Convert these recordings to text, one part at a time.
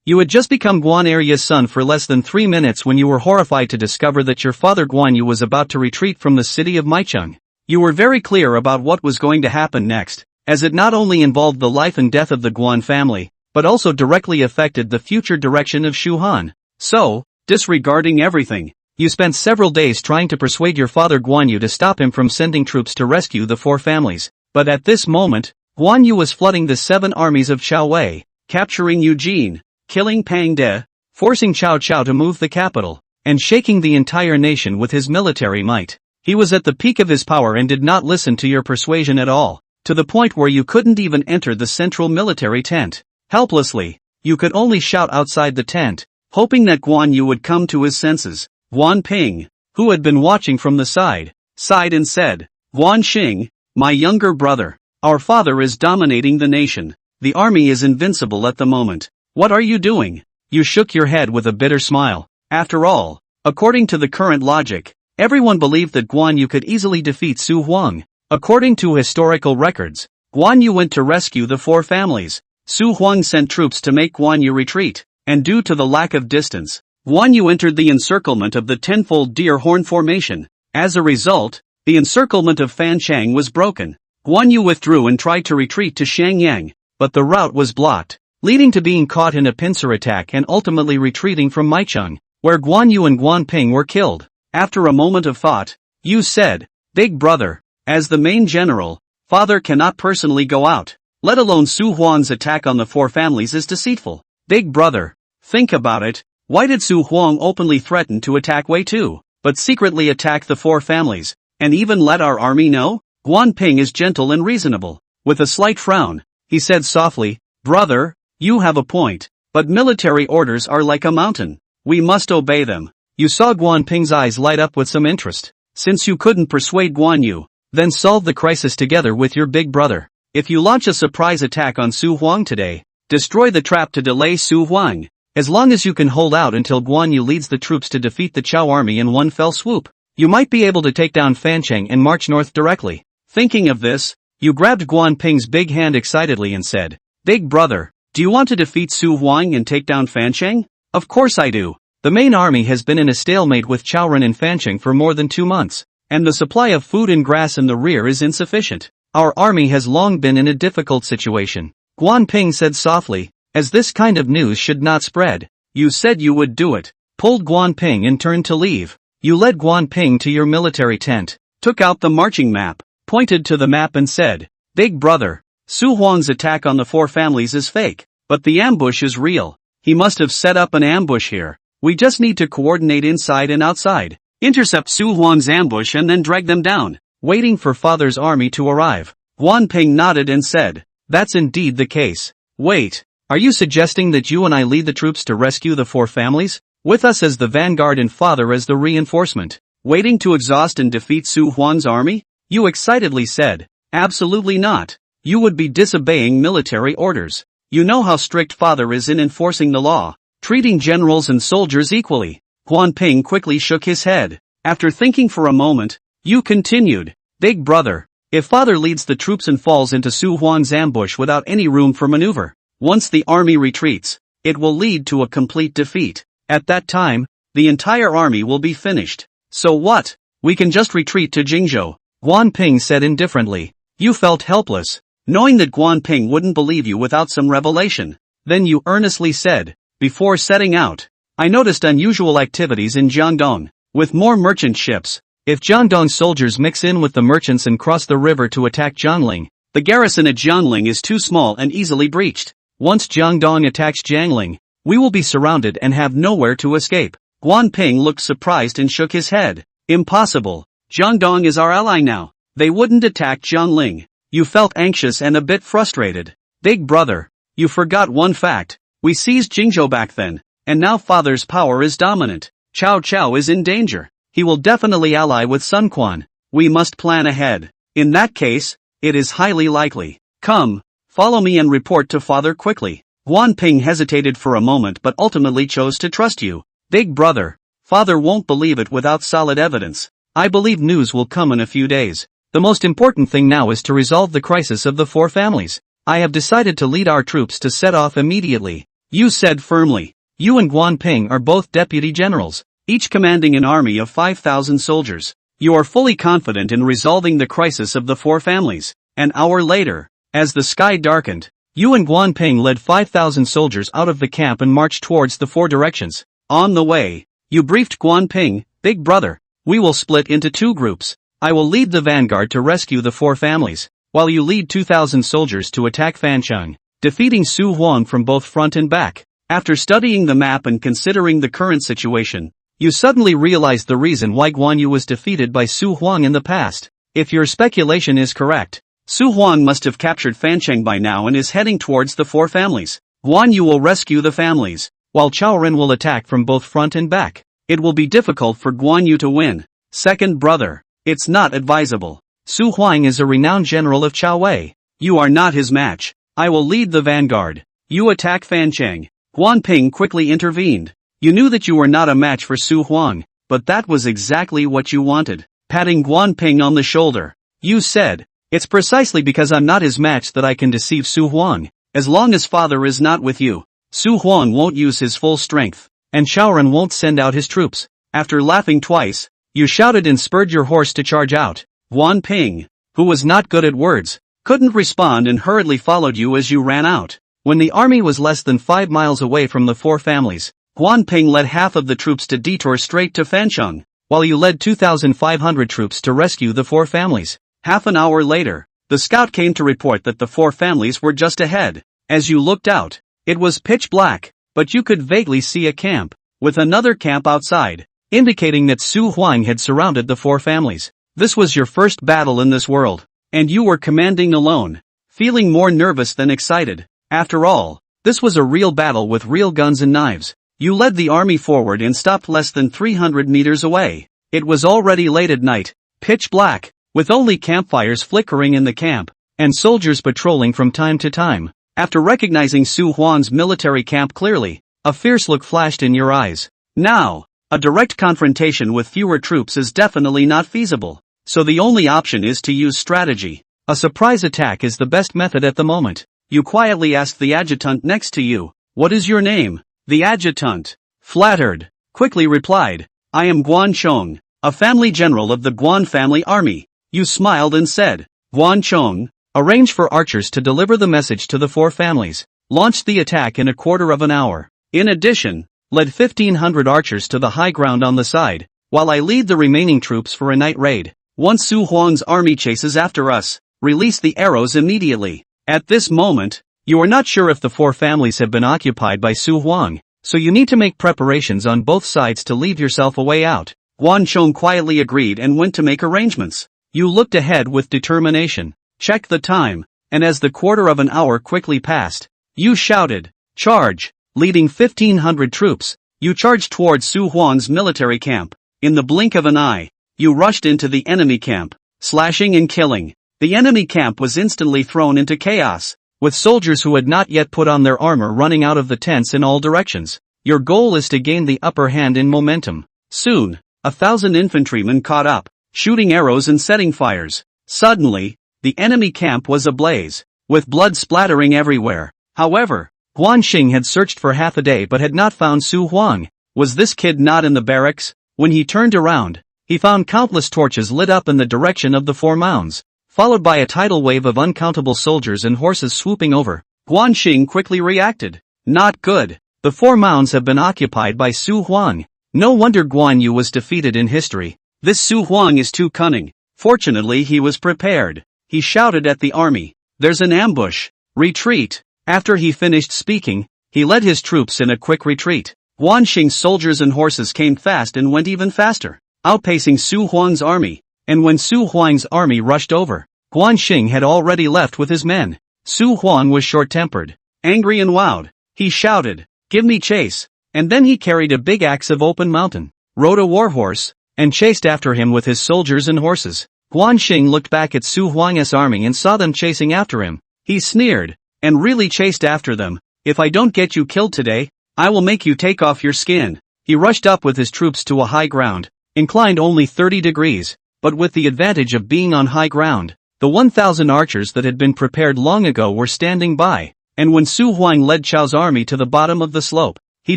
You had just become Guan Area's son for less than 3 minutes when you were horrified to discover that your father Guan Yu was about to retreat from the city of Maicheng. You were very clear about what was going to happen next, as it not only involved the life and death of the Guan family, but also directly affected the future direction of Shu Han. So, disregarding everything, you spent several days trying to persuade your father Guan Yu to stop him from sending troops to rescue the 4 families. But at this moment, Guan Yu was flooding the 7 armies of Chao Wei, capturing Eugene, killing Pang De, forcing Cao Cao to move the capital, and shaking the entire nation with his military might. He was at the peak of his power and did not listen to your persuasion at all, to the point where you couldn't even enter the central military tent. Helplessly, you could only shout outside the tent, hoping that Guan Yu would come to his senses. Guan Ping, who had been watching from the side, sighed and said, Guan Xing, my younger brother, our father is dominating the nation. The army is invincible at the moment. What are you doing? You shook your head with a bitter smile. After all, according to the current logic, everyone believed that Guan Yu could easily defeat Su Huang. According to historical records, Guan Yu went to rescue the 4 families. Su Huang sent troops to make Guan Yu retreat, and due to the lack of distance, Guan Yu entered the encirclement of the tenfold deer horn formation. As a result, the encirclement of Fancheng was broken. Guan Yu withdrew and tried to retreat to Shenyang, but the route was blocked, leading to being caught in a pincer attack and ultimately retreating from Maicheng, where Guan Yu and Guan Ping were killed. After a moment of thought, Yu said, Big brother, as the main general, father cannot personally go out, let alone Su Huang's attack on the 4 families is deceitful. Big brother, think about it, why did Su Huang openly threaten to attack Wei too, but secretly attack the 4 families, and even let our army know? Guan Ping is gentle and reasonable. With a slight frown, he said softly, Brother, you have a point, but military orders are like a mountain. We must obey them. You saw Guan Ping's eyes light up with some interest. Since you couldn't persuade Guan Yu, then solve the crisis together with your big brother. If you launch a surprise attack on Su Huang today, destroy the trap to delay Su Huang. As long as you can hold out until Guan Yu leads the troops to defeat the Chao army in one fell swoop, you might be able to take down Fancheng and march north directly. Thinking of this, you grabbed Guan Ping's big hand excitedly and said, Big brother, do you want to defeat Su Huang and take down Fancheng? Of course I do. The main army has been in a stalemate with Chaoren and Fancheng for more than 2 months, and the supply of food and grass in the rear is insufficient. Our army has long been in a difficult situation. Guan Ping said softly, as this kind of news should not spread. You said you would do it. Pulled Guan Ping and turned to leave. You led Guan Ping to your military tent, took out the marching map, pointed to the map and said, Big brother, Su Huang's attack on the 4 families is fake, but the ambush is real. He must have set up an ambush here. We just need to coordinate inside and outside, intercept Su Huang's ambush and then drag them down. Waiting for father's army to arrive, Guan Ping nodded and said, That's indeed the case. Wait, are you suggesting that you and I lead the troops to rescue the 4 families? With us as the vanguard and father as the reinforcement, waiting to exhaust and defeat Su Huang's army? You excitedly said, Absolutely not. You would be disobeying military orders. You know how strict father is in enforcing the law, treating generals and soldiers equally. Guan Ping quickly shook his head. After thinking for a moment, you continued, Big brother, if father leads the troops and falls into Su Huang's ambush without any room for maneuver, once the army retreats, it will lead to a complete defeat. At that time, the entire army will be finished. So what? We can just retreat to Jingzhou, Guan Ping said indifferently. You felt helpless, knowing that Guan Ping wouldn't believe you without some revelation. Then you earnestly said, Before setting out, I noticed unusual activities in Jiangdong, with more merchant ships. If Jiangdong soldiers mix in with the merchants and cross the river to attack Jiangling, the garrison at Jiangling is too small and easily breached. Once Jiangdong attacks Jiangling, we will be surrounded and have nowhere to escape. Guan Ping looked surprised and shook his head. Impossible. Jiangdong is our ally now. They wouldn't attack Jiangling. You felt anxious and a bit frustrated. Big brother, you forgot one fact. We seized Jingzhou back then, and now father's power is dominant. Cao Cao is in danger. He will definitely ally with Sun Quan. We must plan ahead. In that case, it is highly likely. Come, follow me and report to father quickly. Guan Ping hesitated for a moment but ultimately chose to trust you. Big brother, father won't believe it without solid evidence. I believe news will come in a few days. The most important thing now is to resolve the crisis of the 4 families. I have decided to lead our troops to set off immediately. Yu said firmly. You and Guan Ping are both deputy generals, each commanding an army of 5,000 soldiers. You are fully confident in resolving the crisis of the four families. An hour later, as the sky darkened, Yu and Guan Ping led 5,000 soldiers out of the camp and marched towards the four directions. On the way, Yu briefed Guan Ping, "Big brother, we will split into two groups. I will lead the vanguard to rescue the four families, while you lead 2,000 soldiers to attack Fancheng, defeating Su Huang from both front and back." After studying the map and considering the current situation, you suddenly realized the reason why Guan Yu was defeated by Su Huang in the past. If your speculation is correct, Su Huang must have captured Fancheng by now and is heading towards the four families. Guan Yu will rescue the families, while Chaoren will attack from both front and back. It will be difficult for Guan Yu to win. Second brother, it's not advisable. Su Huang is a renowned general of Chao Wei. You are not his match. I will lead the vanguard. You attack Fancheng. Guan Ping quickly intervened. You knew that you were not a match for Su Huang, but that was exactly what you wanted. Patting Guan Ping on the shoulder, you said, "It's precisely because I'm not his match that I can deceive Su Huang. As long as father is not with you, Su Huang won't use his full strength, and Chaoren won't send out his troops." After laughing twice, you shouted and spurred your horse to charge out. Guan Ping, who was not good at words, couldn't respond and hurriedly followed you as you ran out. When the army was less than 5 miles away from the four families, Guan Ping led half of the troops to detour straight to Fancheng, while you led 2,500 troops to rescue the four families. Half an hour later, the scout came to report that the four families were just ahead. As you looked out, it was pitch black, but you could vaguely see a camp, with another camp outside, indicating that Su Huang had surrounded the four families. This was your first battle in this world, and you were commanding alone, feeling more nervous than excited. After all, this was a real battle with real guns and knives. You led the army forward and stopped less than 300 meters away. It was already late at night, pitch black, with only campfires flickering in the camp, and soldiers patrolling from time to time. After recognizing Su Huang's military camp clearly, a fierce look flashed in your eyes. Now, a direct confrontation with fewer troops is definitely not feasible, so the only option is to use strategy. A surprise attack is the best method at the moment. You quietly asked the adjutant next to you, "What is your name?" The adjutant, flattered, quickly replied, "I am Guan Chong, a family general of the Guan family army." You smiled and said, "Guan Chong, arrange for archers to deliver the message to the four families. Launch the attack in a quarter of an hour. In addition, led 1,500 archers to the high ground on the side, while I lead the remaining troops for a night raid. Once Su Huang's army chases after us, release the arrows immediately." At this moment, you are not sure if the four families have been occupied by Su Huang, so you need to make preparations on both sides to leave yourself a way out. Guan Chong quietly agreed and went to make arrangements. You looked ahead with determination, checked the time, and as the quarter of an hour quickly passed, you shouted, "Charge!" Leading 1,500 troops, you charged towards Su Huang's military camp. In the blink of an eye, you rushed into the enemy camp, slashing and killing. The enemy camp was instantly thrown into chaos, with soldiers who had not yet put on their armor running out of the tents in all directions. Your goal is to gain the upper hand in momentum. Soon, 1,000 infantrymen caught up, shooting arrows and setting fires. Suddenly, the enemy camp was ablaze, with blood splattering everywhere. However, Guan Xing had searched for half a day but had not found Su Huang. Was this kid not in the barracks? When he turned around, he found countless torches lit up in the direction of the four mounds, followed by a tidal wave of uncountable soldiers and horses swooping over. Guan Xing quickly reacted. Not good. The four mounds have been occupied by Su Huang. No wonder Guan Yu was defeated in history. This Su Huang is too cunning. Fortunately he was prepared. He shouted at the army, "There's an ambush. Retreat." After he finished speaking, he led his troops in a quick retreat. Guan Xing's soldiers and horses came fast and went even faster, outpacing Su Huang's army. And when Su Huang's army rushed over, Guan Xing had already left with his men. Su Huang was short-tempered, angry and wowed. He shouted, "Give me chase." And then he carried a big axe of open mountain, rode a warhorse, and chased after him with his soldiers and horses. Guan Xing looked back at Su Huang's army and saw them chasing after him. He sneered, and really chased after them. "If I don't get you killed today, I will make you take off your skin." He rushed up with his troops to a high ground, inclined only 30 degrees, but with the advantage of being on high ground. The 1,000 archers that had been prepared long ago were standing by. and when Su Huang led Chao's army to the bottom of the slope, he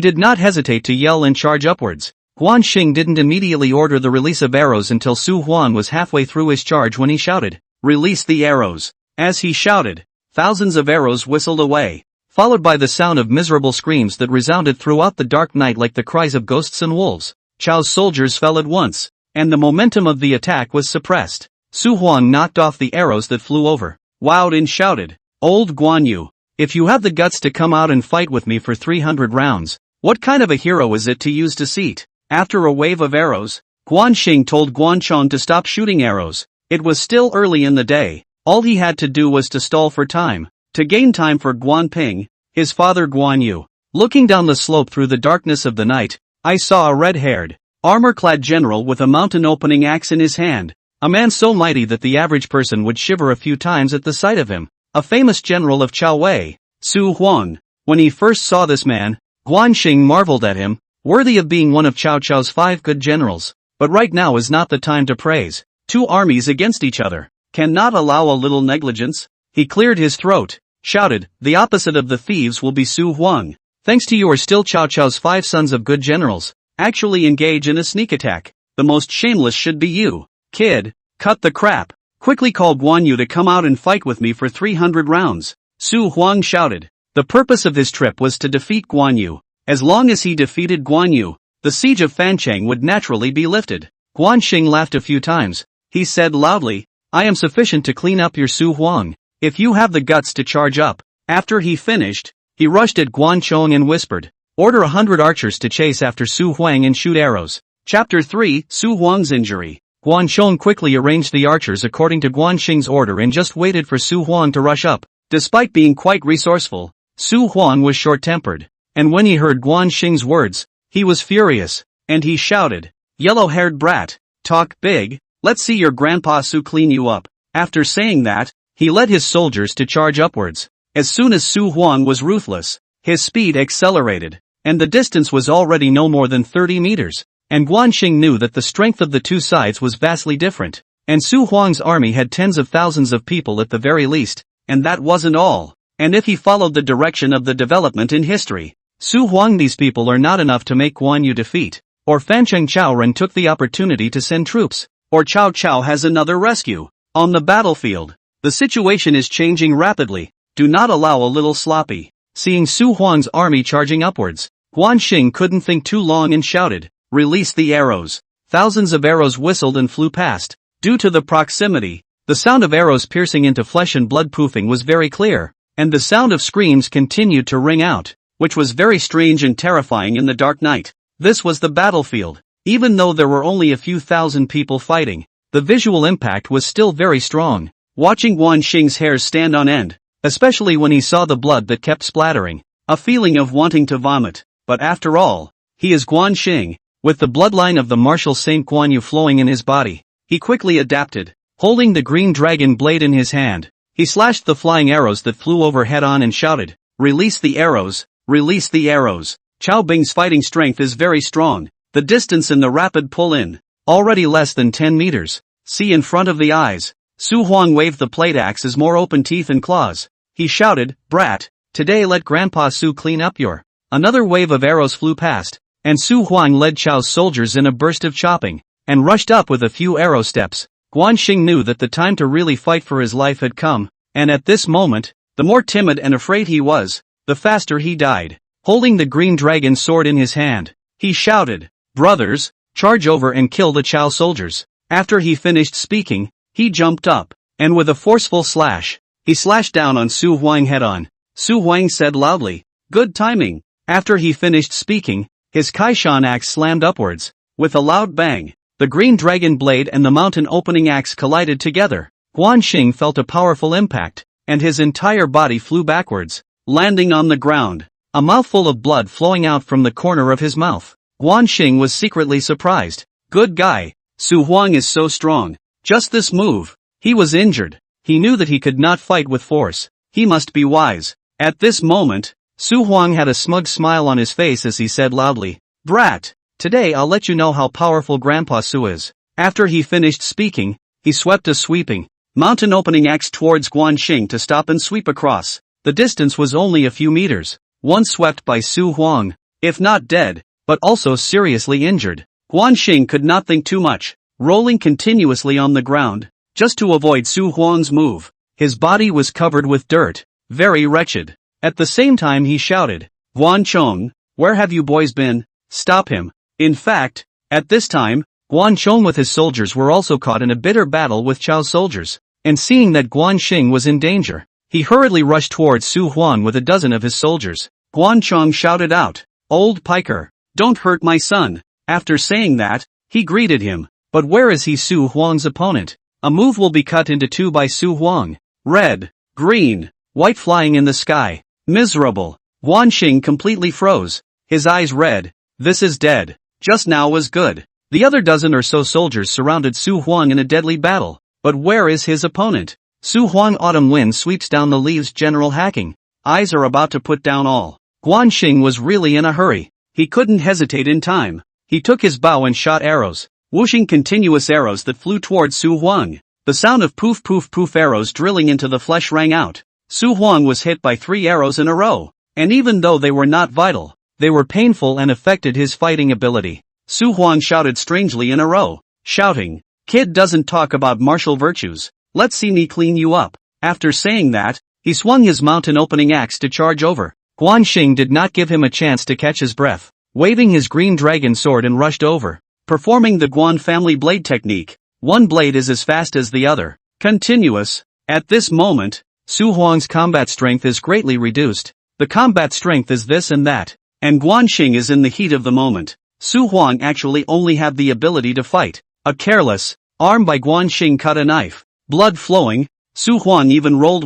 did not hesitate to yell and charge upwards. Xing didn't immediately order the release of arrows until Su Huang was halfway through his charge when he shouted, "Release the arrows." As he shouted, thousands of arrows whistled away, followed by the sound of miserable screams that resounded throughout the dark night like the cries of ghosts and wolves. Chao's soldiers fell at once, and the momentum of the attack was suppressed. Su Huang knocked off the arrows that flew over, wowed and shouted, "Old Guan Yu, if you have the guts to come out and fight with me for 300 rounds, what kind of a hero is it to use deceit?" After a wave of arrows, Xing told Guan to stop shooting arrows. It was still early in the day. All he had to do was to stall for time, to gain time for Guan Ping, his father Guan Yu. Looking down the slope through the darkness of the night, I saw a red-haired, armor-clad general with a mountain-opening axe in his hand, a man so mighty that the average person would shiver a few times at the sight of him, a famous general of Chao Wei, Su Huang. When he first saw this man, Xing marveled at him, worthy of being one of Cao Cao's 5 good generals. But right now is not the time to praise. 2 armies against each other cannot allow a little negligence. He cleared his throat, shouted, "The opposite of the thieves will be Su Huang. Thanks to you are still Cao Cao's 5 sons of good generals. Actually engage in a sneak attack. The most shameless should be you. Kid, cut the crap. Quickly call Guan Yu to come out and fight with me for 300 rounds." Su Huang shouted. The purpose of his trip was to defeat Guan Yu. As long as he defeated Guan Yu, the siege of Fancheng would naturally be lifted. Xing laughed a few times. He said loudly, "I am sufficient to clean up your Su Huang, if you have the guts to charge up." After he finished, he rushed at Guan and whispered, "Order 100 archers to chase after Su Huang and shoot arrows." Chapter 3, Su Huang's Injury. Guan quickly arranged the archers according to Xing's order and just waited for Su Huang to rush up. Despite being quite resourceful, Su Huang was short-tempered, and when he heard Xing's words, he was furious, and he shouted, "Yellow-haired brat, talk big, let's see your grandpa Su clean you up." After saying that, he led his soldiers to charge upwards. As soon as Su Huang was ruthless, his speed accelerated, and the distance was already no more than 30 meters, and Xing knew that the strength of the 2 sides was vastly different, and Su Huang's army had tens of thousands of people at the very least, and that wasn't all. And if he followed the direction of the development in history, Su Huang, these people are not enough to make Guan Yu defeat, or Fancheng Chaoren took the opportunity to send troops, or Cao Cao has another rescue. On the battlefield, the situation is changing rapidly. Do not allow a little sloppy. Seeing Su Huang's army charging upwards, Xing couldn't think too long and shouted, "Release the arrows." Thousands of arrows whistled and flew past. Due to the proximity, the sound of arrows piercing into flesh and blood poofing was very clear, and the sound of screams continued to ring out, which was very strange and terrifying in the dark night. This was the battlefield. Even though there were only a few thousand people fighting, the visual impact was still very strong. Watching Xing's hairs stand on end, especially when he saw the blood that kept splattering, a feeling of wanting to vomit. But after all, he is Xing, with the bloodline of the martial Saint Guan Yu flowing in his body. He quickly adapted. Holding the green dragon blade in his hand, he slashed the flying arrows that flew over head-on and shouted, "Release the arrows, release the arrows." Cao Bing's fighting strength is very strong. The distance in the rapid pull-in, already less than 10 meters. See in front of the eyes. Su Huang waved the plate axe as more open teeth and claws. He shouted, "Brat, today let Grandpa Su clean up your..." Another wave of arrows flew past, and Su Huang led Chao's soldiers in a burst of chopping, and rushed up with a few arrow steps. Xing knew that the time to really fight for his life had come, and at this moment, the more timid and afraid he was, the faster he died. Holding the green dragon sword in his hand, he shouted, "Brothers, charge over and kill the Chao soldiers." After he finished speaking, he jumped up, and with a forceful slash, he slashed down on Su Huang head-on. Su Huang said loudly, "Good timing." After he finished speaking, his Kaishan axe slammed upwards. With a loud bang, the green dragon blade and the mountain opening axe collided together. Xing felt a powerful impact, and his entire body flew backwards, landing on the ground, a mouthful of blood flowing out from the corner of his mouth. Xing was secretly surprised. Good guy, Su Huang is so strong. Just this move. He was injured. He knew that he could not fight with force. He must be wise. At this moment, Su Huang had a smug smile on his face as he said loudly, "Brat, today I'll let you know how powerful Grandpa Su is." After he finished speaking, he swept a sweeping, mountain opening axe towards Xing to stop and sweep across. The distance was only a few meters. One swept by Su Huang, if not dead, but also seriously injured. Guan Xing could not think too much, rolling continuously on the ground, just to avoid Su Huang's move. His body was covered with dirt, very wretched. At the same time he shouted, "Guan Chong, where have you boys been? Stop him." In fact, at this time, Guan Chong with his soldiers were also caught in a bitter battle with Chao's soldiers, and seeing that Guan Xing was in danger, he hurriedly rushed towards Su Huang with a dozen of his soldiers. Guan Chong shouted out, "Old piker, don't hurt my son." After saying that, he greeted him. But where is he, Su Huang's opponent? A move will be cut into two by Su Huang. Red, green, white flying in the sky. Miserable. Guan Xing completely froze. His eyes red. This is dead. Just now was good. The other dozen or so soldiers surrounded Su Huang in a deadly battle. But where is his opponent? Su Huang autumn wind sweeps down the leaves, general hacking. Eyes are about to put down all. Guan Xing was really in a hurry. He couldn't hesitate in time. He took his bow and shot arrows, whooshing continuous arrows that flew towards Su Huang. The sound of poof poof poof arrows drilling into the flesh rang out. Su Huang was hit by 3 arrows in a row, and even though they were not vital, they were painful and affected his fighting ability. Su Huang shouted strangely in a row, shouting, "Kid doesn't talk about martial virtues, let's see me clean you up." After saying that, he swung his mountain opening axe to charge over. Guan Xing did not give him a chance to catch his breath, waving his green dragon sword and rushed over, performing the Guan family blade technique. One blade is as fast as the other. Continuous. At this moment, Su Huang's combat strength is greatly reduced. The combat strength is this and that, and Guan Xing is in the heat of the moment. Su Huang actually only had the ability to fight. A careless arm by Guan Xing cut a knife. Blood flowing, Su Huang even rolled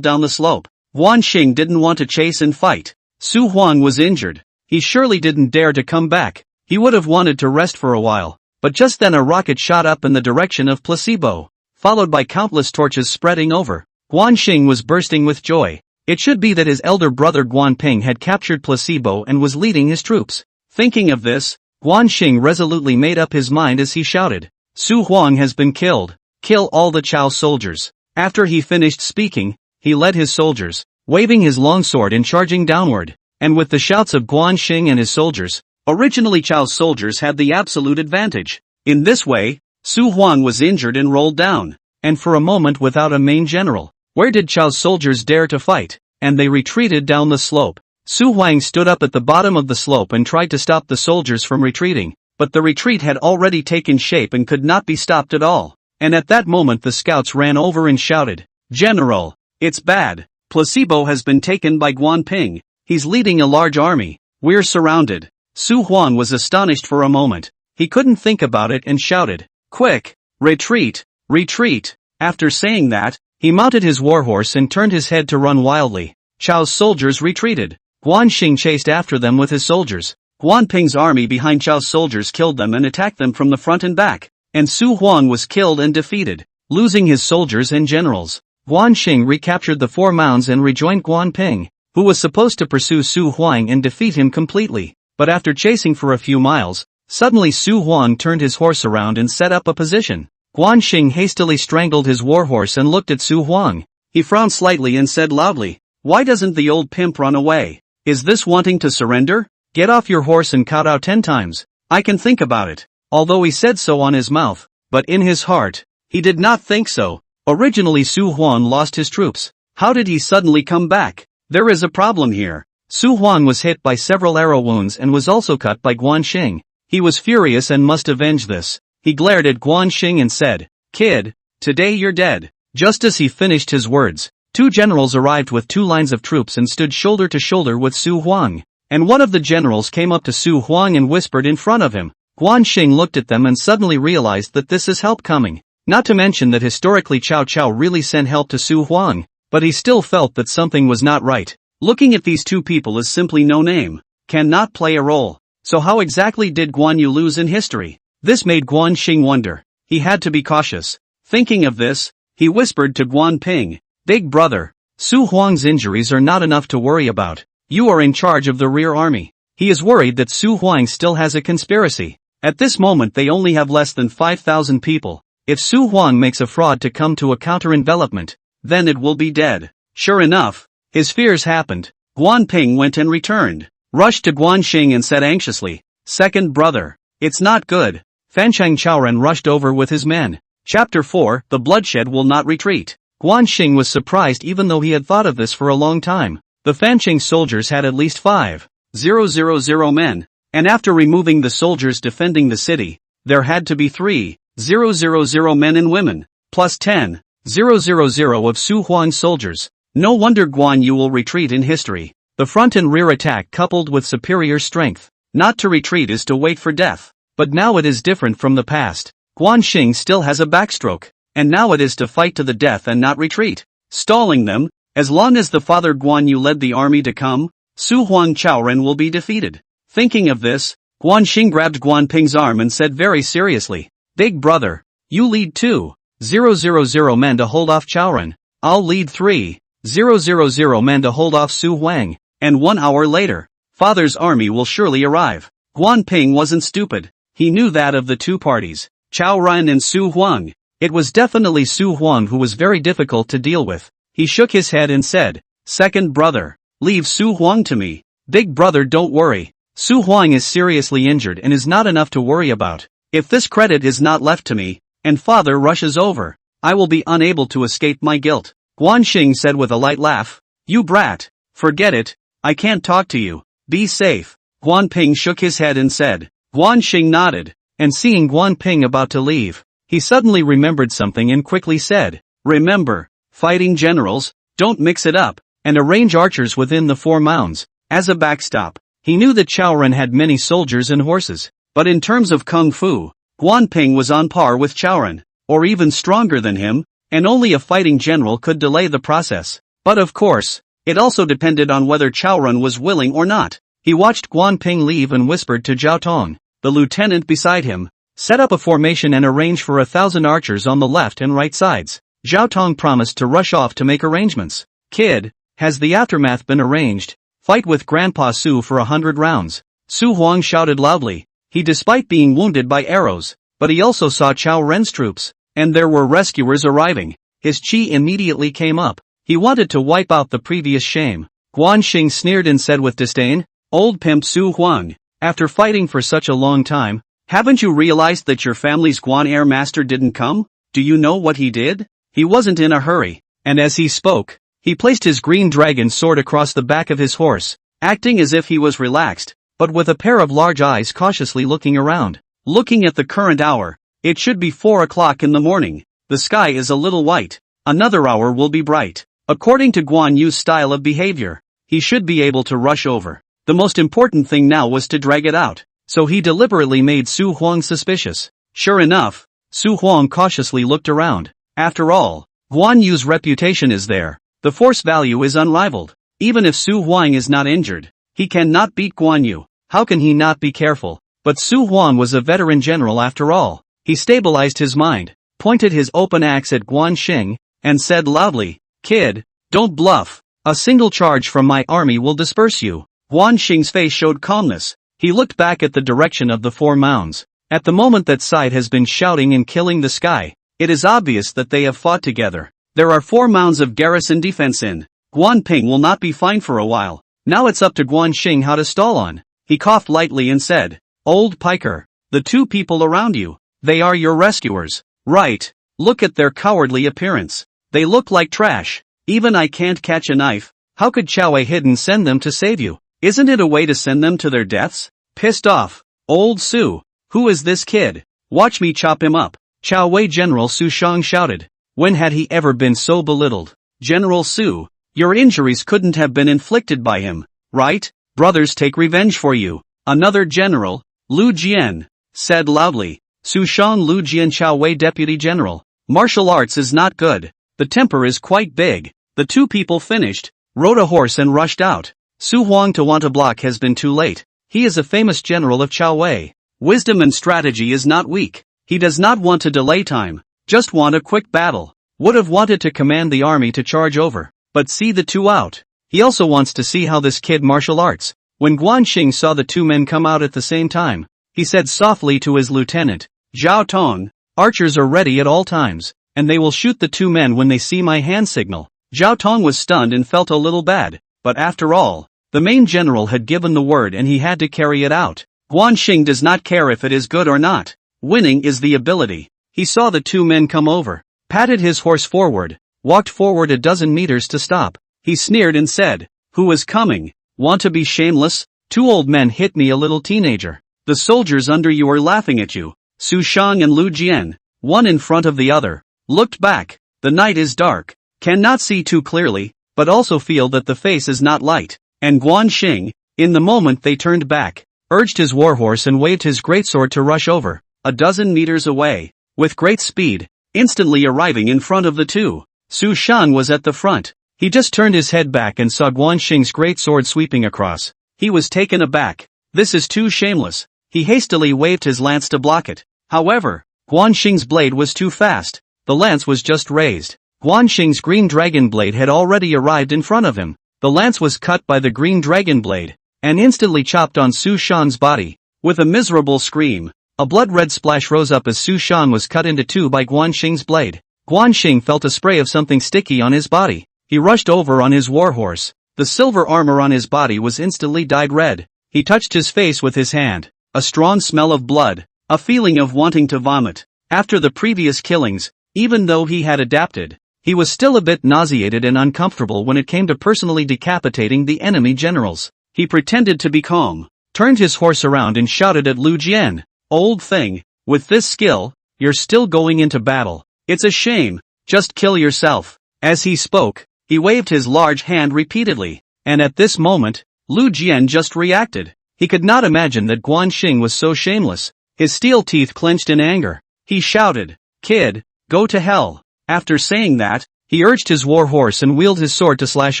down the slope. Guan Xing didn't want to chase and fight. Su Huang was injured. He surely didn't dare to come back. He would have wanted to rest for a while. But just then a rocket shot up in the direction of Placebo, followed by countless torches spreading over. Guan Xing was bursting with joy. It should be that his elder brother Guan Ping had captured Placebo and was leading his troops. Thinking of this, Guan Xing resolutely made up his mind as he shouted, "Su Huang has been killed. Kill all the Chao soldiers." After he finished speaking, he led his soldiers, waving his longsword and charging downward. And with the shouts of Guan Xing and his soldiers, originally Chao's soldiers had the absolute advantage. In this way, Su Huang was injured and rolled down, and for a moment without a main general. Where did Chao's soldiers dare to fight? And they retreated down the slope. Su Huang stood up at the bottom of the slope and tried to stop the soldiers from retreating, but the retreat had already taken shape and could not be stopped at all. And at that moment the scouts ran over and shouted, "General, it's bad. Placebo has been taken by Guan Ping. He's leading a large army. We're surrounded." Su Huang was astonished for a moment. He couldn't think about it and shouted, "Quick! Retreat! Retreat!" After saying that, he mounted his warhorse and turned his head to run wildly. Chao's soldiers retreated. Guan Xing chased after them with his soldiers. Guan Ping's army behind Chao's soldiers killed them and attacked them from the front and back. And Su Huang was killed and defeated, losing his soldiers and generals. Guan Xing recaptured the 4 mounds and rejoined Guan Ping, who was supposed to pursue Su Huang and defeat him completely. But after chasing for a few miles, suddenly Su Huang turned his horse around and set up a position. Guan Xing hastily strangled his warhorse and looked at Su Huang. He frowned slightly and said loudly, "Why doesn't the old pimp run away? Is this wanting to surrender? Get off your horse and cut out 10 times. I can think about it." Although he said so on his mouth, but in his heart, he did not think so. Originally Su Huang lost his troops. How did he suddenly come back? There is a problem here. Su Huang was hit by several arrow wounds and was also cut by Guan Xing. He was furious and must avenge this. He glared at Guan Xing and said, "Kid, today you're dead." Just as he finished his words, 2 generals arrived with 2 lines of troops and stood shoulder to shoulder with Su Huang. And one of the generals came up to Su Huang and whispered in front of him. Guan Xing looked at them and suddenly realized that this is help coming. Not to mention that historically Cao really sent help to Su Huang, but he still felt that something was not right. Looking at these 2 people as simply no name, cannot play a role. So how exactly did Guan Yu lose in history? This made Guan Xing wonder. He had to be cautious. Thinking of this, he whispered to Guan Ping, "Big brother, Su Huang's injuries are not enough to worry about. You are in charge of the rear army." He is worried that Su Huang still has a conspiracy. At this moment they only have less than 5,000 people. If Su Huang makes a fraud to come to a counter-envelopment, then it will be dead. Sure enough, His fears happened. Guan Ping went and returned, rushed to Guan Xing and said anxiously, "Second brother. It's not good." Fancheng Chaoren rushed over with his men. Chapter 4, The Bloodshed Will Not Retreat. Guan Xing was surprised even though he had thought of this for a long time. The Fancheng soldiers had at least 5,000 men, and after removing the soldiers defending the city, there had to be 3,000 men and women, plus 10,000 of Su Huang soldiers. No wonder Guan Yu will retreat in history. The front and rear attack coupled with superior strength. Not to retreat is to wait for death. But now it is different from the past. Guan Xing still has a backstroke, and now it is to fight to the death and not retreat. Stalling them, as long as the father Guan Yu led the army to come, Su Huang Chaoren will be defeated. Thinking of this, Guan Xing grabbed Guan Ping's arm and said very seriously, "Big brother, you lead 2,000 men to hold off Chaoren. I'll lead 3,000 men to hold off Su Huang, and 1 hour later, father's army will surely arrive." Guan Ping wasn't stupid. He knew that of the two parties, Chaoren and Su Huang, it was definitely Su Huang who was very difficult to deal with. He shook his head and said, "Second brother, leave Su Huang to me. Big brother, don't worry. Su Huang is seriously injured and is not enough to worry about. If this credit is not left to me, and father rushes over, I will be unable to escape my guilt." Guan Xing said with a light laugh, "You brat, forget it, I can't talk to you. Be safe." Guan Ping shook his head and said. Guan Xing nodded, and seeing Guan Ping about to leave, he suddenly remembered something and quickly said, "Remember, fighting generals, don't mix it up, and arrange archers within the 4 mounds, as a backstop." He knew that Chaoren had many soldiers and horses, but in terms of kung fu, Guan Ping was on par with Chaoren, or even stronger than him, and only a fighting general could delay the process. But of course, it also depended on whether Chaoren was willing or not. He watched Guan Ping leave and whispered to Zhao Tong, the lieutenant beside him, "Set up a formation and arrange for 1,000 archers on the left and right sides." Zhao Tong promised to rush off to make arrangements. "Kid, has the aftermath been arranged? Fight with Grandpa Su for 100 rounds." Su Huang shouted loudly. He despite being wounded by arrows, but he also saw Chao Ren's troops, and there were rescuers arriving. His chi immediately came up. He wanted to wipe out the previous shame. Guan Xing sneered and said with disdain, "Old pimp Su Huang, after fighting for such a long time, haven't you realized that your family's Guan Air Master didn't come? Do you know what he did? He wasn't in a hurry." And as he spoke, he placed his green dragon sword across the back of his horse, acting as if he was relaxed, but with a pair of large eyes cautiously looking around. Looking at the current hour, it should be 4 o'clock in the morning. The sky is a little white. Another hour will be bright. According to Guan Yu's style of behavior, he should be able to rush over. The most important thing now was to drag it out, so he deliberately made Su Huang suspicious. Sure enough, Su Huang cautiously looked around. After all, Guan Yu's reputation is there. The force value is unrivaled. Even if Su Huang is not injured, he cannot beat Guan Yu. How can he not be careful? But Su Huang was a veteran general after all. He stabilized his mind, pointed his open axe at Guan Xing, and said loudly, "Kid, don't bluff. A single charge from my army will disperse you." Guan Xing's face showed calmness. He looked back at the direction of the 4 mounds. At the moment that side has been shouting and killing the sky, it is obvious that they have fought together. There are 4 mounds of garrison defense in. Guan Ping will not be fine for a while. Now it's up to Guan Xing how to stall on. He coughed lightly and said, "Old piker, the 2 people around you, they are your rescuers, right? Look at their cowardly appearance. They look like trash. Even I can't catch a knife. How could Chao Wei Hidden send them to save you? Isn't it a way to send them to their deaths?" Pissed off, "Old Su, who is this kid? Watch me chop him up." Chao Wei General Su Shang shouted. When had he ever been so belittled? "General Su, your injuries couldn't have been inflicted by him, right? Brothers take revenge for you." Another general, Lu Jian, said loudly. Su Shang Lu Jian Chao Wei Deputy General. "Martial arts is not good. The temper is quite big." The 2 people finished, rode a horse and rushed out. Su Huang to want to block has been too late. He is a famous general of Chao Wei. Wisdom and strategy is not weak. He does not want to delay time, just want a quick battle. Would have wanted to command the army to charge over, but see the 2 out. He also wants to see how this kid martial arts. When Guan Xing saw the 2 men come out at the same time, he said softly to his lieutenant, "Zhao Tong, archers are ready at all times, and they will shoot the 2 men when they see my hand signal." Zhao Tong was stunned and felt a little bad, but after all, the main general had given the word and he had to carry it out. Guan Xing does not care if it is good or not. Winning is the ability. He saw the two men come over, patted his horse forward, walked forward a dozen meters to stop. He sneered and said, "Who is coming? Want to be shameless? Two old men hit me, a little teenager. The soldiers under you are laughing at you." Su Shang and Lu Jian, one in front of the other, looked back. The night is dark, cannot see too clearly, but also feel that the face is not light. And Guan Xing, in the moment they turned back, urged his warhorse and waved his greatsword to rush over, a dozen meters away, with great speed, instantly arriving in front of the two. Su Shang was at the front. He just turned his head back and saw Guan Xing's greatsword sweeping across. He was taken aback. This is too shameless. He hastily waved his lance to block it. However, Guan Xing's blade was too fast. The lance was just raised. Guan Xing's green dragon blade had already arrived in front of him. The lance was cut by the green dragon blade, and instantly chopped on Su Shang's body. With a miserable scream, a blood-red splash rose up as Su Shang was cut into two by Guan Xing's blade. Guan Xing felt a spray of something sticky on his body. He rushed over on his warhorse. The silver armor on his body was instantly dyed red. He touched his face with his hand. A strong smell of blood. A feeling of wanting to vomit. After the previous killings, even though he had adapted, he was still a bit nauseated and uncomfortable when it came to personally decapitating the enemy generals. He pretended to be calm, turned his horse around and shouted at Lu Jian, "Old thing, with this skill, you're still going into battle. It's a shame, just kill yourself." As he spoke, he waved his large hand repeatedly, and at this moment, Lu Jian just reacted. He could not imagine that Guan Xing was so shameless. His steel teeth clenched in anger. He shouted, "Kid, go to hell." After saying that, he urged his war horse and wheeled his sword to slash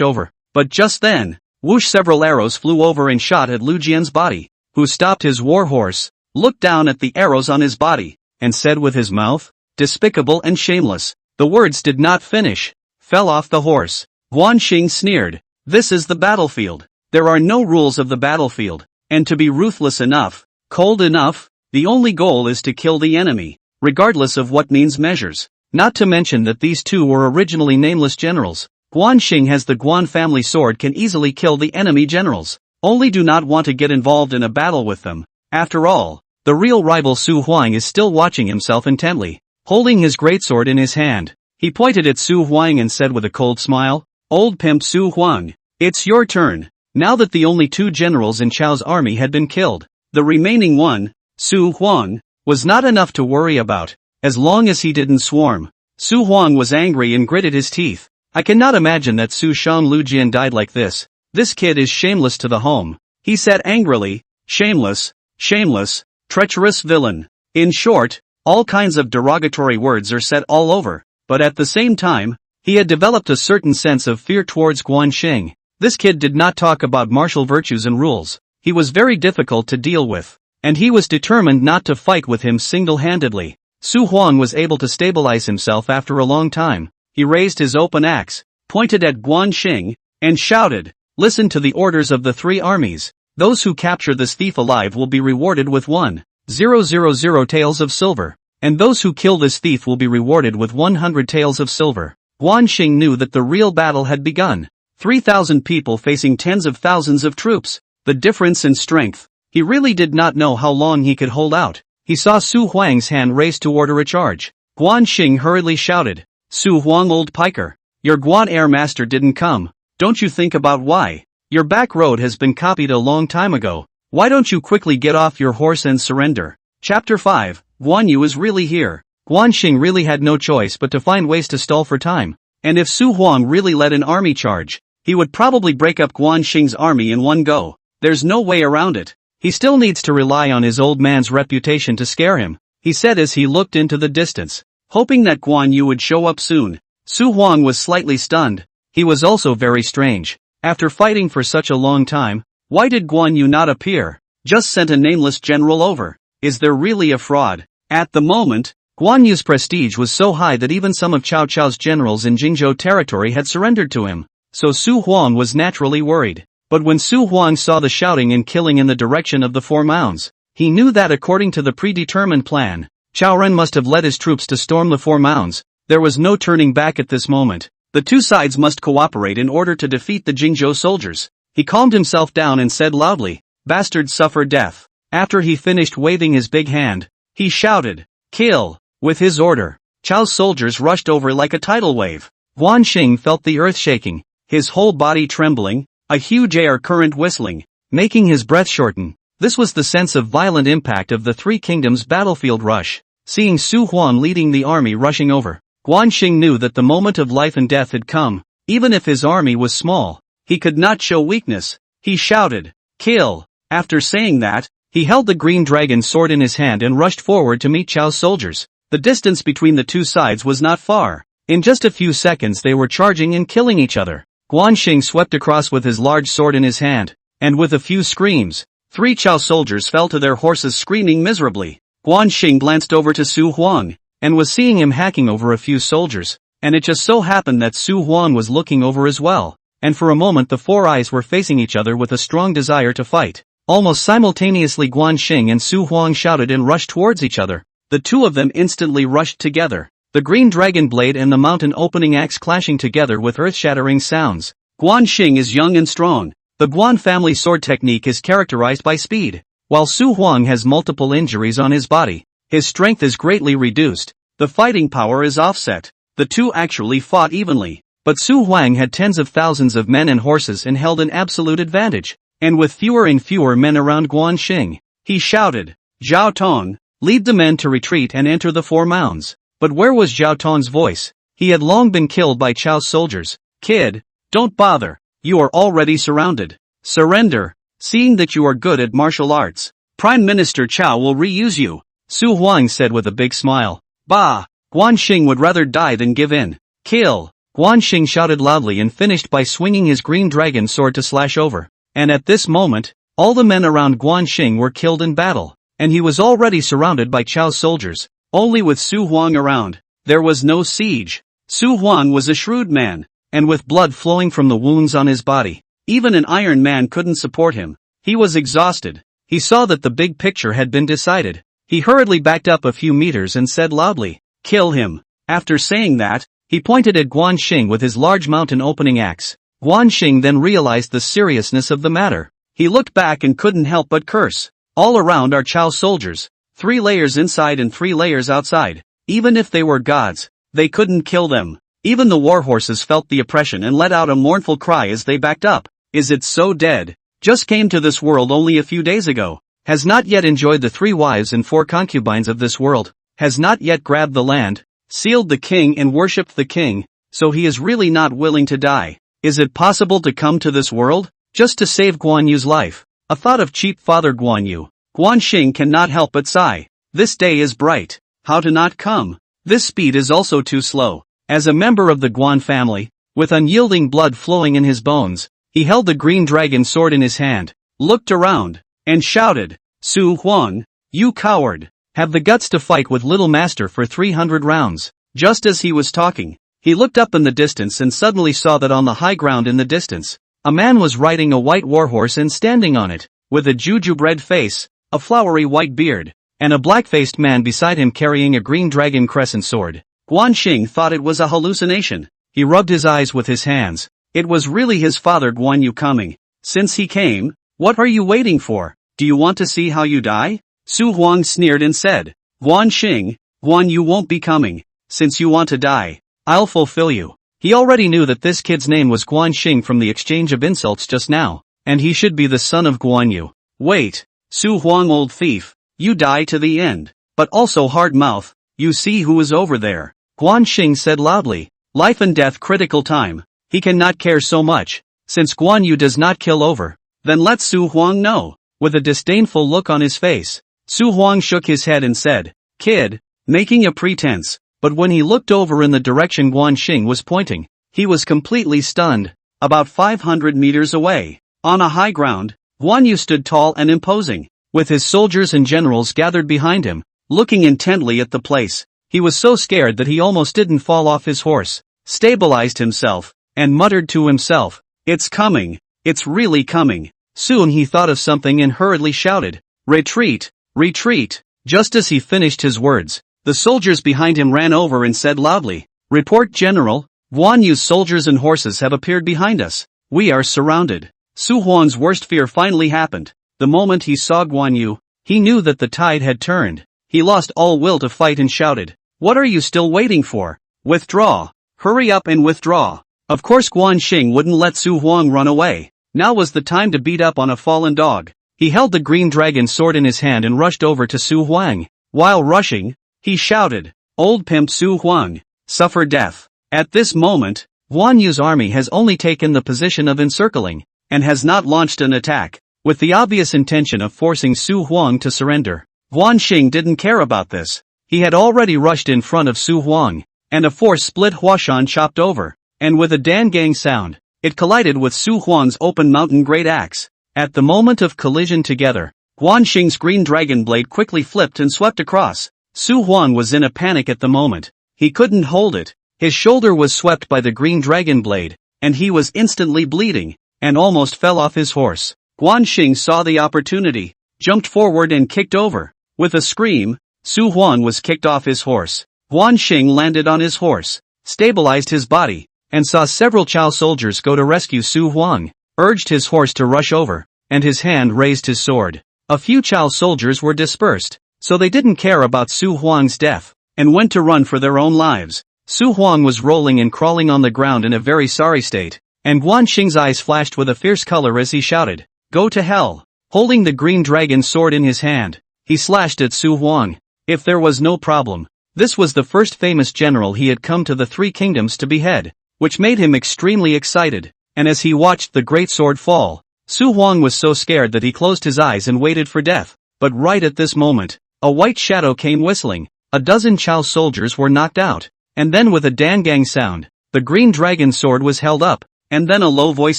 over. But just then, whoosh, several arrows flew over and shot at Lu Jian's body, who stopped his war horse, looked down at the arrows on his body, and said with his mouth, "Despicable and shameless." The words did not finish, fell off the horse. Guan Xing sneered, "This is the battlefield. There are no rules of the battlefield, and to be ruthless enough, cold enough, the only goal is to kill the enemy, regardless of what means measures." Not to mention that these two were originally nameless generals. Guan Xing has the Guan family sword, can easily kill the enemy generals, only do not want to get involved in a battle with them. After all, the real rival Su Huang is still watching himself intently, holding his greatsword in his hand. He pointed at Su Huang and said with a cold smile, "Old pimp Su Huang, it's your turn." Now that the only two generals in Chao's army had been killed, the remaining one, Su Huang, was not enough to worry about. As long as he didn't swarm. Su Huang was angry and gritted his teeth. "I cannot imagine that Su Shang Lu Jian died like this. This kid is shameless to the home," he said angrily. "Shameless, shameless, treacherous villain." In short, all kinds of derogatory words are said all over, but at the same time, he had developed a certain sense of fear towards Guan Xing. This kid did not talk about martial virtues and rules. He was very difficult to deal with, and he was determined not to fight with him single-handedly. Su Huang was able to stabilize himself after a long time. He raised his open axe, pointed at Guan Xing, and shouted, "Listen to the orders of the three armies. Those who capture this thief alive will be rewarded with 1,000 taels of silver, and those who kill this thief will be rewarded with 100 taels of silver." Guan Xing knew that the real battle had begun. 3,000 people facing tens of thousands of troops. The difference in strength. He really did not know how long he could hold out. He saw Su Huang's hand raised to order a charge. Guan Xing hurriedly shouted, "Su Huang, old piker, your Guan air master didn't come. Don't you think about why? Your back road has been copied a long time ago. Why don't you quickly get off your horse and surrender?" Chapter 5, Guan Yu is really here. Guan Xing really had no choice but to find ways to stall for time. And if Su Huang really led an army charge, he would probably break up Guan Xing's army in one go. There's no way around it. He still needs to rely on his old man's reputation to scare him, he said as he looked into the distance, hoping that Guan Yu would show up soon. Su Huang was slightly stunned. He was also very strange. After fighting for such a long time, why did Guan Yu not appear? Just sent a nameless general over. Is there really a fraud? At the moment, Guan Yu's prestige was so high that even some of Cao Cao's generals in Jingzhou territory had surrendered to him. So Su Huang was naturally worried. But when Su Huang saw the shouting and killing in the direction of the four mounds, he knew that according to the predetermined plan, Cao Ren must have led his troops to storm the four mounds. There was no turning back at this moment. The two sides must cooperate in order to defeat the Jingzhou soldiers. He calmed himself down and said loudly, "Bastards suffer death." After he finished waving his big hand, he shouted, "Kill!" With his order, Chao's soldiers rushed over like a tidal wave. Guan Xing felt the earth shaking, his whole body trembling, a huge air current whistling, making his breath shorten. This was the sense of violent impact of the Three Kingdoms battlefield rush. Seeing Su Huan leading the army rushing over, Guan Xing knew that the moment of life and death had come. Even if his army was small, he could not show weakness. He shouted, "Kill!" After saying that, he held the green dragon sword in his hand and rushed forward to meet Chao's soldiers. The distance between the two sides was not far. In just a few seconds they were charging and killing each other. Guan Xing swept across with his large sword in his hand, and with a few screams, 3 Chao soldiers fell to their horses screaming miserably. Guan Xing glanced over to Su Huang, and was seeing him hacking over a few soldiers, and it just so happened that Su Huang was looking over as well, and for a moment the 4 eyes were facing each other with a strong desire to fight. Almost simultaneously Guan Xing and Su Huang shouted and rushed towards each other. The two of them instantly rushed together, the green dragon blade and the mountain opening axe clashing together with earth-shattering sounds. Guan Xing is young and strong. The Guan family sword technique is characterized by speed. While Su Huang has multiple injuries on his body, his strength is greatly reduced. The fighting power is offset. The two actually fought evenly, but Su Huang had tens of thousands of men and horses and held an absolute advantage. And with fewer and fewer men around Guan Xing, he shouted, "Zhao Tong, lead the men to retreat and enter the 4 mounds." But where was Zhao Tong's voice? He had long been killed by Chao's soldiers. "Kid, don't bother. You are already surrounded. Surrender. Seeing that you are good at martial arts, Prime Minister Chao will reuse you," Su Huang said with a big smile. "Bah! Guan Xing would rather die than give in." "Kill!" Guan Xing shouted loudly and finished by swinging his green dragon sword to slash over. And at this moment, all the men around Guan Xing were killed in battle, and he was already surrounded by Chao's soldiers. Only with Su Huang around, there was no siege. Su Huang was a shrewd man, and with blood flowing from the wounds on his body, even an Iron Man couldn't support him. He was exhausted. He saw that the big picture had been decided. He hurriedly backed up a few meters and said loudly, "Kill him." After saying that, he pointed at Guan Xing with his large mountain opening axe. Guan Xing then realized the seriousness of the matter. He looked back and couldn't help but curse. All around are Chao soldiers, 3 layers inside and 3 layers outside. Even if they were gods, they couldn't kill them. Even the warhorses felt the oppression and let out a mournful cry as they backed up. Is it so dead? Just came to this world only a few days ago. Has not yet enjoyed the 3 wives and 4 concubines of this world. Has not yet grabbed the land, sealed the king and worshipped the king. So he is really not willing to die. Is it possible to come to this world, just to save Guan Yu's life? A thought of cheap father Guan Yu. Guan Xing cannot help but sigh. This day is bright. How to not come? This speed is also too slow. As a member of the Guan family, with unyielding blood flowing in his bones, he held the green dragon sword in his hand, looked around, and shouted, "Su Huang, you coward, have the guts to fight with Little Master for 300 rounds. Just as he was talking, he looked up in the distance and suddenly saw that on the high ground in the distance, a man was riding a white warhorse and standing on it, with a jujube-red face, a flowery white beard, and a black-faced man beside him carrying a green dragon crescent sword. Guan Xing thought it was a hallucination. He rubbed his eyes with his hands. It was really his father Guan Yu coming. Since he came, what are you waiting for? Do you want to see how you die? Su Huang sneered and said, "Guan Xing, Guan Yu won't be coming. Since you want to die, I'll fulfill you." He already knew that this kid's name was Guan Xing from the exchange of insults just now, and he should be the son of Guan Yu. "Wait, Su Huang old thief, you die to the end, but also hard mouth, you see who is over there," Guan Xing said loudly. Life and death critical time. He cannot care so much. Since Guan Yu does not kill over, then let Su Huang know. With a disdainful look on his face, Su Huang shook his head and said, "Kid," making a pretense, but when he looked over in the direction Guan Xing was pointing, he was completely stunned. About 500 meters away, on a high ground, Guan Yu stood tall and imposing, with his soldiers and generals gathered behind him, looking intently at the place. He was so scared that he almost didn't fall off his horse, stabilized himself, and muttered to himself, "It's coming, it's really coming." Soon he thought of something and hurriedly shouted, "Retreat, retreat." Just as he finished his words, the soldiers behind him ran over and said loudly, "Report General, Guan Yu's soldiers and horses have appeared behind us. We are surrounded. Su Huang's worst fear finally happened. The moment he saw Guan Yu, he knew that the tide had turned. He lost all will to fight and shouted, "What are you still waiting for? Withdraw! Hurry up and withdraw!" Of course Guan Xing wouldn't let Su Huang run away. Now was the time to beat up on a fallen dog. He held the green dragon sword in his hand and rushed over to Su Huang. While rushing, he shouted, "Old pimp Su Huang, suffer death." At this moment, Guan Yu's army has only taken the position of encircling, and has not launched an attack, with the obvious intention of forcing Su Huang to surrender. Guan Xing didn't care about this. He had already rushed in front of Su Huang, and a force split Huashan chopped over, and with a dangang sound, it collided with Su Huang's open mountain great axe. At the moment of collision together, Guan Xing's green dragon blade quickly flipped and swept across. Su Huang was in a panic at the moment. He couldn't hold it. His shoulder was swept by the green dragon blade, and he was instantly bleeding, and almost fell off his horse. Guan Xing saw the opportunity, jumped forward and kicked over. With a scream, Su Huang was kicked off his horse. Guan Xing landed on his horse, stabilized his body, and saw several Chao soldiers go to rescue Su Huang, urged his horse to rush over, and his hand raised his sword. A few Chao soldiers were dispersed, so they didn't care about Su Huang's death, and went to run for their own lives. Su Huang was rolling and crawling on the ground in a very sorry state, and Guan Xing's eyes flashed with a fierce color as he shouted, "Go to hell!" Holding the green dragon sword in his hand, he slashed at Su Huang. If there was no problem, this was the first famous general he had come to the Three Kingdoms to behead, which made him extremely excited, and as he watched the great sword fall, Su Huang was so scared that he closed his eyes and waited for death. But right at this moment, a white shadow came whistling. A dozen Chao soldiers were knocked out, and then with a dangang sound, the green dragon sword was held up, and then a low voice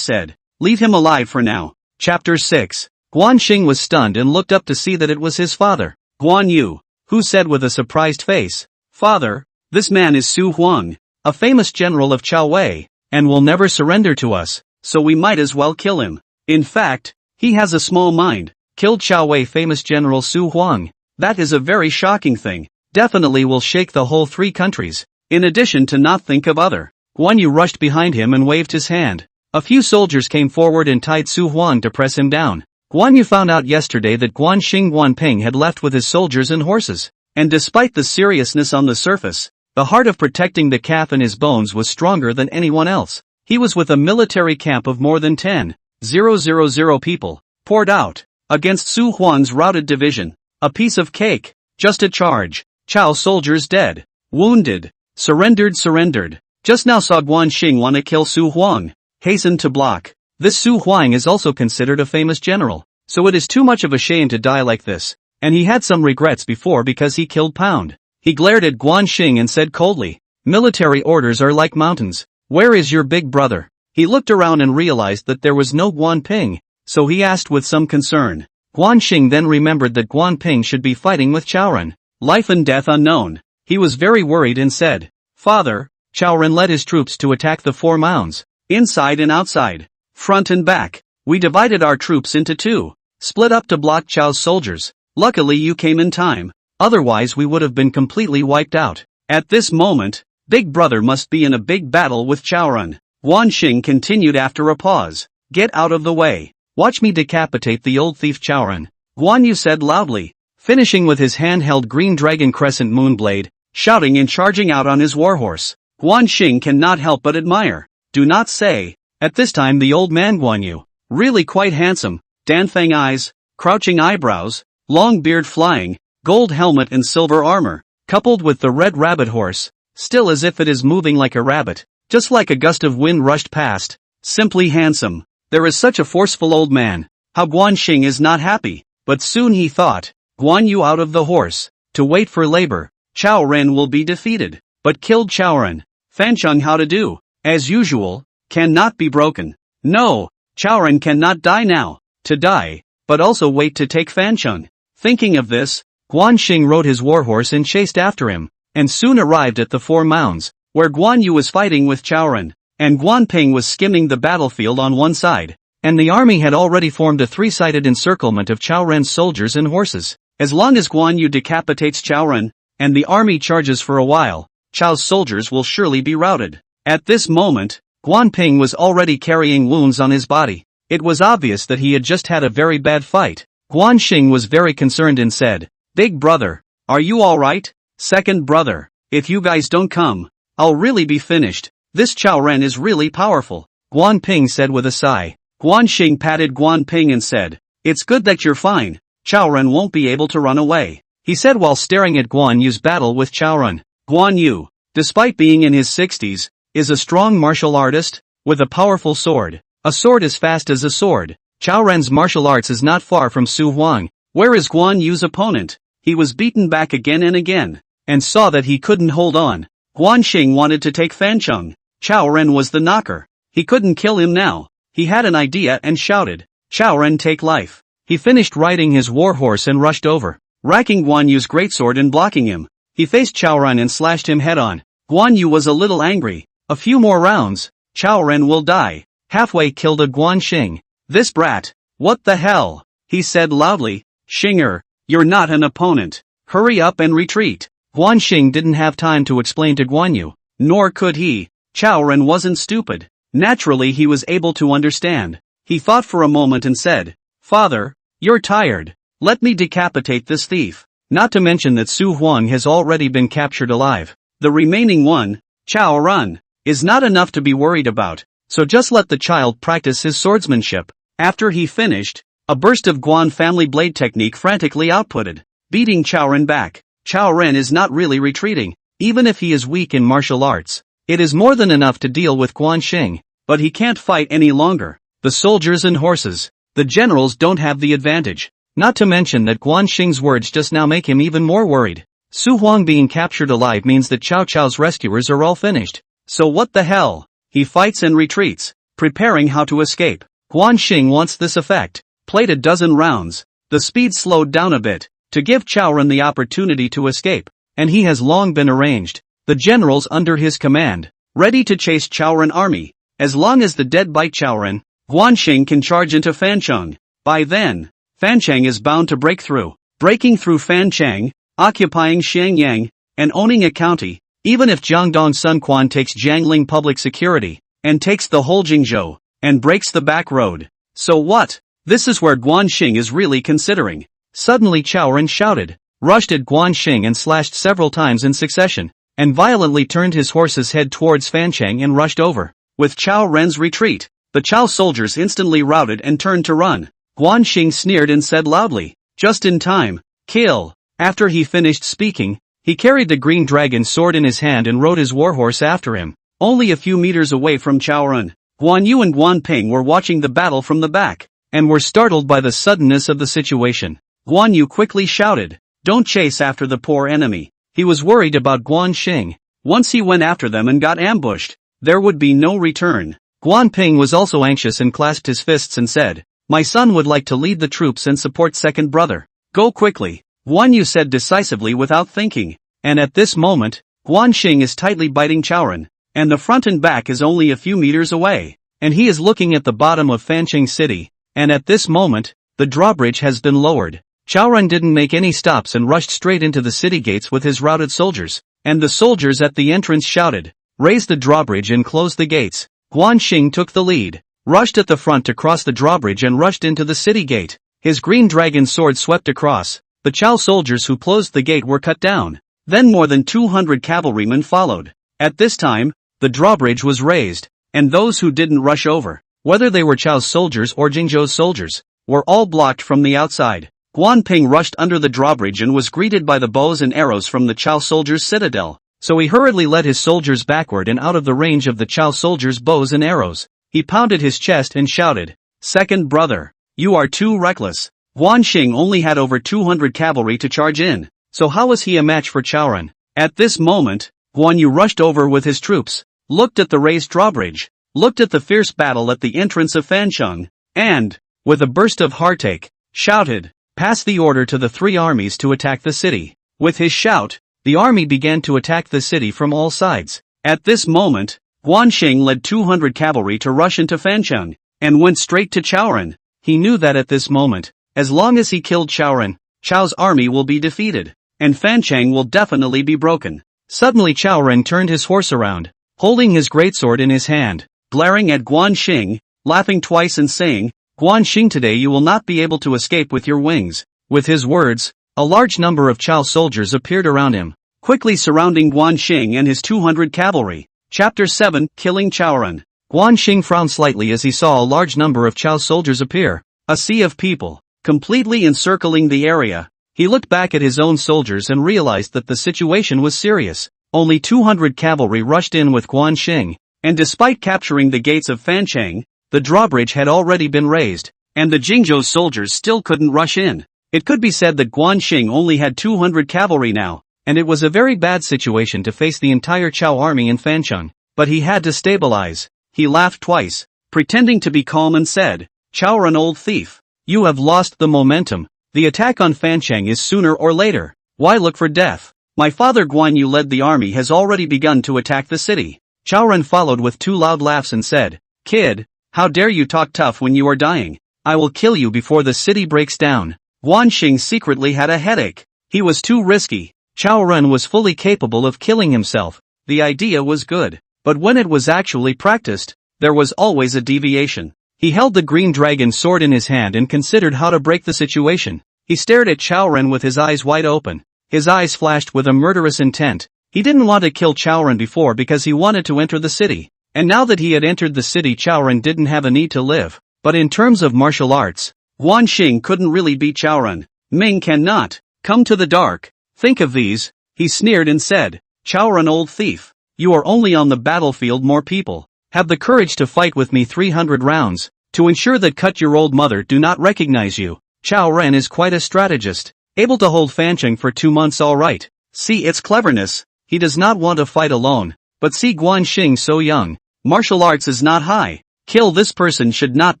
said, "Leave him alive for now." Chapter 6. Guan Xing was stunned and looked up to see that it was his father, Guan Yu, who said with a surprised face, "Father, this man is Su Huang, a famous general of Chao Wei, and will never surrender to us, so we might as well kill him. In fact, he has a small mind." Killed Chao Wei famous general Su Huang. That is a very shocking thing. Definitely will shake the whole three countries. In addition to not think of other. Guan Yu rushed behind him and waved his hand. A few soldiers came forward and tied Su Huang to press him down. Guan Yu found out yesterday that Guan Xing Guan Ping had left with his soldiers and horses, and despite the seriousness on the surface, the heart of protecting the calf and his bones was stronger than anyone else. He was with a military camp of more than 10,000 people, poured out, against Su Huang's routed division. A piece of cake, just a charge. Chao soldiers dead, wounded, surrendered. Just now saw Guan Xing want to kill Su Huang, hastened to block. This Su Huang is also considered a famous general, so it is too much of a shame to die like this, and he had some regrets before because he killed Pound. He glared at Guan Xing and said coldly, "Military orders are like mountains. Where is your big brother?" He looked around and realized that there was no Guan Ping, so he asked with some concern. Guan Xing then remembered that Guan Ping should be fighting with Chaoren, life and death unknown. He was very worried and said, "Father, Chaoren led his troops to attack the 4 mounds, inside and outside, front and back. We divided our troops into 2, split up to block Chao's soldiers. Luckily you came in time, otherwise we would have been completely wiped out. At this moment, Big Brother must be in a big battle with Chaoren." Guan Xing continued after a pause, "Get out of the way. Watch me decapitate the old thief Chaoren," Guan Yu said loudly, finishing with his handheld green dragon crescent moon blade, shouting and charging out on his warhorse. Guan Xing cannot help but admire. Do not say. At this time the old man Guan Yu, really quite handsome, danfang eyes, crouching eyebrows, long beard flying, gold helmet and silver armor, coupled with the red rabbit horse, still as if it is moving like a rabbit, just like a gust of wind rushed past, simply handsome. There is such a forceful old man. How Guan Xing is not happy, but soon he thought, Guan Yu out of the horse, to wait for labor, Chaoren will be defeated, but killed Chaoren. Fancheng how to do, as usual, cannot be broken. No, Chaoren cannot die now, to die, but also wait to take Fancheng. Thinking of this, Guan Xing rode his warhorse and chased after him, and soon arrived at the 4 mounds, where Guan Yu was fighting with Chaoren, and Guan Ping was skimming the battlefield on one side, and the army had already formed a 3-sided encirclement of Chaoren's soldiers and horses. As long as Guan Yu decapitates Chaoren, and the army charges for a while, Chao's soldiers will surely be routed. At this moment, Guan Ping was already carrying wounds on his body. It was obvious that he had just had a very bad fight. Guan Xing was very concerned and said, "Big brother, are you alright? Second brother, if you guys don't come, I'll really be finished. This Chao Ren is really powerful," Guan Ping said with a sigh. Guan Xing patted Guan Ping and said, "It's good that you're fine. Chao Ren won't be able to run away," he said while staring at Guan Yu's battle with Chao Ren. Guan Yu, despite being in his 60s, is a strong martial artist, with a powerful sword. A sword as fast as a sword. Chao Ren's martial arts is not far from Su Huang. Where is Guan Yu's opponent? He was beaten back again and again, and saw that he couldn't hold on. Guan Xing wanted to take Fancheng. Chao Ren was the knocker. He couldn't kill him now. He had an idea and shouted, "Chao Ren, take life." He finished riding his warhorse and rushed over, racking Guan Yu's greatsword and blocking him. He faced Chao Ren and slashed him head-on. Guan Yu was a little angry. A few more rounds, Chao Ren will die. Halfway killed a Guan Xing. "This brat, what the hell?" he said loudly. "Xinger, you're not an opponent. Hurry up and retreat." Guan Xing didn't have time to explain to Guan Yu, nor could he. Chao Ren wasn't stupid. Naturally he was able to understand. He thought for a moment and said, "Father, you're tired. Let me decapitate this thief." Not to mention that Su Huang has already been captured alive. The remaining one, Chao Ren, is not enough to be worried about, so just let the child practice his swordsmanship. After he finished, a burst of Guan family blade technique frantically outputted, beating Chao Ren back. Chao Ren is not really retreating, even if he is weak in martial arts. It is more than enough to deal with Guan Xing, but he can't fight any longer. The soldiers and horses, the generals don't have the advantage. Not to mention that Guan Xing's words just now make him even more worried. Su Huang being captured alive means that Cao Cao's rescuers are all finished. So what the hell? He fights and retreats, preparing how to escape. Guan Xing wants this effect. Played a dozen rounds. The speed slowed down a bit, to give Chao Ren the opportunity to escape, and he has long been arranged. The generals under his command, ready to chase Chao Ren army. As long as the dead bite Chao Ren, Guan Xing can charge into Fancheng. By then, Fancheng is bound to break through. Breaking through Fancheng, occupying Xiangyang, and owning a county. Even if Jiangdong Sun Quan takes Jiangling public security, and takes the whole Jingzhou, and breaks the back road. So what? This is where Guan Xing is really considering. Suddenly Chao Ren shouted, rushed at Guan Xing and slashed several times in succession, and violently turned his horse's head towards Fancheng and rushed over. With Chao Ren's retreat, the Chao soldiers instantly routed and turned to run. Guan Xing sneered and said loudly, "Just in time, kill." After he finished speaking, he carried the green dragon sword in his hand and rode his warhorse after him. Only a few meters away from Chao Ren, Guan Yu and Guan Ping were watching the battle from the back, and were startled by the suddenness of the situation. Guan Yu quickly shouted, "Don't chase after the poor enemy." He was worried about Guan Xing. Once he went after them and got ambushed, there would be no return. Guan Ping was also anxious and clasped his fists and said, "My son would like to lead the troops and support second brother. Go quickly," Guan Yu said decisively without thinking. And at this moment, Guan Xing is tightly biting Chao Ren, and the front and back is only a few meters away, and he is looking at the bottom of Fancheng city, and at this moment, the drawbridge has been lowered. Chao Ren didn't make any stops and rushed straight into the city gates with his routed soldiers, and the soldiers at the entrance shouted, "Raise the drawbridge and close the gates." Guan Xing took the lead, rushed at the front to cross the drawbridge and rushed into the city gate. His green dragon sword swept across. The Chao soldiers who closed the gate were cut down. Then more than 200 cavalrymen followed. At this time, the drawbridge was raised, and those who didn't rush over, whether they were Chao's soldiers or Jingzhou's soldiers, were all blocked from the outside. Guan Ping rushed under the drawbridge and was greeted by the bows and arrows from the Chao soldiers' citadel, so he hurriedly led his soldiers backward and out of the range of the Chao soldiers' bows and arrows. He pounded his chest and shouted, "Second brother, you are too reckless." Guan Xing only had over 200 cavalry to charge in, so how was he a match for Chao Ren? At this moment, Guan Yu rushed over with his troops, looked at the raised drawbridge, looked at the fierce battle at the entrance of Fancheng, and, with a burst of heartache, shouted, "Pass the order to the three armies to attack the city." With his shout, the army began to attack the city from all sides. At this moment, Guan Xing led 200 cavalry to rush into Fancheng, and went straight to Chao Ren. He knew that at this moment, as long as he killed Chao Ren, Chao's army will be defeated, and Fancheng will definitely be broken. Suddenly Chao Ren turned his horse around, holding his greatsword in his hand, glaring at Guan Xing, laughing twice and saying, "Guan Xing, today you will not be able to escape with your wings." With his words, a large number of Chao soldiers appeared around him, quickly surrounding Guan Xing and his 200 cavalry. Chapter 7, Killing Chaoren. Guan Xing frowned slightly as he saw a large number of Chao soldiers appear, a sea of people, completely encircling the area. He looked back at his own soldiers and realized that the situation was serious. Only 200 cavalry rushed in with Guan Xing, and despite capturing the gates of Fancheng, the drawbridge had already been raised, and the Jingzhou soldiers still couldn't rush in. It could be said that Guan Xing only had 200 cavalry now, and it was a very bad situation to face the entire Chao army in Fancheng, but he had to stabilize. He laughed twice, pretending to be calm and said, "Chaoren, old thief, you have lost the momentum. The attack on Fancheng is sooner or later. Why look for death? My father Guan Yu led the army has already begun to attack the city." Chaoren followed with two loud laughs and said, "Kid, how dare you talk tough when you are dying? I will kill you before the city breaks down." Guan Xing secretly had a headache. He was too risky. Chaoren was fully capable of killing himself. The idea was good, but when it was actually practiced, there was always a deviation. He held the green dragon sword in his hand and considered how to break the situation. He stared at Chaoren with his eyes wide open. His eyes flashed with a murderous intent. He didn't want to kill Chaoren before because he wanted to enter the city. And now that he had entered the city, Chaoren didn't have a need to live. But in terms of martial arts, Guan Xing couldn't really beat Chaoren. Meng cannot. Come to the dark. Think of these. He sneered and said, "Chaoren, old thief. You are only on the battlefield. More people have the courage to fight with me 300 rounds, to ensure that cut your old mother do not recognize you." Chaoren is quite a strategist, able to hold Fancheng for 2 months alright. See its cleverness. He does not want to fight alone. But see Guan Xing so young. Martial arts is not high. Kill this person should not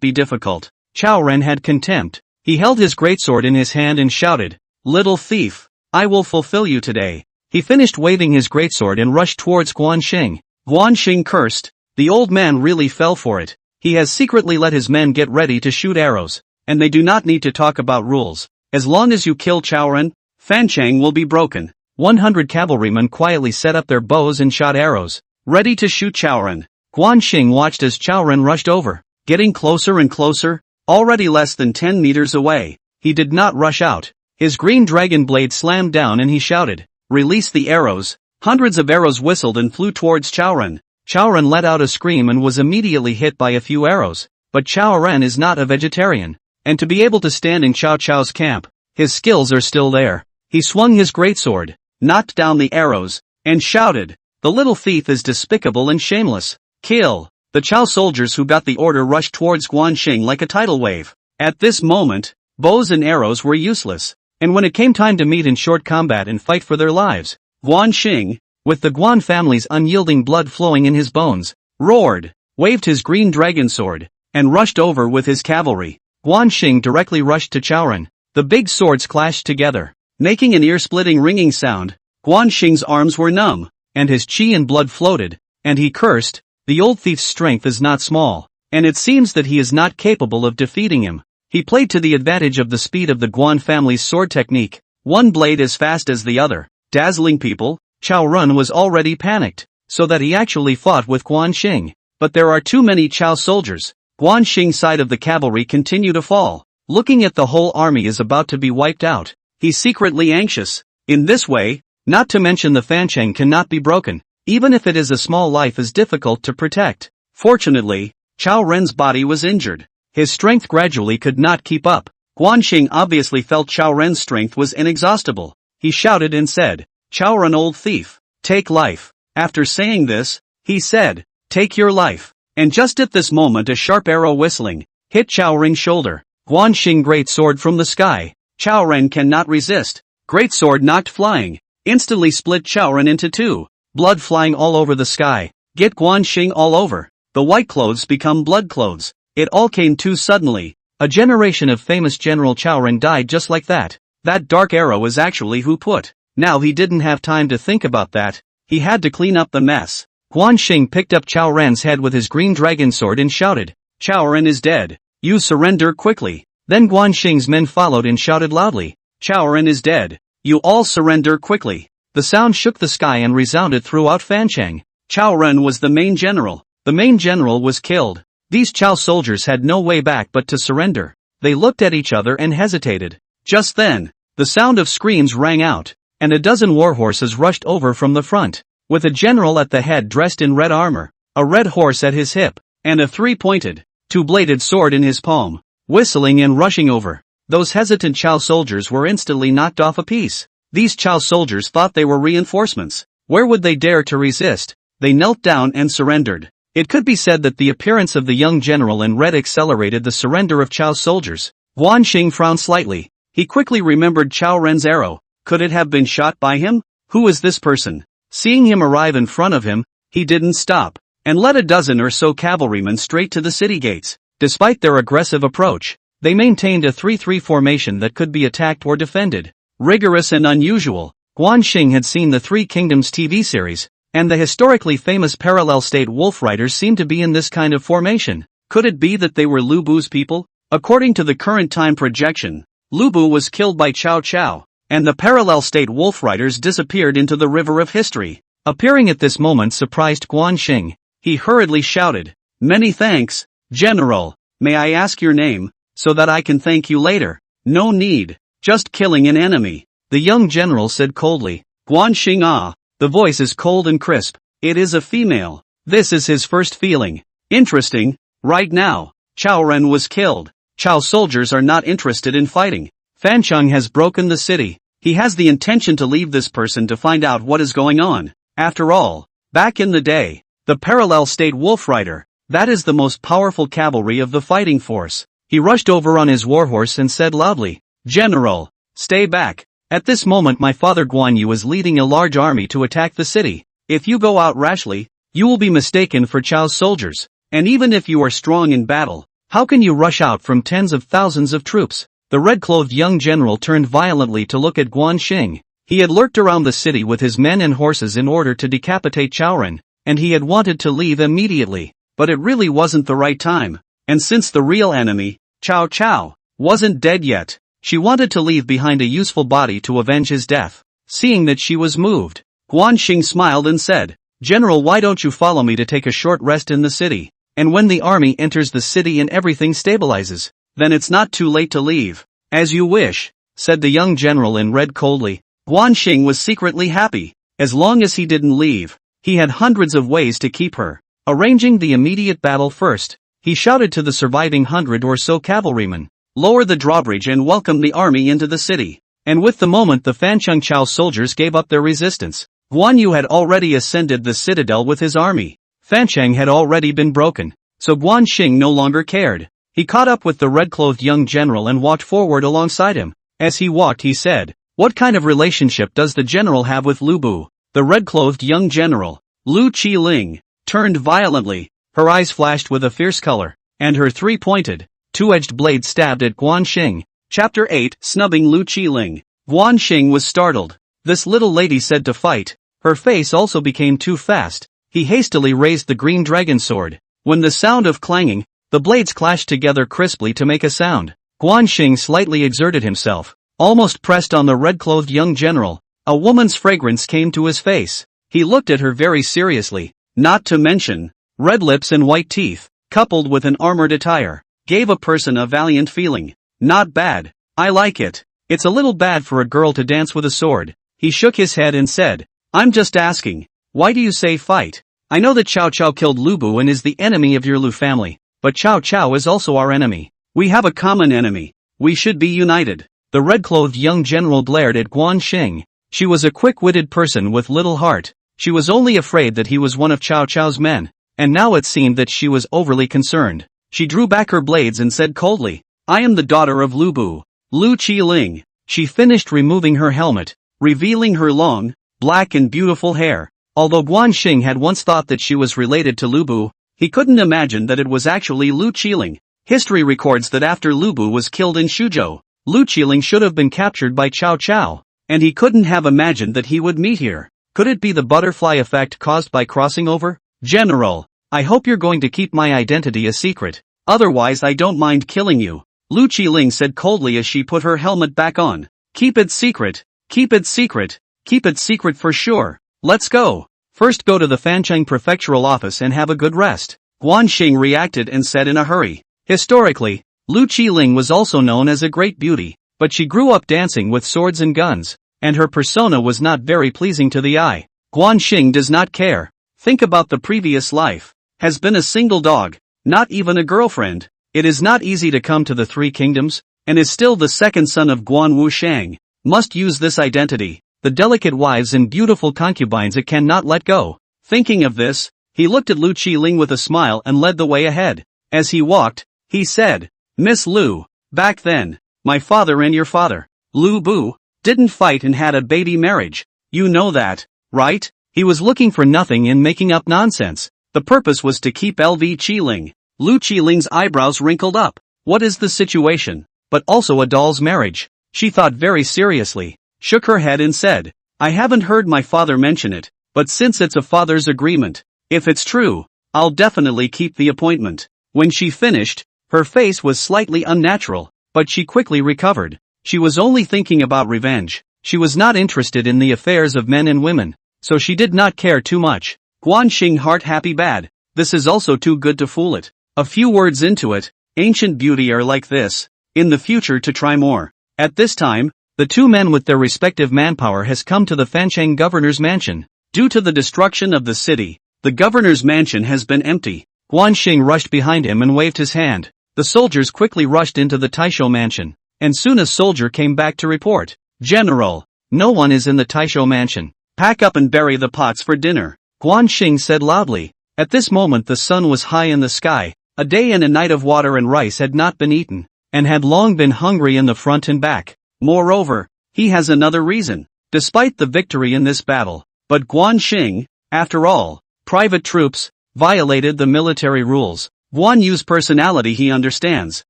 be difficult. Chaoren had contempt. He held his greatsword in his hand and shouted, "Little thief, I will fulfill you today." He finished waving his greatsword and rushed towards Guan Xing. Guan Xing cursed. The old man really fell for it. He has secretly let his men get ready to shoot arrows, and they do not need to talk about rules. As long as you kill Chaoren, Fancheng will be broken. 100 cavalrymen quietly set up their bows and shot arrows, ready to shoot Chaoren. Guan Xing watched as Chaoren rushed over, getting closer and closer, already less than 10 meters away. He did not rush out. His green dragon blade slammed down and he shouted, "Release the arrows." Hundreds of arrows whistled and flew towards Chaoren. Chaoren let out a scream and was immediately hit by a few arrows. But Chaoren is not a vegetarian, and to be able to stand in Cao Cao's camp, his skills are still there. He swung his greatsword, knocked down the arrows, and shouted, "The little thief is despicable and shameless. Kill!" The Chao soldiers who got the order rushed towards Guan Xing like a tidal wave. At this moment, bows and arrows were useless, and when it came time to meet in short combat and fight for their lives, Guan Xing, with the Guan family's unyielding blood flowing in his bones, roared, waved his green dragon sword, and rushed over with his cavalry. Guan Xing directly rushed to Chaoren. The big swords clashed together, making an ear-splitting ringing sound. Guan Xing's arms were numb, and his qi and blood floated, and he cursed, "The old thief's strength is not small, and it seems that he is not capable of defeating him." He played to the advantage of the speed of the Guan family's sword technique, one blade as fast as the other, dazzling people. Chaoren was already panicked, so that he actually fought with Guan Xing. But there are too many Chao soldiers. Guan Xing's side of the cavalry continue to fall. Looking at the whole army is about to be wiped out. He's secretly anxious. In this way, not to mention the Fancheng cannot be broken. Even if it is a small life is difficult to protect. Fortunately, Chaoren's body was injured. His strength gradually could not keep up. Guan Xing obviously felt Chaoren's strength was inexhaustible. He shouted and said, "Chaoren, old thief, take life." After saying this, he said, "Take your life." And just at this moment a sharp arrow whistling hit Chaoren's shoulder. Guan Xing great sword from the sky. Chaoren cannot resist. Great sword knocked flying, instantly split Chaoren into two. Blood flying all over the sky. Get Guan Xing all over. The white clothes become blood clothes. It all came too suddenly. A generation of famous General Chaoren died just like that. That dark arrow is actually who put. Now he didn't have time to think about that. He had to clean up the mess. Guan Xing picked up Chaoren's head with his green dragon sword and shouted, "Chaoren is dead. You surrender quickly." Then Guan Xing's men followed and shouted loudly, "Chaoren is dead. You all surrender quickly." The sound shook the sky and resounded throughout Fancheng. Chao Ren was the main general. The main general was killed. These Chao soldiers had no way back but to surrender. They looked at each other and hesitated. Just then, the sound of screams rang out, and a dozen warhorses rushed over from the front, with a general at the head dressed in red armor, a red horse at his hip, and a three-pointed, two-bladed sword in his palm, whistling and rushing over. Those hesitant Chao soldiers were instantly knocked off a piece. These Chao soldiers thought they were reinforcements. Where would they dare to resist? They knelt down and surrendered. It could be said that the appearance of the young general in red accelerated the surrender of Chao soldiers. Guanxing frowned slightly. He quickly remembered Chao Ren's arrow. Could it have been shot by him? Who is this person? Seeing him arrive in front of him, he didn't stop, and led a dozen or so cavalrymen straight to the city gates. Despite their aggressive approach, they maintained a 3-3 formation that could be attacked or defended. Rigorous and unusual. Guanxing had seen the Three Kingdoms TV series, and the historically famous parallel state wolf riders seemed to be in this kind of formation. Could it be that they were Lu Bu's people? According to the current time projection, Lu Bu was killed by Cao Cao, and the parallel state wolf riders disappeared into the river of history. Appearing at this moment surprised Guanxing. He hurriedly shouted, "Many thanks, General. May I ask your name, so that I can thank you later?" "No need, just killing an enemy," the young general said coldly. Guanxing ah. The voice is cold and crisp. It is a female. This is his first feeling. Interesting. Right now, Chao Ren was killed. Chao soldiers are not interested in fighting. Fancheng has broken the city. He has the intention to leave this person to find out what is going on. After all, back in the day, the parallel state wolf rider, that is the most powerful cavalry of the fighting force. He rushed over on his warhorse and said loudly, "General, stay back. At this moment my father Guan Yu is leading a large army to attack the city. If you go out rashly, you will be mistaken for Chao's soldiers. And even if you are strong in battle, how can you rush out from tens of thousands of troops?" The red-clothed young general turned violently to look at Guanxing. He had lurked around the city with his men and horses in order to decapitate Chao Ren, and he had wanted to leave immediately. But it really wasn't the right time. And since the real enemy, Cao Cao, wasn't dead yet, she wanted to leave behind a useful body to avenge his death. Seeing that she was moved, Guanxing smiled and said, "General, why don't you follow me to take a short rest in the city? And when the army enters the city and everything stabilizes, then it's not too late to leave." "As you wish," said the young general in red coldly. Guanxing was secretly happy. As long as he didn't leave, he had hundreds of ways to keep her. Arranging the immediate battle first, he shouted to the surviving 100 or so cavalrymen, "Lower the drawbridge and welcome the army into the city." And with the moment the Fancheng Chao soldiers gave up their resistance, Guan Yu had already ascended the citadel with his army. Fancheng had already been broken, so Guanxing no longer cared. He caught up with the red-clothed young general and walked forward alongside him. As he walked he said, "What kind of relationship does the general have with Lu Bu?" The red-clothed young general, Lu Qiling, turned violently. Her eyes flashed with a fierce color, and her three-pointed, two-edged blade stabbed at Guanxing. Chapter 8, Snubbing Lu Qiling. Guanxing was startled. This little lady said to fight. Her face also became too fast. He hastily raised the green dragon sword. When the sound of clanging, the blades clashed together crisply to make a sound. Guanxing slightly exerted himself, almost pressed on the red-clothed young general. A woman's fragrance came to his face. He looked at her very seriously. Not to mention, red lips and white teeth, coupled with an armored attire, gave a person a valiant feeling. Not bad. I like it. It's a little bad for a girl to dance with a sword. He shook his head and said, "I'm just asking. Why do you say fight? I know that Cao Cao killed Lu Bu and is the enemy of your Lu family, but Cao Cao is also our enemy. We have a common enemy. We should be united." The red-clothed young general glared at Guanxing. She was a quick-witted person with little heart. She was only afraid that he was one of Cao Cao's men, and now it seemed that she was overly concerned. She drew back her blades and said coldly, "I am the daughter of Lu Bu, Lu Qiling." She finished removing her helmet, revealing her long, black and beautiful hair. Although Guanxing had once thought that she was related to Lu Bu, he couldn't imagine that it was actually Lu Qiling. History records that after Lu Bu was killed in Xuzhou, Lu Qiling should have been captured by Cao Cao, and he couldn't have imagined that he would meet here. Could it be the butterfly effect caused by crossing over? "General, I hope you're going to keep my identity a secret. Otherwise I don't mind killing you," Lu Qiling said coldly as she put her helmet back on. "Keep it secret. Keep it secret. Keep it secret for sure. Let's go." First go to the Fancheng prefectural office and have a good rest. Guan Xing reacted and said in a hurry. Historically, Qiling was also known as a great beauty, but she grew up dancing with swords and guns, and her persona was not very pleasing to the eye. Guan Xing does not care. Think about the previous life. Has been a single dog, not even a girlfriend. It is not easy to come to the Three Kingdoms, and is still the second son of Guan Wu Shang. Must use this identity, the delicate wives and beautiful concubines it cannot let go. Thinking of this, he looked at Qiling with a smile and led the way ahead. As he walked, he said, Miss Lu, back then, my father and your father, Lu Bu, didn't fight and had a baby marriage. You know that, right? He was looking for nothing in making up nonsense. The purpose was to keep LV Qiling. Qiling's eyebrows wrinkled up. What is the situation? But also a doll's marriage. She thought very seriously, shook her head and said, I haven't heard my father mention it, but since it's a father's agreement, if it's true, I'll definitely keep the appointment. When she finished, her face was slightly unnatural, but she quickly recovered. She was only thinking about revenge. She was not interested in the affairs of men and women, so she did not care too much. Guan Xing heart happy bad. This is also too good to fool it. A few words into it, ancient beauty are like this. In the future to try more. At this time, the two men with their respective manpower has come to the Fancheng governor's mansion. Due to the destruction of the city, the governor's mansion has been empty. Guan Xing rushed behind him and waved his hand. The soldiers quickly rushed into the Taisho mansion, and soon a soldier came back to report. General, no one is in the Taisho mansion. Pack up and bury the pots for dinner. Guan Xing said loudly. At this moment the sun was high in the sky. A day and a night of water and rice had not been eaten, and had long been hungry in the front and back. Moreover, he has another reason, despite the victory in this battle. But Guan Xing, after all, private troops, violated the military rules. Guan Yu's personality he understands,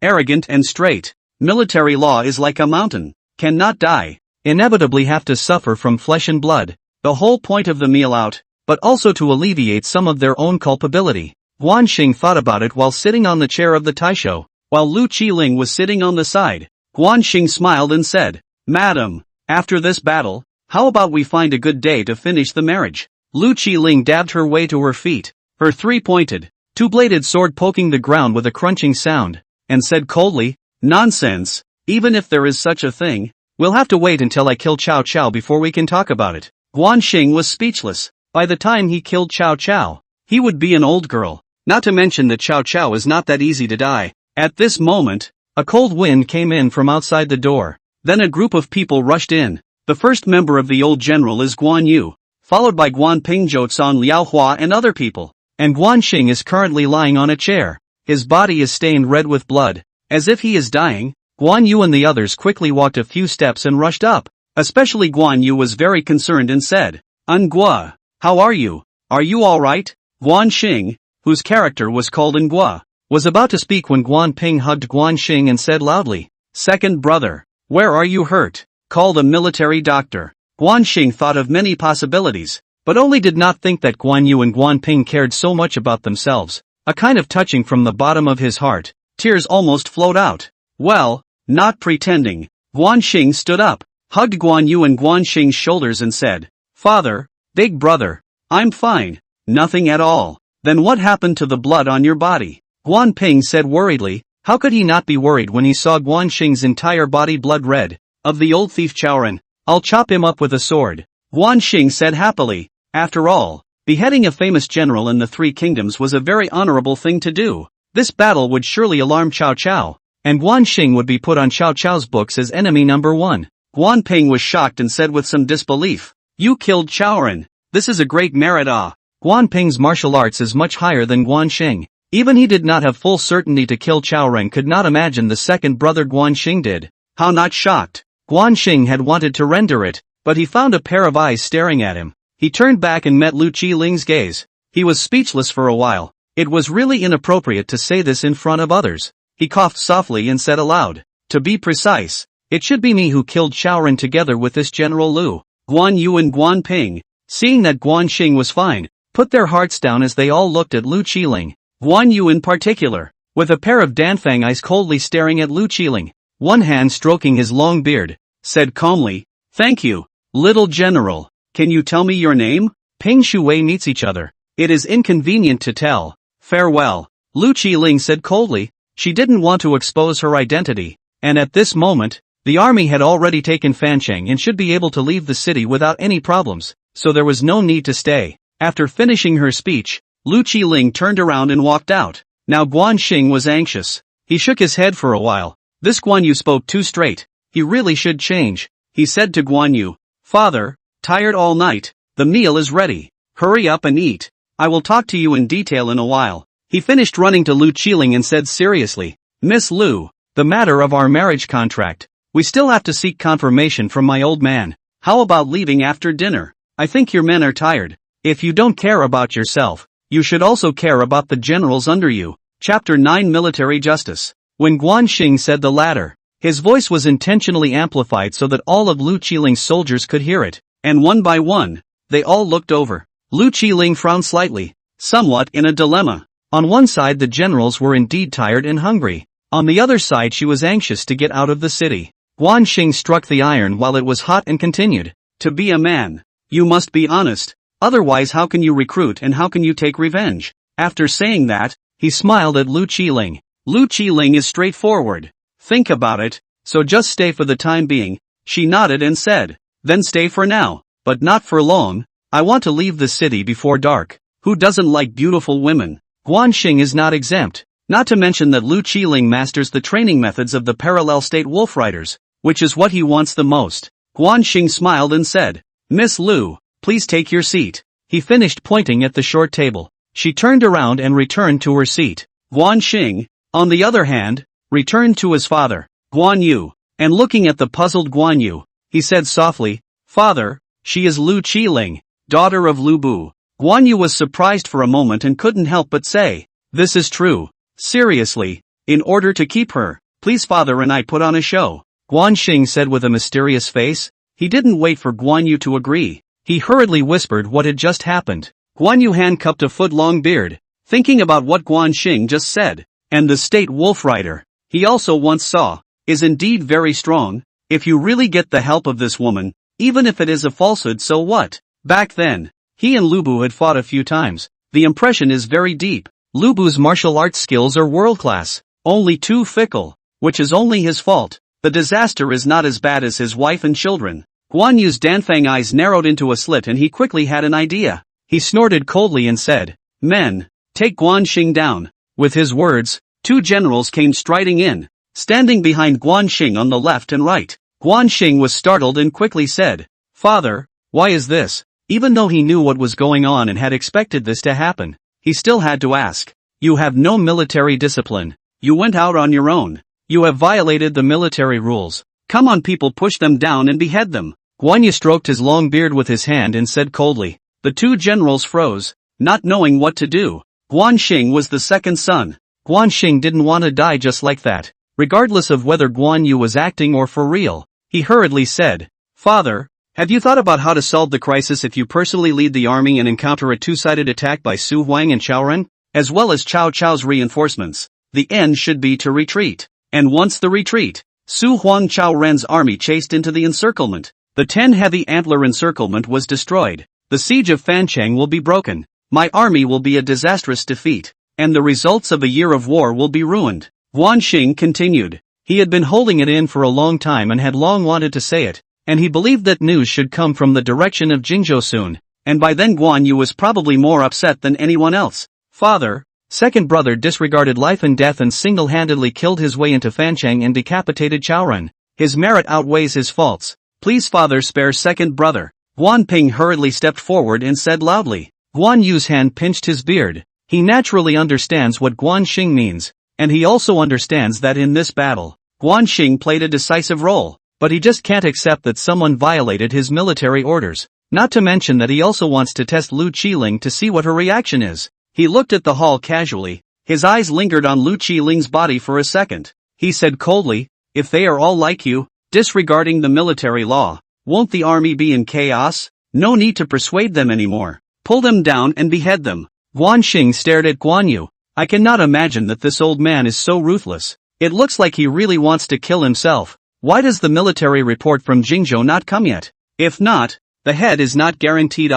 arrogant and straight. Military law is like a mountain, cannot die, inevitably have to suffer from flesh and blood. The whole point of the meal out, but also to alleviate some of their own culpability. Guan Xing thought about it while sitting on the chair of the Taisho, while Qiling was sitting on the side. Guan Xing smiled and said, Madam, after this battle, how about we find a good day to finish the marriage? Qiling dabbed her way to her feet, her three-pointed, two-bladed sword poking the ground with a crunching sound, and said coldly, Nonsense, even if there is such a thing, we'll have to wait until I kill Cao Cao before we can talk about it. Guan Xing was speechless. By the time he killed Cao Cao, he would be an old girl. Not to mention that Cao Cao is not that easy to die. At this moment, a cold wind came in from outside the door. Then a group of people rushed in. The first member of the old general is Guan Yu, followed by Guan Ping, Zhou Liao Hua and other people. And Guan Xing is currently lying on a chair. His body is stained red with blood, as if he is dying. Guan Yu and the others quickly walked a few steps and rushed up. Especially Guan Yu was very concerned and said, Ngua, how are you? Are you alright? Guan Xing, whose character was called Ngua, was about to speak when Guan Ping hugged Guan Xing and said loudly, Second brother, where are you hurt? Called a military doctor. Guan Xing thought of many possibilities, but only did not think that Guan Yu and Guan Ping cared so much about themselves. A kind of touching from the bottom of his heart, tears almost flowed out. Well, not pretending. Guan Xing stood up, hugged Guan Yu and Guan Xing's shoulders and said, Father, big brother, I'm fine, nothing at all. Then what happened to the blood on your body? Guan Ping said worriedly. How could he not be worried when he saw Guan Xing's entire body blood red? Of the old thief Chaoran, I'll chop him up with a sword. Guan Xing said happily. After all, beheading a famous general in the Three Kingdoms was a very honorable thing to do. This battle would surely alarm Cao Cao, and Guan Xing would be put on Cao Cao's books as enemy number one. Guan Ping was shocked and said with some disbelief, You killed Chaoran. This is a great merit. Guan Ping's martial arts is much higher than Guan Xing. Even he did not have full certainty to kill Chaoran could not imagine the second brother Guan Xing did. How not shocked? Guan Xing had wanted to render it, but he found a pair of eyes staring at him. He turned back and met Qiling's gaze. He was speechless for a while. It was really inappropriate to say this in front of others. He coughed softly and said aloud, To be precise, it should be me who killed Chaoran together with this General Lu. Guan Yu and Guan Ping, seeing that Guan Xing was fine, put their hearts down as they all looked at Qiling. Guan Yu in particular, with a pair of Danfang eyes coldly staring at Qiling, one hand stroking his long beard, said calmly, Thank you, little general. Can you tell me your name? Ping Shuwei meets each other. It is inconvenient to tell. Farewell. Lu Qiling said coldly. She didn't want to expose her identity. And at this moment, the army had already taken Fancheng and should be able to leave the city without any problems, so there was no need to stay. After finishing her speech, Lu Qiling turned around and walked out. Now Guan Xing was anxious. He shook his head for a while. This Guan Yu spoke too straight. He really should change. He said to Guan Yu, "Father, tired all night, the meal is ready. Hurry up and eat. I will talk to you in detail in a while." He finished running to Lu Qiling and said seriously, "Miss Lu, the matter of our marriage contract. We still have to seek confirmation from my old man. How about leaving after dinner? I think your men are tired. If you don't care about yourself, you should also care about the generals under you." Chapter 9 Military Justice. When Guan Xing said the latter, his voice was intentionally amplified so that all of Lu Qiling's soldiers could hear it, and one by one, they all looked over. Lu Qiling frowned slightly, somewhat in a dilemma. On one side the generals were indeed tired and hungry. On the other side she was anxious to get out of the city. Guan Xing struck the iron while it was hot and continued. "To be a man, you must be honest. Otherwise how can you recruit and how can you take revenge?" After saying that, he smiled at Lu Qiling. Lu Qiling is straightforward. Think about it, so just stay for the time being. She nodded and said, "Then stay for now, but not for long. I want to leave the city before dark. Who doesn't like beautiful women?" Guan Xing is not exempt, not to mention that Lu Qiling masters the training methods of the parallel state wolf riders, which is what he wants the most. Guan Xing smiled and said, "Miss Lu, please take your seat." He finished pointing at the short table. She turned around and returned to her seat. Guan Xing, on the other hand, returned to his father, Guan Yu, and looking at the puzzled Guan Yu, he said softly, "Father, she is Lu Qiling, daughter of Lu Bu." Guan Yu was surprised for a moment and couldn't help but say, "This is true. Seriously, in order to keep her, please father and I put on a show." Guan Xing said with a mysterious face. He didn't wait for Guan Yu to agree. He hurriedly whispered what had just happened. Guan Yu handcuffed a foot-long beard, thinking about what Guan Xing just said. And the state wolf rider, he also once saw, is indeed very strong. If you really get the help of this woman, even if it is a falsehood, so what? Back then, he and Lu Bu had fought a few times. The impression is very deep. Lu Bu's martial arts skills are world-class, only too fickle, which is only his fault. The disaster is not as bad as his wife and children. Guan Yu's Danfang eyes narrowed into a slit and he quickly had an idea. He snorted coldly and said, "Men, take Guan Xing down." With his words, two generals came striding in, standing behind Guan Xing on the left and right. Guan Xing was startled and quickly said, "Father, why is this?" Even though he knew what was going on and had expected this to happen, he still had to ask. "You have no military discipline. You went out on your own. You have violated the military rules. Come on people, push them down and behead them." Guan Yu stroked his long beard with his hand and said coldly. The two generals froze, not knowing what to do. Guan Xing was the second son. Guan Xing didn't want to die just like that, regardless of whether Guan Yu was acting or for real. He hurriedly said, "Father, have you thought about how to solve the crisis if you personally lead the army and encounter a two-sided attack by Su Huang and Chao Ren, as well as Cao Cao's reinforcements? The end should be to retreat. And once the retreat, Su Huang Chao Ren's army chased into the encirclement. The 10 heavy antler encirclement was destroyed. The siege of Fancheng will be broken. My army will be a disastrous defeat, and the results of a year of war will be ruined." Guan Xing continued. He had been holding it in for a long time and had long wanted to say it, and he believed that news should come from the direction of Jingzhou soon, and by then Guan Yu was probably more upset than anyone else. "Father, second brother disregarded life and death and single-handedly killed his way into Fancheng and decapitated Chao Ren. His merit outweighs his faults. Please father spare second brother." Guan Ping hurriedly stepped forward and said loudly. Guan Yu's hand pinched his beard. He naturally understands what Guan Xing means, and he also understands that in this battle, Guan Xing played a decisive role, but he just can't accept that someone violated his military orders, not to mention that he also wants to test Lu Qiling to see what her reaction is. He looked at the hall casually, his eyes lingered on Lu Qiling's body for a second. He said coldly, "If they are all like you, disregarding the military law, won't the army be in chaos? No need to persuade them anymore. Pull them down and behead them." Guan Xing stared at Guan Yu. "I cannot imagine that this old man is so ruthless. It looks like he really wants to kill himself. Why does the military report from Jingzhou not come yet? If not, the head is not guaranteed."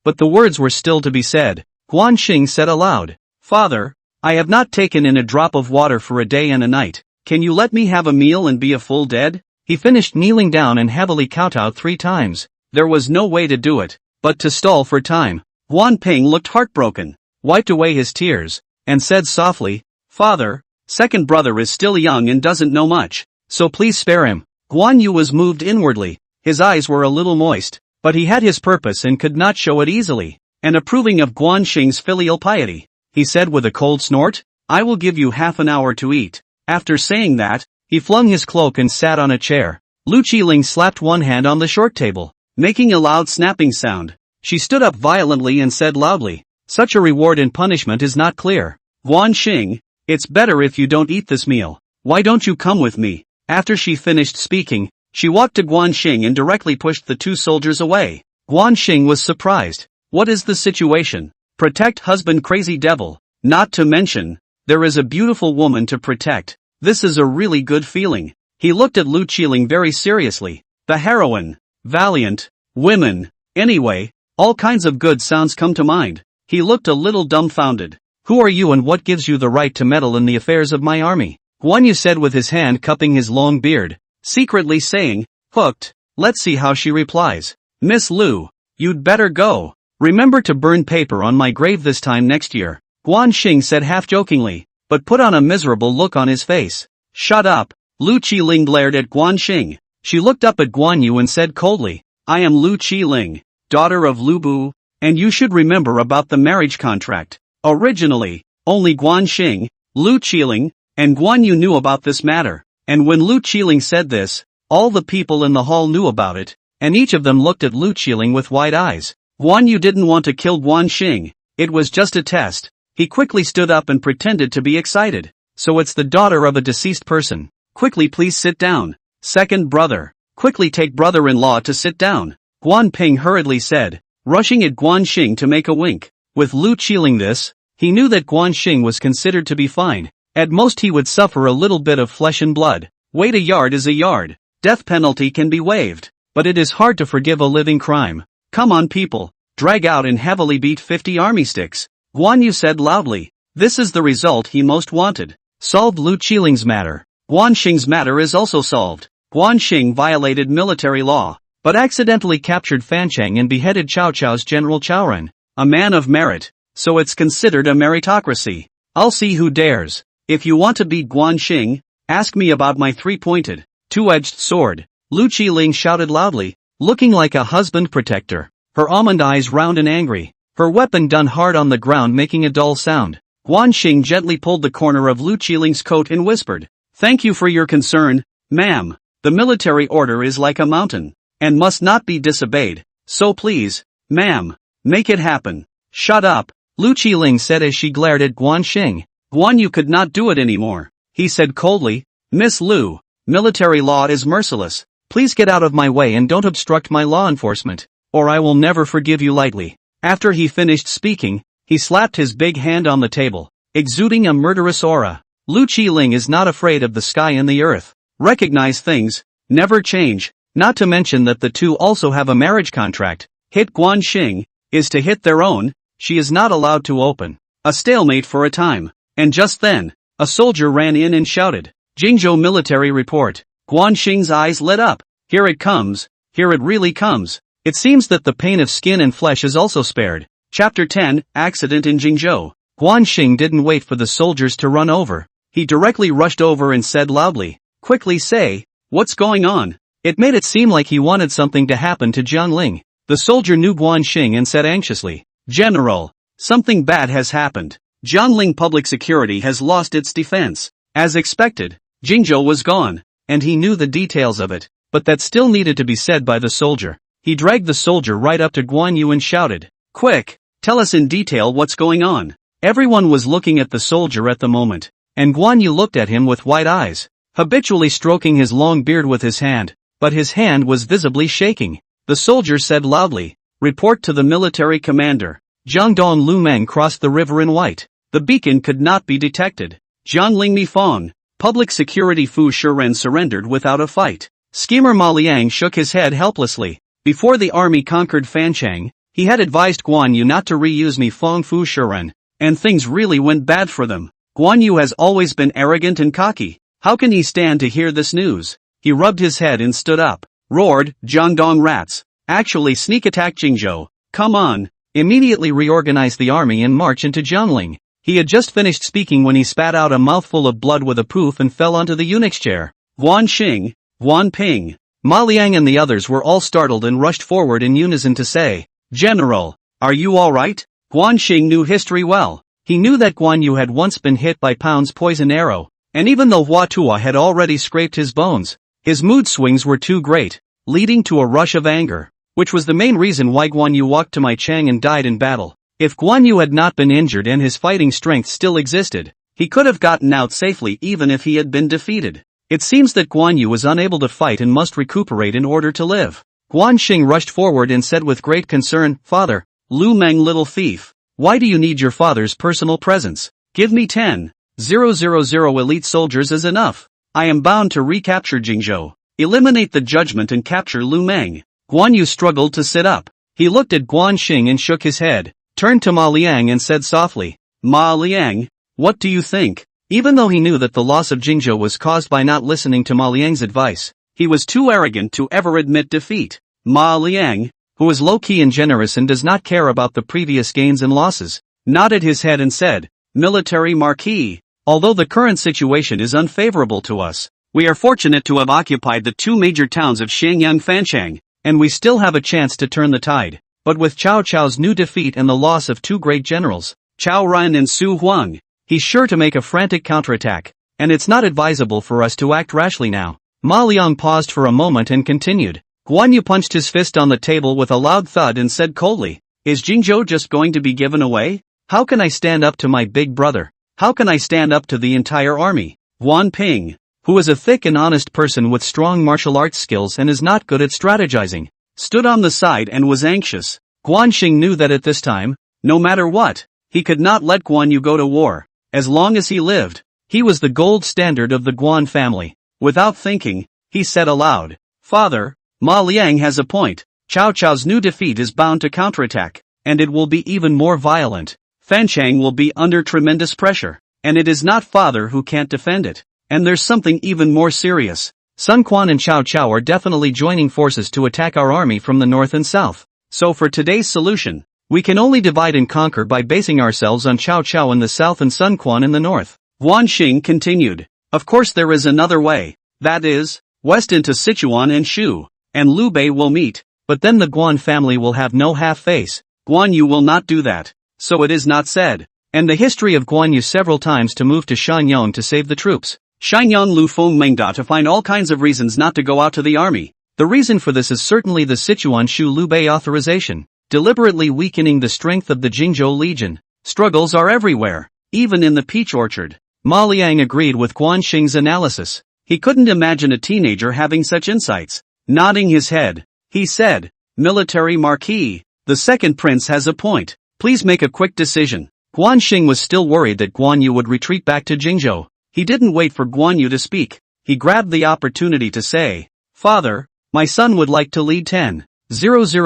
but the words were still to be said. Guan Xing said aloud, "Father, I have not taken in a drop of water for a day and a night. Can you let me have a meal and be a full dead?" He finished kneeling down and heavily kowtowed 3 times. There was no way to do it, but to stall for time. Guan Ping looked heartbroken, wiped away his tears, and said softly, "Father, second brother is still young and doesn't know much, so please spare him." Guan Yu was moved inwardly, his eyes were a little moist, but he had his purpose and could not show it easily. And approving of Guan Xing's filial piety, he said with a cold snort, "I will give you half an hour to eat." After saying that, he flung his cloak and sat on a chair. Qiling slapped one hand on the short table, making a loud snapping sound. She stood up violently and said loudly, "Such a reward and punishment is not clear. Guan Xing, it's better if you don't eat this meal. Why don't you come with me?" After she finished speaking, she walked to Guan Xing and directly pushed the 2 soldiers away. Guan Xing was surprised. What is the situation? Protect husband crazy devil. Not to mention, there is a beautiful woman to protect. This is a really good feeling. He looked at Qiling very seriously. The heroine. Valiant. Women. Anyway, all kinds of good sounds come to mind. He looked a little dumbfounded. "Who are you and what gives you the right to meddle in the affairs of my army?" Guan Yu said with his hand cupping his long beard, secretly saying, "Hooked." Let's see how she replies. "Miss Lu, you'd better go. Remember to burn paper on my grave this time next year," Guan Xing said half-jokingly, but put on a miserable look on his face. "Shut up." Qiling glared at Guan Xing. She looked up at Guan Yu and said coldly, "I am Qiling, daughter of Lu Bu, and you should remember about the marriage contract." Originally, only Guan Xing, Qiling, and Guan Yu knew about this matter, and when Qiling said this, all the people in the hall knew about it, and each of them looked at Qiling with wide eyes. Guan Yu didn't want to kill Guan Xing, it was just a test. He quickly stood up and pretended to be excited. "So it's the daughter of a deceased person. Quickly please sit down. Second brother. Quickly take brother-in-law to sit down," Guan Ping hurriedly said, rushing at Guan Xing to make a wink. With Qiling this, he knew that Guan Xing was considered to be fine. At most he would suffer a little bit of flesh and blood. Wait, a yard is a yard. Death penalty can be waived. But it is hard to forgive a living crime. "Come on people, drag out and heavily beat 50 army sticks," Guan Yu said loudly. This is the result he most wanted. Solved Qiling's matter. Guan Xing's matter is also solved. Guan Xing violated military law, but accidentally captured Fancheng and beheaded Cao Cao's General Chaoren, a man of merit, so it's considered a meritocracy. I'll see who dares. If you want to beat Guan Xing, ask me about my 3-pointed, 2-edged sword, Qiling shouted loudly, looking like a husband protector, her almond eyes round and angry, her weapon done hard on the ground making a dull sound. Guan Xing gently pulled the corner of Qiling's coat and whispered, "Thank you for your concern, ma'am. The military order is like a mountain, and must not be disobeyed, so please, ma'am, make it happen." "Shut up," Qiling said as she glared at Guan Xing. Guan Yu could not do it anymore. He said coldly, "Miss Lu, military law is merciless. Please get out of my way and don't obstruct my law enforcement, or I will never forgive you lightly." After he finished speaking, he slapped his big hand on the table, exuding a murderous aura. Qiling is not afraid of the sky and the earth. Recognize things, never change, not to mention that the two also have a marriage contract. Hit Guan Xing, is to hit their own, she is not allowed to open. A stalemate for a time, and just then, a soldier ran in and shouted, "Jingzhou military report." Guan Xing's eyes lit up. Here it comes, here it really comes. It seems that the pain of skin and flesh is also spared. Chapter 10, Accident in Jingzhou. Guan Xing didn't wait for the soldiers to run over. He directly rushed over and said loudly, "Quickly say, what's going on?" It made it seem like he wanted something to happen to Jiangling. The soldier knew Guan Xing and said anxiously, "General, something bad has happened. Jiangling public security has lost its defense." As expected, Jingzhou was gone, and he knew the details of it, but that still needed to be said by the soldier. He dragged the soldier right up to Guan Yu and shouted, "Quick, tell us in detail what's going on." Everyone was looking at the soldier at the moment, and Guan Yu looked at him with wide eyes, habitually stroking his long beard with his hand, but his hand was visibly shaking. The soldier said loudly, "Report to the military commander. Jiangdong Meng crossed the river in white. The beacon could not be detected. Jiangling Mifang, public security Fu Shiren surrendered without a fight." Schemer Ma Liang shook his head helplessly. Before the army conquered Fancheng, He had advised Guan Yu not to reuse Mi Feng Fu Shuren, and things really went bad for them. Guan Yu has always been arrogant and cocky. How can he stand to hear this news? He rubbed his head and stood up. Roared, Jiangdong rats. Actually sneak attack Jingzhou. Come on. Immediately reorganize the army and march into Jiangling. He had just finished speaking when he spat out a mouthful of blood with a poof and fell onto the eunuch's chair. Guan Xing, Guan Ping, Ma Liang and the others were all startled and rushed forward in unison to say, General, are you alright? Guan Xing knew history well. He knew that Guan Yu had once been hit by Pound's poison arrow, and even though Hua Tuo had already scraped his bones, his mood swings were too great, leading to a rush of anger, which was the main reason why Guan Yu walked to Maicheng and died in battle. If Guan Yu had not been injured and his fighting strength still existed, he could have gotten out safely even if he had been defeated. It seems that Guan Yu was unable to fight and must recuperate in order to live. Guan Xing rushed forward and said with great concern, Father, Lu Meng little thief, why do you need your father's personal presence? Give me 10,000 elite soldiers is enough. I am bound to recapture Jingzhou, eliminate the judgment and capture Lu Meng. Guan Yu struggled to sit up. He looked at Guan Xing and shook his head, turned to Ma Liang and said softly, Ma Liang, what do you think? Even though he knew that the loss of Jingzhou was caused by not listening to Ma Liang's advice, he was too arrogant to ever admit defeat. Ma Liang, who is low-key and generous and does not care about the previous gains and losses, nodded his head and said, Military Marquis, although the current situation is unfavorable to us, we are fortunate to have occupied the two major towns of Shenyang and Fancheng, and we still have a chance to turn the tide. But with Cao Cao's new defeat and the loss of two great generals, Cao Ren and Su Huang, he's sure to make a frantic counterattack, and it's not advisable for us to act rashly now. Ma Liang paused for a moment and continued. Guan Yu punched his fist on the table with a loud thud and said coldly, Is Jingzhou just going to be given away? How can I stand up to my big brother? How can I stand up to the entire army? Guan Ping, who is a thick and honest person with strong martial arts skills and is not good at strategizing, stood on the side and was anxious. Guan Xing knew that at this time, no matter what, he could not let Guan Yu go to war. As long as he lived, he was the gold standard of the Guan family. Without thinking, he said aloud, Father, Ma Liang has a point. Cao Cao's new defeat is bound to counterattack, and it will be even more violent. Fancheng will be under tremendous pressure, and it is not Father who can't defend it. And there's something even more serious. Sun Quan and Cao Cao are definitely joining forces to attack our army from the north and south. So for today's solution, we can only divide and conquer by basing ourselves on Cao Cao in the south and Sun Quan in the north. Guan Xing continued. Of course there is another way. That is, west into Sichuan and Shu, and Liu Bei will meet, but then the Guan family will have no half-face. Guan Yu will not do that. So it is not said. And the history of Guan Yu several times to move to Shenyang to save the troops. Shenyang Lu Feng Mengda to find all kinds of reasons not to go out to the army. The reason for this is certainly the Sichuan Shu Liu Bei authorization, deliberately weakening the strength of the Jingzhou Legion. Struggles are everywhere, even in the peach orchard. Ma Liang agreed with Guan Xing's analysis. He couldn't imagine a teenager having such insights. Nodding his head, he said, Military Marquis, the second prince has a point. Please make a quick decision. Guan Xing was still worried that Guan Yu would retreat back to Jingzhou. He didn't wait for Guan Yu to speak. He grabbed the opportunity to say, Father, my son would like to lead 10,000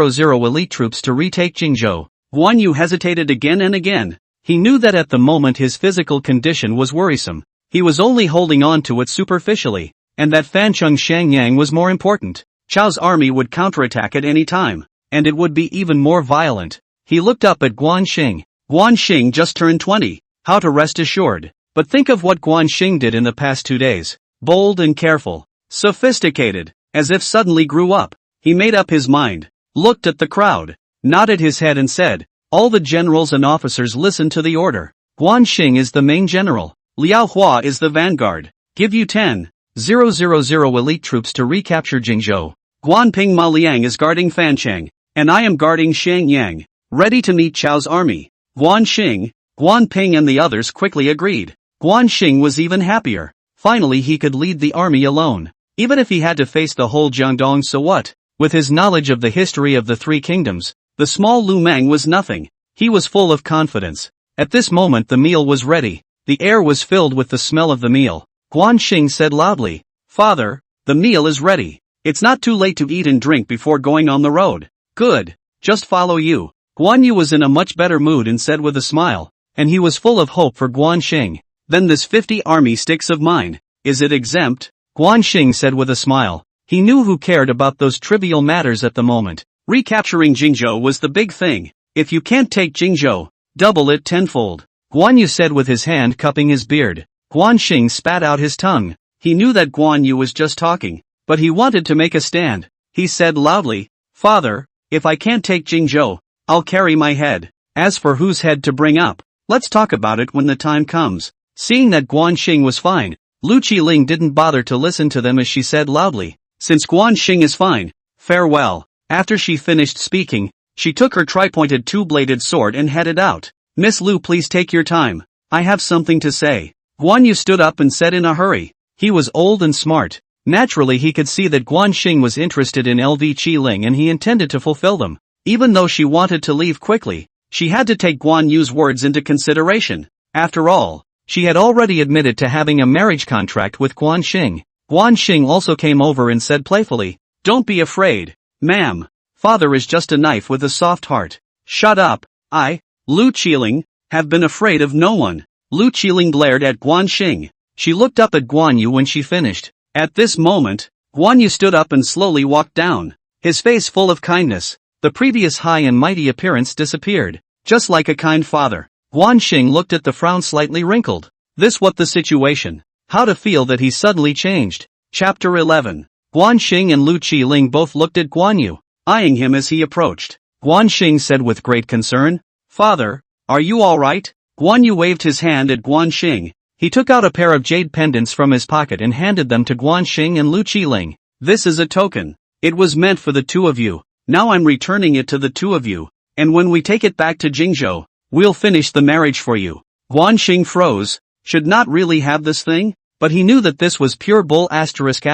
elite troops to retake Jingzhou. Guan Yu hesitated again and again. He knew that at the moment his physical condition was worrisome. He was only holding on to it superficially, and that Fancheng Shenyang was more important. Chao's army would counterattack at any time, and it would be even more violent. He looked up at Guan Xing. Guan Xing just turned 20. How to rest assured. But think of what Guan Xing did in the past 2 days. Bold and careful. Sophisticated. As if suddenly grew up. He made up his mind. Looked at the crowd. Nodded his head and said, all the generals and officers listen to the order. Guan Xing is the main general. Liao Hua is the vanguard. Give you 10,000 elite troops to recapture Jingzhou. Guan Ping Ma Liang is guarding Fancheng, and I am guarding Shenyang, ready to meet Chao's army. Guan Xing, Guan Ping and the others quickly agreed. Guan Xing was even happier. Finally he could lead the army alone. Even if he had to face the whole Jiangdong, so what? With his knowledge of the history of the three kingdoms, the small Lu Meng was nothing. He was full of confidence. At this moment the meal was ready. The air was filled with the smell of the meal. Guan Xing said loudly, Father, the meal is ready. It's not too late to eat and drink before going on the road. Good. just follow you. Guan Yu was in a much better mood and said with a smile, and he was full of hope for Guan Xing. Then this 50 army sticks of mine, is it exempt? Guan Xing said with a smile. He knew who cared about those trivial matters at the moment. Recapturing Jingzhou was the big thing. If you can't take Jingzhou, double it tenfold. Guan Yu said with his hand cupping his beard. Guan Xing spat out his tongue. He knew that Guan Yu was just talking, but he wanted to make a stand. He said loudly, Father, if I can't take Jingzhou, I'll carry my head. As for whose head to bring up, let's talk about it when the time comes. Seeing that Guan Xing was fine, Qiling didn't bother to listen to them as she said loudly, since Guan Xing is fine, farewell. After she finished speaking, she took her tri-pointed two-bladed sword and headed out. Miss Lu, please take your time. I have something to say. Guan Yu stood up and said in a hurry. He was old and smart. Naturally he could see that Guan Xing was interested in LV Qiling and he intended to fulfill them. Even though she wanted to leave quickly, she had to take Guan Yu's words into consideration. After all, she had already admitted to having a marriage contract with Guan Xing. Guan Xing also came over and said playfully, Don't be afraid, ma'am. Father is just a knife with a soft heart. Shut up. I, Lu Qiling, have been afraid of no one. Lu Qiling glared at Guan Xing. She looked up at Guan Yu when she finished. At this moment, Guan Yu stood up and slowly walked down. His face full of kindness. The previous high and mighty appearance disappeared. Just like a kind father. Guan Xing looked at the frown slightly wrinkled. This what the situation. How to feel that he suddenly changed. Chapter 11. Guan Xing and Lu Qiling both looked at Guan Yu, eyeing him as he approached. Guan Xing said with great concern, Father, are you alright? Guan Yu waved his hand at Guan Xing. He took out a pair of jade pendants from his pocket and handed them to Guan Xing and Lu Qiling. This is a token. It was meant for the two of you. Now I'm returning it to the two of you. And when we take it back to Jingzhou, we'll finish the marriage for you. Guan Xing froze. Should not really have this thing? But he knew that this was pure bull asterisk.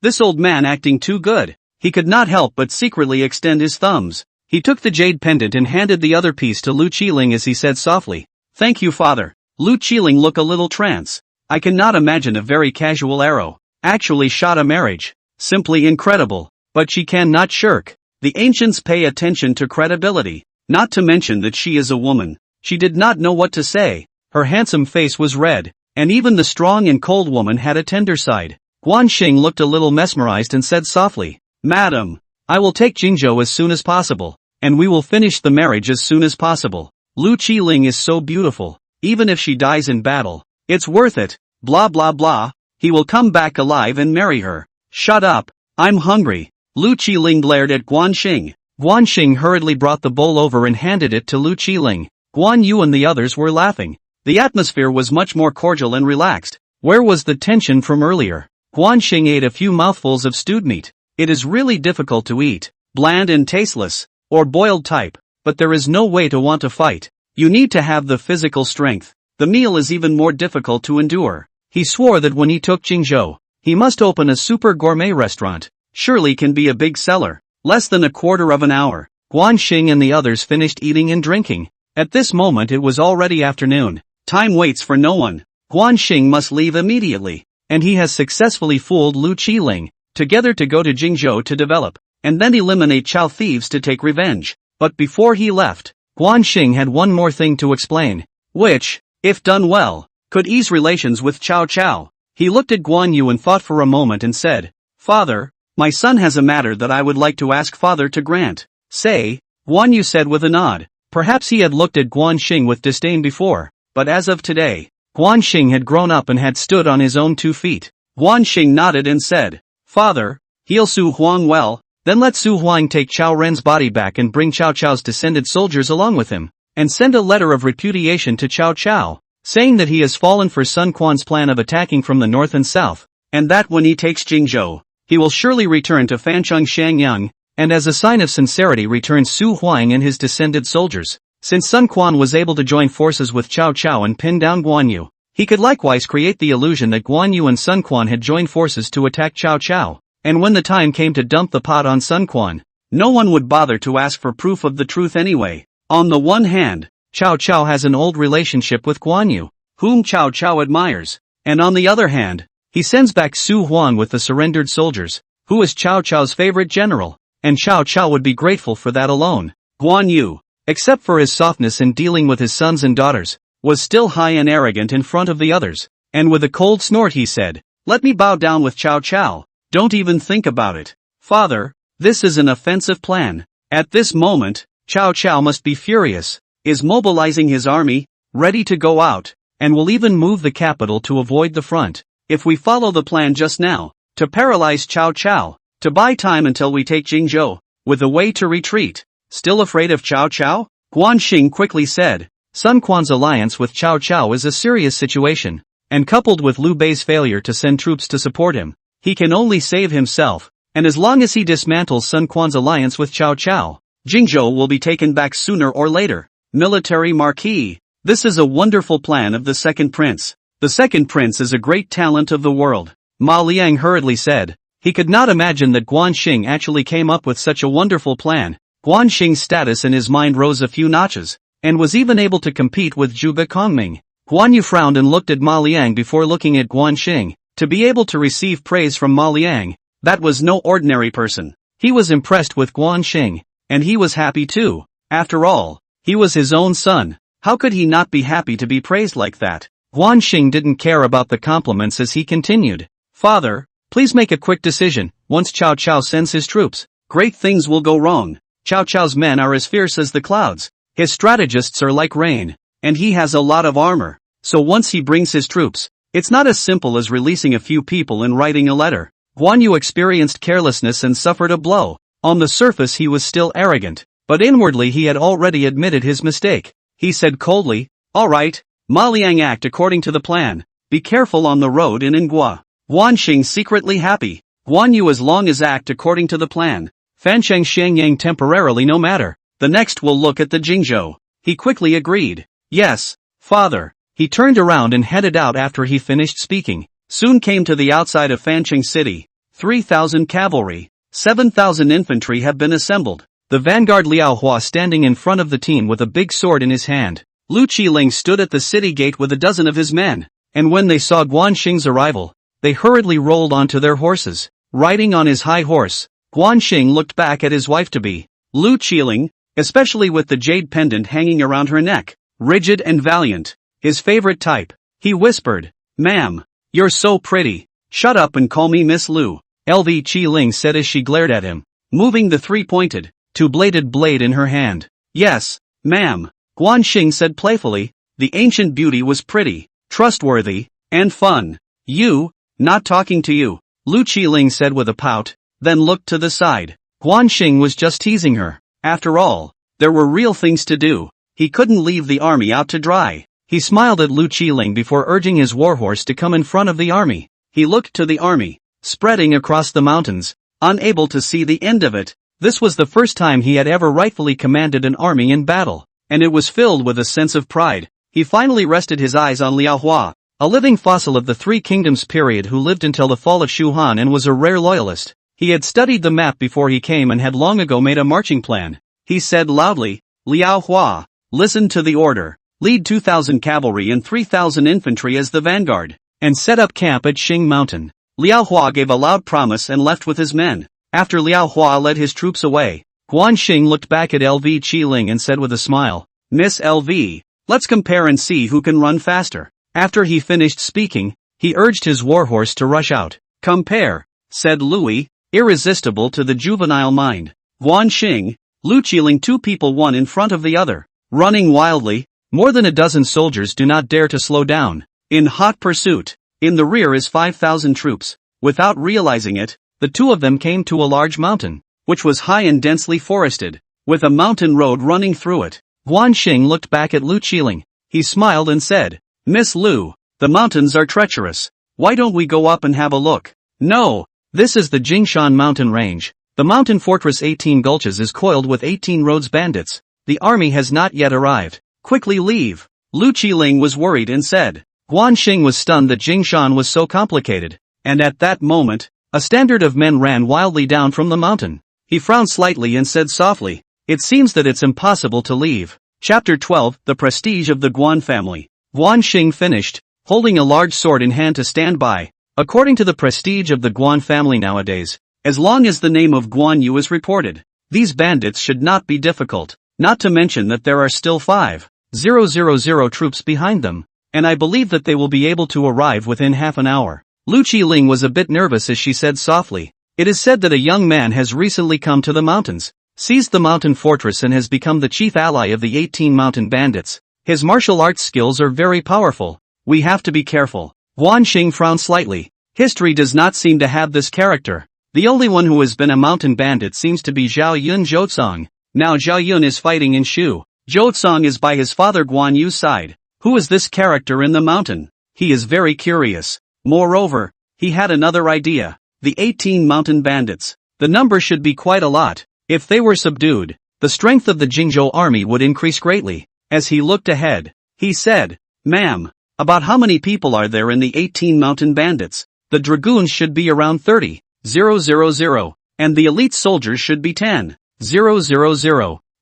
This old man acting too good. He could not help but secretly extend his thumbs. He took the jade pendant and handed the other piece to Lu Qiling as he said softly, Thank you, father. Lu Qiling looked a little trance. I cannot imagine a very casual arrow actually shot a marriage. Simply incredible. But she cannot shirk. The ancients pay attention to credibility. Not to mention that she is a woman. She did not know what to say. Her handsome face was red, and even the strong and cold woman had a tender side. Guan Xing looked a little mesmerized and said softly, Madam, I will take Jingzhou as soon as possible, and we will finish the marriage as soon as possible. Lu Qiling is so beautiful, even if she dies in battle, it's worth it, blah blah blah, he will come back alive and marry her. Shut up, I'm hungry. Lu Qiling glared at Guan Xing. Guan Xing hurriedly brought the bowl over and handed it to Lu Qiling. Guan Yu and the others were laughing. The atmosphere was much more cordial and relaxed. Where was the tension from earlier? Guan Xing ate a few mouthfuls of stewed meat. It is really difficult to eat, bland and tasteless, or boiled type, but there is no way to want to fight. You need to have the physical strength. The meal is even more difficult to endure. He swore that when he took Jingzhou, he must open a super gourmet restaurant. Surely can be a big seller. Less than a quarter of an hour. Guan Xing and the others finished eating and drinking. At this moment it was already afternoon. Time waits for no one. Guan Xing must leave immediately. And he has successfully fooled Lu Qiling, together to go to Jingzhou to develop, and then eliminate Chao thieves to take revenge. But before he left, Guan Xing had one more thing to explain, which, if done well, could ease relations with Cao Cao. He looked at Guan Yu and thought for a moment and said, Father, my son has a matter that I would like to ask father to grant. Say, Guan Yu said with a nod. Perhaps he had looked at Guan Xing with disdain before, but as of today, Guan Xing had grown up and had stood on his own 2 feet. Guan Xing nodded and said, Father, heal Su Huang well, then let Su Huang take Chao Ren's body back and bring Cao Cao's descended soldiers along with him, and send a letter of repudiation to Cao Cao, saying that he has fallen for Sun Quan's plan of attacking from the north and south, and that when he takes Jingzhou, he will surely return to Fancheng Shangyang, and as a sign of sincerity return Su Huang and his descended soldiers. Since Sun Quan was able to join forces with Cao Cao and pin down Guan Yu, he could likewise create the illusion that Guan Yu and Sun Quan had joined forces to attack Cao Cao, and when the time came to dump the pot on Sun Quan, no one would bother to ask for proof of the truth anyway. On the one hand, Cao Cao has an old relationship with Guan Yu, whom Cao Cao admires, and on the other hand, he sends back Su Huang with the surrendered soldiers, who is Cao Cao's favorite general. and Cao Cao would be grateful for that alone. Guan Yu, except for his softness in dealing with his sons and daughters, was still high and arrogant in front of the others, and with a cold snort he said, "Let me bow down with Cao Cao. Don't even think about it. Father, this is an offensive plan." At this moment, Cao Cao must be furious, is mobilizing his army, ready to go out, and will even move the capital to avoid the front. If we follow the plan just now, to paralyze Cao Cao, to buy time until we take Jingzhou, with a way to retreat. Still afraid of Cao Cao? Xing quickly said. Sun Quan's alliance with Cao Cao is a serious situation, and coupled with Liu Bei's failure to send troops to support him, he can only save himself, and as long as he dismantles Sun Quan's alliance with Cao Cao, Jingzhou will be taken back sooner or later. Military Marquis. This is a wonderful plan of the second prince. The second prince is a great talent of the world, Ma Liang hurriedly said. He could not imagine that Xing actually came up with such a wonderful plan. Xing's status in his mind rose a few notches, and was even able to compete with Zhuge Kongming. Guan Yu frowned and looked at Ma Liang before looking at Xing. To be able to receive praise from Ma Liang, that was no ordinary person. He was impressed with Xing, and he was happy too. After all, he was his own son. How could he not be happy to be praised like that? Xing didn't care about the compliments as he continued. Father, please make a quick decision. Once Cao Cao sends his troops, great things will go wrong. Cao Cao's men are as fierce as the clouds. His strategists are like rain, and he has a lot of armor. So once he brings his troops, it's not as simple as releasing a few people and writing a letter. Guan Yu experienced carelessness and suffered a blow. On the surface he was still arrogant, but inwardly he had already admitted his mistake. He said coldly, "All right, Ma Liang, act according to the plan. Be careful on the road in Ingua." Xing secretly happy. Guan Yu as long as act according to the plan. Fancheng Xiangyang temporarily no matter. The next will look at the Jingzhou. He quickly agreed. Yes, father. He turned around and headed out after he finished speaking. Soon came to the outside of Fancheng city. 3,000 cavalry, 7,000 infantry have been assembled. The vanguard Liao Hua standing in front of the team with a big sword in his hand. Qiling stood at the city gate with a dozen of his men, and when they saw Xing's arrival, they hurriedly rolled onto their horses. Riding on his high horse, Xing looked back at his wife-to-be, Qiling, especially with the jade pendant hanging around her neck, rigid and valiant, his favorite type. He whispered, "Ma'am, you're so pretty. Shut up and call me Miss Liu," Qiling said as she glared at him, moving the three-pointed, two-bladed blade in her hand. "Yes, ma'am," Xing said playfully. The ancient beauty was pretty, trustworthy, and fun. "You, not talking to you," Qiling said with a pout, then looked to the side. Xing was just teasing her. After all, there were real things to do. He couldn't leave the army out to dry. He smiled at Qiling before urging his warhorse to come in front of the army. He looked to the army, spreading across the mountains, unable to see the end of it. This was the first time he had ever rightfully commanded an army in battle, and it was filled with a sense of pride. He finally rested his eyes on Liao Hua, a living fossil of the Three Kingdoms period who lived until the fall of Shu Han and was a rare loyalist. He had studied the map before he came and had long ago made a marching plan. He said loudly, "Liao Hua, listen to the order. Lead 2,000 cavalry and 3,000 infantry as the vanguard, and set up camp at Xing Mountain." Liao Hua gave a loud promise and left with his men. After Liao Hua led his troops away, Xing looked back at Qiling and said with a smile, "Miss LV, let's compare and see who can run faster." After he finished speaking, he urged his warhorse to rush out. "Compare," said Louis, irresistible to the juvenile mind. Xing, Qiling, two people one in front of the other, running wildly. More than a dozen soldiers do not dare to slow down. In hot pursuit. In the rear is 5,000 troops. Without realizing it, the two of them came to a large mountain, which was high and densely forested, with a mountain road running through it. Xing looked back at Qiling. He smiled and said, "Miss Liu, the mountains are treacherous. Why don't we go up and have a look?" "No, this is the Jingshan mountain range. The mountain fortress 18 Gulches is coiled with 18 roads bandits. The army has not yet arrived. Quickly leave." Qiling was worried and said. Xing was stunned that Jingshan was so complicated, and at that moment, a standard of men ran wildly down from the mountain. He frowned slightly and said softly, "It seems that it's impossible to leave." Chapter 12, The Prestige of the Guan Family. Xing finished, holding a large sword in hand to stand by. According to the prestige of the Guan family nowadays, as long as the name of Guan Yu is reported. These bandits should not be difficult, not to mention that there are still 5,000 troops behind them, and I believe that they will be able to arrive within half an hour. Qiling was a bit nervous as she said softly, "It is said that a young man has recently come to the mountains, seized the mountain fortress and has become the chief ally of the 18 mountain bandits. His martial arts skills are very powerful. We have to be careful." Guan Xing frowned slightly. History does not seem to have this character. The only one who has been a mountain bandit seems to be Zhao Yun Zhoutsong. Now Zhao Yun is fighting in Shu. Zhoutsong is by his father Guan Yu's side. Who is this character in the mountain? He is very curious. Moreover, he had another idea. The 18 mountain bandits. The number should be quite a lot. If they were subdued, the strength of the Jingzhou army would increase greatly. As he looked ahead, he said, "Ma'am, about how many people are there in the 18 mountain bandits? The dragoons should be around 30,000, and the elite soldiers should be 10,000.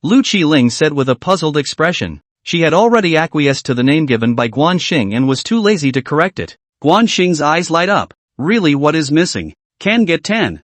Qiling said with a puzzled expression. She had already acquiesced to the name given by Guan Xing and was too lazy to correct it. Guan Xing's eyes light up. Really, what is missing? Can get 10,000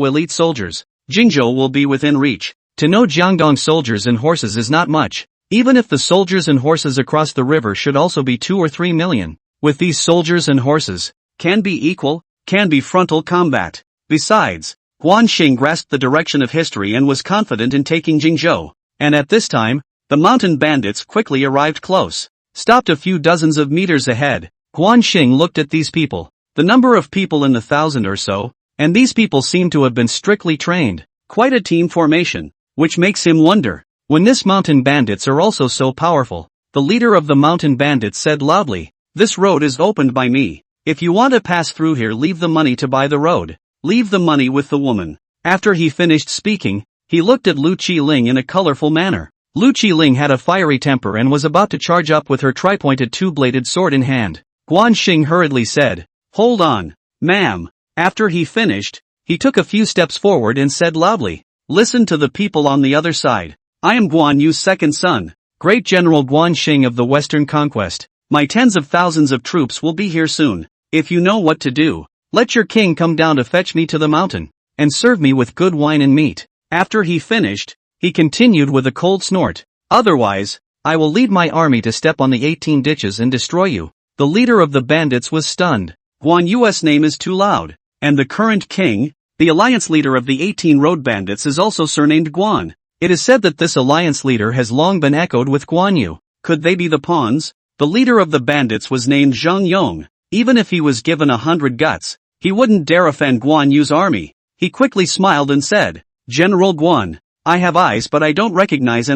elite soldiers. Jingzhou will be within reach. To know Jiangdong soldiers and horses is not much. Even if the soldiers and horses across the river should also be 2 or 3 million. With these soldiers and horses, can be equal, can be frontal combat. Besides, Guan Xing grasped the direction of history and was confident in taking Jingzhou. And at this time, the mountain bandits quickly arrived close. Stopped a few dozens of meters ahead. Guan Xing looked at these people. The number of people in the 1,000 or so, and these people seem to have been strictly trained. Quite a team formation, which makes him wonder. When this mountain bandits are also so powerful, the leader of the mountain bandits said loudly, "This road is opened by me. If you want to pass through here, leave the money to buy the road. Leave the money with the woman." After he finished speaking, he looked at Qiling in a colorful manner. Qiling had a fiery temper and was about to charge up with her tri-pointed two-bladed sword in hand. Guan Xing hurriedly said, "Hold on, ma'am." After he finished, he took a few steps forward and said loudly, "Listen to the people on the other side. I am Guan Yu's second son, Great General Guan Xing of the Western Conquest. My tens of thousands of troops will be here soon. If you know what to do, let your king come down to fetch me to the mountain, and serve me with good wine and meat." After he finished, he continued with a cold snort, "Otherwise, I will lead my army to step on the 18 ditches and destroy you." The leader of the bandits was stunned. Guan Yu's name is too loud, and the current king, the alliance leader of the 18 road bandits, is also surnamed Guan. It is said that this alliance leader has long been echoed with Guan Yu. Could they be the pawns? The leader of the bandits was named Zhang Yong. Even if he was given 100 guts, he wouldn't dare offend Guan Yu's army. He quickly smiled and said, "General Guan, I have eyes but I don't recognize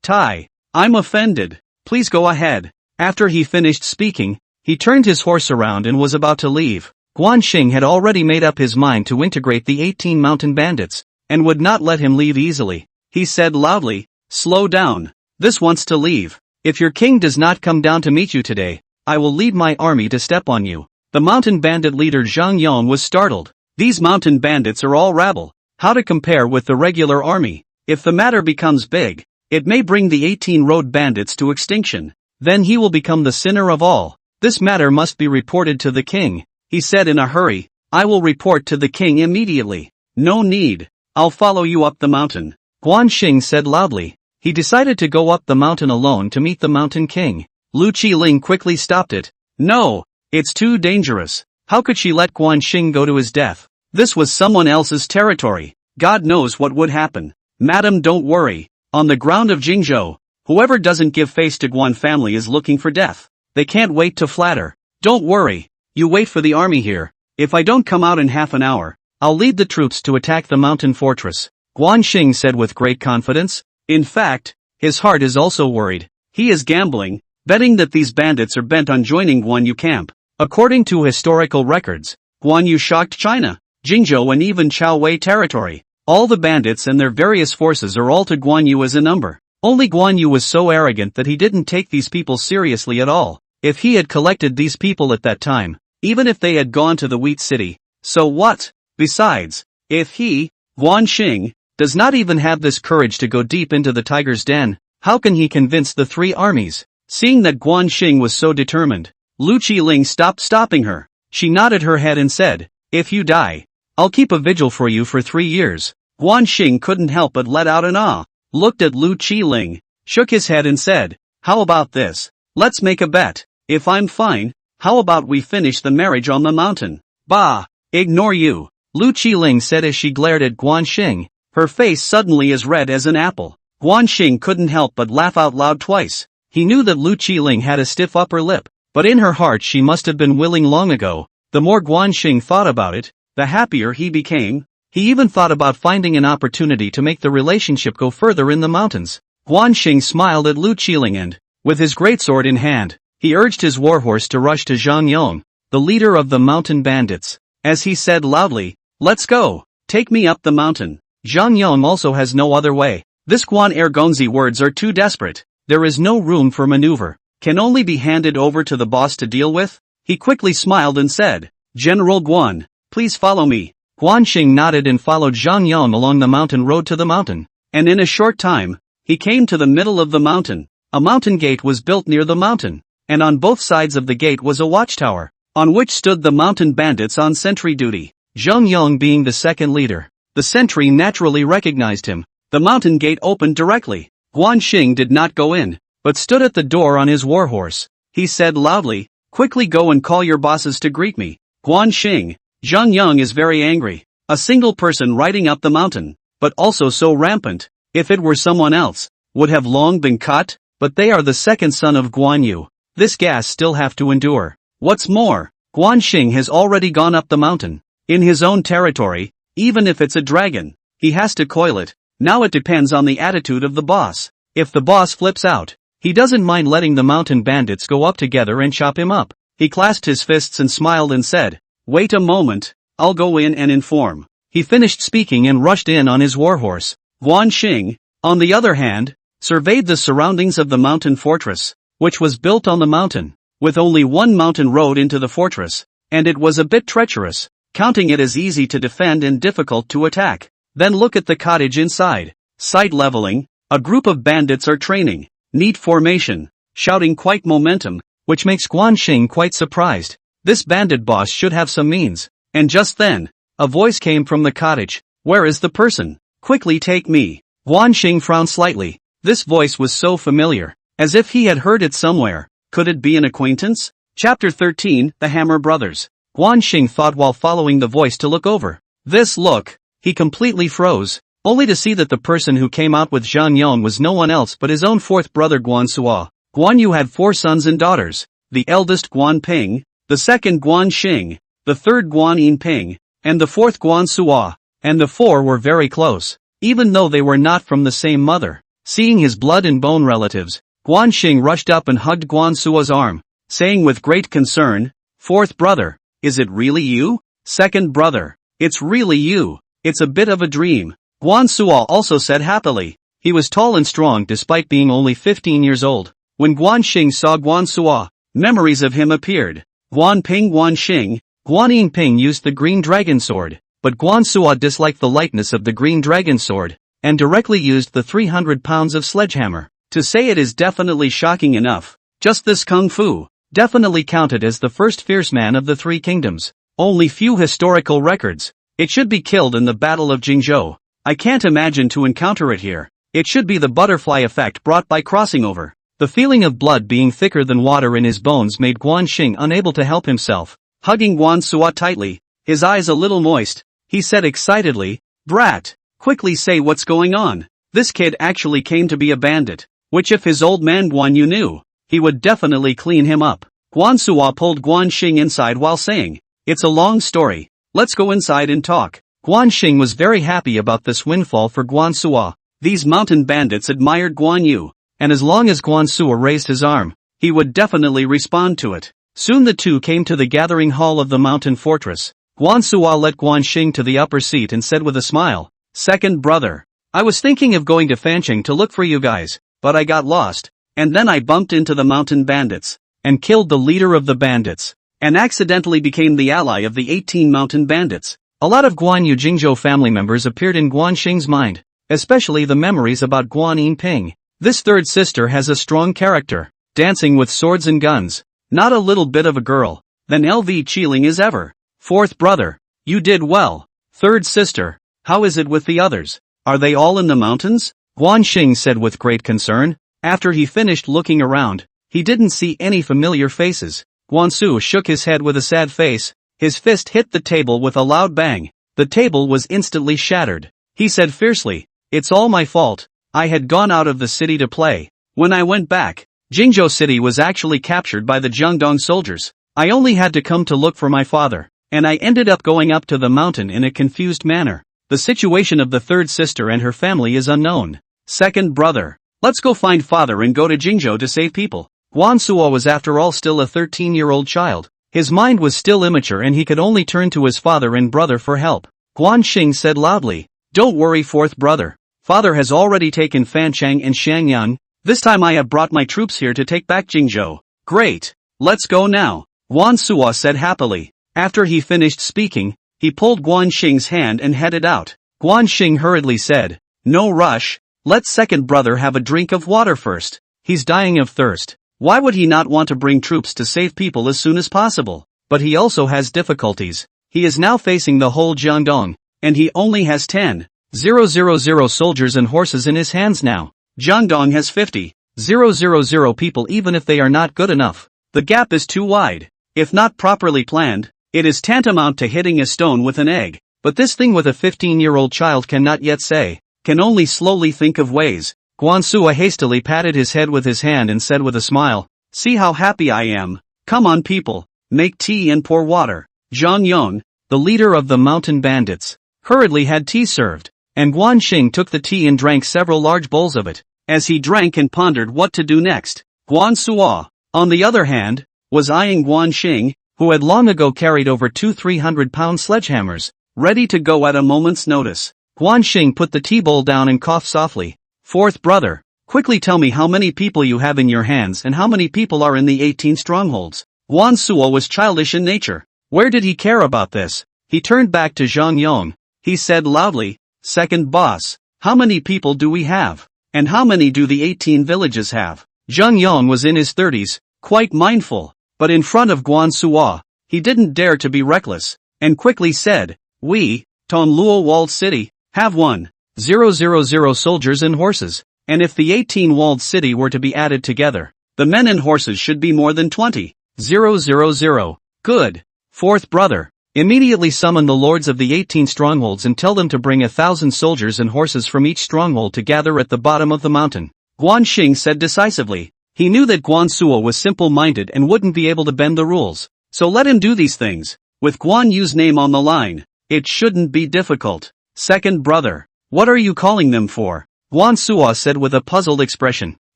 Tai. I'm offended. Please go ahead." After he finished speaking, he turned his horse around and was about to leave. Guan Xing had already made up his mind to integrate the 18 mountain bandits, and would not let him leave easily. He said loudly, "Slow down. This wants to leave. If your king does not come down to meet you today, I will lead my army to step on you." The mountain bandit leader Zhang Yong was startled. These mountain bandits are all rabble. How to compare with the regular army? If the matter becomes big, it may bring the 18 road bandits to extinction. Then he will become the sinner of all. This matter must be reported to the king, he said in a hurry. "I will report to the king immediately." "No need. I'll follow you up the mountain," Guan Xing said loudly. He decided to go up the mountain alone to meet the mountain king. Qiling quickly stopped it. "No, it's too dangerous. How could she let Guan Xing go to his death? This was someone else's territory. God knows what would happen." "Madam, don't worry. On the ground of Jingzhou, whoever doesn't give face to Guan family is looking for death. They can't wait to flatter. Don't worry. You wait for the army here. If I don't come out in half an hour, I'll lead the troops to attack the mountain fortress," Guan Xing said with great confidence. In fact, his heart is also worried. He is gambling, betting that these bandits are bent on joining Guan Yu camp. According to historical records, Guan Yu shocked China, Jingzhou and even Chao Wei territory. All the bandits and their various forces are all to Guan Yu as a number. Only Guan Yu was so arrogant that he didn't take these people seriously at all. If he had collected these people at that time, even if they had gone to the wheat city, so what? Besides, if he, Guan Xing, does not even have this courage to go deep into the tiger's den, how can he convince the three armies? Seeing that Guan Xing was so determined, Qiling stopped stopping her. She nodded her head and said, "If you die, I'll keep a vigil for you for 3 years. Guan Xing couldn't help but let out an ah, looked at Lu Qiling, shook his head and said, how about this? Let's make a bet. If I'm fine, how about we finish the marriage on the mountain? Bah! Ignore you, Lu Qiling said as she glared at Guan Xing, her face suddenly as red as an apple. Guan Xing couldn't help but laugh out loud twice. He knew that Lu Qiling had a stiff upper lip, but in her heart she must have been willing long ago. The more Guan Xing thought about it, the happier he became. He even thought about finding an opportunity to make the relationship go further in the mountains. Guan Xing smiled at Lu Qiling and, with his greatsword in hand, he urged his warhorse to rush to Zhang Yong, the leader of the mountain bandits. As he said loudly, let's go, take me up the mountain. Zhang Yong also has no other way. This Guan Ergonzi words are too desperate. There is no room for maneuver. Can only be handed over to the boss to deal with? He quickly smiled and said, General Guan, please follow me. Guan Xing nodded and followed Zhang Yong along the mountain road to the mountain. And in a short time, he came to the middle of the mountain. A mountain gate was built near the mountain, and on both sides of the gate was a watchtower, on which stood the mountain bandits on sentry duty. Zhang Yong being the second leader, the sentry naturally recognized him. The mountain gate opened directly. Guan Xing did not go in, but stood at the door on his warhorse. He said loudly, quickly go and call your bosses to greet me. Guan Xing, Zhang Yong is very angry. A single person riding up the mountain, but also so rampant, if it were someone else, would have long been cut, but they are the second son of Guan Yu. This gas still have to endure. What's more, Guan Xing has already gone up the mountain, in his own territory, even if it's a dragon, he has to coil it. Now it depends on the attitude of the boss. If the boss flips out, he doesn't mind letting the mountain bandits go up together and chop him up. He clasped his fists and smiled and said, wait a moment, I'll go in and inform. He finished speaking and rushed in on his warhorse. Guan Xing, on the other hand, surveyed the surroundings of the mountain fortress, which was built on the mountain, with only one mountain road into the fortress, and it was a bit treacherous, counting it as easy to defend and difficult to attack. Then look at the cottage inside. Sight leveling, a group of bandits are training, neat formation, shouting quite momentum, which makes Guan Xing quite surprised. This bandit boss should have some means. And just then, a voice came from the cottage. Where is the person? Quickly take me. Guan Xing frowned slightly. This voice was so familiar, as if he had heard it somewhere. Could it be an acquaintance? Chapter 13, The Hammer Brothers. Guan Xing thought while following the voice to look over. This look. He completely froze, only to see that the person who came out with Zhang Yong was no one else but his own fourth brother Guan Suo. Guan Yu had 4 sons and daughters, the eldest Guan Ping, the second Guan Xing, the third Guan Yinping, and the fourth Guan Suo, and the 4 were very close, even though they were not from the same mother. Seeing his blood and bone relatives, Guan Xing rushed up and hugged Guan Suo's arm, saying with great concern, fourth brother, is it really you? Second brother, it's really you. It's a bit of a dream. Guan Suo also said happily. He was tall and strong despite being only 15 years old. When Guan Xing saw Guan Suo, memories of him appeared. Guan Ping Guan Xing, Guan Yinping used the green dragon sword, but Guan Suo disliked the lightness of the green dragon sword, and directly used the 300 pounds of sledgehammer. To say it is definitely shocking enough. Just this kung fu, definitely counted as the first fierce man of the 3 kingdoms. Only few historical records. It should be killed in the Battle of Jingzhou. I can't imagine to encounter it here. It should be the butterfly effect brought by crossing over. The feeling of blood being thicker than water in his bones made Guan Xing unable to help himself. Hugging Guan Suo tightly, his eyes a little moist, he said excitedly, brat, quickly say what's going on. This kid actually came to be a bandit, which if his old man Guan Yu knew, he would definitely clean him up. Guan Suo pulled Guan Xing inside while saying, it's a long story. Let's go inside and talk. Guan Xing was very happy about this windfall for Guan Suo. These mountain bandits admired Guan Yu, and as long as Guan Suo raised his arm, he would definitely respond to it. Soon the two came to the gathering hall of the mountain fortress. Guan Suo led Guan Xing to the upper seat and said with a smile, second brother, I was thinking of going to Fancheng to look for you guys, but I got lost, and then I bumped into the mountain bandits, and killed the leader of the bandits, and accidentally became the ally of the 18 mountain bandits. A lot of Guan Yu Jingzhou family members appeared in Guan Xing's mind, especially the memories about Guan Yinping. This third sister has a strong character, dancing with swords and guns, not a little bit of a girl, than LV Qiling is ever. Fourth brother, you did well. Third sister, how is it with the others? Are they all in the mountains? Guan Xing said with great concern. After he finished looking around, he didn't see any familiar faces. Guan Suo shook his head with a sad face. His fist hit the table with a loud bang. The table was instantly shattered. He said fiercely, "It's all my fault. I had gone out of the city to play. When I went back, Jingzhou City was actually captured by the Jiangdong soldiers. I only had to come to look for my father, and I ended up going up to the mountain in a confused manner. The situation of the third sister and her family is unknown. Second brother, let's go find father and go to Jingzhou to save people." Guan Suo was after all still a 13-year-old child. His mind was still immature and he could only turn to his father and brother for help. Guan Xing said loudly, "Don't worry, fourth brother. Father has already taken Fancheng and Shangyang. This time I have brought my troops here to take back Jingzhou." "Great. Let's go now," Guan Suo said happily. After he finished speaking, he pulled Guan Xing's hand and headed out. Guan Xing hurriedly said, "No rush. Let second brother have a drink of water first. He's dying of thirst." Why would he not want to bring troops to save people as soon as possible? But he also has difficulties. He is now facing the whole Jiangdong, and he only has 10,000 soldiers and horses in his hands now. Jiangdong has 50,000 people even if they are not good enough. The gap is too wide. If not properly planned, it is tantamount to hitting a stone with an egg. But this thing with a 15-year-old child cannot yet say, can only slowly think of ways. Guan Suo hastily patted his head with his hand and said with a smile, "See how happy I am. Come on people, make tea and pour water." Zhang Yong, the leader of the mountain bandits, hurriedly had tea served, and Guan Xing took the tea and drank several large bowls of it. As he drank and pondered what to do next, Guan Suo, on the other hand, was eyeing Guan Xing, who had long ago carried over 2 300-pound sledgehammers, ready to go at a moment's notice. Guan Xing put the tea bowl down and coughed softly. "Fourth brother, quickly tell me how many people you have in your hands and how many people are in the 18 strongholds." Guan Suo was childish in nature. Where did he care about this? He turned back to Zhang Yong. He said loudly, "Second boss, how many people do we have? And how many do the 18 villages have?" Zhang Yong was in his 30s, quite mindful, but in front of Guan Suo, he didn't dare to be reckless, and quickly said, "We, Tonluo Walled City, have 1,000 soldiers and horses, and if the 18 walled city were to be added together, the men and horses should be more than 20,000. Good. Fourth brother, immediately summon the lords of the 18 strongholds and tell them to bring 1,000 soldiers and horses from each stronghold to gather at the bottom of the mountain." Guan Xing said decisively. He knew that Guan Suo was simple-minded and wouldn't be able to bend the rules, so let him do these things. With Guan Yu's name on the line, it shouldn't be difficult. "Second brother, what are you calling them for?" Guan Suo said with a puzzled expression.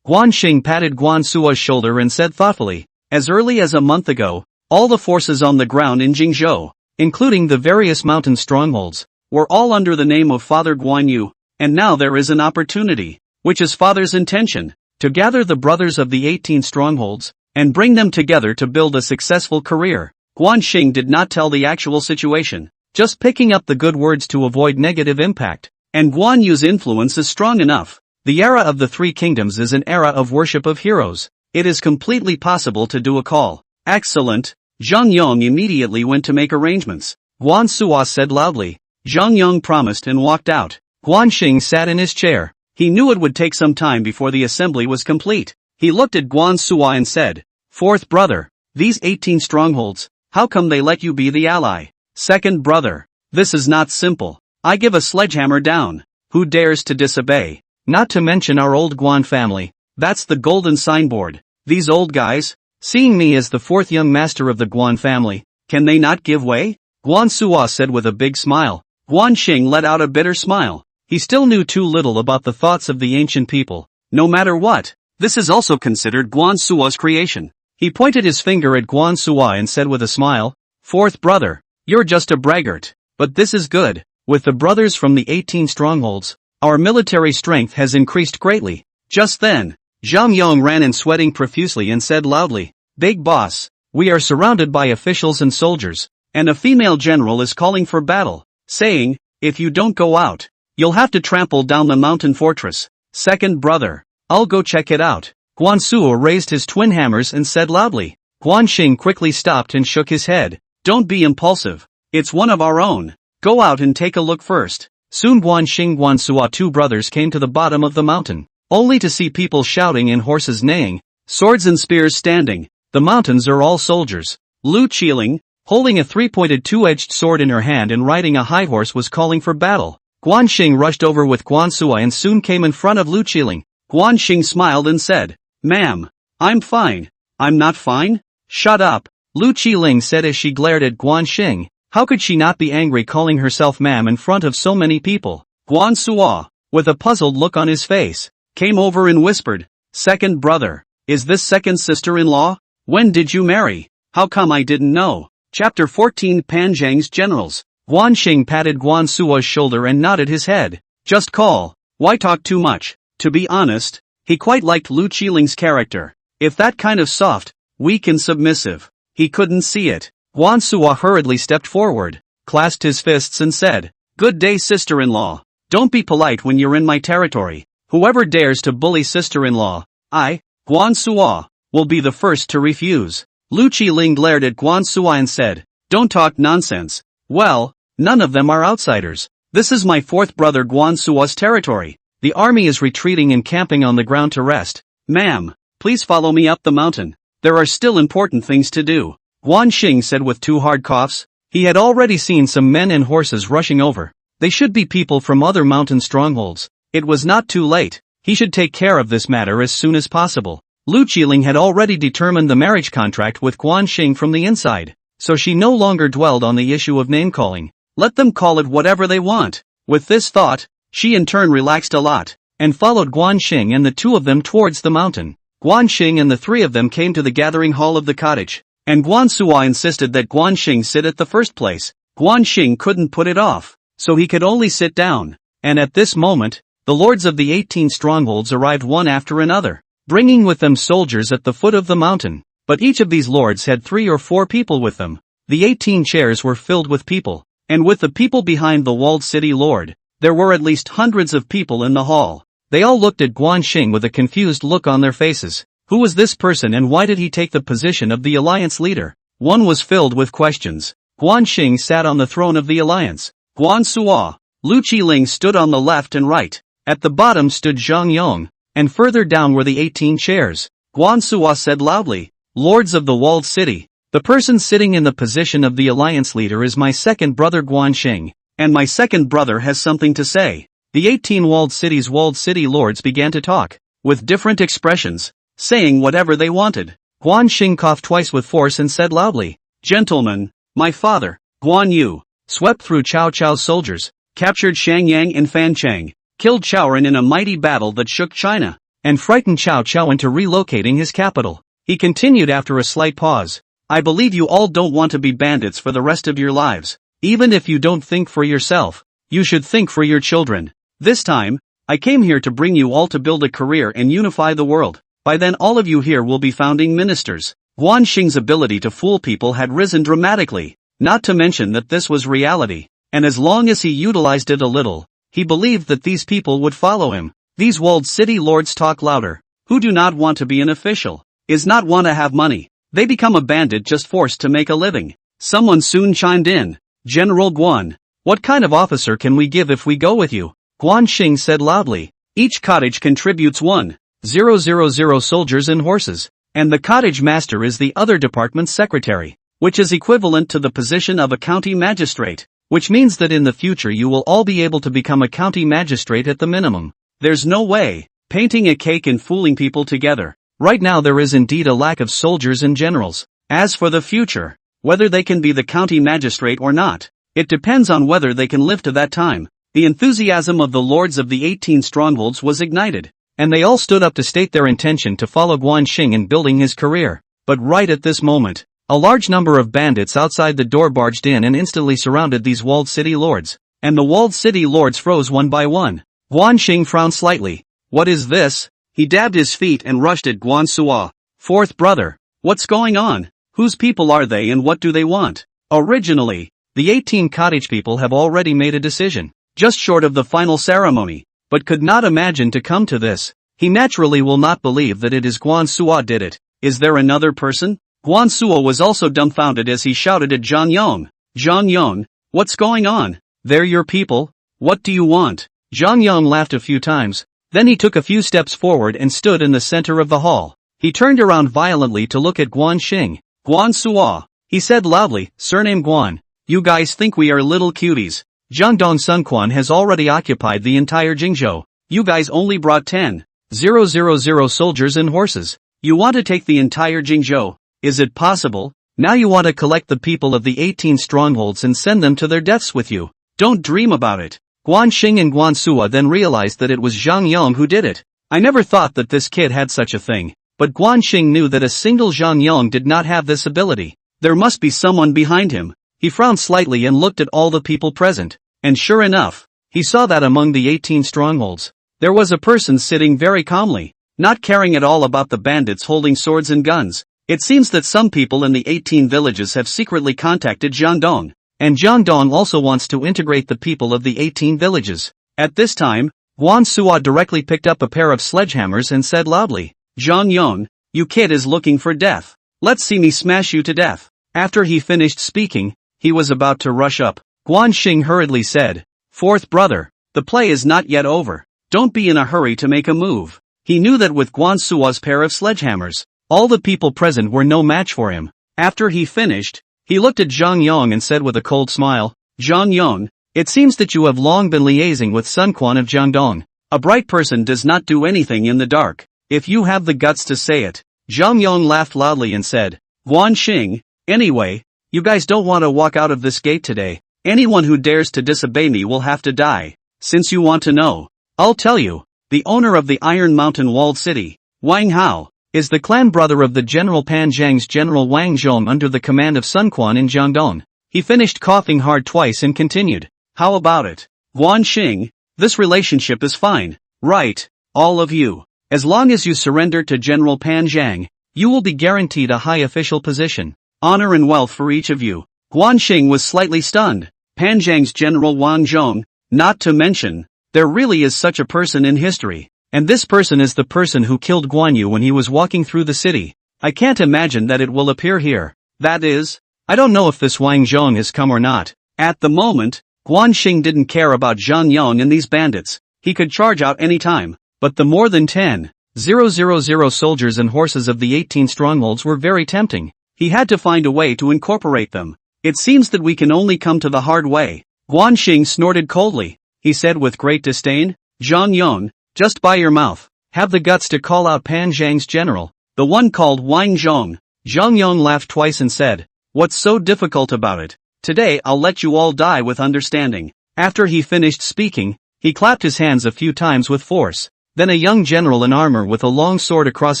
Guan Xing patted Guan Suo's shoulder and said thoughtfully, "As early as a month ago, all the forces on the ground in Jingzhou, including the various mountain strongholds, were all under the name of Father Guan Yu, and now there is an opportunity, which is Father's intention, to gather the brothers of the 18 strongholds, and bring them together to build a successful career." Guan Xing did not tell the actual situation, just picking up the good words to avoid negative impact. And Guan Yu's influence is strong enough. The era of the Three Kingdoms is an era of worship of heroes. It is completely possible to do a call. "Excellent." Zhang Yong immediately went to make arrangements. Guan Suo said loudly. Zhang Yong promised and walked out. Guan Xing sat in his chair. He knew it would take some time before the assembly was complete. He looked at Guan Suo and said, "Fourth brother, these 18 strongholds, how come they let you be the ally?" "Second brother, this is not simple. I give a sledgehammer down. Who dares to disobey? Not to mention our old Guan family. That's the golden signboard. These old guys, seeing me as the fourth young master of the Guan family, can they not give way?" Guan Suo said with a big smile. Guan Xing let out a bitter smile. He still knew too little about the thoughts of the ancient people. No matter what, this is also considered Guan Suo's creation. He pointed his finger at Guan Suo and said with a smile, "Fourth brother, you're just a braggart, but this is good. With the brothers from the 18 strongholds, our military strength has increased greatly." Just then, Zhang Yong ran in sweating profusely and said loudly, "Big boss, we are surrounded by officials and soldiers, and a female general is calling for battle, saying, if you don't go out, you'll have to trample down the mountain fortress." "Second brother, I'll go check it out." Guan Suo raised his twin hammers and said loudly. Guan Xing quickly stopped and shook his head. "Don't be impulsive. It's one of our own. Go out and take a look first. Soon Guan Xing Guan Suo, two brothers, came to the bottom of the mountain, only to see people shouting and horses neighing, swords and spears standing. The mountains are all soldiers. Qiling, holding a three-pointed two-edged sword in her hand and riding a high horse, was calling for battle. Guan Xing rushed over with Guan Suo and soon came in front of Qiling. Guan Xing smiled and said, "Ma'am, I'm fine." "I'm not fine? Shut up," Qiling said as she glared at Guan Xing. How could she not be angry calling herself ma'am in front of so many people? Guan Suo, with a puzzled look on his face, came over and whispered, "Second brother, is this second sister-in-law? When did you marry? How come I didn't know?" Chapter 14 Fancheng's Generals. Guan Xing patted Guan Suo's shoulder and nodded his head. "Just call. Why talk too much?" To be honest, he quite liked Qiling's character. If that kind of soft, weak and submissive, he couldn't see it. Guan Suo hurriedly stepped forward, clasped his fists and said, "Good day, sister-in-law. Don't be polite when you're in my territory. Whoever dares to bully sister-in-law, I, Guan Suo, will be the first to refuse." Qiling glared at Guan Suo and said, "Don't talk nonsense. Well, none of them are outsiders. This is my fourth brother Guan Suo's territory. The army is retreating and camping on the ground to rest. Ma'am, please follow me up the mountain. There are still important things to do," Guan Xing said with two hard coughs. He had already seen some men and horses rushing over. They should be people from other mountain strongholds. It was not too late. He should take care of this matter as soon as possible. Qiling had already determined the marriage contract with Guan Xing from the inside, so she no longer dwelled on the issue of name-calling. Let them call it whatever they want. With this thought, she in turn relaxed a lot, and followed Guan Xing and the two of them towards the mountain. Guan Xing and the three of them came to the gathering hall of the cottage, and Guan Suo insisted that Guan Xing sit at the first place. Guan Xing couldn't put it off, so he could only sit down, and at this moment, the lords of the 18 strongholds arrived one after another, bringing with them soldiers at the foot of the mountain. But each of these lords had 3 or 4 people with them. The 18 chairs were filled with people, and with the people behind the walled city lord, there were at least hundreds of people in the hall. They all looked at Guan Xing with a confused look on their faces. Who was this person and why did he take the position of the alliance leader? One was filled with questions. Guan Xing sat on the throne of the alliance. Guan Suo, Qiling stood on the left and right. At the bottom stood Zhang Yong, and further down were the 18 chairs. Guan Suo said loudly, "Lords of the walled city, the person sitting in the position of the alliance leader is my second brother Guan Xing, and my second brother has something to say." The 18 walled city lords began to talk, with different expressions, saying whatever they wanted. Guan Xing coughed twice with force and said loudly, "Gentlemen, my father, Guan Yu, swept through Cao Cao's soldiers, captured Shangyang and Fancheng, killed Chaoran in a mighty battle that shook China, and frightened Cao Cao into relocating his capital." He continued after a slight pause, "I believe you all don't want to be bandits for the rest of your lives. Even if you don't think for yourself, you should think for your children. This time, I came here to bring you all to build a career and unify the world. By then all of you here will be founding ministers." Guan Xing's ability to fool people had risen dramatically, not to mention that this was reality, and as long as he utilized it a little, he believed that these people would follow him. These walled city lords talk louder. Who do not want to be an official? Is not want to have money. They become a bandit just forced to make a living. Someone soon chimed in. "General Guan, what kind of officer can we give if we go with you?" Guan Xing said loudly, "Each cottage contributes 1,000 soldiers and horses, and the cottage master is the other department's secretary, which is equivalent to the position of a county magistrate, which means that in the future you will all be able to become a county magistrate at the minimum. There's no way, painting a cake and fooling people together. Right now there is indeed a lack of soldiers and generals. As for the future, whether they can be the county magistrate or not, it depends on whether they can live to that time." The enthusiasm of the lords of the 18 strongholds was ignited, and they all stood up to state their intention to follow Guan Xing in building his career. But right at this moment, a large number of bandits outside the door barged in and instantly surrounded these walled city lords, and the walled city lords froze one by one. Guan Xing frowned slightly. "What is this?" He dabbed his feet and rushed at Guan Suo. "Fourth brother, what's going on? Whose people are they and what do they want?" Originally, the 18 cottage people have already made a decision, just short of the final ceremony, but could not imagine to come to this. He naturally will not believe that it is Guan Suo did it. Is there another person? Guan Suo was also dumbfounded as he shouted at Zhang Yong. "Zhang Yong, what's going on? They're your people? What do you want? Zhang Yang laughed a few times. Then he took a few steps forward and stood in the center of the hall. He turned around violently to look at Guan Xing. Guan Suo. He said loudly, surname Guan. You guys think we are little cuties. Jiangdong Sun Quan has already occupied the entire Jingzhou. You guys only brought 10,000 soldiers and horses. You want to take the entire Jingzhou? Is it possible? Now you want to collect the people of the 18 strongholds and send them to their deaths with you. Don't dream about it. Guan Xing and Guan Suo then realized that it was Zhang Yang who did it. I never thought that this kid had such a thing. But Guan Xing knew that a single Zhang Yang did not have this ability. There must be someone behind him. He frowned slightly and looked at all the people present. And sure enough, he saw that among the 18 strongholds, there was a person sitting very calmly, not caring at all about the bandits holding swords and guns. It seems that some people in the 18 villages have secretly contacted Jiangdong. And Jiangdong also wants to integrate the people of the 18 villages. At this time, Guan Suo directly picked up a pair of sledgehammers and said loudly, Zhang Yang, you kid is looking for death. Let's see me smash you to death. After he finished speaking, he was about to rush up. Guan Xing hurriedly said, Fourth brother, the play is not yet over. Don't be in a hurry to make a move. He knew that with Guan Suo's pair of sledgehammers, all the people present were no match for him. After he finished, he looked at Zhang Yang and said with a cold smile, Zhang Yang, it seems that you have long been liaising with Sun Quan of Jiangdong. A bright person does not do anything in the dark. If you have the guts to say it. Zhang Yang laughed loudly and said, Guan Xing, anyway, you guys don't want to walk out of this gate today. Anyone who dares to disobey me will have to die. Since you want to know, I'll tell you. The owner of the Iron Mountain walled city, Wang Hao, is the clan brother of the General Pan Zhang's General Wang Zhong under the command of Sun Quan in Jiangdong. He finished coughing hard twice and continued, how about it? Guan Xing, this relationship is fine, right, all of you. As long as you surrender to General Pan Zhang, you will be guaranteed a high official position, honor and wealth for each of you. Guan Xing was slightly stunned. Pan Zhang's General Wang Zhong, not to mention, there really is such a person in history. And this person is the person who killed Guan Yu when he was walking through the city. I can't imagine that it will appear here. That is, I don't know if this Wang Zhong has come or not. At the moment, Guan Xing didn't care about Zhang Yang and these bandits. He could charge out any time. But the more than 10,000 soldiers and horses of the 18 strongholds were very tempting. He had to find a way to incorporate them. It seems that we can only come to the hard way. Guan Xing snorted coldly. He said with great disdain, Zhang Yang, just by your mouth, have the guts to call out Pan Zhang's general, the one called Wang Zhong. Zhang Yang laughed twice and said, what's so difficult about it? Today I'll let you all die with understanding. After he finished speaking, he clapped his hands a few times with force. Then a young general in armor with a long sword across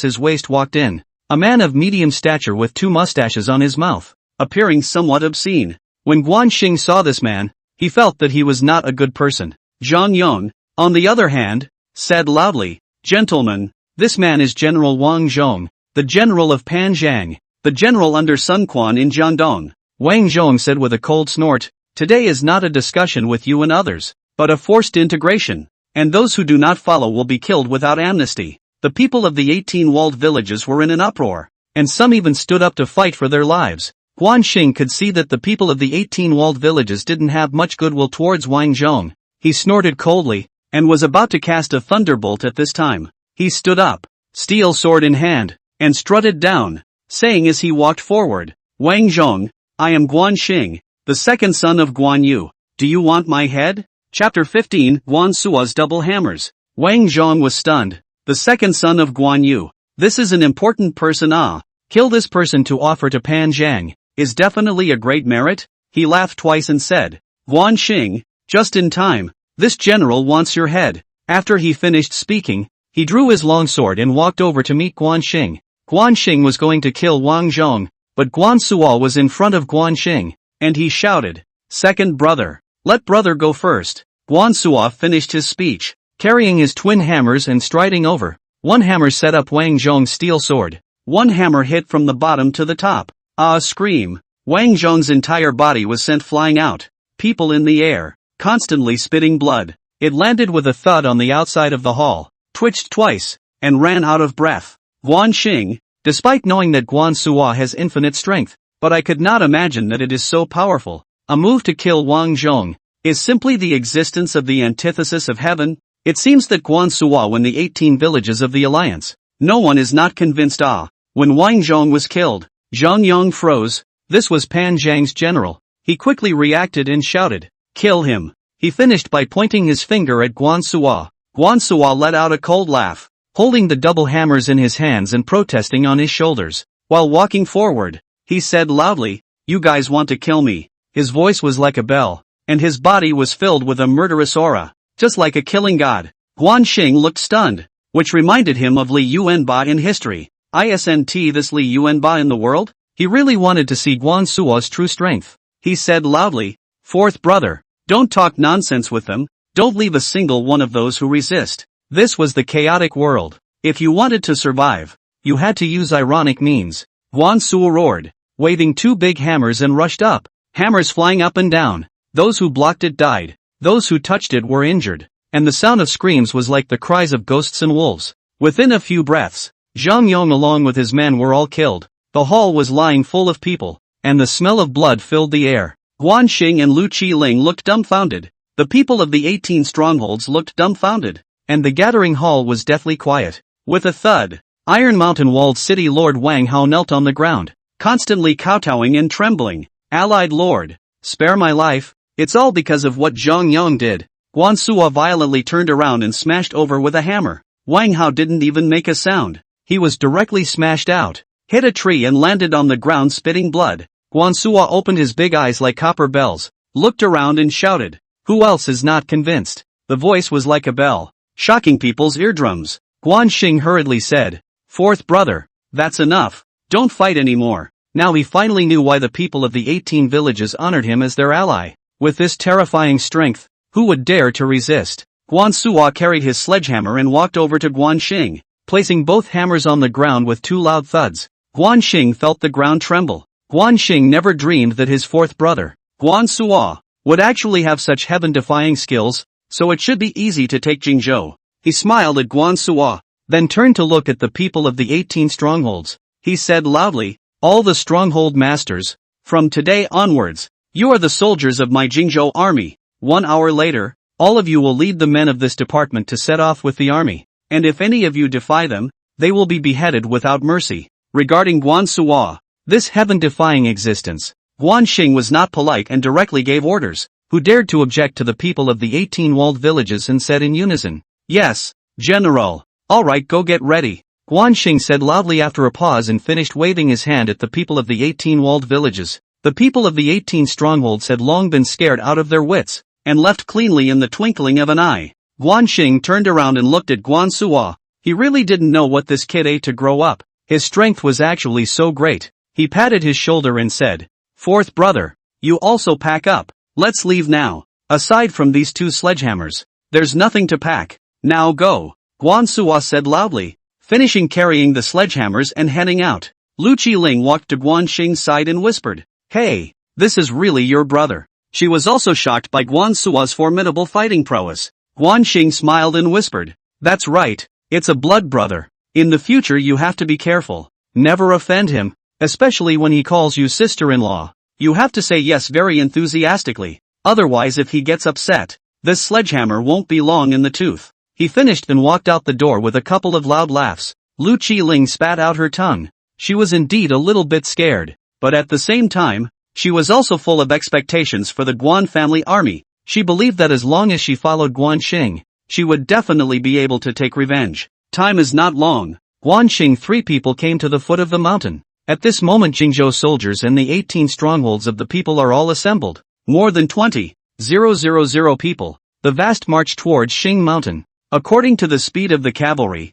his waist walked in, a man of medium stature with 2 mustaches on his mouth, appearing somewhat obscene. When Guan Xing saw this man, he felt that he was not a good person. Zhang Yang, on the other hand, said loudly, gentlemen, this man is General Wang Zhong, the general of Pan Zhang, the general under Sun Quan in Jiangdong. Wang Zhong said with a cold snort, today is not a discussion with you and others, but a forced integration. And those who do not follow will be killed without amnesty. The people of the 18 walled villages were in an uproar, and some even stood up to fight for their lives. Guan Xing could see that the people of the 18 walled villages didn't have much goodwill towards Wang Zhong. He snorted coldly, and was about to cast a thunderbolt at this time. He stood up, steel sword in hand, and strutted down, saying as he walked forward, Wang Zhong, I am Guan Xing, the second son of Guan Yu. Do you want my head? Chapter 15, Guan Suo's Double Hammers. Wang Zhong was stunned. The second son of Guan Yu. This is an important person. Kill this person to offer to Pan Zhang, is definitely a great merit. He laughed twice and said, Guan Xing, just in time, this general wants your head. After he finished speaking, he drew his long sword and walked over to meet Guan Xing. Guan Xing was going to kill Wang Zhong, but Guan Suo was in front of Guan Xing, and he shouted, second brother, let brother go first. Guan Suo finished his speech, carrying his twin hammers and striding over. One hammer set up Wang Zhong's steel sword. One hammer hit from the bottom to the top. A scream. Wang Zhong's entire body was sent flying out. People in the air, constantly spitting blood. It landed with a thud on the outside of the hall, twitched twice, and ran out of breath. Guan Xing, despite knowing that Guan Suo has infinite strength, but I could not imagine that it is so powerful. A move to kill Wang Zhong. is simply the existence of the antithesis of heaven? It seems that Guan Suo in the 18 villages of the alliance. No one is not convinced. When Wang Zhong was killed, Zhang Yang froze. This was Pan Zhang's general. He quickly reacted and shouted, "Kill him." He finished by pointing his finger at Guan Suo. Guan Suo let out a cold laugh, holding the double hammers in his hands and protesting on his shoulders. While walking forward, he said loudly, "You guys want to kill me." His voice was like a bell, and his body was filled with a murderous aura, just like a killing god. Xing looked stunned, which reminded him of Li Yuanba in history. Isn't this Li Yuanba in the world? He really wanted to see Guan Suo's true strength. He said loudly, "Fourth brother, don't talk nonsense with them, don't leave a single one of those who resist." This was the chaotic world. If you wanted to survive, you had to use ironic means. Guan Suo roared, waving two big hammers and rushed up, hammers flying up and down. Those who blocked it died, those who touched it were injured, and the sound of screams was like the cries of ghosts and wolves. Within a few breaths, Zhang Yong along with his men were all killed. The hall was lying full of people, and the smell of blood filled the air. Xing and Qiling looked dumbfounded. The people of the 18 strongholds looked dumbfounded, and the gathering hall was deathly quiet. With a thud, Iron Mountain walled city Lord Wang Hao knelt on the ground, constantly kowtowing and trembling. "Allied Lord, spare my life, it's all because of what Zhang Yang did." Guan Suo violently turned around and smashed over with a hammer. Wang Hao didn't even make a sound. He was directly smashed out, hit a tree and landed on the ground spitting blood. Guan Suo opened his big eyes like copper bells, looked around and shouted, "Who else is not convinced?" The voice was like a bell, shocking people's eardrums. Xing hurriedly said, "Fourth brother, that's enough, don't fight anymore." Now he finally knew why the people of the 18 villages honored him as their ally. With this terrifying strength, who would dare to resist? Guan Suo carried his sledgehammer and walked over to Xing, placing both hammers on the ground with two loud thuds. Xing felt the ground tremble. Xing never dreamed that his fourth brother, Guan Suo, would actually have such heaven-defying skills, so it should be easy to take Jingzhou. He smiled at Guan Suo, then turned to look at the people of the 18 strongholds. He said loudly, "All the stronghold masters, from today onwards, you are the soldiers of my Jingzhou army. 1 hour later, all of you will lead the men of this department to set off with the army, and if any of you defy them, they will be beheaded without mercy." Regarding Guan Suo, this heaven-defying existence, Xing was not polite and directly gave orders. Who dared to object to the people of the 18 walled villages and said in unison, "Yes, General. Alright, go get ready." Xing said loudly after a pause and finished waving his hand at the people of the 18 walled villages. The people of the 18 strongholds had long been scared out of their wits, and left cleanly in the twinkling of an eye. Xing turned around and looked at Guan Suo. He really didn't know what this kid ate to grow up. His strength was actually so great. He patted his shoulder and said, "Fourth brother, you also pack up. Let's leave now. Aside from these two sledgehammers, there's nothing to pack. Now go." Guan Suo said loudly, finishing carrying the sledgehammers and heading out. Qiling walked to Xing's side and whispered, "Hey, this is really your brother." She was also shocked by Guan Suo's formidable fighting prowess. Xing smiled and whispered, "That's right, it's a blood brother. In the future you have to be careful. Never offend him, especially when he calls you sister-in-law. You have to say yes very enthusiastically, otherwise if he gets upset, this sledgehammer won't be long in the tooth." He finished and walked out the door with a couple of loud laughs. Qiling spat out her tongue. She was indeed a little bit scared, but at the same time, she was also full of expectations for the Guan family army. She believed that as long as she followed Xing, she would definitely be able to take revenge. Time is not long. Xing 3 people came to the foot of the mountain. At this moment Jingzhou soldiers and the 18 strongholds of the people are all assembled. More than 20,000 people. The vast march towards Xing Mountain. According to the speed of the cavalry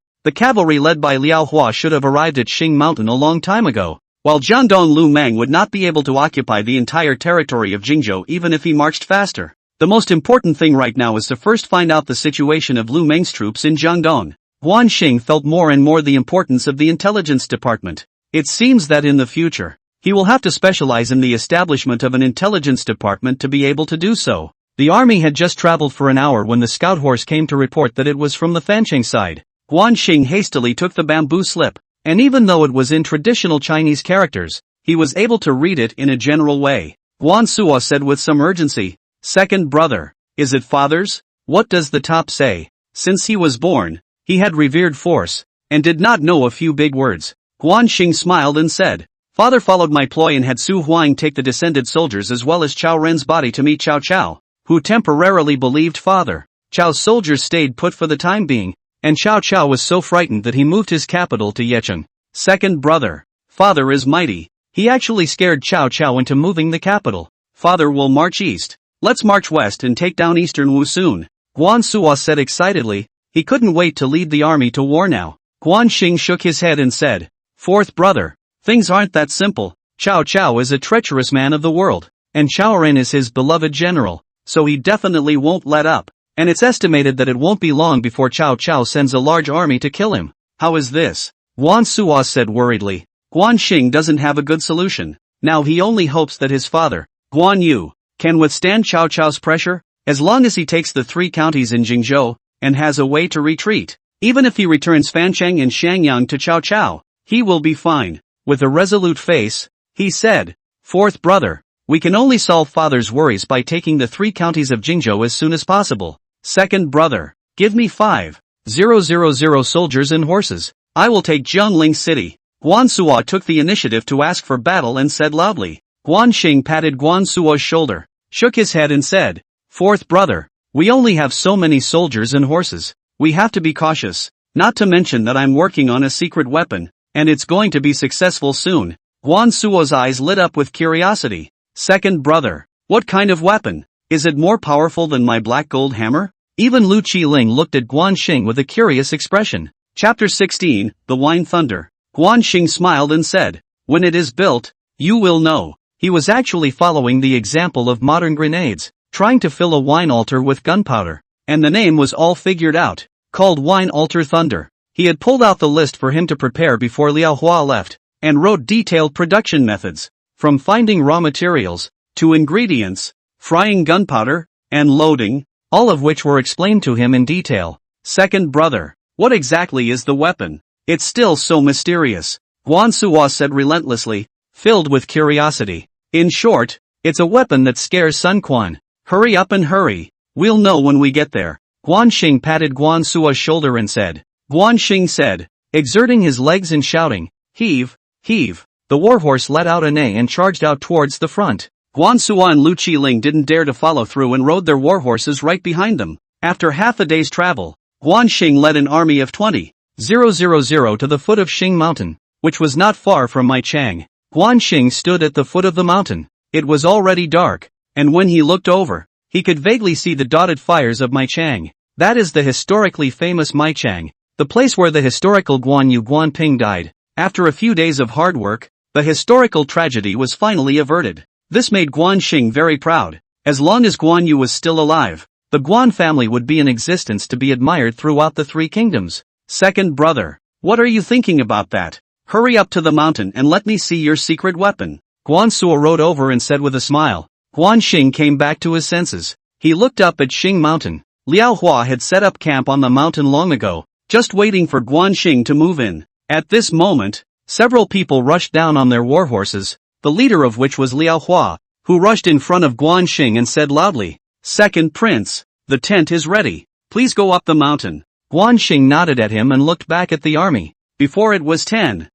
led by Liao Hua should have arrived at Xing Mountain a long time ago, while Jiangdong Lu Meng would not be able to occupy the entire territory of Jingzhou even if he marched faster. The most important thing right now is to first find out the situation of Lu Meng's troops in Jiangdong. Xing felt more and more the importance of the intelligence department. It seems that in the future, he will have to specialize in the establishment of an intelligence department to be able to do so. The army had just traveled for an hour when the scout horse came to report that it was from the Fancheng side. Xing hastily took the bamboo slip, and even though it was in traditional Chinese characters, he was able to read it in a general way. Guan Suo said with some urgency, Second brother. Is it father's? What does the top say? Since he was born, he had revered force, and did not know a few big words. Xing smiled and said, Father followed my ploy and had Su Huang take the descended soldiers as well as Cao Ren's body to meet Cao Cao, who temporarily believed father. Chao's soldiers stayed put for the time being, and Cao Cao was so frightened that he moved his capital to Yecheng. Second brother. Father is mighty. He actually scared Cao Cao into moving the capital. Father will march east. Let's march west and take down eastern Wu soon. Guan Suo said excitedly. He couldn't wait to lead the army to war now. Xing shook his head and said, Fourth brother. Things aren't that simple. Cao Cao is a treacherous man of the world, and Cao Ren is his beloved general, so he definitely won't let up. And it's estimated that it won't be long before Cao Cao sends a large army to kill him. How is this? Guan Suo said worriedly. Xing doesn't have a good solution. Now he only hopes that his father, Guan Yu, can withstand Cao Cao's pressure, as long as he takes the 3 counties in Jingzhou, and has a way to retreat. Even if he returns Fancheng and Shangyang to Cao Cao, he will be fine. With a resolute face, he said, Fourth brother, we can only solve father's worries by taking the 3 counties of Jingzhou as soon as possible. Second brother, give me 5,000 soldiers and horses. I will take Jiangling city. Guan Suo took the initiative to ask for battle and said loudly. Xing patted Guan Suo's shoulder, shook his head and said, Fourth brother, we only have so many soldiers and horses. We have to be cautious, not to mention that I'm working on a secret weapon, and it's going to be successful soon. Guan Suo's eyes lit up with curiosity. Second brother, what kind of weapon? Is it more powerful than my black gold hammer? Even Qiling looked at Xing with a curious expression. Chapter 16, The Wine Thunder. Xing smiled and said, When it is built, you will know. He was actually following the example of modern grenades, trying to fill a wine altar with gunpowder. And the name was all figured out, called Wine Altar Thunder. He had pulled out the list for him to prepare before Liao Hua left, and wrote detailed production methods, from finding raw materials, to ingredients, frying gunpowder, and loading, all of which were explained to him in detail. Second brother, what exactly is the weapon? It's still so mysterious. Guan Suo said relentlessly, filled with curiosity. In short, it's a weapon that scares Sun Quan. Hurry up and hurry. We'll know when we get there. Xing patted Guan Suo's shoulder and said. Xing said, exerting his legs and shouting, heave, heave. The warhorse let out a neigh and charged out towards the front. Guan Suo and Qiling didn't dare to follow through and rode their warhorses right behind them. After half a day's travel, Xing led an army of 20,000 to the foot of Xing Mountain, which was not far from Maicheng. Xing stood at the foot of the mountain. It was already dark, and when he looked over, he could vaguely see the dotted fires of Maicheng. That is the historically famous Maicheng, the place where the historical Guan Yu Guanping died. After a few days of hard work, the historical tragedy was finally averted. This made Xing very proud. As long as Guan Yu was still alive, the Guan family would be in existence to be admired throughout the 3 kingdoms. Second brother, what are you thinking about that? Hurry up to the mountain and let me see your secret weapon. Guan Suo rode over and said with a smile. Xing came back to his senses. He looked up at Xing Mountain. Liao Hua had set up camp on the mountain long ago, just waiting for Xing to move in. At this moment, several people rushed down on their warhorses, the leader of which was Liao Hua, who rushed in front of Xing and said loudly, Second Prince, the tent is ready. Please go up the mountain. Xing nodded at him and looked back at the army. Before it was 10,000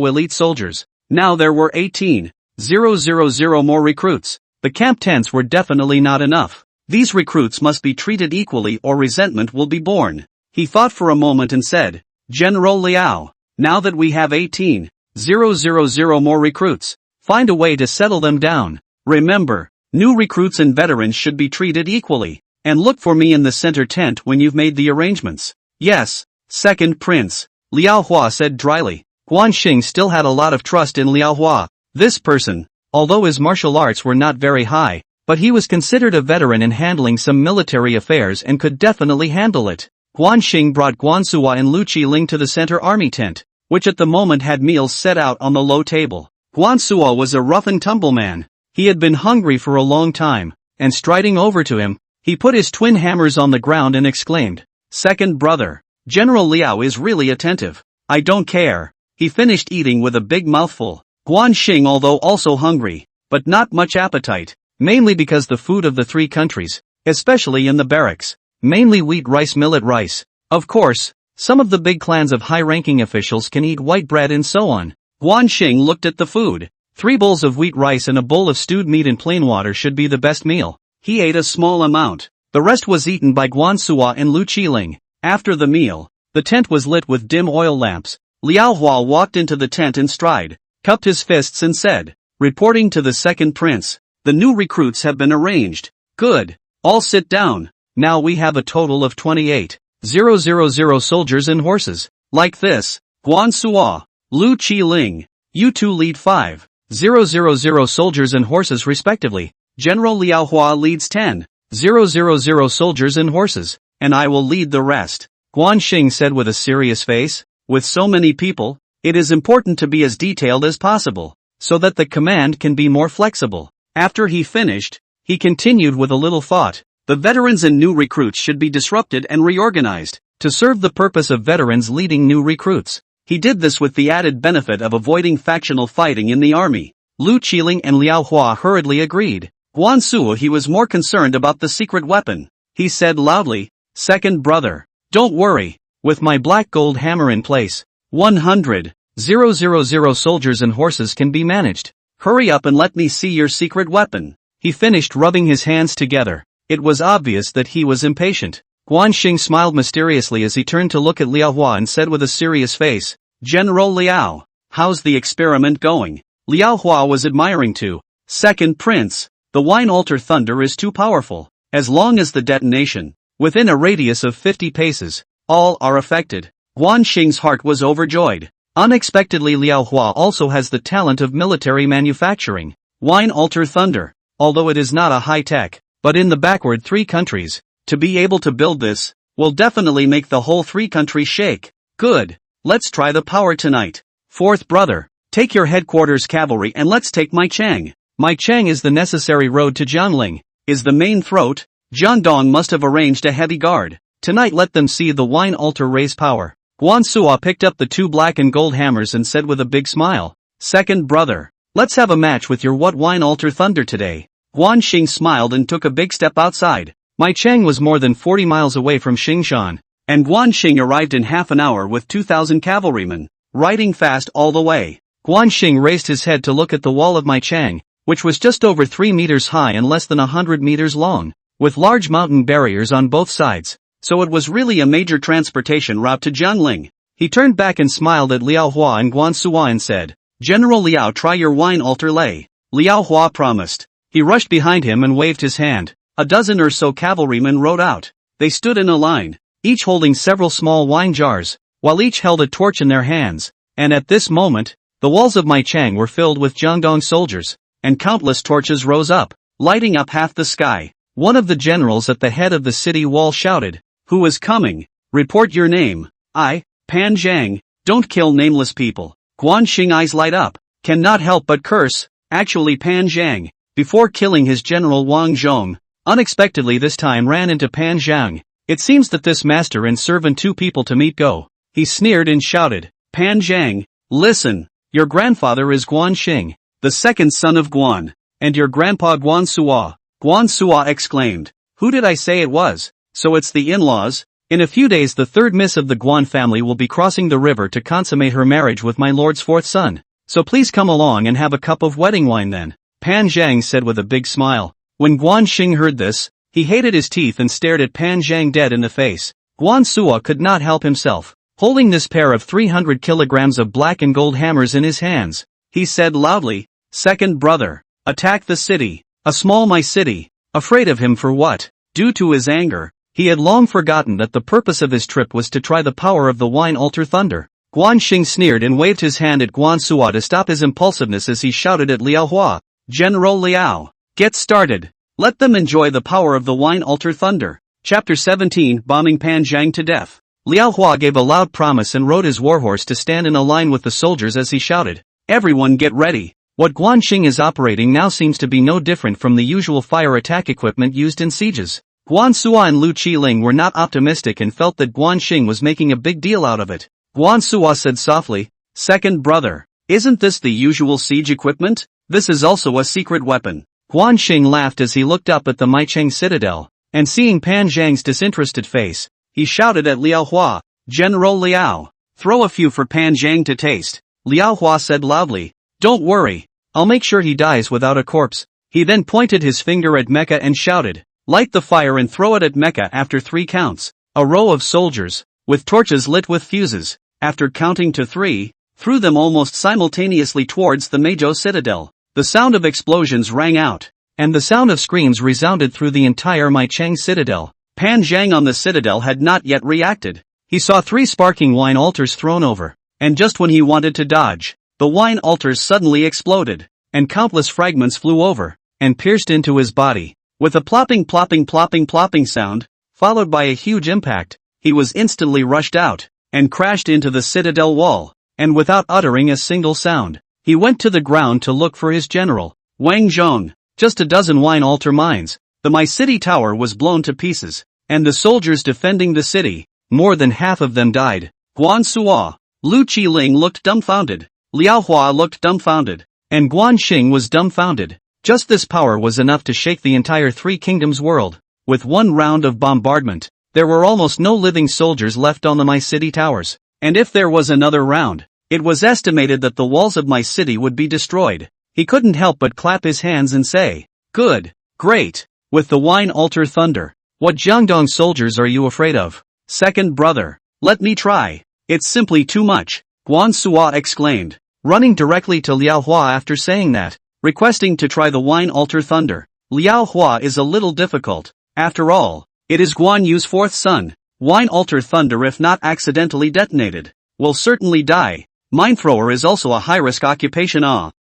elite soldiers. Now there were 18,000 more recruits. The camp tents were definitely not enough. These recruits must be treated equally or resentment will be born. He thought for a moment and said, General Liao, now that we have 18,000 more recruits, find a way to settle them down. Remember, new recruits and veterans should be treated equally, and look for me in the center tent when you've made the arrangements. Yes, Second Prince, Liao Hua said dryly. Xing still had a lot of trust in Liao Hua. This person, although his martial arts were not very high, but he was considered a veteran in handling some military affairs and could definitely handle it. Xing brought Guan Suo and Qiling to the center army tent, which at the moment had meals set out on the low table. Guan Suo was a rough and tumble man. He had been hungry for a long time, and striding over to him, he put his twin hammers on the ground and exclaimed, Second brother, General Liao is really attentive. I don't care. He finished eating with a big mouthful. Xing, although also hungry, but not much appetite, mainly because the food of the three countries, especially in the barracks, mainly wheat rice millet rice. Of course, some of the big clans of high-ranking officials can eat white bread and so on. Guan Xing looked at the food. 3 bowls of wheat rice and a bowl of stewed meat in plain water should be the best meal. He ate a small amount. The rest was eaten by Guan Suo and Qiling. After the meal, the tent was lit with dim oil lamps. Liao Hua walked into the tent in stride, cupped his fists and said, reporting to the second prince, the new recruits have been arranged. Good. All sit down. Now we have a total of 28,000 soldiers and horses. Like this, Guan Suo, Qiling, you two lead 5,000 soldiers and horses respectively. General Liao Hua leads 10,000 soldiers and horses, and I will lead the rest. Guan Xing said with a serious face, with so many people, it is important to be as detailed as possible, so that the command can be more flexible. After he finished, he continued with a little thought. The veterans and new recruits should be disrupted and reorganized, to serve the purpose of veterans leading new recruits. He did this with the added benefit of avoiding factional fighting in the army. Qiling and Liao Hua hurriedly agreed. Guan Suo he was more concerned about the secret weapon. He said loudly, second brother, don't worry, with my black gold hammer in place, 100,000 soldiers and horses can be managed. Hurry up and let me see your secret weapon. He finished rubbing his hands together. It was obvious that he was impatient. Guan Xing smiled mysteriously as he turned to look at Liao Hua and said with a serious face, General Liao, how's the experiment going? Liao Hua was admiring too. Second prince, the wine altar thunder is too powerful. As long as the detonation, within a radius of 50 paces, all are affected. Guan Xing's heart was overjoyed. Unexpectedly Liao Hua also has the talent of military manufacturing. Wine altar thunder, although it is not a high-tech, but in the backward 3 countries, to be able to build this, will definitely make the whole 3 countries shake. Good. Let's try the power tonight. Fourth brother, take your headquarters cavalry and let's take Maicheng. Maicheng is the necessary road to Jiangling, is the main throat. Jiangdong must have arranged a heavy guard. Tonight let them see the wine altar raise power. Guan Suo picked up the 2 black and gold hammers and said with a big smile, second brother, let's have a match with your what wine altar thunder today. Guan Xing smiled and took a big step outside. Maicheng was more than 40 miles away from Xingshan, and Guan Xing arrived in half an hour with 2,000 cavalrymen, riding fast all the way. Guan Xing raised his head to look at the wall of Maicheng, which was just over 3 meters high and less than 100 meters long, with large mountain barriers on both sides, so it was really a major transportation route to Jiangling. He turned back and smiled at Liao Hua and Guan Suo and said, General Liao, try your wine altar lay. Liao Hua promised. He rushed behind him and waved his hand. A dozen or so cavalrymen rode out. They stood in a line, each holding several small wine jars, while each held a torch in their hands, and at this moment, the walls of Maicheng were filled with Jiangdong soldiers, and countless torches rose up, lighting up half the sky. One of the generals at the head of the city wall shouted, Who is coming? Report your name. I, Pan Zhang, don't kill nameless people. Guan Xing eyes light up, cannot help but curse, actually Pan Zhang, before killing his general Wang Zhong, unexpectedly this time ran into Pan Zhang. It seems that this master and servant 2 people to meet go. He sneered and shouted, Pan Zhang, listen, your grandfather is Guan Xing, the second son of Guan, and your grandpa Guan Suo. Guan Suo exclaimed, who did I say it was? So it's the in-laws? In a few days the 3rd miss of the Guan family will be crossing the river to consummate her marriage with my lord's 4th son. So please come along and have a cup of wedding wine then. Pan Zhang said with a big smile. When Guan Xing heard this, he hated his teeth and stared at Pan Zhang dead in the face. Guan Suo could not help himself. Holding this pair of 300 kilograms of black and gold hammers in his hands, he said loudly, second brother, attack the city. A small my city. Afraid of him for what? Due to his anger, he had long forgotten that the purpose of his trip was to try the power of the wine altar thunder. Guan Xing sneered and waved his hand at Guan Suo to stop his impulsiveness as he shouted at Liao Hua, General Liao, get started. Let them enjoy the power of the wine altar thunder. Chapter 17 Bombing Pan Zhang to death. Liao Hua gave a loud promise and rode his warhorse to stand in a line with the soldiers as he shouted, everyone get ready. What Guan Xing is operating now seems to be no different from the usual fire attack equipment used in sieges. Guan Suo and Qiling were not optimistic and felt that Guan Xing was making a big deal out of it. Guan Suo said softly, second brother, isn't this the usual siege equipment? This is also a secret weapon. Guan Xing laughed as he looked up at the Maicheng citadel, and seeing Pan Zhang's disinterested face, he shouted at Liao Hua, "General Liao, throw a few for Pan Zhang to taste." Liao Hua said loudly, "Don't worry, I'll make sure he dies without a corpse." He then pointed his finger at Mecha and shouted, "Light the fire and throw it at Mecha." After 3 counts, a row of soldiers, with torches lit with fuses, after counting to 3, threw them almost simultaneously towards the Meizhou citadel. The sound of explosions rang out, and the sound of screams resounded through the entire Maicheng citadel. Pan Zhang on the citadel had not yet reacted. He saw 3 sparking wine altars thrown over, and just when he wanted to dodge, the wine altars suddenly exploded, and countless fragments flew over, and pierced into his body. With a plopping sound, followed by a huge impact, he was instantly rushed out, and crashed into the citadel wall, and without uttering a single sound, he went to the ground to look for his general, Wang Zhong. Just a dozen wine altar mines, the My City Tower was blown to pieces, and the soldiers defending the city, more than half of them died. Guan Suo, Qiling looked dumbfounded, Liao Hua looked dumbfounded, and Guan Xing was dumbfounded. Just this power was enough to shake the entire 3 kingdoms world. With 1 round of bombardment, there were almost no living soldiers left on the My City towers, and if there was another round, it was estimated that the walls of my city would be destroyed. He couldn't help but clap his hands and say, "Good, great." With the wine altar thunder, "What Jiangdong soldiers are you afraid of? Second brother, let me try. It's simply too much," Guan Suo exclaimed, running directly to Liao Hua after saying that, requesting to try the wine altar thunder. Liao Hua is a little difficult. After all, it is Guan Yu's 4th son. Wine altar thunder, if not accidentally detonated, will certainly die. Mine thrower is also a high-risk occupation.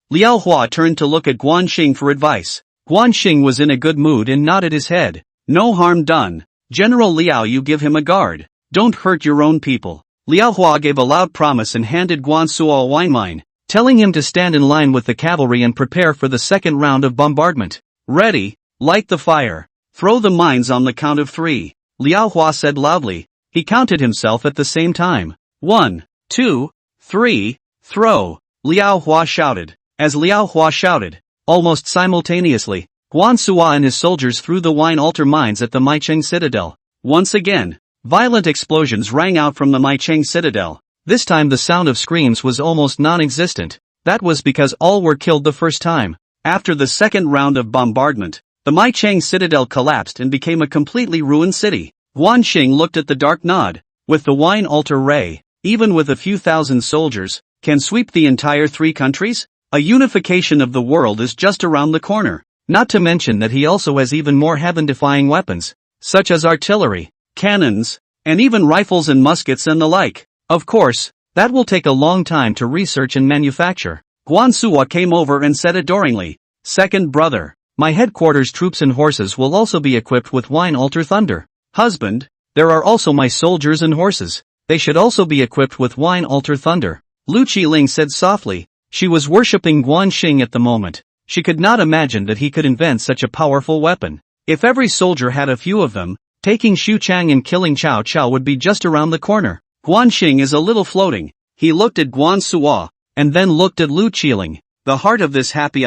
Liao Hua turned to look at Guan Xing for advice. Guan Xing was in a good mood and nodded his head. "No harm done. General Liao, you give him a guard. Don't hurt your own people." Liao Hua gave a loud promise and handed Guan Suo a wine mine, telling him to stand in line with the cavalry and prepare for the second round of bombardment. "Ready, light the fire. Throw the mines on the count of 3. Liao Hua said loudly. He counted himself at the same time. 1, 2, 3, throw, Liao Hua shouted. As Liao Hua shouted, almost simultaneously, Guan Suo and his soldiers threw the wine altar mines at the Maicheng citadel. Once again, violent explosions rang out from the Maicheng citadel. This time the sound of screams was almost non-existent. That was because all were killed the first time. After the second round of bombardment, the Maicheng citadel collapsed and became a completely ruined city. Guan Xing looked at the dark nod. With the wine altar ray, even with a few thousand soldiers, can sweep the entire 3 countries? A unification of the world is just around the corner. Not to mention that he also has even more heaven-defying weapons, such as artillery, cannons, and even rifles and muskets and the like. Of course, that will take a long time to research and manufacture. Guan Suo came over and said adoringly, "Second brother, my headquarters troops and horses will also be equipped with wine altar thunder. Husband, there are also my soldiers and horses. They should also be equipped with wine altar thunder." Qiling said softly. She was worshipping Guan Xing at the moment. She could not imagine that he could invent such a powerful weapon. If every soldier had a few of them, taking Xu Chang and killing Cao Cao would be just around the corner. Guan Xing is a little floating. He looked at Guan Suo, and then looked at Qiling. The heart of this happy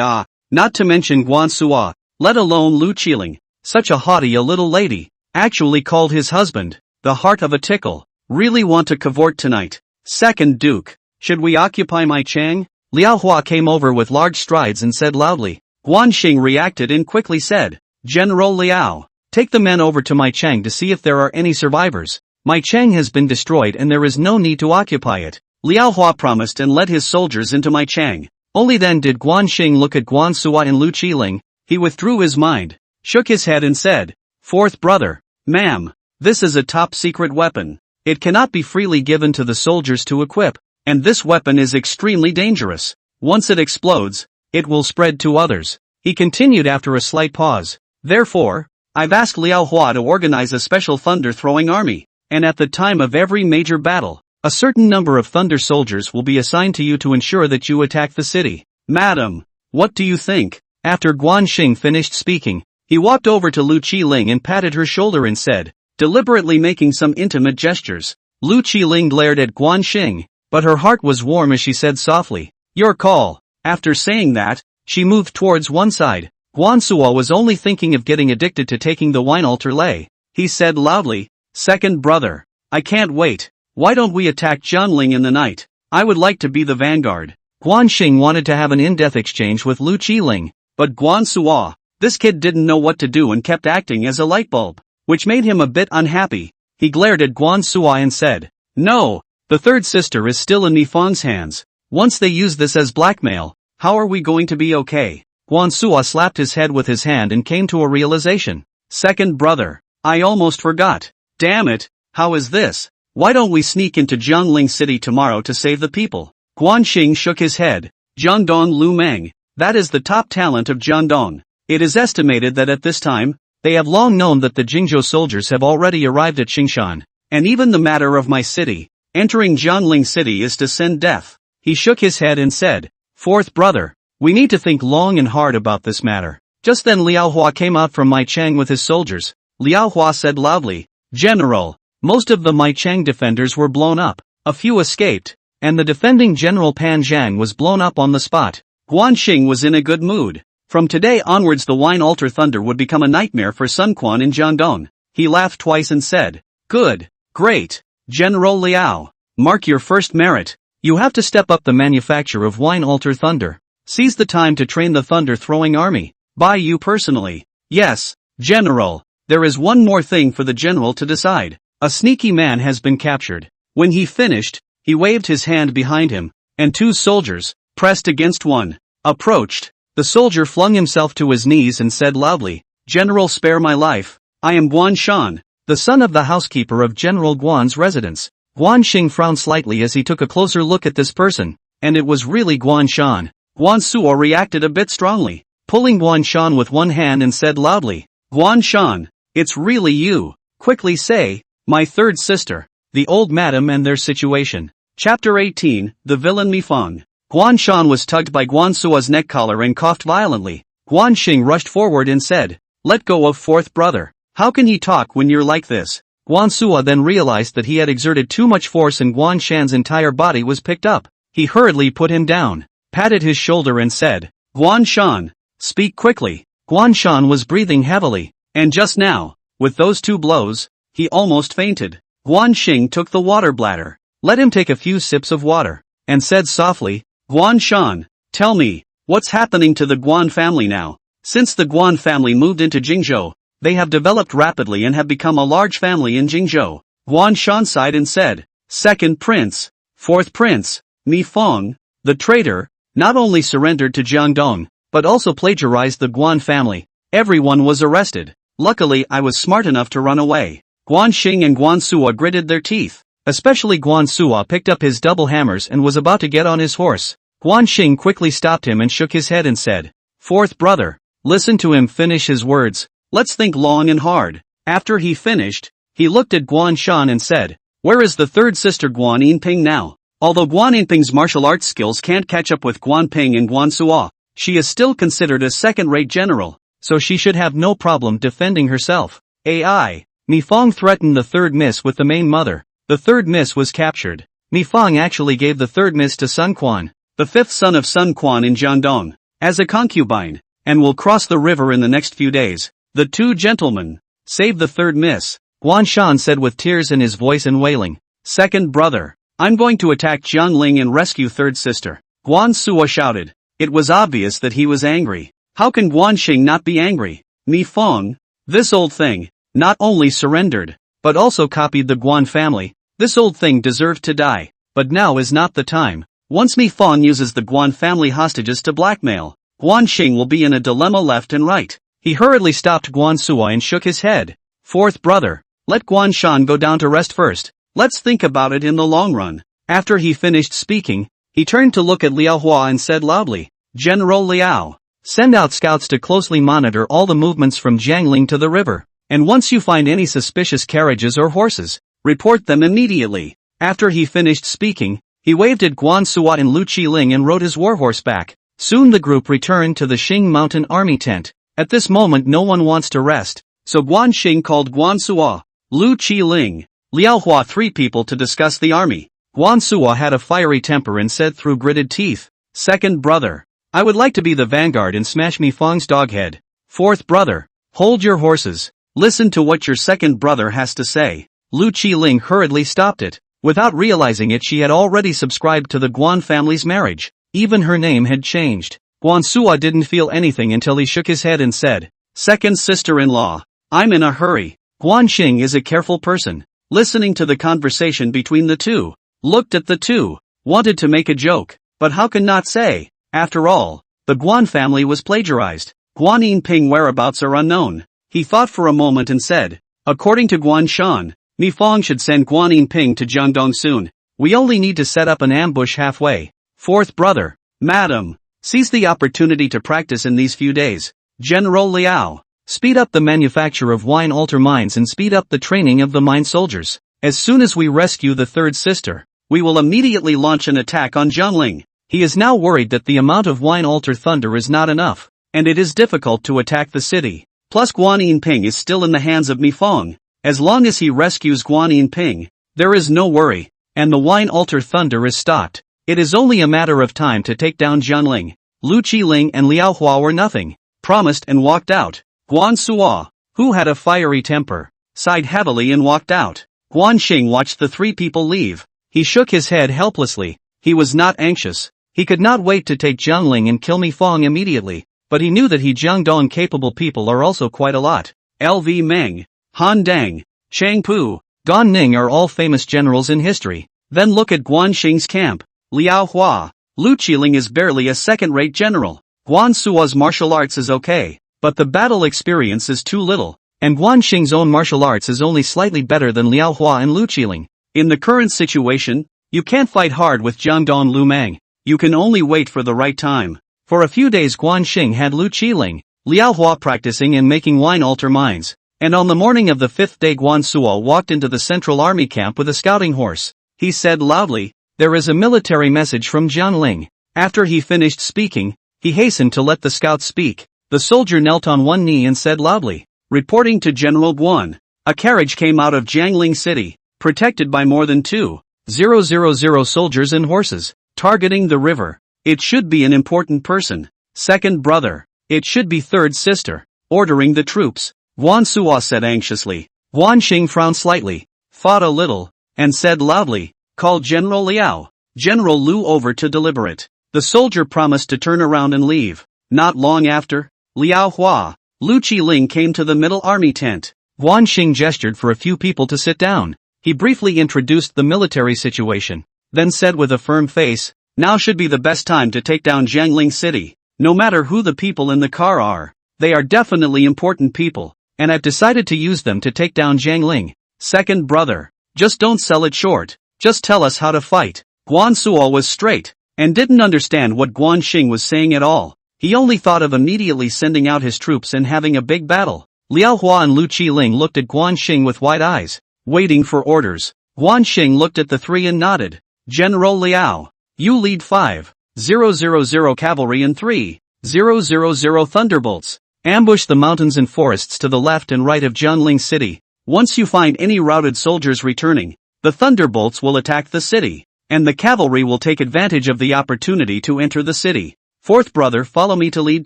not to mention Guan Suo, let alone Qiling, such a haughty a little lady, actually called his husband, the heart of a tickle. Really want to cavort tonight. Second Duke, should we occupy Maicheng? Liao Hua came over with large strides and said loudly. Guan Xing reacted and quickly said, "General Liao, take the men over to Maicheng to see if there are any survivors. Maicheng has been destroyed and there is no need to occupy it." Liao Hua promised and led his soldiers into Maicheng. Only then did Guan Xing look at Guan Suo and Qiling. He withdrew his mind, shook his head and said, "Fourth brother, ma'am, this is a top-secret weapon. It cannot be freely given to the soldiers to equip, and this weapon is extremely dangerous. Once it explodes, it will spread to others." He continued after a slight pause. "Therefore, I've asked Liao Hua to organize a special thunder-throwing army, and at the time of every major battle, a certain number of thunder soldiers will be assigned to you to ensure that you attack the city. Madam, what do you think?" After Guan Xing finished speaking, he walked over to Qiling and patted her shoulder and said, deliberately making some intimate gestures. Qiling glared at Guan Xing, but her heart was warm as she said softly, "Your call." After saying that, she moved towards one side. Guan Suo was only thinking of getting addicted to taking the wine altar lay. He said loudly, "Second brother. I can't wait. Why don't we attack Jiangling in the night? I would like to be the vanguard." Guan Xing wanted to have an in-depth exchange with Qiling, but Guan Suo, this kid didn't know what to do and kept acting as a light bulb, which made him a bit unhappy. He glared at Guan Suo and said, "No, the third sister is still in Mi Fang's hands. Once they use this as blackmail, how are we going to be okay?" Guan Suo slapped his head with his hand and came to a realization. "Second brother, I almost forgot. Damn it, how is this? Why don't we sneak into Jiangling City tomorrow to save the people?" Guan Xing shook his head. Jiangdong Lu Meng, that is the top talent of Jiangdong. It is estimated that at this time, they have long known that the Jingzhou soldiers have already arrived at Qingshan, and even the matter of my city, entering Jiangling City is to send death. He shook his head and said, "Fourth brother, we need to think long and hard about this matter." Just then Liao Hua came out from Maicheng with his soldiers. Liao Hua said loudly, "General, most of the Maicheng defenders were blown up, a few escaped, and the defending General Pan Zhang was blown up on the spot." Guan Xing was in a good mood. From today onwards the wine altar thunder would become a nightmare for Sun Quan in Jiangdong. He laughed twice and said, "Good, great, General Liao, mark your first merit. You have to step up the manufacture of wine altar thunder. Seize the time to train the thunder-throwing army. By you personally." "Yes, General. There is one more thing for the general to decide. A sneaky man has been captured." When he finished, he waved his hand behind him, and two soldiers, pressed against one, approached. The soldier flung himself to his knees and said loudly, "General, spare my life. I am Guan Shan, the son of the housekeeper of General Guan's residence." Guan Xing frowned slightly as he took a closer look at this person, and it was really Guan Shan. Guan Suo reacted a bit strongly, pulling Guan Shan with one hand and said loudly, "Guan Shan, it's really you. Quickly say, my third sister, the old madam and their situation." Chapter 18, The Villain Mi Fang. Guan Shan was tugged by Guan Suo's neck collar and coughed violently. Guan Xing rushed forward and said, "Let go of fourth brother. How can he talk when you're like this?" Guan Suo then realized that he had exerted too much force and Guan Shan's entire body was picked up. He hurriedly put him down, patted his shoulder and said, "Guan Shan, speak quickly." Guan Shan was breathing heavily, and just now, with those two blows, he almost fainted. Guan Xing took the water bladder, let him take a few sips of water, and said softly, "Guan Shan, tell me, what's happening to the Guan family now?" Since the Guan family moved into Jingzhou, they have developed rapidly and have become a large family in Jingzhou. Guan Shan sighed and said, "Second prince, fourth prince, Mi Fang, the traitor, not only surrendered to Jiangdong, but also plagiarized the Guan family. Everyone was arrested. Luckily I was smart enough to run away." Guan Xing and Guan Suo gritted their teeth. Especially Guan Suo picked up his double hammers and was about to get on his horse. Guan Xing quickly stopped him and shook his head and said, "Fourth brother, listen to him finish his words. Let's think long and hard." After he finished, he looked at Guan Shan and said, "Where is the third sister Guan Yinping now?" Although Guan Yinping's martial arts skills can't catch up with Guan Ping and Guan Suo, she is still considered a second-rate general, so she should have no problem defending herself. AI. Mi Fang threatened the third miss with the main mother. The third miss was captured. Mi Fang actually gave the third miss to Sun Quan, the fifth son of Sun Quan in Jiangdong, as a concubine, and will cross the river in the next few days. The two gentlemen saved the third miss. Guan Shan said with tears in his voice and wailing, "Second brother, I'm going to attack Jiangling and rescue third sister." Guan Suo shouted. It was obvious that he was angry. How can Guan Xing not be angry? Mi Fang, this old thing, not only surrendered, but also copied the Guan family. This old thing deserved to die, but now is not the time. Once Mi Fang uses the Guan family hostages to blackmail, Guan Xing will be in a dilemma left and right. He hurriedly stopped Guan Suo and shook his head. "Fourth brother, let Guan Shan go down to rest first. Let's think about it in the long run." After he finished speaking, he turned to look at Liao Hua and said loudly, "General Liao, send out scouts to closely monitor all the movements from Jiangling to the river, and once you find any suspicious carriages or horses, report them immediately." After he finished speaking, he waved at Guan Suo and Qiling and rode his warhorse back. Soon the group returned to the Xing mountain army tent. At this moment no one wants to rest, so Guan Xing called Guan Suo, Qiling, Liao Hua, three people to discuss the army. Guan Suo had a fiery temper and said through gritted teeth, "Second brother, I would like to be the vanguard and smash Mi Fang's doghead. Fourth brother, hold your horses. Listen to what your second brother has to say. Qiling hurriedly stopped it. Without realizing it, she had already subscribed to the Guan family's marriage. Even her name had changed. Guan Suo didn't feel anything until he shook his head and said, "Second sister-in-law, I'm in a hurry." Guan Xing is a careful person. Listening to the conversation between the two, looked at the two, wanted to make a joke, but how can not say? After all, the Guan family was plagiarized. Guan Yinping whereabouts are unknown. He thought for a moment and said, according to Guan Shan, Mi Fong should send Guan Yinping to Jiangdong soon. We only need to set up an ambush halfway. Fourth brother, madam, seize the opportunity to practice in these few days. General Liao, speed up the manufacture of wine altar mines and speed up the training of the mine soldiers. As soon as we rescue the third sister, we will immediately launch an attack on Jiangling. He is now worried that the amount of wine altar thunder is not enough, and it is difficult to attack the city. Plus Guan Yinping is still in the hands of Mi Fong. As long as he rescues Guan Yinping, there is no worry, and the wine altar thunder is stopped. It is only a matter of time to take down Jiangling. Qiling and Liao Hua were nothing, promised and walked out. Guan Suo, who had a fiery temper, sighed heavily and walked out. Guan Xing watched the three people leave. He shook his head helplessly. He was not anxious. He could not wait to take Jiangling and kill Mi Fong immediately, but he knew that Jiangdong capable people are also quite a lot. LV Meng, Han Dang, Chang Pu, Gan Ning are all famous generals in history. Then look at Guan Xing's camp. Liao Hua, Qiling is barely a second-rate general. Guan Suo's martial arts is okay, but the battle experience is too little, and Guan Xing's own martial arts is only slightly better than Liao Hua and Qiling. In the current situation, you can't fight hard with Jiangdong Lu Meng. You can only wait for the right time. For a few days Guan Xing had Qiling, Liao Hua practicing and making wine altar mines, and on the morning of the fifth day Guan Suo walked into the central army camp with a scouting horse. He said loudly, "There is a military message from Jiangling." After he finished speaking, he hastened to let the scout speak. The soldier knelt on one knee and said loudly, "Reporting to General Guan, a carriage came out of Jiangling city, protected by more than 2,000 soldiers and horses, targeting the river. It should be an important person. Second brother. It should be third sister. Ordering the troops." Guan Suo said anxiously. Guan Xing frowned slightly, thought a little, and said loudly, "Call General Liao, General Lu over to deliberate." The soldier promised to turn around and leave. Not long after, Liao Hua, Qiling came to the middle army tent. Guan Xing gestured for a few people to sit down. He briefly introduced the military situation, then said with a firm face, "Now should be the best time to take down Jiangling city. No matter who the people in the car are, they are definitely important people, and I've decided to use them to take down Jiangling. Second brother, just don't sell it short, just tell us how to fight." Guan Suo was straight, and didn't understand what Guan Xing was saying at all. He only thought of immediately sending out his troops and having a big battle. Liao Hua and Qiling looked at Guan Xing with wide eyes, waiting for orders. Guan Xing looked at the three and nodded. "General Liao, you lead 5,000 cavalry and 3,000 thunderbolts. Ambush the mountains and forests to the left and right of Jiangling city. Once you find any routed soldiers returning, the thunderbolts will attack the city, and the cavalry will take advantage of the opportunity to enter the city. Fourth brother, follow me to lead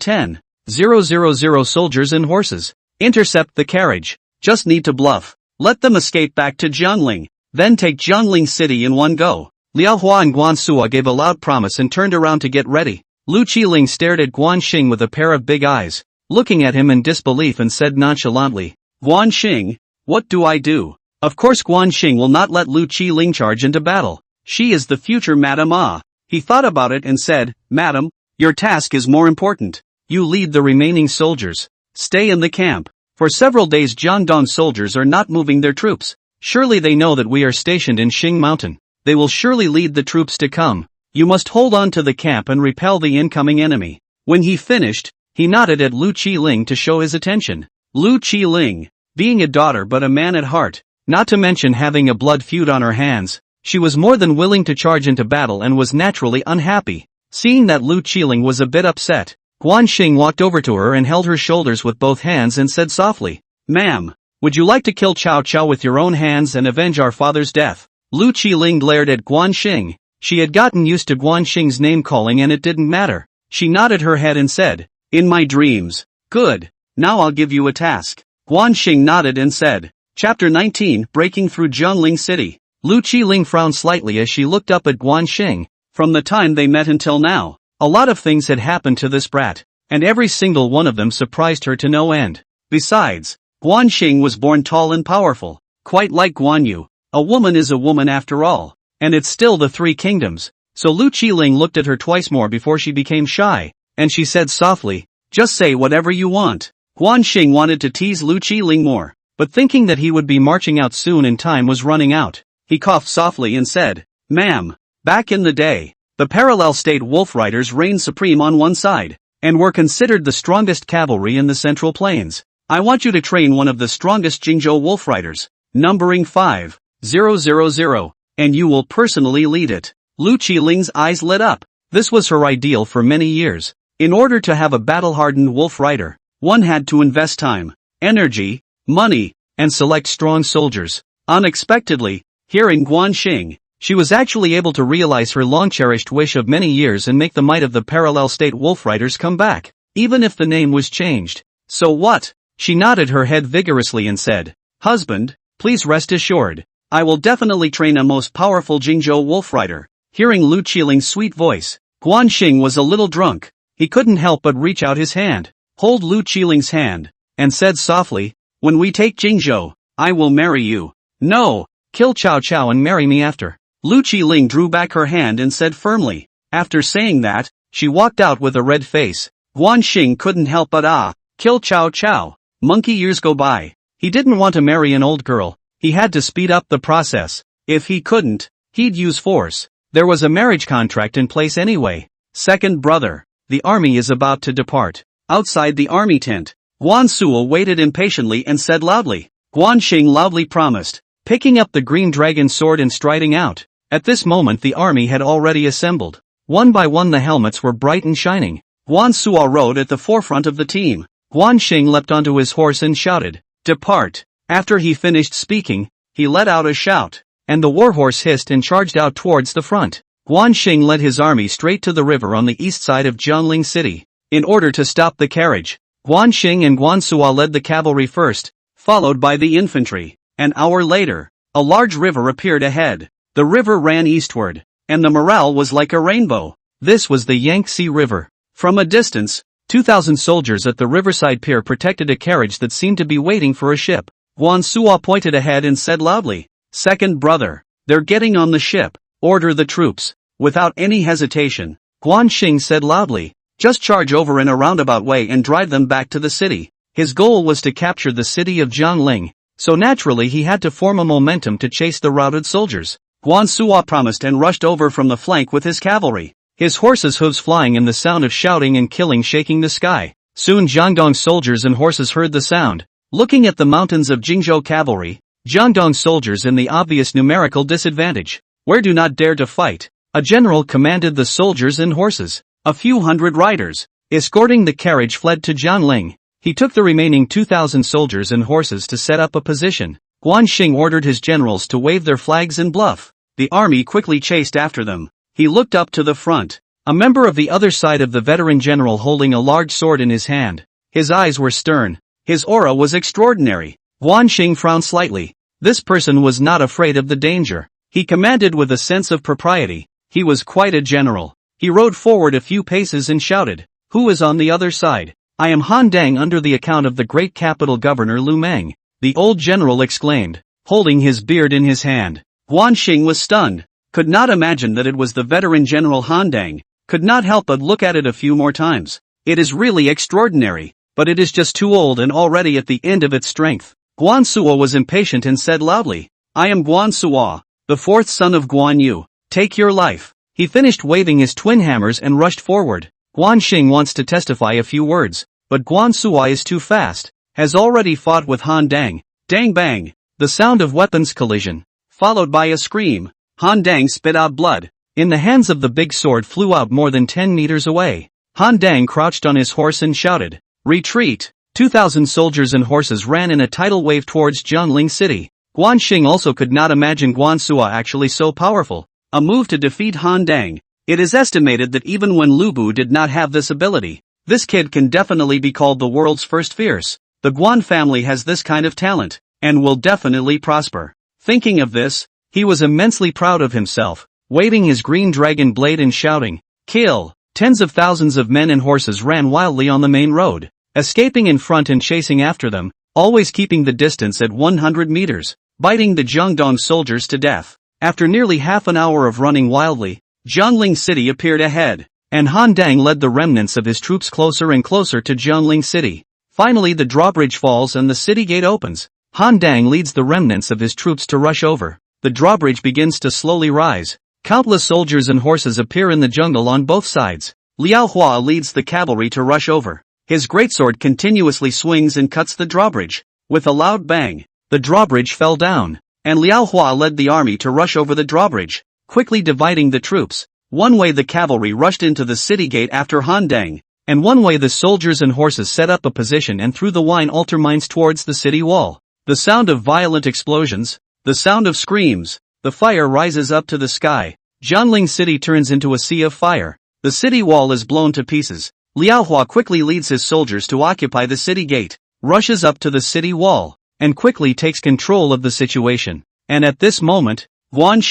10,000 soldiers and horses. Intercept the carriage. Just need to bluff. Let them escape back to Jiangling, then take Jiangling city in one go." Liao Hua and Guan Suo gave a loud promise and turned around to get ready. Qiling stared at Guan Xing with a pair of big eyes, looking at him in disbelief, and said nonchalantly, "Guan Xing, what do I do?" Of course Guan Xing will not let Qiling charge into battle. She is the future Madame Ah. He thought about it and said, "Madam, your task is more important. You lead the remaining soldiers. Stay in the camp. For several days Jiangdong soldiers are not moving their troops. Surely they know that we are stationed in Xing Mountain. They will surely lead the troops to come. You must hold on to the camp and repel the incoming enemy." When he finished, he nodded at Qiling to show his attention. Qiling, being a daughter but a man at heart, not to mention having a blood feud on her hands, she was more than willing to charge into battle and was naturally unhappy. Seeing that Qiling was a bit upset, Guan Xing walked over to her and held her shoulders with both hands and said softly, "Ma'am, would you like to kill Cao Cao with your own hands and avenge our father's death?" Qiling glared at Guan Xing. She had gotten used to Guan Xing's name calling and it didn't matter. She nodded her head and said, "In my dreams." "Good. now I'll give you a task. Xing nodded and said. Chapter 19, Breaking Through Jiangling City. Qiling frowned slightly as she looked up at Xing. From the time they met until now, a lot of things had happened to this brat, and every single one of them surprised her to no end. Besides, Xing was born tall and powerful, quite like Guan Yu. A woman is a woman after all, and it's still the Three Kingdoms. So Qiling looked at her twice more before she became shy, and she said softly, just say whatever you want. Xing wanted to tease Qiling more, but thinking that he would be marching out soon and time was running out, he coughed softly and said, Ma'am, back in the day, the parallel state wolf riders reigned supreme on one side, and were considered the strongest cavalry in the Central Plains. I want you to train one of the strongest Jingzhou wolf riders, numbering 5000, and you will personally lead it. Qiling's eyes lit up. This was her ideal for many years. In order to have a battle-hardened wolf rider, one had to invest time, energy, money, and select strong soldiers. Unexpectedly, hearing Xing, she was actually able to realize her long-cherished wish of many years and make the might of the parallel state wolf riders come back, even if the name was changed. So what? She nodded her head vigorously and said, Husband, please rest assured, I will definitely train a most powerful Jingzhou wolf rider. Hearing Qiling's sweet voice, Xing was a little drunk. He couldn't help but reach out his hand, hold Qiling's hand, and said softly, when we take Jingzhou, I will marry you. No, kill Cao Cao and marry me after. Qiling drew back her hand and said firmly. After saying that, she walked out with a red face. Xing couldn't help but kill Cao Cao. Monkey years go by. He didn't want to marry an old girl. He had to speed up the process. If he couldn't, he'd use force. There was a marriage contract in place anyway. Second brother, the army is about to depart. Outside the army tent, Guan Suo waited impatiently and said loudly. Xing loudly promised, picking up the green dragon sword and striding out. At this moment the army had already assembled. One by one the helmets were bright and shining. Guan Suo rode at the forefront of the team. Xing leapt onto his horse and shouted, Depart! After he finished speaking, he let out a shout, and the warhorse hissed and charged out towards the front. Xing led his army straight to the river on the east side of Jiangling City. In order to stop the carriage, Xing and Guan Suo led the cavalry first, followed by the infantry. An hour later, a large river appeared ahead. The river ran eastward, and the morale was like a rainbow. This was the Yangtze River. From a distance, 2,000 soldiers at the riverside pier protected a carriage that seemed to be waiting for a ship. Guan Suo pointed ahead and said loudly, Second brother, they're getting on the ship, order the troops. Without any hesitation, Xing said loudly, just charge over in a roundabout way and drive them back to the city. His goal was to capture the city of Jiangling, so naturally he had to form a momentum to chase the routed soldiers. Guan Suo promised and rushed over from the flank with his cavalry, his horses' hooves flying and the sound of shouting and killing shaking the sky. Soon Jiangdong soldiers and horses heard the sound. Looking at the mountains of Jingzhou cavalry, Jiangdong soldiers in the obvious numerical disadvantage, where do not dare to fight. A general commanded the soldiers and horses. A few hundred riders, escorting the carriage, fled to Jiangling. He took the remaining 2,000 soldiers and horses to set up a position. Xing ordered his generals to wave their flags and bluff. The army quickly chased after them. He looked up to the front. A member of the other side of the veteran general holding a large sword in his hand. His eyes were stern. His aura was extraordinary. Xing frowned slightly. This person was not afraid of the danger. He commanded with a sense of propriety. He was quite a general. He rode forward a few paces and shouted, Who is on the other side? I am Han Dang under the account of the great capital governor Lu Meng. The old general exclaimed, holding his beard in his hand. Xing was stunned. Could not imagine that it was the veteran general Han Dang. Could not help but look at it a few more times. It is really extraordinary, but it is just too old and already at the end of its strength. Guan Suo was impatient and said loudly, I am Guan Suo, the fourth son of Guan Yu. Take your life. He finished waving his twin hammers and rushed forward. Xing wants to testify a few words, but Guan Suo is too fast, has already fought with Han Dang. Dang bang! The sound of weapons collision, followed by a scream. Han Dang spit out blood. In the hands of the big sword flew out more than 10 meters away. Han Dang crouched on his horse and shouted, Retreat! 2,000 soldiers and horses ran in a tidal wave towards Jiangling City. Xing also could not imagine Guan Suo actually so powerful. A move to defeat Han Dang. It is estimated that even when Lu Bu did not have this ability, This kid can definitely be called the world's first fierce. The Guan family has this kind of talent, and will definitely prosper. Thinking of this, he was immensely proud of himself, waving his green dragon blade and shouting, "Kill!" Tens of thousands of men and horses ran wildly on the main road, escaping in front and chasing after them, always keeping the distance at 100 meters, biting the Jiangdong soldiers to death. After nearly half an hour of running wildly, Jiangling City appeared ahead, and Han Dang led the remnants of his troops closer and closer to Jiangling City. Finally the drawbridge falls and the city gate opens. Han Dang leads the remnants of his troops to rush over. The drawbridge begins to slowly rise. Countless soldiers and horses appear in the jungle on both sides. Liao Hua leads the cavalry to rush over. His greatsword continuously swings and cuts the drawbridge. With a loud bang, the drawbridge fell down, and Liao Hua led the army to rush over the drawbridge, quickly dividing the troops. One way the cavalry rushed into the city gate after Han Dang, and one way the soldiers and horses set up a position and threw the wine altar mines towards the city wall. The sound of violent explosions, the sound of screams, the fire rises up to the sky. Jiangling City turns into a sea of fire. The city wall is blown to pieces. Liao Hua quickly leads his soldiers to occupy the city gate, rushes up to the city wall, and quickly takes control of the situation. And at this moment, Guan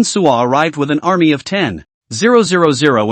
Suo arrived with an army of 10,000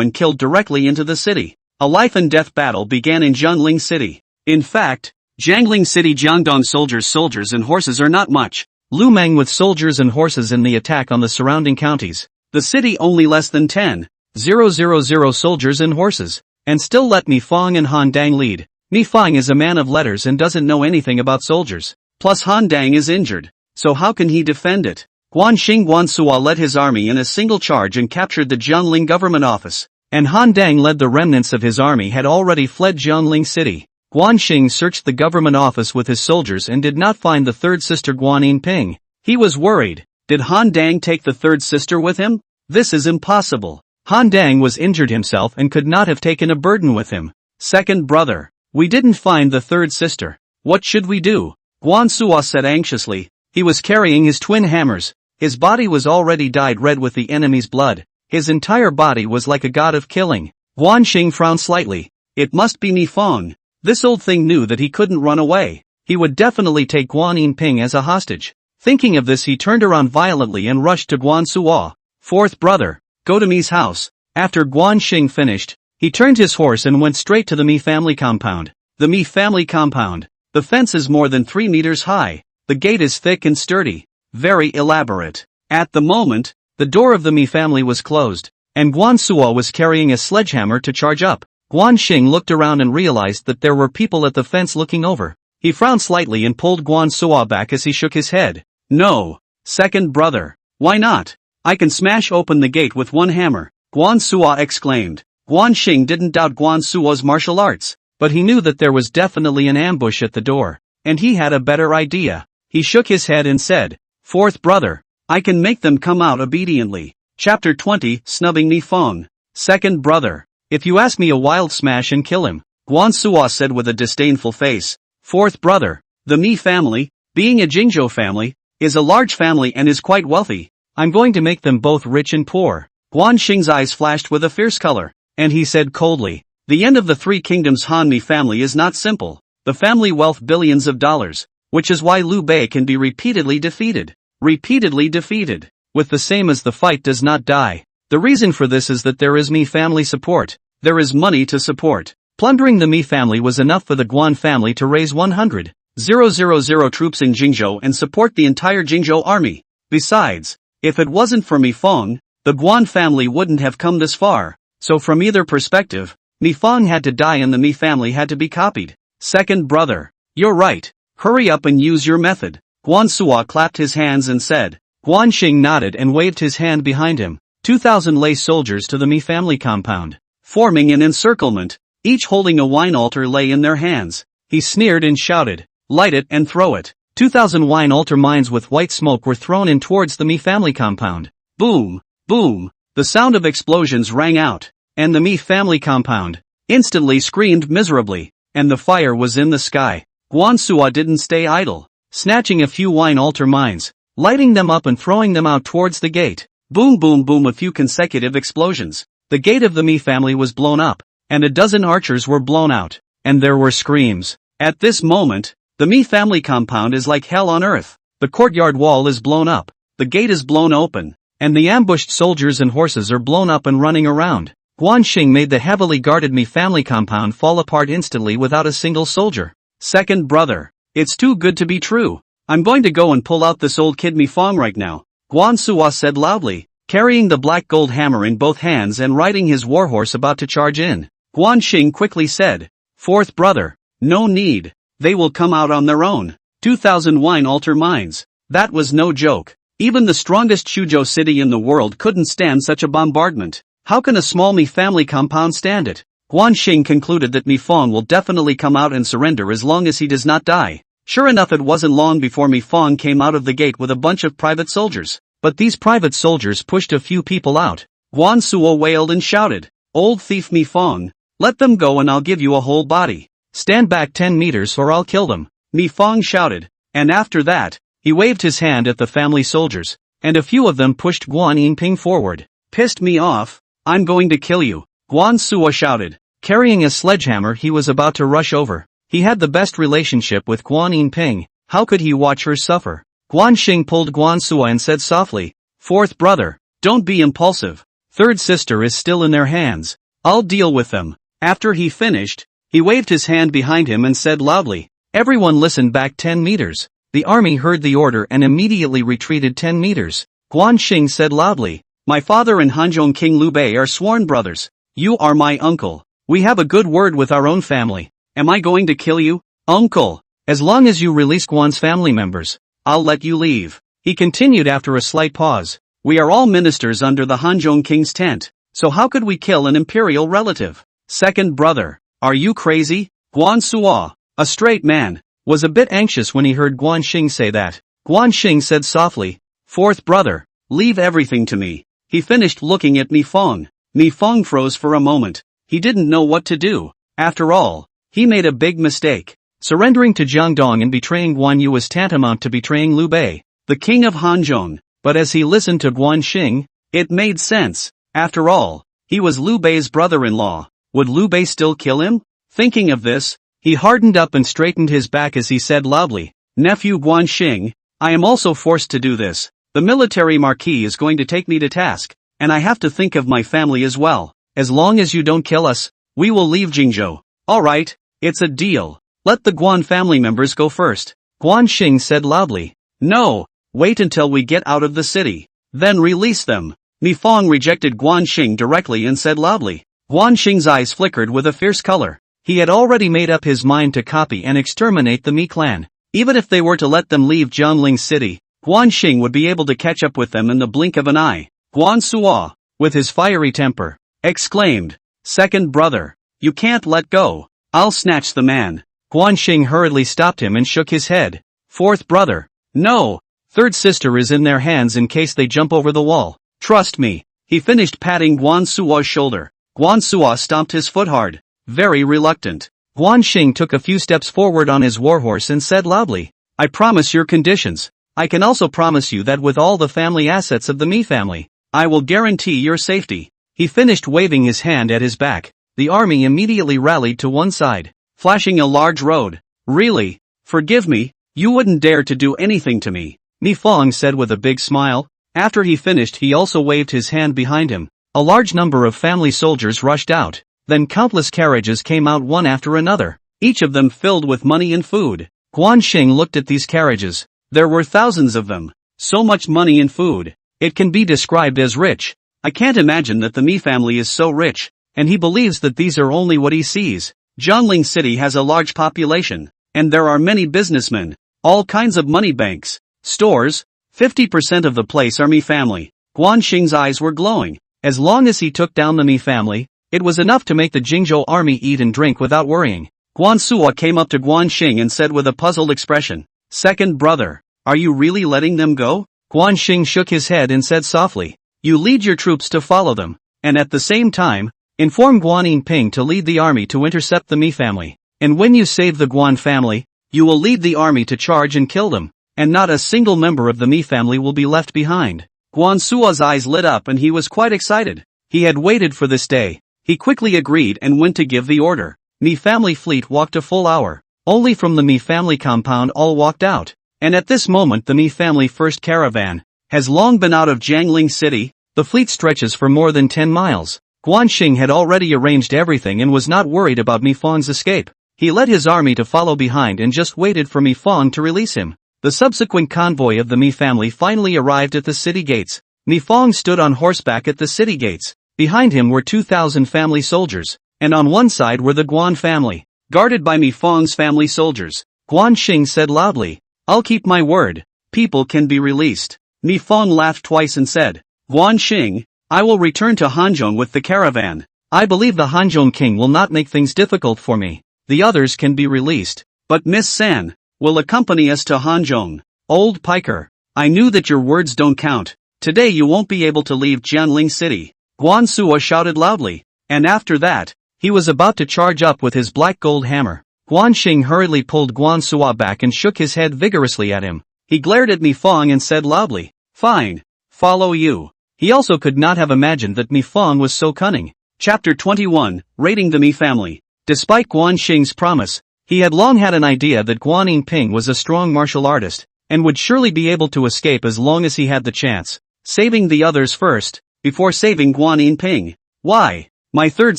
and killed directly into the city. A life and death battle began in Jiangling City. In fact, Jiangling City Jiangdong soldiers and horses are not much. Lu Meng with soldiers and horses in the attack on the surrounding counties. The city only less than 10,000 soldiers and horses. And still let Mi Fang and Han Dang lead. Mi Fang is a man of letters and doesn't know anything about soldiers. Plus Han Dang is injured. So how can he defend it? Guan Suo led his army in a single charge and captured the Jiangling government office. And Han Dang led the remnants of his army had already fled Jiangling City. Guan Xing searched the government office with his soldiers and did not find the third sister Guan Yinping. He was worried. Did Han Dang take the third sister with him? This is impossible. Han Dang was injured himself and could not have taken a burden with him. Second brother, we didn't find the third sister. What should we do? Guan Suo said anxiously. He was carrying his twin hammers. His body was already dyed red with the enemy's blood. His entire body was like a god of killing. Guan Xing frowned slightly. It must be Mi Fang. This old thing knew that he couldn't run away. He would definitely take Guan Yinping as a hostage. Thinking of this, he turned around violently and rushed to Guan Suo. Fourth brother, go to Mi's house. After Guan Xing finished, he turned his horse and went straight to the Mi family compound. The Mi family compound. The fence is more than 3 meters high. The gate is thick and sturdy. Very elaborate. At the moment, the door of the Mi family was closed, and Guan Suo was carrying a sledgehammer to charge up. Guan Xing looked around and realized that there were people at the fence looking over. He frowned slightly and pulled Guan Suo back as he shook his head. No, second brother. Why not? I can smash open the gate with one hammer, Guan Suo exclaimed. Guan Xing didn't doubt Guan Suo's martial arts, but he knew that there was definitely an ambush at the door, and he had a better idea. He shook his head and said, Fourth brother, I can make them come out obediently. Chapter 20, Snubbing Mi Fang. Second brother, if you ask me, a wild smash and kill him, Guan Suo said with a disdainful face. Fourth brother, the Mi family, being a Jingzhou family, is a large family and is quite wealthy. I'm going to make them both rich and poor. Guan Xing's eyes flashed with a fierce color, and he said coldly, the end of the three kingdoms Han Mi family is not simple. The family wealth billions of dollars, which is why Liu Bei can be repeatedly defeated. Repeatedly defeated. With the same as the fight does not die. The reason for this is that there is Mi family support. There is money to support. Plundering the Mi family was enough for the Guan family to raise 100,000 troops in Jingzhou and support the entire Jingzhou army. Besides, if it wasn't for Mi Fang, the Guan family wouldn't have come this far. So from either perspective, Mi Fang had to die and the Mi family had to be copied. Second brother, you're right. Hurry up and use your method. Guan Suo clapped his hands and said. Guan Xing nodded and waved his hand behind him. 2,000 lay soldiers to the Mi family compound, forming an encirclement, each holding a wine altar lay in their hands. He sneered and shouted, light it and throw it. 2,000 wine altar mines with white smoke were thrown in towards the Mi family compound. Boom, boom, the sound of explosions rang out, and the Mi family compound instantly screamed miserably, and the fire was in the sky. Guan Suo didn't stay idle, snatching a few wine altar mines, lighting them up and throwing them out towards the gate. Boom boom boom, a few consecutive explosions. The gate of the Mi family was blown up, and a dozen archers were blown out, and there were screams. At this moment, the Mi family compound is like hell on earth. The courtyard wall is blown up, the gate is blown open, and the ambushed soldiers and horses are blown up and running around. Xing made the heavily guarded Mi family compound fall apart instantly without a single soldier. Second brother. It's too good to be true. I'm going to go and pull out this old kid Mi Fong right now, Guan Suo said loudly, carrying the black gold hammer in both hands and riding his warhorse about to charge in. Xing quickly said, Fourth brother, no need. They will come out on their own. 2,000 wine altar mines. That was no joke. Even the strongest Suzhou city in the world couldn't stand such a bombardment. How can a small Mi family compound stand it? Xing concluded that Mi Fong will definitely come out and surrender as long as he does not die. Sure enough, it wasn't long before Mi Fong came out of the gate with a bunch of private soldiers. But these private soldiers pushed a few people out. Guan Suo wailed and shouted, Old thief Mi Fong, let them go and I'll give you a whole body. Stand back 10 meters or I'll kill them, Mi Fong shouted, and after that, he waved his hand at the family soldiers, and a few of them pushed Guan Yinping forward. Pissed me off, I'm going to kill you, Guan Suo shouted. Carrying a sledgehammer he was about to rush over. He had the best relationship with Guan Yinping, how could he watch her suffer? Xing pulled Guan Suo and said softly, Fourth brother, don't be impulsive. Third sister is still in their hands. I'll deal with them. After he finished, he waved his hand behind him and said loudly, Everyone listen back 10 meters. The army heard the order and immediately retreated 10 meters. Xing said loudly, My father and Hanzhong King Liu Bei are sworn brothers. You are my uncle. We have a good word with our own family. Am I going to kill you, uncle? As long as you release Guan's family members, I'll let you leave. He continued after a slight pause. We are all ministers under the Hanzhong King's tent, so how could we kill an imperial relative? Second brother, are you crazy? Guan Suo, a straight man, was a bit anxious when he heard Xing say that. Xing said softly, Fourth brother, leave everything to me. He finished looking at Mi Fong. Mi Fong froze for a moment. He didn't know what to do. After all, he made a big mistake. Surrendering to Jiangdong and betraying Guan Yu was tantamount to betraying Liu Bei, the king of Hanzhong. But as he listened to Xing, it made sense. After all, he was Liu Bei's brother-in-law. Would Liu Bei still kill him? Thinking of this, he hardened up and straightened his back as he said loudly, Nephew Xing, I am also forced to do this. The military marquis is going to take me to task, and I have to think of my family as well. As long as you don't kill us, we will leave Jingzhou. Alright, it's a deal. Let the Guan family members go first. Xing said loudly. No, wait until we get out of the city. Then release them. Mi Fong rejected Xing directly and said loudly. Xing's eyes flickered with a fierce color. He had already made up his mind to copy and exterminate the Mi clan. Even if they were to let them leave Jiangling city, Xing would be able to catch up with them in the blink of an eye. Guan Suo, with his fiery temper, exclaimed, Second brother, you can't let go. I'll snatch the man. Xing hurriedly stopped him and shook his head. Fourth brother, no. Third sister is in their hands in case they jump over the wall. Trust me. He finished patting Guan Suo's shoulder. Guan Suo stomped his foot hard, very reluctant. Xing took a few steps forward on his warhorse and said loudly, I promise your conditions. I can also promise you that with all the family assets of the Mi family, I will guarantee your safety. He finished waving his hand at his back. The army immediately rallied to one side, flashing a large road. Really? Forgive me, you wouldn't dare to do anything to me, Mi Fong said with a big smile. After he finished, he also waved his hand behind him. A large number of family soldiers rushed out. Then countless carriages came out one after another, each of them filled with money and food. Xing looked at these carriages. There were thousands of them. So much money and food. It can be described as rich. I can't imagine that the Mi family is so rich, and he believes that these are only what he sees. Jiangling city has a large population, and there are many businessmen, all kinds of money banks, stores. 50% of the place are Mi family. Xing's eyes were glowing. As long as he took down the Mi family, it was enough to make the Jingzhou army eat and drink without worrying. Guan Suo came up to Xing and said with a puzzled expression, Second brother, are you really letting them go? Xing shook his head and said softly, You lead your troops to follow them, and at the same time, inform Guan Yinping to lead the army to intercept the Mi family. And when you save the Guan family, you will lead the army to charge and kill them, and not a single member of the Mi family will be left behind. Guan Suo's eyes lit up and he was quite excited. He had waited for this day. He quickly agreed and went to give the order. Mi family fleet walked a full hour. Only from the Mi family compound all walked out. And at this moment the Mi family first caravan has long been out of Jiangling city. The fleet stretches for more than 10 miles. Guan Xing had already arranged everything and was not worried about Mi Fang's escape. He led his army to follow behind and just waited for Mi Fang to release him. The subsequent convoy of the Mi family finally arrived at the city gates. Mi Fang stood on horseback at the city gates. Behind him were 2,000 family soldiers, and on one side were the Guan family, guarded by Mi Fang's family soldiers. Guan Xing said loudly, "I'll keep my word. People can be released." Mi Fang laughed twice and said, "Guan Xing, I will return to Hanzhong with the caravan. I believe the Hanzhong king will not make things difficult for me. The others can be released. But Miss San will accompany us to Hanzhong." "Old piker, I knew that your words don't count. Today you won't be able to leave Jiangling city," Guan Suo shouted loudly. And after that, he was about to charge up with his black gold hammer. Guan Xing hurriedly pulled Guan Suo back and shook his head vigorously at him. He glared at Mi Fang and said loudly, "Fine. Follow you." He also could not have imagined that Mi Fang was so cunning. Chapter 21, Raiding the Mi family. Despite Guan Xing's promise, he had long had an idea that Guan Yinping was a strong martial artist, and would surely be able to escape as long as he had the chance. Saving the others first, before saving Guan Yinping. "Why? My third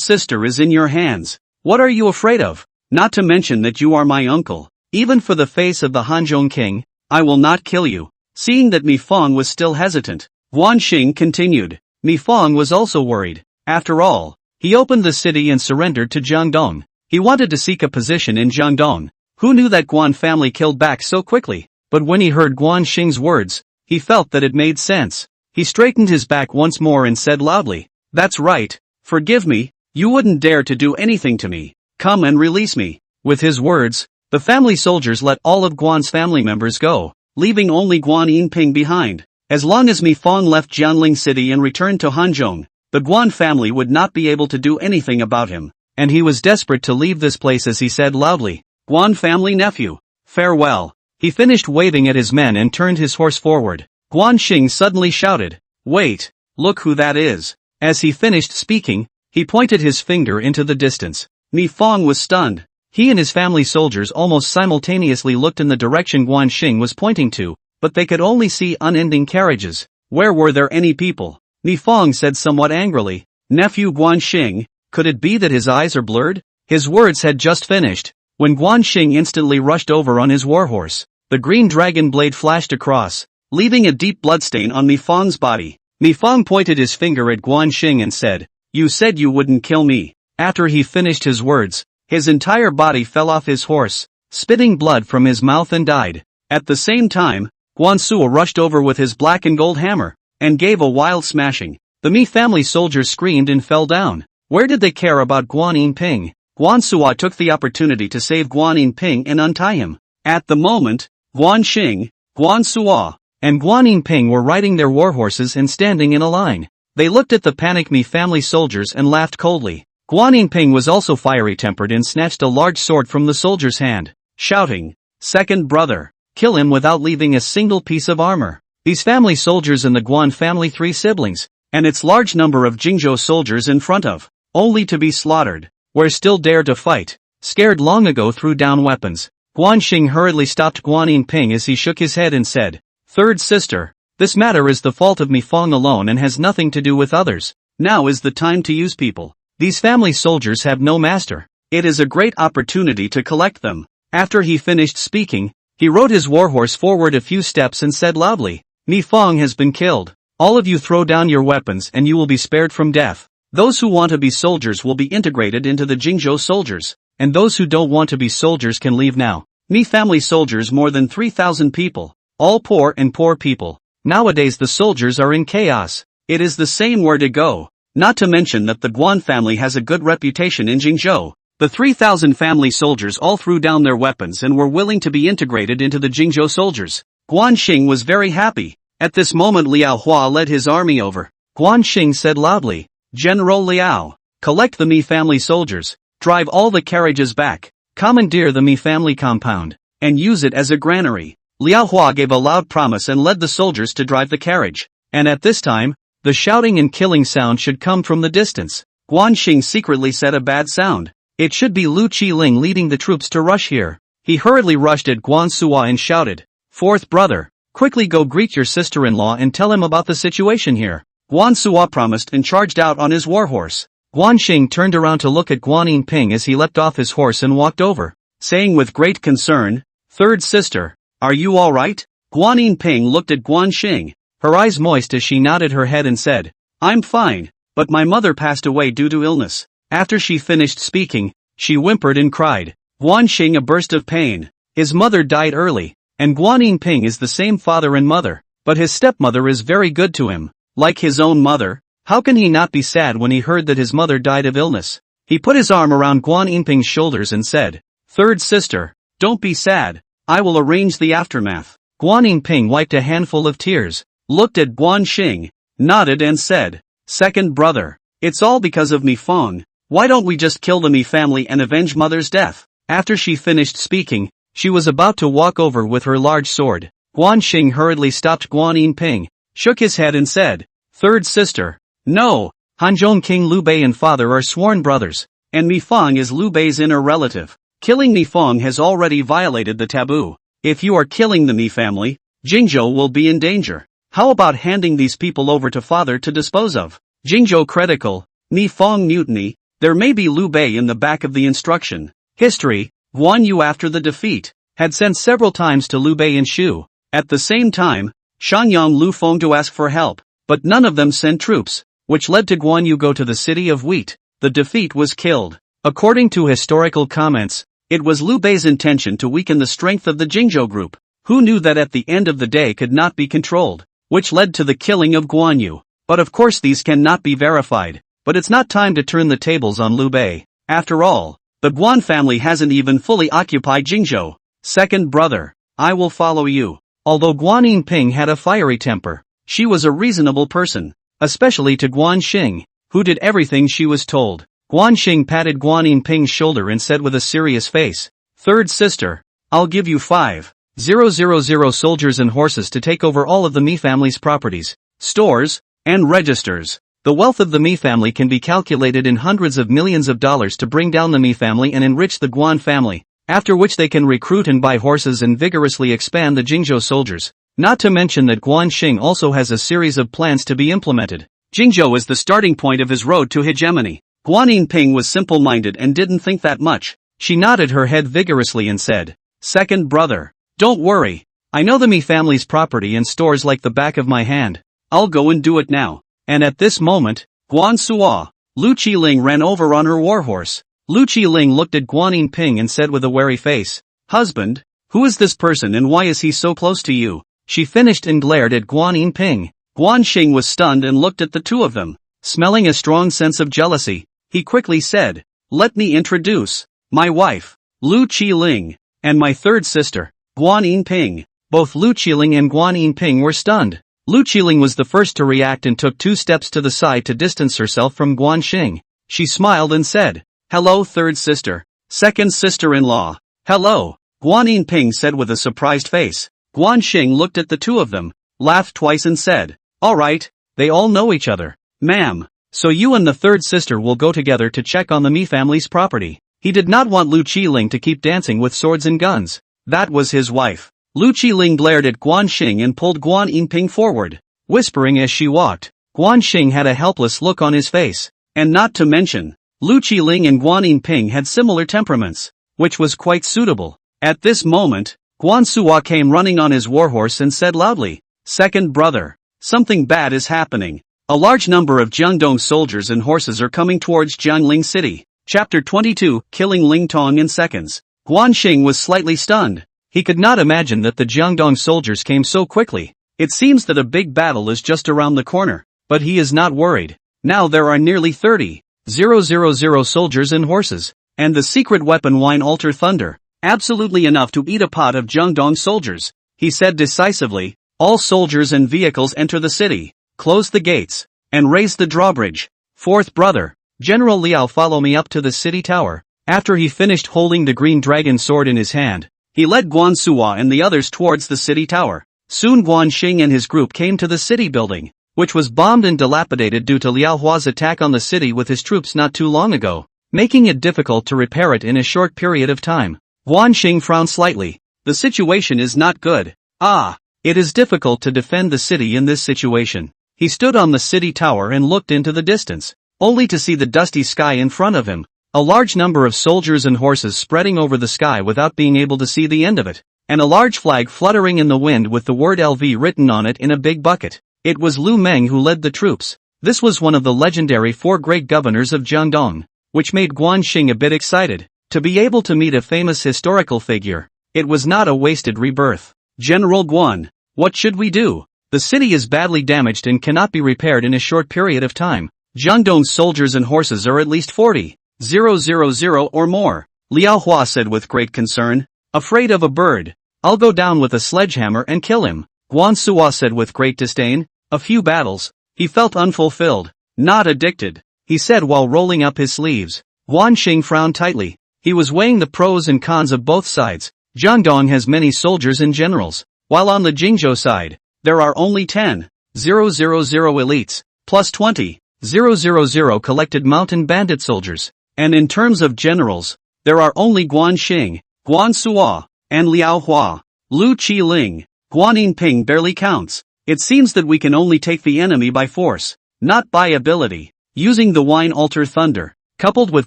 sister is in your hands. What are you afraid of? Not to mention that you are my uncle. Even for the face of the Hanzhong king, I will not kill you." Seeing that Mi Fang was still hesitant, Guan Xing continued. Mi Fang was also worried. After all, he opened the city and surrendered to Jiangdong. He wanted to seek a position in Jiangdong. Who knew that Guan family killed back so quickly? But when he heard Guan Xing's words, he felt that it made sense. He straightened his back once more and said loudly, "That's right. Forgive me, you wouldn't dare to do anything to me. Come and release me." With his words, the family soldiers let all of Guan's family members go, leaving only Guan Yinping behind. As long as Mi Fang left Jiangling city and returned to Hanzhong, the Guan family would not be able to do anything about him. And he was desperate to leave this place as he said loudly, "Guan family nephew, farewell." He finished waving at his men and turned his horse forward. Guan Xing suddenly shouted, "Wait, look who that is." As he finished speaking, he pointed his finger into the distance. Mi Fang was stunned. He and his family soldiers almost simultaneously looked in the direction Guan Xing was pointing to, but they could only see unending carriages. Where were there any people? Mi Fang said somewhat angrily, "Nephew Guan Xing, could it be that his eyes are blurred?" His words had just finished, when Guan Xing instantly rushed over on his warhorse. The green dragon blade flashed across, leaving a deep bloodstain on Mi Fang's body. Mi Fang pointed his finger at Guan Xing and said, "You said you wouldn't kill me." After he finished his words, his entire body fell off his horse, spitting blood from his mouth and died. At the same time, Guan Suo rushed over with his black and gold hammer, and gave a wild smashing. The Mi family soldiers screamed and fell down. Where did they care about Guan Yinping? Guan Suo took the opportunity to save Guan Yinping and untie him. At the moment, Guan Xing, Guan Suo, and Guan Yinping were riding their warhorses and standing in a line. They looked at the panicked Mi family soldiers and laughed coldly. Guan Yinping was also fiery-tempered and snatched a large sword from the soldier's hand, shouting, "Second brother, kill him without leaving a single piece of armor." These family soldiers and the Guan family 3 siblings, and its large number of Jingzhou soldiers in front of, only to be slaughtered, were still dare to fight. Scared long ago threw down weapons. Guan Xing hurriedly stopped Guan Yinping as he shook his head and said, "Third sister, this matter is the fault of Mi Fang alone and has nothing to do with others. Now is the time to use people. These family soldiers have no master. It is a great opportunity to collect them." After he finished speaking, he rode his warhorse forward a few steps and said loudly, "Mi Fang has been killed. All of you throw down your weapons and you will be spared from death. Those who want to be soldiers will be integrated into the Jingzhou soldiers, and those who don't want to be soldiers can leave now." Mi family soldiers more than 3,000 people, all poor and poor people. Nowadays the soldiers are in chaos. It is the same where to go. Not to mention that the Guan family has a good reputation in Jingzhou. The 3,000 family soldiers all threw down their weapons and were willing to be integrated into the Jingzhou soldiers. Guan Xing was very happy. At this moment Liao Hua led his army over. Guan Xing said loudly, "General Liao, collect the Mi family soldiers, drive all the carriages back, commandeer the Mi family compound, and use it as a granary." Liao Hua gave a loud promise and led the soldiers to drive the carriage. And at this time, the shouting and killing sound should come from the distance. Guan Xing secretly said a bad sound. It should be Lu Qiling leading the troops to rush here. He hurriedly rushed at Guan Suo and shouted, "Fourth brother, quickly go greet your sister-in-law and tell him about the situation here." Guan Suo promised and charged out on his warhorse. Guan Xing turned around to look at Guan Yinping as he leapt off his horse and walked over, saying with great concern, "Third sister, are you all right?" Guan Yinping looked at Guan Xing, her eyes moist as she nodded her head and said, "I'm fine, but my mother passed away due to illness." After she finished speaking, she whimpered and cried. Guan Xing a burst of pain. His mother died early, and Guan Yinping is the same father and mother, but his stepmother is very good to him, like his own mother. How can he not be sad when he heard that his mother died of illness? He put his arm around Guan Yinping's shoulders and said, "Third sister, don't be sad, I will arrange the aftermath." Guan Yinping wiped a handful of tears, looked at Guan Xing, nodded and said, "Second brother, it's all because of Mi Feng. Why don't we just kill the Mi family and avenge mother's death?" After she finished speaking, she was about to walk over with her large sword. Guan Xing hurriedly stopped Guan Yinping, shook his head and said, "Third sister, no, Hanzhong King Liu Bei and father are sworn brothers, and Mi Feng is Liu Bei's inner relative. Killing Mi Feng has already violated the taboo. If you are killing the Mi family, Jingzhou will be in danger. How about handing these people over to father to dispose of?" Jingzhou critical, Mi Feng mutiny, there may be Liu Bei in the back of the instruction. History, Guan Yu after the defeat, had sent several times to Liu Bei and Shu. At the same time, Shangyang Lu Feng to ask for help, but none of them sent troops, which led to Guan Yu go to the city of Wheat. The defeat was killed. According to historical comments, it was Liu Bei's intention to weaken the strength of the Jingzhou group, who knew that at the end of the day could not be controlled, which led to the killing of Guan Yu. But of course these cannot be verified. But it's not time to turn the tables on Liu Bei. After all, the Guan family hasn't even fully occupied Jingzhou. Second brother, I will follow you. Although Guan Yinping had a fiery temper, she was a reasonable person, especially to Guan Xing, who did everything she was told. Guan Xing patted Guan Yinping's shoulder and said with a serious face, "Third sister, I'll give you 5,000 soldiers and horses to take over all of the Mi family's properties, stores, and registers. The wealth of the Mi family can be calculated in hundreds of millions of dollars to bring down the Mi family and enrich the Guan family, after which they can recruit and buy horses and vigorously expand the Jingzhou soldiers. Not to mention that Guan Xing also has a series of plans to be implemented. Jingzhou is the starting point of his road to hegemony." Guan Yinping was simple-minded and didn't think that much. She nodded her head vigorously and said, "Second brother, don't worry. I know the Mi family's property and stores like the back of my hand. I'll go and do it now." And at this moment, Guan Suo, Lu Qiling ran over on her warhorse. Lu Qiling looked at Guan Yinping and said with a wary face, "Husband, who is this person and why is he so close to you?" She finished and glared at Guan Yinping. Guan Xing was stunned and looked at the two of them. Smelling a strong sense of jealousy, he quickly said, "Let me introduce my wife, Lu Qiling, and my third sister, Guan Yinping." Both Lu Qiling and Guan Yinping were stunned. Lu Qiling was the first to react and took 2 steps to the side to distance herself from Guan Xing. She smiled and said, "Hello third sister, second sister-in-law." "Hello," Guan Yinping said with a surprised face. Guan Xing looked at the two of them, laughed twice and said, "All right, they all know each other. Ma'am, so you and the third sister will go together to check on the Mi family's property." He did not want Lu Qiling to keep dancing with swords and guns. That was his wife. Lu Qiling glared at Guan Xing and pulled Guan Yinping forward, whispering as she walked. Guan Xing had a helpless look on his face. And not to mention, Lu Qiling and Guan Yinping had similar temperaments, which was quite suitable. At this moment, Guan Suo came running on his warhorse and said loudly, "Second brother, something bad is happening. A large number of Jiangdong soldiers and horses are coming towards Jiangling city." Chapter 22, Killing Ling Tong in Seconds. Guan Xing was slightly stunned. He could not imagine that the Jiangdong soldiers came so quickly. It seems that a big battle is just around the corner, but he is not worried. Now there are nearly 30,000 soldiers and horses, and the secret weapon Wine Altar Thunder, absolutely enough to eat a pot of Jiangdong soldiers. He said decisively, "All soldiers and vehicles enter the city, close the gates, and raise the drawbridge. Fourth brother, General Liao follow me up to the city tower." After he finished holding the green dragon sword in his hand, he led Guan Suo and the others towards the city tower. Soon Guan Xing and his group came to the city building. which was bombed and dilapidated due to Liao Hua's attack on the city with his troops not too long ago, making it difficult to repair it in a short period of time. Xing frowned slightly. The situation is not good. It is difficult to defend the city in this situation. He stood on the city tower and looked into the distance, only to see the dusty sky in front of him, a large number of soldiers and horses spreading over the sky without being able to see the end of it, and a large flag fluttering in the wind with the word LV written on it in a big bucket. It was Lu Meng who led the troops. This was one of the legendary 4 great governors of Jiangdong, which made Xing a bit excited. To be able to meet a famous historical figure, it was not a wasted rebirth. General Guan, what should we do? The city is badly damaged and cannot be repaired in a short period of time. Jiangdong's soldiers and horses are at least 40,000 or more, Liao Hua said with great concern. Afraid of a bird? I'll go down with a sledgehammer and kill him, Guan Suo said with great disdain. A few battles. He felt unfulfilled, not addicted, he said while rolling up his sleeves. Xing frowned tightly. He was weighing the pros and cons of both sides. Jiangdong has many soldiers and generals, while on the Jingzhou side, there are only 10,000 elites, plus 20,000 collected mountain bandit soldiers. And in terms of generals, there are only Xing, Guan Suo, and Liao Hua. Lu Qiling, Guan Yinping barely counts. It seems that we can only take the enemy by force, not by ability, using the Wine Altar Thunder, coupled with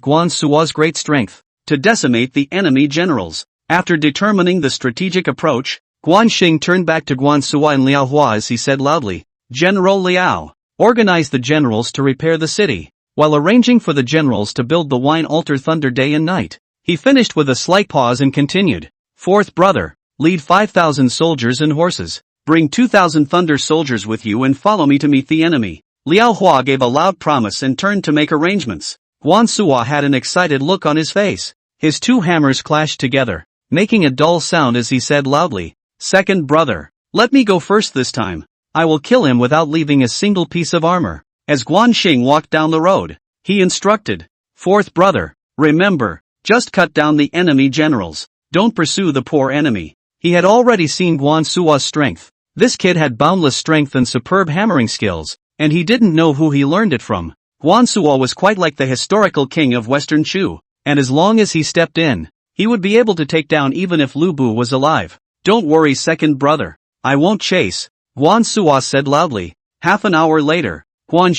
Guan Suo's great strength, to decimate the enemy generals. After determining the strategic approach, Xing turned back to Guan Suo and Liao Hua as he said loudly, General Liao, organize the generals to repair the city, while arranging for the generals to build the Wine Altar Thunder day and night. He finished with a slight pause and continued, 4th brother, lead 5,000 soldiers and horses, bring 2,000 thunder soldiers with you and follow me to meet the enemy. Liao Hua gave a loud promise and turned to make arrangements. Guan Suo had an excited look on his face. His 2 hammers clashed together, making a dull sound as he said loudly, 2nd brother, let me go first this time. I will kill him without leaving a single piece of armor. As Xing walked down the road, he instructed, 4th brother, remember, just cut down the enemy generals, don't pursue the poor enemy. He had already seen Guan Suo's strength. This kid had boundless strength and superb hammering skills, and he didn't know who he learned it from. Guan Suo was quite like the historical king of Western Shu, and as long as he stepped in, he would be able to take down even if Lu Bu was alive. Don't worry 2nd brother, I won't chase, Guan Suo said loudly. Half an hour later, Guan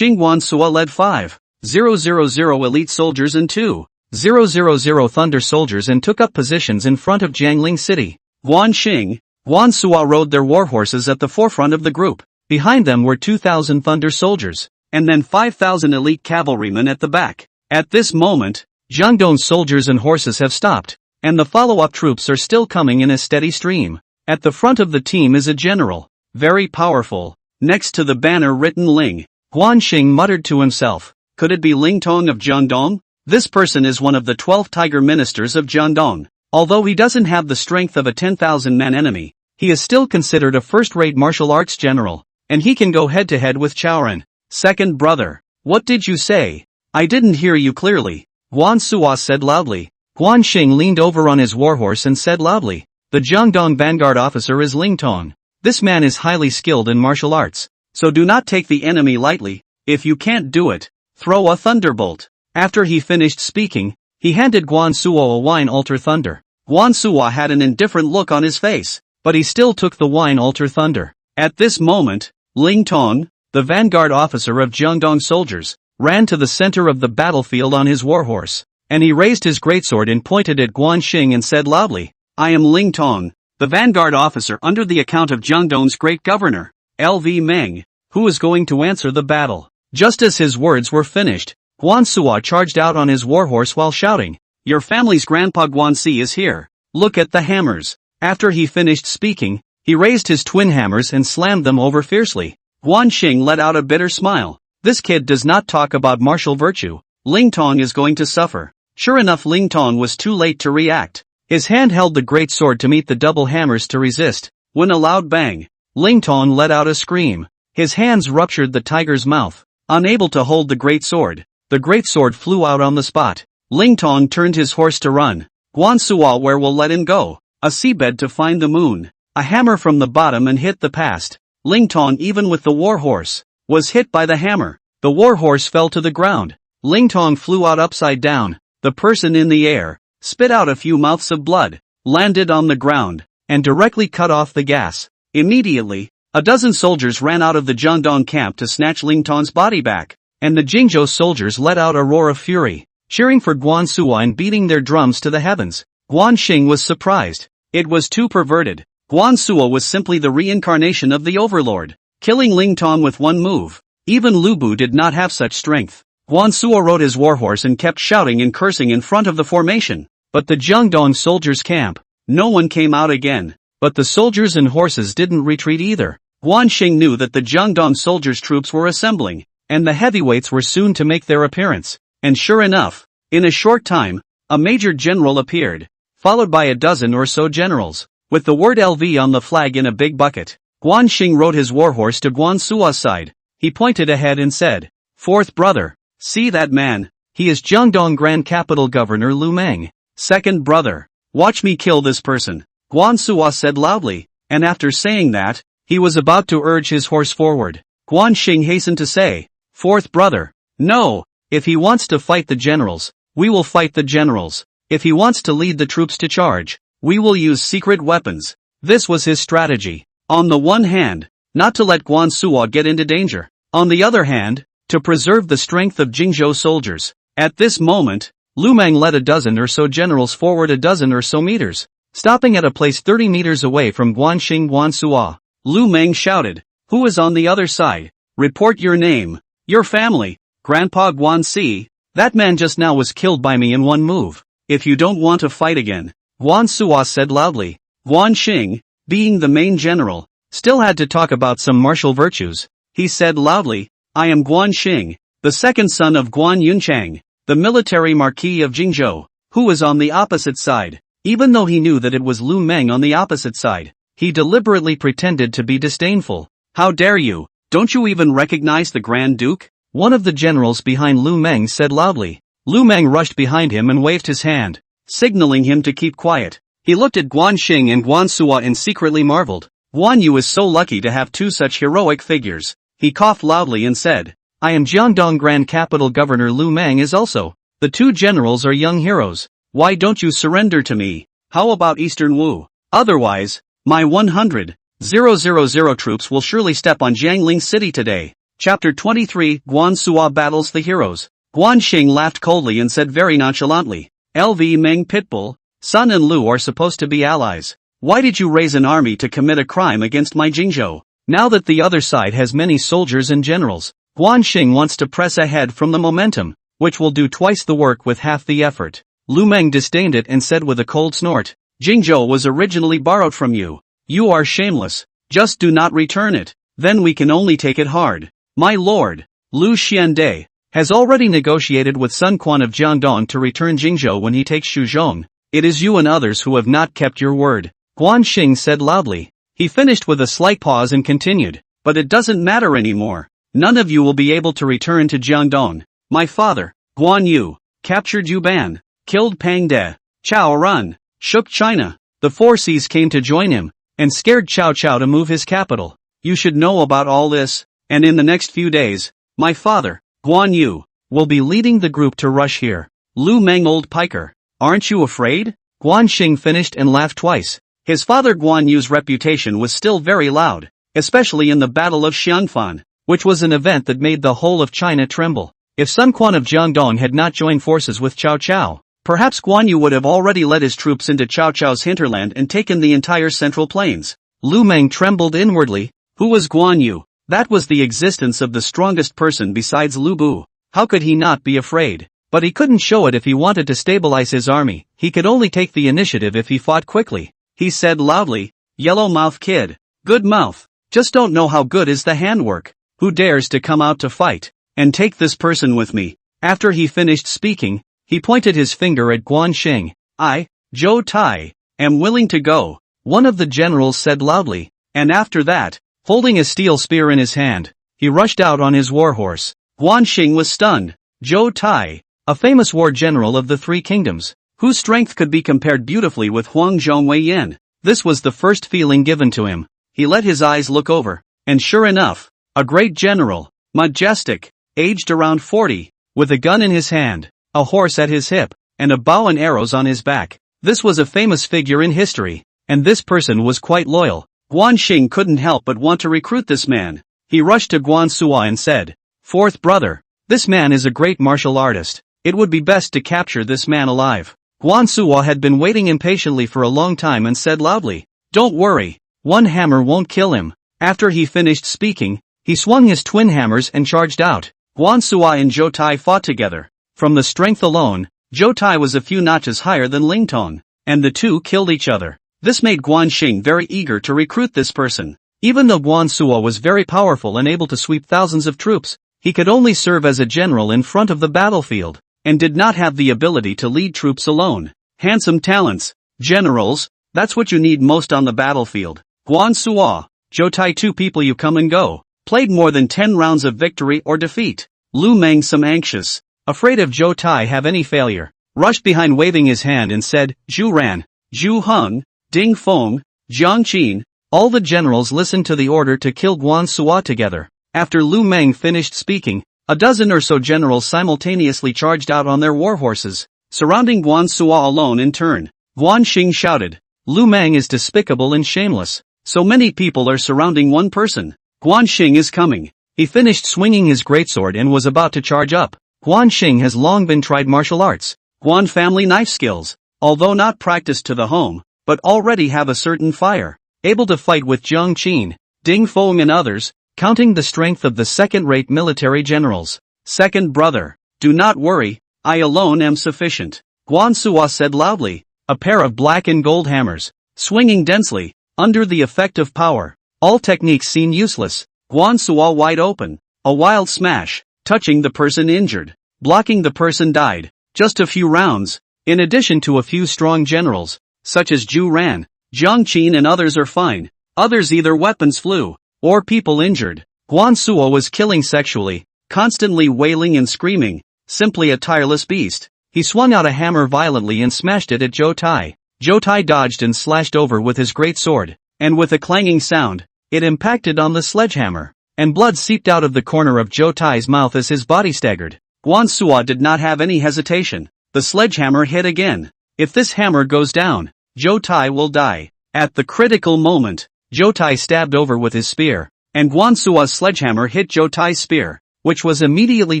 Suo led 5,000 elite soldiers and 2,000 thunder soldiers and took up positions in front of Jiangling city. Xing, Guan Suo rode their warhorses at the forefront of the group. Behind them were 2,000 thunder soldiers, and then 5,000 elite cavalrymen at the back. At this moment, Jiangdong's soldiers and horses have stopped, and the follow-up troops are still coming in a steady stream. At the front of the team is a general, very powerful, next to the banner written Ling. Xing muttered to himself, could it be Ling Tong of Jiangdong? This person is one of the 12 tiger ministers of Jiangdong. Although he doesn't have the strength of a 10,000-man enemy, he is still considered a first-rate martial arts general, and he can go head-to-head with Chaoran. 2nd brother, what did you say? I didn't hear you clearly, Guan Suo said loudly. Xing leaned over on his warhorse and said loudly, the Jiangdong vanguard officer is Ling Tong. This man is highly skilled in martial arts, so do not take the enemy lightly. If you can't do it, throw a thunderbolt. After he finished speaking, he handed Guan Suo a Wine Altar Thunder. Guan Suo had an indifferent look on his face, but he still took the Wine Altar Thunder. At this moment, Ling Tong, the vanguard officer of Jiangdong soldiers, ran to the center of the battlefield on his warhorse, and he raised his greatsword and pointed at Xing and said loudly, I am Ling Tong, the vanguard officer under the account of Jiangdong's great governor, LV Meng, who is going to answer the battle. Just as his words were finished, Guan Suo charged out on his warhorse while shouting, your family's grandpa Guan Si is here. Look at the hammers. After he finished speaking, he raised his twin hammers and slammed them over fiercely. Xing let out a bitter smile. This kid does not talk about martial virtue. Ling Tong is going to suffer. Sure enough, Ling Tong was too late to react. His hand held the great sword to meet the double hammers to resist. When a loud bang, Ling Tong let out a scream. His hands ruptured the tiger's mouth. Unable to hold the great sword, the great sword flew out on the spot. Ling Tong turned his horse to run. Guan Suo where will let him go? A seabed to find the moon. A hammer from the bottom and hit the past. Ling Tong even with the war horse. was hit by the hammer. The warhorse fell to the ground. Ling Tong flew out upside down. The person in the air spit out a few mouths of blood, landed on the ground, and directly cut off the gas. Immediately, a dozen soldiers ran out of the Jiangdong camp to snatch Ling Tong's body back, and the Jingzhou soldiers let out a roar of fury, cheering for Guan Suo and beating their drums to the heavens. Guan Xing was surprised. It was too perverted. Guan Suo was simply the reincarnation of the overlord, killing Ling Tong with one move. Even Lu Bu did not have such strength. Guan Suo rode his warhorse and kept shouting and cursing in front of the formation. But the Jiangdong soldiers' camp, no one came out again. But the soldiers and horses didn't retreat either. Guan Xing knew that the Jiangdong soldiers' troops were assembling, and the heavyweights were soon to make their appearance. And sure enough, in a short time, a major general appeared, followed by a dozen or so generals, with the word LV on the flag in a big bucket. Guan Xing rode his warhorse to Guan Suo's side. He pointed ahead and said, "Fourth brother, see that man? He is Jiangdong Grand Capital Governor Lu Meng. Second brother, watch me kill this person." Guan Suo said loudly, and after saying that, he was about to urge his horse forward. Guan Xing hastened to say, "Fourth brother, no, if he wants to fight the generals, we will fight the generals. If he wants to lead the troops to charge, we will use secret weapons." This was his strategy. On the one hand, not to let Guan Suo get into danger. On the other hand, to preserve the strength of Jingzhou soldiers. At this moment, Lu Meng led a dozen or so generals forward a dozen or so meters, stopping at a place 30 meters away from Guan Xing. Guan Suo. Lu Meng shouted, "Who is on the other side? Report your name, your family." "Grandpa Guan Si, that man just now was killed by me in one move. If you don't want to fight again," Guan Suo said loudly. Guan Xing, being the main general, still had to talk about some martial virtues. He said loudly, "I am Guan Xing, the second son of Guan Yunchang, the military marquis of Jingzhou, who is on the opposite side." Even though he knew that it was Lu Meng on the opposite side, he deliberately pretended to be disdainful. "How dare you? Don't you even recognize the Grand Duke?" one of the generals behind Lu Meng said loudly. Lu Meng rushed behind him and waved his hand, signaling him to keep quiet. He looked at Guan Xing and Guan Suo and secretly marveled. Guan Yu is so lucky to have two such heroic figures. He coughed loudly and said, "I am Jiangdong Grand Capital Governor Lu Meng is also. The two generals are young heroes. Why don't you surrender to me? How about Eastern Wu? Otherwise, my 100,000 troops will surely step on Jiangling City today." Chapter 23 Guan Suo battles the heroes. Guan Xing laughed coldly and said very nonchalantly, "LV Meng Pitbull, Sun and Lu are supposed to be allies. Why did you raise an army to commit a crime against my Jingzhou? Now that the other side has many soldiers and generals, Guan Xing wants to press ahead from the momentum, which will do twice the work with half the effort." Lu Meng disdained it and said with a cold snort, "Jingzhou was originally borrowed from you. You are shameless. Just do not return it. Then we can only take it hard. My lord, Lu Xiande, has already negotiated with Sun Quan of Jiangdong to return Jingzhou when he takes Shuzhong. It is you and others who have not kept your word." Guan Xing said loudly. He finished with a slight pause and continued, "But it doesn't matter anymore. None of you will be able to return to Jiangdong. My father, Guan Yu, captured Yuban, killed Pang De, Chao Run, shook China. The Four Seas came to join him, and scared Cao Cao to move his capital. You should know about all this, and in the next few days, my father, Guan Yu, will be leading the group to rush here." Lu Meng old piker, aren't you afraid? Guan Xing finished and laughed twice. His father Guan Yu's reputation was still very loud, especially in the Battle of Xiangfan, which was an event that made the whole of China tremble. If Sun Quan of Jiangdong had not joined forces with Cao Cao, perhaps Guan Yu would have already led his troops into Cao Cao's hinterland and taken the entire central plains. Lu Meng trembled inwardly. Who was Guan Yu? That was the existence of the strongest person besides Lu Bu. How could he not be afraid? But he couldn't show it if he wanted to stabilize his army. He could only take the initiative if he fought quickly. He said loudly, "Yellow mouth kid. Good mouth. Just don't know how good is the handwork. Who dares to come out to fight? And take this person with me?" After he finished speaking, he pointed his finger at Guan Xing. "I, Zhou Tai, am willing to go," one of the generals said loudly, and after that, holding a steel spear in his hand, he rushed out on his warhorse. Guan Xing was stunned. Zhou Tai, a famous war general of the Three Kingdoms, whose strength could be compared beautifully with Huang Zhongwei. This was the first feeling given to him. He let his eyes look over, and sure enough, a great general, majestic, aged around 40, with a gun in his hand, a horse at his hip, and a bow and arrows on his back. This was a famous figure in history, and this person was quite loyal. Guan Xing couldn't help but want to recruit this man. He rushed to Guan Suo and said, "Fourth brother, this man is a great martial artist. It would be best to capture this man alive." Guan Suo had been waiting impatiently for a long time and said loudly, "Don't worry, one hammer won't kill him." After he finished speaking, he swung his twin hammers and charged out. Guan Suo and Zhou Tai fought together. From the strength alone, Zhou Tai was a few notches higher than Ling Tong, and the two killed each other. This made Guan Xing very eager to recruit this person. Even though Guan Suo was very powerful and able to sweep thousands of troops, he could only serve as a general in front of the battlefield, and did not have the ability to lead troops alone. Handsome talents, generals, that's what you need most on the battlefield. Guan Suo, Zhou Tai, two people you come and go, played more than 10 rounds of victory or defeat. Lu Meng, some anxious, afraid of Zhou Tai have any failure, rushed behind waving his hand and said, "Zhu Ran, Zhu Heng, Ding Feng, Jiang Qin." All the generals listened to the order to kill Guan Suo together. After Lu Meng finished speaking, a dozen or so generals simultaneously charged out on their war horses, surrounding Guan Suo alone in turn. Guan Xing shouted, "Lu Meng is despicable and shameless. So many people are surrounding one person. Guan Xing is coming." He finished swinging his greatsword and was about to charge up. Guan Xing has long been tried martial arts, Guan family knife skills, although not practiced to the home, but already have a certain fire, able to fight with Jiang Qin, Ding Feng and others, counting the strength of the second-rate military generals. "Second brother, do not worry, I alone am sufficient," Guan Suo said loudly. A pair of black and gold hammers, swinging densely, under the effect of power. All techniques seem useless. Guan Suo wide open, a wild smash, touching the person injured, blocking the person died. Just a few rounds, in addition to a few strong generals, such as Zhu Ran, Jiang Qin and others are fine. Others either weapons flew, or people injured. Guan Suo was killing sexually, constantly wailing and screaming, simply a tireless beast. He swung out a hammer violently and smashed it at Zhou Tai. Zhou Tai dodged and slashed over with his great sword, and with a clanging sound, it impacted on the sledgehammer, and blood seeped out of the corner of Zhou Tai's mouth as his body staggered. Guan Suo did not have any hesitation. The sledgehammer hit again. If this hammer goes down, Zhou Tai will die. At the critical moment, Zhou Tai stabbed over with his spear, and Guan Suo's sledgehammer hit Zhou Tai's spear, which was immediately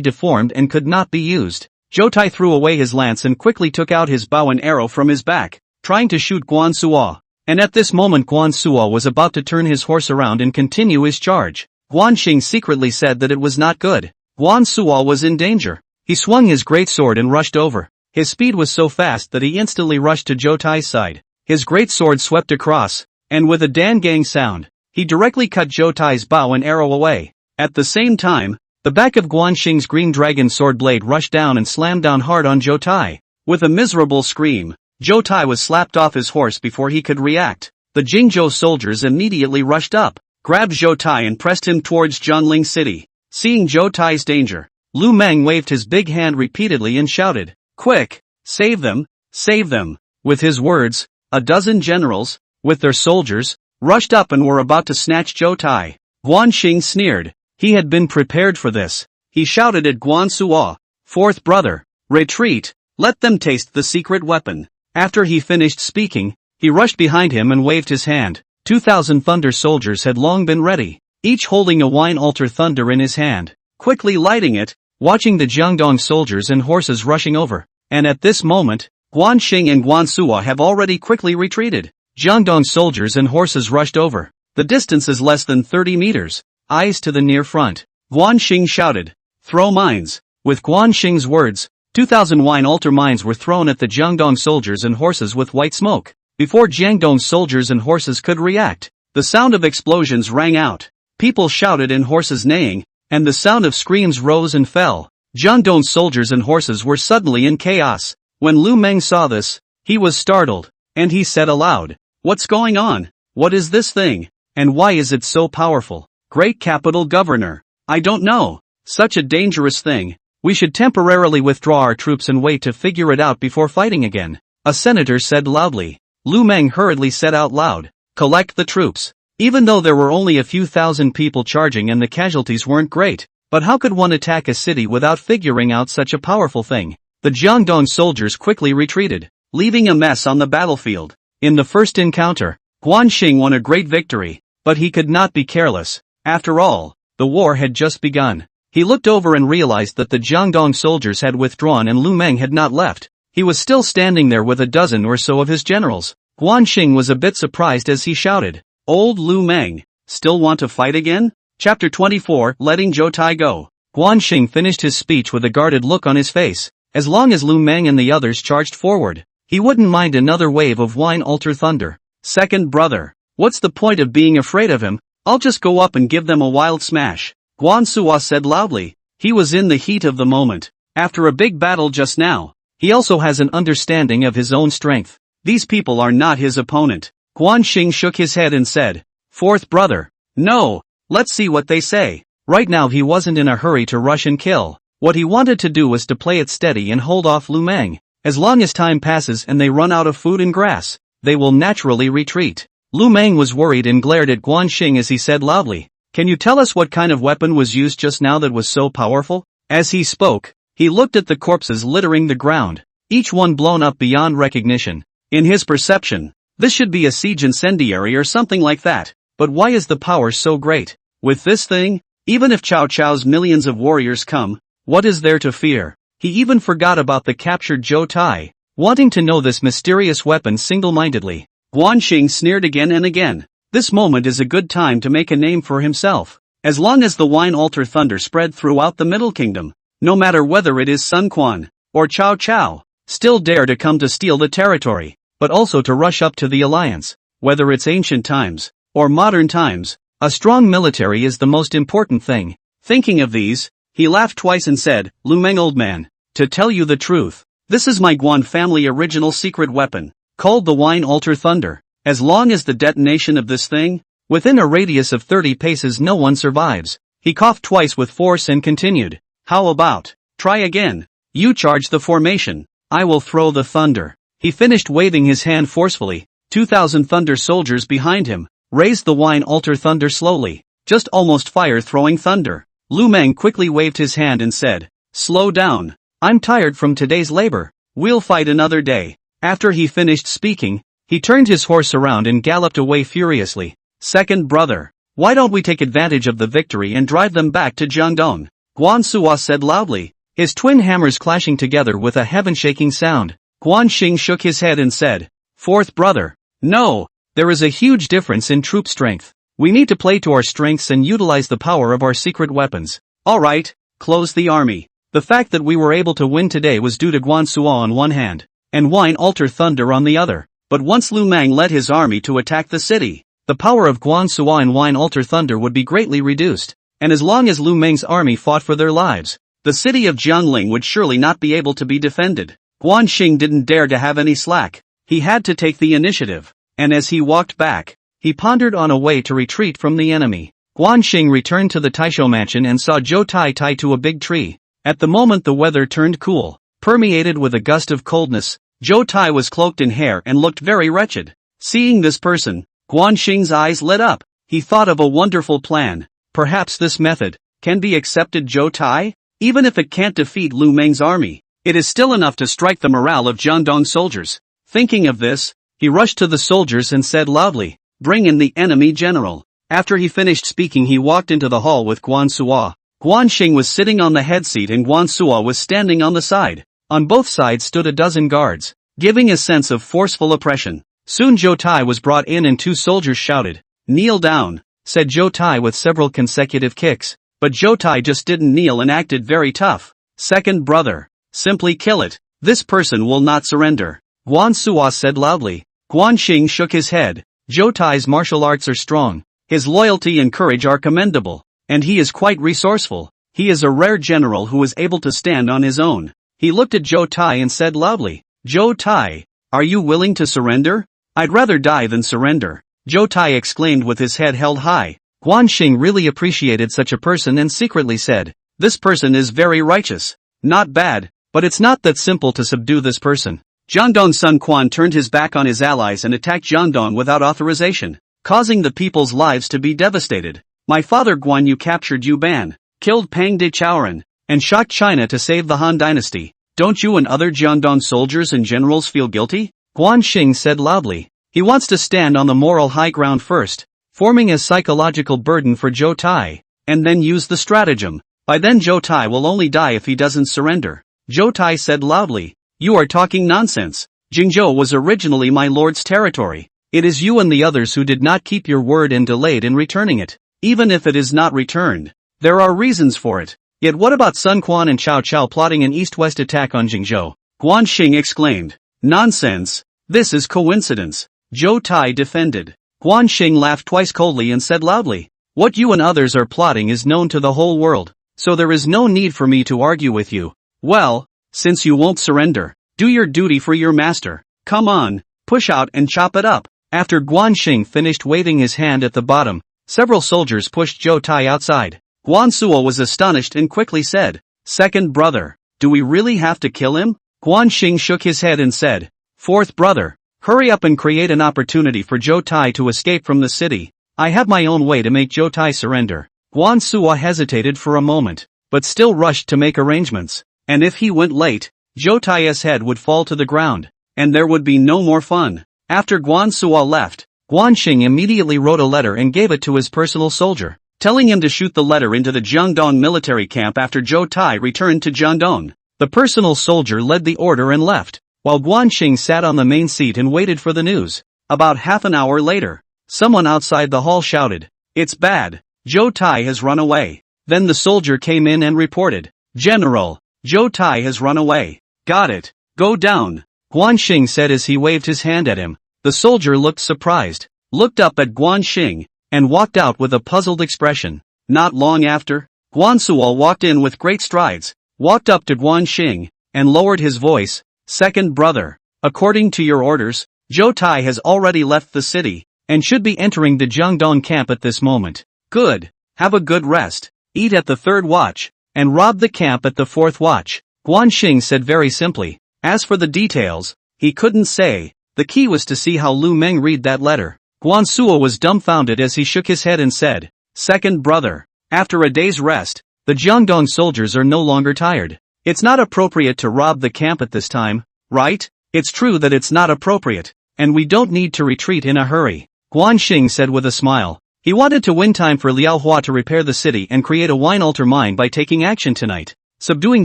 deformed and could not be used. Zhou Tai threw away his lance and quickly took out his bow and arrow from his back, trying to shoot Guan Suo. And at this moment Guan Suo was about to turn his horse around and continue his charge. Guan Xing secretly said that it was not good. Guan Suo was in danger. He swung his great sword and rushed over. His speed was so fast that he instantly rushed to Zhou Tai's side. His great sword swept across, and with a dan-gang sound, he directly cut Zhou Tai's bow and arrow away. At the same time, the back of Guan Xing's green dragon sword blade rushed down and slammed down hard on Zhou Tai. With a miserable scream, Zhou Tai was slapped off his horse before he could react. The Jingzhou soldiers immediately rushed up, grabbed Zhou Tai and pressed him towards Jiangling city. Seeing Zhou Tai's danger, Lu Meng waved his big hand repeatedly and shouted, "Quick! Save them! Save them!" With his words, a dozen generals, with their soldiers, rushed up and were about to snatch Zhou Tai. Guan Xing sneered. He had been prepared for this. He shouted at Guan Suo, "Fourth brother, retreat, let them taste the secret weapon." After he finished speaking, he rushed behind him and waved his hand. 2,000 thunder soldiers had long been ready, each holding a wine altar thunder in his hand, quickly lighting it, watching the Jiangdong soldiers and horses rushing over. And at this moment, Guan Xing and Guan Suo have already quickly retreated. Jiangdong soldiers and horses rushed over. The distance is less than 30 meters. Eyes to the near front. Guan Xing shouted, "Throw mines." With Guan Xing's words, 2,000 wine altar mines were thrown at the Jiangdong soldiers and horses with white smoke. Before Jiangdong soldiers and horses could react, the sound of explosions rang out. People shouted and horses neighing, and the sound of screams rose and fell. Jiangdong soldiers and horses were suddenly in chaos. When Lu Meng saw this, he was startled, and he said aloud, "What's going on? What is this thing? And why is it so powerful?" "Great capital governor, I don't know. Such a dangerous thing. We should temporarily withdraw our troops and wait to figure it out before fighting again," a senator said loudly. Lu Meng hurriedly said out loud, "Collect the troops." Even though there were only a few thousand people charging and the casualties weren't great, But how could one attack a city without figuring out such a powerful thing? The Jiangdong soldiers quickly retreated, leaving a mess on the battlefield. In the first encounter, Xing won a great victory, but he could not be careless. After all, the war had just begun. He looked over and realized that the Jiangdong soldiers had withdrawn and Meng had not left. He was still standing there with a dozen or so of his generals. Xing was a bit surprised as he shouted, "Old Meng, still want to fight again?" Chapter 24, Letting Zhou Tai Go. Xing finished his speech with a guarded look on his face. As long as Meng and the others charged forward, he wouldn't mind another wave of wine altar thunder. "Second brother, what's the point of being afraid of him? I'll just go up and give them a wild smash," Guan Suo said loudly. He was in the heat of the moment. After a big battle just now, he also has an understanding of his own strength. These people are not his opponent. Xing shook his head and said, "Fourth brother, no, let's see what they say." Right now he wasn't in a hurry to rush and kill. What he wanted to do was to play it steady and hold off Meng. As long as time passes and they run out of food and grass, they will naturally retreat. Meng was worried and glared at Xing as he said loudly, "Can you tell us what kind of weapon was used just now that was so powerful?" As he spoke, he looked at the corpses littering the ground, each one blown up beyond recognition. In his perception, this should be a siege incendiary or something like that, but why is the power so great? With this thing, even if Cao Cao's millions of warriors come, what is there to fear? He even forgot about the captured Zhou Tai, wanting to know this mysterious weapon single-mindedly. Xing sneered again and again. This moment is a good time to make a name for himself. As long as the wine altar thunder spread throughout the Middle Kingdom, no matter whether it is Sun Quan or Cao Cao, still dare to come to steal the territory, but also to rush up to the alliance. Whether it's ancient times or modern times, a strong military is the most important thing. Thinking of these, he laughed twice and said, "Meng old man, to tell you the truth, this is my Guan family original secret weapon, called the Wine Altar Thunder. As long as the detonation of this thing, within a radius of 30 paces no one survives." He coughed twice with force and continued, "How about, try again? You charge the formation, I will throw the thunder." He finished waving his hand forcefully. 2,000 thunder soldiers behind him raised the Wine Altar Thunder slowly, just almost fire-throwing thunder. Meng quickly waved his hand and said, "Slow down. I'm tired from today's labor. We'll fight another day." After he finished speaking, he turned his horse around and galloped away furiously. "Second brother, why don't we take advantage of the victory and drive them back to Jiangdong?" Guan Suo said loudly, his twin hammers clashing together with a heaven-shaking sound. Xing shook his head and said, "Fourth brother, no, there is a huge difference in troop strength. We need to play to our strengths and utilize the power of our secret weapons. Alright, close the army." The fact that we were able to win today was due to Guan Suo on one hand, and Wine Altar Thunder on the other. But once Meng led his army to attack the city, the power of Guan Suo and Wine Altar Thunder would be greatly reduced, and as long as Meng's army fought for their lives, the city of Jiangling would surely not be able to be defended. Xing didn't dare to have any slack. He had to take the initiative, and as he walked back, he pondered on a way to retreat from the enemy. Xing returned to the Taisho mansion and saw Zhou Tai tied to a big tree. At the moment the weather turned cool, permeated with a gust of coldness. Zhou Tai was cloaked in hair and looked very wretched. Seeing this person, Xing's eyes lit up. He thought of a wonderful plan. Perhaps this method can be accepted. Zhou Tai? Even if it can't defeat Meng's army, it is still enough to strike the morale of Jiangdong soldiers. Thinking of this, he rushed to the soldiers and said loudly, "Bring in the enemy general." After he finished speaking he walked into the hall with Guan Suo. Xing was sitting on the head seat and Guan Suo was standing on the side. On both sides stood a dozen guards, giving a sense of forceful oppression. Soon Zhou Tai was brought in and two soldiers shouted, "Kneel down," said Zhou Tai with several consecutive kicks. But Zhou Tai just didn't kneel and acted very tough. "Second brother, simply kill it. This person will not surrender," Guan Suo said loudly. Xing shook his head. Zhou Tai's martial arts are strong, his loyalty and courage are commendable, and he is quite resourceful. He is a rare general who is able to stand on his own. He looked at Zhou Tai and said loudly, "Zhou Tai, are you willing to surrender?" "I'd rather die than surrender," Zhou Tai exclaimed with his head held high. Xing really appreciated such a person and secretly said, "This person is very righteous. Not bad, but it's not that simple to subdue this person." Jiangdong's son Quan turned his back on his allies and attacked Jiangdong without authorization, causing the people's lives to be devastated. "My father Guan Yu captured Yuban, killed Pang de Chaoran, and shocked China to save the Han dynasty. Don't you and other Jiangdong soldiers and generals feel guilty? Guan Xing said loudly. He wants to stand on the moral high ground first, forming a psychological burden for Zhou Tai, and then use the stratagem. By then Zhou Tai will only die if he doesn't surrender. Zhou Tai said loudly. You are talking nonsense. Jingzhou was originally my lord's territory. It is you and the others who did not keep your word and delayed in returning it. Even if it is not returned, there are reasons for it. Yet what about Sun Quan and Cao Cao plotting an east-west attack on Jingzhou? Guan Xing exclaimed. Nonsense. This is coincidence. Zhou Tai defended. Guan Xing laughed twice coldly and said loudly. What you and others are plotting is known to the whole world, so there is no need for me to argue with you. Well, since you won't surrender, do your duty for your master. Come on, push out and chop it up. After Guan Xing finished waving his hand at the bottom, several soldiers pushed Zhou Tai outside. Guan Suo was astonished and quickly said, Second brother, do we really have to kill him? Guan Xing shook his head and said, Fourth brother, hurry up and create an opportunity for Zhou Tai to escape from the city. I have my own way to make Zhou Tai surrender. Guan Suo hesitated for a moment, but still rushed to make arrangements. And if he went late, Zhou Tai's head would fall to the ground, and there would be no more fun. After Guan Suo left, Guan Xing immediately wrote a letter and gave it to his personal soldier, telling him to shoot the letter into the Jiangdong military camp after Zhou Tai returned to Jiangdong. The personal soldier led the order and left, while Guan Xing sat on the main seat and waited for the news. About half an hour later, someone outside the hall shouted, It's bad, Zhou Tai has run away. Then the soldier came in and reported, General, Zhou Tai has run away. Got it. Go down. Guan Xing said as he waved his hand at him. The soldier looked surprised, looked up at Guan Xing, and walked out with a puzzled expression. Not long after, Guan Suo walked in with great strides, walked up to Guan Xing, and lowered his voice. Second brother, according to your orders, Zhou Tai has already left the city, and should be entering the Jiangdong camp at this moment. Good. Have a good rest. Eat at the third watch, and rob the camp at the fourth watch. Guan Xing said very simply. As for the details, he couldn't say. The key was to see how Lu Meng read that letter. Guan Suo was dumbfounded as he shook his head and said, Second brother, after a day's rest, the Jiangdong soldiers are no longer tired. It's not appropriate to rob the camp at this time, right? It's true that it's not appropriate, and we don't need to retreat in a hurry. Guan Xing said with a smile. He wanted to win time for Liao Hua to repair the city and create a wine altar mine by taking action tonight, subduing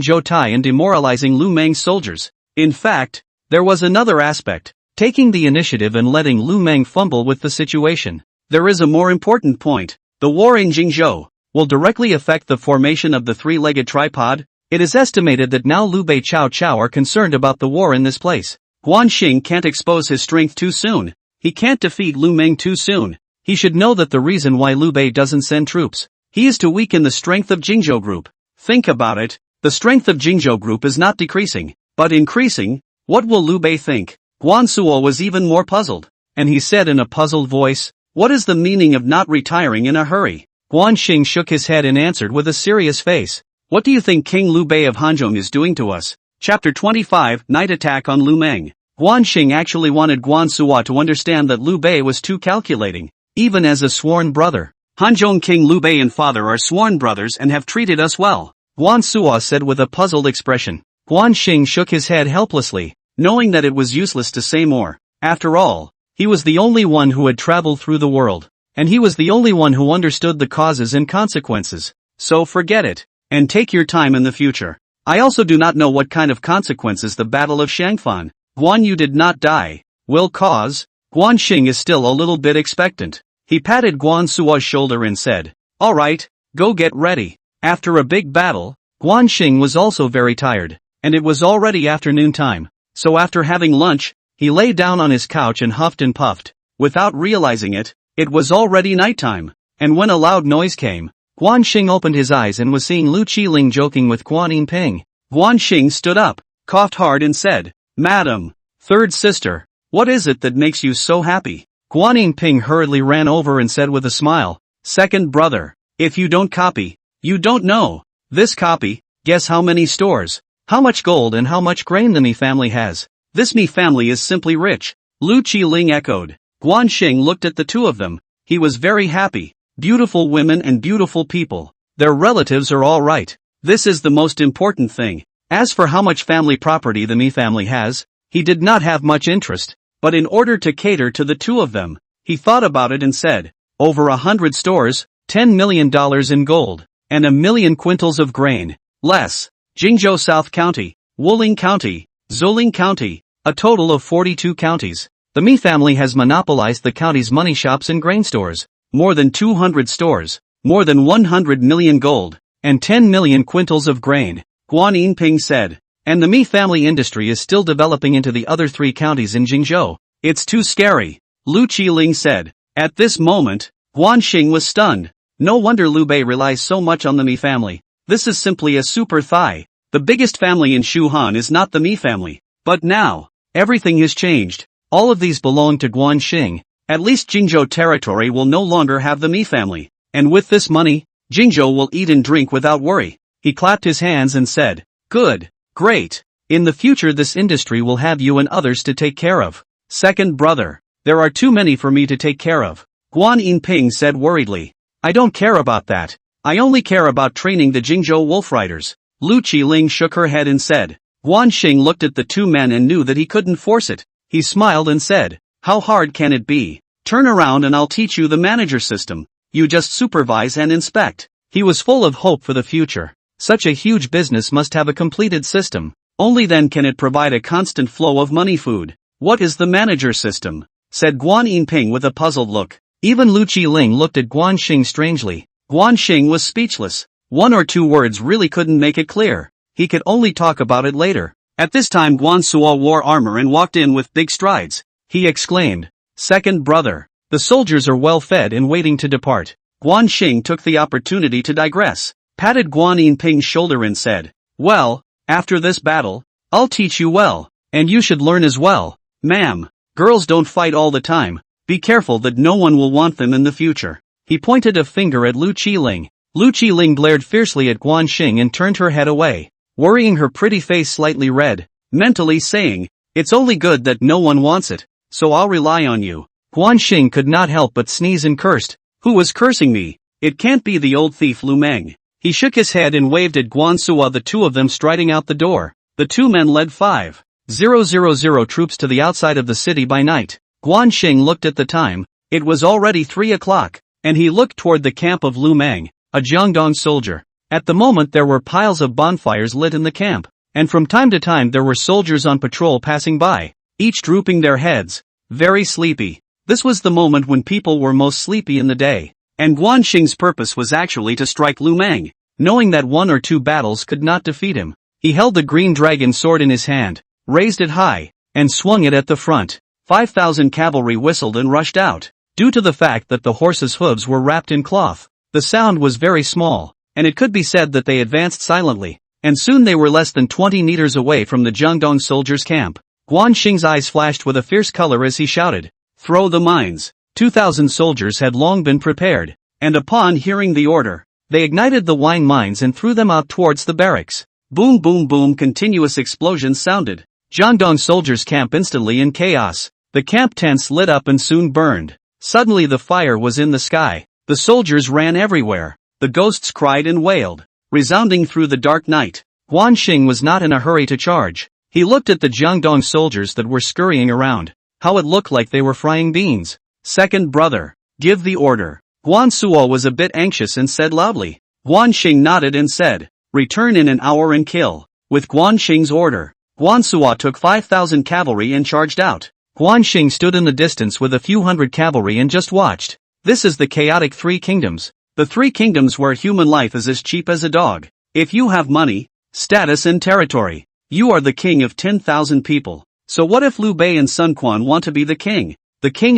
Zhou Tai and demoralizing Lu Meng's soldiers. In fact, there was another aspect, taking the initiative and letting Lu Meng fumble with the situation. There is a more important point. The war in Jingzhou will directly affect the formation of the three-legged tripod. It is estimated that now Liu Bei Cao Cao are concerned about the war in this place. Guan Xing can't expose his strength too soon. He can't defeat Lu Meng too soon. He should know that the reason why Liu Bei doesn't send troops, he is to weaken the strength of Jingzhou Group. Think about it. The strength of Jingzhou Group is not decreasing, but increasing. What will Liu Bei think? Guan Suo was even more puzzled, and he said in a puzzled voice, What is the meaning of not retiring in a hurry? Guan Xing shook his head and answered with a serious face. What do you think King Liu Bei of Hanzhong is doing to us? Chapter 25, Night Attack on Lu Meng. Guan Xing actually wanted Guan Suo to understand that Liu Bei was too calculating, even as a sworn brother. Hanzhong King Liu Bei and father are sworn brothers and have treated us well, Guan Suo said with a puzzled expression. Guan Xing shook his head helplessly, knowing that it was useless to say more. After all, he was the only one who had traveled through the world, and he was the only one who understood the causes and consequences. So forget it, and take your time in the future. I also do not know what kind of consequences the Battle of Shangfan, Guan Yu did not die, will cause. Guan Xing is still a little bit expectant. He patted Guan Suo's shoulder and said, All right, go get ready. After a big battle, Guan Xing was also very tired, and it was already afternoon time. So after having lunch, he lay down on his couch and huffed and puffed. Without realizing it, it was already nighttime, and when a loud noise came, Guan Xing opened his eyes and was seeing Lu Qiling joking with Guan Yinping. Guan Xing stood up, coughed hard and said, Madam, third sister, what is it that makes you so happy? Guan Yinping hurriedly ran over and said with a smile, Second brother, if you don't copy, you don't know. This copy, guess how many stores, how much gold and how much grain the Mi family has. This Mi family is simply rich. Lu Qiling echoed. Guan Xing looked at the two of them. He was very happy. Beautiful women and beautiful people. Their relatives are all right. This is the most important thing. As for how much family property the Mi family has, he did not have much interest, but in order to cater to the two of them, he thought about it and said, over 100 stores, $10 million in gold, and 1,000,000 quintals of grain, less, Jingzhou South County, Wuling County, Zuling County, a total of 42 counties. The Mi family has monopolized the county's money shops and grain stores, more than 200 stores, more than 100 million gold, and 10 million quintals of grain, Guan Yinping said. And the Mi family industry is still developing into the other 3 counties in Jingzhou. It's too scary, Lu Qiling said. At this moment, Guanxing was stunned. No wonder Liu Bei relies so much on the Mi family. This is simply a super thigh. The biggest family in Shuhan is not the Mi family. But now, everything has changed. All of these belong to Guanxing. At least Jingzhou territory will no longer have the Mi family. And with this money, Jingzhou will eat and drink without worry. He clapped his hands and said, good, great. In the future this industry will have you and others to take care of. Second brother, there are too many for me to take care of. Guan Yinping said worriedly. I don't care about that. I only care about training the Jingzhou wolf riders. Lu Qiling shook her head and said. Guanxing looked at the 2 men and knew that he couldn't force it. He smiled and said, how hard can it be? Turn around and I'll teach you the manager system. You just supervise and inspect. He was full of hope for the future. Such a huge business must have a completed system. Only then can it provide a constant flow of money food. What is the manager system? Said Guan Yinping with a puzzled look. Even Lu Qiling looked at Guanxing strangely. Guanxing was speechless. 1 or 2 words really couldn't make it clear. He could only talk about it later. At this time Guan Suo wore armor and walked in with big strides. He exclaimed, second brother, the soldiers are well fed and waiting to depart. Guanxing took the opportunity to digress, patted Guan Yinping's shoulder and said, well, after this battle, I'll teach you well, and you should learn as well. Ma'am, girls don't fight all the time. Be careful that no one will want them in the future. He pointed a finger at Lu Qiling. Lu Qiling glared fiercely at Guanxing and turned her head away, worrying her pretty face slightly red, mentally saying, it's only good that no one wants it, so I'll rely on you. Guanxing could not help but sneeze and cursed. Who was cursing me? It can't be the old thief Lu Meng. He shook his head and waved at Guan Suo, the 2 of them striding out the door. The 2 men led 5,000 troops to the outside of the city by night. Guanxing looked at the time. It was already 3 o'clock, and he looked toward the camp of Lu Meng, a Jiangdong soldier. At the moment there were piles of bonfires lit in the camp, and from time to time there were soldiers on patrol passing by, each drooping their heads, very sleepy. This was the moment when people were most sleepy in the day, and Guanxing's purpose was actually to strike Lu Meng. Knowing that 1 or 2 battles could not defeat him, he held the green dragon sword in his hand, raised it high, and swung it at the front. 5,000 cavalry whistled and rushed out. Due to the fact that the horses' hooves were wrapped in cloth, the sound was very small, and it could be said that they advanced silently, and soon they were less than 20 meters away from the Jiangdong soldiers' camp. Guanxing's eyes flashed with a fierce color as he shouted, throw the mines. 2,000 soldiers had long been prepared, and upon hearing the order, they ignited the wine mines and threw them out towards the barracks. Boom boom boom, continuous explosions sounded. Jiangdong soldiers' camp instantly in chaos. The camp tents lit up and soon burned. Suddenly the fire was in the sky. The soldiers ran everywhere. The ghosts cried and wailed, resounding through the dark night. Guanxing was not in a hurry to charge. He looked at the Jiangdong soldiers that were scurrying around. How it looked like they were frying beans. Second brother, give the order. Guan Suo was a bit anxious and said loudly. Guanxing nodded and said, return in an hour and kill. With Guanxing's order, Guan Suo took 5,000 cavalry and charged out. Guanxing stood in the distance with a few hundred cavalry and just watched. This is the chaotic 3 kingdoms. The 3 kingdoms where human life is as cheap as a dog. If you have money, status and territory, you are the king of 10,000 people. So what if Liu Bei and Sun Quan want to be the king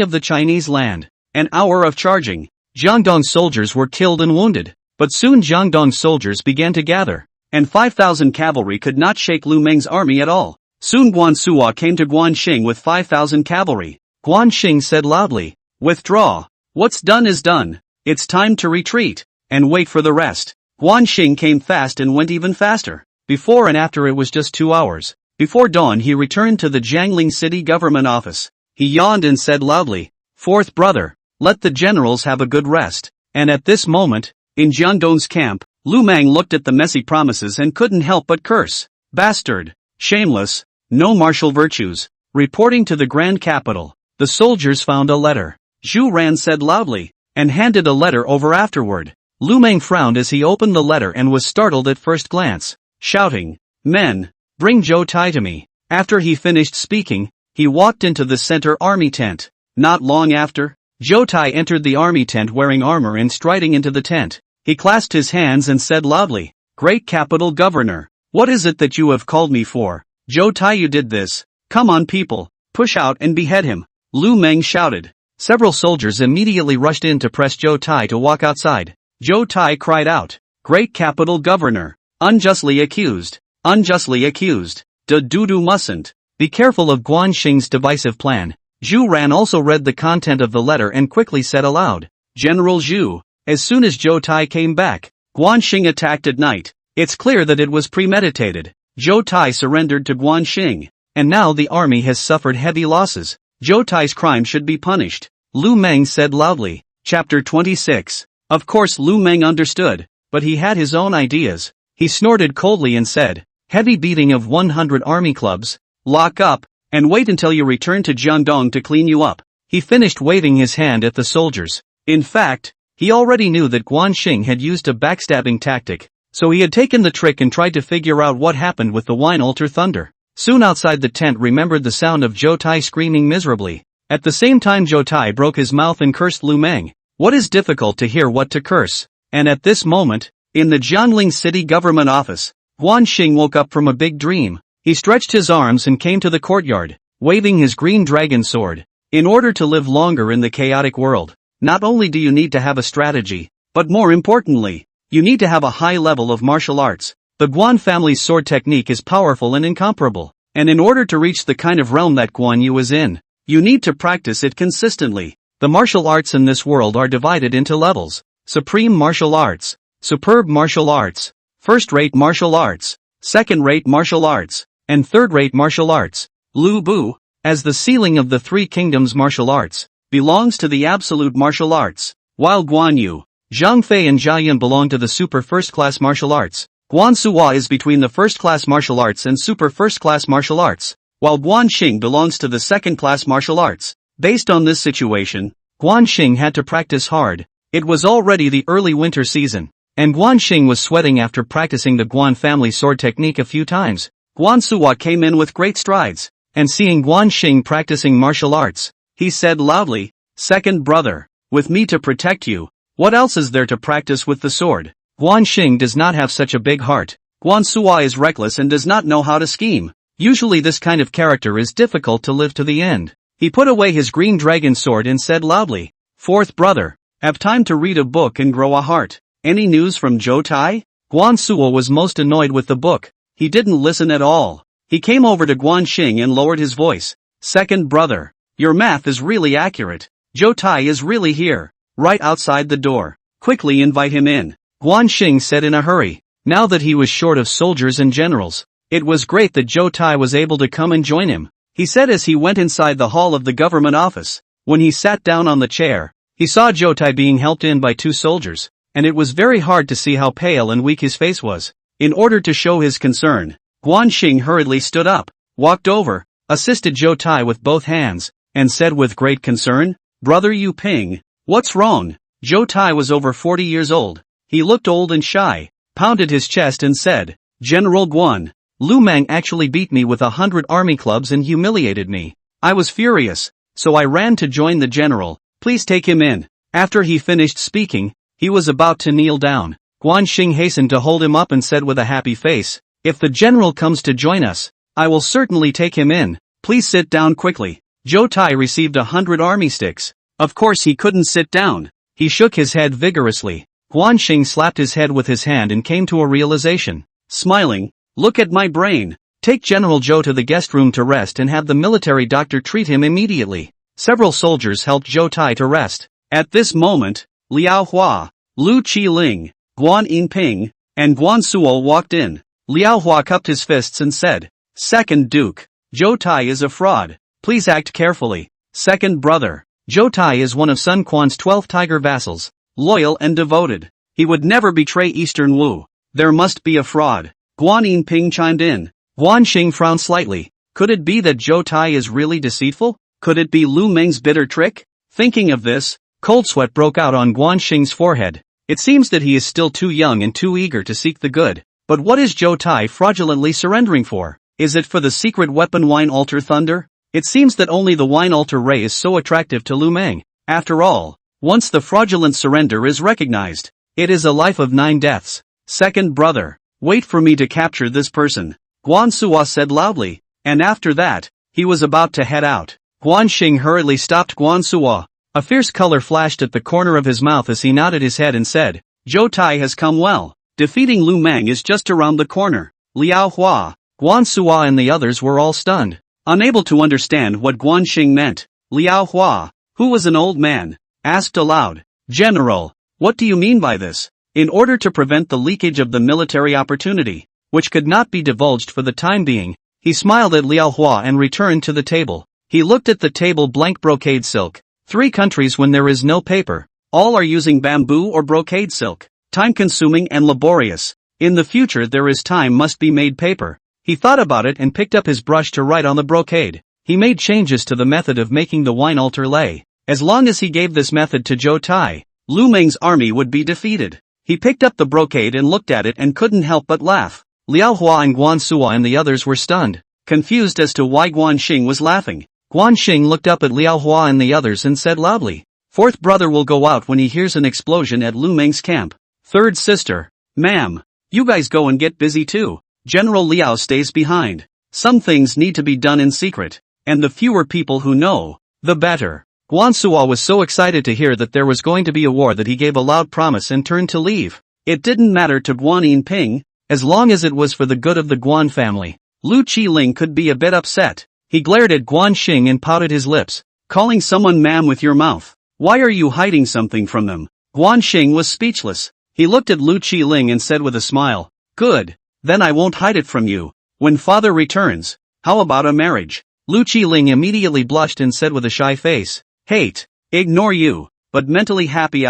of the Chinese land? An hour of charging. Jiangdong soldiers were killed and wounded, but soon Jiangdong soldiers began to gather, and 5,000 cavalry could not shake Lu Meng's army at all. Soon Guan Suo came to Guanxing with 5,000 cavalry. Guanxing said loudly, withdraw. What's done is done. It's time to retreat, and wait for the rest. Guanxing came fast and went even faster. Before and after it was just 2 hours. Before dawn he returned to the Jiangling city government office. He yawned and said loudly, fourth brother, let the generals have a good rest. And at this moment, in Jiangdong's camp, Lu Meng looked at the messy promises and couldn't help but curse. Bastard. Shameless. No martial virtues. Reporting to the Grand Capital. The soldiers found a letter. Zhu Ran said loudly, and handed a letter over afterward. Lu Meng frowned as he opened the letter and was startled at first glance, shouting, "Men, bring Zhou Tai to me." After he finished speaking, he walked into the center army tent. Not long after, Zhou Tai entered the army tent wearing armor and striding into the tent. He clasped his hands and said loudly, "Great capital governor, what is it that you have called me for? Zhou Tai, you did this. Come on people, push out and behead him." Lu Meng shouted. Several soldiers immediately rushed in to press Zhou Tai to walk outside. Zhou Tai cried out, "Great capital governor, unjustly accused, unjustly accused. Dudu mustn't. Be careful of Guan Xing's divisive plan." Zhu Ran also read the content of the letter and quickly said aloud, "General Zhu, as soon as Zhou Tai came back, Guan Xing attacked at night. It's clear that it was premeditated. Zhou Tai surrendered to Guan Xing, and now the army has suffered heavy losses. Zhou Tai's crime should be punished." Lu Meng said loudly. Chapter 26. Of course Lu Meng understood, but he had his own ideas. He snorted coldly and said, "Heavy beating of 100 army clubs, lock up, and wait until you return to Jiangdong to clean you up." He finished waving his hand at the soldiers. In fact, he already knew that Guan Xing had used a backstabbing tactic, so he had taken the trick and tried to figure out what happened with the wine altar thunder. Soon outside the tent remembered the sound of Zhou Tai screaming miserably. At the same time Zhou Tai broke his mouth and cursed Lu Meng. What is difficult to hear what to curse? And at this moment, in the Jiangling city government office, Guan Xing woke up from a big dream. He stretched his arms and came to the courtyard, waving his green dragon sword. In order to live longer in the chaotic world, not only do you need to have a strategy, but more importantly, you need to have a high level of martial arts. The Guan family's sword technique is powerful and incomparable, and in order to reach the kind of realm that Guan Yu is in, you need to practice it consistently. The martial arts in this world are divided into levels: supreme martial arts, superb martial arts, first-rate martial arts, second-rate martial arts, and third-rate martial arts. Lu Bu, as the ceiling of the three kingdoms martial arts, belongs to the absolute martial arts, while Guan Yu, Zhang Fei and Jia Yun belong to the super first-class martial arts. Guan Suo is between the first-class martial arts and super first-class martial arts, while Guan Xing belongs to the second-class martial arts. Based on this situation, Guan Xing had to practice hard. It was already the early winter season, and Guan Xing was sweating after practicing the Guan family sword technique a few times. Guan Suo came in with great strides, and seeing Guan Xing practicing martial arts, he said loudly, "Second brother, with me to protect you, what else is there to practice with the sword?" Guan Xing does not have such a big heart. Guan Suo is reckless and does not know how to scheme. Usually this kind of character is difficult to live to the end. He put away his green dragon sword and said loudly, "Fourth brother, have time to read a book and grow a heart. Any news from Zhou Tai?" Guan Suo was most annoyed with the book. He didn't listen at all. He came over to Guan Xing and lowered his voice. "Second brother, your math is really accurate. Zhou Tai is really here, right outside the door. Quickly invite him in," Guan Xing said in a hurry. Now that he was short of soldiers and generals, it was great that Zhou Tai was able to come and join him, he said as he went inside the hall of the government office. When he sat down on the chair, he saw Zhou Tai being helped in by two soldiers, and it was very hard to see how pale and weak his face was. In order to show his concern, Guan Xing hurriedly stood up, walked over, assisted Zhou Tai with both hands, and said with great concern, "Brother Yu Ping, what's wrong?" Zhou Tai was over 40 years old. He looked old and shy, pounded his chest and said, "General Guan, Lu Meng actually beat me with 100 army clubs and humiliated me. I was furious, so I ran to join the general. Please take him in." After he finished speaking, he was about to kneel down. Guan Xing hastened to hold him up and said with a happy face, "If the general comes to join us, I will certainly take him in. Please sit down quickly." Zhou Tai received 100 army sticks. Of course he couldn't sit down. He shook his head vigorously. Guan Xing slapped his head with his hand and came to a realization. Smiling, "Look at my brain. Take General Zhou to the guest room to rest and have the military doctor treat him immediately." Several soldiers helped Zhou Tai to rest. At this moment, Liao Hua, Lu Qiling, Guan Yinping, and Guan Suo walked in. Liao Hua cupped his fists and said, "Second Duke, Zhou Tai is a fraud. Please act carefully. Second brother, Zhou Tai is one of Sun Quan's 12 tiger vassals, loyal and devoted. He would never betray Eastern Wu. There must be a fraud. Guan Yinping chimed in. Guan Xing frowned slightly. Could it be that Zhou Tai is really deceitful? Could it be Lu Meng's bitter trick? Thinking of this, cold sweat broke out on Guan Xing's forehead. It seems that he is still too young and too eager to seek the good. But what is Zhou Tai fraudulently surrendering for? Is it for the secret weapon Wine Altar Thunder? It seems that only the Wine Altar Ray is so attractive to Lu Meng. After all, once the fraudulent surrender is recognized, it is a life of 9 deaths. Second brother, wait for me to capture this person, Guan Suo said loudly, and after that, he was about to head out. Guan Xing hurriedly stopped Guan Suo. A fierce color flashed at the corner of his mouth as he nodded his head and said, Zhou Tai has come well. Defeating Lu Meng is just around the corner. Liao Hua, Guan Suo and the others were all stunned. Unable to understand what Guan Xing meant, Liao Hua, who was an old man, asked aloud, General, what do you mean by this? In order to prevent the leakage of the military opportunity, which could not be divulged for the time being, he smiled at Liao Hua and returned to the table. He looked at the table blank brocade silk. 3 countries when there is no paper. All are using bamboo or brocade silk. Time-consuming and laborious. In the future there is time must be made paper. He thought about it and picked up his brush to write on the brocade. He made changes to the method of making the wine altar lay. As long as he gave this method to Zhou Tai, Lu Meng's army would be defeated. He picked up the brocade and looked at it and couldn't help but laugh. Liao Hua and Guan Suo and the others were stunned, confused as to why Guan Xing was laughing. Guan Xing looked up at Liao Hua and the others and said loudly, 4th brother will go out when he hears an explosion at Lu Meng's camp. 3rd sister, ma'am, you guys go and get busy too. General Liao stays behind. Some things need to be done in secret, and the fewer people who know, the better. Guan Suo was so excited to hear that there was going to be a war that he gave a loud promise and turned to leave. It didn't matter to Guan Yinping, as long as it was for the good of the Guan family. Lu Qiling could be a bit upset. He glared at Guan Xing and pouted his lips, calling someone ma'am with your mouth. Why are you hiding something from them? Guan Xing was speechless. He looked at Lu Qiling and said with a smile, good, then I won't hide it from you. When father returns, how about a marriage? Lu Qiling immediately blushed and said with a shy face, hate, ignore you, but mentally happy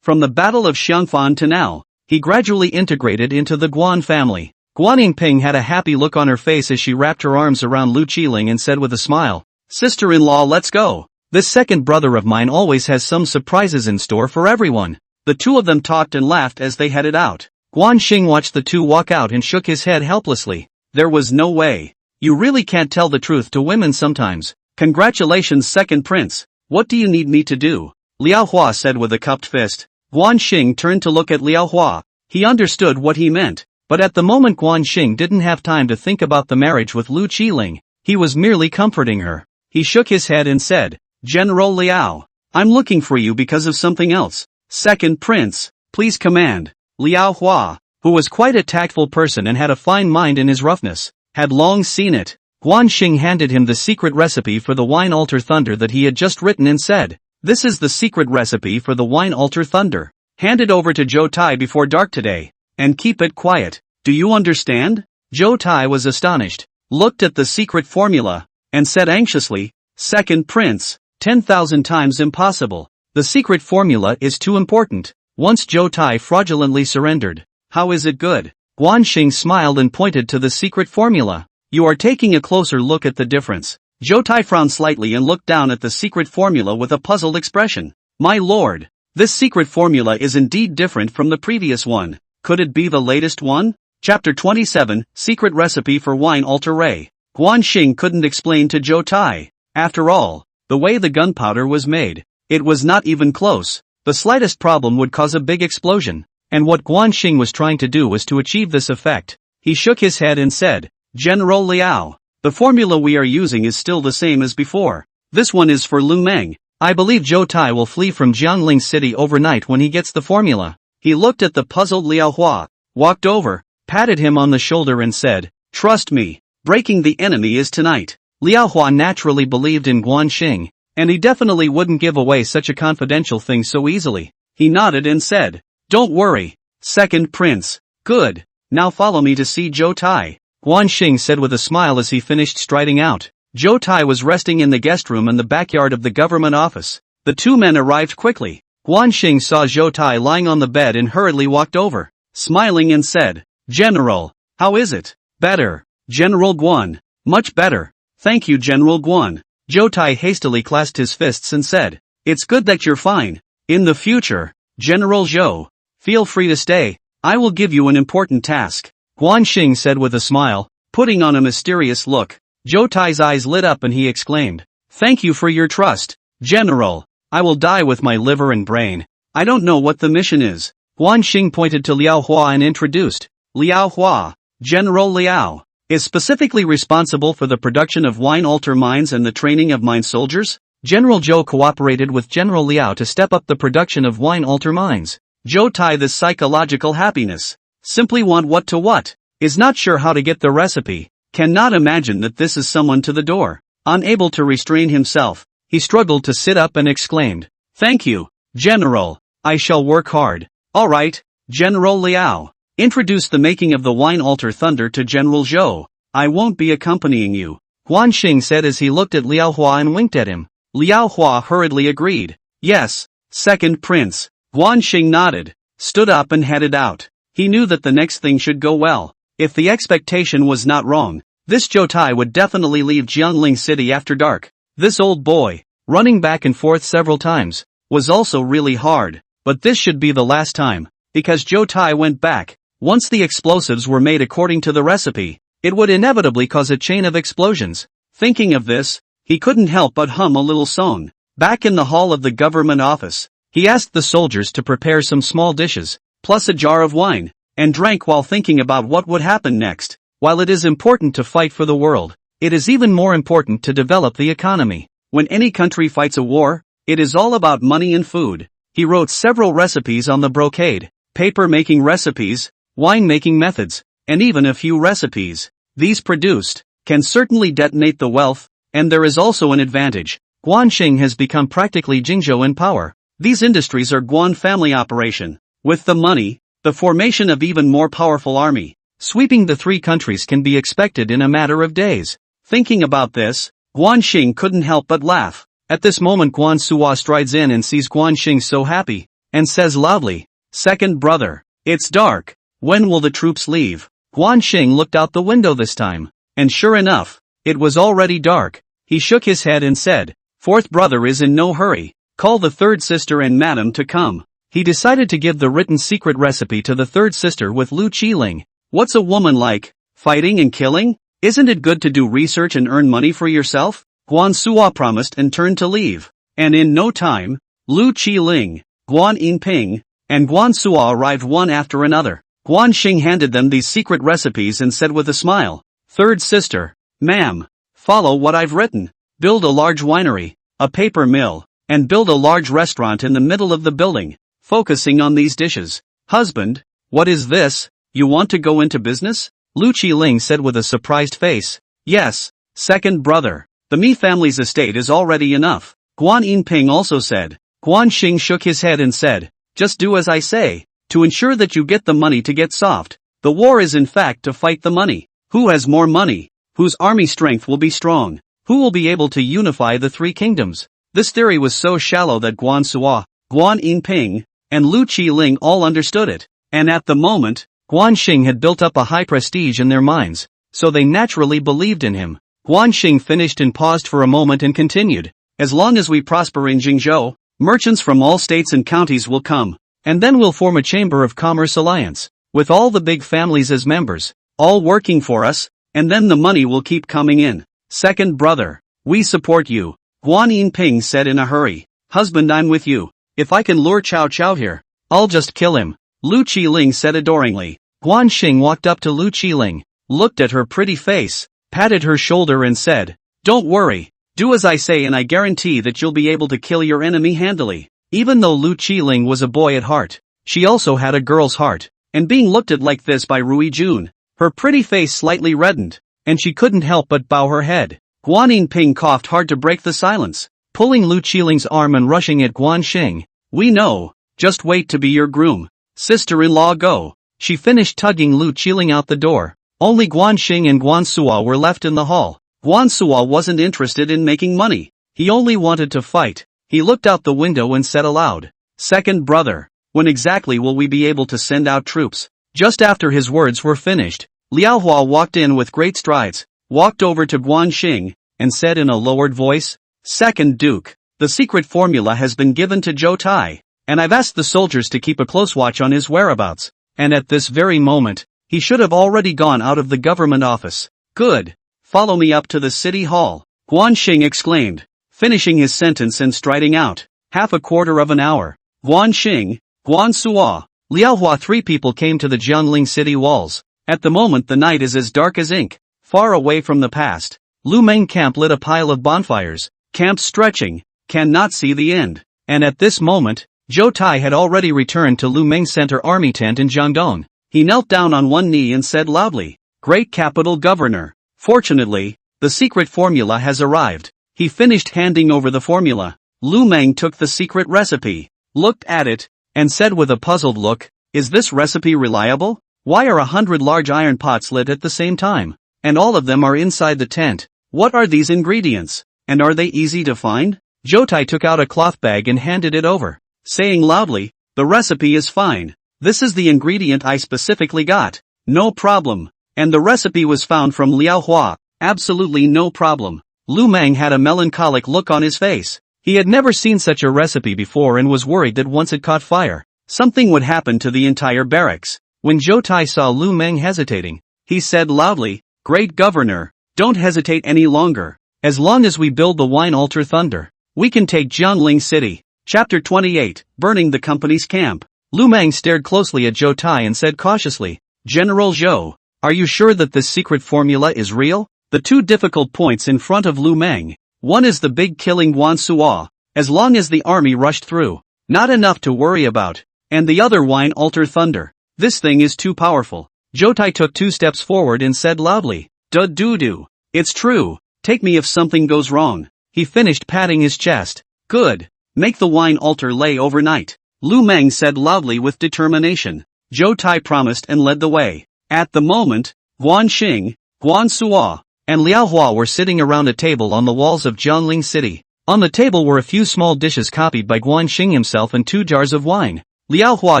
From the Battle of Xiangfan to now, he gradually integrated into the Guan family. Guan Yingping had a happy look on her face as she wrapped her arms around Lu Qiling and said with a smile, sister-in-law, let's go. This second brother of mine always has some surprises in store for everyone. The two of them talked and laughed as they headed out. Guan Xing watched the two walk out and shook his head helplessly. There was no way. You really can't tell the truth to women sometimes. Congratulations, second prince. What do you need me to do? Liao Hua said with a cupped fist. Guan Xing turned to look at Liao Hua. He understood what he meant. But at the moment Guan Xing didn't have time to think about the marriage with Lu Qiling. He was merely comforting her. He shook his head and said, General Liao, I'm looking for you because of something else. Second prince, please command. Liao Hua, who was quite a tactful person and had a fine mind in his roughness, had long seen it. Guan Xing handed him the secret recipe for the wine altar thunder that he had just written and said, this is the secret recipe for the wine altar thunder. Hand it over to Zhou Tai before dark today. And keep it quiet. Do you understand? Zhou Tai was astonished, looked at the secret formula, and said anxiously, second prince, 10,000 times impossible. The secret formula is too important. Once Zhou Tai fraudulently surrendered. How is it good? Guan Xing smiled and pointed to the secret formula. You are taking a closer look at the difference. Zhou Tai frowned slightly and looked down at the secret formula with a puzzled expression. My lord, this secret formula is indeed different from the previous one. Could it be the latest one? Chapter 27, Secret Recipe for Wine Altar Ray. Guan Xing couldn't explain to Zhou Tai. After all, the way the gunpowder was made, it was not even close. The slightest problem would cause a big explosion. And what Guan Xing was trying to do was to achieve this effect. He shook his head and said, General Liao, the formula we are using is still the same as before. This one is for Lu Meng. I believe Zhou Tai will flee from Jiangling city overnight when he gets the formula. He looked at the puzzled Liao Hua, walked over, patted him on the shoulder and said, trust me, breaking the enemy is tonight. Liao Hua naturally believed in Guan Xing, and he definitely wouldn't give away such a confidential thing so easily. He nodded and said, don't worry, second prince. Good, now follow me to see Zhou Tai. Guan Xing said with a smile as he finished striding out. Zhou Tai was resting in the guest room in the backyard of the government office. The two men arrived quickly. Guan Xing saw Zhou Tai lying on the bed and hurriedly walked over, smiling and said, "General, how is it?" "Better, General Guan. Much better. Thank you, General Guan." Zhou Tai hastily clasped his fists and said, "It's good that you're fine. In the future, General Zhou, feel free to stay. I will give you an important task." Guan Xing said with a smile, putting on a mysterious look. Zhou Tai's eyes lit up and he exclaimed, "Thank you for your trust, General. I will die with my liver and brain. I don't know what the mission is." Guan Xing pointed to Liao Hua and introduced, "Liao Hua, General Liao, is specifically responsible for the production of wine altar mines and the training of mine soldiers." General Zhou cooperated with General Liao to step up the production of wine altar mines. Zhou Tai, this psychological happiness. Simply want what, is not sure how to get the recipe, cannot imagine that this is someone to the door. Unable to restrain himself, he struggled to sit up and exclaimed, "Thank you, General. I shall work hard." "Alright, General Liao. Introduce the making of the wine altar thunder to General Zhou. I won't be accompanying you," Guan Xing said as he looked at Liao Hua and winked at him. Liao Hua hurriedly agreed. "Yes, second prince." Guan Xing nodded, stood up and headed out. He knew that the next thing should go well. If the expectation was not wrong, this Zhou Tai would definitely leave Jiangling City after dark. This old boy, running back and forth several times, was also really hard, but this should be the last time, because Zhou Tai went back. Once the explosives were made according to the recipe, it would inevitably cause a chain of explosions. Thinking of this, he couldn't help but hum a little song. Back in the hall of the government office, he asked the soldiers to prepare some small dishes, plus a jar of wine, and drank while thinking about what would happen next. While it is important to fight for the world, it is even more important to develop the economy. When any country fights a war, it is all about money and food. He wrote several recipes on the brocade, paper-making recipes, wine-making methods, and even a few recipes. These produced can certainly detonate the wealth, and there is also an advantage. Guan Xing has become practically Jingzhou in power. These industries are Guan family operation. With the money, the formation of even more powerful army, sweeping the three countries can be expected in a matter of days. Thinking about this, Guan Xing couldn't help but laugh. At this moment Guan Suo strides in and sees Guan Xing so happy, and says loudly, "Second brother, it's dark. When will the troops leave?" Guan Xing looked out the window this time, and sure enough, it was already dark. He shook his head and said, "Fourth brother is in no hurry. Call the third sister and madam to come." He decided to give the written secret recipe to the third sister with Qiling. What's a woman like? Fighting and killing? Isn't it good to do research and earn money for yourself? Guan Suo promised and turned to leave. And in no time, Qiling, Guan Yinping, and Guan Suo arrived one after another. Guan Xing handed them these secret recipes and said with a smile, "Third sister, ma'am, follow what I've written. Build a large winery, a paper mill, and build a large restaurant in the middle of the building, focusing on these dishes." "Husband, what is this? You want to go into business?" Qiling said with a surprised face. "Yes, second brother. The Mi family's estate is already enough," Guan Yinping also said. Guan Xing shook his head and said, "Just do as I say, to ensure that you get the money to get soft. The war is in fact to fight the money. Who has more money? Whose army strength will be strong? Who will be able to unify the three kingdoms?" This theory was so shallow that Guan Suo, Guan Yinping, and Qiling all understood it. And at the moment, Guan Xing had built up a high prestige in their minds, so they naturally believed in him. Guan Xing finished and paused for a moment and continued, "As long as we prosper in Jingzhou, merchants from all states and counties will come, and then we'll form a chamber of commerce alliance, with all the big families as members, all working for us, and then the money will keep coming in. Second brother, we support you," Guan Yinping said in a hurry. "Husband, I'm with you. If I can lure Cao Cao here, I'll just kill him," Qiling said adoringly. Guan Xing walked up to Qiling, looked at her pretty face, patted her shoulder and said, "Don't worry, do as I say and I guarantee that you'll be able to kill your enemy handily." Even though Qiling was a boy at heart, she also had a girl's heart, and being looked at like this by Rui Jun, her pretty face slightly reddened, and she couldn't help but bow her head. Guan Yinping coughed hard to break the silence, pulling Qiling's arm and rushing at Guan Xing. "We know, just wait to be your groom. Sister-in-law, go." She finished tugging Qiling out the door. Only Guan Xing and Guan Suo were left in the hall. Guan Suo wasn't interested in making money. He only wanted to fight. He looked out the window and said aloud, Second brother, when exactly will we be able to send out troops? Just after his words were finished, Liao Hua walked in with great strides, walked over to Guan Xing, and said in a lowered voice, Second Duke, the secret formula has been given to Zhou Tai, and I've asked the soldiers to keep a close watch on his whereabouts, and at this very moment, he should have already gone out of the government office. Good. Follow me up to the city hall, Guan Xing exclaimed, finishing his sentence and striding out. Half a quarter of an hour. Guan Xing, Guan Suo, Liao Hua, three people came to the Jiangling city walls. At the moment the night is as dark as ink. Far away from the past, Lu Meng camp lit a pile of bonfires, camp stretching, cannot see the end. And at this moment, Zhou Tai had already returned to Lu Meng's center army tent in Jiangdong. He knelt down on one knee and said loudly, Great capital governor. Fortunately, the secret formula has arrived. He finished handing over the formula. Lu Meng took the secret recipe, looked at it, and said with a puzzled look, Is this recipe reliable? Why are 100 large iron pots lit at the same time? And all of them are inside the tent. What are these ingredients? And are they easy to find? Zhou Tai took out a cloth bag and handed it over, saying loudly, The recipe is fine. This is the ingredient I specifically got. No problem. And the recipe was found from Liao Hua. Absolutely no problem. Lu Meng had a melancholic look on his face. He had never seen such a recipe before and was worried that once it caught fire, something would happen to the entire barracks. When Zhou Tai saw Lu Meng hesitating, he said loudly, Great governor, don't hesitate any longer. As long as we build the wine altar Thunder, we can take Jiangling city. Chapter 28, Burning the company's camp. Lu Meng stared closely at Zhou Tai and said cautiously, General Zhou, are you sure that this secret formula is real? The two difficult points in front of Lu Meng. One is the big killing Guan Suo, as long as the army rushed through, not enough to worry about, and the other wine altar Thunder. This thing is too powerful. Zhou Tai took 2 steps forward and said loudly, Do. It's true. Take me if something goes wrong. He finished patting his chest. Good. Make the wine altar lay overnight. Lu Meng said loudly with determination. Zhou Tai promised and led the way. At the moment, Guan Xing, Guan Suo, and Liao Hua were sitting around a table on the walls of Jiangling city. On the table were a few small dishes copied by Guan Xing himself and 2 jars of wine. Liao Hua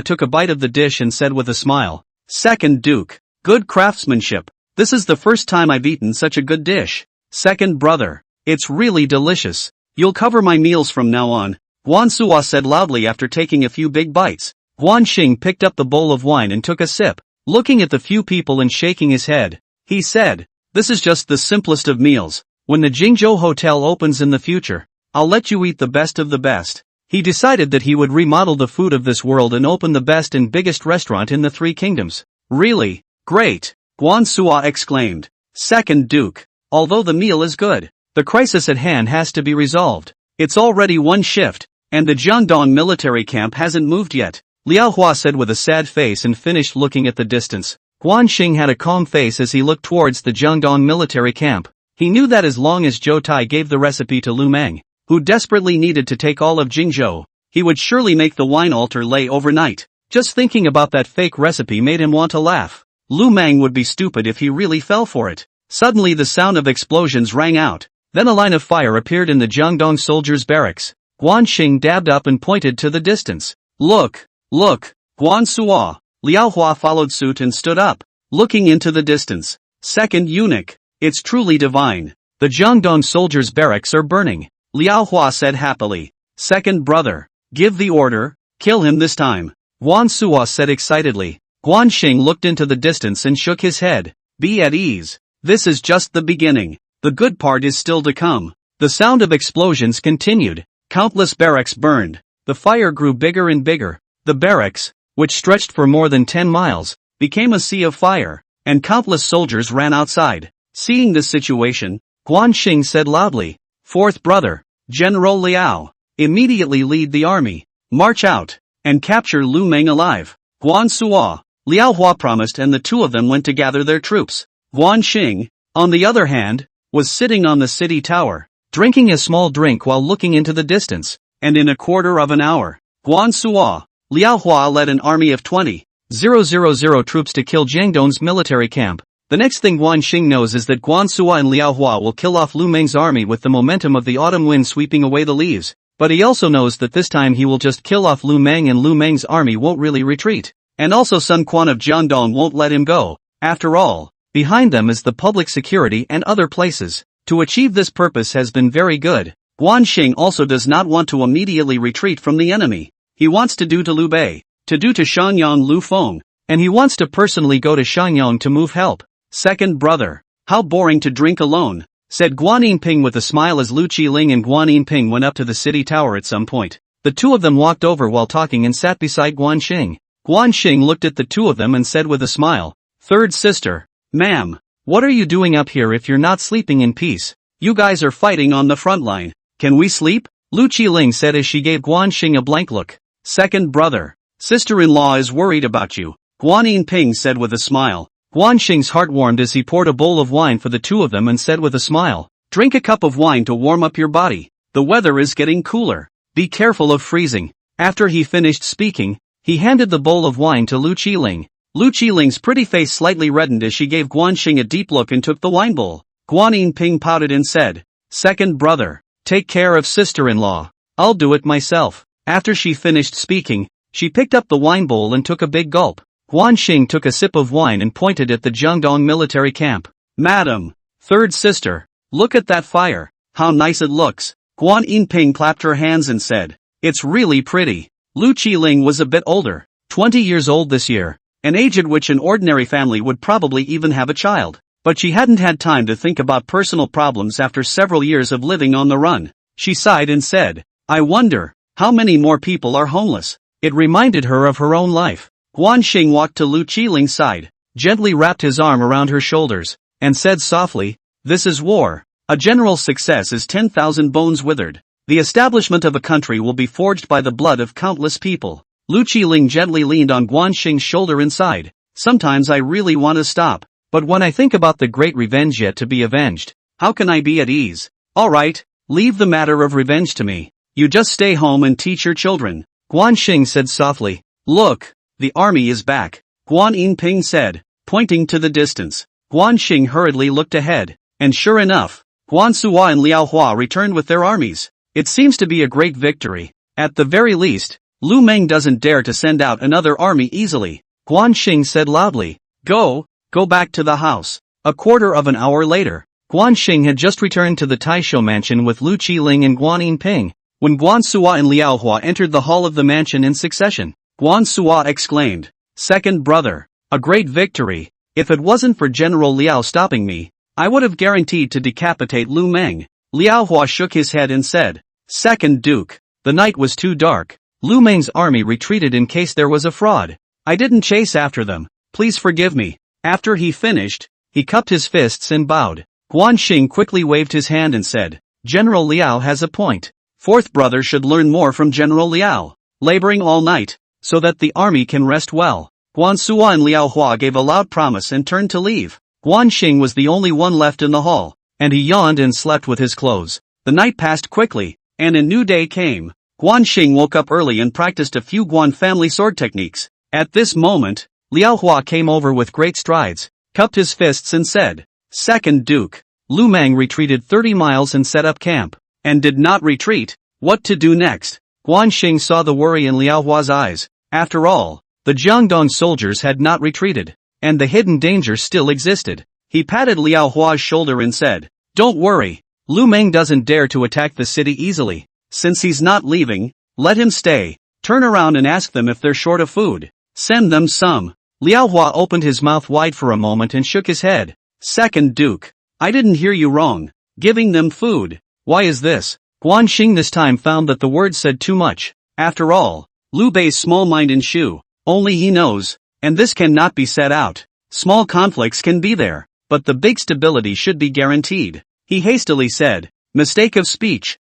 took a bite of the dish and said with a smile, Second Duke, good craftsmanship. This is the first time I've eaten such a good dish. Second brother, it's really delicious. You'll cover my meals from now on, Guan Suo said loudly after taking a few big bites. Guan Xing picked up the bowl of wine and took a sip. Looking at the few people and shaking his head, he said, This is just the simplest of meals. When the Jingzhou Hotel opens in the future, I'll let you eat the best of the best. He decided that he would remodel the food of this world and open the best and biggest restaurant in the 3 kingdoms. Really? Great! Guan Suo exclaimed. Second Duke, although the meal is good, the crisis at hand has to be resolved. It's already 1 shift, and the Jiangdong military camp hasn't moved yet, Liao Hua said with a sad face and finished looking at the distance. Guan Xing had a calm face as he looked towards the Jiangdong military camp. He knew that as long as Zhou Tai gave the recipe to Lu Meng, who desperately needed to take all of Jingzhou, he would surely make the wine altar lay overnight. Just thinking about that fake recipe made him want to laugh. Lu Meng would be stupid if he really fell for it. Suddenly the sound of explosions rang out. Then a line of fire appeared in the Jiangdong soldiers' barracks. Guan Xing dabbed up and pointed to the distance. Look! Guan Suo. Liao Hua followed suit and stood up, looking into the distance. Second eunuch. It's truly divine. The Jiangdong soldiers' barracks are burning. Liao Hua said happily. Second brother. Give the order. Kill him this time. Guan Suo said excitedly. Guan Xing looked into the distance and shook his head. Be at ease. This is just the beginning. The good part is still to come. The sound of explosions continued. Countless barracks burned. The fire grew bigger and bigger. The barracks, which stretched for more than 10 miles, became a sea of fire, and countless soldiers ran outside. Seeing this situation, Guan Xing said loudly, Fourth brother, General Liao, immediately lead the army, march out, and capture Lu Meng alive. Guan Suo, Liao Hua promised and the 2 of them went to gather their troops. Guan Xing, on the other hand, was sitting on the city tower, drinking a small drink while looking into the distance, and in a quarter of an hour, Guan Suo, Liao Hua led an army of 20,000 troops to kill Jiangdong's military camp. The next thing Guan Xing knows is that Guan Suo and Liao Hua will kill off Lu Meng's army with the momentum of the autumn wind sweeping away the leaves. but he also knows that this time he will just kill off Lu Meng and Lu Meng's army won't really retreat. And also Sun Quan of Jiangdong won't let him go. After all, behind them is the public security and other places. To achieve this purpose has been very good. Guanxing also does not want to immediately retreat from the enemy. He wants to do to Liu Bei, to do to Xiangyang Lu Feng, and he wants to personally go to Xiangyang to move help. Second brother. How boring to drink alone, said Guan Yinping with a smile as Lu Qiling and Guan Yinping went up to the city tower at some point. The two of them walked over while talking and sat beside Guanxing. Guanxing looked at the two of them and said with a smile, "Third sister, ma'am, what are you doing up here if you're not sleeping in peace? You guys are fighting on the front line. Can we sleep?" Lu Qiling said as she gave Guanxing a blank look. Second brother. Sister-in-law is worried about you, Guan Yinping said with a smile. Guanxing's heart warmed as he poured a bowl of wine for the two of them and said with a smile, "Drink a cup of wine to warm up your body. The weather is getting cooler. Be careful of freezing." After he finished speaking, he handed the bowl of wine to Lu Qiling. Lu Qiling's pretty face slightly reddened as she gave Guanxing a deep look and took the wine bowl. Guan Yinping pouted and said, "Second brother, take care of sister-in-law. I'll do it myself." After she finished speaking, she picked up the wine bowl and took a big gulp. Guanxing took a sip of wine and pointed at the Jiangdong military camp. "Madam, third sister, look at that fire. How nice it looks." Guan Yinping clapped her hands and said, "It's really pretty." Lu Qiling was a bit older, 20 years old this year, an age at which an ordinary family would probably even have a child. But she hadn't had time to think about personal problems after several years of living on the run. She sighed and said, "I wonder, how many more people are homeless?" It reminded her of her own life. Guanxing walked to Lu Qiling's side, gently wrapped his arm around her shoulders, and said softly, "This is war. A general's success is 10,000 bones withered. The establishment of a country will be forged by the blood of countless people." Lu Qiling gently leaned on Guanxing's shoulder and sighed. "Sometimes I really want to stop, but when I think about the great revenge yet to be avenged, how can I be at ease? Alright, leave the matter of revenge to me. You just stay home and teach your children." Guanxing said softly, "Look, the army is back," Guan Yinping said, pointing to the distance. Guanxing hurriedly looked ahead, and sure enough, Guan Suo and Liao Hua returned with their armies. It seems to be a great victory. At the very least, Lu Meng doesn't dare to send out another army easily, Guanxing said loudly. Go back to the house." A quarter of an hour later, Guanxing had just returned to the Taisho mansion with Lu Qiling and Guan Yinping, when Guan Suo and Liao Hua entered the hall of the mansion in succession. Guan Suo exclaimed, "Second brother, a great victory. If it wasn't for General Liao stopping me, I would have guaranteed to decapitate Lu Meng." Liao Hua shook his head and said, "Second Duke, the night was too dark. Lu Meng's army retreated in case there was a fraud. I didn't chase after them. Please forgive me." After he finished, he cupped his fists and bowed. Guanxing quickly waved his hand and said, "General Liao has a point. Fourth brother should learn more from General Liao, laboring all night, so that the army can rest well." Guan Suo and Liao Hua gave a loud promise and turned to leave. Guanxing was the only one left in the hall, and he yawned and slept with his clothes. The night passed quickly, and a new day came. Guanxing woke up early and practiced a few Guan family sword techniques. At this moment, Liao Hua came over with great strides, cupped his fists and said, "Second Duke, Lu Meng retreated 30 miles and set up camp, and did not retreat. What to do next?" Guanxing saw the worry in Liao Hua's eyes. After all, the Jiangdong soldiers had not retreated, and the hidden danger still existed. He patted Liao Hua's shoulder and said, "Don't worry, Lu Meng doesn't dare to attack the city easily. Since he's not leaving, let him stay. Turn around and ask them if they're short of food. Send them some." Liao Hua opened his mouth wide for a moment and shook his head. "Second Duke, I didn't hear you wrong. Giving them food. Why is this?" Guanxing this time found that the word said too much. After all, Liu Bei's small mind and shoe, only he knows, and this cannot be said out. Small conflicts can be there, but the big stability should be guaranteed. He hastily said, Mistake of speech.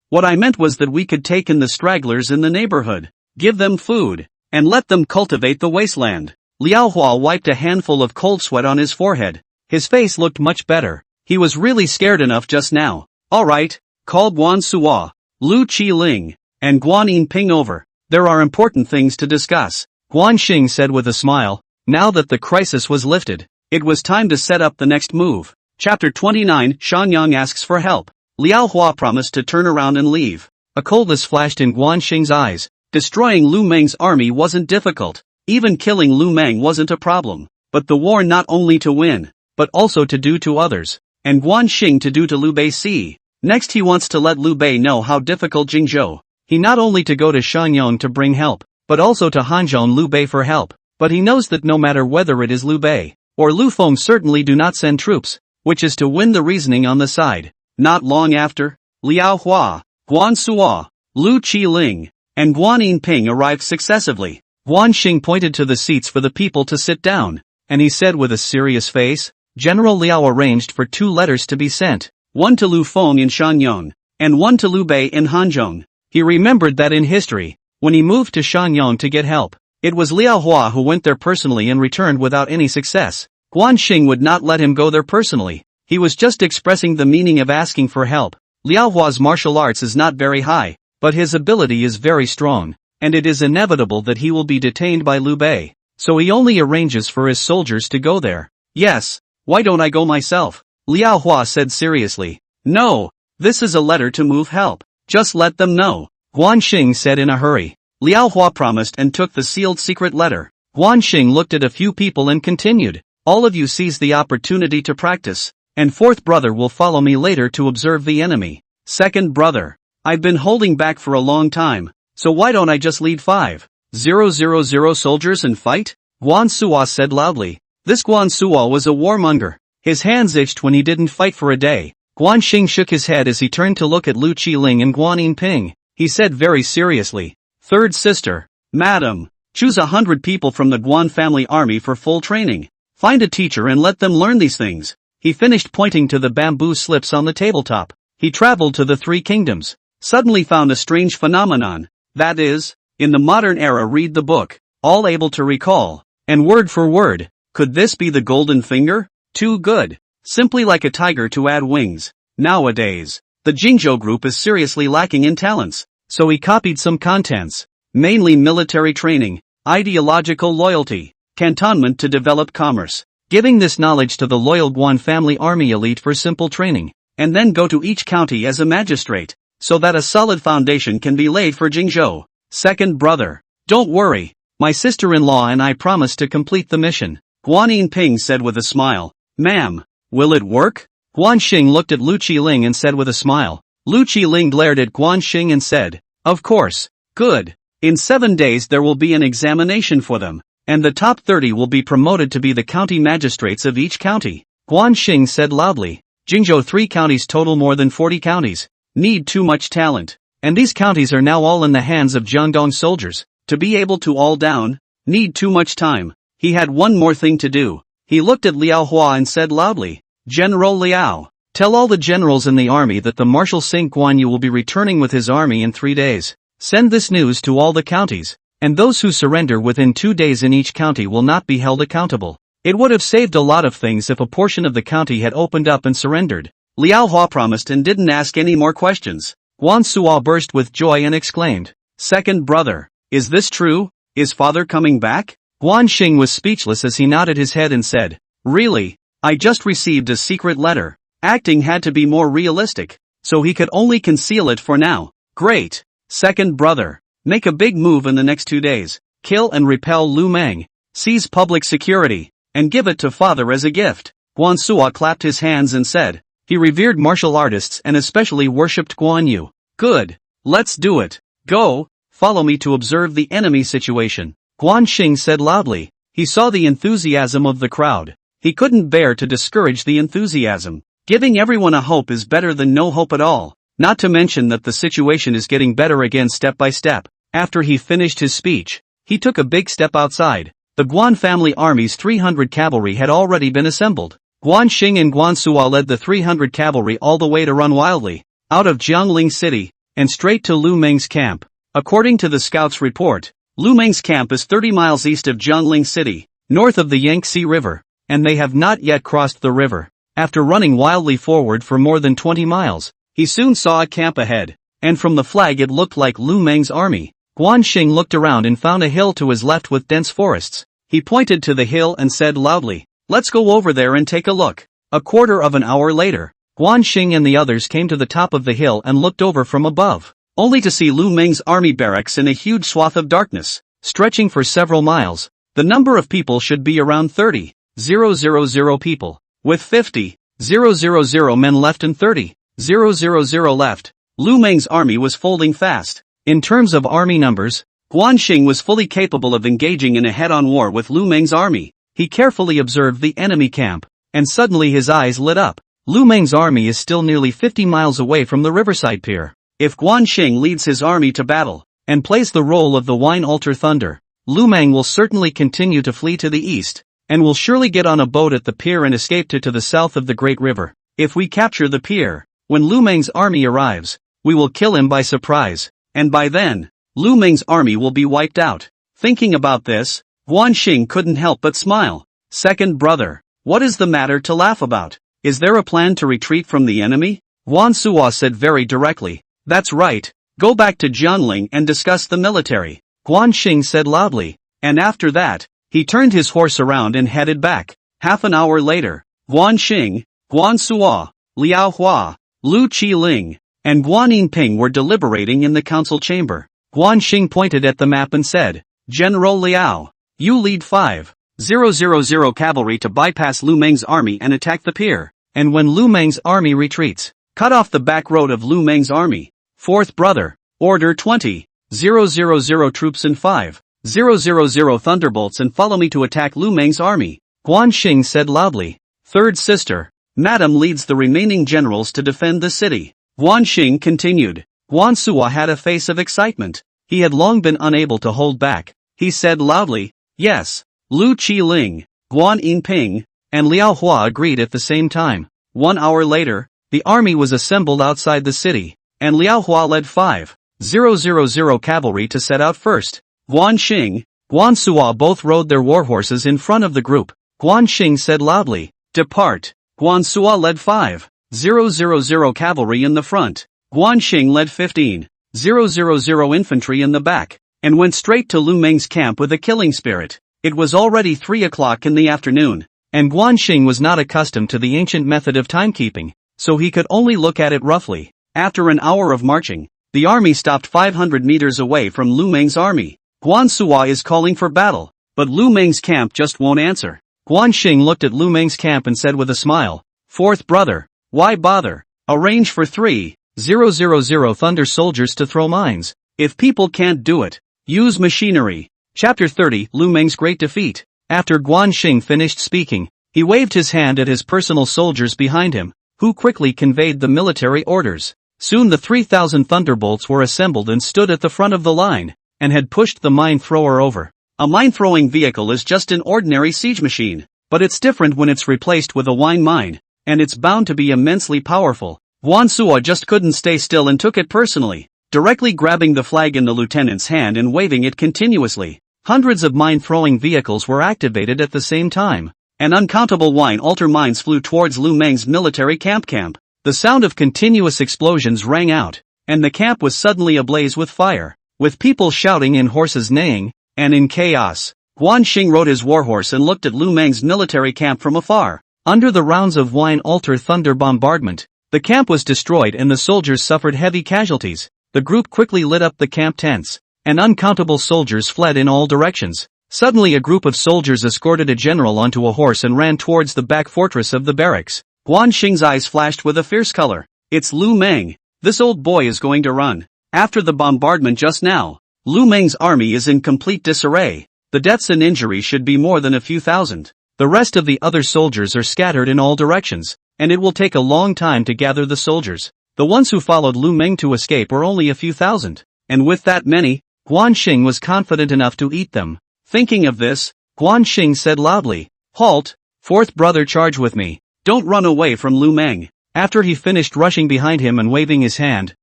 What I meant was that we could take in the stragglers in the neighborhood, give them food, and let them cultivate the wasteland." Liao Hua wiped a handful of cold sweat on his forehead. His face looked much better. He was really scared enough just now. "Alright, call Guan Suo, Lu Qiling, and Guan Yinping over. There are important things to discuss," Guanxing said with a smile. Now that the crisis was lifted, it was time to set up the next move. Chapter 29, Shanyang asks for help. Liao Hua promised to turn around and leave. A coldness flashed in Guan Xing's eyes. Destroying Lu Meng's army wasn't difficult. Even killing Lu Meng wasn't a problem. But the war not only to win, but also to do to others. And Guan Xing to do to Liu Bei see. Next he wants to let Liu Bei know how difficult Jingzhou. He not only to go to Shanyang to bring help, but also to Hanzhong Liu Bei for help. But he knows that no matter whether it is Liu Bei, or Lu Feng certainly do not send troops, which is to win the reasoning on the side. Not long after, Liao Hua, Guan Suo, Lu Qiling, and Guan Yinping arrived successively. Guan Xing pointed to the seats for the people to sit down, and he said with a serious face, General Liao arranged for 2 letters to be sent, one to Lu Feng in Shanyang, and one to Liu Bei in Hanzhong. He remembered that in history, when he moved to Shanyang to get help, it was Liao Hua who went there personally and returned without any success. Guan Xing would not let him go there personally. He was just expressing the meaning of asking for help. Liao Hua's martial arts is not very high, but his ability is very strong, and it is inevitable that he will be detained by Liu Bei, so he only arranges for his soldiers to go there. Yes, why don't I go myself? Liao Hua said seriously. No, this is a letter to move help. Just let them know. Guan Xing said in a hurry. Liao Hua promised and took the sealed secret letter. Guan Xing looked at a few people and continued. All of you seize the opportunity to practice, and 4th brother will follow me later to observe the enemy. 2nd brother, I've been holding back for a long time, so why don't I just lead 5,000 soldiers and fight? Guan Suo said loudly. This Guan Suo was a warmonger. His hands itched when he didn't fight for a day. Guan Xing shook his head as he turned to look at Lu Qiling and Guan Yinping. He said very seriously, 3rd sister, Madam, choose 100 people from the Guan family army for full training. Find a teacher and let them learn these things. He finished pointing to the bamboo slips on the tabletop. He traveled to the 3 kingdoms. Suddenly found a strange phenomenon. That is, in the modern era read the book, all able to recall, and word for word. Could this be the golden finger? Too good. Simply like a tiger to add wings. Nowadays, the Jingzhou group is seriously lacking in talents, so he copied some contents, mainly military training, ideological loyalty, cantonment to develop commerce, giving this knowledge to the loyal Guan family army elite for simple training, and then go to each county as a magistrate, so that a solid foundation can be laid for Jingzhou. 2nd brother, don't worry, my sister-in-law and I promise to complete the mission. Guan Yinping said with a smile. Ma'am, will it work? Guan Xing looked at Lu Qiling and said with a smile. Lu Qiling glared at Guan Xing and said, of course, good. In 7 days there will be an examination for them, and the top 30 will be promoted to be the county magistrates of each county. Guan Xing said loudly. Jingzhou 3 counties total more than 40 counties. Need too much talent. And these counties are now all in the hands of Jiangdong soldiers. To be able to all down, need too much time. He had one more thing to do. He looked at Liao Hua and said loudly, General Liao, tell all the generals in the army that the Marshal Saint Guan Yu will be returning with his army in 3 days. Send this news to all the counties, and those who surrender within 2 days in each county will not be held accountable. It would have saved a lot of things if a portion of the county had opened up and surrendered. Liao Hua promised and didn't ask any more questions. Guan Suo burst with joy and exclaimed, 2nd brother, is this true? Is father coming back? Guan Xing was speechless as he nodded his head and said, really? I just received a secret letter. Acting had to be more realistic, so he could only conceal it for now. Great. 2nd brother, make a big move in the next 2 days. Kill and repel Lu Meng. Seize public security, and give it to father as a gift. Guan Suo clapped his hands and said, he revered martial artists and especially worshipped Guan Yu. Good. Let's do it. Go, follow me to observe the enemy situation. Guan Xing said loudly. He saw the enthusiasm of the crowd. He couldn't bear to discourage the enthusiasm. Giving everyone a hope is better than no hope at all. Not to mention that the situation is getting better again step by step. After he finished his speech, he took a big step outside. The Guan family army's 300 cavalry had already been assembled. Guan Xing and Guan Suo led the 300 cavalry all the way to run wildly, out of Jiangling city, and straight to Lu Meng's camp. According to the scouts' report, Lu Meng's camp is 30 miles east of Jiangling city, north of the Yangtze River, and they have not yet crossed the river. After running wildly forward for more than 20 miles, he soon saw a camp ahead, and from the flag it looked like Lu Meng's army. Guan Xing looked around and found a hill to his left with dense forests. He pointed to the hill and said loudly, let's go over there and take a look. A quarter of an hour later, Guan Xing and the others came to the top of the hill and looked over from above, only to see Lu Meng's army barracks in a huge swath of darkness, stretching for several miles. The number of people should be around 30,000 people, with 50,000 men left and 30,000 left. Lu Meng's army was folding fast. In terms of army numbers, Guan Xing was fully capable of engaging in a head-on war with Lu Meng's army. He carefully observed the enemy camp, and suddenly his eyes lit up. Lu Meng's army is still nearly 50 miles away from the riverside pier. If Guan Xing leads his army to battle, and plays the role of the Wine Altar Thunder, Lu Meng will certainly continue to flee to the east, and will surely get on a boat at the pier and escape to the south of the Great River. If we capture the pier, when Lu Meng's army arrives, we will kill him by surprise, and by then, Lu Meng's army will be wiped out. Thinking about this, Guan Xing couldn't help but smile. Second brother, what is the matter to laugh about? Is there a plan to retreat from the enemy? Guan Suo said very directly. That's right, go back to Jiangling and discuss the military. Guan Xing said loudly, and after that, he turned his horse around and headed back. Half an hour later, Guan Xing, Guan Suo, Liao Hua, Lu Qiling, and Guan Yinping were deliberating in the council chamber. Guan Xing pointed at the map and said, General Liao, you lead 5,000 cavalry to bypass Lu Meng's army and attack the pier, and when Lu Meng's army retreats, cut off the back road of Lu Meng's army. Fourth brother, order 20,000 troops and 5,000 thunderbolts and follow me to attack Lu Meng's army. Guan Xing said loudly. Third sister, Madam leads the remaining generals to defend the city. Guan Xing continued. Guan Suo had a face of excitement. He had long been unable to hold back. He said loudly, yes. Lu Qiling, Guan Yinping, and Liao Hua agreed at the same time. 1 hour later, the army was assembled outside the city, and Liao Hua led 5,000 cavalry to set out first. Guan Xing, Guan Suo both rode their warhorses in front of the group. Guan Xing said loudly, depart. Guan Suo led 5,000 cavalry in the front. Guan Xing led 15,000 infantry in the back, and went straight to Lu Meng's camp with a killing spirit. It was already 3 o'clock in the afternoon, and Guan Xing was not accustomed to the ancient method of timekeeping, so he could only look at it roughly. After an hour of marching, the army stopped 500 meters away from Lu Meng's army. Guan Suo is calling for battle, but Lu Meng's camp just won't answer. Guan Xing looked at Lu Meng's camp and said with a smile, Fourth brother, why bother? Arrange for 3,000 thunder soldiers to throw mines. If people can't do it, use machinery. Chapter 30, Lu Meng's Great Defeat. After Guan Xing finished speaking, he waved his hand at his personal soldiers behind him, who quickly conveyed the military orders. Soon the 3,000 thunderbolts were assembled and stood at the front of the line, and had pushed the mine thrower over. A mine-throwing vehicle is just an ordinary siege machine, but it's different when it's replaced with a wine mine, and it's bound to be immensely powerful. Guan Suo just couldn't stay still and took it personally, directly grabbing the flag in the lieutenant's hand and waving it continuously. Hundreds of mine-throwing vehicles were activated at the same time, and uncountable wine altar mines flew towards Lu Meng's military camp. The sound of continuous explosions rang out, and the camp was suddenly ablaze with fire, with people shouting and horses neighing, and in chaos. Guan Xing rode his warhorse and looked at Lu Meng's military camp from afar. Under the rounds of wine altar thunder bombardment, the camp was destroyed and the soldiers suffered heavy casualties. The group quickly lit up the camp tents, and uncountable soldiers fled in all directions. Suddenly a group of soldiers escorted a general onto a horse and ran towards the back fortress of the barracks. Guan Xing's eyes flashed with a fierce color. It's Lu Meng. This old boy is going to run. After the bombardment just now, Lu Meng's army is in complete disarray. The deaths and injuries should be more than a few thousand. The rest of the other soldiers are scattered in all directions, and it will take a long time to gather the soldiers. The ones who followed Lu Meng to escape were only a few thousand, and with that many, Guan Xing was confident enough to eat them. Thinking of this, Guan Xing said loudly, Halt, fourth brother, charge with me. Don't run away from Lu Meng. After he finished rushing behind him and waving his hand,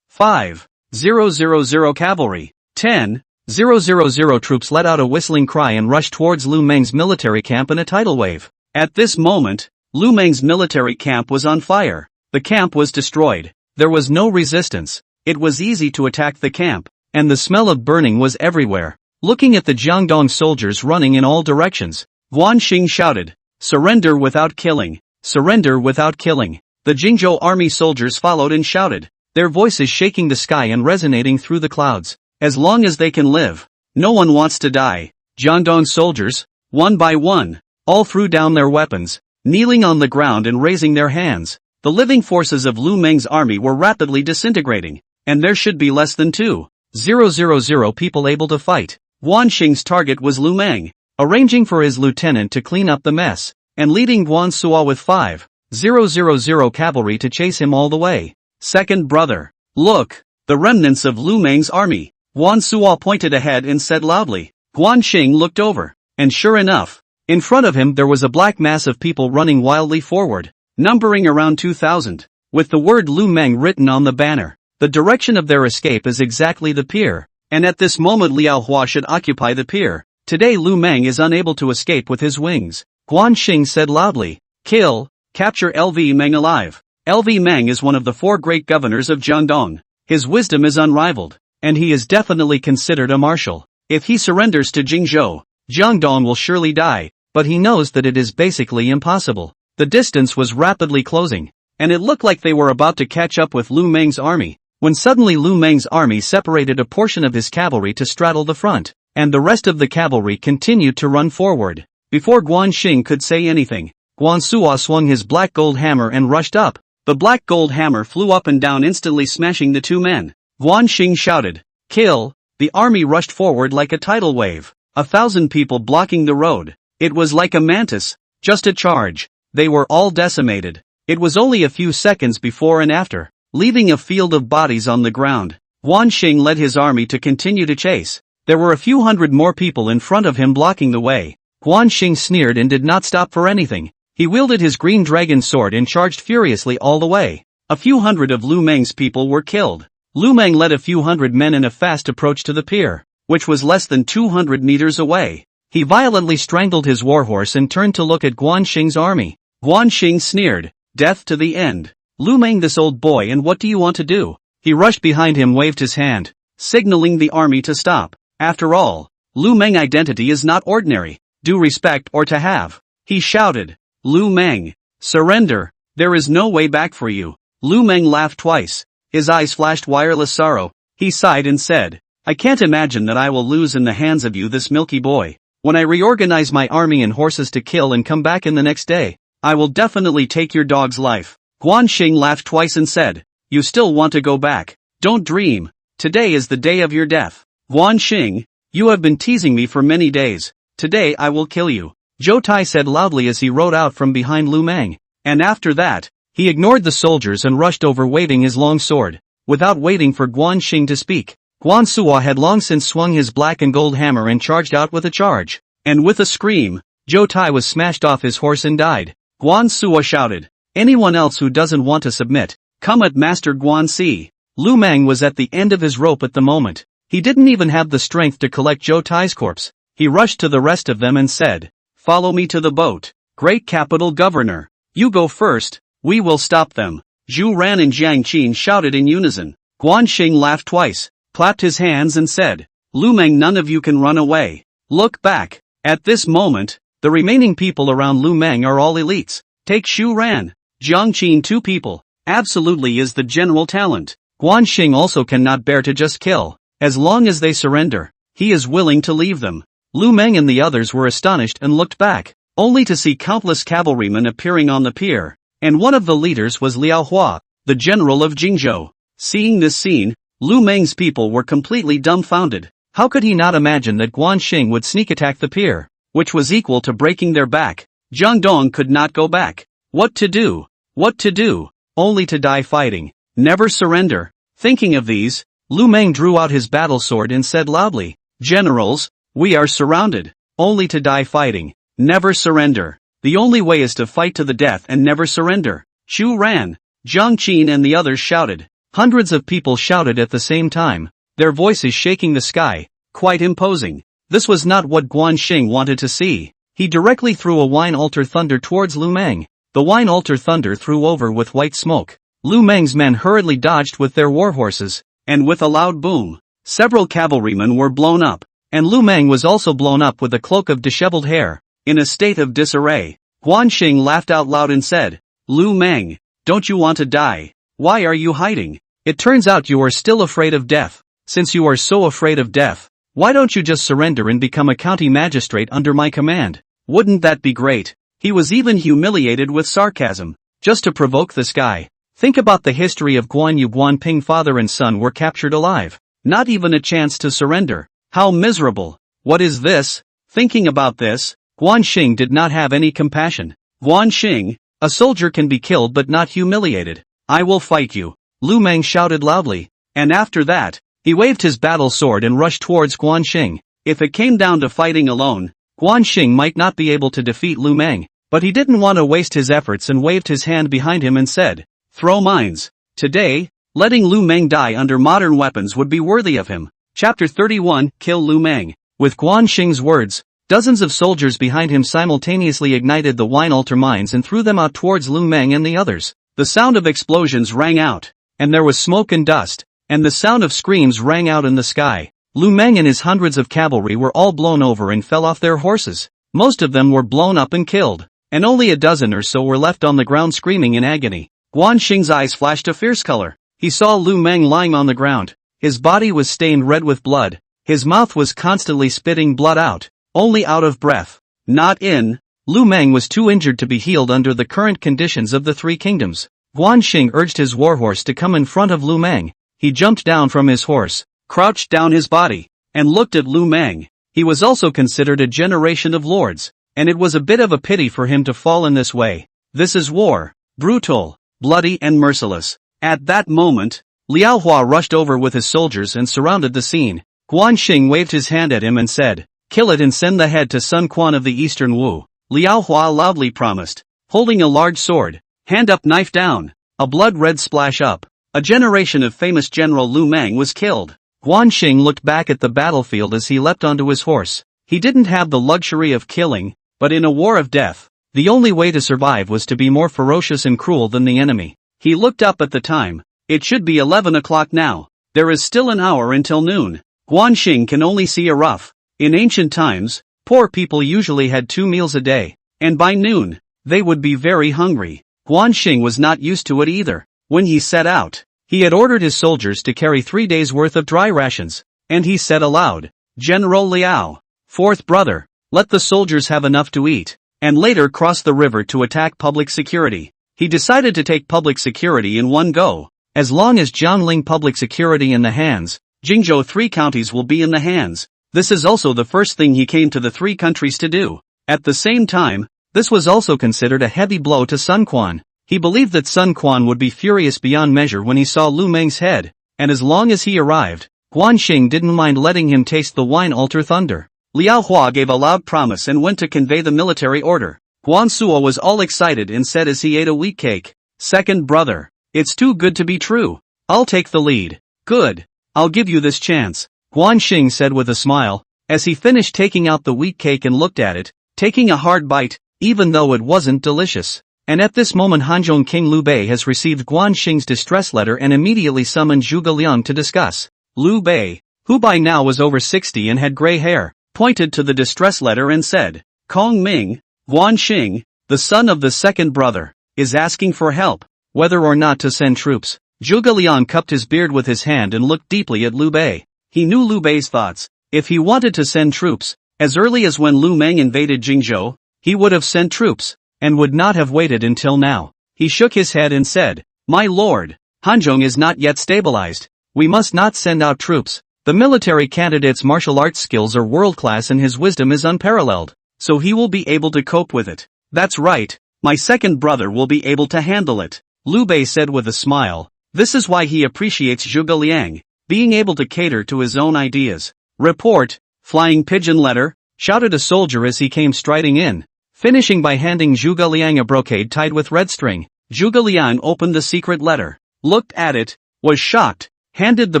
5,000 cavalry, 10,000 troops let out a whistling cry and rushed towards Lu Meng's military camp in a tidal wave. At this moment, Lu Meng's military camp was on fire. The camp was destroyed. There was no resistance. It was easy to attack the camp, and the smell of burning was everywhere. Looking at the Jiangdong soldiers running in all directions, Guan Xing shouted, Surrender without killing. Surrender without killing. The Jingzhou army soldiers followed and shouted, their voices shaking the sky and resonating through the clouds. As long as they can live. No one wants to die. Jiangdong soldiers, one by one, all threw down their weapons, kneeling on the ground and raising their hands. The living forces of Lu Meng's army were rapidly disintegrating, and there should be less than 2,000 people able to fight. Guan Xing's target was Lu Meng, arranging for his lieutenant to clean up the mess, and leading Guan Suo with 5,000 cavalry to chase him all the way. Second brother. Look, the remnants of Lu Meng's army. Guan Suo pointed ahead and said loudly. Guan Xing looked over, and sure enough, in front of him there was a black mass of people running wildly forward, numbering around 2,000, with the word Lu Meng written on the banner. The direction of their escape is exactly the pier, and at this moment Liao Hua should occupy the pier. Today Lu Meng is unable to escape with his wings. Guan Xing said loudly, capture LV Meng alive. LV Meng is one of the 4 great governors of Jiangdong. His wisdom is unrivaled, and he is definitely considered a marshal. If he surrenders to Jingzhou, Jiangdong will surely die, but he knows that it is basically impossible. The distance was rapidly closing, and it looked like they were about to catch up with Lu Meng's army, when suddenly Lu Meng's army separated a portion of his cavalry to straddle the front, and the rest of the cavalry continued to run forward. Before Guan Xing could say anything, Guan Suo swung his black gold hammer and rushed up. The black gold hammer flew up and down, instantly smashing the 2 men. Guan Xing shouted, kill! The army rushed forward like a tidal wave, 1,000 people blocking the road. It was like a mantis, just a charge. They were all decimated. It was only a few seconds before and after, leaving a field of bodies on the ground. Guan Xing led his army to continue to chase. There were a few hundred more people in front of him blocking the way. Guan Xing sneered and did not stop for anything. He wielded his green dragon sword and charged furiously all the way. A few hundred of Lu Meng's people were killed. Lu Meng led a few hundred men in a fast approach to the pier, which was less than 200 meters away. He violently strangled his warhorse and turned to look at Guan Xing's army. Guan Xing sneered, death to the end. Lu Meng, this old boy, and what do you want to do? He rushed behind him, waved his hand, signaling the army to stop. After all, Lu Meng identity is not ordinary, due respect or to have. He shouted, Lu Meng, surrender, there is no way back for you. Lu Meng laughed twice. His eyes flashed wireless sorrow. He sighed and said, I can't imagine that I will lose in the hands of you, this milky boy. When I reorganize my army and horses to kill and come back in the next day, I will definitely take your dog's life. Guan Xing laughed twice and said, you still want to go back? Don't dream. Today is the day of your death. Guan Xing, you have been teasing me for many days. Today I will kill you. Zhou Tai said loudly as he rode out from behind Lu Meng. And after that, he ignored the soldiers and rushed over, waving his long sword. Without waiting for Guan Xing to speak, Guan Suo had long since swung his black and gold hammer and charged out with a charge. And with a scream, Zhou Tai was smashed off his horse and died. Guan Suo shouted, anyone else who doesn't want to submit, come at Master Guan Si. Lu Meng was at the end of his rope at the moment. He didn't even have the strength to collect Zhou Tai's corpse. He rushed to the rest of them and said, follow me to the boat. Great capital governor. You go first, we will stop them. Zhu Ran and Jiang Qin shouted in unison. Guan Xing laughed twice, clapped his hands and said, Lu Meng, none of you can run away. Look back. At this moment, the remaining people around Lu Meng are all elites. Take Zhu Ran. Jiang Qin, 2 people. Absolutely is the general talent. Guan Xing also cannot bear to just kill. As long as they surrender, he is willing to leave them. Lu Meng and the others were astonished and looked back, only to see countless cavalrymen appearing on the pier, and one of the leaders was Liao Hua, the general of Jingzhou. Seeing this scene, Lu Meng's people were completely dumbfounded. How could he not imagine that Guan Xing would sneak attack the pier, which was equal to breaking their back? Jiangdong could not go back. What to do? What to do? Only to die fighting. Never surrender. Thinking of these, Lu Meng drew out his battle sword and said loudly, generals, we are surrounded. Only to die fighting. Never surrender. The only way is to fight to the death and never surrender. Zhu Ran, Jiang Qin and the others shouted. Hundreds of people shouted at the same time, their voices shaking the sky, quite imposing. This was not what Guan Xing wanted to see. He directly threw a wine altar thunder towards Lu Meng. The wine altar thunder threw over with white smoke. Lu Meng's men hurriedly dodged with their warhorses, and with a loud boom, several cavalrymen were blown up, and Lu Meng was also blown up with a cloak of disheveled hair, in a state of disarray. Guan Xing laughed out loud and said, Lu Meng, Don't you want to die? Why are you hiding? It turns out you are still afraid of death. Since you are so afraid of death, why don't you just surrender and become a county magistrate under my command? Wouldn't that be great? He was even humiliated with sarcasm, just to provoke this guy. Think about the history of Guan Yu. Guan Ping father and son were captured alive. Not even a chance to surrender. How miserable. What is this? Thinking about this, Guan Xing did not have any compassion. Guan Xing, a soldier can be killed but not humiliated. I will fight you, Lu Meng shouted loudly. And after that, he waved his battle sword and rushed towards Guan Xing. If it came down to fighting alone, Guan Xing might not be able to defeat Lu Meng, but he didn't want to waste his efforts and waved his hand behind him and said, "Throw mines." Today, letting Lu Meng die under modern weapons would be worthy of him. Chapter 31, Kill Lu Meng. With Guan Xing's words, dozens of soldiers behind him simultaneously ignited the wine altar mines and threw them out towards Lu Meng and the others. The sound of explosions rang out, and there was smoke and dust, and the sound of screams rang out in the sky. Lu Meng and his hundreds of cavalry were all blown over and fell off their horses. Most of them were blown up and killed, and only a dozen or so were left on the ground screaming in agony. Guan Xing's eyes flashed a fierce color. He saw Lu Meng lying on the ground. His body was stained red with blood. His mouth was constantly spitting blood out, only out of breath, not in. Lu Meng was too injured to be healed under the current conditions of the three kingdoms. Guan Xing urged his warhorse to come in front of Lu Meng. He jumped down from his horse, crouched down his body, and looked at Lu Meng. He was also considered a generation of lords, and it was a bit of a pity for him to fall in this way. This is war. Brutal, bloody and merciless. At that moment, Liao Hua rushed over with his soldiers and surrounded the scene. Guan Xing waved his hand at him and said, "Kill it and send the head to Sun Quan of the Eastern Wu." Liao Hua loudly promised, holding a large sword. Hand up, knife down. A blood-red splash up. A generation of famous General Lu Meng was killed. Guan Xing looked back at the battlefield as he leapt onto his horse. He didn't have the luxury of killing, but in a war of death, the only way to survive was to be more ferocious and cruel than the enemy. He looked up at the time. It should be 11 o'clock now. There is still an hour until noon. Guan Xing can only see a rough. In ancient times, poor people usually had 2 meals a day, and by noon, they would be very hungry. Guan Xing was not used to it either. When he set out, he had ordered his soldiers to carry 3 days' worth of dry rations, and he said aloud, "General Liao, fourth brother, let the soldiers have enough to eat," and later crossed the river to attack public security. He decided to take public security in one go. As long as Jiangling public security in the hands, Jingzhou 3 counties will be in the hands. This is also the first thing he came to the 3 countries to do. At the same time, this was also considered a heavy blow to Sun Quan. He believed that Sun Quan would be furious beyond measure when he saw Lu Meng's head, and as long as he arrived, Guan Xing didn't mind letting him taste the wine altar thunder. Liao Hua gave a loud promise and went to convey the military order. Guan Suo was all excited and said as he ate a wheat cake, "Second brother, it's too good to be true. I'll take the lead." "Good. I'll give you this chance," Guan Xing said with a smile, as he finished taking out the wheat cake and looked at it, taking a hard bite, even though it wasn't delicious. And at this moment Hanzhong King Liu Bei has received Guan Xing's distress letter and immediately summoned Zhuge Liang to discuss. Liu Bei, who by now was over 60 and had gray hair, pointed to the distress letter and said, "Kong Ming, Guan Xing, the son of the second brother, is asking for help, whether or not to send troops." Zhuge Liang cupped his beard with his hand and looked deeply at Liu Bei. He knew Liu Bei's thoughts. If he wanted to send troops, as early as when Lu Meng invaded Jingzhou, he would have sent troops, and would not have waited until now. He shook his head and said, "My lord, Hanzhong is not yet stabilized. We must not send out troops. The military candidate's martial arts skills are world-class and his wisdom is unparalleled, so he will be able to cope with it." "That's right, my second brother will be able to handle it," Liu Bei said with a smile. This is why he appreciates Zhuge Liang, being able to cater to his own ideas. "Report, flying pigeon letter," shouted a soldier as he came striding in, finishing by handing Zhuge Liang a brocade tied with red string. Zhuge Liang opened the secret letter, looked at it, was shocked, handed the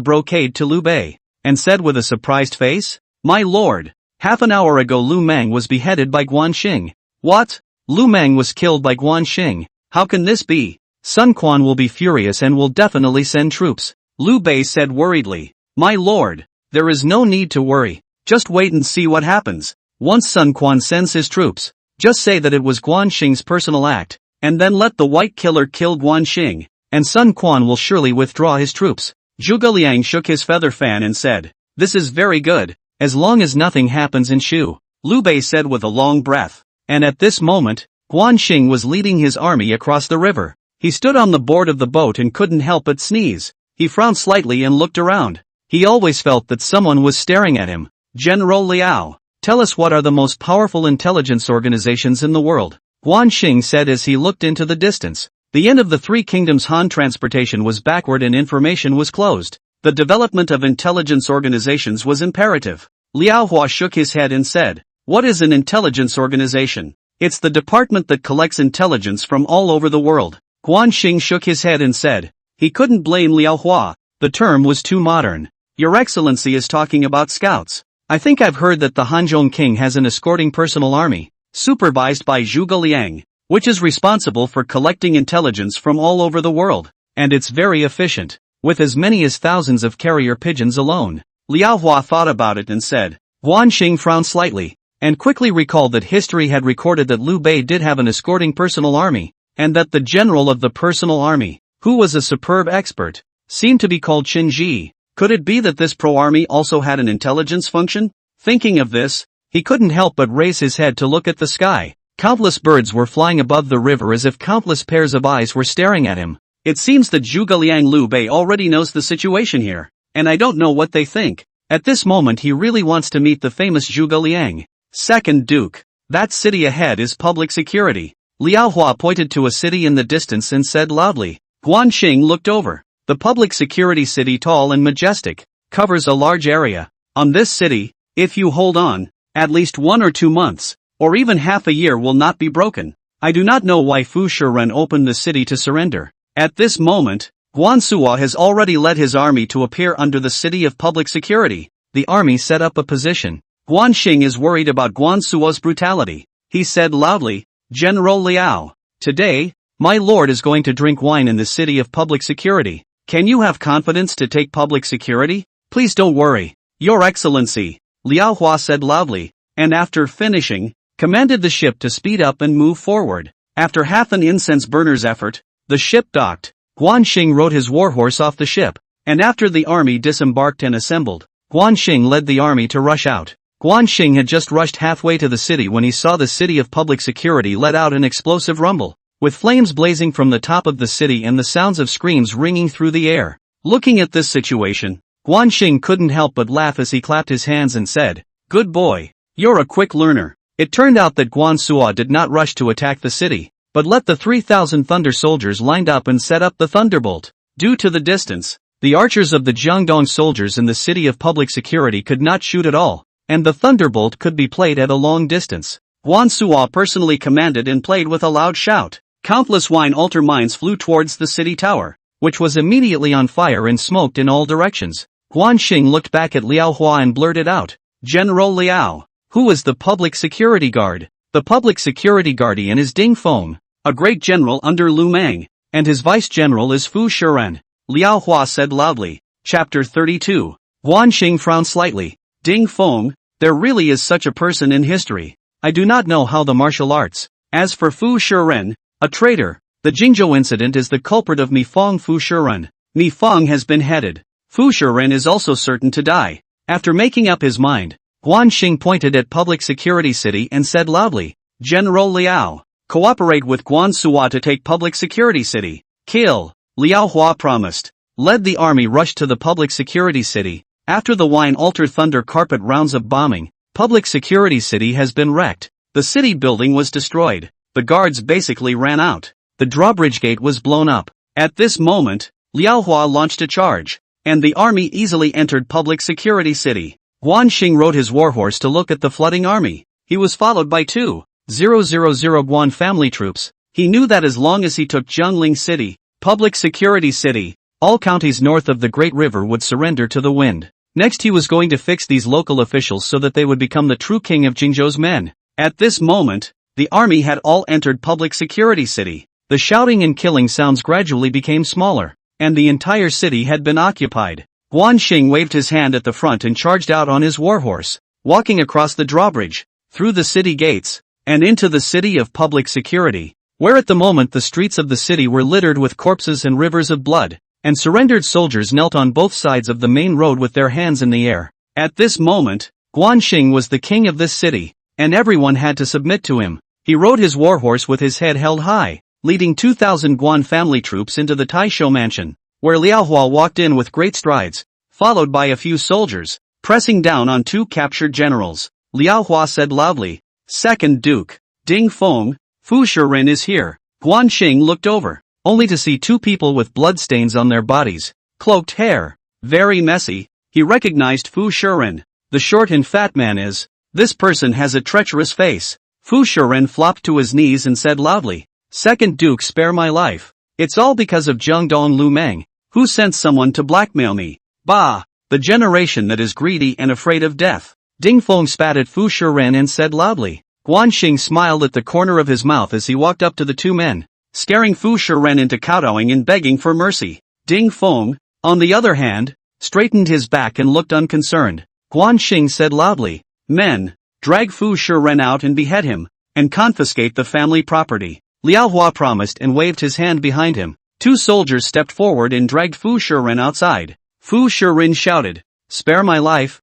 brocade to Liu Bei, and said with a surprised face, "My lord, half an hour ago Lu Meng was beheaded by Guan Xing." "What? Lu Meng was killed by Guan Xing? How can this be? Sun Quan will be furious and will definitely send troops," Liu Bei said worriedly. "My lord, there is no need to worry. Just wait and see what happens. Once Sun Quan sends his troops, just say that it was Guan Xing's personal act, and then let the White Killer kill Guanxing, and Sun Quan will surely withdraw his troops. Zhuge Liang shook his feather fan and said, "This is very good, as long as nothing happens in Shu," Liu Bei said with a long breath. And at this moment, Guanxing was leading his army across the river. He stood on the board of the boat and couldn't help but sneeze. He frowned slightly and looked around. He always felt that someone was staring at him. "General Liao, tell us what are the most powerful intelligence organizations in the world," Guanxing said as he looked into the distance. The end of the Three Kingdoms Han transportation was backward and information was closed. The development of intelligence organizations was imperative. Liao Hua shook his head and said, "What is an intelligence organization?" "It's the department that collects intelligence from all over the world." Guanxing shook his head and said. He couldn't blame Liao Hua, the term was too modern. "Your Excellency is talking about scouts. I think I've heard that the Hanzhong King has an escorting personal army, supervised by Zhuge Liang, which is responsible for collecting intelligence from all over the world, and it's very efficient, with as many as thousands of carrier pigeons alone." Liao Hua thought about it and said. Guanxing frowned slightly, and quickly recalled that history had recorded that Liu Bei did have an escorting personal army, and that the general of the personal army, who was a superb expert, seemed to be called Qin Ji. Could it be that this pro-army also had an intelligence function? Thinking of this, he couldn't help but raise his head to look at the sky. Countless birds were flying above the river as if countless pairs of eyes were staring at him. It seems that Zhuge Liang Liu Bei already knows the situation here, and I don't know what they think. At this moment he really wants to meet the famous Zhuge Liang. Second Duke. That city ahead is public security. Liao Hua pointed to a city in the distance and said loudly. Guanxing looked over. The public security city, tall and majestic, covers a large area. On this city, if you hold on, at least 1 or 2 months, or even half a year will not be broken. I do not know why Fu Shiren opened the city to surrender. At this moment, Guan Suo has already led his army to appear under the city of public security. The army set up a position. Guanxing is worried about Guan Suo's brutality. He said loudly, "General Liao, today, my lord is going to drink wine in the city of public security. Can you have confidence to take public security? Please don't worry, Your Excellency," Liao Hua said loudly, and after finishing, commanded the ship to speed up and move forward. After half an incense burner's effort, the ship docked. Guanxing rode his warhorse off the ship, and after the army disembarked and assembled, Guanxing led the army to rush out. Guanxing had just rushed halfway to the city when he saw the city of public security let out an explosive rumble, with flames blazing from the top of the city and the sounds of screams ringing through the air. Looking at this situation, Guanxing couldn't help but laugh as he clapped his hands and said, "Good boy, you're a quick learner." It turned out that Guan Suo did not rush to attack the city, but let the 3,000 thunder soldiers lined up and set up the thunderbolt. Due to the distance, the archers of the Jiangdong soldiers in the city of public security could not shoot at all, and the thunderbolt could be played at a long distance. Guan Suo personally commanded and played with a loud shout. Countless wine altar mines flew towards the city tower, which was immediately on fire and smoked in all directions. Guanxing looked back at Liao Hua and blurted out, "General Liao, who is the public security guard?" The public security guardian is Ding Feng, a great general under Lu Meng, and his vice-general is Fu Shiren, Liao Hua said loudly. Chapter 32. Guanxing frowned slightly. Ding Feng, there really is such a person in history. I do not know how the martial arts. As for Fu Shiren, a traitor, the Jingzhou incident is the culprit of Mi Feng Fu Shiren. Mi Feng has been headed. Fu Shiren is also certain to die. After making up his mind, Guanxing pointed at public security city and said loudly, "General Liao, cooperate with Guan Suo to take public security city. Kill." Liao Hua promised. Led the army rushed to the public security city. After the wine altar thunder carpet rounds of bombing, public security city has been wrecked. The city building was destroyed. The guards basically ran out. The drawbridge gate was blown up. At this moment, Liao Hua launched a charge, and the army easily entered public security city. Guanxing rode his warhorse to look at the flooding army. He was followed by 2,000 Guan family troops. He knew that as long as he took Jiangling city, public security city, all counties north of the Great River would surrender to the wind. Next he was going to fix these local officials so that they would become the true king of Jingzhou's men. At this moment, the army had all entered public security city. The shouting and killing sounds gradually became smaller, and the entire city had been occupied. Guanxing waved his hand at the front and charged out on his warhorse, walking across the drawbridge, through the city gates, and into the city of public security. where at the moment the streets of the city were littered with corpses and rivers of blood, and surrendered soldiers knelt on both sides of the main road with their hands in the air. At this moment, Guan Xing was the king of this city, and everyone had to submit to him. He rode his warhorse with his head held high, leading 2,000 Guan family troops into the Taisho mansion, where Liao Hua walked in with great strides, followed by a few soldiers, pressing down on 2 captured generals. Liao Hua said loudly, "Second Duke, Ding Feng, Fu Shiren is here." Guan Xing looked over, only to see 2 people with bloodstains on their bodies, cloaked hair, very messy. He recognized Fu Shiren. The short and fat man is. This person has a treacherous face. Fu Shiren flopped to his knees and said loudly, "Second Duke, spare my life. It's all because of Jiangdong Lu Meng, who sent someone to blackmail me. Bah, the generation that is greedy and afraid of death." Ding Feng spat at Fu Shiren and said loudly. Guan Xing smiled at the corner of his mouth as he walked up to the 2 men, scaring Fu Shiren into kowtowing and begging for mercy. Ding Feng, on the other hand, straightened his back and looked unconcerned. Guan Xing said loudly, "Men, drag Fu Shiren out and behead him, and confiscate the family property." Liao Hua promised and waved his hand behind him. 2 soldiers stepped forward and dragged Fu Shiren outside. Fu Shiren shouted, "Spare my life,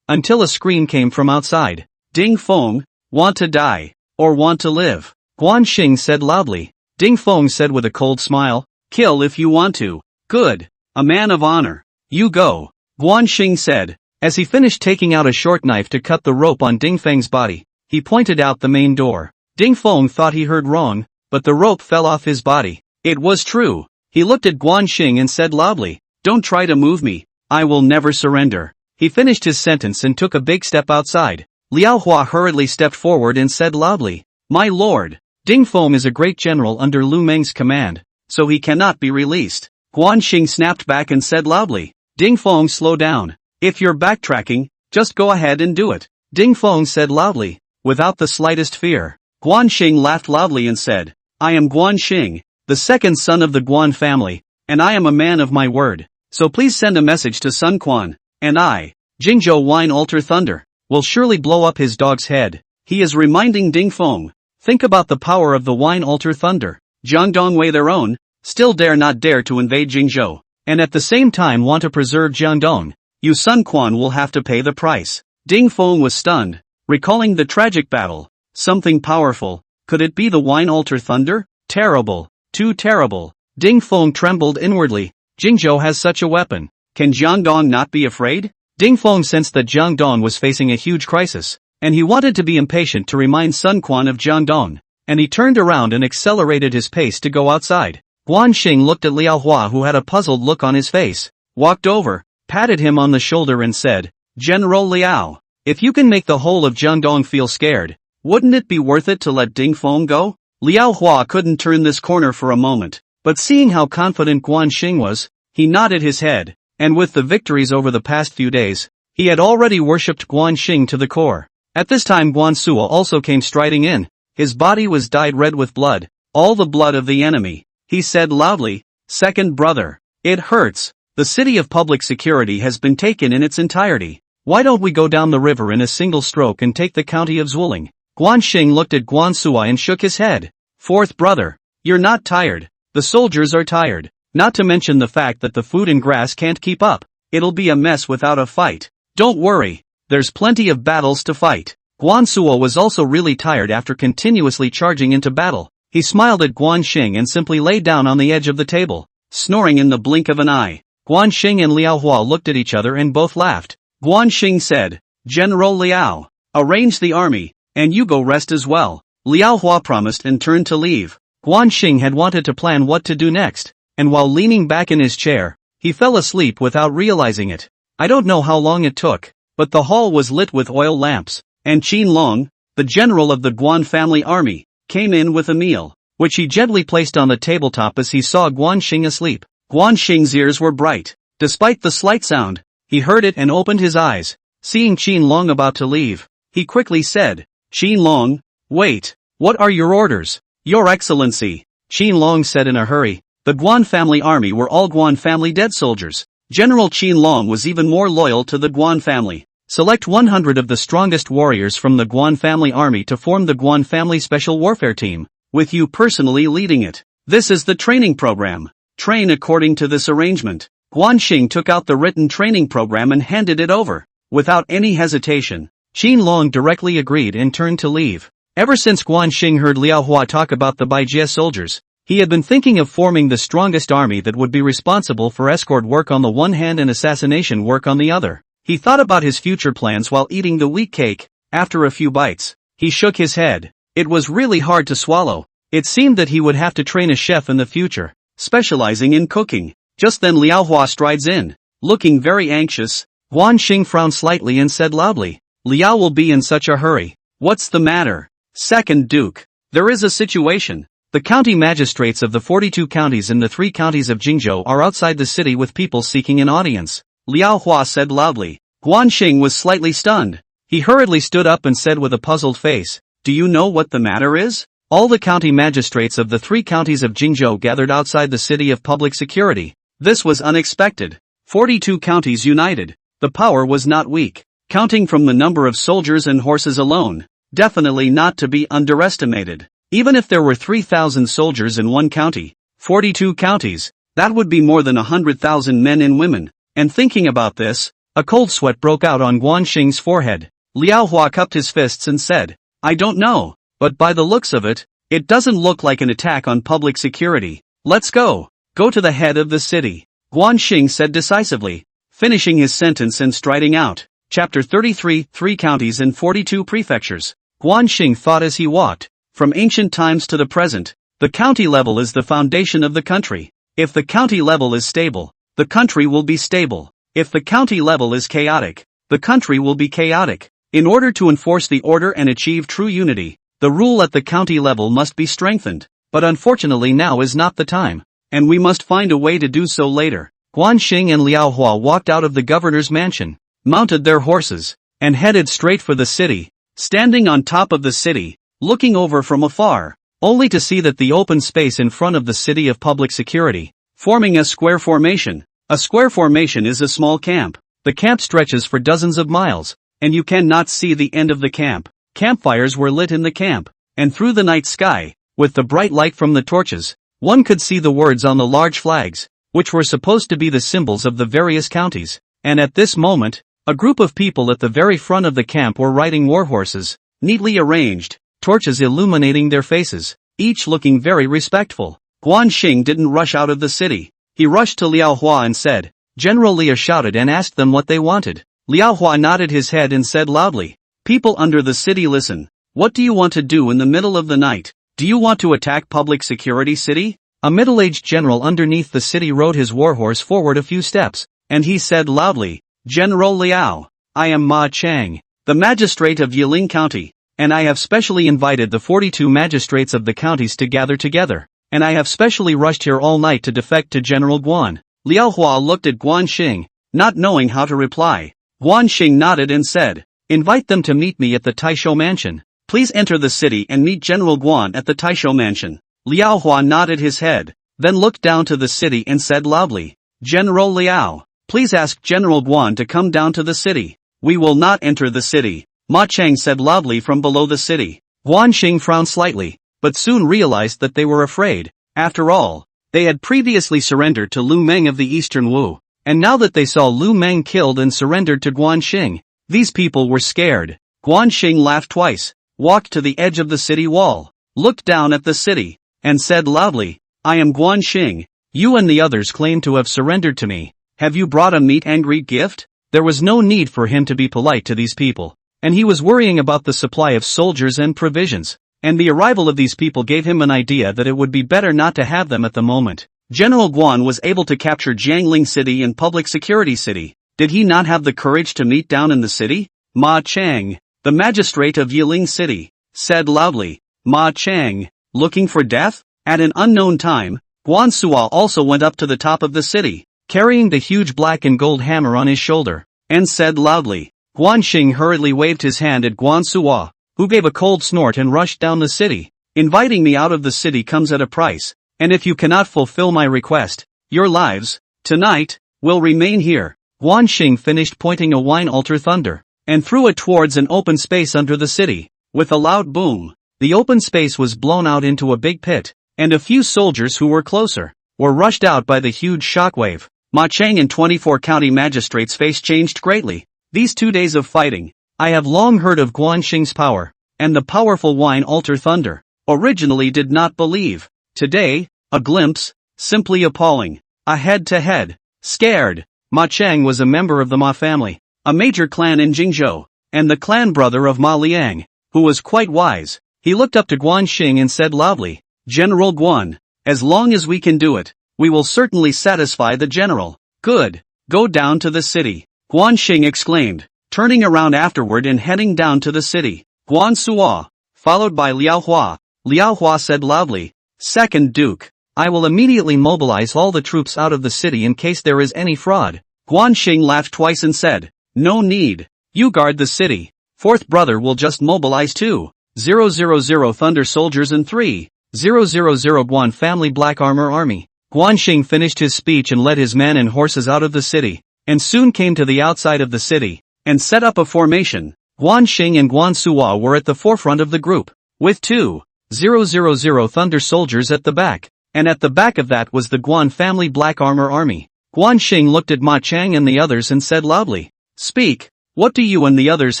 until a scream came from outside. Ding Feng, want to die, or want to live? Guan Xing said loudly. Ding Feng said with a cold smile, "Kill if you want to." "Good, a man of honor. You go," Guan Xing said. As he finished taking out a short knife to cut the rope on Ding Feng's body, he pointed out the main door. Ding Feng thought he heard wrong, but the rope fell off his body. It was true. He looked at Guan Xing and said loudly, "Don't try to move me. I will never surrender." He finished his sentence and took a big step outside. Liao Hua hurriedly stepped forward and said loudly, "My lord, Ding Feng is a great general under Lu Meng's command, so he cannot be released." Guan Xing snapped back and said loudly, "Ding Feng, slow down. If you're backtracking, just go ahead and do it." Ding Feng said loudly, without the slightest fear. Guan Xing laughed loudly and said, "I am Guan Xing, the second son of the Guan family, and I am a man of my word. So please send a message to Sun Quan, and I, Jingzhou Wine Alter Thunder, will surely blow up his dog's head." He is reminding Ding Feng, "Think about the power of the Wine Alter Thunder. Jiangdong Wei their own, still dare not dare to invade Jingzhou, and at the same time want to preserve Jiangdong. You Sun Quan will have to pay the price." Ding Feng was stunned, recalling the tragic battle. Something powerful. Could it be the Wine Alter Thunder? Terrible. Too terrible. Ding Feng trembled inwardly. Jingzhou has such a weapon. Can Jiangdong not be afraid? Ding Feng sensed that Jiangdong was facing a huge crisis, and he wanted to be impatient to remind Sun Quan of Jiangdong, and he turned around and accelerated his pace to go outside. Guan Xing looked at Liao Hua, who had a puzzled look on his face, walked over, patted him on the shoulder and said, "General Liao, if you can make the whole of Jiangdong feel scared, wouldn't it be worth it to let Ding Feng go?" Liao Hua couldn't turn this corner for a moment, but seeing how confident Guan Xing was, he nodded his head, and with the victories over the past few days, he had already worshipped Guan Xing to the core. At this time Guan Suo also came striding in. His body was dyed red with blood, all the blood of the enemy. He said loudly, "Second brother, it hurts. The city of public security has been taken in its entirety. Why don't we go down the river in a single stroke and take the county of Qiling?" Guan Xing looked at Guan Suo and shook his head. "Fourth brother, you're not tired. The soldiers are tired. Not to mention the fact that the food and grass can't keep up. It'll be a mess without a fight. Don't worry, there's plenty of battles to fight." Guan Suo was also really tired after continuously charging into battle. He smiled at Guan Xing and simply lay down on the edge of the table, snoring in the blink of an eye. Guan Xing and Liao Hua looked at each other and both laughed. Guan Xing said, "General Liao, arrange the army, and you go rest as well." Liao Hua promised and turned to leave. Guan Xing had wanted to plan what to do next, and while leaning back in his chair, he fell asleep without realizing it. I don't know how long it took, but the hall was lit with oil lamps, and Qiling, the general of the Guan family army, came in with a meal, which he gently placed on the tabletop as he saw Guan Xing asleep. Guan Xing's ears were bright. Despite the slight sound, he heard it and opened his eyes. Seeing Qiling about to leave, he quickly said, "Qiling, wait, what are your orders?" "Your Excellency," Qiling said in a hurry. The Guan family army were all Guan family dead soldiers. General Qiling was even more loyal to the Guan family. Select 100 of the strongest warriors from the Guan family army to form the Guan family special warfare team. with you personally leading it. This is the training program. Train according to this arrangement. Guan Xing took out the written training program and handed it over. Without any hesitation, Qin Long directly agreed and turned to leave. Ever since Guan Xing heard Liao Hua talk about the Baijie soldiers, he had been thinking of forming the strongest army that would be responsible for escort work on the one hand and assassination work on the other. He thought about his future plans while eating the wheat cake. After a few bites, he shook his head. It was really hard to swallow. It seemed that he would have to train a chef in the future, specializing in cooking. Just then Liao Hua strides in. Looking very anxious, Guan Xing frowned slightly and said loudly, "Liao will be in such a hurry. What's the matter?" "Second Duke. There is a situation. The county magistrates of the 42 counties in the 3 counties of Jingzhou are outside the city with people seeking an audience," Liao Hua said loudly. Guan Xing was slightly stunned. He hurriedly stood up and said with a puzzled face, "Do you know what the matter is?" All the county magistrates of the 3 counties of Jingzhou gathered outside the city of public security. This was unexpected. 42 counties united. The power was not weak. Counting from the number of soldiers and horses alone, definitely not to be underestimated. Even if there were 3,000 soldiers in one county, 42 counties, that would be more than 100,000 men and women. And thinking about this, a cold sweat broke out on Guan Xing's forehead. Liao Hua cupped his fists and said, "I don't know, but by the looks of it, it doesn't look like an attack on public security. Let's go. Go to the head of the city," Guan Xing said decisively, finishing his sentence and striding out. Chapter 33, 3 counties and 42 prefectures. Guan Xing thought as he walked. From ancient times to the present, the county level is the foundation of the country. If the county level is stable, the country will be stable. If the county level is chaotic, the country will be chaotic. In order to enforce the order and achieve true unity, the rule at the county level must be strengthened. But unfortunately now is not the time, and we must find a way to do so later. Guan Xing and Liao Hua walked out of the governor's mansion, mounted their horses, and headed straight for the city. Standing on top of the city, looking over from afar, only to see that the open space in front of the city of public security, forming a square formation. A square formation is a small camp. The camp stretches for dozens of miles, and you cannot see the end of the camp. Campfires were lit in the camp, and through the night sky, with the bright light from the torches, one could see the words on the large flags, which were supposed to be the symbols of the various counties. And at this moment, a group of people at the very front of the camp were riding war horses, neatly arranged, torches illuminating their faces, each looking very respectful. Guan Xing didn't rush out of the city. He rushed to Liao Hua and said, "General Liao," shouted and asked them what they wanted. Liao Hua nodded his head and said loudly, "People under the city, listen. What do you want to do in the middle of the night? Do you want to attack public security city?" A middle-aged general underneath the city rode his warhorse forward a few steps, and he said loudly, "General Liao, I am Maicheng, the magistrate of Qiling County, and I have specially invited the 42 magistrates of the counties to gather together, and I have specially rushed here all night to defect to General Guan." Liao Hua looked at Guan Xing, not knowing how to reply. Guan Xing nodded and said, "Invite them to meet me at the Taisho Mansion. Please enter the city and meet General Guan at the Taisho Mansion." Liao Hua nodded his head, then looked down to the city and said loudly, "General Liao, please ask General Guan to come down to the city." "We will not enter the city," Maicheng said loudly from below the city. Guan Xing frowned slightly, but soon realized that they were afraid. After all, they had previously surrendered to Lu Meng of the Eastern Wu, and now that they saw Lu Meng killed and surrendered to Guan Xing, these people were scared. Guan Xing laughed twice, walked to the edge of the city wall, looked down at the city, and said loudly, "I am Guan Xing. You and the others claim to have surrendered to me. Have you brought a meet and greet gift?" There was no need for him to be polite to these people, and he was worrying about the supply of soldiers and provisions, and the arrival of these people gave him an idea that it would be better not to have them at the moment. General Guan was able to capture Jiangling City and Public Security City. Did he not have the courage to meet down in the city? Maicheng, the magistrate of Qiling City, said loudly, "Maicheng, looking for death?" At an unknown time, Guan Suo also went up to the top of the city, carrying the huge black and gold hammer on his shoulder, and said loudly. Guan Xing hurriedly waved his hand at Guan Suo, who gave a cold snort and rushed down the city. "Inviting me out of the city comes at a price, and if you cannot fulfill my request, your lives, tonight, will remain here." Guan Xing finished pointing a wine altar thunder, and threw it towards an open space under the city. With a loud boom, The open space was blown out into a big pit, and a few soldiers who were closer were rushed out by the huge shockwave. Maicheng and 24 county magistrates' face changed greatly. These 2 days of fighting. I have long heard of Guan Xing's power, and the powerful Wine Altar Thunder. Originally did not believe. Today, a glimpse, simply appalling. A head-to-head. Scared. Maicheng was a member of the Ma family, a major clan in Jingzhou, and the clan brother of Ma Liang, who was quite wise. He looked up to Guan Xing and said loudly, "General Guan, as long as we can do it, we will certainly satisfy the general." "Good. Go down to the city," Guan Xing exclaimed, turning around afterward and heading down to the city. Guan Suo, followed by Liao Hua. Liao Hua said loudly, "Second Duke, I will immediately mobilize all the troops out of the city in case there is any fraud." Guan Xing laughed twice and said, "No need. You guard the city. Fourth brother will just mobilize 2,000 Thunder soldiers and 3,000 Guan family Black Armor Army." Guan Xing finished his speech and led his men and horses out of the city, and soon came to the outside of the city, and set up a formation. Guan Xing and Guan Suo were at the forefront of the group, with 2,000 Thunder soldiers at the back, and at the back of that was the Guan family Black Armor Army. Guan Xing looked at Maicheng and the others and said loudly, "Speak, what do you and the others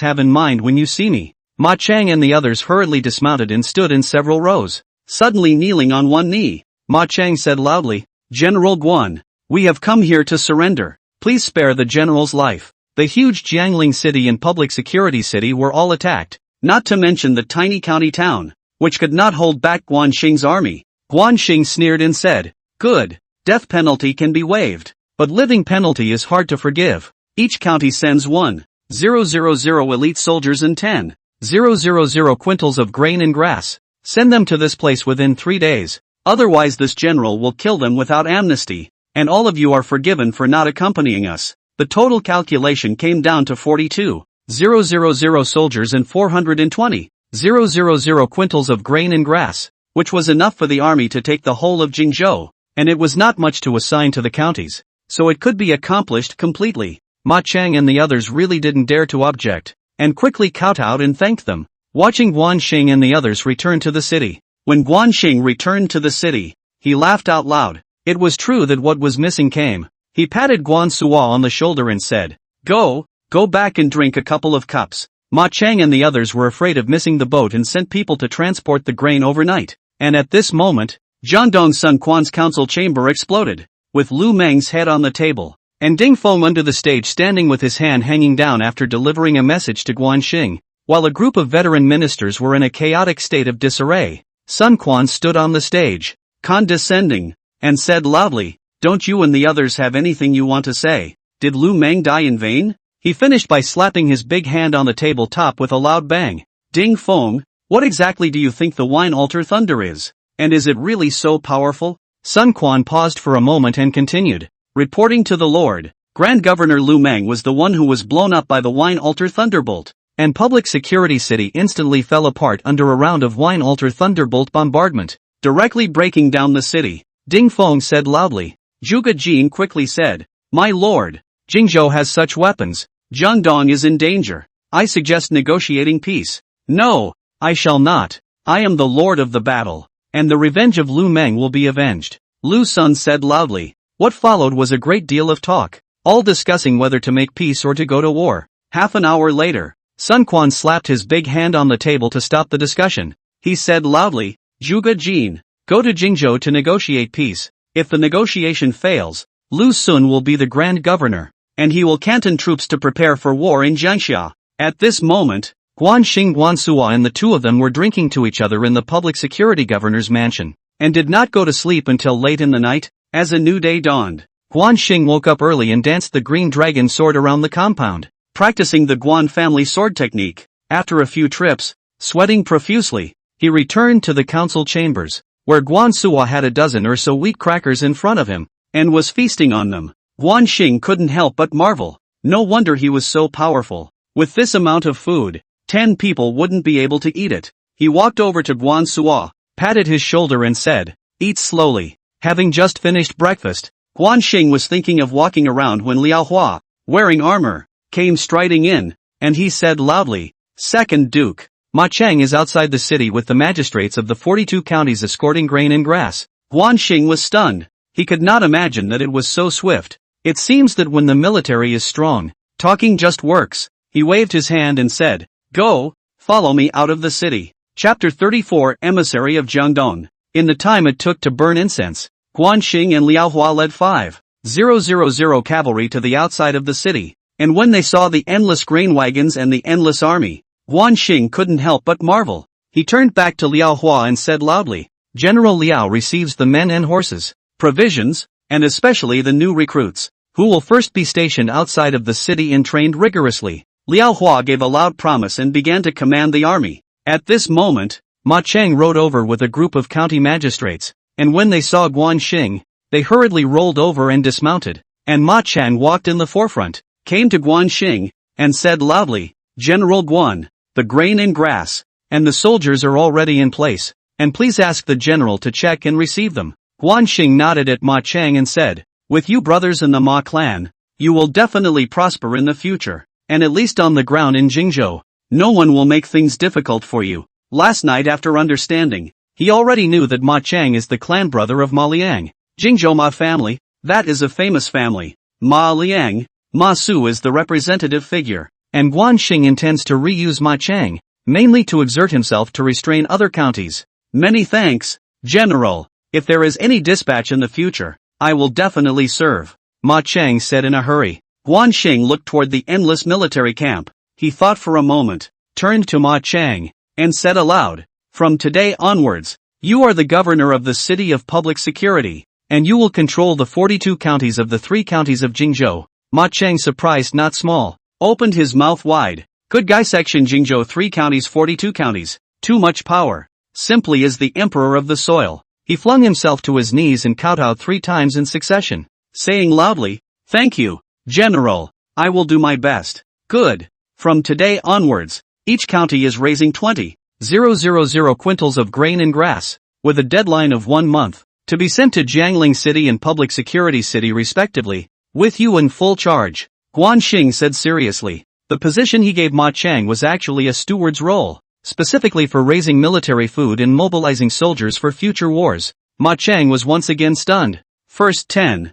have in mind when you see me?" Maicheng and the others hurriedly dismounted and stood in several rows. Suddenly kneeling on one knee, Maicheng said loudly, "General Guan, we have come here to surrender. Please spare the general's life." The huge Jiangling city and public security city were all attacked, not to mention the tiny county town, which could not hold back Guan Xing's army. Guan Xing sneered and said, "Good, death penalty can be waived, but living penalty is hard to forgive. Each county sends 1,000 elite soldiers and 10,000 quintals of grain and grass. Send them to this place within 3 days. Otherwise this general will kill them without amnesty, and all of you are forgiven for not accompanying us." The total calculation came down to 42,000 soldiers and 420,000 quintals of grain and grass, which was enough for the army to take the whole of Jingzhou, and it was not much to assign to the counties, so it could be accomplished completely. Maicheng and the others really didn't dare to object, and quickly kowtowed and thanked them, watching Guan Xing and the others return to the city. When Guan Xing returned to the city, he laughed out loud. It was true that what was missing came. He patted Guan Suo on the shoulder and said, Go back and drink a couple of cups." Maicheng and the others were afraid of missing the boat and sent people to transport the grain overnight. And at this moment, Jiangdong's son Quan's council chamber exploded, with Lu Meng's head on the table, and Ding Feng under the stage standing with his hand hanging down after delivering a message to Guan Xing, while a group of veteran ministers were in a chaotic state of disarray. Sun Quan stood on the stage, condescending, and said loudly, "Don't you and the others have anything you want to say? Did Lu Meng die in vain?" He finished by slapping his big hand on the table top with a loud bang. "Ding Feng, what exactly do you think the Wine Altar Thunder is? And is it really so powerful?" Sun Quan paused for a moment and continued, "Reporting to the Lord, Grand Governor Lu Meng was the one who was blown up by the Wine Altar Thunderbolt, and public security city instantly fell apart under a round of Wine Altar Thunderbolt bombardment, directly breaking down the city." Ding Feng said loudly. Zhuge Jin quickly said, "My lord, Jingzhou has such weapons. Jiangdong is in danger. I suggest negotiating peace." "No, I shall not. I am the lord of the battle, and the revenge of Lu Meng will be avenged," Lu Sun said loudly. What followed was a great deal of talk, all discussing whether to make peace or to go to war. Half an hour later, Sun Quan slapped his big hand on the table to stop the discussion. He said loudly, "Zhuge Jin, go to Jingzhou to negotiate peace. If the negotiation fails, Lu Sun will be the Grand Governor, and he will canton troops to prepare for war in Jiangxia." At this moment, Guan Xing Guan Suo and the two of them were drinking to each other in the public security governor's mansion, and did not go to sleep until late in the night. As a new day dawned, Guan Xing woke up early and danced the green dragon sword around the compound, practicing the Guan family sword technique. After a few trips, sweating profusely, he returned to the council chambers, where Guan Suo had a dozen or so wheat crackers in front of him, and was feasting on them. Guan Xing couldn't help but marvel. No wonder he was so powerful. With this amount of food, 10 people wouldn't be able to eat it. He walked over to Guan Suo, patted his shoulder and said, "Eat slowly." Having just finished breakfast, Guan Xing was thinking of walking around when Liao Hua, wearing armor, came striding in, and he said loudly, "Second Duke, Maicheng is outside the city with the magistrates of the 42 counties escorting grain and grass. Xing was stunned. He could not imagine that it was so swift. It seems that when the military is strong, talking just works. He waved his hand and said, "Go, follow me out of the city." Chapter 34 Emissary of Jiangdong. In the time it took to burn incense, Xing and Liao Hua led 5,000 cavalry to the outside of the city, and when they saw the endless grain wagons and the endless army, Xing couldn't help but marvel. He turned back to Liao Hua and said loudly, "General Liao receives the men and horses, provisions, and especially the new recruits, who will first be stationed outside of the city and trained rigorously." Liao Hua gave a loud promise and began to command the army. At this moment, Maicheng rode over with a group of county magistrates, and when they saw Xing, they hurriedly rolled over and dismounted, and Maicheng walked in the forefront, came to Xing, and said loudly, "General Guan, the grain and grass, and the soldiers are already in place, and please ask the general to check and receive them." Xing nodded at Maicheng and said, "With you brothers in the Ma clan, you will definitely prosper in the future, and at least on the ground in Jingzhou, no one will make things difficult for you." Last night after understanding, he already knew that Maicheng is the clan brother of Ma Liang. Jingzhou Ma family, that is a famous family. Ma Liang, Ma Su is the representative figure, and Xing intends to reuse Maicheng, mainly to exert himself to restrain other counties. "Many thanks, General. If there is any dispatch in the future, I will definitely serve," Maicheng said in a hurry. Xing looked toward the endless military camp. He thought for a moment, turned to Maicheng, and said aloud, "From today onwards, you are the governor of the City of Public Security, and you will control the 42 counties of the 3 counties of Jingzhou." Maicheng, surprised not small, opened his mouth wide. "Good guy section Jingzhou 3 counties 42 counties, too much power. Simply as the emperor of the soil." He flung himself to his knees and kowtowed 3 times in succession, saying loudly, "Thank you, General, I will do my best." "Good. From today onwards, each county is raising 20,000 quintals of grain and grass, with a deadline of 1 month, to be sent to Jiangling City and Public Security City respectively, with you in full charge," Xing said seriously. The position he gave Maicheng was actually a steward's role, specifically for raising military food and mobilizing soldiers for future wars. Maicheng was once again stunned. First 10,000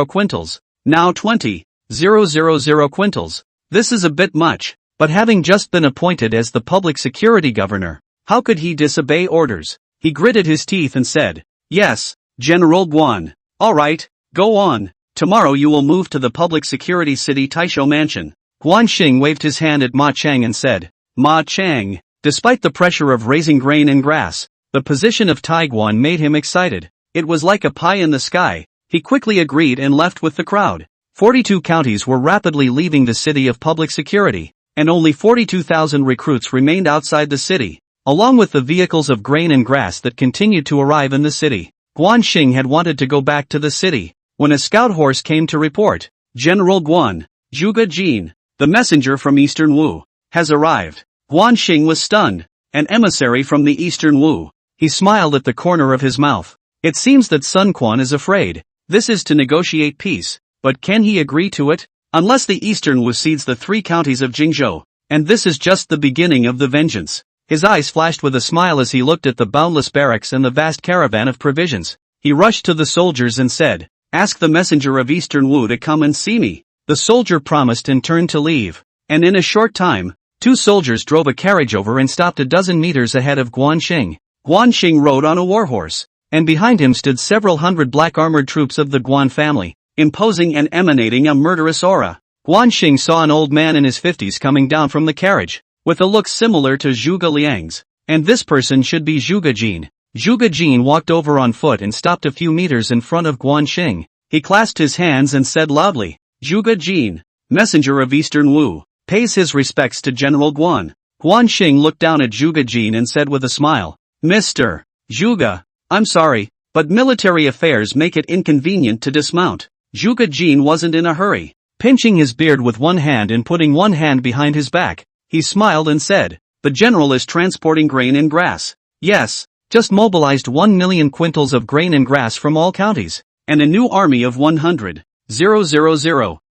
quintals, now 20,000 quintals. This is a bit much, but having just been appointed as the public security governor, how could he disobey orders? He gritted his teeth and said, "Yes, General Guan. All right, go on. Tomorrow you will move to the public security city Taisho Mansion." Xing waved his hand at Maicheng and said, "Maicheng." Despite the pressure of raising grain and grass, the position of Taiguan made him excited. It was like a pie in the sky. He quickly agreed and left with the crowd. 42 counties were rapidly leaving the city of public security, and only 42,000 recruits remained outside the city, along with the vehicles of grain and grass that continued to arrive in the city. Xing had wanted to go back to the city, when a scout horse came to report, "General Guan, Zhuge Jin, the messenger from Eastern Wu, has arrived." Xing was stunned. An emissary from the Eastern Wu. He smiled at the corner of his mouth. It seems that Sun Quan is afraid. This is to negotiate peace, but can he agree to it? Unless the Eastern Wu cedes the 3 counties of Jingzhou, and this is just the beginning of the vengeance. His eyes flashed with a smile as he looked at the boundless barracks and the vast caravan of provisions. He rushed to the soldiers and said, "Ask the messenger of Eastern Wu to come and see me." The soldier promised and turned to leave, and in a short time, 2 soldiers drove a carriage over and stopped a dozen meters ahead of Xing. Xing rode on a warhorse, and behind him stood several hundred black armored troops of the Guan family, imposing and emanating a murderous aura. Xing saw an old man in his 50s coming down from the carriage, with a look similar to Zhuge Liang's, and this person should be Zhuge Jin. Zhuge Jin walked over on foot and stopped a few meters in front of Xing. He clasped his hands and said loudly, "Zhuge Jin, messenger of Eastern Wu, pays his respects to General Guan." Xing looked down at Zhuge Jin and said with a smile, "Mr. Zhuge, I'm sorry, but military affairs make it inconvenient to dismount." Zhuge Jin wasn't in a hurry. Pinching his beard with one hand and putting one hand behind his back, he smiled and said, "The general is transporting grain and grass." "Yes, just mobilized 1 million quintals of grain and grass from all counties, and a new army of 100,000.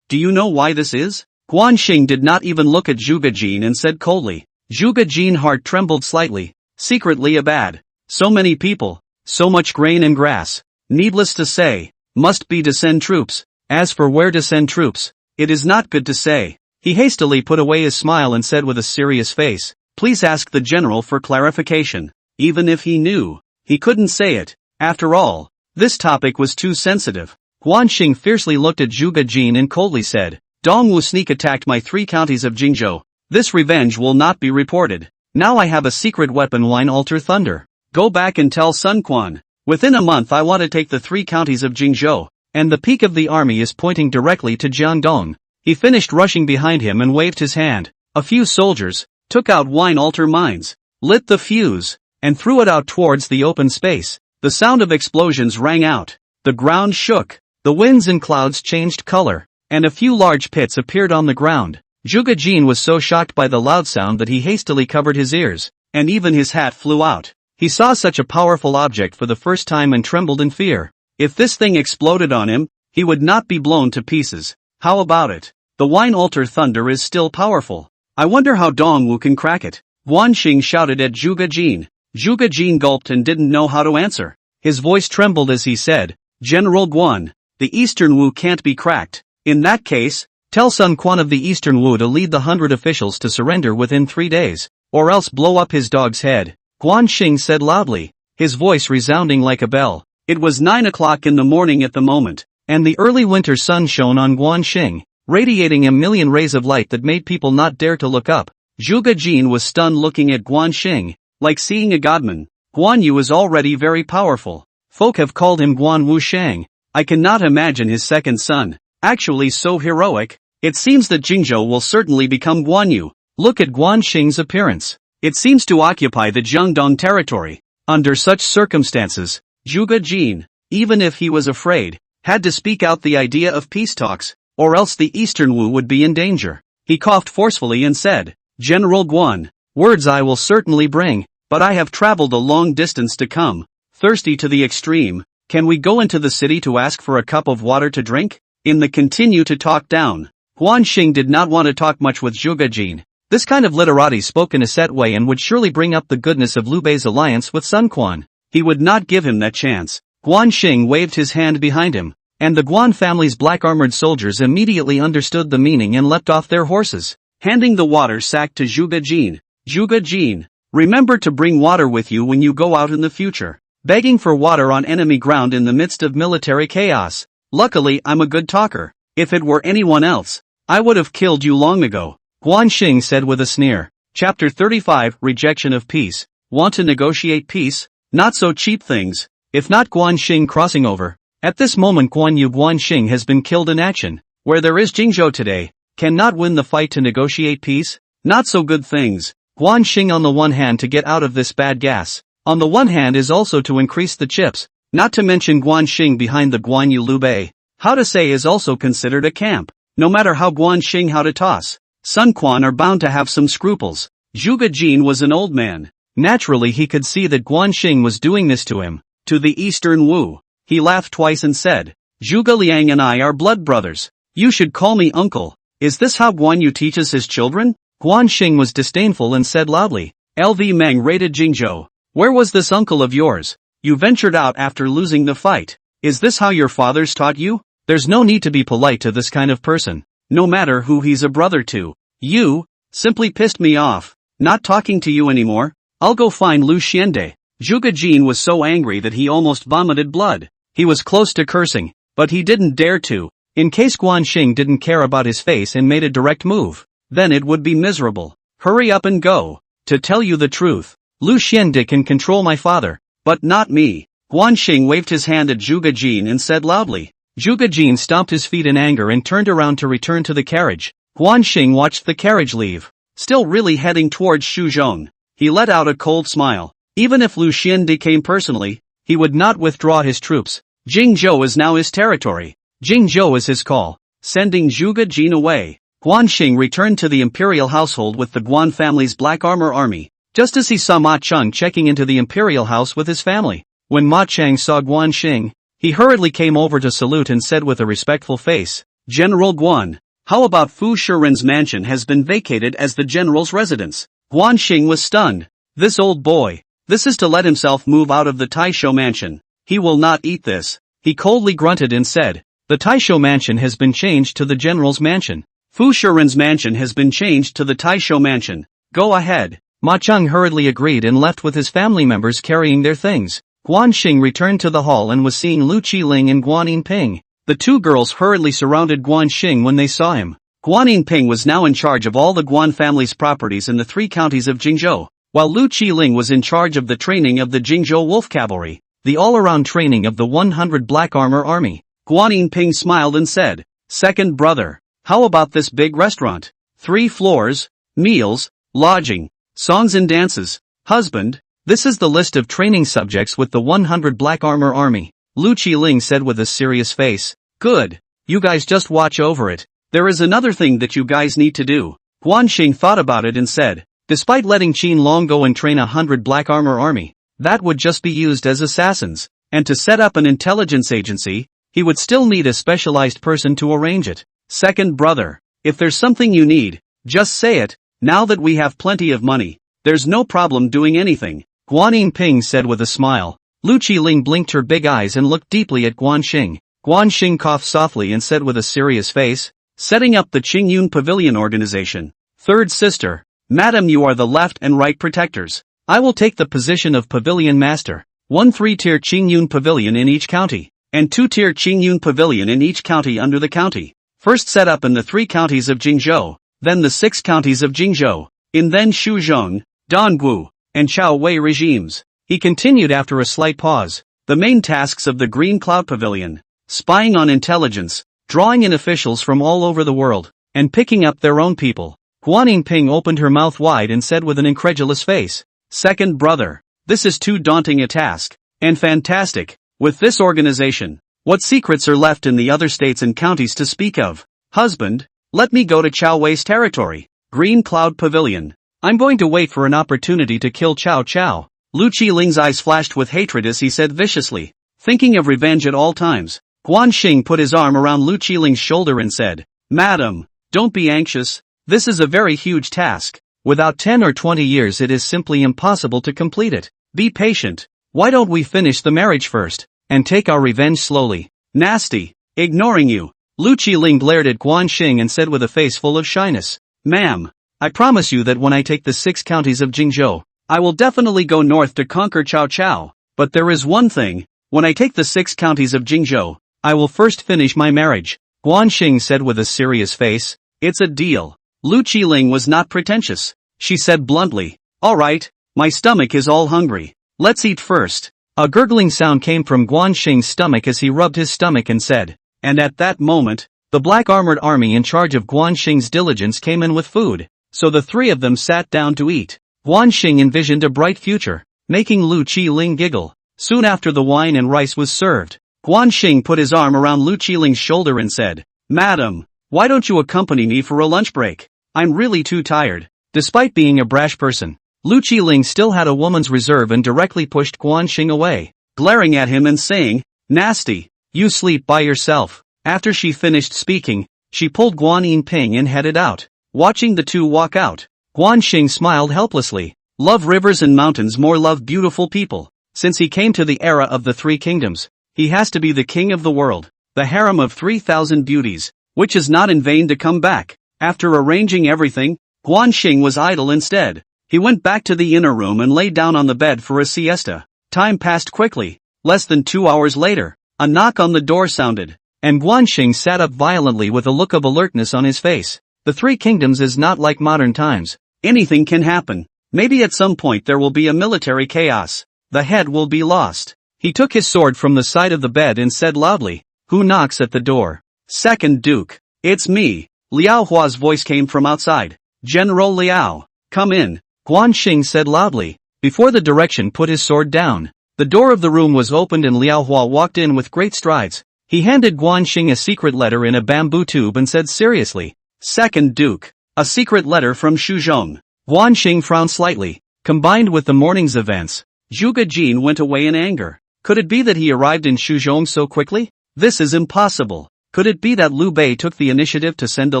Do you know why this is?" Xing did not even look at Zhuge Jin and said coldly, Zhuge Jin's heart trembled slightly. Secretly a bad. So many people. So much grain and grass. Needless to say, must be to send troops. As for where to send troops, it is not good to say. He hastily put away his smile and said with a serious face, please ask the general for clarification. Even if he knew, he couldn't say it. After all, this topic was too sensitive. Xing fiercely looked at Zhuge Jin and coldly said, Dongwu sneak attacked my 3 counties of Jingzhou. This revenge will not be reported. Now I have a secret weapon Wine Altar Thunder. Go back and tell Sun Quan. Within a month I want to take the 3 counties of Jingzhou, and the peak of the army is pointing directly to Jiangdong. He finished rushing behind him and waved his hand. A few soldiers took out Wine Altar mines, lit the fuse, and threw it out towards the open space. The sound of explosions rang out. The ground shook. The winds and clouds changed color, and a few large pits appeared on the ground. Zhuge Jin was so shocked by the loud sound that he hastily covered his ears, and even his hat flew out. He saw such a powerful object for the first time and trembled in fear. If this thing exploded on him, he would not be blown to pieces. How about it? The Wine Altar Thunder is still powerful. I wonder how Dongwu can crack it. Xing shouted at Zhuge Jin. Zhuge Jin gulped and didn't know how to answer. His voice trembled as he said, General Guan, the Eastern Wu can't be cracked. In that case, tell Sun Quan of the Eastern Wu to lead the 100 officials to surrender within 3 days, or else blow up his dog's head. Xing said loudly, his voice resounding like a bell. It was 9 o'clock in the morning at the moment, and the early winter sun shone on Xing, radiating a million rays of light that made people not dare to look up. Zhuge Jin was stunned looking at Xing, like seeing a godman. Guan Yu is already very powerful. Folk have called him Guan Wushang. I cannot imagine his second son, actually so heroic. It seems that Jingzhou will certainly become Guan Yu. Look at Xing's appearance. It seems to occupy the Jiangdong territory. Under such circumstances, Zhuge Jin, even if he was afraid, had to speak out the idea of peace talks, or else the Eastern Wu would be in danger. He coughed forcefully and said, General Guan, words I will certainly bring, but I have traveled a long distance to come, thirsty to the extreme. Can we go into the city to ask for a cup of water to drink? In the continue to talk down. Xing did not want to talk much with Zhuge Jin. This kind of literati spoke in a set way and would surely bring up the goodness of Liu Bei's alliance with Sun Quan. He would not give him that chance. Xing waved his hand behind him, and the Guan family's black-armored soldiers immediately understood the meaning and leapt off their horses, handing the water sack to Zhuge Jin. Zhuge Jin, remember to bring water with you when you go out in the future. Begging for water on enemy ground in the midst of military chaos. Luckily I'm a good talker. If it were anyone else, I would have killed you long ago. Xing said with a sneer. Chapter 35 Rejection of Peace. Want to negotiate peace? Not so cheap things. If not Xing crossing over. At this moment Xing has been killed in action. Where there is Jingzhou today, cannot win the fight to negotiate peace? Not so good things. Xing on the one hand to get out of this bad gas. On the one hand is also to increase the chips, not to mention Xing behind the Guan Yu Liu Bei. How to say is also considered a camp. No matter how Xing how to toss, Sun Quan are bound to have some scruples. Zhuge Jin was an old man. Naturally he could see that Xing was doing this to him, to the Eastern Wu. He laughed twice and said, Zhuge Liang and I are blood brothers. You should call me uncle. Is this how Guan Yu teaches his children? Xing was disdainful and said loudly, LV Meng raided Jingzhou. Where was this uncle of yours? You ventured out after losing the fight. Is this how your fathers taught you? There's no need to be polite to this kind of person, no matter who he's a brother to. You simply pissed me off. Not talking to you anymore. I'll go find Lu Xiande. Zhuge Jin was so angry that he almost vomited blood. He was close to cursing, but he didn't dare to, in case Xing didn't care about his face and made a direct move. Then it would be miserable. Hurry up and go. To tell you the truth, Lu Xiande can control my father, but not me. Xing waved his hand at Zhuge Jin and said loudly. Zhuge Jin stomped his feet in anger and turned around to return to the carriage. Xing watched the carriage leave, still really heading towards Shuzhong. He let out a cold smile. Even if Lu Xiande came personally, he would not withdraw his troops. Jingzhou is now his territory. Jingzhou is his call. Sending Zhuge Jin away, Xing returned to the imperial household with the Guan family's black armor army. Just as he saw Maicheng checking into the imperial house with his family. When Maicheng saw Xing, he hurriedly came over to salute and said with a respectful face, General Guan, how about Fu Shiren's mansion has been vacated as the general's residence? Guan Xing was stunned. This old boy. This is to let himself move out of the Taisho mansion. He will not eat this. He coldly grunted and said, the Taisho mansion has been changed to the general's mansion. Fu Shiren's mansion has been changed to the Taisho mansion. Go ahead. Maicheng hurriedly agreed and left with his family members carrying their things. Guan Xing returned to the hall and was seeing Qiling and Guan Yinping. The two girls hurriedly surrounded Guan Xing when they saw him. Guan Yinping was now in charge of all the Guan family's properties in the 3 counties of Jingzhou, while Qiling was in charge of the training of the Jingzhou Wolf Cavalry, the all-around training of the 100 Black Armor Army. Guan Yinping smiled and said, second brother, how about this big restaurant? 3 floors, meals, lodging, songs and dances. Husband, this is the list of training subjects with the 100 Black Armor Army. Qiling said with a serious face. Good. You guys just watch over it. There is another thing that you guys need to do. Guan Xing thought about it and said, despite letting Qin Long go and train 100 Black Armor Army, that would just be used as assassins, and to set up an intelligence agency, he would still need a specialized person to arrange it. Second brother, if there's something you need, just say it. Now that we have plenty of money, there's no problem doing anything. Guan Yinping said with a smile. Qiling blinked her big eyes and looked deeply at Guan Xing. Guan Xing coughed softly and said with a serious face, setting up the Qingyun Pavilion organization. Third sister, madam, you are the left and right protectors. I will take the position of pavilion master. 1 3-tier Qingyun Pavilion in each county, and 2-tier Qingyun Pavilion in each county under the county. First set up in the 3 counties of Jingzhou, then the 6 counties of Jingzhou, in then Shuzhong, Dongwu, and Chaowei regimes. He continued after a slight pause. The main tasks of the Green Cloud Pavilion: spying on intelligence, drawing in officials from all over the world, and picking up their own people. Guan Yinping opened her mouth wide and said with an incredulous face, second brother, this is too daunting a task. And fantastic. With this organization, what secrets are left in the other states and counties to speak of? Husband, let me go to Chao Wei's territory. Green Cloud Pavilion. I'm going to wait for an opportunity to kill Cao Cao. Qiling's eyes flashed with hatred as he said viciously, thinking of revenge at all times. Guan Xing put his arm around Qiling's shoulder and said, madam, don't be anxious. This is a very huge task. Without 10 or 20 years it is simply impossible to complete it. Be patient. Why don't we finish the marriage first, and take our revenge slowly? Nasty. Ignoring you. Qiling glared at Guan Xing and said with a face full of shyness, ma'am, I promise you that when I take the 6 counties of Jingzhou, I will definitely go north to conquer Cao Cao. But there is one thing, when I take the 6 counties of Jingzhou, I will first finish my marriage. Guan Xing said with a serious face, it's a deal. Qiling was not pretentious. She said bluntly, alright, my stomach is all hungry. Let's eat first. A gurgling sound came from Guan Xing's stomach as he rubbed his stomach and said, and at that moment, the Black Armored Army in charge of Guan Xing's diligence came in with food, so the 3 of them sat down to eat. Guan Xing envisioned a bright future, making Qiling giggle. Soon after the wine and rice was served, Guan Xing put his arm around Qiling's shoulder and said, madam, why don't you accompany me for a lunch break? I'm really too tired. Despite being a brash person, Qiling still had a woman's reserve and directly pushed Guan Xing away, glaring at him and saying, nasty, you sleep by yourself. After she finished speaking, she pulled Guan Yinping and headed out. Watching the two walk out, Guan Xing smiled helplessly. Love rivers and mountains more love beautiful people. Since he came to the era of the 3 kingdoms, he has to be the king of the world, the harem of 3,000 beauties, which is not in vain to come back. After arranging everything, Guan Xing was idle instead. He went back to the inner room and lay down on the bed for a siesta. Time passed quickly. Less than 2 hours later, a knock on the door sounded, and Guan Xing sat up violently with a look of alertness on his face. The 3 kingdoms is not like modern times. Anything can happen. Maybe at some point there will be a military chaos. The head will be lost. He took his sword from the side of the bed and said loudly, who knocks at the door? Second Duke. It's me. Liao Hua's voice came from outside. General Liao. Come in. Guan Xing said loudly, before the direction put his sword down. The door of the room was opened and Liao Hua walked in with great strides. He handed Guan Xing a secret letter in a bamboo tube and said seriously, Second Duke. A secret letter from Shuzhong. Guan Xing frowned slightly. Combined with the morning's events, Zhuge Jin went away in anger. Could it be that he arrived in Shuzhong so quickly? This is impossible. Could it be that Liu Bei took the initiative to send a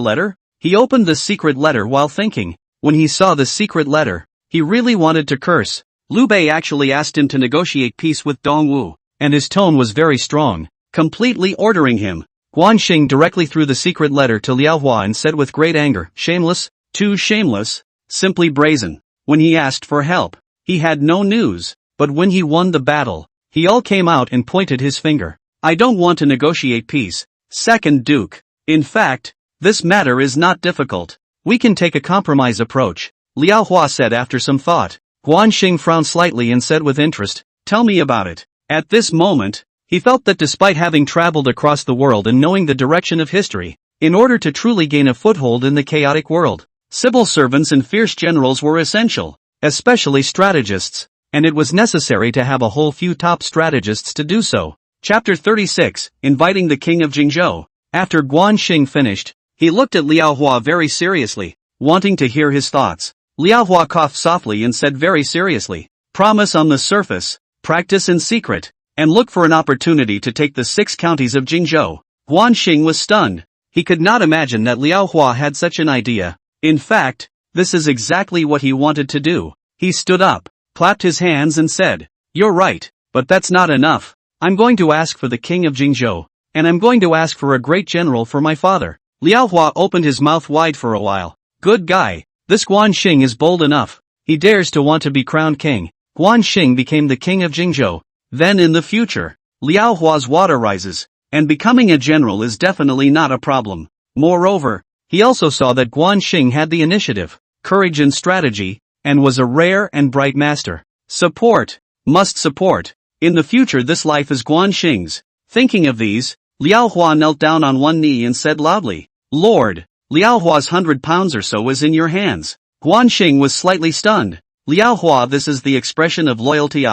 letter? He opened the secret letter while thinking, When he saw the secret letter, he really wanted to curse. Liu Bei actually asked him to negotiate peace with Dongwu, and his tone was very strong, completely ordering him. Guan Xing directly threw the secret letter to Liao Hua and said with great anger, "Shameless, too shameless, simply brazen." When he asked for help, he had no news, but when he won the battle, he all came out and pointed his finger. "I don't want to negotiate peace, Second Duke. In fact, this matter is not difficult. We can take a compromise approach," Liao Hua said after some thought. Guan Xing frowned slightly and said with interest, "Tell me about it." At this moment, he felt that despite having traveled across the world and knowing the direction of history, in order to truly gain a foothold in the chaotic world, civil servants and fierce generals were essential, especially strategists, and it was necessary to have a whole few top strategists to do so. Chapter 36, Inviting the King of Jingzhou. After Guan Xing finished, he looked at Liao Hua very seriously, wanting to hear his thoughts. Liao Hua coughed softly and said very seriously, "Promise on the surface, practice in secret, and look for an opportunity to take the 6 counties of Jingzhou." Guan Xing was stunned. He could not imagine that Liao Hua had such an idea. In fact, this is exactly what he wanted to do. He stood up, clapped his hands and said, "You're right, but that's not enough. I'm going to ask for the king of Jingzhou, and I'm going to ask for a great general for my father." Liao Hua opened his mouth wide for a while. Good guy. This Guan Xing is bold enough. He dares to want to be crowned king. Guan Xing became the king of Jingzhou. Then in the future, Liao Hua's water rises, and becoming a general is definitely not a problem. Moreover, he also saw that Guan Xing had the initiative, courage and strategy, and was a rare and bright master. Support. Must support. In the future this life is Guan Xing's. Thinking of these, Liao Hua knelt down on one knee and said loudly, "Lord, Liao Hua's 100 pounds or so is in your hands." Guan Xing was slightly stunned. Liao Hua, this is the expression of loyalty.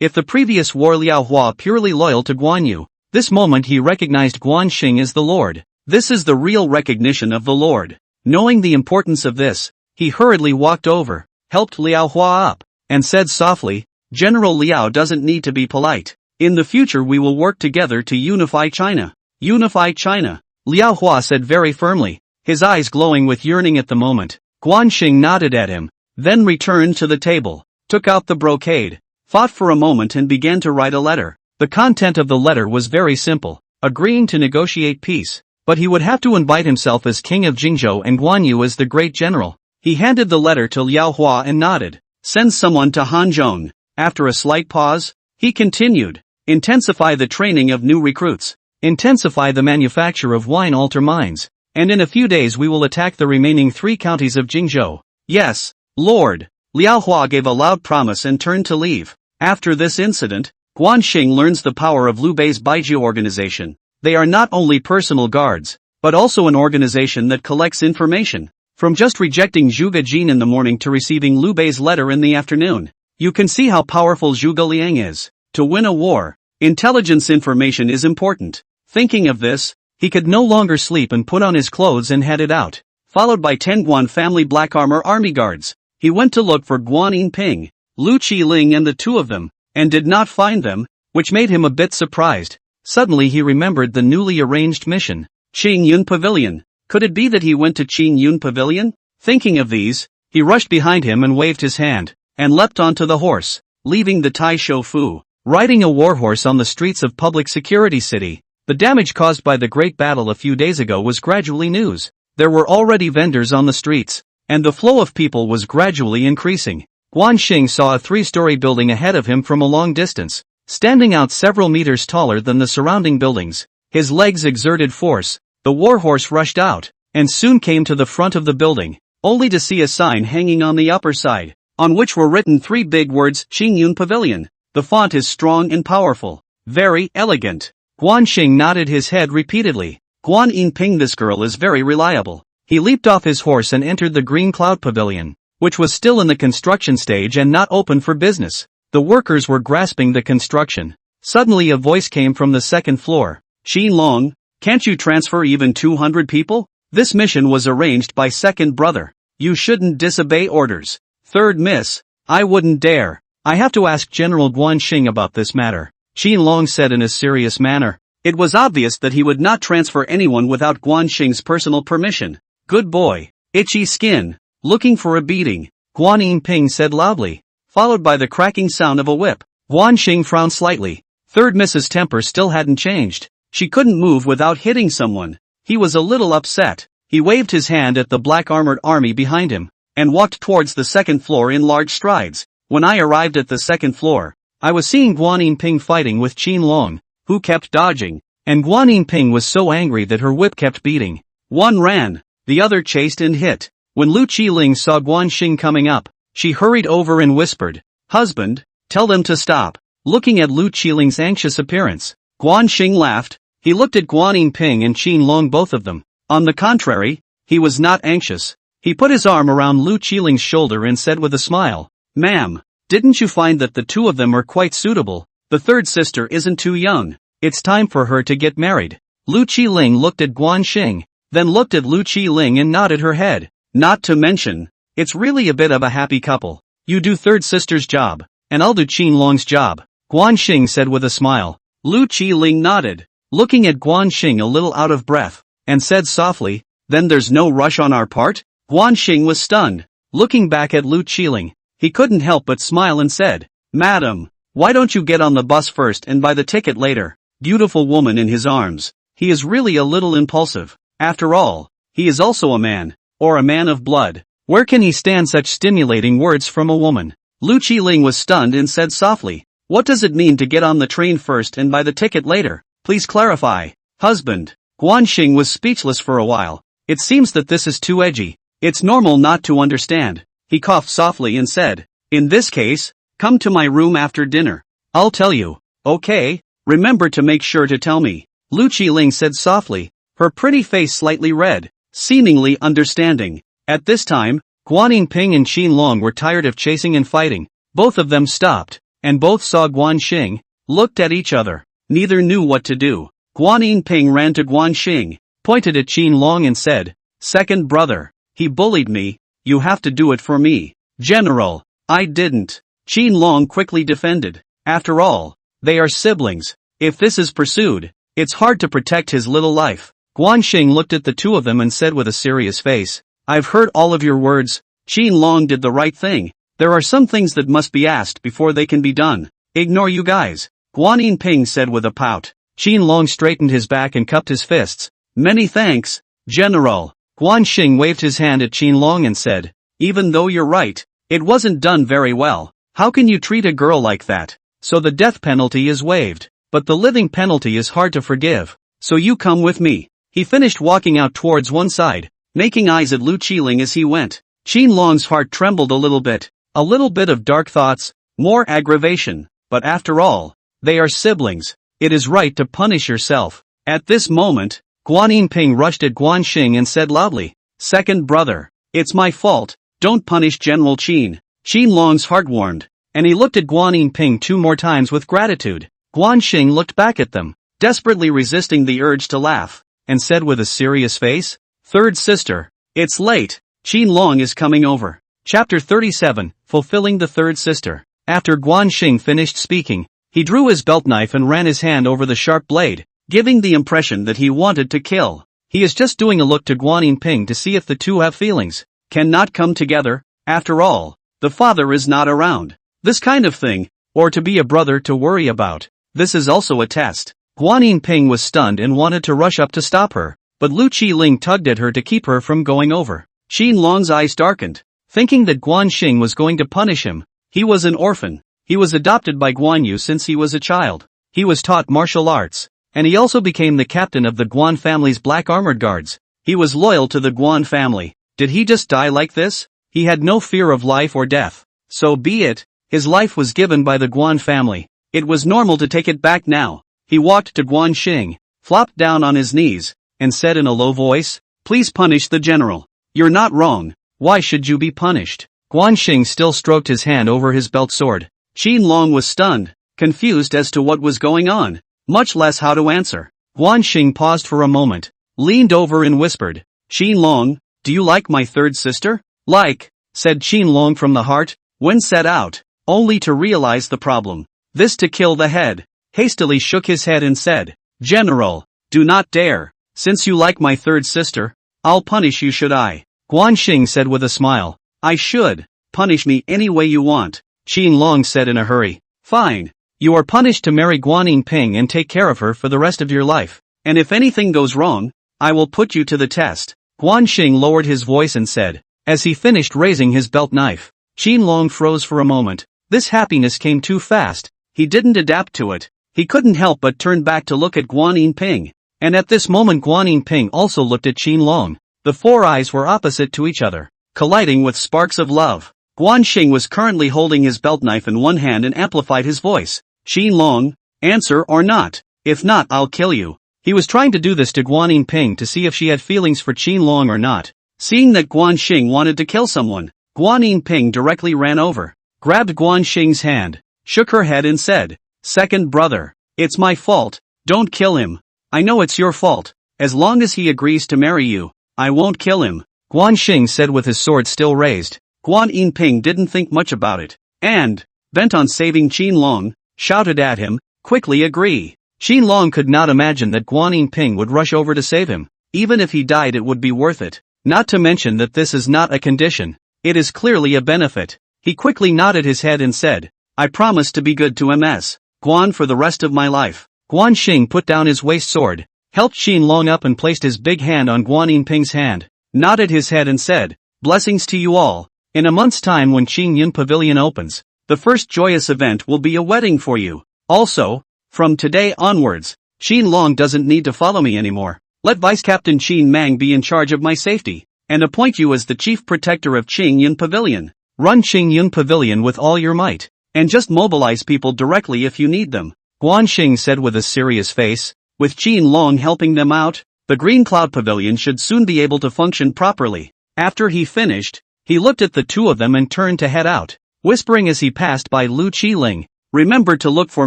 If the previous war Liao Hua purely loyal to Guan Yu, this moment he recognized Guan Xing as the Lord. This is the real recognition of the Lord. Knowing the importance of this, he hurriedly walked over, helped Liao Hua up, and said softly, "General Liao doesn't need to be polite. In the future we will work together to unify China." Unify China, Liao Hua said very firmly, his eyes glowing with yearning at the moment. Guan Xing nodded at him, then returned to the table, took out the brocade, thought for a moment and began to write a letter. The content of the letter was very simple, agreeing to negotiate peace, but he would have to invite himself as king of Jingzhou and Guan Yu as the great general. He handed the letter to Liao Hua and nodded. "Send someone to Hanzhong." After a slight pause, he continued, "Intensify the training of new recruits. Intensify the manufacture of wine altar mines. And in a few days we will attack the remaining 3 counties of Jingzhou." "Yes, Lord." Liao Hua gave a loud promise and turned to leave. After this incident, Guan Xing learns the power of Liu Bei's Baiju organization. They are not only personal guards, but also an organization that collects information. From just rejecting Zhuge Jin in the morning to receiving Liu Bei's letter in the afternoon, you can see how powerful Zhuge Liang is. To win a war, intelligence information is important. Thinking of this, he could no longer sleep and put on his clothes and headed out, followed by 10 Guan family black armor army guards. He went to look for Guan Yinping, Lu Qiling and the 2 of them, and did not find them, which made him a bit surprised. Suddenly he remembered the newly arranged mission. Qingyun Pavilion. Could it be that he went to Qingyun Pavilion? Thinking of these, he rushed behind him and waved his hand, and leapt onto the horse, leaving the Tai Shou Fu, riding a warhorse on the streets of Public Security City. The damage caused by the great battle a few days ago was gradually news. There were already vendors on the streets, and the flow of people was gradually increasing. Guan Xing saw a 3-story building ahead of him from a long distance, standing out several meters taller than the surrounding buildings. His legs exerted force, the warhorse rushed out, and soon came to the front of the building, only to see a sign hanging on the upper side, on which were written 3 big words, Qingyun Pavilion. The font is strong and powerful, very elegant. Guan Xing nodded his head repeatedly. Guan Yinping, this girl is very reliable. He leaped off his horse and entered the Green Cloud Pavilion, which was still in the construction stage and not open for business. The workers were grasping the construction. Suddenly a voice came from the 2nd floor. "Qin Long, can't you transfer even 200 people? This mission was arranged by 2nd brother. You shouldn't disobey orders." "3rd miss, I wouldn't dare. I have to ask General Guan Xing about this matter," Qin Long said in a serious manner. It was obvious that he would not transfer anyone without Guan Xing's personal permission. "Good boy. Itchy skin." looking for a beating, Guan Yinping said loudly, followed by the cracking sound of a whip. Guan Xing frowned slightly. Third Mrs. Temper still hadn't changed. She couldn't move without hitting someone. He was a little upset. He waved his hand at the black armored army behind him, and walked towards the second floor in large strides. When I arrived at the second floor, I was seeing Guan Yinping fighting with Qiling, who kept dodging, and Guan Yinping was so angry that her whip kept beating. One ran, the other chased and hit. When Qiling saw Guan Xing coming up, she hurried over and whispered, "Husband, tell them to stop." Looking at Qiling's anxious appearance, Guan Xing laughed. He looked at Guan Yinping and Qiling, both of them. On the contrary, he was not anxious. He put his arm around Qiling's shoulder and said with a smile, "Ma'am, didn't you find that the two of them are quite suitable? The third sister isn't too young. It's time for her to get married." Qiling looked at Guan Xing, then looked at Qiling and nodded her head. "Not to mention, it's really a bit of a happy couple. You do third sister's job, and I'll do Qiling's job," Guan Xing said with a smile. Qiling nodded, looking at Guan Xing a little out of breath, and said softly, "Then there's no rush on our part?" Guan Xing was stunned. Looking back at Qiling, he couldn't help but smile and said, "Madam, why don't you get on the bus first and buy the ticket later?" Beautiful woman in his arms. He is really a little impulsive. After all, he is also a man, or a man of blood. Where can he stand such stimulating words from a woman? Qiling was stunned and said softly, "What does it mean to get on the train first and buy the ticket later? Please clarify." "Husband." Guan Xing was speechless for a while. "It seems that this is too edgy. It's normal not to understand." He coughed softly and said, "In this case, come to my room after dinner. I'll tell you." "Okay, remember to make sure to tell me," Qiling said softly, her pretty face slightly red, seemingly understanding. At this time, Guan Yinping and Qiling were tired of chasing and fighting. Both of them stopped, and both saw Guan Xing, looked at each other. Neither knew what to do. Guan Yinping ran to Guan Xing, pointed at Qiling and said, "Second brother, he bullied me, you have to do it for me." "General, I didn't," Qiling quickly defended. "After all, they are siblings. If this is pursued, it's hard to protect his little life." Guan Xing looked at the two of them and said with a serious face, "I've heard all of your words." Qiling did the right thing. There are some things that must be asked before they can be done. "Ignore you guys," Guan Yinping said with a pout. Qiling straightened his back and cupped his fists. "Many thanks, General." Guan Xing waved his hand at Qiling and said, "Even though you're right, it wasn't done very well. How can you treat a girl like that? So the death penalty is waived, but the living penalty is hard to forgive. So you come with me." He finished walking out towards one side, making eyes at Qiling as he went. Qiling's heart trembled a little bit of dark thoughts, more aggravation, but after all, they are siblings. It is right to punish yourself. At this moment, Guan Yinping rushed at Guan Xing and said loudly, "Second brother, it's my fault, don't punish General Qin." Qiling's heart warmed, and he looked at Guan Yinping 2 more times with gratitude. Guan Xing looked back at them, desperately resisting the urge to laugh, and said with a serious face, "Third sister, it's late, Qiling is coming over." Chapter 37, Fulfilling the Third Sister. After Guan Xing finished speaking, he drew his belt knife and ran his hand over the sharp blade, giving the impression that he wanted to kill. He is just doing a look to Guan Yinping to see if the two have feelings. Cannot come together, after all, the father is not around. This kind of thing, or to be a brother to worry about. This is also a test. Guan Yinping was stunned and wanted to rush up to stop her, but Qiling tugged at her to keep her from going over. Qiling's eyes darkened, thinking that Guan Xing was going to punish him. He was an orphan. He was adopted by Guan Yu since he was a child. He was taught martial arts, and he also became the captain of the Guan family's black armored guards. He was loyal to the Guan family. Did he just die like this? He had no fear of life or death. So be it, his life was given by the Guan family. It was normal to take it back now. He walked to Guan Xing, flopped down on his knees, and said in a low voice, "Please punish the general. You're not wrong. Why should you be punished?" Guan Xing still stroked his hand over his belt sword. Qiling was stunned, confused as to what was going on, much less how to answer. Guan Xing paused for a moment, leaned over and whispered, "Qiling, do you like my third sister?" "Like," said Qiling from the heart, when set out, only to realize the problem. This to kill the head. Hastily shook his head and said, "General, do not dare. Since you like my third sister, I'll punish you should I." Guan Xing said with a smile. I should. Punish me any way you want, Qiling said in a hurry. Fine. You are punished to marry Guan Yinping and take care of her for the rest of your life. And if anything goes wrong, I will put you to the test. Guan Xing lowered his voice and said, as he finished raising his belt knife. Qiling froze for a moment. This happiness came too fast. He didn't adapt to it. He couldn't help but turn back to look at Guan Yinping. And at this moment Guan Yinping also looked at Qiling. The four eyes were opposite to each other, colliding with sparks of love. Guan Xing was currently holding his belt knife in one hand and amplified his voice. Qiling, answer or not. If not, I'll kill you. He was trying to do this to Guan Yinping to see if she had feelings for Qiling or not. Seeing that Guan Xing wanted to kill someone, Guan Yinping directly ran over, grabbed Guan Xing's hand, shook her head and said, Second brother, it's my fault, don't kill him. I know it's your fault. As long as he agrees to marry you, I won't kill him, Guan Xing said with his sword still raised. Guan Yinping didn't think much about it, and, bent on saving Qiling, shouted at him, quickly agree. Qiling could not imagine that Guan Yinping would rush over to save him. Even if he died it would be worth it. Not to mention that this is not a condition. It is clearly a benefit. He quickly nodded his head and said, I promise to be good to Ms. Guan for the rest of my life. Guan Xing put down his waist sword, helped Qiling up and placed his big hand on Guan Yinping's hand, nodded his head and said, blessings to you all. In a month's time when Qingyun Pavilion opens, the first joyous event will be a wedding for you. Also, from today onwards, Qiling doesn't need to follow me anymore. Let Vice Captain Qin Mang be in charge of my safety, and appoint you as the chief protector of Qingyun Pavilion. Run Qingyun Pavilion with all your might, and just mobilize people directly if you need them, Guan Xing said with a serious face. With Qiling helping them out, the Green Cloud Pavilion should soon be able to function properly. After he finished, he looked at the two of them and turned to head out, whispering as he passed by Lu Qiling, remember to look for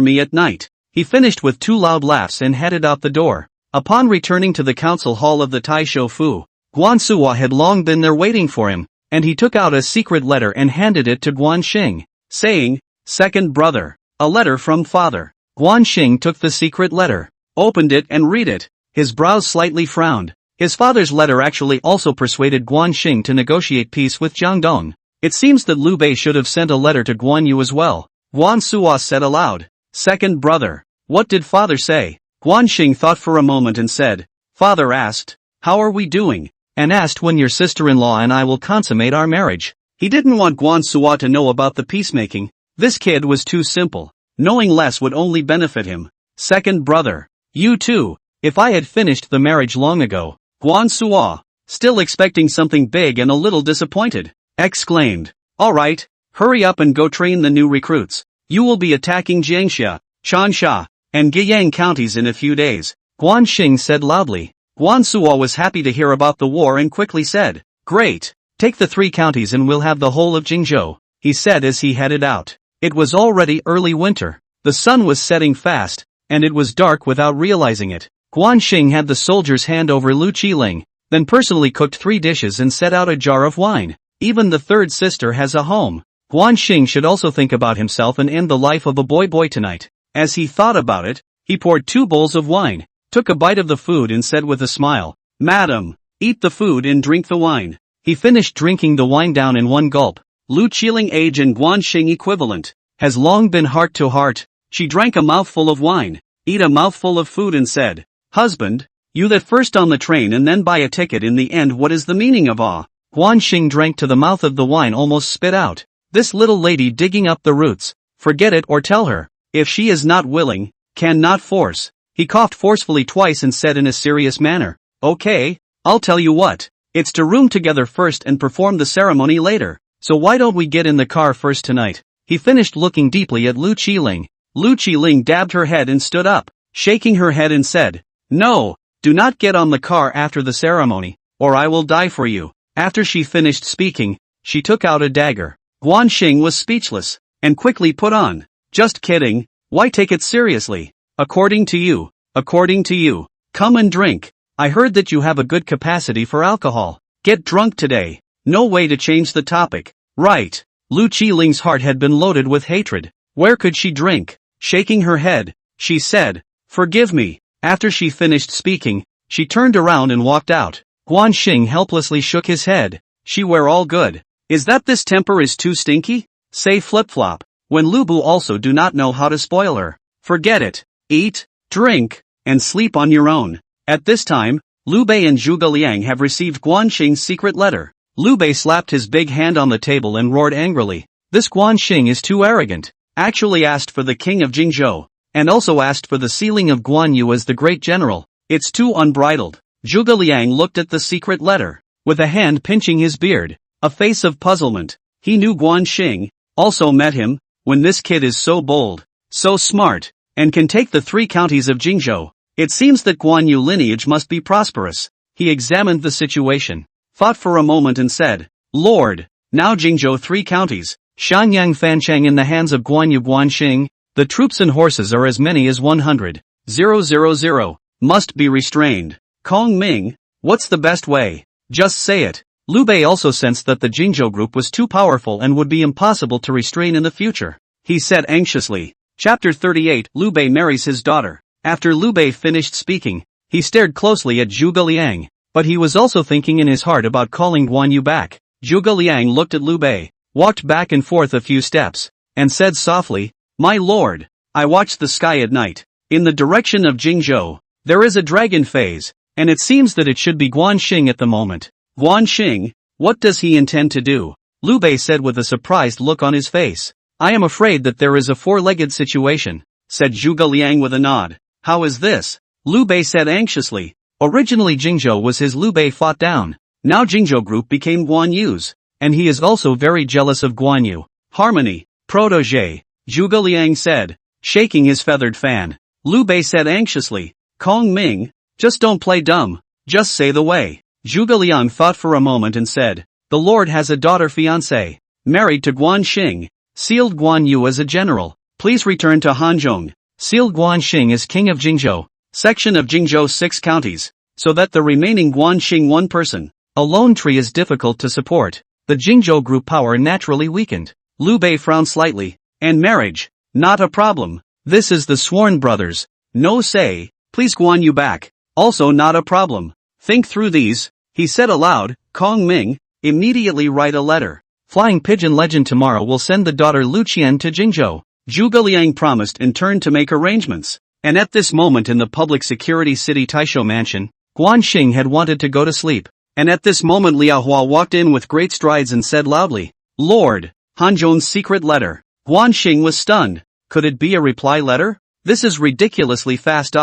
me at night. He finished with two loud laughs and headed out the door. Upon returning to the council hall of the Taisho Fu, Guan Suo had long been there waiting for him, and he took out a secret letter and handed it to Guan Xing, saying, Second brother, a letter from father. Guan Xing took the secret letter, opened it and read it. His brows slightly frowned. His father's letter actually also persuaded Guan Xing to negotiate peace with Jiangdong. It seems that Liu Bei should have sent a letter to Guan Yu as well. Guan Suo said aloud, Second brother, what did father say? Guan Xing thought for a moment and said, Father asked, how are we doing? And asked when your sister-in-law and I will consummate our marriage. He didn't want Guan Suo to know about the peacemaking. This kid was too simple. Knowing less would only benefit him. Second brother, you too, if I had finished the marriage long ago. Guan Suo, still expecting something big and a little disappointed, exclaimed, Alright, hurry up and go train the new recruits. You will be attacking Jiangxia, Changsha, and Guiyang counties in a few days, Guan Xing said loudly. Guan Suo was happy to hear about the war and quickly said, Great, take the 3 counties and we'll have the whole of Jingzhou, he said as he headed out. It was already early winter. The sun was setting fast, and it was dark without realizing it. Guan Xing had the soldiers hand over Lu Qiling, then personally cooked 3 dishes and set out a jar of wine. Even the third sister has a home. Guan Xing should also think about himself and end the life of a boy tonight. As he thought about it, he poured 2 bowls of wine, took a bite of the food and said with a smile, Madam, eat the food and drink the wine. He finished drinking the wine down in one gulp. Lu Qiling age and Guan Xing equivalent, has long been heart to heart. She drank a mouthful of wine, ate a mouthful of food and said, Husband, you that first on the train and then buy a ticket in the end, what is the meaning of awe? Guan Xing drank to the mouth of the wine, almost spit out. This little lady digging up the roots, forget it or tell her. If she is not willing, cannot force. He coughed forcefully twice and said in a serious manner, Okay, I'll tell you what. It's to room together first and perform the ceremony later. So why don't we get in the car first tonight? He finished looking deeply at Lu Qiling. Lu Qiling dabbed her head and stood up, shaking her head and said, No, do not get on the car after the ceremony, or I will die for you. After she finished speaking, she took out a dagger. Guan Xing was speechless, and quickly put on, Just kidding, why take it seriously? According to you, come and drink. I heard that you have a good capacity for alcohol. Get drunk today. No way to change the topic. Right. Lu Qiling's heart had been loaded with hatred. Where could she drink? Shaking her head, she said, Forgive me. After she finished speaking, she turned around and walked out. Guan Xing helplessly shook his head. She were all good. Is that this temper is too stinky? Say flip-flop. When Lubu also do not know how to spoil her. Forget it. Eat, drink, and sleep on your own. At this time, Liu Bei and Zhuge Liang have received Guan Xing's secret letter. Liu Bei slapped his big hand on the table and roared angrily. This Guan Xing is too arrogant. Actually asked for the king of Jingzhou. And also asked for the sealing of Guan Yu as the great general. It's too unbridled. Zhuge Liang looked at the secret letter. With a hand pinching his beard. A face of puzzlement. He knew Guan Xing. Also met him. When this kid is so bold. So smart. And can take the 3 counties of Jingzhou. It seems that Guan Yu lineage must be prosperous. He examined the situation. Thought for a moment and said, Lord, now Jingzhou 3 counties, Shanyang Fancheng in the hands of Guan Yu Guan Xing, the troops and horses are as many as 100. 000. Must be restrained. Kong Ming, what's the best way? Just say it. Liu Bei also sensed that the Jingzhou group was too powerful and would be impossible to restrain in the future. He said anxiously. Chapter 38 Liu Bei marries his daughter. After Liu Bei finished speaking, he stared closely at Zhuge Liang, but he was also thinking in his heart about calling Guan Yu back. Zhuge Liang looked at Liu Bei, walked back and forth a few steps, and said softly, My lord, I watch the sky at night. In the direction of Jingzhou, there is a dragon phase, and it seems that it should be Guan Xing at the moment. Guan Xing, what does he intend to do? Liu Bei said with a surprised look on his face. I am afraid that there is a 4-legged situation, said Zhuge Liang with a nod. How is this? Liu Bei said anxiously. Originally Jingzhou was his. Liu Bei fought down. Now Jingzhou group became Guan Yu's. And he is also very jealous of Guan Yu. Harmony, protégé, Zhuge Liang said, shaking his feathered fan. Liu Bei said anxiously. Kong Ming, just don't play dumb. Just say the way. Zhuge Liang thought for a moment and said, The lord has a daughter fiancée. Married to Guan Xing. Sealed Guan Yu as a general. Please return to Hanzhong. Sealed Guan Xing as king of Jingzhou. Section of Jingzhou 6 counties. So that the remaining Guan Xing 1 person. A lone tree is difficult to support. The Jingzhou group power naturally weakened. Liu Bei frowned slightly. And marriage. Not a problem. This is the sworn brothers. No say. Please Guan Yu back. Also not a problem. Think through these. He said aloud. Kong Ming. Immediately write a letter. Flying Pigeon Legend tomorrow will send the daughter Lu Qian to Jingzhou. Zhuge Liang promised and turned to make arrangements. And at this moment in the public security city Taisho mansion, Guan Xing had wanted to go to sleep. And at this moment Liao Hua walked in with great strides and said loudly, Lord, Hanzhong's secret letter. Guan Xing was stunned. Could it be a reply letter? This is ridiculously fast.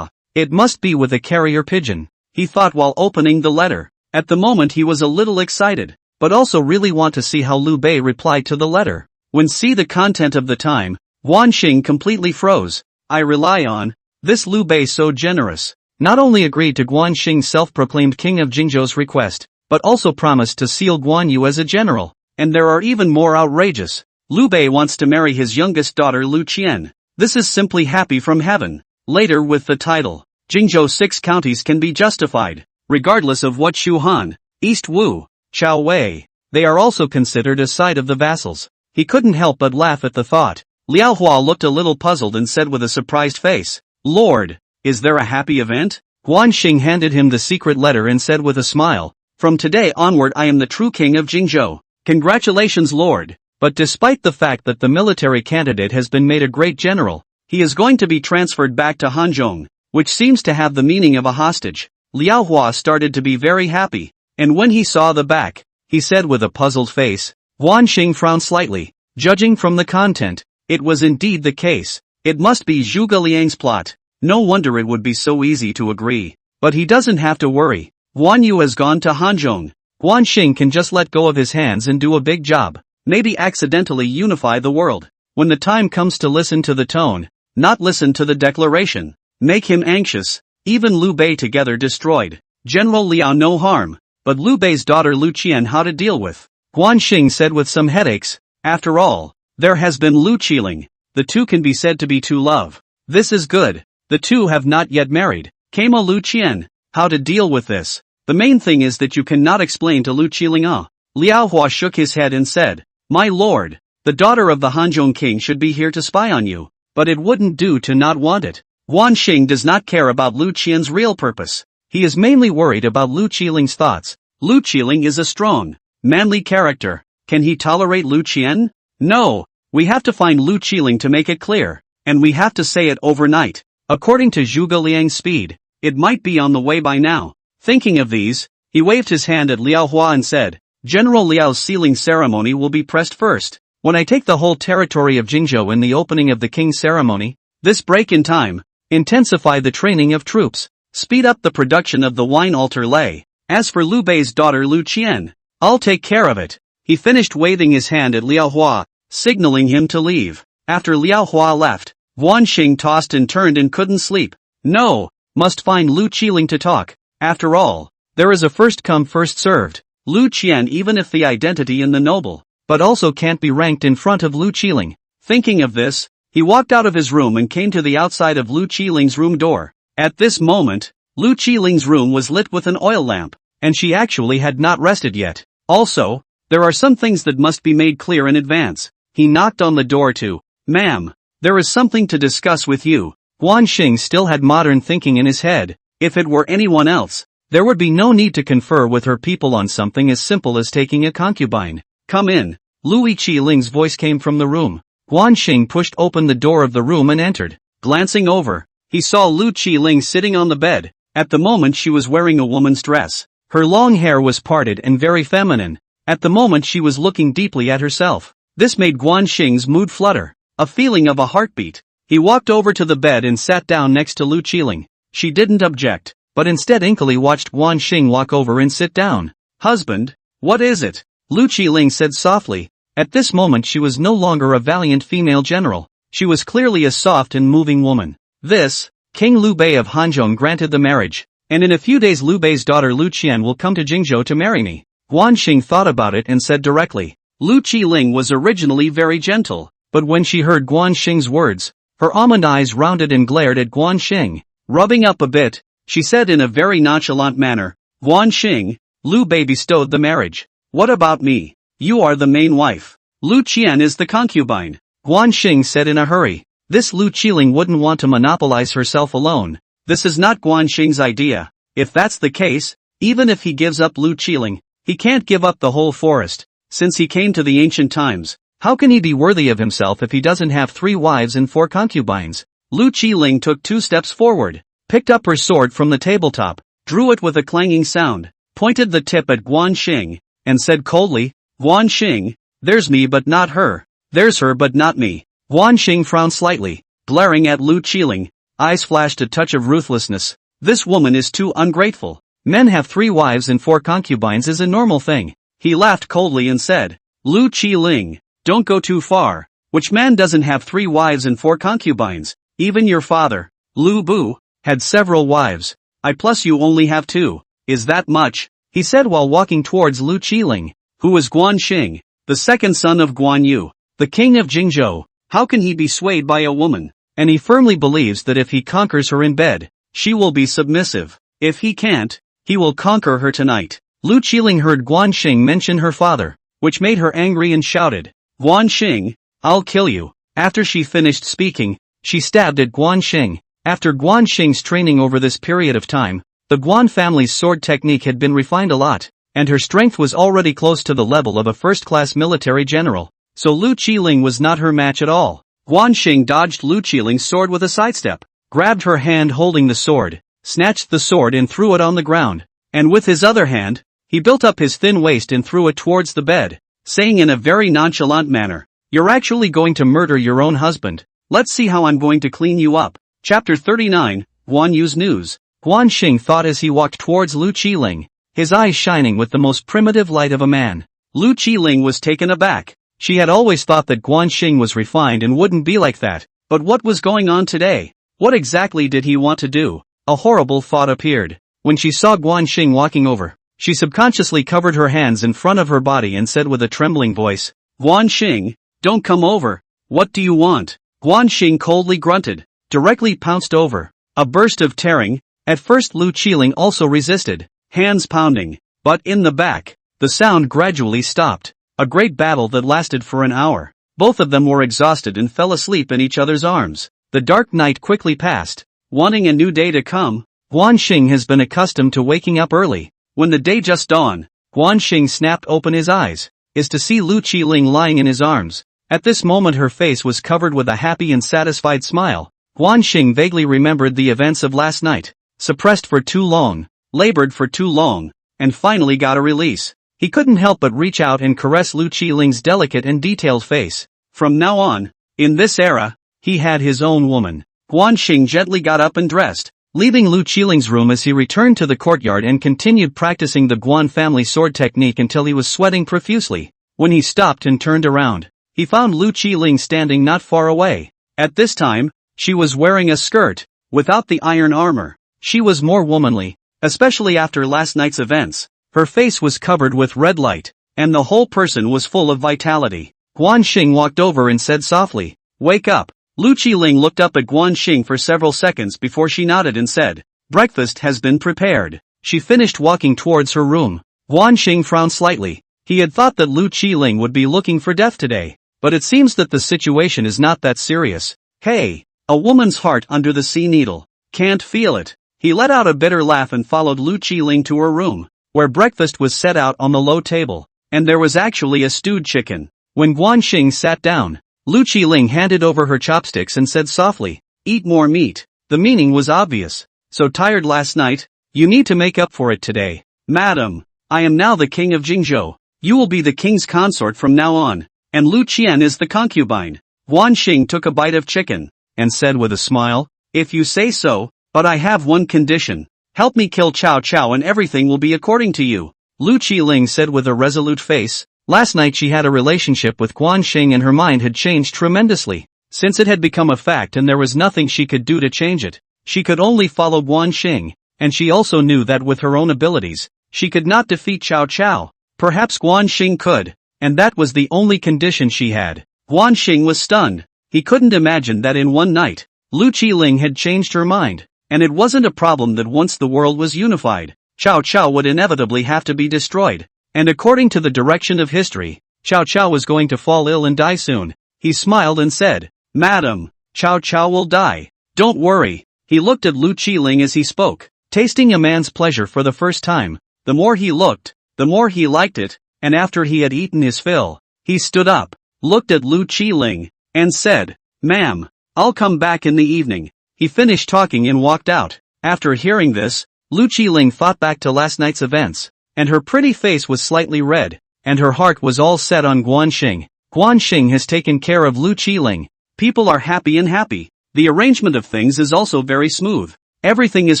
It must be with a carrier pigeon. He thought while opening the letter. At the moment he was a little excited, but also really want to see how Liu Bei replied to the letter. When see the content of the time, Guan Xing completely froze. I rely on this Liu Bei so generous. Not only agreed to Guan Xing's self-proclaimed king of Jingzhou's request, but also promised to seal Guan Yu as a general. And there are even more outrageous. Liu Bei wants to marry his youngest daughter Lu Qian. This is simply happy from heaven. Later with the title, Jingzhou 6 counties can be justified, regardless of what Shu Han, East Wu, Chao Wei. They are also considered a side of the vassals. He couldn't help but laugh at the thought. Liao Hua looked a little puzzled and said with a surprised face, Lord, is there a happy event? Guan Xing handed him the secret letter and said with a smile, From today onward I am the true king of Jingzhou. Congratulations Lord. But despite the fact that the military candidate has been made a great general, he is going to be transferred back to Hanzhong, which seems to have the meaning of a hostage. Liao Hua started to be very happy, and when he saw the back, he said with a puzzled face. Guan Xing frowned slightly. Judging from the content, it was indeed the case. It must be Zhuge Liang's plot. No wonder it would be so easy to agree. But he doesn't have to worry. Guan Yu has gone to Hanzhong. Guan Xing can just let go of his hands and do a big job. Maybe accidentally unify the world. When the time comes to listen to the tone, not listen to the declaration. Make him anxious. Even Liu Bei together destroyed. General Liao no harm. But Liu Bei's daughter Lu Qian how to deal with. Guan Xing said with some headaches. After all, there has been Lu Qiling. The two can be said to be true love. This is good. The two have not yet married. Kama Lu Qian. How to deal with this? The main thing is that you cannot explain to Lu Qiling. Liao Hua shook his head and said, My lord, the daughter of the Hanzhong king should be here to spy on you. But it wouldn't do to not want it. Guan Xing does not care about Lu Qian's real purpose. He is mainly worried about Lu Qiling's thoughts. Lu Qiling is a strong, manly character. Can he tolerate Lu Qian? No. We have to find Lu Qiling to make it clear, and we have to say it overnight. According to Zhuge Liang's speed, it might be on the way by now. Thinking of these, he waved his hand at Liao Hua and said, General Liao's sealing ceremony will be pressed first. When I take the whole territory of Jingzhou in the opening of the king's ceremony, this break in time, intensify the training of troops, speed up the production of the wine altar lay. As for Liu Bei's daughter Lu Qian, I'll take care of it. He finished waving his hand at Liao Hua, signaling him to leave. After Liao Hua left, Guanxing tossed and turned and couldn't sleep. No, must find Lu Qiling to talk. After all, there is a first come first served. Lu Qian, even if the identity in the noble, but also can't be ranked in front of Lu Qiling. Thinking of this, he walked out of his room and came to the outside of Lu Qiling's room door. At this moment, Lu Qiling's room was lit with an oil lamp, and she actually had not rested yet. Also, there are some things that must be made clear in advance. He knocked on the door to, Ma'am, there is something to discuss with you. Guanxing still had modern thinking in his head. If it were anyone else, there would be no need to confer with her people on something as simple as taking a concubine. Come in. Lu Qiling's voice came from the room. Guanxing pushed open the door of the room and entered. Glancing over, he saw Lu Qiling sitting on the bed. At the moment she was wearing a woman's dress. Her long hair was parted and very feminine. At the moment she was looking deeply at herself. This made Guanxing's mood flutter. A feeling of a heartbeat. He walked over to the bed and sat down next to Lu Qiling. She didn't object, but instead inkily watched Guanxing walk over and sit down. Husband, what is it? Lu Qiling said softly. At this moment she was no longer a valiant female general. She was clearly a soft and moving woman. This, King Liu Bei of Hanzhong granted the marriage, and in a few days Liu Bei's daughter Lu Qian will come to Jingzhou to marry me. Guanxing thought about it and said directly. Lu Qiling was originally very gentle, but when she heard Guanxing's words, her almond eyes rounded and glared at Guanxing. Rubbing up a bit, she said in a very nonchalant manner, Guanxing, Liu Bei bestowed the marriage. What about me? You are the main wife. Lu Qian is the concubine. Guanxing said in a hurry. This Lu Qiling wouldn't want to monopolize herself alone. This is not Guanxing's idea. If that's the case, even if he gives up Lu Qiling, he can't give up the whole forest. Since he came to the ancient times, how can he be worthy of himself if he doesn't have 3 wives and 4 concubines? Lu Qiling took 2 steps forward, picked up her sword from the tabletop, drew it with a clanging sound, pointed the tip at Guanxing, and said coldly, Guanxing, there's me but not her. There's her but not me. Guanxing frowned slightly, glaring at Lu Qiling. Eyes flashed a touch of ruthlessness. This woman is too ungrateful. Men have 3 wives and 4 concubines is a normal thing. He laughed coldly and said, Lu Qiling, don't go too far. Which man doesn't have 3 wives and 4 concubines? Even your father, Lu Bu, had several wives. Plus you only have 2. Is that much? He said while walking towards Lu Qiling, who was Guanxing, the second son of Guan Yu, the king of Jingzhou. How can he be swayed by a woman? And he firmly believes that if he conquers her in bed, she will be submissive. If he can't, he will conquer her tonight. Lu Qiling heard Guanxing mention her father, which made her angry and shouted, Guanxing, I'll kill you. After she finished speaking, she stabbed at Guanxing. After Guanxing's training over this period of time, the Guan family's sword technique had been refined a lot, and her strength was already close to the level of a first-class military general. So Lu Qiling was not her match at all. Guanxing dodged Lu Qiling's sword with a sidestep, grabbed her hand holding the sword, snatched the sword and threw it on the ground, and with his other hand, he built up his thin waist and threw it towards the bed, saying in a very nonchalant manner, You're actually going to murder your own husband. Let's see how I'm going to clean you up. Chapter 39, Guan Yu's News. Guanxing thought as he walked towards Lu Qiling, his eyes shining with the most primitive light of a man. Lu Qiling was taken aback. She had always thought that Guanxing was refined and wouldn't be like that, but what was going on today? What exactly did he want to do? A horrible thought appeared. When she saw Guanxing walking over, she subconsciously covered her hands in front of her body and said with a trembling voice, Guanxing, don't come over. What do you want? Guanxing coldly grunted, directly pounced over. A burst of tearing. At first Lu Qiling also resisted, hands pounding, but in the back, the sound gradually stopped. A great battle that lasted for an hour. Both of them were exhausted and fell asleep in each other's arms. The dark night quickly passed. Wanting a new day to come, Guanxing has been accustomed to waking up early. When the day just dawned, Guan Xing snapped open his eyes, is to see Lu Qiling lying in his arms. At this moment her face was covered with a happy and satisfied smile. Guan Xing vaguely remembered the events of last night, suppressed for too long, labored for too long, and finally got a release. He couldn't help but reach out and caress Lu Qiling's delicate and detailed face. From now on, in this era, he had his own woman. Guan Xing gently got up and dressed, leaving Lu Qiling's room as he returned to the courtyard and continued practicing the Guan family sword technique until he was sweating profusely. When he stopped and turned around, he found Lu Qiling standing not far away. At this time, she was wearing a skirt, without the iron armor. She was more womanly, especially after last night's events. Her face was covered with red light, and the whole person was full of vitality. Guan Xing walked over and said softly, "Wake up." Lu Qiling looked up at Guan Xing for several seconds before she nodded and said, "Breakfast has been prepared." She finished walking towards her room. Guan Xing frowned slightly. He had thought that Lu Qiling would be looking for death today, but it seems that the situation is not that serious. Hey, a woman's heart under the sea needle. Can't feel it. He let out a bitter laugh and followed Lu Qiling to her room, where breakfast was set out on the low table, and there was actually a stewed chicken. When Guan Xing sat down, Lu Qiling handed over her chopsticks and said softly, "Eat more meat." The meaning was obvious. "So tired last night? You need to make up for it today." "Madam, I am now the king of Jingzhou. You will be the king's consort from now on, and Lu Qian is the concubine." Guan Xing took a bite of chicken, and said with a smile, "If you say so, but I have one condition. Help me kill Cao Cao and everything will be according to you." Lu Qiling said with a resolute face. Last night she had a relationship with Guan Xing and her mind had changed tremendously. Since it had become a fact and there was nothing she could do to change it, she could only follow Guan Xing, and she also knew that with her own abilities, she could not defeat Cao Cao. Perhaps Guan Xing could, and that was the only condition she had. Guan Xing was stunned. He couldn't imagine that in one night, Lu Qiling had changed her mind, and it wasn't a problem that once the world was unified, Cao Cao would inevitably have to be destroyed. And according to the direction of history, Cao Cao was going to fall ill and die soon. He smiled and said, "Madam, Cao Cao will die. Don't worry." He looked at Lu Qiling as he spoke, tasting a man's pleasure for the first time. The more he looked, the more he liked it, and after he had eaten his fill, he stood up, looked at Lu Qiling, and said, "Ma'am, I'll come back in the evening." He finished talking and walked out. After hearing this, Lu Qiling thought back to last night's events, and her pretty face was slightly red, and her heart was all set on Guan Xing. Guan Xing has taken care of Lu Qiling. People are happy and happy. The arrangement of things is also very smooth. Everything is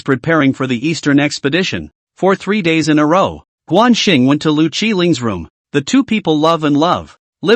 preparing for the Eastern expedition. For 3 days in a row, Guan Xing went to Lu Qiling's room. The two people live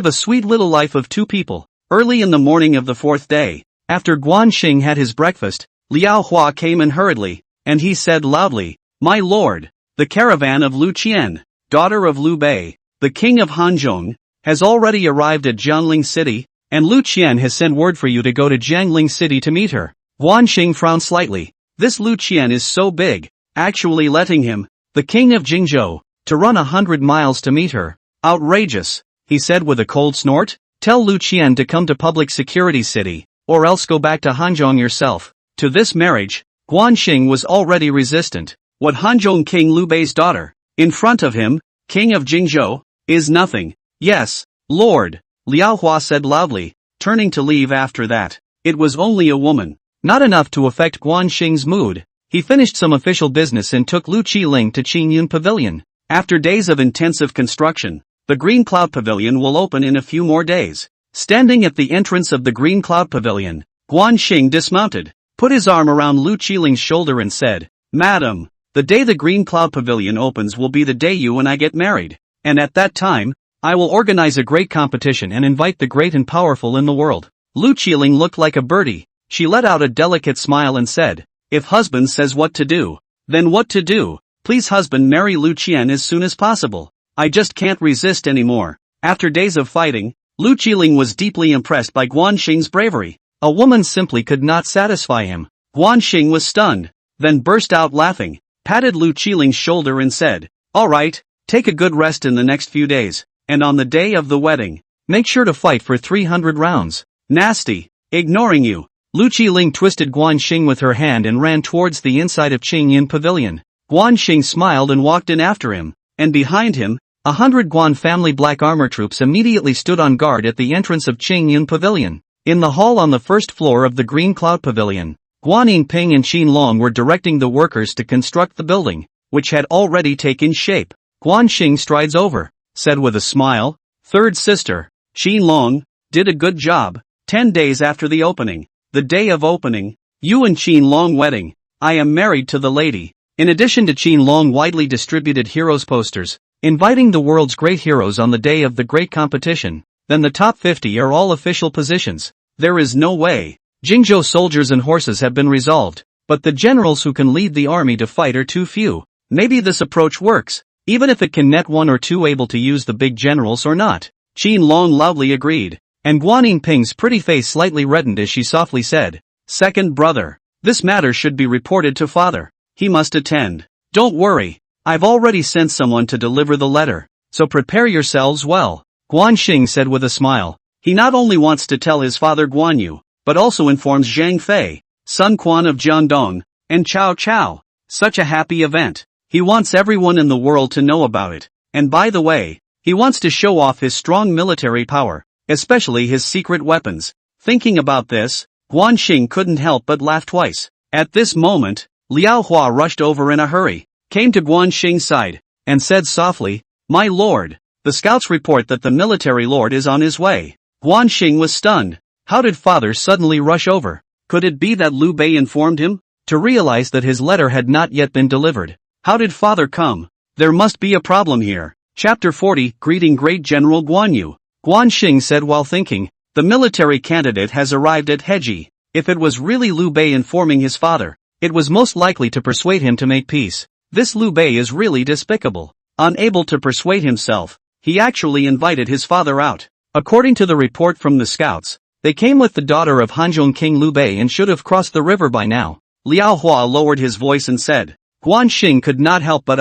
a sweet little life of two people. Early in the morning of the 4th day, after Guan Xing had his breakfast, Liao Hua came in hurriedly, and he said loudly, "My lord, the caravan of Lu Qian, daughter of Lu Bei, the king of Hanzhong, has already arrived at Jiangling city, and Lu Qian has sent word for you to go to Jiangling city to meet her." Guan Xing frowned slightly. This Lu Qian is so big, actually letting him, the king of Jingzhou, to run 100 miles to meet her. Outrageous, he said with a cold snort. "Tell Lu Qian to come to public security city, or else go back to Hanzhong yourself." To this marriage, Guan Xing was already resistant. What Hanzhong King Lu Bei's daughter, in front of him, king of Jingzhou, is nothing. "Yes, lord," Liao Hua said loudly, turning to leave after that. It was only a woman. Not enough to affect Guan Xing's mood. He finished some official business and took Lu Qiling to Qingyun Pavilion. After days of intensive construction, the Green Cloud Pavilion will open in a few more days. Standing at the entrance of the Green Cloud Pavilion, Guan Xing dismounted, put his arm around Lu Qiling's shoulder and said, "Madam, the day the Green Cloud Pavilion opens will be the day you and I get married, and at that time, I will organize a great competition and invite the great and powerful in the world." Lu Qiling looked like a birdie. She let out a delicate smile and said, "If husband says what to do, then what to do. Please husband marry Lu Qian as soon as possible. I just can't resist anymore." After days of fighting, Lu Qiling was deeply impressed by Guan Xing's bravery. A woman simply could not satisfy him. Guan Xing was stunned, then burst out laughing, patted Lu Qiling's shoulder and said, "All right, take a good rest in the next few days, and on the day of the wedding, make sure to fight for 300 rounds. Nasty, ignoring you." Lu Qiling twisted Guan Xing with her hand and ran towards the inside of Qingyun Pavilion. Guan Xing smiled and walked in after him, and behind him, 100 Guan family black armor troops immediately stood on guard at the entrance of Qingyun Pavilion. In the hall on the first floor of the Green Cloud Pavilion, Guan Yinping and Qiling were directing the workers to construct the building, which had already taken shape. Guan Xing strides over, said with a smile, "Third sister, Qiling, did a good job. 10 days after the opening, the day of opening, you and Qiling wedding, I am married to the lady." In addition to Qiling widely distributed heroes posters, inviting the world's great heroes on the day of the great competition, then the top 50 are all official positions. There is no way. Jingzhou soldiers and horses have been resolved, but the generals who can lead the army to fight are too few. Maybe this approach works, even if it can net one or two able to use the big generals or not. Qiling loudly agreed, and Guan Yinping's pretty face slightly reddened as she softly said, "Second brother, this matter should be reported to father. He must attend. Don't worry, I've already sent someone to deliver the letter, so prepare yourselves well." Guan Xing said with a smile. He not only wants to tell his father Guan Yu, but also informs Zhang Fei, son Quan of Jiangdong, and Cao Cao. Such a happy event. He wants everyone in the world to know about it, and by the way, he wants to show off his strong military power, especially his secret weapons. Thinking about this, Guan Xing couldn't help but laugh twice. At this moment, Liao Hua rushed over in a hurry, came to Guan Xing's side, and said softly, "My lord, the scouts report that the military lord is on his way." Guan Xing was stunned. How did father suddenly rush over? Could it be that Liu Bei informed him? To realize that his letter had not yet been delivered. How did father come? There must be a problem here. Chapter 40, Greeting Great General Guan Yu. Guan Xing said while thinking, the military candidate has arrived at Heji. If it was really Liu Bei informing his father, it was most likely to persuade him to make peace. This Liu Bei is really despicable. Unable to persuade himself, he actually invited his father out. According to the report from the scouts, they came with the daughter of Hanzhong King Liu Bei and should have crossed the river by now. Liao Hua lowered his voice and said, Guan Xing could not help but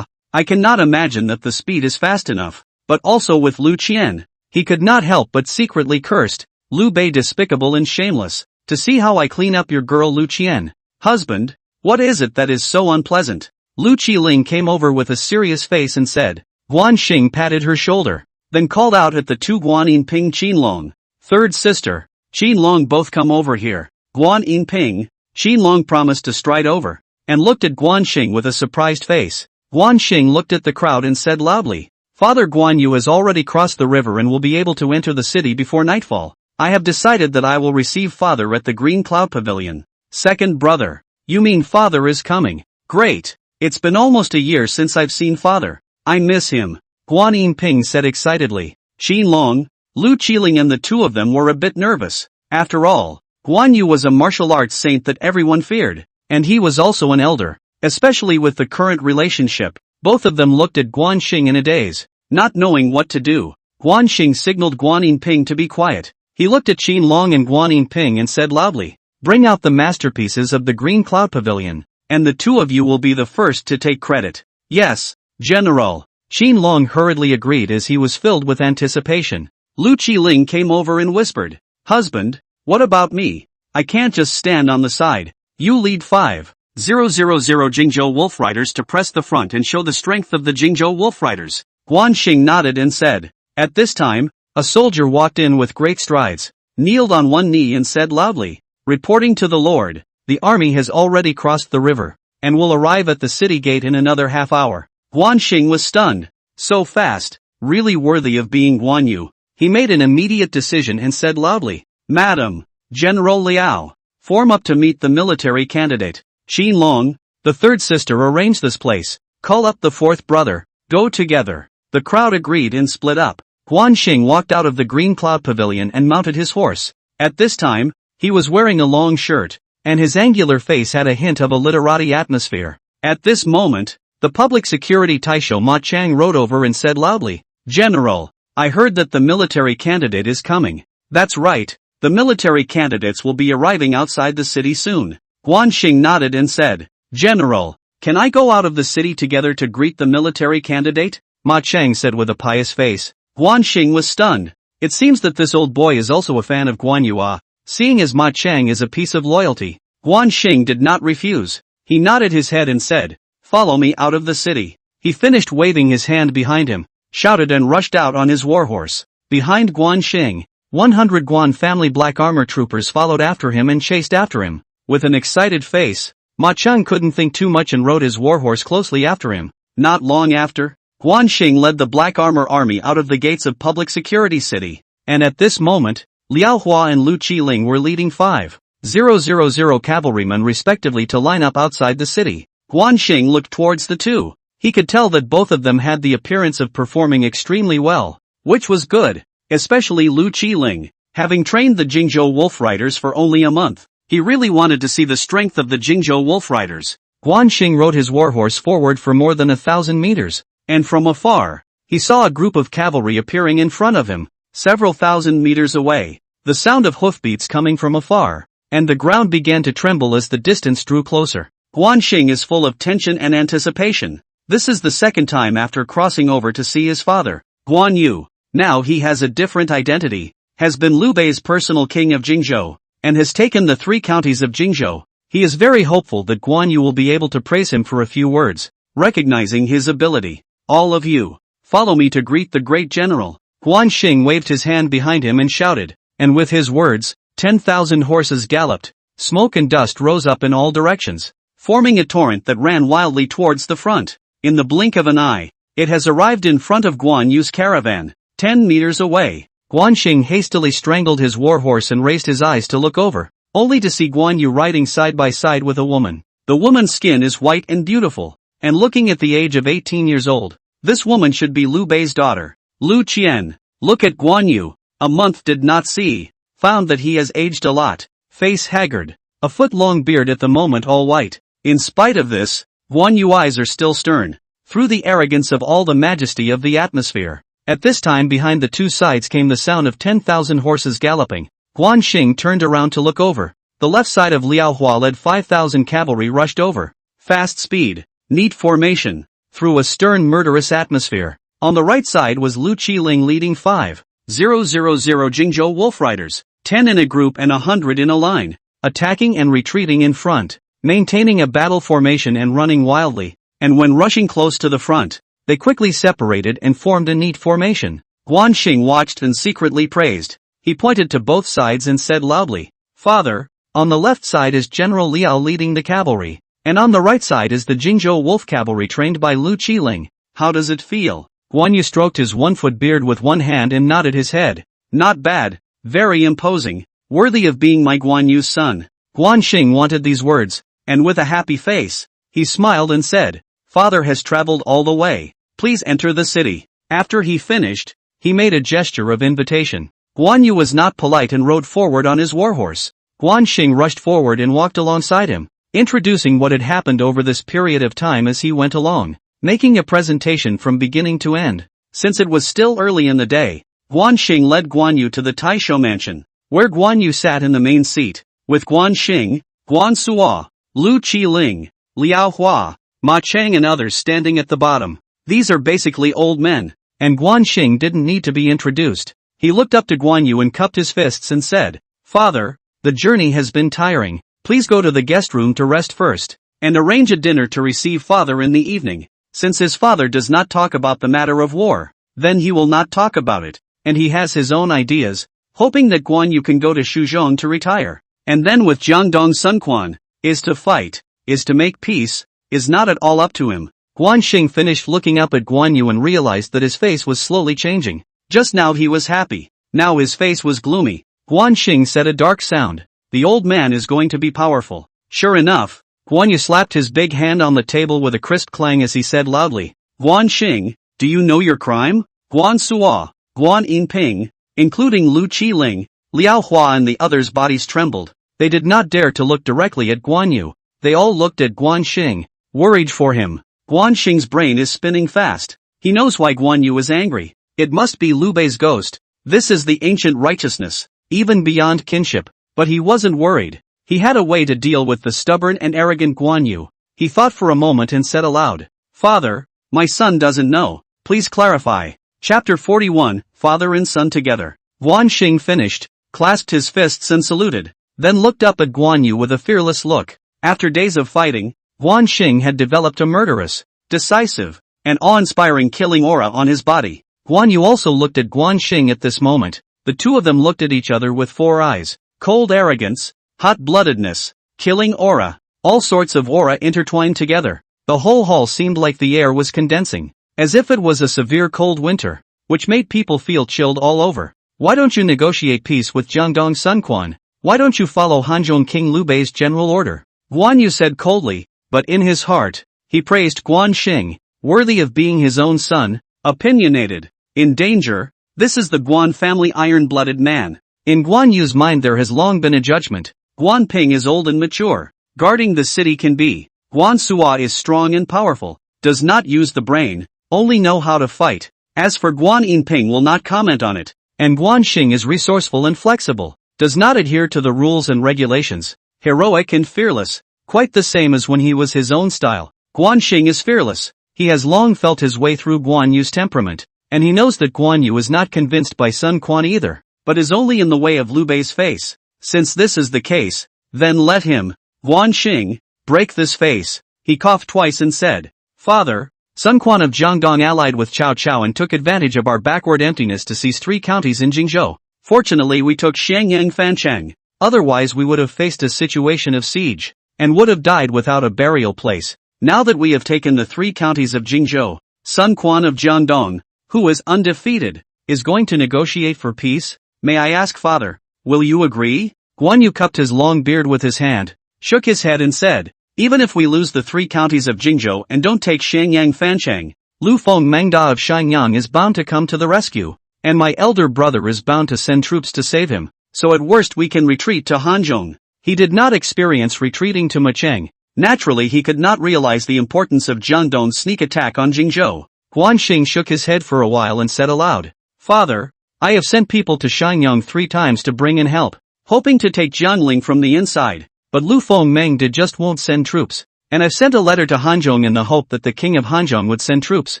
I cannot imagine that the speed is fast enough. But also with Lu Qian, he could not help but secretly cursed, Liu Bei despicable and shameless. To see how I clean up your girl Lu Qian. Husband, what is it that is so unpleasant? Lu Qiling came over with a serious face and said. Guan Xing patted her shoulder, then called out at the two Guan Yinping Qiling. Third sister, Qiling both come over here. Guan Yinping, Qiling promised to stride over, and looked at Guan Xing with a surprised face. Guan Xing looked at the crowd and said loudly, Father Guan Yu has already crossed the river and will be able to enter the city before nightfall. I have decided that I will receive father at the Green Cloud Pavilion. Second brother, you mean father is coming? Great. It's been almost a year since I've seen father. I miss him. Guan Yinping said excitedly. Qiling, Lu Qiling and the two of them were a bit nervous. After all, Guan Yu was a martial arts saint that everyone feared, and he was also an elder, especially with the current relationship. Both of them looked at Guan Xing in a daze, not knowing what to do. Guan Xing signaled Guan Yinping to be quiet. He looked at Qiling and Guan Yinping and said loudly, bring out the masterpieces of the Green Cloud Pavilion, and the two of you will be the first to take credit. Yes, General. Qiling hurriedly agreed as he was filled with anticipation. Lu Qiling came over and whispered, Husband, what about me? I can't just stand on the side. You lead 5,000 Jingzhou Wolf Riders to press the front and show the strength of the Jingzhou Wolf Riders. Guan Xing nodded and said. At this time, a soldier walked in with great strides, kneeled on one knee and said loudly, reporting to the Lord, the army has already crossed the river, and will arrive at the city gate in another half hour. Guan Xing was stunned. So fast, really worthy of being Guan Yu. He made an immediate decision and said loudly, Madam, General Liao, form up to meet the military candidate. Qiling, the third sister arrange this place, call up the fourth brother, go together. The crowd agreed and split up. Guan Xing walked out of the Green Cloud Pavilion and mounted his horse. At this time, he was wearing a long shirt, and his angular face had a hint of a literati atmosphere. At this moment, the public security Taisho Maicheng rode over and said loudly, General, I heard that the military candidate is coming. That's right, the military candidates will be arriving outside the city soon. Guan Xing nodded and said, General, can I go out of the city together to greet the military candidate? Maicheng said with a pious face. Guan Xing was stunned. It seems that this old boy is also a fan of Guan Yu. Seeing as Maicheng is a piece of loyalty, Guan Xing did not refuse. He nodded his head and said, Follow me out of the city. He finished waving his hand behind him, shouted and rushed out on his warhorse. Behind Guan Xing, 100 Guan family black armor troopers followed after him and chased after him. With an excited face, Maicheng couldn't think too much and rode his warhorse closely after him. Not long after, Guan Xing led the black armor army out of the gates of public security city. And at this moment, Liao Hua and Lu Qiling were leading 5,000 cavalrymen respectively to line up outside the city. Guan Xing looked towards the two. He could tell that both of them had the appearance of performing extremely well, which was good, especially Lu Qiling. Having trained the Jingzhou Wolf Riders for only a month, he really wanted to see the strength of the Jingzhou Wolf Riders. Guan Xing rode his warhorse forward for more than 1,000 meters, and from afar, he saw a group of cavalry appearing in front of him, several thousand meters away. The sound of hoofbeats coming from afar, and the ground began to tremble as the distance drew closer. Guan Xing is full of tension and anticipation. This is the second time after crossing over to see his father, Guan Yu. Now he has a different identity, has been Liu Bei's personal king of Jingzhou, and has taken the 3 counties of Jingzhou. He is very hopeful that Guan Yu will be able to praise him for a few words, recognizing his ability. All of you, follow me to greet the great general. Guan Xing waved his hand behind him and shouted, and with his words, 10,000 horses galloped. Smoke and dust rose up in all directions, forming a torrent that ran wildly towards the front. In the blink of an eye, it has arrived in front of Guan Yu's caravan, 10 meters away. Guan Xing hastily strangled his warhorse and raised his eyes to look over, only to see Guan Yu riding side by side with a woman. The woman's skin is white and beautiful, and looking at the age of 18 years old, this woman should be Liu Bei's daughter, Lu Qian. Look at Guan Yu, a month did not see, found that he has aged a lot, face haggard, a foot-long beard at the moment all white. In spite of this, Guan Yu's eyes are still stern, through the arrogance of all the majesty of the atmosphere. At this time behind the two sides came the sound of 10,000 horses galloping. Guan Xing turned around to look over. The left side of Liao Hua led 5,000 cavalry rushed over. Fast speed, neat formation, through a stern murderous atmosphere. On the right side was Lu Qiling leading 5,000 Jingzhou Wolf Riders, 10 in a group and 100 in a line, attacking and retreating in front, maintaining a battle formation and running wildly, and when rushing close to the front, they quickly separated and formed a neat formation. Guan Xing watched and secretly praised. He pointed to both sides and said loudly, "Father, on the left side is General Liao leading the cavalry, and on the right side is the Jingzhou Wolf cavalry trained by Lu Qiling. How does it feel?" Guan Yu stroked his 1-foot beard with one hand and nodded his head. "Not bad, very imposing, worthy of being my Guan Yu's son." Guan Xing wanted these words, and with a happy face, he smiled and said, "Father has traveled all the way. Please enter the city." After he finished, he made a gesture of invitation. Guan Yu was not polite and rode forward on his warhorse. Guan Xing rushed forward and walked alongside him, introducing what had happened over this period of time as he went along, making a presentation from beginning to end. Since it was still early in the day, Guan Xing led Guan Yu to the Taisho mansion, where Guan Yu sat in the main seat, with Guan Xing, Guan Suo, Lu Qiling, Liao Hua, Maicheng and others standing at the bottom. These are basically old men, and Guan Xing didn't need to be introduced. He looked up to Guan Yu and cupped his fists and said, "Father, the journey has been tiring. Please go to the guest room to rest first, and arrange a dinner to receive father in the evening." Since his father does not talk about the matter of war, then he will not talk about it, and he has his own ideas, hoping that Guan Yu can go to Shuzhong to retire, and then with Jiangdong's son Quan, is to fight, is to make peace, is not at all up to him. Guan Xing finished looking up at Guan Yu and realized that his face was slowly changing. Just now he was happy, now his face was gloomy. Guan Xing said a dark sound. The old man is going to be powerful. Sure enough, Guan Yu slapped his big hand on the table with a crisp clang as he said loudly, "Guan Xing, do you know your crime?" Guan Suo, Guan Yinping, including Lu Qiling, Liao Hua and the others' bodies trembled. They did not dare to look directly at Guan Yu. They all looked at Guan Xing, worried for him. Guan Xing's brain is spinning fast. He knows why Guan Yu is angry. It must be Liu Bei's ghost. This is the ancient righteousness, even beyond kinship. But he wasn't worried. He had a way to deal with the stubborn and arrogant Guan Yu. He thought for a moment and said aloud, "Father, my son doesn't know. Please clarify." Chapter 41, Father and Son Together. Guan Xing finished, clasped his fists and saluted, then looked up at Guan Yu with a fearless look. After days of fighting, Guan Xing had developed a murderous, decisive, an awe-inspiring killing aura on his body. Guan Yu also looked at Guan Xing at this moment. The two of them looked at each other with four eyes. Cold arrogance, hot-bloodedness, killing aura, all sorts of aura intertwined together. The whole hall seemed like the air was condensing, as if it was a severe cold winter, which made people feel chilled all over. Why don't you negotiate peace with Jiangdong Sun Quan? Why don't you follow Hanzhong King Liu Bei's general order? Guan Yu said coldly, but in his heart, he praised Guan Xing, worthy of being his own son, opinionated, in danger. This is the Guan family iron-blooded man. In Guan Yu's mind there has long been a judgment. Guan Ping is old and mature. Guarding the city can be. Guan Suo is strong and powerful, does not use the brain, only know how to fight. As for Guan Yinping will not comment on it. And Guan Xing is resourceful and flexible, does not adhere to the rules and regulations. Heroic and fearless, quite the same as when he was his own style. Guan Xing is fearless. He has long felt his way through Guan Yu's temperament, and he knows that Guan Yu is not convinced by Sun Quan either, but is only in the way of Liu Bei's face. Since this is the case, then let him, Guan Xing, break this face. He coughed twice and said, Father, Sun Quan of Jiangdong allied with Cao Cao and took advantage of our backward emptiness to seize 3 counties in Jingzhou. Fortunately we took Shenyang Fancheng, otherwise we would have faced a situation of siege, and would have died without a burial place. Now that we have taken the 3 counties of Jingzhou, Sun Quan of Jiangdong, who is undefeated, is going to negotiate for peace? May I ask Father, will you agree? Guan Yu cupped his long beard with his hand, shook his head and said, even if we lose the 3 counties of Jingzhou and don't take Shenyang Fancheng, Lu Feng Mengda of Shenyang is bound to come to the rescue, and my elder brother is bound to send troops to save him, so at worst we can retreat to Hanzhong. He did not experience retreating to Maicheng. Naturally he could not realize the importance of Jiangdong's sneak attack on Jingzhou. Guan Xing shook his head for a while and said aloud, Father, I have sent people to Shenyang 3 times to bring in help, hoping to take Jiangling from the inside, but Lu Feng Meng did just won't send troops, and I've sent a letter to Hanzhong in the hope that the king of Hanzhong would send troops,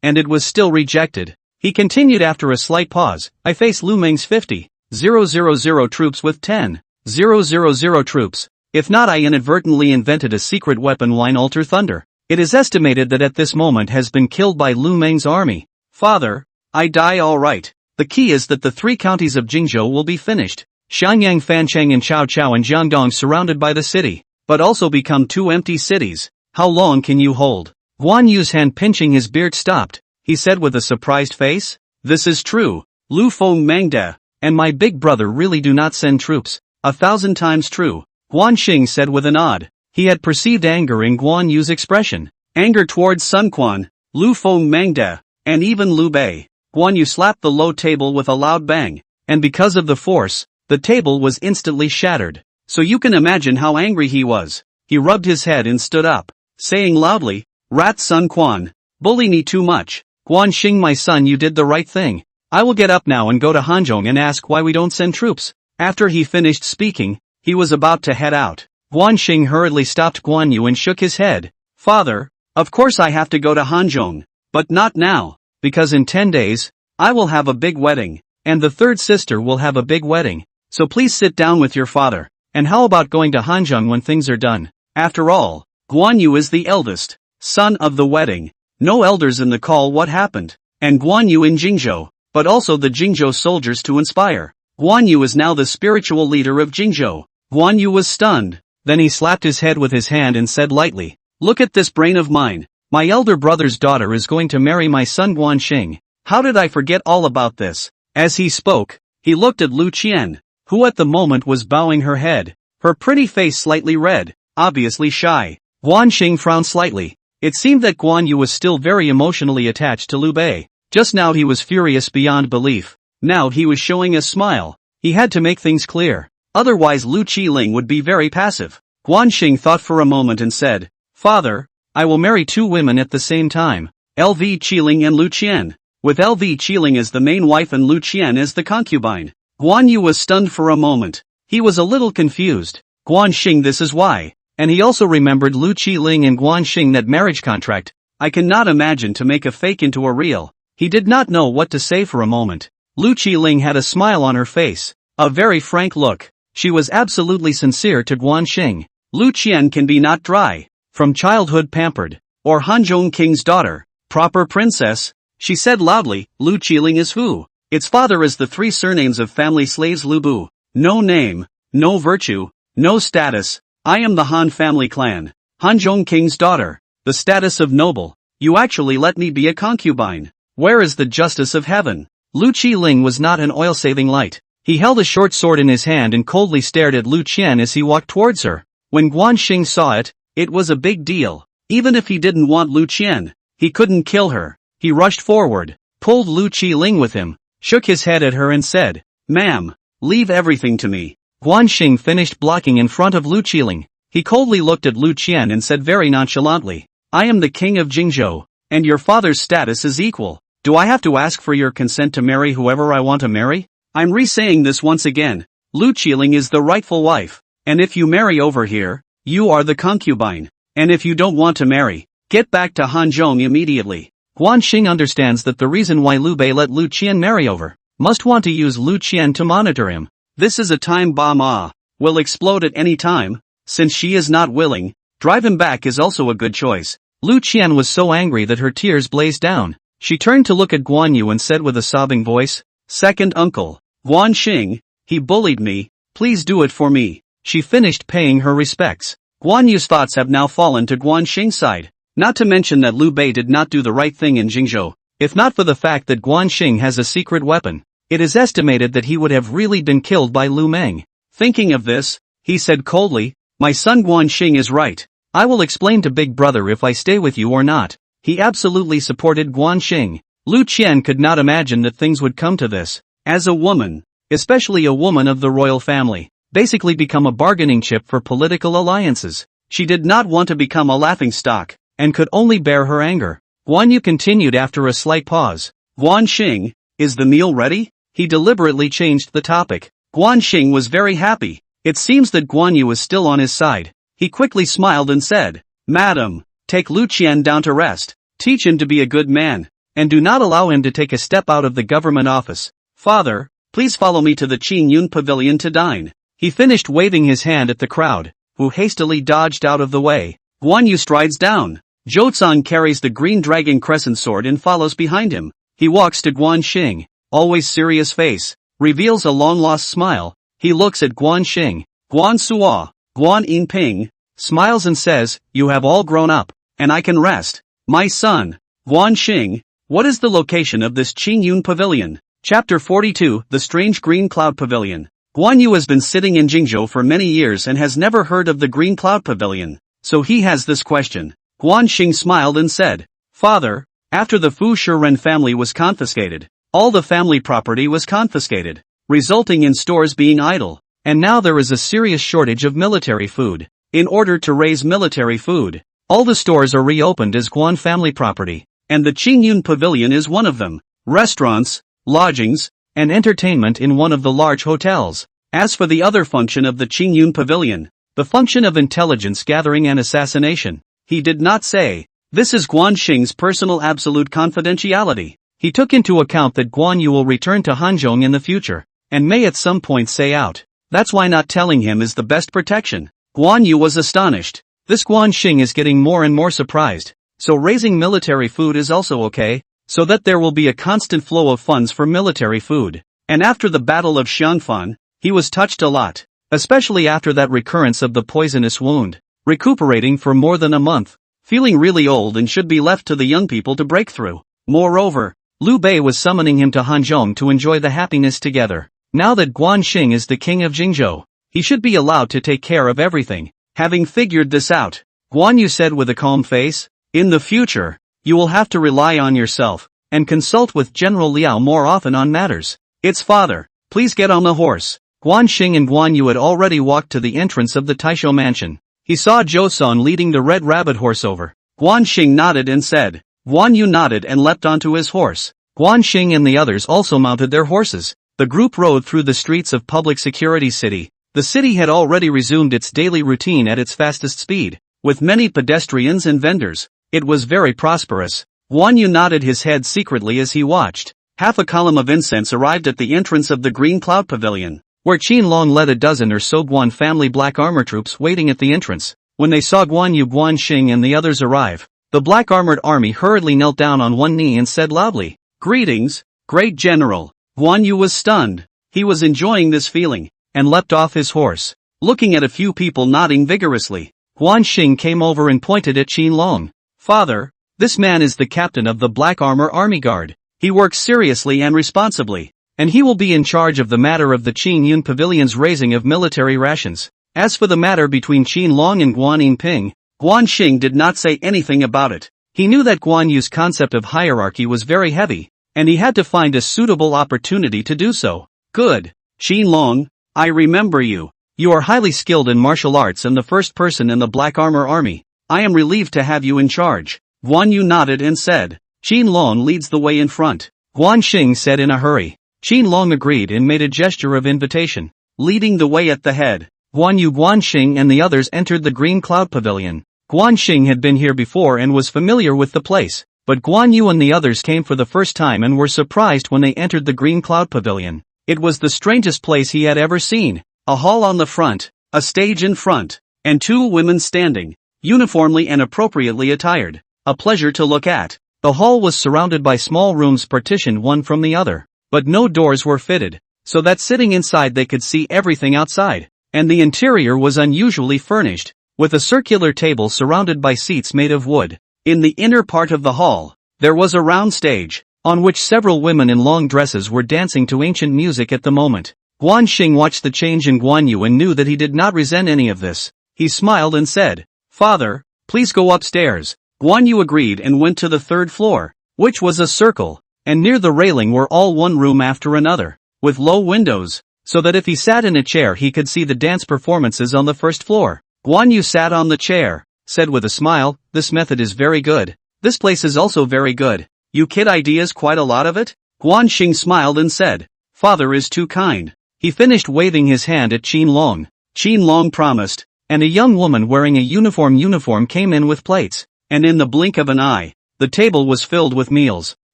and it was still rejected. He continued after a slight pause, I face Lu Meng's 50,000 troops with 10,000 troops. If not, I inadvertently invented a secret weapon line alter thunder. It is estimated that at this moment has been killed by Lu Meng's army. Father, I die alright. The key is that the 3 counties of Jingzhou will be finished. Shenyang Fancheng and Cao Cao and Jiangdong surrounded by the city, but also become 2 empty cities. How long can you hold? Guan Yu's hand pinching his beard stopped. He said with a surprised face, this is true. Lu Feng Mengde, and my big brother really do not send troops. 1,000 times true. Guan Xing said with a nod. He had perceived anger in Guan Yu's expression. Anger towards Sun Quan, Lu Feng Mengde, and even Liu Bei. Guan Yu slapped the low table with a loud bang, and because of the force, the table was instantly shattered. So you can imagine how angry he was. He rubbed his head and stood up, saying loudly, Rat Sun Quan, bully me too much. Guan Xing, my son, you did the right thing. I will get up now and go to Hanzhong and ask why we don't send troops. After he finished speaking, he was about to head out. Guan Xing hurriedly stopped Guan Yu and shook his head. Father, of course I have to go to Hanzhong, but not now, because in 10 days, I will have a big wedding, and the 3rd sister will have a big wedding, so please sit down with your father, and how about going to Hanzhong when things are done? After all, Guan Yu is the eldest son of the wedding. No elders in the call what happened, and Guan Yu in Jingzhou, but also the Jingzhou soldiers to inspire. Guan Yu is now the spiritual leader of Jingzhou. Guan Yu was stunned. Then he slapped his head with his hand and said lightly, look at this brain of mine. My elder brother's daughter is going to marry my son Guan Xing. How did I forget all about this? As he spoke, he looked at Lu Qian, who at the moment was bowing her head, her pretty face slightly red, obviously shy. Guan Xing frowned slightly. It seemed that Guan Yu was still very emotionally attached to Liu Bei. Just now he was furious beyond belief. Now he was showing a smile. He had to make things clear. Otherwise Lu Qiling would be very passive. Guan Xing thought for a moment and said, Father, I will marry 2 women at the same time, LV Qiling and Lu Qian, with LV Qiling as the main wife and Lu Qian as the concubine. Guan Yu was stunned for a moment. He was a little confused. Guan Xing, this is why. And he also remembered Lu Qiling and Guan Xing that marriage contract. I cannot imagine to make a fake into a real. He did not know what to say for a moment. Lu Qiling had a smile on her face, a very frank look. She was absolutely sincere to Guan Xing. Lu Qian can be not dry, from childhood pampered, or Hanzhong King's daughter, Proper princess, she said loudly. Lu Qiling is who? Its father is the three surnames of family slaves Lu Bu. No name, no virtue, no status. I am the Han family clan. Hanzhong King's daughter. The status of noble. You actually let me be a concubine. Where is the justice of heaven? Lu Qiling was not an oil-saving light. He held a short sword in his hand and coldly stared at Lu Qian as he walked towards her. When Guan Xing saw it, it was a big deal. Even if he didn't want Lu Qian, he couldn't kill her. He rushed forward, pulled Lu Qiling with him, shook his head at her and said, "Ma'am, leave everything to me." Guan Xing finished blocking in front of Lu Qiling. He coldly looked at Lu Qian and said very nonchalantly, "I am the king of Jingzhou, and your father's status is equal. Do I have to ask for your consent to marry whoever I want to marry? I'm re-saying this once again. Lu Qiling is the rightful wife, and if you marry over here, you are the concubine. And if you don't want to marry, get back to Hanzhong immediately." Guan Xing understands that the reason why Lu Bei let Lu Qian marry over, must want to use Lu Qian to monitor him. This is a time bomb will explode at any time. Since she is not willing, drive him back is also a good choice. Lu Qian was so angry that her tears blazed down. She turned to look at Guan Yu and said with a sobbing voice, "Second uncle, Guan Xing, he bullied me, please do it for me." She finished paying her respects. Guan Yu's thoughts have now fallen to Guan Xing's side. Not to mention that Lu Bei did not do the right thing in Jingzhou. If not for the fact that Guan Xing has a secret weapon, it is estimated that he would have really been killed by Lu Meng. Thinking of this, he said coldly, "My son Guan Xing is right. I will explain to Big Brother if I stay with you or not." He absolutely supported Guan Xing. Lu Qian could not imagine that things would come to this. As a woman, especially a woman of the royal family, basically become a bargaining chip for political alliances. She did not want to become a laughingstock, and could only bear her anger. Guan Yu continued after a slight pause. "Guan Xing, is the meal ready?" He deliberately changed the topic. Guan Xing was very happy. It seems that Guan Yu was still on his side. He quickly smiled and said, "Madam, take Lu Qian down to rest, teach him to be a good man, and do not allow him to take a step out of the government office. Father, please follow me to the Qingyun Pavilion to dine." He finished waving his hand at the crowd, who hastily dodged out of the way. Guan Yu strides down. Zhou Cang carries the green dragon crescent sword and follows behind him. He walks to Guan Xing, always serious face, reveals a long-lost smile. He looks at Guan Xing. Guan Suo, Guan Yinping, smiles and says, "You have all grown up, and I can rest. My son, Guan Xing, what is the location of this Qingyun Pavilion?" Chapter 42, The Strange Green Cloud Pavilion. Guan Yu has been sitting in Jingzhou for many years and has never heard of the Green Cloud Pavilion, so he has this question. Guan Xing smiled and said, "Father, after the Fu Shiren family was confiscated, all the family property was confiscated, resulting in stores being idle, and now there is a serious shortage of military food. In order to raise military food, all the stores are reopened as Guan family property, and the Qingyun Pavilion is one of them. Restaurants, lodgings, and entertainment in one of the large hotels. As for the other function of the Qingyun Pavilion, the function of intelligence gathering and assassination, he did not say. This is Guan Xing's personal absolute confidentiality. He took into account that Guan Yu will return to Hanzhong in the future, and may at some point say out. That's why not telling him is the best protection." Guan Yu was astonished. This Guan Xing is getting more and more surprised. So raising military food is also okay, so that there will be a constant flow of funds for military food. And after the Battle of Xiangfan, he was touched a lot, especially after that recurrence of the poisonous wound. Recuperating for more than a month, feeling really old and should be left to the young people to break through. Moreover, Lu Bei was summoning him to Hanzhong to enjoy the happiness together. Now that Guan Xing is the king of Jingzhou, he should be allowed to take care of everything. Having figured this out, Guan Yu said with a calm face, "In the future, you will have to rely on yourself, and consult with General Liao more often on matters. It's father, please get on the horse." Guan Xing and Guan Yu had already walked to the entrance of the Taisho mansion. He saw Zhou San leading the red rabbit horse over. Guan Xing nodded and said. Guan Yu nodded and leapt onto his horse. Guan Xing and the others also mounted their horses. The group rode through the streets of Public Security City. The city had already resumed its daily routine at its fastest speed, with many pedestrians and vendors. It was very prosperous. Guan Yu nodded his head secretly as he watched. Half a column of incense arrived at the entrance of the Green Cloud Pavilion, where Qiling led a dozen or so Guan family black armor troops waiting at the entrance. When they saw Guan Yu, Guan Xing and the others arrive, The black-armored army hurriedly knelt down on one knee and said loudly, "Greetings, great general." Guan Yu was stunned. He was enjoying this feeling, and leapt off his horse. Looking at a few people nodding vigorously, Xing came over and pointed at Qiling. "Father, this man is the captain of the Black Armor Army Guard. He works seriously and responsibly, and he will be in charge of the matter of the Qingyun Pavilion's raising of military rations. As for the matter between Qiling and Guan Yinping, Xing did not say anything about it. He knew that Guan Yu's concept of hierarchy was very heavy, and he had to find a suitable opportunity to do so. Good. Qiling, I remember you. You are highly skilled in martial arts and the first person in the Black Armor Army. I am relieved to have you in charge." Guan Yu nodded and said, "Qiling leads the way in front," Xing said in a hurry. Qiling agreed and made a gesture of invitation. Leading the way at the head, Guan Yu, Xing and the others entered the Green Cloud Pavilion. Xing had been here before and was familiar with the place, but Guan Yu and the others came for the first time and were surprised when they entered the Green Cloud Pavilion. It was the strangest place he had ever seen. A hall on the front, a stage in front, and two women standing, uniformly and appropriately attired. A pleasure to look at. The hall was surrounded by small rooms partitioned one from the other, but no doors were fitted, so that sitting inside they could see everything outside, and the interior was unusually furnished, with a circular table surrounded by seats made of wood. In the inner part of the hall, there was a round stage, on which several women in long dresses were dancing to ancient music at the moment. Xing watched the change in Guan Yu and knew that he did not resent any of this. He smiled and said, "Father, please go upstairs." Guan Yu agreed and went to the third floor, which was a circle, and near the railing were all one room after another, with low windows, so that if he sat in a chair he could see the dance performances on the first floor. Guan Yu sat on the chair, said with a smile, "This method is very good. This place is also very good. You kid ideas quite a lot of it?" Xing smiled and said, "Father is too kind." He finished waving his hand at Qiling. Qiling promised, and a young woman wearing a uniform came in with plates, and in the blink of an eye, the table was filled with meals,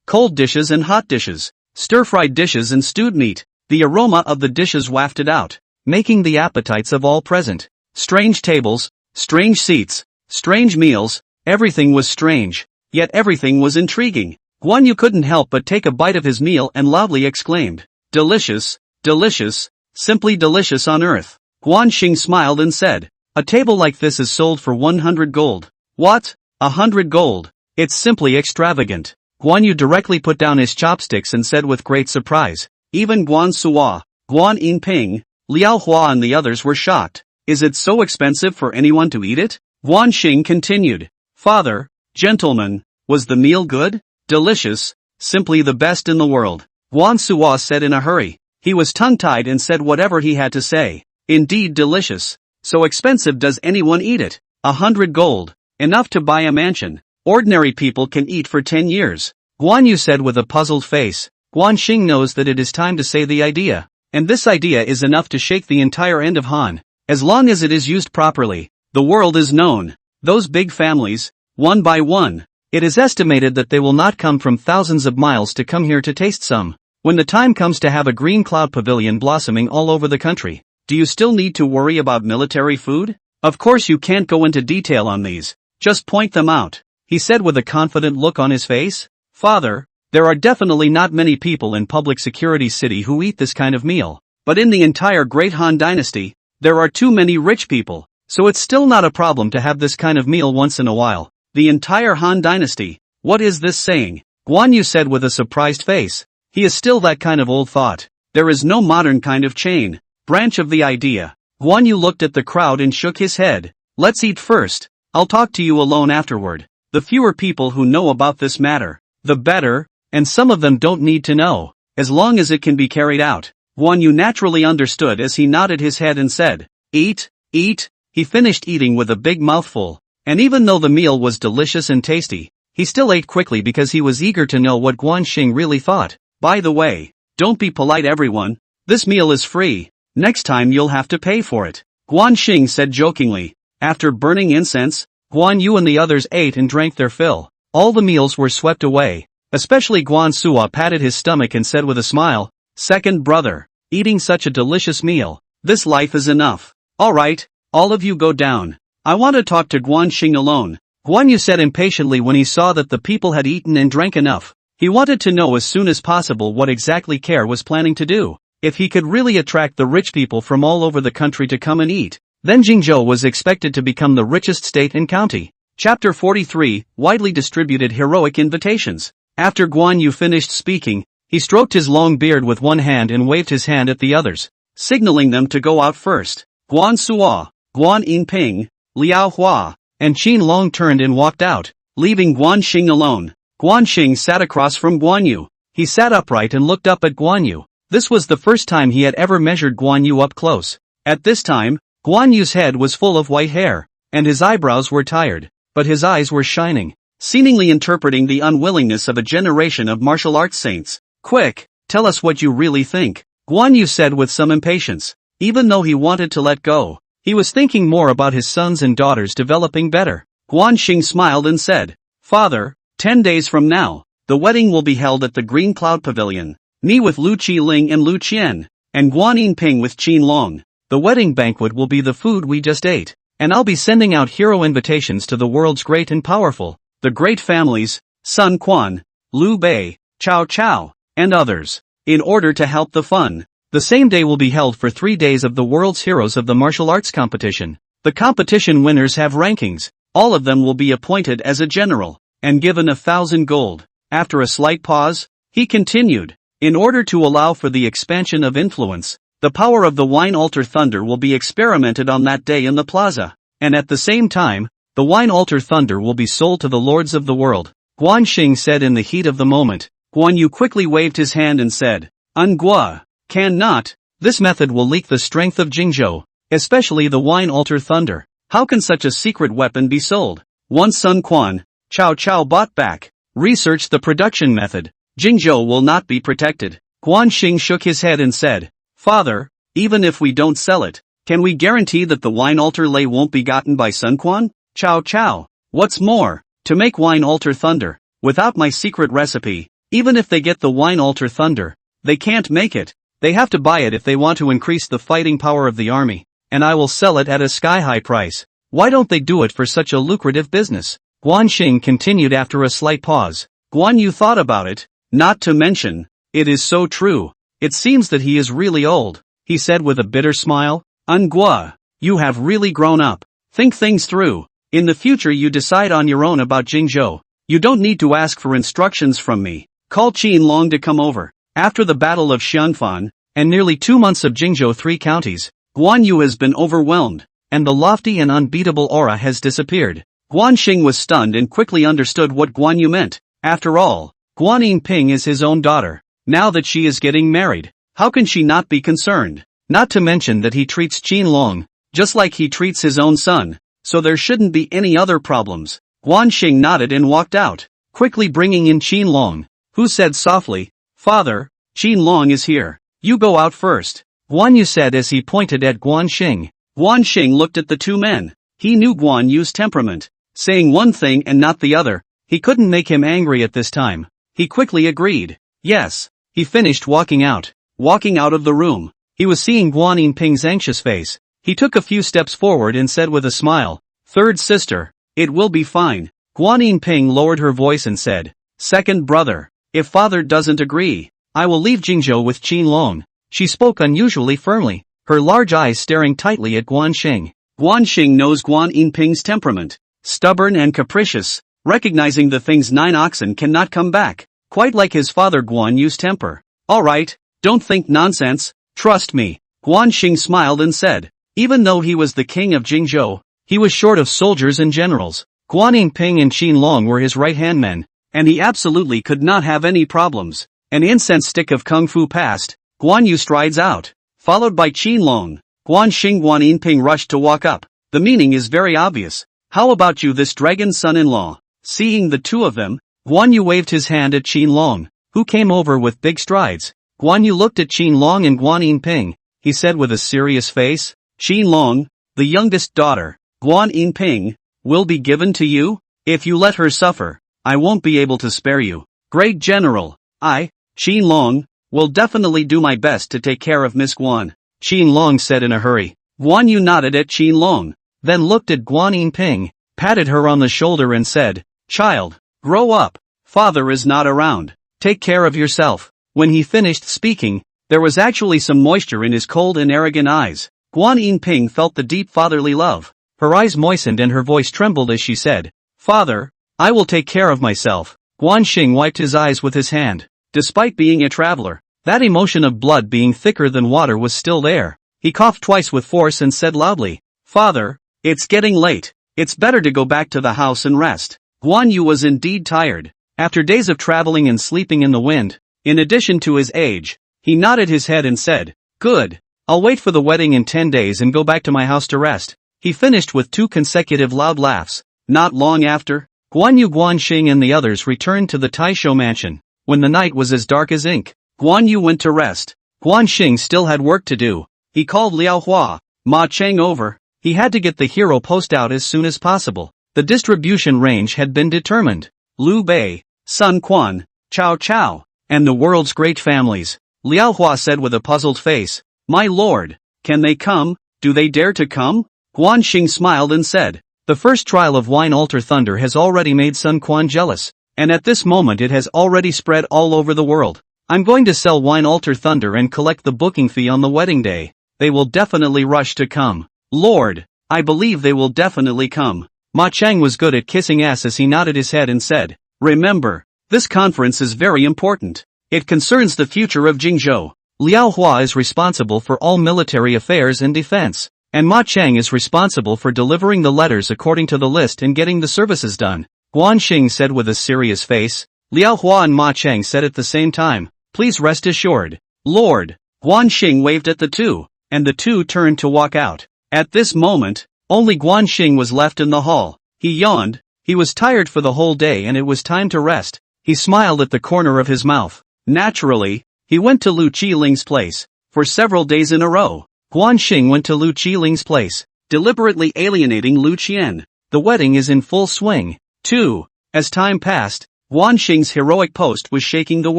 cold dishes and hot dishes, stir-fried dishes and stewed meat. The aroma of the dishes wafted out, making the appetites of all present. Strange tables, strange seats, strange meals, everything was strange, yet everything was intriguing. Guan Yu couldn't help but take a bite of his meal and loudly exclaimed, "Delicious, delicious, simply delicious on earth." Xing smiled and said, "A table like this is sold for 100 gold. What? 100 gold? It's simply extravagant." Guan Yu directly put down his chopsticks and said with great surprise. Even Guan Suo, Guan Yinping, Liao Hua and the others were shocked. "Is it so expensive for anyone to eat it?" Xing continued. "Father, gentlemen, was the meal good? Delicious, simply the best in the world," Guan Suo said in a hurry. He was tongue-tied and said whatever he had to say. "Indeed delicious. So expensive does anyone eat it? 100 gold. Enough to buy a mansion. Ordinary people can eat for 10 years. Guan Yu said with a puzzled face. Xing knows that it is time to say the idea. And this idea is enough to shake the entire end of Han. As long as it is used properly, the world is known. Those big families, one by one. It is estimated that they will not come from thousands of miles to come here to taste some. When the time comes to have a green cloud pavilion blossoming all over the country, do you still need to worry about military food? Of course you can't go into detail on these. Just point them out," he said with a confident look on his face. "Father, there are definitely not many people in Public Security City who eat this kind of meal, but in the entire Great Han Dynasty, there are too many rich people, so it's still not a problem to have this kind of meal once in a while. The entire Han Dynasty, what is this saying?" Guan Yu said with a surprised face. He is still that kind of old thought. There is no modern kind of chain, branch of the idea. Guan Yu looked at the crowd and shook his head. "Let's eat first. I'll talk to you alone afterward. The fewer people who know about this matter, the better, and some of them don't need to know, as long as it can be carried out." Guan Yu naturally understood as he nodded his head and said, "Eat, eat." He finished eating with a big mouthful, and even though the meal was delicious and tasty, he still ate quickly because he was eager to know what Xing really thought. "By the way, don't be polite everyone. This meal is free. Next time you'll have to pay for it," Xing said jokingly. After burning incense, Guan Yu and the others ate and drank their fill. All the meals were swept away. Especially Guan Suo patted his stomach and said with a smile, "Second brother, eating such a delicious meal. This life is enough. Alright, all of you go down. I want to talk to Xing alone." Guan Yu said impatiently when he saw that the people had eaten and drank enough. He wanted to know as soon as possible what exactly Care was planning to do. If he could really attract the rich people from all over the country to come and eat, then Jingzhou was expected to become the richest state and county. Chapter 43, Widely Distributed Heroic Invitations. After Guan Yu finished speaking, he stroked his long beard with one hand and waved his hand at the others, signaling them to go out first. Guan Suo, Guan Yinping, Liao Hua, and Qin Long turned and walked out, leaving Guan Xing alone. Guan Xing sat across from Guan Yu. He sat upright and looked up at Guan Yu. This was the first time he had ever measured Guan Yu up close. At this time, Guan Yu's head was full of white hair, and his eyebrows were tired, but his eyes were shining, seemingly interpreting the unwillingness of a generation of martial arts saints. Quick, tell us what you really think, Guan Yu said with some impatience. Even though he wanted to let go, he was thinking more about his sons and daughters developing better. Guan Xing smiled and said, Father, 10 days from now, the wedding will be held at the Green Cloud Pavilion. Me with Lu Qiling and Lu Qian, and Guan Yinping with Qin Long. The wedding banquet will be the food we just ate, and I'll be sending out hero invitations to the world's great and powerful, the great families, Sun Quan, Liu Bei, Cao Cao, and others, in order to help the fun. The same day will be held for 3 days of the world's heroes of the martial arts competition. The competition winners have rankings, all of them will be appointed as a general, and given 1,000 gold. After a slight pause, he continued, in order to allow for the expansion of influence, the power of the Wine Altar Thunder will be experimented on that day in the plaza, and at the same time, the Wine Altar Thunder will be sold to the lords of the world. Guan Xing said in the heat of the moment. Guan Yu quickly waved his hand and said, Ungua, cannot, this method will leak the strength of Jingzhou, especially the Wine Altar Thunder. How can such a secret weapon be sold? Once Sun Quan, Cao Cao bought back, researched the production method, Jingzhou will not be protected. Guan Xing shook his head and said, Father, even if we don't sell it, can we guarantee that the wine altar lay won't be gotten by Sun Quan? Cao Cao. What's more, to make Wine Altar Thunder, without my secret recipe, even if they get the Wine Altar Thunder, they can't make it. They have to buy it if they want to increase the fighting power of the army, and I will sell it at a sky-high price. Why don't they do it for such a lucrative business? Guan Xing continued after a slight pause. Guan Yu thought about it, not to mention, it is so true. It seems that he is really old, he said with a bitter smile. Ungua, you have really grown up. Think things through. In the future you decide on your own about Jingzhou. You don't need to ask for instructions from me. Call Qin Long to come over. After the Battle of Xianfan, and nearly 2 months of Jingzhou 3 counties, Guan Yu has been overwhelmed, and the lofty and unbeatable aura has disappeared. Guan Xing was stunned and quickly understood what Guan Yu meant. After all, Guan Yinping is his own daughter. Now that she is getting married, how can she not be concerned? Not to mention that he treats Qin Long, just like he treats his own son, so there shouldn't be any other problems. Guan Xing nodded and walked out, quickly bringing in Qin Long, who said softly, Father, Qin Long is here. You go out first. Guan Yu said as he pointed at Guan Xing. Guan Xing looked at the two men. He knew Guan Yu's temperament. Saying one thing and not the other, he couldn't make him angry at this time. He quickly agreed. Yes. He finished walking out. Walking out of the room, he was seeing Guan Yinping's anxious face. He took a few steps forward and said with a smile, Third sister, it will be fine. Guan Yinping lowered her voice and said, Second brother, if father doesn't agree, I will leave Jingzhou with Qin Long. She spoke unusually firmly, her large eyes staring tightly at Guan Xing. Guan Xing knows Guan Yinping's temperament, stubborn and capricious, recognizing the things 9 oxen cannot come back, quite like his father Guan Yu's temper. Alright, don't think nonsense, trust me. Guan Xing smiled and said, even though he was the king of Jingzhou, he was short of soldiers and generals. Guan Yinping and Qin Long were his right-hand men, and he absolutely could not have any problems. An incense stick of kung fu passed, Guan Yu strides out, followed by Qin Long. Guan Xing Guan Yinping rushed to walk up. The meaning is very obvious. How about you, this dragon's son-in-law? Seeing the two of them, Guan Yu waved his hand at Qin Long, who came over with big strides. Guan Yu looked at Qin Long and Guan Yinping. He said with a serious face, Qin Long, the youngest daughter, Guan Yinping, will be given to you? If you let her suffer, I won't be able to spare you. Great General, I, Qin Long, will definitely do my best to take care of Miss Guan, Qin Long said in a hurry. Guan Yu nodded at Qin Long, then looked at Guan Yinping, patted her on the shoulder and said, "Child, grow up. Father is not around. Take care of yourself." When he finished speaking, there was actually some moisture in his cold and arrogant eyes. Guan Yinping felt the deep fatherly love. Her eyes moistened and her voice trembled as she said, "Father, I will take care of myself." Guan Xing wiped his eyes with his hand. Despite being a traveler, that emotion of blood being thicker than water was still there. He coughed twice with force and said loudly, "Father, it's getting late. It's better to go back to the house and rest." Guan Yu was indeed tired. After days of traveling and sleeping in the wind, in addition to his age, he nodded his head and said, "Good. I'll wait for the wedding in 10 days and go back to my house to rest." He finished with 2 consecutive loud laughs. Not long after, Guan Yu, Guan Xing and the others returned to the Taisho mansion. When the night was as dark as ink, Guan Yu went to rest. Guan Xing still had work to do. He called Liao Hua, Maicheng over. He had to get the hero post out as soon as possible. The distribution range had been determined. Liu Bei, Sun Quan, Cao Cao, and the world's great families. Liao Hua said with a puzzled face, "My lord, can they come? Do they dare to come?" Guan Xing smiled and said, "The first trial of Wine Altar Thunder has already made Sun Quan jealous, and at this moment it has already spread all over the world. I'm going to sell Wine Altar Thunder and collect the booking fee on the wedding day. They will definitely rush to come. Lord, I believe they will definitely come." Maicheng was good at kissing ass as he nodded his head and said, "Remember, this conference is very important. It concerns the future of Jingzhou. Liao Hua is responsible for all military affairs and defense, and Maicheng is responsible for delivering the letters according to the list and getting the services done." Guan Xing said with a serious face. Liao Hua and Maicheng said at the same time, "Please rest assured, Lord." Guan Xing waved at the two, and the two turned to walk out. At this moment, only Guan Xing was left in the hall. He yawned. He was tired for the whole day and it was time to rest. He smiled at the corner of his mouth. Naturally, he went to Lu Qiling's place. For several days in a row, Guan Xing went to Lu Qiling's place, deliberately alienating Lu Qian. The wedding is in full swing. 2. As time passed, Guan Xing's heroic post was shaking the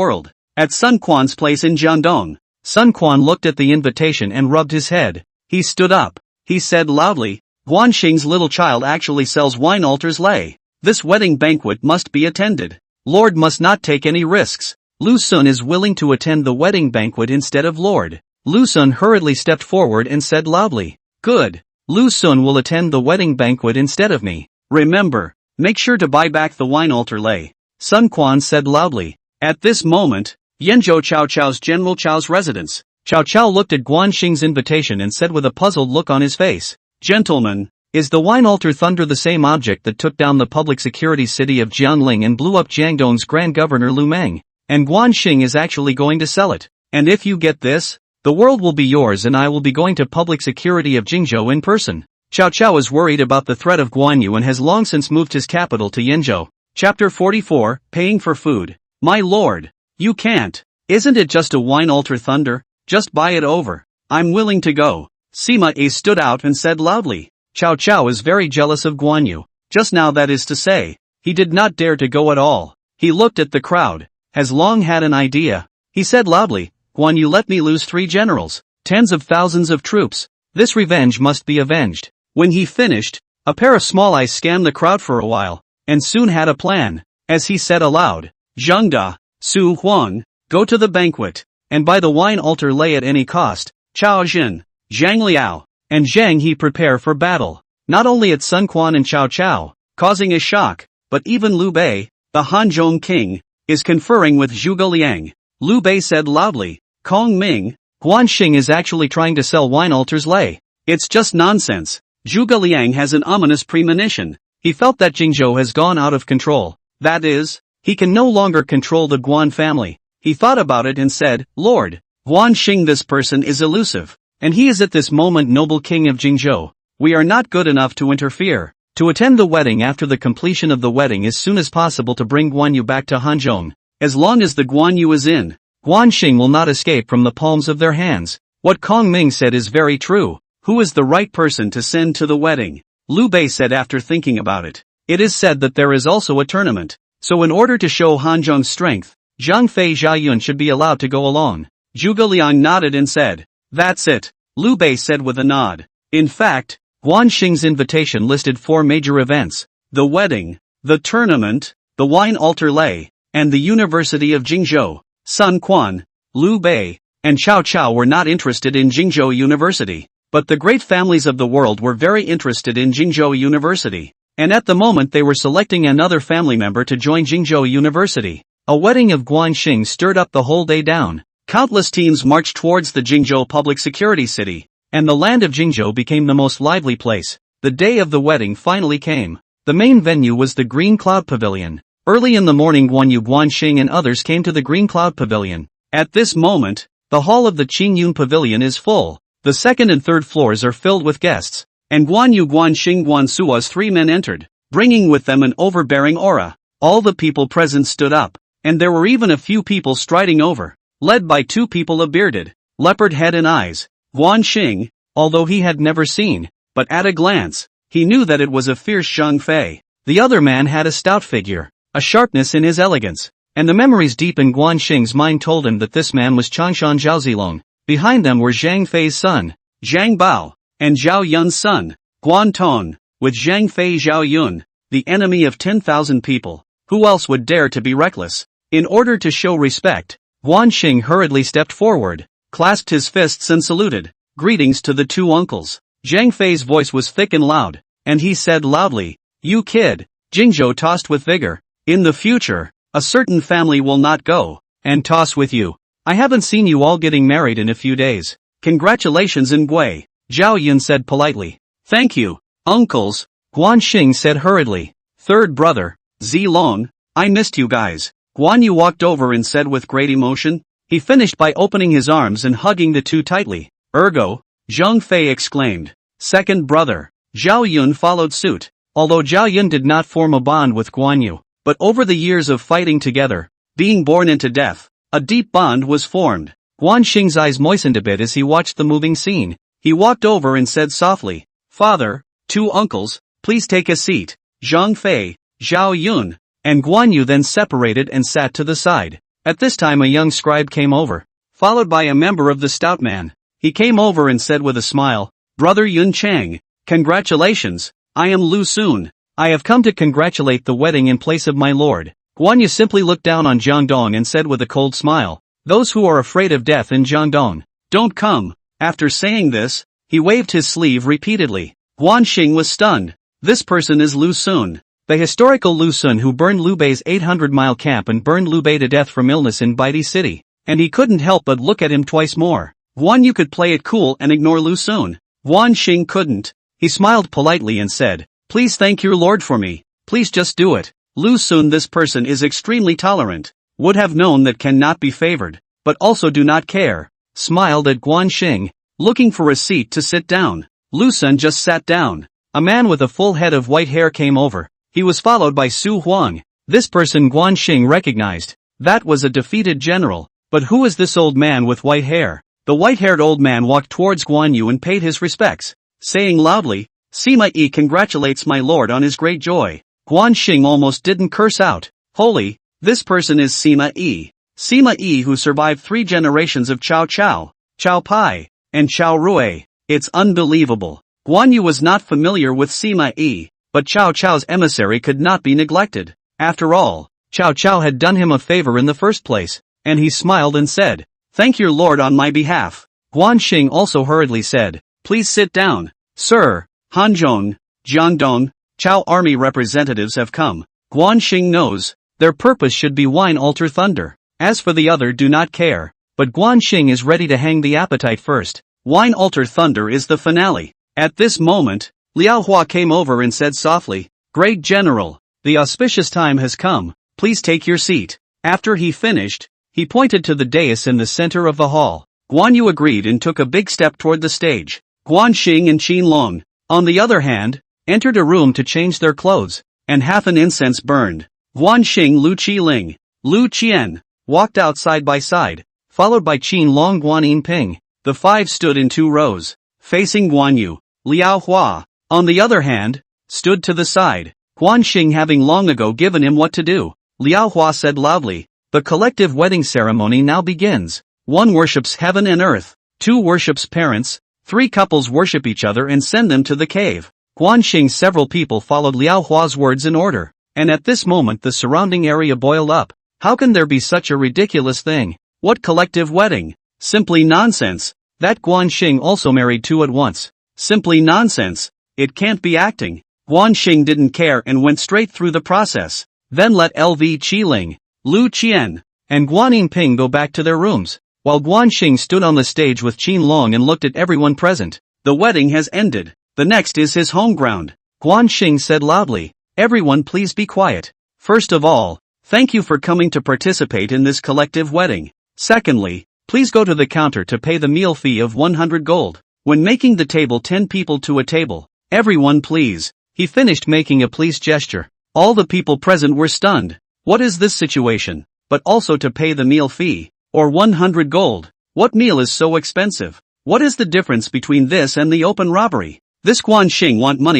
world. At Sun Quan's place in Jiangdong, Sun Quan looked at the invitation and rubbed his head. He stood up. He said loudly, "Guan Xing's little child actually sells wine altars lei. This wedding banquet must be attended. Lord must not take any risks." Lu Sun is willing to attend the wedding banquet instead of Lord. Lu Sun hurriedly stepped forward and said loudly, "Good. Lu Sun will attend the wedding banquet instead of me. Remember, make sure to buy back the wine altar lei." Sun Quan said loudly. At this moment, Yanzhou Cao Cao's General Chao's residence. Cao Cao looked at Guan Xing's invitation and said with a puzzled look on his face, "Gentlemen, is the Wine Altar Thunder the same object that took down the public security city of Jiangling and blew up Jiangdong's Grand Governor Lu Meng? And Guan Xing is actually going to sell it. And if you get this, the world will be yours and I will be going to public security of Jingzhou in person." Cao Cao is worried about the threat of Guan Yu and has long since moved his capital to Yanzhou. Chapter 44, Paying for Food. "My lord, you can't. Isn't it just a Wine Altar Thunder? Just buy it over. I'm willing to go." Sima A stood out and said loudly. Cao Cao is very jealous of Guan Yu. Just now, that is to say, he did not dare to go at all. He looked at the crowd. Has long had an idea. He said loudly, "Guan Yu let me lose 3 generals, tens of thousands of troops. This revenge must be avenged." When he finished, a pair of small eyes scanned the crowd for a while, and soon had a plan. As he said aloud, "Zheng Da, Su Huang, go to the banquet, and buy the wine altar lei at any cost. Chao Jin, Zhang Liao, and Zhang He prepare for battle." Not only at Sun Quan and Cao Cao, causing a shock, but even Liu Bei, the Hanzhong king, is conferring with Zhuge Liang. Liu Bei said loudly, "Kong Ming, Guan Xing is actually trying to sell wine altars lei. It's just nonsense." Zhuge Liang has an ominous premonition. He felt that Jingzhou has gone out of control. That is, he can no longer control the Guan family. He thought about it and said, "Lord, Guan Xing, this person is elusive, and he is at this moment noble king of Jingzhou. We are not good enough to interfere. To attend the wedding after the completion of the wedding as soon as possible to bring Guan Yu back to Hanzhong. As long as the Guan Yu is in, Guan Xing will not escape from the palms of their hands." What Kong Ming said is very true. Who is the right person to send to the wedding? Liu Bei said after thinking about it. It is said that there is also a tournament. So in order to show Hanzhong's strength, Zhang Fei Zhaoyun should be allowed to go along. Zhuge Liang nodded and said, "That's it." Liu Bei said with a nod. In fact, Guan Xing's invitation listed 4 major events. the wedding, the tournament, the wine altar lay, and the University of Jingzhou. Sun Quan, Liu Bei, and Cao Cao were not interested in Jingzhou University, but the great families of the world were very interested in Jingzhou University, and at the moment they were selecting another family member to join Jingzhou University. A wedding of Guanxing stirred up the whole day down. Countless teams marched towards the Jingzhou public security city, and the land of Jingzhou became the most lively place. The day of the wedding finally came. The main venue was the Green Cloud Pavilion. Early in the morning Guan Yu, Guanxing and others came to the Green Cloud Pavilion. At this moment, the hall of the Qingyun Pavilion is full. The second and third floors are filled with guests. And Guan Yu, Guanxing, Guan Suo's 3 men entered, bringing with them an overbearing aura. All the people present stood up, and there were even a few people striding over, led by 2 people of bearded, leopard head and eyes. Guanxing, although he had never seen, but at a glance, he knew that it was a fierce Zhang Fei. The other man had a stout figure, a sharpness in his elegance, and the memories deep in Guanxing's mind told him that this man was Changshan Zhaozilong. Behind them were Zhang Fei's son, Zhang Bao, and Zhao Yun's son, Guan Tong, with Zhang Fei Zhao Yun, the enemy of 10,000 people. Who else would dare to be reckless? In order to show respect, Guanxing hurriedly stepped forward, clasped his fists and saluted. Greetings to the 2 uncles. Zhang Fei's voice was thick and loud, and he said loudly, "You kid." Jingzhou tossed with vigor. "In the future, a certain family will not go and toss with you. I haven't seen you all getting married in a few days. Congratulations in Gui." Zhao Yun said politely. "Thank you, uncles," Guanxing said hurriedly. "Third brother, Zilong, I missed you guys." Guan Yu walked over and said with great emotion. He finished by opening his arms and hugging the 2 tightly. "Ergo," Zhang Fei exclaimed. Second brother, Zhao Yun followed suit. Although Zhao Yun did not form a bond with Guan Yu, but over the years of fighting together, being born into death, a deep bond was formed. Guanxing's eyes moistened a bit as he watched the moving scene. He walked over and said softly, "Father, 2 uncles, please take a seat." Zhang Fei, Zhao Yun, and Guan Yu then separated and sat to the side. At this time a young scribe came over, followed by a member of the stout man. He came over and said with a smile, "Brother Yun Chang, congratulations, I am Lu Sun. I have come to congratulate the wedding in place of my lord." Guan Yu simply looked down on Jiangdong and said with a cold smile, "Those who are afraid of death in Jiangdong, don't come." After saying this, he waved his sleeve repeatedly. Guanxing was stunned. This person is Lu Sun, the historical Lu Sun who burned Liu Bei's 800-mile camp and burned Liu Bei to death from illness in Baidi City. And he couldn't help but look at him twice more. Guan Yu could play it cool and ignore Lu Sun. Guanxing couldn't. He smiled politely and said, "Please thank your lord for me. Please just do it." Lu Sun, this person is extremely tolerant. Would have known that cannot be favored, but also do not care. Smiled at Guanxing, looking for a seat to sit down. Lu Sun just sat down. A man with a full head of white hair came over. He was followed by Su Huang. This person Guanxing recognized. That was a defeated general. But who is this old man with white hair? The white-haired old man walked towards Guan Yu and paid his respects, saying loudly, "Sima Yi congratulates my lord on his great joy." Guanxing almost didn't curse out. Holy, this person is Sima Yi. Sima Yi who survived 3 generations of Cao Cao, Cao Pai, and Cao Rui. It's unbelievable. Guan Yu was not familiar with Sima Yi, but Cao Cao's emissary could not be neglected. After all, Cao Cao had done him a favor in the first place, and he smiled and said, "Thank your lord on my behalf." Guanxing also hurriedly said, "Please sit down, sir." Hanzhong, Jiangdong, Cao army representatives have come. Guanxing knows, their purpose should be wine altar thunder. As for the other do not care, but Guanxing is ready to hang the appetite first. Wine altar thunder is the finale. At this moment, Liao Hua came over and said softly, "Great general, the auspicious time has come, please take your seat." After he finished, he pointed to the dais in the center of the hall. Guan Yu agreed and took a big step toward the stage. Guanxing and Qiling, on the other hand, entered a room to change their clothes, and half an incense burned. Guanxing, Lu Qiling, Lu Qian, walked out side by side, followed by Qiling Guan Yinping. The 5 stood in 2 rows, facing Guan Yu. Liao Hua, on the other hand, stood to the side, Guanxing having long ago given him what to do. Liao Hua said loudly, "The collective wedding ceremony now begins. 1 worships heaven and earth, 2 worships parents, 3 couples worship each other and send them to the cave." Guan Xing's several people followed Liao Hua's words in order, and at this moment the surrounding area boiled up. How can there be such a ridiculous thing? What collective wedding? Simply nonsense. That Guan Xing also married two at once. Simply nonsense. It can't be acting. Guan Xing didn't care and went straight through the process. Then let LV Qiling, Lu Qian, and Guan Yingping go back to their rooms, while Guan Xing stood on the stage with Qin Long and looked at everyone present. The wedding has ended. The next is his home ground. Guan Xing said loudly. Everyone please be quiet. First of all, thank you for coming to participate in this collective wedding. Secondly, please go to the counter to pay the meal fee of 100 gold. When making the table 10 people to a table. Everyone please. He finished making a please gesture. All the people present were stunned. What is this situation? But also to pay the meal fee, or 100 gold. What meal is so expensive? What is the difference between this and the open robbery? This Guan Xing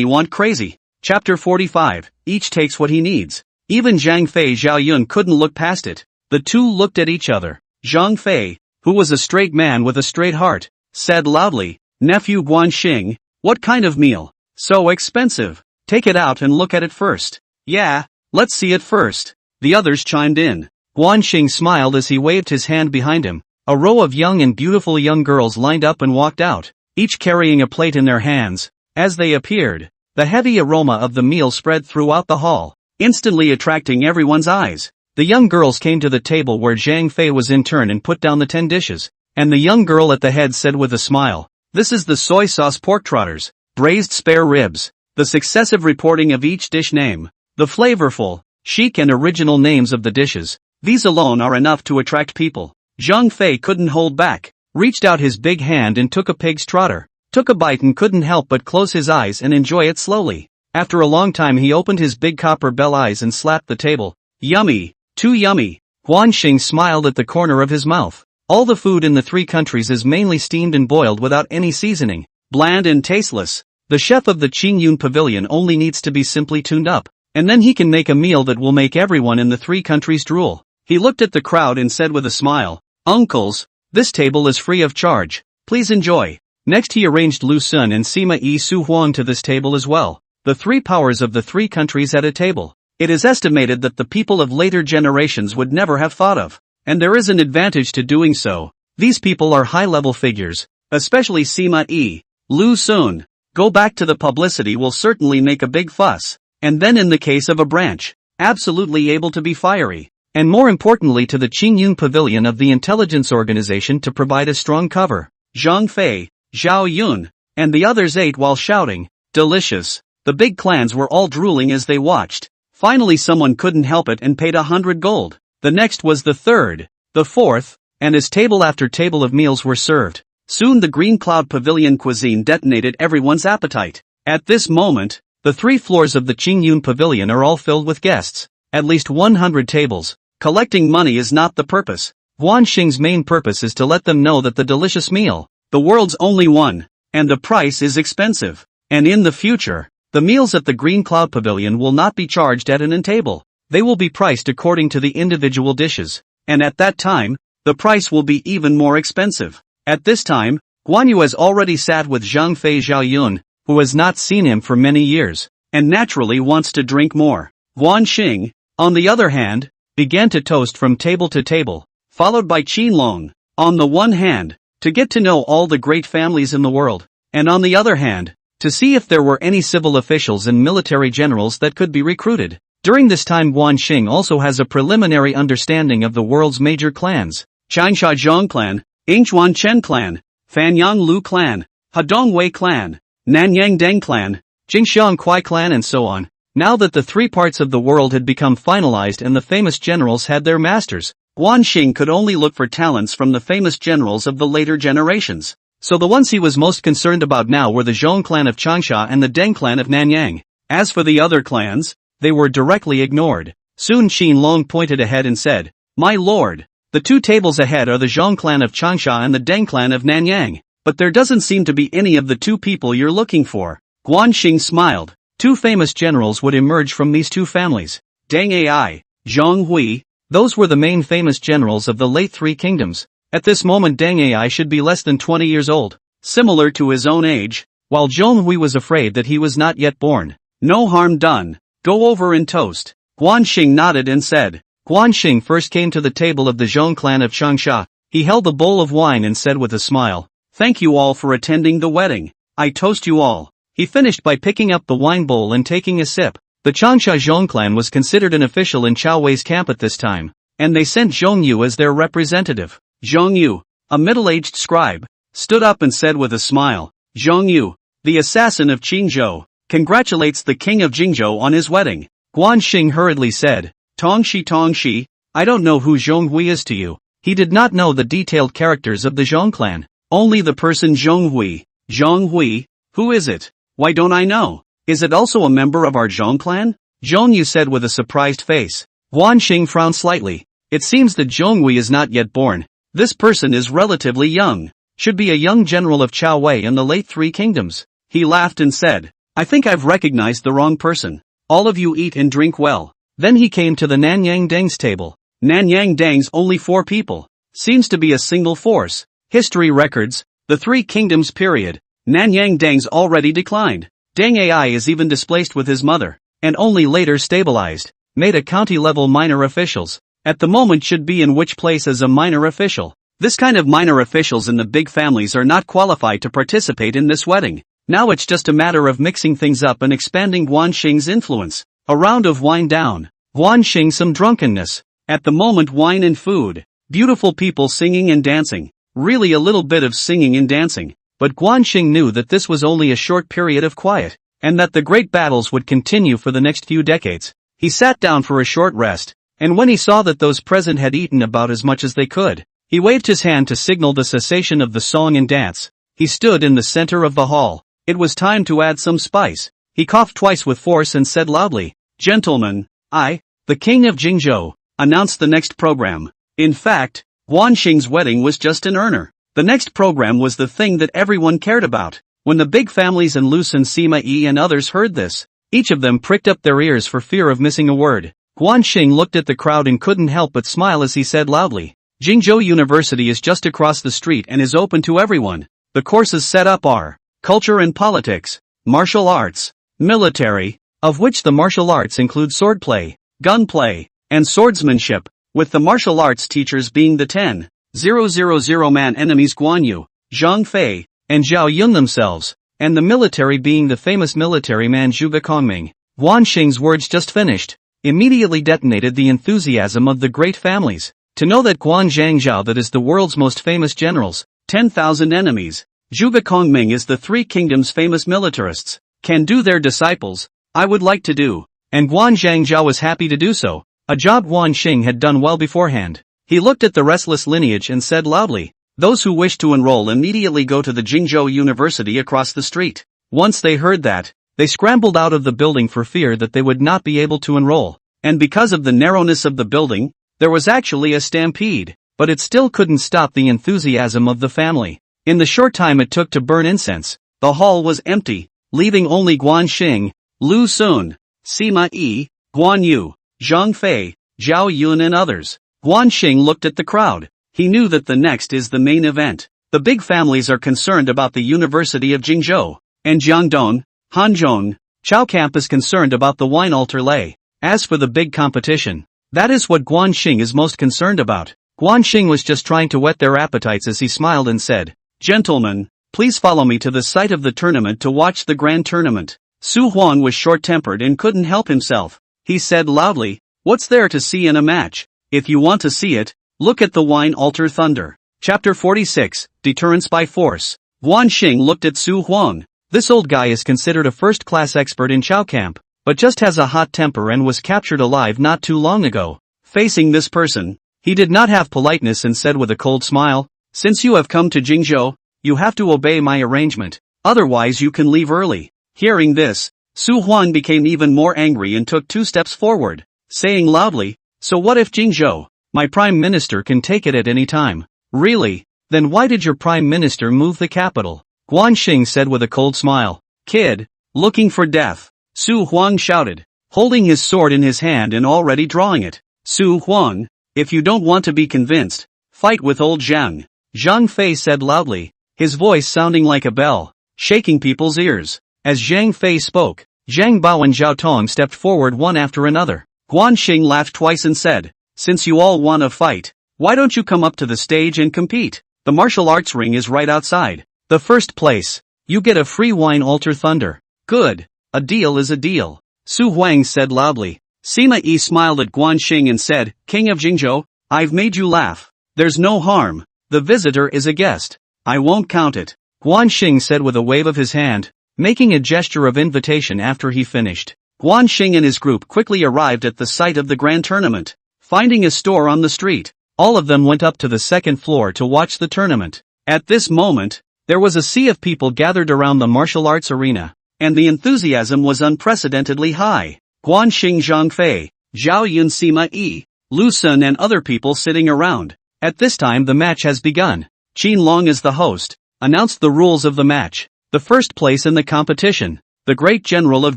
want crazy. Chapter 45, each takes what he needs. Even Zhang Fei Zhao Yun couldn't look past it. The two looked at each other. Zhang Fei, who was a straight man with a straight heart, said loudly, Nephew Guan Xing, what kind of meal? So expensive. Take it out and look at it first. Yeah, let's see it first. The others chimed in. Guan Xing smiled as he waved his hand behind him. A row of young and beautiful young girls lined up and walked out, each carrying a plate in their hands. As they appeared, the heavy aroma of the meal spread throughout the hall, instantly attracting everyone's eyes. The young girls came to the table where Zhang Fei was in turn and put down the 10 dishes, and the young girl at the head said with a smile, This is the soy sauce pork trotters, braised spare ribs, the successive reporting of each dish name, the flavorful, chic and original names of the dishes. These alone are enough to attract people. Zhang Fei couldn't hold back, reached out his big hand and took a pig's trotter, took a bite and couldn't help but close his eyes and enjoy it slowly. After a long time he opened his big copper bell eyes and slapped the table. Yummy, too yummy. Guan Xing smiled at the corner of his mouth. All the food in the three countries is mainly steamed and boiled without any seasoning, bland and tasteless. The chef of the Qingyun Pavilion only needs to be simply tuned up, and then he can make a meal that will make everyone in the three countries drool. He looked at the crowd and said with a smile, Uncles, this table is free of charge. Please enjoy. Next he arranged Lu Sun and Sima Yi Su Huang to this table as well. The three powers of the three countries at a table. It is estimated that the people of later generations would never have thought of. And there is an advantage to doing so. These people are high-level figures, especially Sima Yi. Lu Sun. Go back to the publicity will certainly make a big fuss. And then in the case of a branch, absolutely able to be fiery. And more importantly to the Qingyun Pavilion of the intelligence organization to provide a strong cover. Zhang Fei, Zhao Yun, and the others ate while shouting, delicious. The big clans were all drooling as they watched. Finally someone couldn't help it and paid 100 gold. The next was the third, the fourth, and as table after table of meals were served. Soon the Green Cloud Pavilion cuisine detonated everyone's appetite. At this moment, the 3 floors of the Qingyun Pavilion are all filled with guests. At least 100 tables. Collecting money is not the purpose. Guan Xing's main purpose is to let them know that the delicious meal, the world's only one, and the price is expensive. And in the future, the meals at the Green Cloud Pavilion will not be charged at an end table. They will be priced according to the individual dishes. And at that time, the price will be even more expensive. At this time, Guan Yu has already sat with Zhang Fei Zhao Yun, who has not seen him for many years, and naturally wants to drink more. Guan Xing, on the other hand, began to toast from table to table, followed by Qin Long. On the one hand, to get to know all the great families in the world, and on the other hand, to see if there were any civil officials and military generals that could be recruited. During this time Guan Xing also has a preliminary understanding of the world's major clans. Qingsha Zhong Clan, Yingchuan Chen Clan, Fanyang Lu Clan, Hedong Wei Clan, Nanyang Deng Clan, Jingshan Kuai Clan and so on. Now that the 3 parts of the world had become finalized and the famous generals had their masters, Guan Xing could only look for talents from the famous generals of the later generations. So the ones he was most concerned about now were the Zhong clan of Changsha and the Deng clan of Nanyang. As for the other clans, they were directly ignored. Soon Qin Long pointed ahead and said, My lord, the 2 tables ahead are the Zhong clan of Changsha and the Deng clan of Nanyang, but there doesn't seem to be any of the 2 people you're looking for. Guan Xing smiled. 2 famous generals would emerge from these 2 families. Deng Ai, Zhong Hui, those were the main famous generals of the late 3 kingdoms. At this moment Deng Ai should be less than 20 years old. Similar to his own age, while Zhonghui was afraid that he was not yet born. No harm done. Go over and toast. Guan Xing nodded and said. Guan Xing first came to the table of the Zhong clan of Changsha. He held a bowl of wine and said with a smile, "Thank you all for attending the wedding. I toast you all." He finished by picking up the wine bowl and taking a sip. The Changsha Zhong clan was considered an official in Chao Wei's camp at this time, and they sent Zhong Yu as their representative. Zhong Yu, a middle-aged scribe, stood up and said with a smile, "Zhong Yu, the assassin of Qingzhou, congratulates the king of Jingzhou on his wedding." Guan Xing hurriedly said, Tongxi, I don't know who Zhonghui is to you." He did not know the detailed characters of the Zhong clan. Only the person Zhonghui. Zhonghui? Who is it? Why don't I know? Is it also a member of our Zhong clan? Zhong Yu said with a surprised face. Guan Xing frowned slightly. It seems that Zhonghui is not yet born. This person is relatively young. Should be a young general of Chao Wei in the late Three Kingdoms. He laughed and said, "I think I've recognized the wrong person. All of you eat and drink well." Then he came to the Nanyang Deng's table. Nanyang Deng's only 4 people. Seems to be a single force. History records, the Three Kingdoms period. Nanyang Deng's already declined. Deng Ai is even displaced with his mother, and only later stabilized. Made a county-level minor officials. At the moment should be in which place as a minor official. This kind of minor officials in the big families are not qualified to participate in this wedding. Now it's just a matter of mixing things up and expanding Guan Xing's influence. A round of wine down. Guan Xing some drunkenness. At the moment wine and food. Beautiful people singing and dancing. Really a little bit of singing and dancing. But Guan Xing knew that this was only a short period of quiet, and that the great battles would continue for the next few decades. He sat down for a short rest, and when he saw that those present had eaten about as much as they could, he waved his hand to signal the cessation of the song and dance. He stood in the center of the hall. It was time to add some spice. He coughed twice with force and said loudly, "Gentlemen, I, the king of Jingzhou, announce the next program." In fact, Guan Xing's wedding was just an earner. The next program was the thing that everyone cared about. When the big families in Lucen Sima Yi and others heard this, each of them pricked up their ears for fear of missing a word. Guan Xing looked at the crowd and couldn't help but smile as he said loudly, "Jingzhou University is just across the street and is open to everyone. The courses set up are culture and politics, martial arts, military, of which the martial arts include swordplay, gunplay, and swordsmanship, with the martial arts teachers being the 10,000-man enemies Guan Yu, Zhang Fei, and Zhao Yun themselves, and the military being the famous military man Zhuge Kongming." Guan Xing's words just finished, immediately detonated the enthusiasm of the great families. To know that Guan Zhangzhao that is the world's most famous generals, 10,000 enemies, Zhuge Kongming is the Three Kingdoms famous militarists, can do their disciples, I would like to do. And Guan Zhangzhao was happy to do so, a job Guan Xing had done well beforehand. He looked at the restless lineage and said loudly, "Those who wish to enroll immediately go to the Jingzhou University across the street." Once they heard that, they scrambled out of the building for fear that they would not be able to enroll. And because of the narrowness of the building, there was actually a stampede, but it still couldn't stop the enthusiasm of the family. In the short time it took to burn incense, the hall was empty, leaving only Guan Xing, Lu Sun, Sima Yi, Guan Yu, Zhang Fei, Zhao Yun and others. Guan Xing looked at the crowd. He knew that the next is the main event. The big families are concerned about the University of Jingzhou, and Jiangdong, Hanzhong, Chao Camp is concerned about the wine altar lay. As for the big competition, that is what Guan Xing is most concerned about. Guan Xing was just trying to whet their appetites as he smiled and said, "Gentlemen, please follow me to the site of the tournament to watch the grand tournament." Su Huang was short-tempered and couldn't help himself. He said loudly, "What's there to see in a match? If you want to see it, look at the wine altar thunder." Chapter 46, Deterrence by Force. Guan Xing looked at Su Huang. This old guy is considered a first-class expert in Chao Camp, but just has a hot temper and was captured alive not too long ago. Facing this person, he did not have politeness and said with a cold smile, "Since you have come to Jingzhou, you have to obey my arrangement, otherwise you can leave early." Hearing this, Su Huang became even more angry and took 2 steps forward, saying loudly, "So what if Jingzhou, my prime minister can take it at any time?" "Really? Then why did your prime minister move the capital?" Guan Xing said with a cold smile. "Kid, looking for death?" Su Huang shouted, holding his sword in his hand and already drawing it. "Su Huang, if you don't want to be convinced, fight with old Zhang." Zhang Fei said loudly, his voice sounding like a bell. shaking people's ears. As Zhang Fei spoke, Zhang Bao and Zhao Tong stepped forward one after another. Guan Xing laughed twice and said, "Since you all want to fight, why don't you come up to the stage and compete? The martial arts ring is right outside. The first place, you get a free wine altar thunder." "Good. A deal is a deal," Su Huang said loudly. Sima Yi smiled at Guan Xing and said, "King of Jingzhou, I've made you laugh. There's no harm. The visitor is a guest. I won't count it," Guan Xing said with a wave of his hand, making a gesture of invitation after he finished. Guan Xing and his group quickly arrived at the site of the grand tournament. Finding a store on the street, all of them went up to the second floor to watch the tournament. At this moment, there was a sea of people gathered around the martial arts arena, and the enthusiasm was unprecedentedly high. Guan Xing, Zhang Fei, Zhao Yun, Sima Yi, Lu Sun and other people sitting around. At this time the match has begun. Qin Long as the host, announced the rules of the match. The first place in the competition, the great general of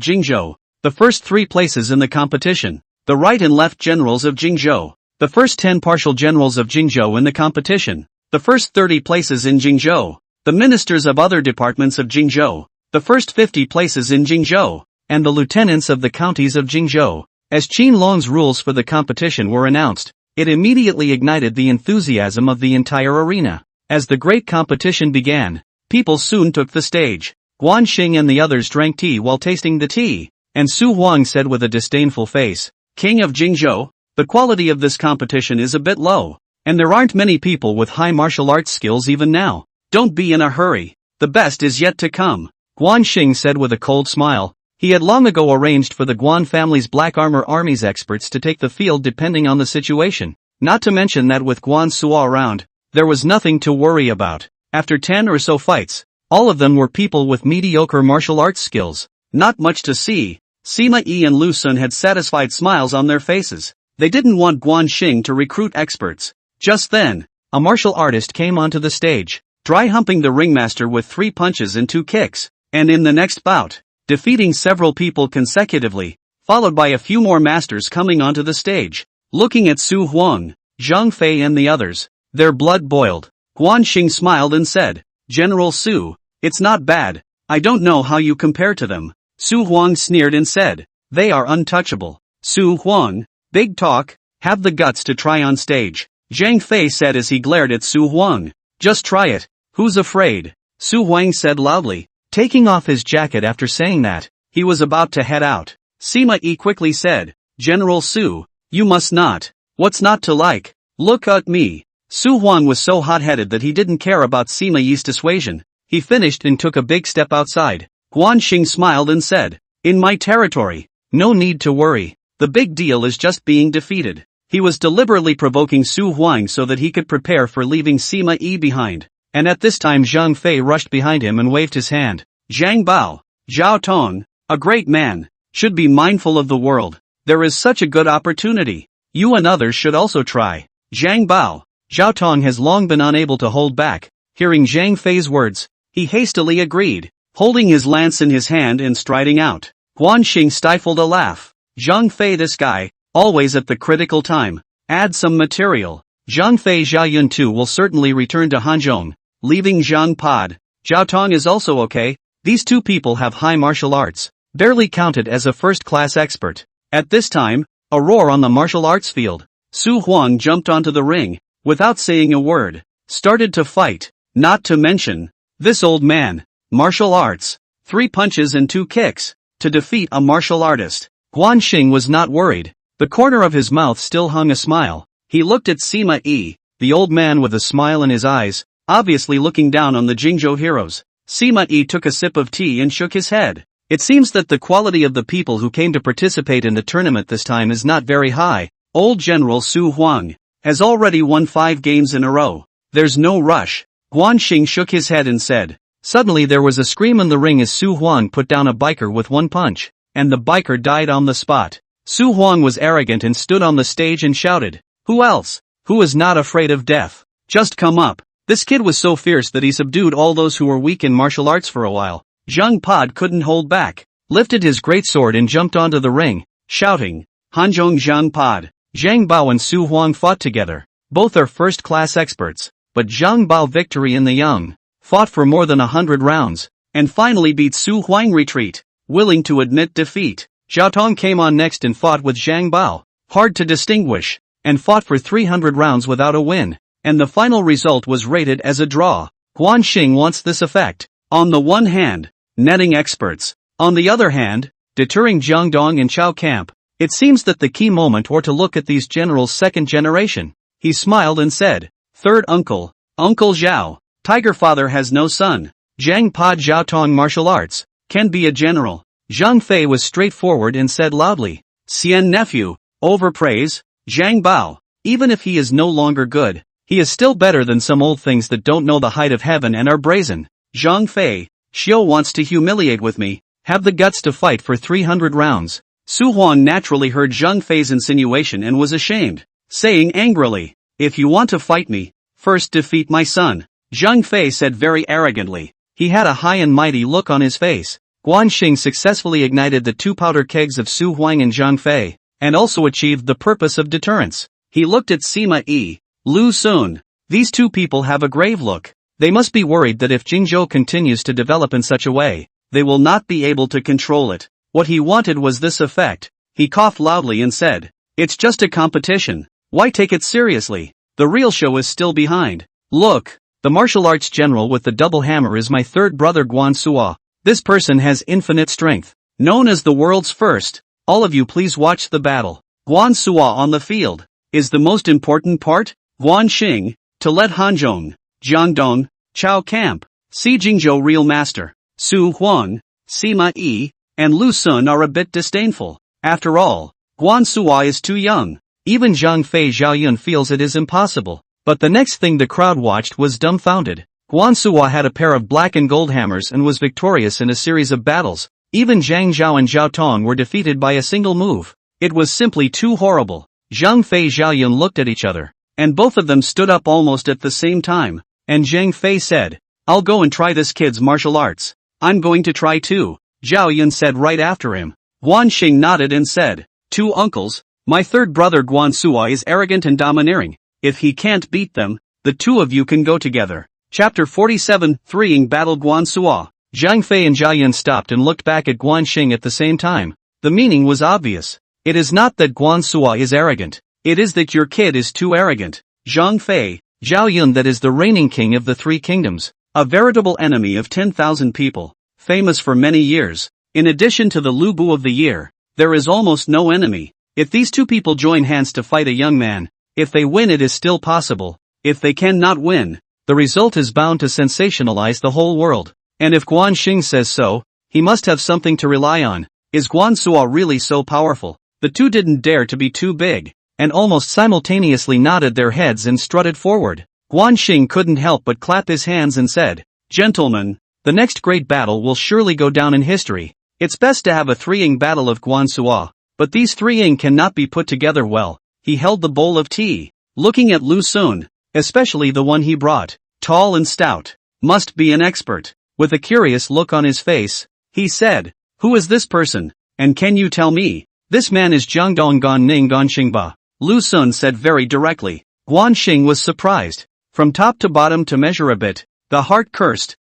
Jingzhou. The first 3 places in the competition, the right and left generals of Jingzhou. The first 10 partial generals of Jingzhou in the competition. The first 30 places in Jingzhou. The ministers of other departments of Jingzhou. The first 50 places in Jingzhou. And the lieutenants of the counties of Jingzhou. As Qin Long's rules for the competition were announced, it immediately ignited the enthusiasm of the entire arena. As the great competition began, people soon took the stage. Guan Xing and the others drank tea while tasting the tea. And Su Huang said with a disdainful face, "King of Jingzhou, the quality of this competition is a bit low, and there aren't many people with high martial arts skills even now. Don't be in a hurry, the best is yet to come," Guan Xing said with a cold smile. He had long ago arranged for the Guan family's Black Armor Army's experts to take the field depending on the situation, not to mention that with Guan Suo around, there was nothing to worry about. After 10 or so fights, all of them were people with mediocre martial arts skills. Not much to see. Sima Yi and Lu Sun had satisfied smiles on their faces. They didn't want Guan Xing to recruit experts. Just then, a martial artist came onto the stage, dry humping the ringmaster with 3 punches and 2 kicks, and in the next bout, defeating several people consecutively, followed by a few more masters coming onto the stage. Looking at Su Huang, Zhang Fei and the others, their blood boiled. Guan Xing smiled and said, "General Su, it's not bad. I don't know how you compare to them." Su Huang sneered and said, "They are untouchable." Su Huang, big talk, have the guts to try on stage, Zhang Fei said as he glared at Su Huang. "Just try it, who's afraid?" Su Huang said loudly, taking off his jacket after saying that. He was about to head out. Sima Yi quickly said, "General Su, you must not. What's not to like? Look at me." Su Huang was so hot-headed that he didn't care about Sima Yi's dissuasion. He finished and took a big step outside. Guan Xing smiled and said, "In my territory, no need to worry. The big deal is just being defeated." He was deliberately provoking Su Huang so that he could prepare for leaving Sima Yi behind. And at this time Zhang Fei rushed behind him and waved his hand. "Zhang Bao, Zhao Tong, a great man, should be mindful of the world. There is such a good opportunity. You and others should also try." Zhang Bao, Zhao Tong has long been unable to hold back. Hearing Zhang Fei's words, he hastily agreed, holding his lance in his hand and striding out. Guan Xing stifled a laugh. Zhang Fei, this guy, always at the critical time. Add some material. Zhang Fei Zhao Yun too will certainly return to Hanzhong, leaving Zhang Pod. Zhao Tong is also okay. These 2 people have high martial arts, barely counted as a first-class expert. At this time, a roar on the martial arts field. Su Huang jumped onto the ring, without saying a word, started to fight. Not to mention, this old man, martial arts, 3 punches and 2 kicks, to defeat a martial artist. Guan Xing was not worried. The corner of his mouth still hung a smile. He looked at Sima Yi, the old man with a smile in his eyes, obviously looking down on the Jingzhou heroes. Sima Yi took a sip of tea and shook his head. It seems that the quality of the people who came to participate in the tournament this time is not very high. Old General Su Huang has already won 5 games in a row. There's no rush. Guan Xing shook his head and said. Suddenly there was a scream in the ring as Su Huang put down a biker with 1 punch, and the biker died on the spot. Su Huang was arrogant and stood on the stage and shouted, "Who else? Who is not afraid of death? Just come up." This kid was so fierce that he subdued all those who were weak in martial arts for a while. Zhang Pod couldn't hold back, lifted his great sword and jumped onto the ring, shouting, "Hanzhong Zhang Pod." Zhang Bao and Su Huang fought together. Both are first-class experts, but Zhang Bao victory in the young, fought for more than 100 rounds. and finally beat Su Huang retreat, willing to admit defeat. Zhao Tong came on next and fought with Zhang Bao, hard to distinguish, and fought for 300 rounds without a win, and the final result was rated as a draw. Guan Xing wants this effect. On the one hand, netting experts. On the other hand, deterring Jiangdong and Chao camp. It seems that the key moment were to look at these generals' second generation. He smiled and said, third uncle, Uncle Zhao, Tiger Father has no son. Zhang Pa Zhao Tong martial arts, can be a general. Zhang Fei was straightforward and said loudly, Xian nephew, overpraise, Zhang Bao, even if he is no longer good, he is still better than some old things that don't know the height of heaven and are brazen. Zhang Fei, Xiao wants to humiliate with me, have the guts to fight for 300 rounds. Su Huang naturally heard Zhang Fei's insinuation and was ashamed, saying angrily, if you want to fight me, first defeat my son. Zhang Fei said very arrogantly. He had a high and mighty look on his face. Guan Xing successfully ignited the two powder kegs of Su Huang and Zhang Fei, and also achieved the purpose of deterrence. He looked at Sima Yi, Lu Sun. These two people have a grave look. They must be worried that if Jingzhou continues to develop in such a way, they will not be able to control it. What he wanted was this effect. He coughed loudly and said, it's just a competition. Why take it seriously? The real show is still behind. Look, the martial arts general with the double hammer is my third brother Guan Suo. This person has infinite strength. Known as the world's first. All of you please watch the battle. Guan Suo on the field is the most important part. Guan Xing, to let Hanzhong, Jiangdong, Chao camp, see Jingzhou real master. Su Huang, Sima Yi, and Lu Sun are a bit disdainful. After all, Guan Suo is too young. Even Zhang Fei Zhaoyun feels it is impossible. But the next thing the crowd watched was dumbfounded. Guan Suo had a pair of black and gold hammers and was victorious in a series of battles. Even Zhang Zhao and Zhao Tong were defeated by a single move. It was simply too horrible. Zhang Fei Zhaoyun looked at each other, and both of them stood up almost at the same time. And Zhang Fei said, I'll go and try this kid's martial arts. I'm going to try too. Zhao Yun said right after him. Guan Xing nodded and said, two uncles, my third brother Guan Suo is arrogant and domineering. If he can't beat them, the two of you can go together. Chapter 47, Threeing Battle Guan Suo. Zhang Fei and Zhao Yun stopped and looked back at Guan Xing at the same time. The meaning was obvious. It is not that Guan Suo is arrogant. It is that your kid is too arrogant. Zhang Fei, Zhao Yun that is the reigning king of the three kingdoms. A veritable enemy of 10,000 people. Famous for many years. In addition to the Lu Bu of the year, there is almost no enemy. If these two people join hands to fight a young man, if they win it is still possible. If they cannot win, the result is bound to sensationalize the whole world. And if Guan Xing says so, he must have something to rely on. Is Guan Suo really so powerful? The two didn't dare to be too big, and almost simultaneously nodded their heads and strutted forward. Guan Xing couldn't help but clap his hands and said, Gentlemen, the next great battle will surely go down in history. It's best to have a threeing battle of Guan Suo, but these threeing cannot be put together well. He held the bowl of tea, looking at Lu Sun, especially the one he brought, tall and stout, must be an expert. With a curious look on his face, he said, who is this person, and can you tell me? This man is Jiangdong Gan Ning Gan Xingba. Lu Sun said very directly. Guan Xing was surprised. From top to bottom to measure a bit, the heart cursed.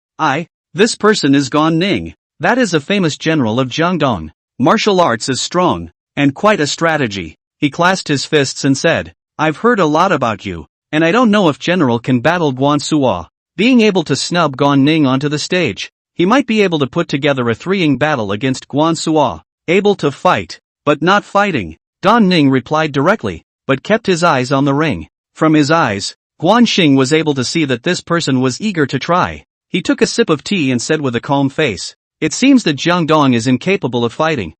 This person is Gan Ning. That is a famous general of Jiangdong. Martial arts is strong, and quite a strategy. He clasped his fists and said, I've heard a lot about you, and I don't know if general can battle Guan Suo. Being able to snub Gan Ning onto the stage, he might be able to put together a threeing battle against Guan Suo. Able to fight, but not fighting. Gan Ning replied directly, but kept his eyes on the ring. From his eyes, Guan Xing was able to see that this person was eager to try. He took a sip of tea and said with a calm face, it seems that Jiangdong is incapable of fighting.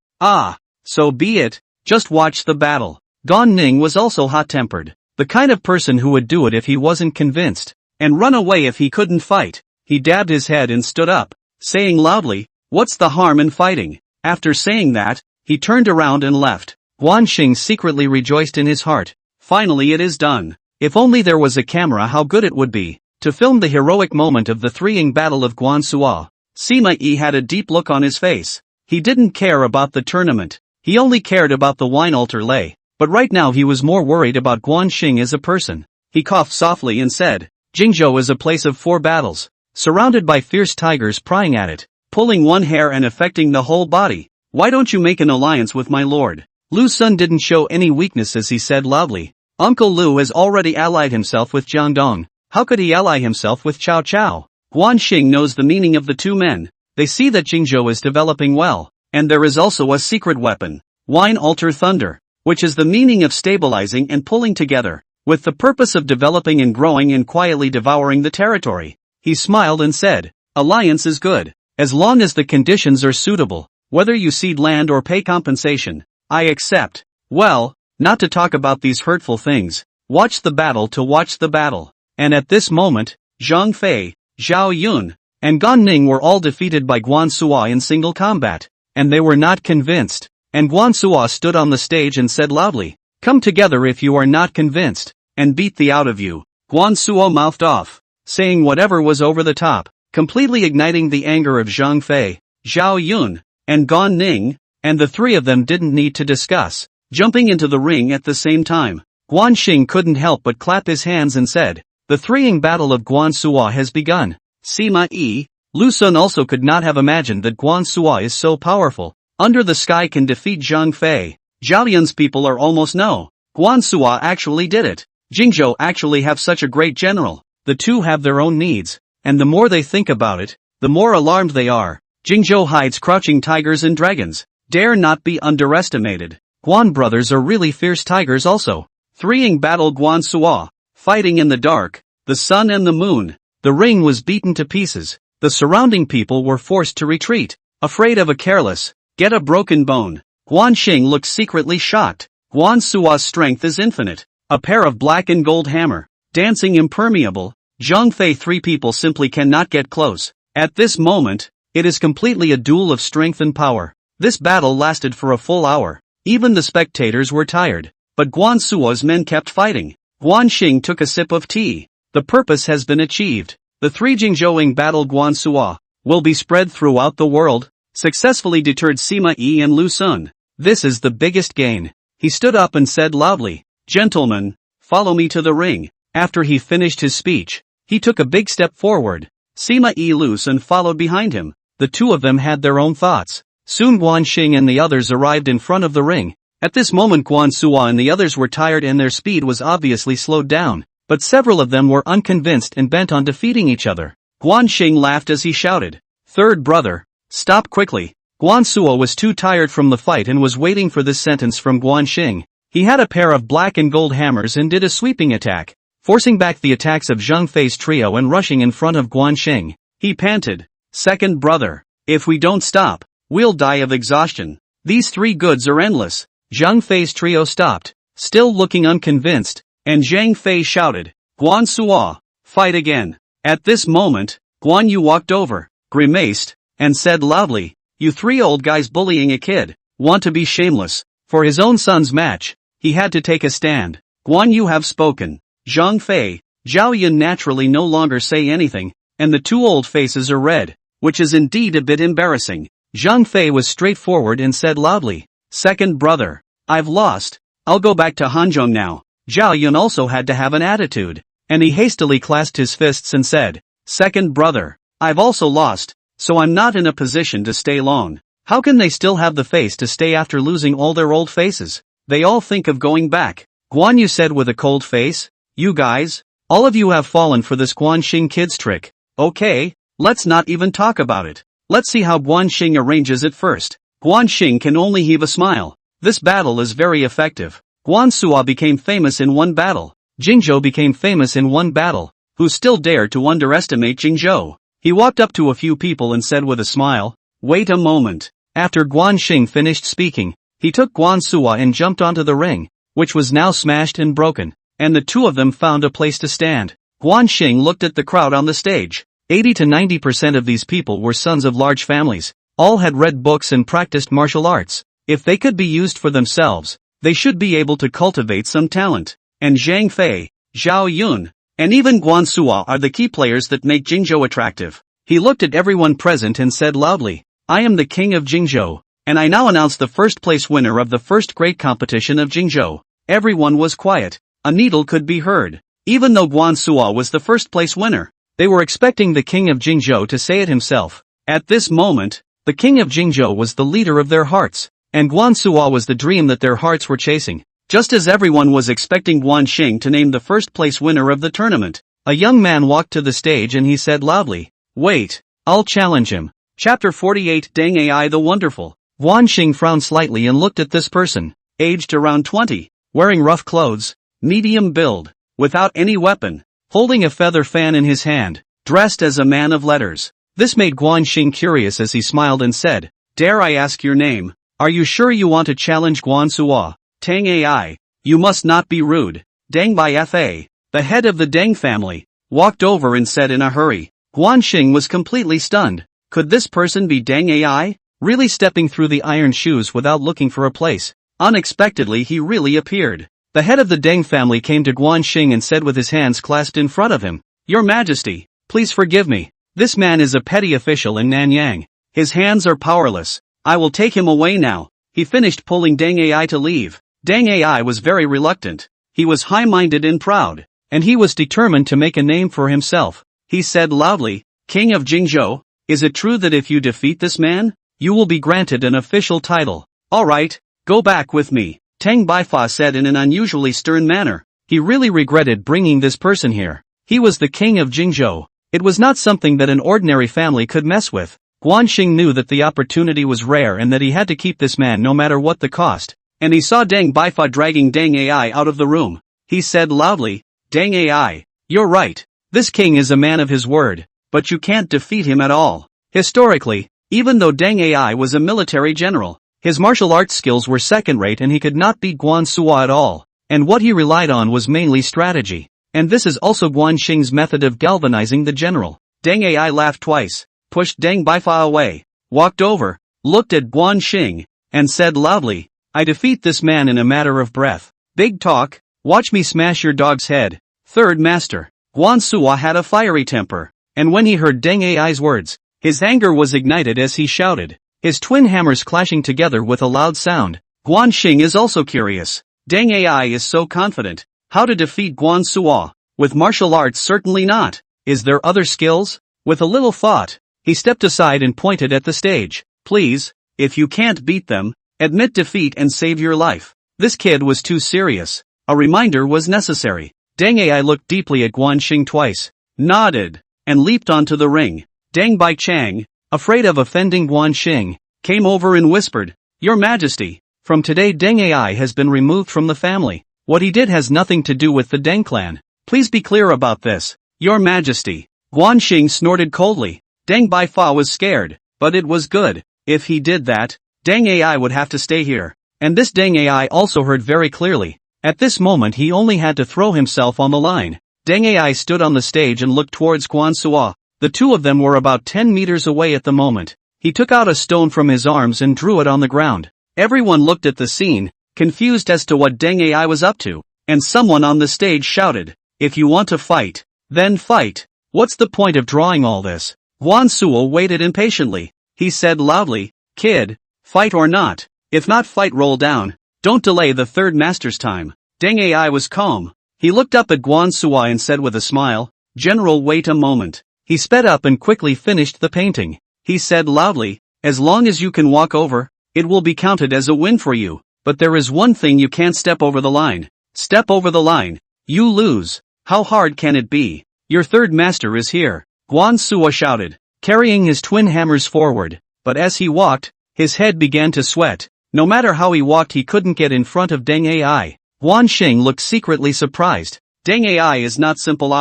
So be it, just watch the battle. Gan Ning was also hot-tempered, the kind of person who would do it if he wasn't convinced, and run away if he couldn't fight. He dabbed his head and stood up, saying loudly, what's the harm in fighting? After saying that, he turned around and left. Guan Xing secretly rejoiced in his heart. Finally it is done. If only there was a camera, how good it would be, to film the heroic moment of the threeing battle of Guan Suo. Sima Yi had a deep look on his face. He didn't care about the tournament. He only cared about the wine altar lay. But right now he was more worried about Guan Xing as a person. He coughed softly and said, Jingzhou is a place of 4 battles, surrounded by fierce tigers prying at it. pulling one hair and affecting the whole body. Why don't you make an alliance with my lord? Lu Sun didn't show any weakness as he said loudly. Uncle Lu has already allied himself with Jiangdong. How could he ally himself with Cao Cao? Guan Xing knows the meaning of the two men. They see that Jingzhou is developing well, and there is also a secret weapon, Wine Alter Thunder, which is the meaning of stabilizing and pulling together, with the purpose of developing and growing and quietly devouring the territory. He smiled and said, alliance is good, as long as the conditions are suitable, whether you cede land or pay compensation. I accept. Well, not to talk about these hurtful things, watch the battle to watch the battle. And at this moment, Zhang Fei, Zhao Yun, and Gan Ning were all defeated by Guan Suo in single combat, and they were not convinced. And Guan Suo stood on the stage and said loudly, come together if you are not convinced, and beat the out of you. Guan Suo mouthed off, saying whatever was over the top, completely igniting the anger of Zhang Fei, Zhao Yun, and Gan Ning, and the three of them didn't need to discuss, jumping into the ring at the same time. Guan Xing couldn't help but clap his hands and said, the three-ing battle of Guan Suo has begun. Sima Yi, Lu Sun also could not have imagined that Guan Suo is so powerful, under the sky can defeat Zhang Fei. Zhao Yun's people are almost no. Guan Suo actually did it. Jingzhou actually have such a great general. The two have their own needs, and the more they think about it, the more alarmed they are. Jingzhou hides crouching tigers and dragons. Dare not be underestimated. Guan brothers are really fierce tigers also. Three-ing battle Guan Suo, fighting in the dark, the sun and the moon. The ring was beaten to pieces. The surrounding people were forced to retreat, afraid of a careless, get a broken bone. Guan Xing looked secretly shocked. Guan Suo's strength is infinite. A pair of black and gold hammer, dancing impermeable. Zhang Fei three people simply cannot get close. At this moment, it is completely a duel of strength and power. This battle lasted for a full hour. Even the spectators were tired. But Guan Suo's men kept fighting. Guan Xing took a sip of tea. The purpose has been achieved. The three Jingzhouing battle Guan Suo will be spread throughout the world. Successfully deterred Sima Yi and Lu Sun. This is the biggest gain. He stood up and said loudly, gentlemen, follow me to the ring. After he finished his speech, he took a big step forward. Sima Yi Lu Sun followed behind him. The two of them had their own thoughts. Soon Guan Xing and the others arrived in front of the ring. At this moment Guan Suo and the others were tired and their speed was obviously slowed down, but several of them were unconvinced and bent on defeating each other. Guan Xing laughed as he shouted, third brother, stop quickly. Guan Suo was too tired from the fight and was waiting for this sentence from Guan Xing. He had a pair of black and gold hammers and did a sweeping attack, forcing back the attacks of Zhang Fei's trio and rushing in front of Guan Xing. He panted, second brother, if we don't stop, we'll die of exhaustion. These three goods are endless. Zhang Fei's trio stopped, still looking unconvinced, and Zhang Fei shouted, Guan Suo, fight again. At this moment, Guan Yu walked over, grimaced, and said loudly, you three old guys bullying a kid, want to be shameless. For his own son's match, he had to take a stand. Guan Yu have spoken. Zhang Fei, Zhao Yun naturally no longer say anything, and the two old faces are red, which is indeed a bit embarrassing. Zhang Fei was straightforward and said loudly, second brother, I've lost. I'll go back to Hanzhong now. Zhao Yun also had to have an attitude, and he hastily clasped his fists and said, second brother, I've also lost, so I'm not in a position to stay long. How can they still have the face to stay after losing all their old faces? They all think of going back. Guan Yu said with a cold face, you guys, all of you have fallen for this Guan Xing kid's trick. Okay, let's not even talk about it. Let's see how Guan Xing arranges it first. Guan Xing can only heave a smile. This battle is very effective. Guan Suo became famous in one battle. Jingzhou became famous in one battle. Who still dared to underestimate Jingzhou? He walked up to a few people and said with a smile, wait a moment. After Guan Xing finished speaking, he took Guan Suo and jumped onto the ring, which was now smashed and broken, and the two of them found a place to stand. Guan Xing looked at the crowd on the stage. 80 to 90% of these people were sons of large families. All had read books and practiced martial arts. If they could be used for themselves, they should be able to cultivate some talent. And Zhang Fei, Zhao Yun, and even Guan Suo are the key players that make Jingzhou attractive. He looked at everyone present and said loudly, I am the king of Jingzhou, and I now announce the first place winner of the first great competition of Jingzhou. Everyone was quiet. A needle could be heard. Even though Guan Suo was the first place winner, they were expecting the king of Jingzhou to say it himself. At this moment, the king of Jingzhou was the leader of their hearts, and Guan Suo was the dream that their hearts were chasing. Just as everyone was expecting Guan Xing to name the first place winner of the tournament, a young man walked to the stage and he said loudly, "Wait, I'll challenge him." Chapter 48 Deng Ai the Wonderful. Guan Xing frowned slightly and looked at this person, aged around 20, wearing rough clothes, medium build, without any weapon, holding a feather fan in his hand, dressed as a man of letters. This made Guan Xing curious as he smiled and said, "Dare I ask your name? Are you sure you want to challenge Guan Suo?" "Deng Ai, you must not be rude." Deng Baifa, the head of the Deng family, walked over and said in a hurry. Guan Xing was completely stunned. Could this person be Deng Ai? Really stepping through the iron shoes without looking for a place. Unexpectedly he really appeared. The head of the Deng family came to Guan Xing and said with his hands clasped in front of him, "Your Majesty, please forgive me. This man is a petty official in Nanyang. His hands are powerless. I will take him away now." He finished pulling Deng Ai to leave. Deng Ai was very reluctant. He was high-minded and proud, and he was determined to make a name for himself. He said loudly, "King of Jingzhou, is it true that if you defeat this man, you will be granted an official title?" "Alright, go back with me," Deng Baifa said in an unusually stern manner. He really regretted bringing this person here. He was the king of Jingzhou. It was not something that an ordinary family could mess with. Guan Xing knew that the opportunity was rare and that he had to keep this man no matter what the cost. And he saw Deng Baifa dragging Deng Ai out of the room. He said loudly, "Deng Ai, you're right. This king is a man of his word, but you can't defeat him at all." Historically, even though Deng Ai was a military general, his martial arts skills were second-rate and he could not beat Guan Suo at all, and what he relied on was mainly strategy. And this is also Guan Xing's method of galvanizing the general. Deng Ai laughed twice, pushed Deng Baifa away, walked over, looked at Guan Xing, and said loudly, "I defeat this man in a matter of breath. Big talk, watch me smash your dog's head." Third master, Guan Suo had a fiery temper, and when he heard Deng Ai's words, his anger was ignited as he shouted, his twin hammers clashing together with a loud sound. Guan Xing is also curious. Deng Ai is so confident. How to defeat Guan Suo? With martial arts certainly not. Is there other skills? With a little thought, he stepped aside and pointed at the stage. "Please, if you can't beat them, admit defeat and save your life." This kid was too serious. A reminder was necessary. Deng Ai looked deeply at Guan Xing twice, nodded, and leaped onto the ring. Deng Maicheng, afraid of offending Guan Xing, came over and whispered, "Your Majesty, from today Deng Ai has been removed from the family. What he did has nothing to do with the Deng clan. Please be clear about this." "Your Majesty." Guan Xing snorted coldly. Deng Baifa was scared, but it was good. If he did that, Deng Ai would have to stay here. And this Deng Ai also heard very clearly. At this moment he only had to throw himself on the line. Deng Ai stood on the stage and looked towards Guan Suo. The two of them were about 10 meters away at the moment. He took out a stone from his arms and drew it on the ground. Everyone looked at the scene, confused as to what Deng Ai was up to, and someone on the stage shouted, "If you want to fight, then fight. What's the point of drawing all this?" Guan Suo waited impatiently. He said loudly, "Kid, fight or not? If not, fight, roll down. Don't delay the third master's time." Deng Ai was calm. He looked up at Guan Suo and said with a smile, "General, wait a moment." He sped up and quickly finished the painting. He said loudly, "As long as you can walk over, it will be counted as a win for you. But there is one thing, you can't step over the line. Step over the line, you lose. How hard can it be? Your third master is here." Guan Suo shouted, carrying his twin hammers forward, but as he walked, his head began to sweat. No matter how he walked he couldn't get in front of Deng Ai. Guan Xing looked secretly surprised. Deng Ai is not simple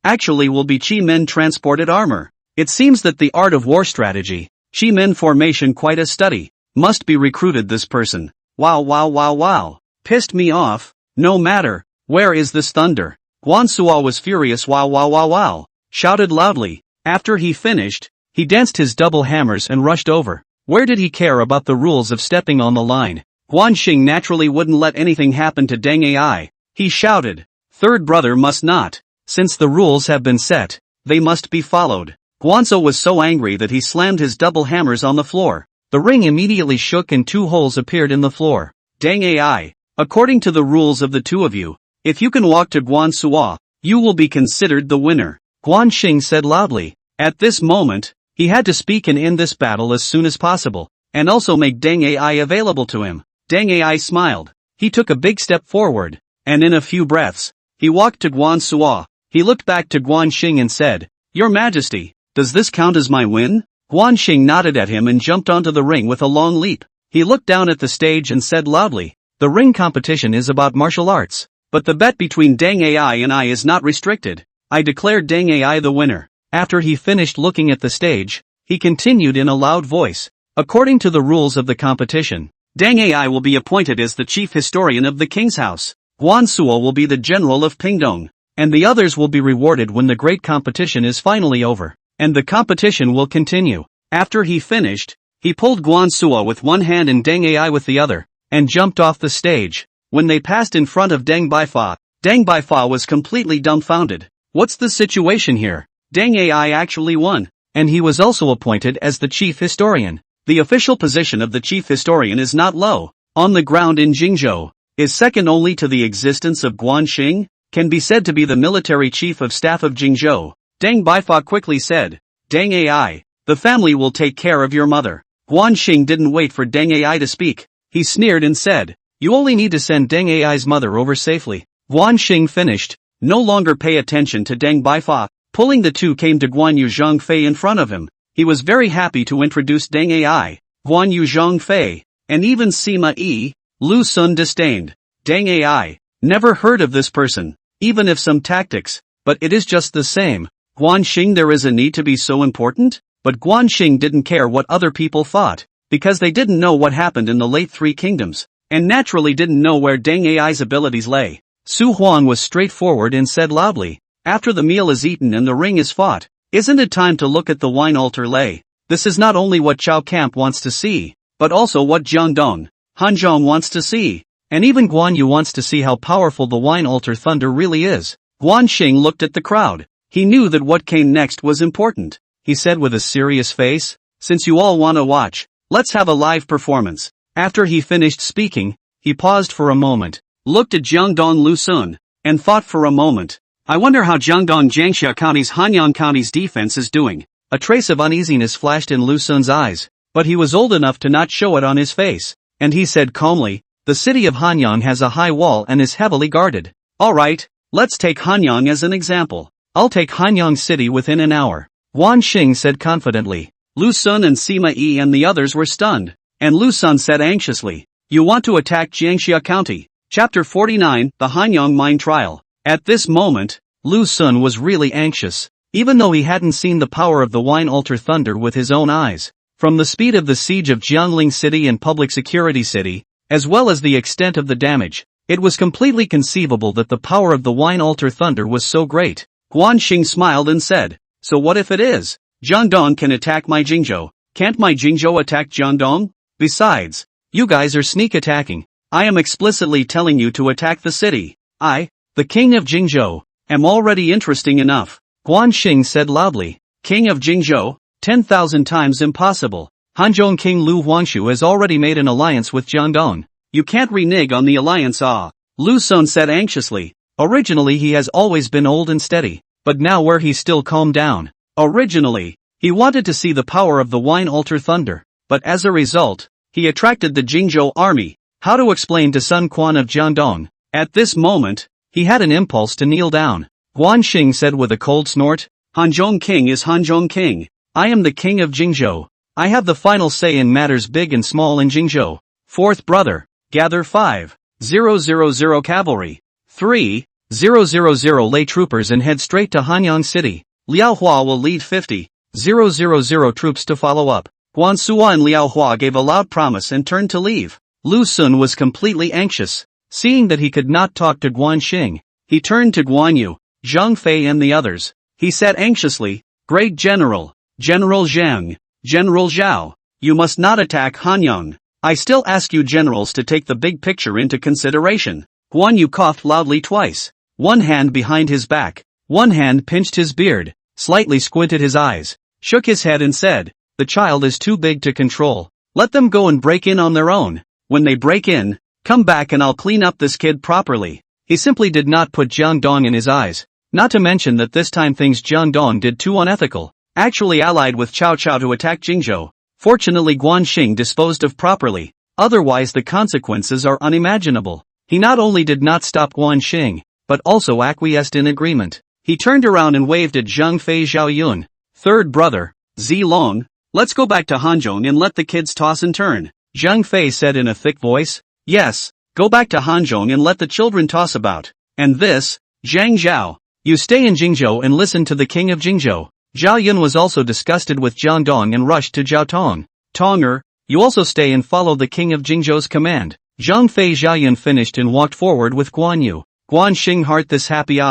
actually will be Qi Men transported armor. It seems that the art of war strategy, Qi Men formation, quite a study. Must be recruited this person. Wow. Pissed me off. No matter, where is this thunder? Guan Suo was furious. Wow. Shouted loudly. After he finished, he danced his double hammers and rushed over. Where did he care about the rules of stepping on the line? Guan Xing naturally wouldn't let anything happen to Deng Ai. He shouted, "Third brother must not. Since the rules have been set, they must be followed." Guan Suo was so angry that he slammed his double hammers on the floor. The ring immediately shook and 2 holes appeared in the floor. "Deng Ai, according to the rules of the two of you, if you can walk to Guan Suo, you will be considered the winner," Guan Xing said loudly. At this moment, He had to speak and end this battle as soon as possible, and also make Deng Ai available to him. Deng Ai smiled. He took a big step forward, and in a few breaths, he walked to Guan Suo. He looked back to Guan Xing and said, "Your Majesty, does this count as my win?" Guan Xing nodded at him and jumped onto the ring with a long leap. He looked down at the stage and said loudly, "The ring competition is about martial arts, but the bet between Deng Ai and I is not restricted. I declare Deng Ai the winner." After he finished looking at the stage, he continued in a loud voice, "According to the rules of the competition, Deng Ai will be appointed as the chief historian of the king's house. Guan Suo will be the general of Pingdong, and the others will be rewarded when the great competition is finally over, and the competition will continue." After he finished, he pulled Guan Suo with one hand and Deng Ai with the other, and jumped off the stage. When they passed in front of Deng Baifa was completely dumbfounded. What's the situation here? Deng Ai actually won, and he was also appointed as the chief historian. The official position of the chief historian is not low, on the ground in Jingzhou, is second only to the existence of Guan Xing, can be said to be the military chief of staff of Jingzhou. Deng Baifa quickly said, "Deng Ai, the family will take care of your mother." Guan Xing didn't wait for Deng Ai to speak. He sneered and said, "You only need to send Deng Ai's mother over safely." Guan Xing finished, no longer pay attention to Deng Baifa, pulling the two came to Guan Yu Zhangfei in front of him. He was very happy to introduce Deng Ai, Guan Yu Zhangfei, and even Sima Yi. Lu Sun disdained. Deng Ai, never heard of this person, even if some tactics, but it is just the same. Guan Xing, there is a need to be so important? But Guan Xing didn't care what other people thought, because they didn't know what happened in the late Three Kingdoms, and naturally didn't know where Deng Ai's abilities lay. Su Huang was straightforward and said loudly, "After the meal is eaten and the ring is fought, isn't it time to look at the wine altar lay? This is not only what Chao Camp wants to see, but also what Jiangdong, Hanzhong wants to see, and even Guan Yu wants to see how powerful the wine altar thunder really is." Guan Xing looked at the crowd. He knew that what came next was important. He said with a serious face, "Since you all want to watch, let's have a live performance." After he finished speaking, he paused for a moment, looked at Jiangdong Lu Sun, and thought for a moment. "I wonder how Jiangdong Jiangxia County's Hanyang County's defense is doing." A trace of uneasiness flashed in Lu Sun's eyes, but he was old enough to not show it on his face, and he said calmly, "The city of Hanyang has a high wall and is heavily guarded. Alright, let's take Hanyang as an example. I'll take Hanyang city within an hour." Guan Xing said confidently. Lu Sun and Sima Yi and the others were stunned, and Lu Sun said anxiously, "You want to attack Jiangxia County?" Chapter 49, The Hanyang Mine Trial. At this moment, Lu Sun was really anxious, even though he hadn't seen the power of the wine altar thunder with his own eyes. From the speed of the siege of Jiangling City and Public Security City, as well as the extent of the damage, it was completely conceivable that the power of the wine altar thunder was so great. Guan Xing smiled and said, "So what if it is? Jiangdong can attack my Jingzhou. Can't my Jingzhou attack Jiangdong? Besides, you guys are sneak attacking. I am explicitly telling you to attack the city. I, the king of Jingzhou, am already interesting enough." Guan Xing said loudly, "King of Jingzhou? 10,000 times impossible. Hanzhong King Lu Huangshu has already made an alliance with Jiangdong. You can't renege on the alliance." Lu Sun said anxiously. Originally he has always been old and steady, but now where he's still calmed down. Originally, he wanted to see the power of the wine altar thunder, but as a result, he attracted the Jingzhou army. How to explain to Sun Quan of Jiangdong? At this moment, he had an impulse to kneel down. Guan Xing said with a cold snort, "Hanzhong King is Hanzhong King. I am the king of Jingzhou. I have the final say in matters big and small in Jingzhou. Fourth brother, gather 5,000 cavalry, 3,000 lay troopers and head straight to Hanyang City. Liao Hua will lead 50,000 troops to follow up." Guan Suo and Liao Hua gave a loud promise and turned to leave. Lu Sun was completely anxious. Seeing that he could not talk to Guan Xing, he turned to Guan Yu, Zhang Fei and the others. He said anxiously, "Great General, General Zhang, General Zhao, you must not attack Hanyang. I still ask you generals to take the big picture into consideration." Guan Yu coughed loudly twice. One hand behind his back, one hand pinched his beard, slightly squinted his eyes, shook his head and said, "The child is too big to control. Let them go and break in on their own. When they break in, come back and I'll clean up this kid properly." He simply did not put Jiangdong in his eyes, not to mention that this time things Jiangdong did too unethical. actually allied with Cao Cao to attack Jingzhou. Fortunately Guan Xing disposed of properly, otherwise the consequences are unimaginable. He not only did not stop Guan Xing, but also acquiesced in agreement. He turned around and waved at Zhang Fei Zhaoyun. Third brother, Zilong, let's go back to Hanzhong and let the kids toss and turn. Zhang Fei said in a thick voice. Yes, go back to Hanzhong and let the children toss about. And this, Zhang Zhao, you stay in Jingzhou and listen to the king of Jingzhou. Zhao Yun was also disgusted with Jiangdong and rushed to Zhao Tong. Tonger, you also stay and follow the king of Jingzhou's command. Zhang Fei Zhaoyun finished and walked forward with Guan Yu. Guan Xing heart this happy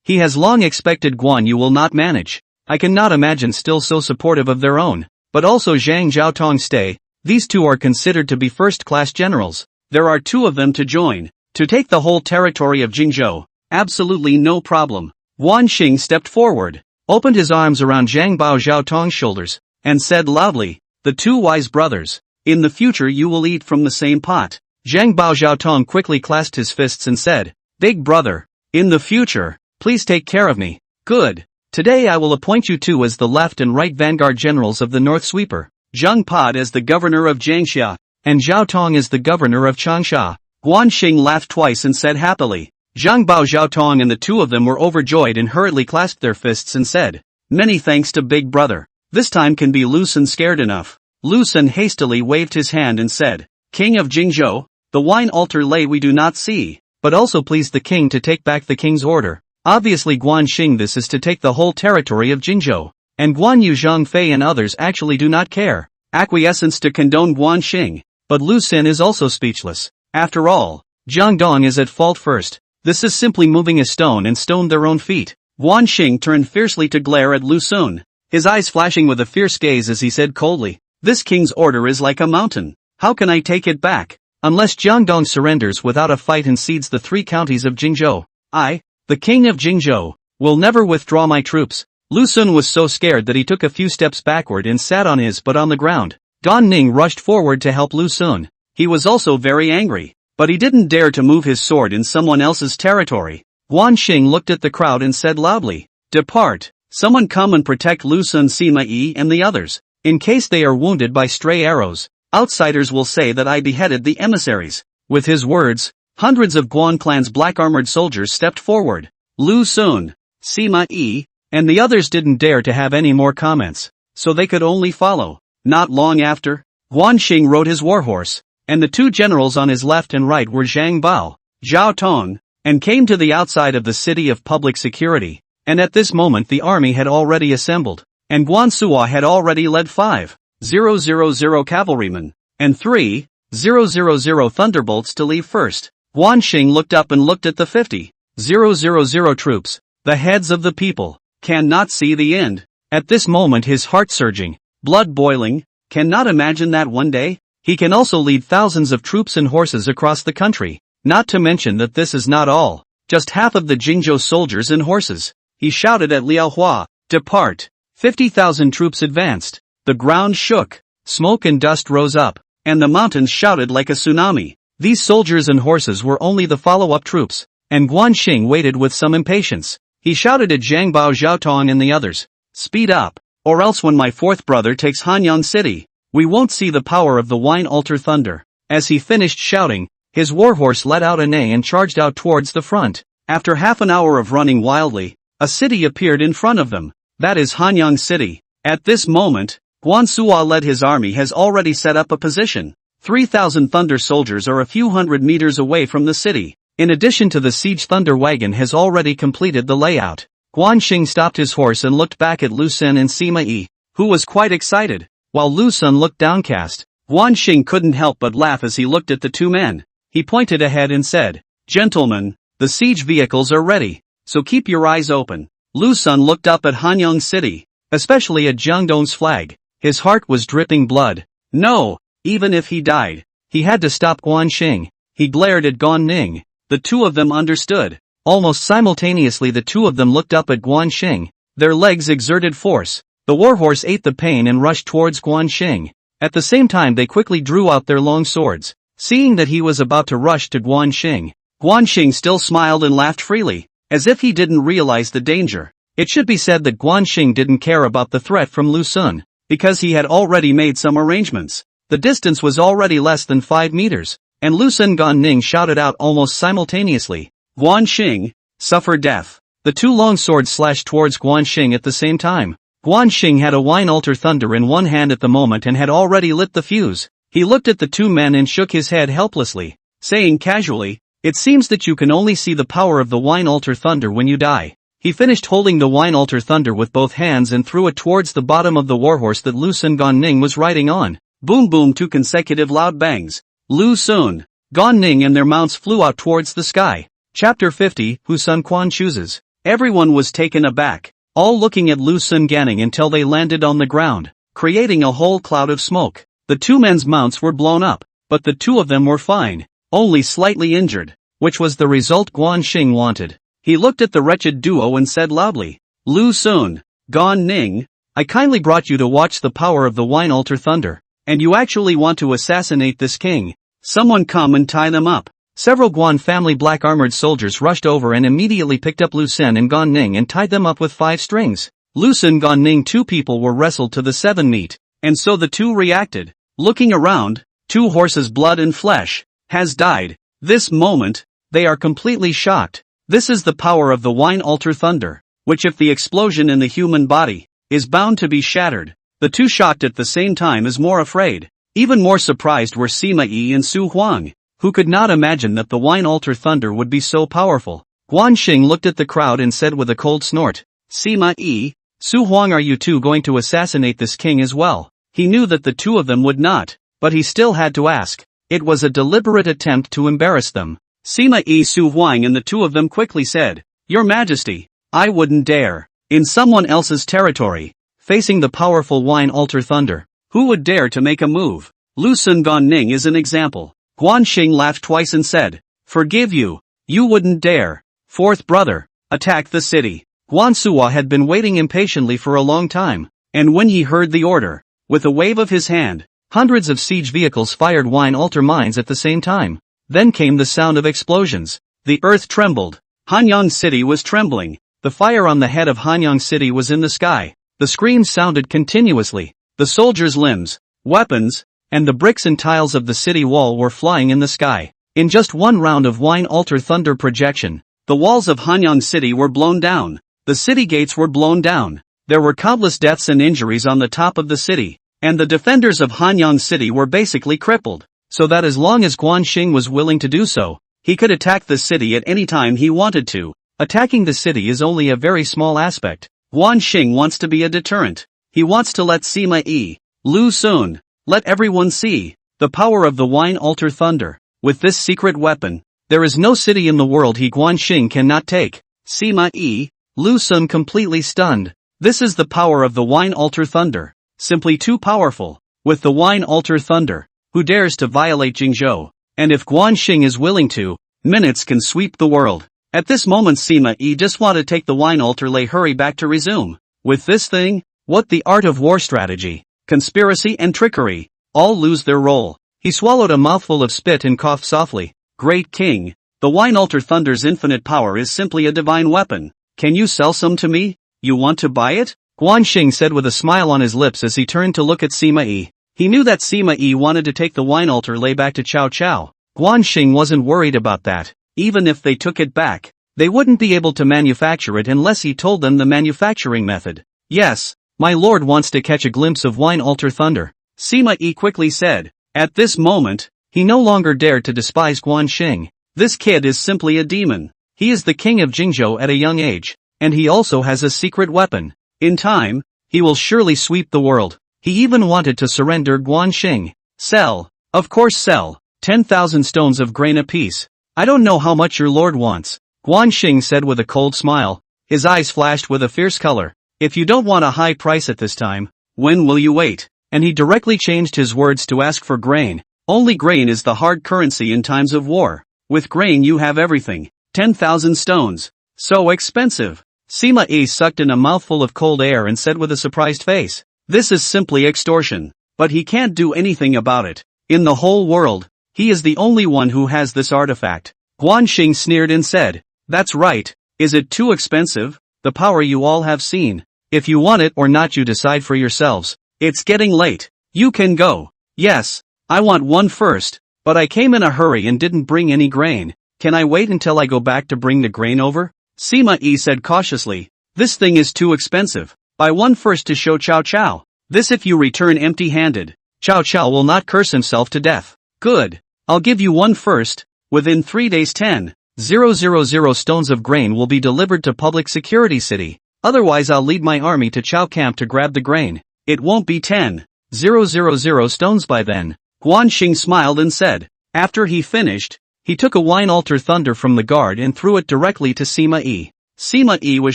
he has long expected Guan Yu will not manage. I cannot imagine still so supportive of their own. But also Zhang Zhao Tong stay, these two are considered to be first-class generals. There are two of them to join, to take the whole territory of Jingzhou. Absolutely no problem. Guan Xing stepped forward, opened his arms around Zhang Bao Zhao Tong's shoulders, and said loudly, the two wise brothers, in the future you will eat from the same pot. Zhang Bao Zhao Tong quickly clasped his fists and said, big brother, in the future, please take care of me. Good. Today I will appoint you two as the left and right vanguard generals of the North Sweeper, Zhang Pod as the governor of Jiangxia, and Zhao Tong as the governor of Changsha. Guan Xing laughed twice and said happily. Zhang Bao Zhao Tong and the two of them were overjoyed and hurriedly clasped their fists and said, many thanks to big brother. This time can be Lu Sun scared enough. Lu Sun hastily waved his hand and said, King of Jingzhou, the wine altar lay we do not see, but also please the king to take back the king's order. Obviously Guan Xing this is to take the whole territory of Jingzhou, and Guan Yu Zhang Fei and others actually do not care. Acquiescence to condone Guan Xing, but Lu Sun is also speechless. After all, Jiangdong is at fault first. This is simply moving a stone and stoned their own feet. Guan Xing turned fiercely to glare at Lu Sun, his eyes flashing with a fierce gaze as he said coldly, this king's order is like a mountain. How can I take it back? Unless Jiangdong surrenders without a fight and cedes the 3 counties of Jingzhou, I, the king of Jingzhou, will never withdraw my troops. Lu Sun was so scared that he took a few steps backward and sat on his butt on the ground. Gan Ning rushed forward to help Lu Sun. He was also very angry, but he didn't dare to move his sword in someone else's territory. Guan Xing looked at the crowd and said loudly, depart, someone come and protect Lu Sun, Sima Yi and the others, in case they are wounded by stray arrows. Outsiders will say that I beheaded the emissaries. With his words, hundreds of Guan clan's black-armored soldiers stepped forward. Lu Sun, Sima Yi, and the others didn't dare to have any more comments, so they could only follow. Not long after, Guan Xing rode his warhorse, and the 2 generals on his left and right were Zhang Bao, Zhao Tong, and came to the outside of the city of public security, and at this moment the army had already assembled, and Guan Suo had already led 5,000 cavalrymen, and 3,000 thunderbolts to leave first. Guan Xing looked up and looked at the 50,000 troops, the heads of the people, cannot see the end. At this moment his heart surging, blood boiling, cannot imagine that one day, he can also lead thousands of troops and horses across the country, not to mention that this is not all, just half of the Jingzhou soldiers and horses. He shouted at Liao Hua, depart. 50,000 troops advanced, the ground shook, smoke and dust rose up, and the mountains shouted like a tsunami. These soldiers and horses were only the follow-up troops, and Guan Xing waited with some impatience. He shouted at Zhang Bao Zhao Tong and the others, speed up, or else when my 4th brother takes Hanyang City, we won't see the power of the wine altar thunder. As he finished shouting, his warhorse let out a neigh and charged out towards the front. After half an hour of running wildly, a city appeared in front of them. That is Hanyang City. At this moment, Guan Suo led his army has already set up a position. 3,000 thunder soldiers are a few hundred meters away from the city. In addition to the siege thunder wagon has already completed the layout. Guan Xing stopped his horse and looked back at Lu Sun and Sima Yi, who was quite excited. While Lu Sun looked downcast, Guan Xing couldn't help but laugh as he looked at the 2 men. He pointed ahead and said, gentlemen, the siege vehicles are ready, so keep your eyes open. Lu Sun looked up at Hanyang City, especially at Jiangdong's flag. His heart was dripping blood. No, even if he died, he had to stop Guan Xing. He glared at Gan Ning. The 2 of them understood. Almost simultaneously the 2 of them looked up at Guan Xing. Their legs exerted force. The warhorse ate the pain and rushed towards Guan Xing. At the same time they quickly drew out their long swords. Seeing that he was about to rush to Guan Xing still smiled and laughed freely, as if he didn't realize the danger. It should be said that Guan Xing didn't care about the threat from Lu Sun, because he had already made some arrangements. The distance was already less than 5 meters, and Lu Sun Gan Ning shouted out almost simultaneously, "Guan Xing, suffer death." The two long swords slashed towards Guan Xing at the same time. Guan Xing had a wine altar thunder in one hand at the moment and had already lit the fuse. He looked at the two men and shook his head helplessly, saying casually, "It seems that you can only see the power of the wine altar thunder when you die." He finished holding the wine altar thunder with both hands and threw it towards the bottom of the warhorse that Lu Sun Gan Ning was riding on. Boom boom, 2 consecutive loud bangs. Lu Sun, Gan Ning and their mounts flew out towards the sky. Chapter 50, Who Sun Quan Chooses. Everyone was taken aback, all looking at Lu Sun Ganning until they landed on the ground, creating a whole cloud of smoke. The two men's mounts were blown up, but the two of them were fine, only slightly injured, which was the result Guan Xing wanted. He looked at the wretched duo and said loudly, "Lu Sun, Gan Ning, I kindly brought you to watch the power of the wine altar thunder, and you actually want to assassinate this king. Someone come and tie them up." Several Guan family black armored soldiers rushed over and immediately picked up Lu Sun and Gan Ning and tied them up with 5 strings. Lu Sun Gan Ning, 2 people were wrestled to the 7 meet, and so the two reacted. Looking around, 2 horses blood and flesh, has died. This moment, they are completely shocked. This is the power of the wine altar thunder, which if the explosion in the human body, is bound to be shattered. The two shocked at the same time as more afraid. Even more surprised were Sima Yi and Su Huang, who could not imagine that the wine altar thunder would be so powerful. Guan Xing looked at the crowd and said with a cold snort, "Sima Yi, Su Huang, are you two going to assassinate this king as well?" He knew that the two of them would not, but he still had to ask. It was a deliberate attempt to embarrass them. Sima Yi, Su Huang and the two of them quickly said, "Your Majesty, I wouldn't dare. In someone else's territory, facing the powerful wine altar thunder, who would dare to make a move?" Lu Sun Gan Ning is an example. Guan Xing laughed twice and said, "Forgive you. You wouldn't dare. Fourth brother, attack the city." Guan Suo had been waiting impatiently for a long time, and when he heard the order, with a wave of his hand, hundreds of siege vehicles fired wine altar mines at the same time. Then came the sound of explosions. The earth trembled. Hanyang City was trembling. The fire on the head of Hanyang City was in the sky. The screams sounded continuously. The soldiers' limbs, weapons, and the bricks and tiles of the city wall were flying in the sky. In just one round of wine altar thunder projection, the walls of Hanyang City were blown down. The city gates were blown down. There were countless deaths and injuries on the top of the city, and the defenders of Hanyang City were basically crippled, so that as long as Guan Xing was willing to do so, he could attack the city at any time he wanted to. Attacking the city is only a very small aspect. Guan Xing wants to be a deterrent. He wants to let Sima Yi, Lu Sun, let everyone see the power of the wine altar thunder. With this secret weapon, there is no city in the world he Guan Xing cannot take. Sima Yi, Lu Sun completely stunned. This is the power of the wine altar thunder. Simply too powerful. With the wine altar thunder, who dares to violate Jingzhou? And if Guan Xing is willing to, minutes can sweep the world. At this moment Sima Yi just want to take the wine altar, hurry back to resume. With this thing, what the art of war strategy, conspiracy and trickery, all lose their role. He swallowed a mouthful of spit and coughed softly. Great king, the wine altar thunder's infinite power is simply a divine weapon. Can you sell some to me? You want to buy it? Guan Xing said with a smile on his lips as he turned to look at Sima Yi. He knew that Sima Yi wanted to take the wine altar back to Cao Cao. Guan Xing wasn't worried about that. Even if they took it back, they wouldn't be able to manufacture it unless he told them the manufacturing method. Yes, my lord wants to catch a glimpse of wine altar thunder, Sima Yi quickly said. At this moment, he no longer dared to despise Guan Xing. This kid is simply a demon. He is the king of Jingzhou at a young age, and he also has a secret weapon. In time, he will surely sweep the world. He even wanted to surrender Guan Xing. Sell. Of course sell. 10,000 stones of grain apiece. I don't know how much your lord wants, Guan Xing said with a cold smile. His eyes flashed with a fierce color. If you don't want a high price at this time, when will you wait? And he directly changed his words to ask for grain. Only grain is the hard currency in times of war. With grain you have everything. 10,000 stones. So expensive. Sima Yi sucked in a mouthful of cold air and said with a surprised face. This is simply extortion. But he can't do anything about it. In the whole world, he is the only one who has this artifact. Guan Xing sneered and said, That's right. Is it too expensive? the power you all have seen. If you want it or not you decide for yourselves. It's getting late. You can go. Yes, I want one first, but I came in a hurry and didn't bring any grain. Can I wait until I go back to bring the grain over? Sima Yi said cautiously. This thing is too expensive. Buy one first to show Cao Cao. This if you return empty-handed, Cao Cao will not curse himself to death. Good. I'll give you one first. Within 3 days 10,000 stones of grain will be delivered to Public Security City. Otherwise I'll lead my army to Chao Camp to grab the grain. It won't be 10,000 stones by then. Guan Xing smiled and said. After he finished, he took a wine altar thunder from the guard and threw it directly to Sima Yi. Sima Yi was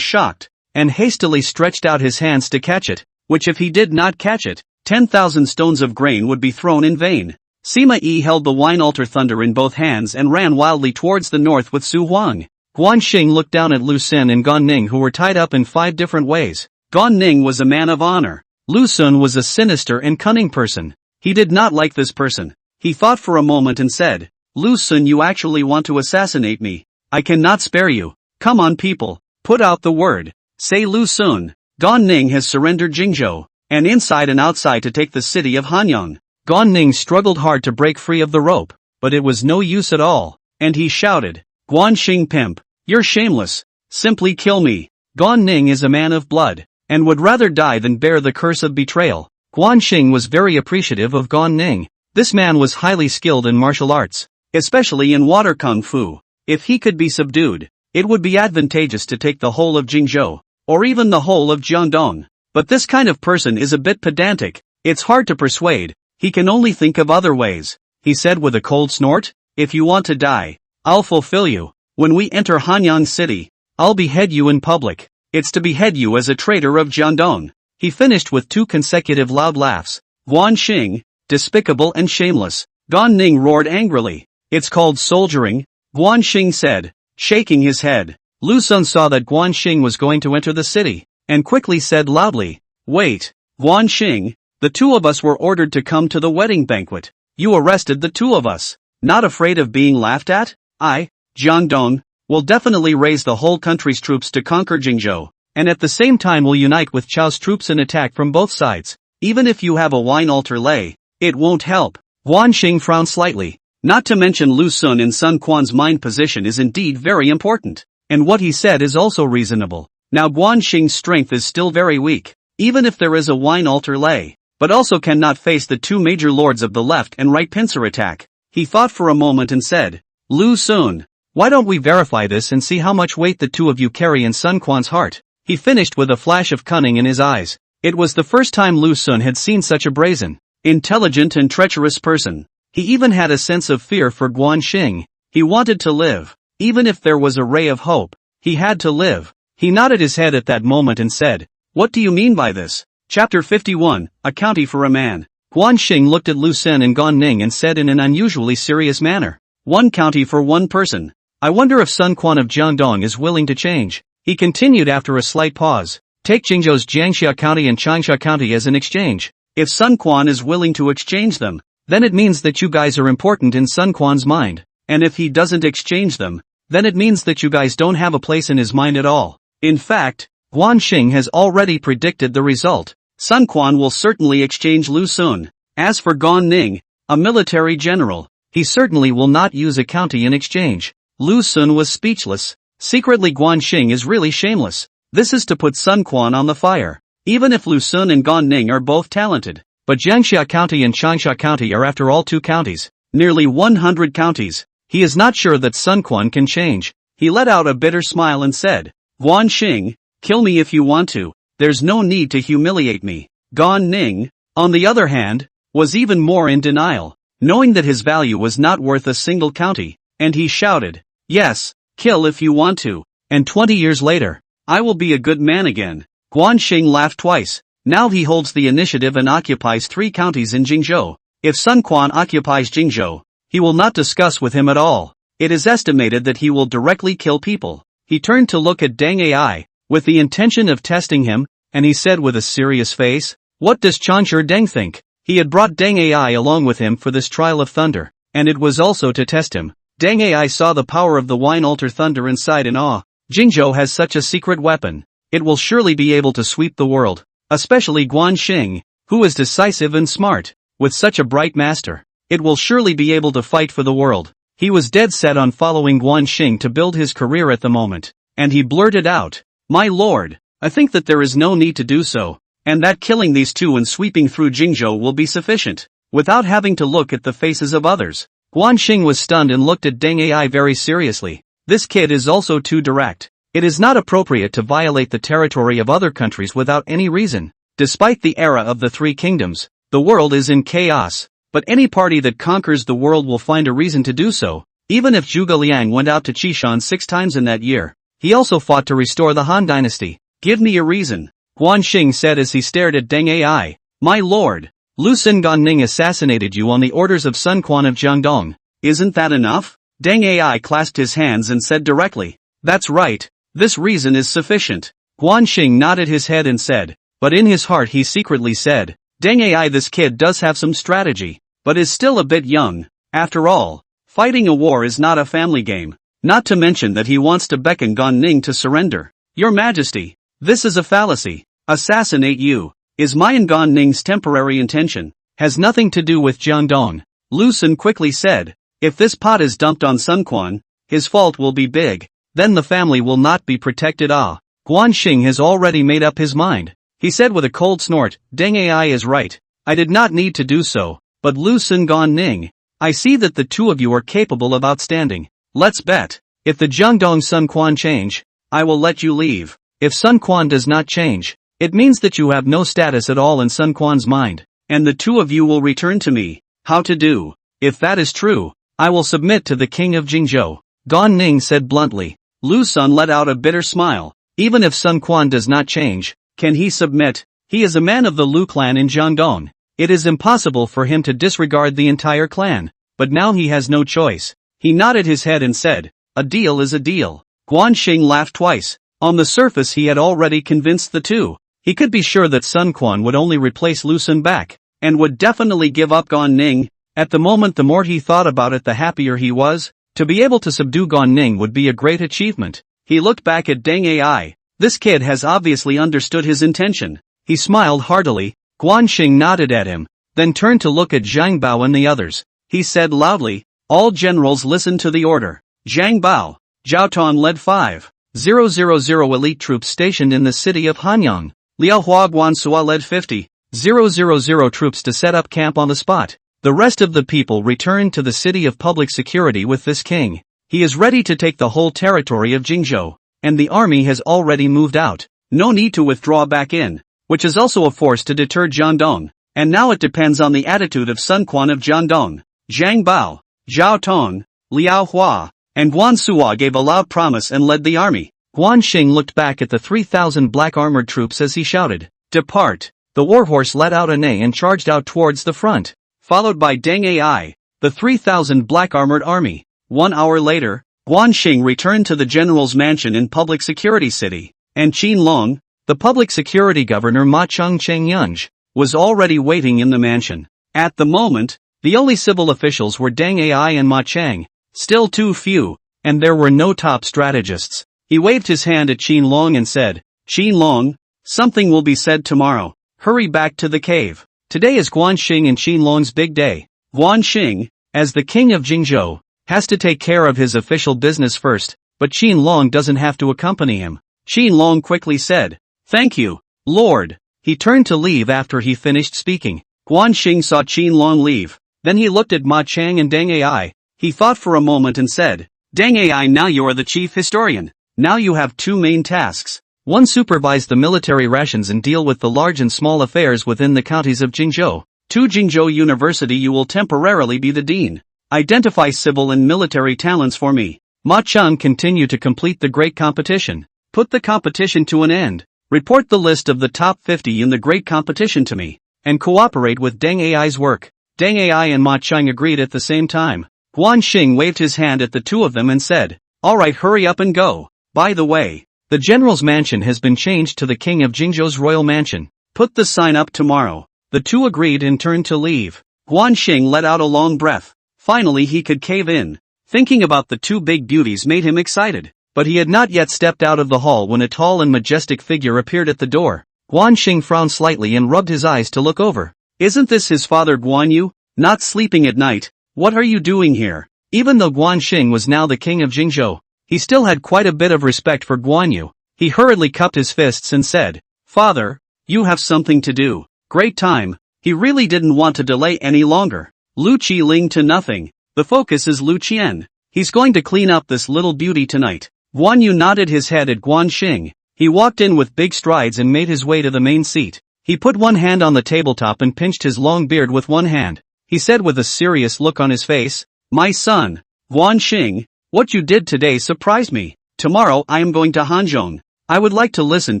shocked, and hastily stretched out his hands to catch it, which if he did not catch it, 10,000 stones of grain would be thrown in vain. Sima Yi held the wine altar thunder in both hands and ran wildly towards the north with Su Huang. Guan Xing looked down at Lu Sun and Gan Ning who were tied up in 5 different ways. Gan Ning was a man of honor. Lu Sun was a sinister and cunning person. He did not like this person. He thought for a moment and said, Lu Sun, you actually want to assassinate me. I cannot spare you. Come on people, put out the word. Say Lu Sun. Gan Ning has surrendered Jingzhou, and inside and outside to take the city of Hanyang. Gan Ning struggled hard to break free of the rope, but it was no use at all, and he shouted, Guan Xing pimp, you're shameless. Simply kill me. Gan Ning is a man of blood, and would rather die than bear the curse of betrayal. Guan Xing was very appreciative of Gan Ning. This man was highly skilled in martial arts, especially in water kung fu. If he could be subdued, it would be advantageous to take the whole of Jingzhou, or even the whole of Jiangdong. But this kind of person is a bit pedantic. It's hard to persuade. He can only think of other ways. He said with a cold snort, if you want to die, I'll fulfill you. When we enter Hanyang City, I'll behead you in public. It's to behead you as a traitor of Jiangdong. He finished with 2 consecutive loud laughs. Guan Xing, despicable and shameless. Gan Ning roared angrily. It's called soldiering, Guan Xing said, shaking his head. Lu Sun saw that Guan Xing was going to enter the city, and quickly said loudly, wait, Guan Xing, the 2 of us were ordered to come to the wedding banquet. You arrested the 2 of us. Not afraid of being laughed at? I, Jiangdong, will definitely raise the whole country's troops to conquer Jingzhou, and at the same time will unite with Chao's troops and attack from both sides. Even if you have a wine altar lay, it won't help. Guan Xing frowned slightly. Not to mention Lu Sun and Sun Quan's mind position is indeed very important, and what he said is also reasonable. Now Guan Xing's strength is still very weak, even if there is a wine altar lay, but also cannot face the 2 major lords of the left and right pincer attack. He thought for a moment and said, Lu Sun, why don't we verify this and see how much weight the 2 of you carry in Sun Quan's heart? He finished with a flash of cunning in his eyes. It was the first time Lu Sun had seen such a brazen, intelligent and treacherous person. He even had a sense of fear for Guan Xing. He wanted to live. Even if there was a ray of hope, he had to live. He nodded his head at that moment and said, what do you mean by this? Chapter 51, A County for a Man. Guan Xing looked at Lu Sun and Gan Ning and said in an unusually serious manner, 1 county for 1 person. I wonder if Sun Quan of Jiangdong is willing to change. He continued after a slight pause, take Jingzhou's Jiangxia County and Changsha County as an exchange. If Sun Quan is willing to exchange them, then it means that you guys are important in Sun Quan's mind, and if he doesn't exchange them, then it means that you guys don't have a place in his mind at all. In fact, Guan Xing has already predicted the result. Sun Quan will certainly exchange Lu Sun. As for Gan Ning, a military general, he certainly will not use a county in exchange. Lu Sun was speechless. Secretly Guan Xing is really shameless. This is to put Sun Quan on the fire. Even if Lu Sun and Gan Ning are both talented, but Jiangxia County and Changsha County are after all 2 counties, nearly 100 counties. He is not sure that Sun Quan can change. He let out a bitter smile and said, Guan Xing, kill me if you want to. There's no need to humiliate me. Gan Ning, on the other hand, was even more in denial, knowing that his value was not worth a single county, and he shouted, yes, kill if you want to, and 20 years later, I will be a good man again. Guan Xing laughed twice. Now he holds the initiative and occupies 3 counties in Jingzhou. If Sun Quan occupies Jingzhou, he will not discuss with him at all. It is estimated that he will directly kill people. He turned to look at Deng Ai, with the intention of testing him, and he said with a serious face, what does Chansher Deng think? He had brought Deng Ai along with him for this trial of thunder, and it was also to test him. Deng Ai saw the power of the wine altar thunder and sighed in awe. Jingzhou has such a secret weapon. it will surely be able to sweep the world, especially Guan Xing, who is decisive and smart. With such a bright master, it will surely be able to fight for the world. He was dead set on following Guan Xing to build his career at the moment, and he blurted out, "My lord, I think that there is no need to do so, and that killing these two and sweeping through Jingzhou will be sufficient, without having to look at the faces of others." Guan Xing was stunned and looked at Deng Ai very seriously. This kid is also too direct. It is not appropriate to violate the territory of other countries without any reason. Despite the era of the Three Kingdoms, the world is in chaos, but any party that conquers the world will find a reason to do so. Even if Zhuge Liang went out to Qishan 6 times in that year, he also fought to restore the Han dynasty. "Give me a reason," Guan Xing said as he stared at Deng Ai. "My lord, Lu Xun Ganning assassinated you on the orders of Sun Quan of Jiangdong. Isn't that enough?" Deng Ai clasped his hands and said directly, "That's right, this reason is sufficient." Guan Xing nodded his head and said, but in his heart he secretly said, "Deng Ai, this kid does have some strategy, but is still a bit young. After all, fighting a war is not a family game. Not to mention that he wants to beckon Gan Ning to surrender. Your Majesty, this is a fallacy. Assassinate you is my and Gan Ning's temporary intention, has nothing to do with Jiangdong." Lu Xun quickly said, "If this pot is dumped on Sun Quan, his fault will be big, then the family will not be protected." Guan Xing has already made up his mind. He said with a cold snort, "Deng Ai is right. I did not need to do so, but Lu Xun Gan Ning, I see that the two of you are capable of outstanding. Let's bet. If the Jiangdong Sun Quan change, I will let you leave. If Sun Quan does not change, it means that you have no status at all in Sun Quan's mind, and the two of you will return to me. How to do? If that is true, I will submit to the king of Jingzhou." Gan Ning said bluntly. Lu Xun let out a bitter smile. Even if Sun Quan does not change, can he submit? He is a man of the Lu clan in Jiangdong. It is impossible for him to disregard the entire clan, but now he has no choice. He nodded his head and said, "A deal is a deal." Guan Xing laughed twice. On the surface he had already convinced the two. He could be sure that Sun Quan would only replace Lu Xun back, and would definitely give up Gan Ning. At the moment the more he thought about it the happier he was. To be able to subdue Gan Ning would be a great achievement. He looked back at Deng Ai. This kid has obviously understood his intention. He smiled heartily. Guan Xing nodded at him, then turned to look at Zhang Bao and the others. He said loudly, "All generals listen to the order." Zhang Bao, Zhao Tan led 5,000 elite troops stationed in the city of Hanyang. Liao Hua Guan Suo led 50,000 troops to set up camp on the spot. The rest of the people returned to the city of public security with this king. He is ready to take the whole territory of Jingzhou, and the army has already moved out. No need to withdraw back in, which is also a force to deter Jiangdong, and now it depends on the attitude of Sun Quan of Jiangdong. Zhang Bao, Zhao Tong, Liao Hua, and Guan Suo gave a loud promise and led the army. Guan Xing looked back at the 3,000 black armored troops as he shouted, "Depart!" The warhorse let out a neigh and charged out towards the front, followed by Deng Ai, the 3,000 black armored army. 1 hour later, Guan Xing returned to the general's mansion in Public Security City, and Qiling, the public security governor Maicheng Chengyunj, was already waiting in the mansion. At the moment, the only civil officials were Deng Ai and Maicheng, still too few, and there were no top strategists. He waved his hand at Qiling and said, "Qiling, something will be said tomorrow. Hurry back to the cave. Today is Guan Xing and Qiling's big day." Guan Xing, as the king of Jingzhou, has to take care of his official business first, but Qiling doesn't have to accompany him. Qiling quickly said, "Thank you, Lord." He turned to leave after he finished speaking. Guan Xing saw Qiling leave. Then he looked at Maicheng and Deng Ai. He thought for a moment and said, "Deng Ai, now you are the chief historian. Now you have two main tasks. One, supervise the military rations and deal with the large and small affairs within the counties of Jingzhou. 2, Jingzhou University, you will temporarily be the dean. Identify civil and military talents for me. Maicheng, continue to complete the great competition. Put the competition to an end. Report the list of the top 50 in the great competition to me, and cooperate with Deng Ai's work." Deng Ai and Maicheng agreed at the same time. Guan Xing waved his hand at the two of them and said, "Alright, hurry up and go. By the way, the general's mansion has been changed to the king of Jingzhou's royal mansion. Put the sign up tomorrow." The two agreed and turned to leave. Guan Xing let out a long breath. Finally he could cave in. Thinking about the two big beauties made him excited. but he had not yet stepped out of the hall when a tall and majestic figure appeared at the door. Xing frowned slightly and rubbed his eyes to look over. Isn't this his father Guan Yu? Not sleeping at night? What are you doing here? Even though Xing was now the king of Jingzhou, he still had quite a bit of respect for Guan Yu. He hurriedly cupped his fists and said, "Father, you have something to do." Great time. He really didn't want to delay any longer. Qiling to nothing. The focus is Qian. He's going to clean up this little beauty tonight. Guan Yu nodded his head at Xing. He walked in with big strides and made his way to the main seat. He put one hand on the tabletop and pinched his long beard with one hand. He said with a serious look on his face, "My son, Xing, what you did today surprised me. Tomorrow I am going to Hanzhong. I would like to listen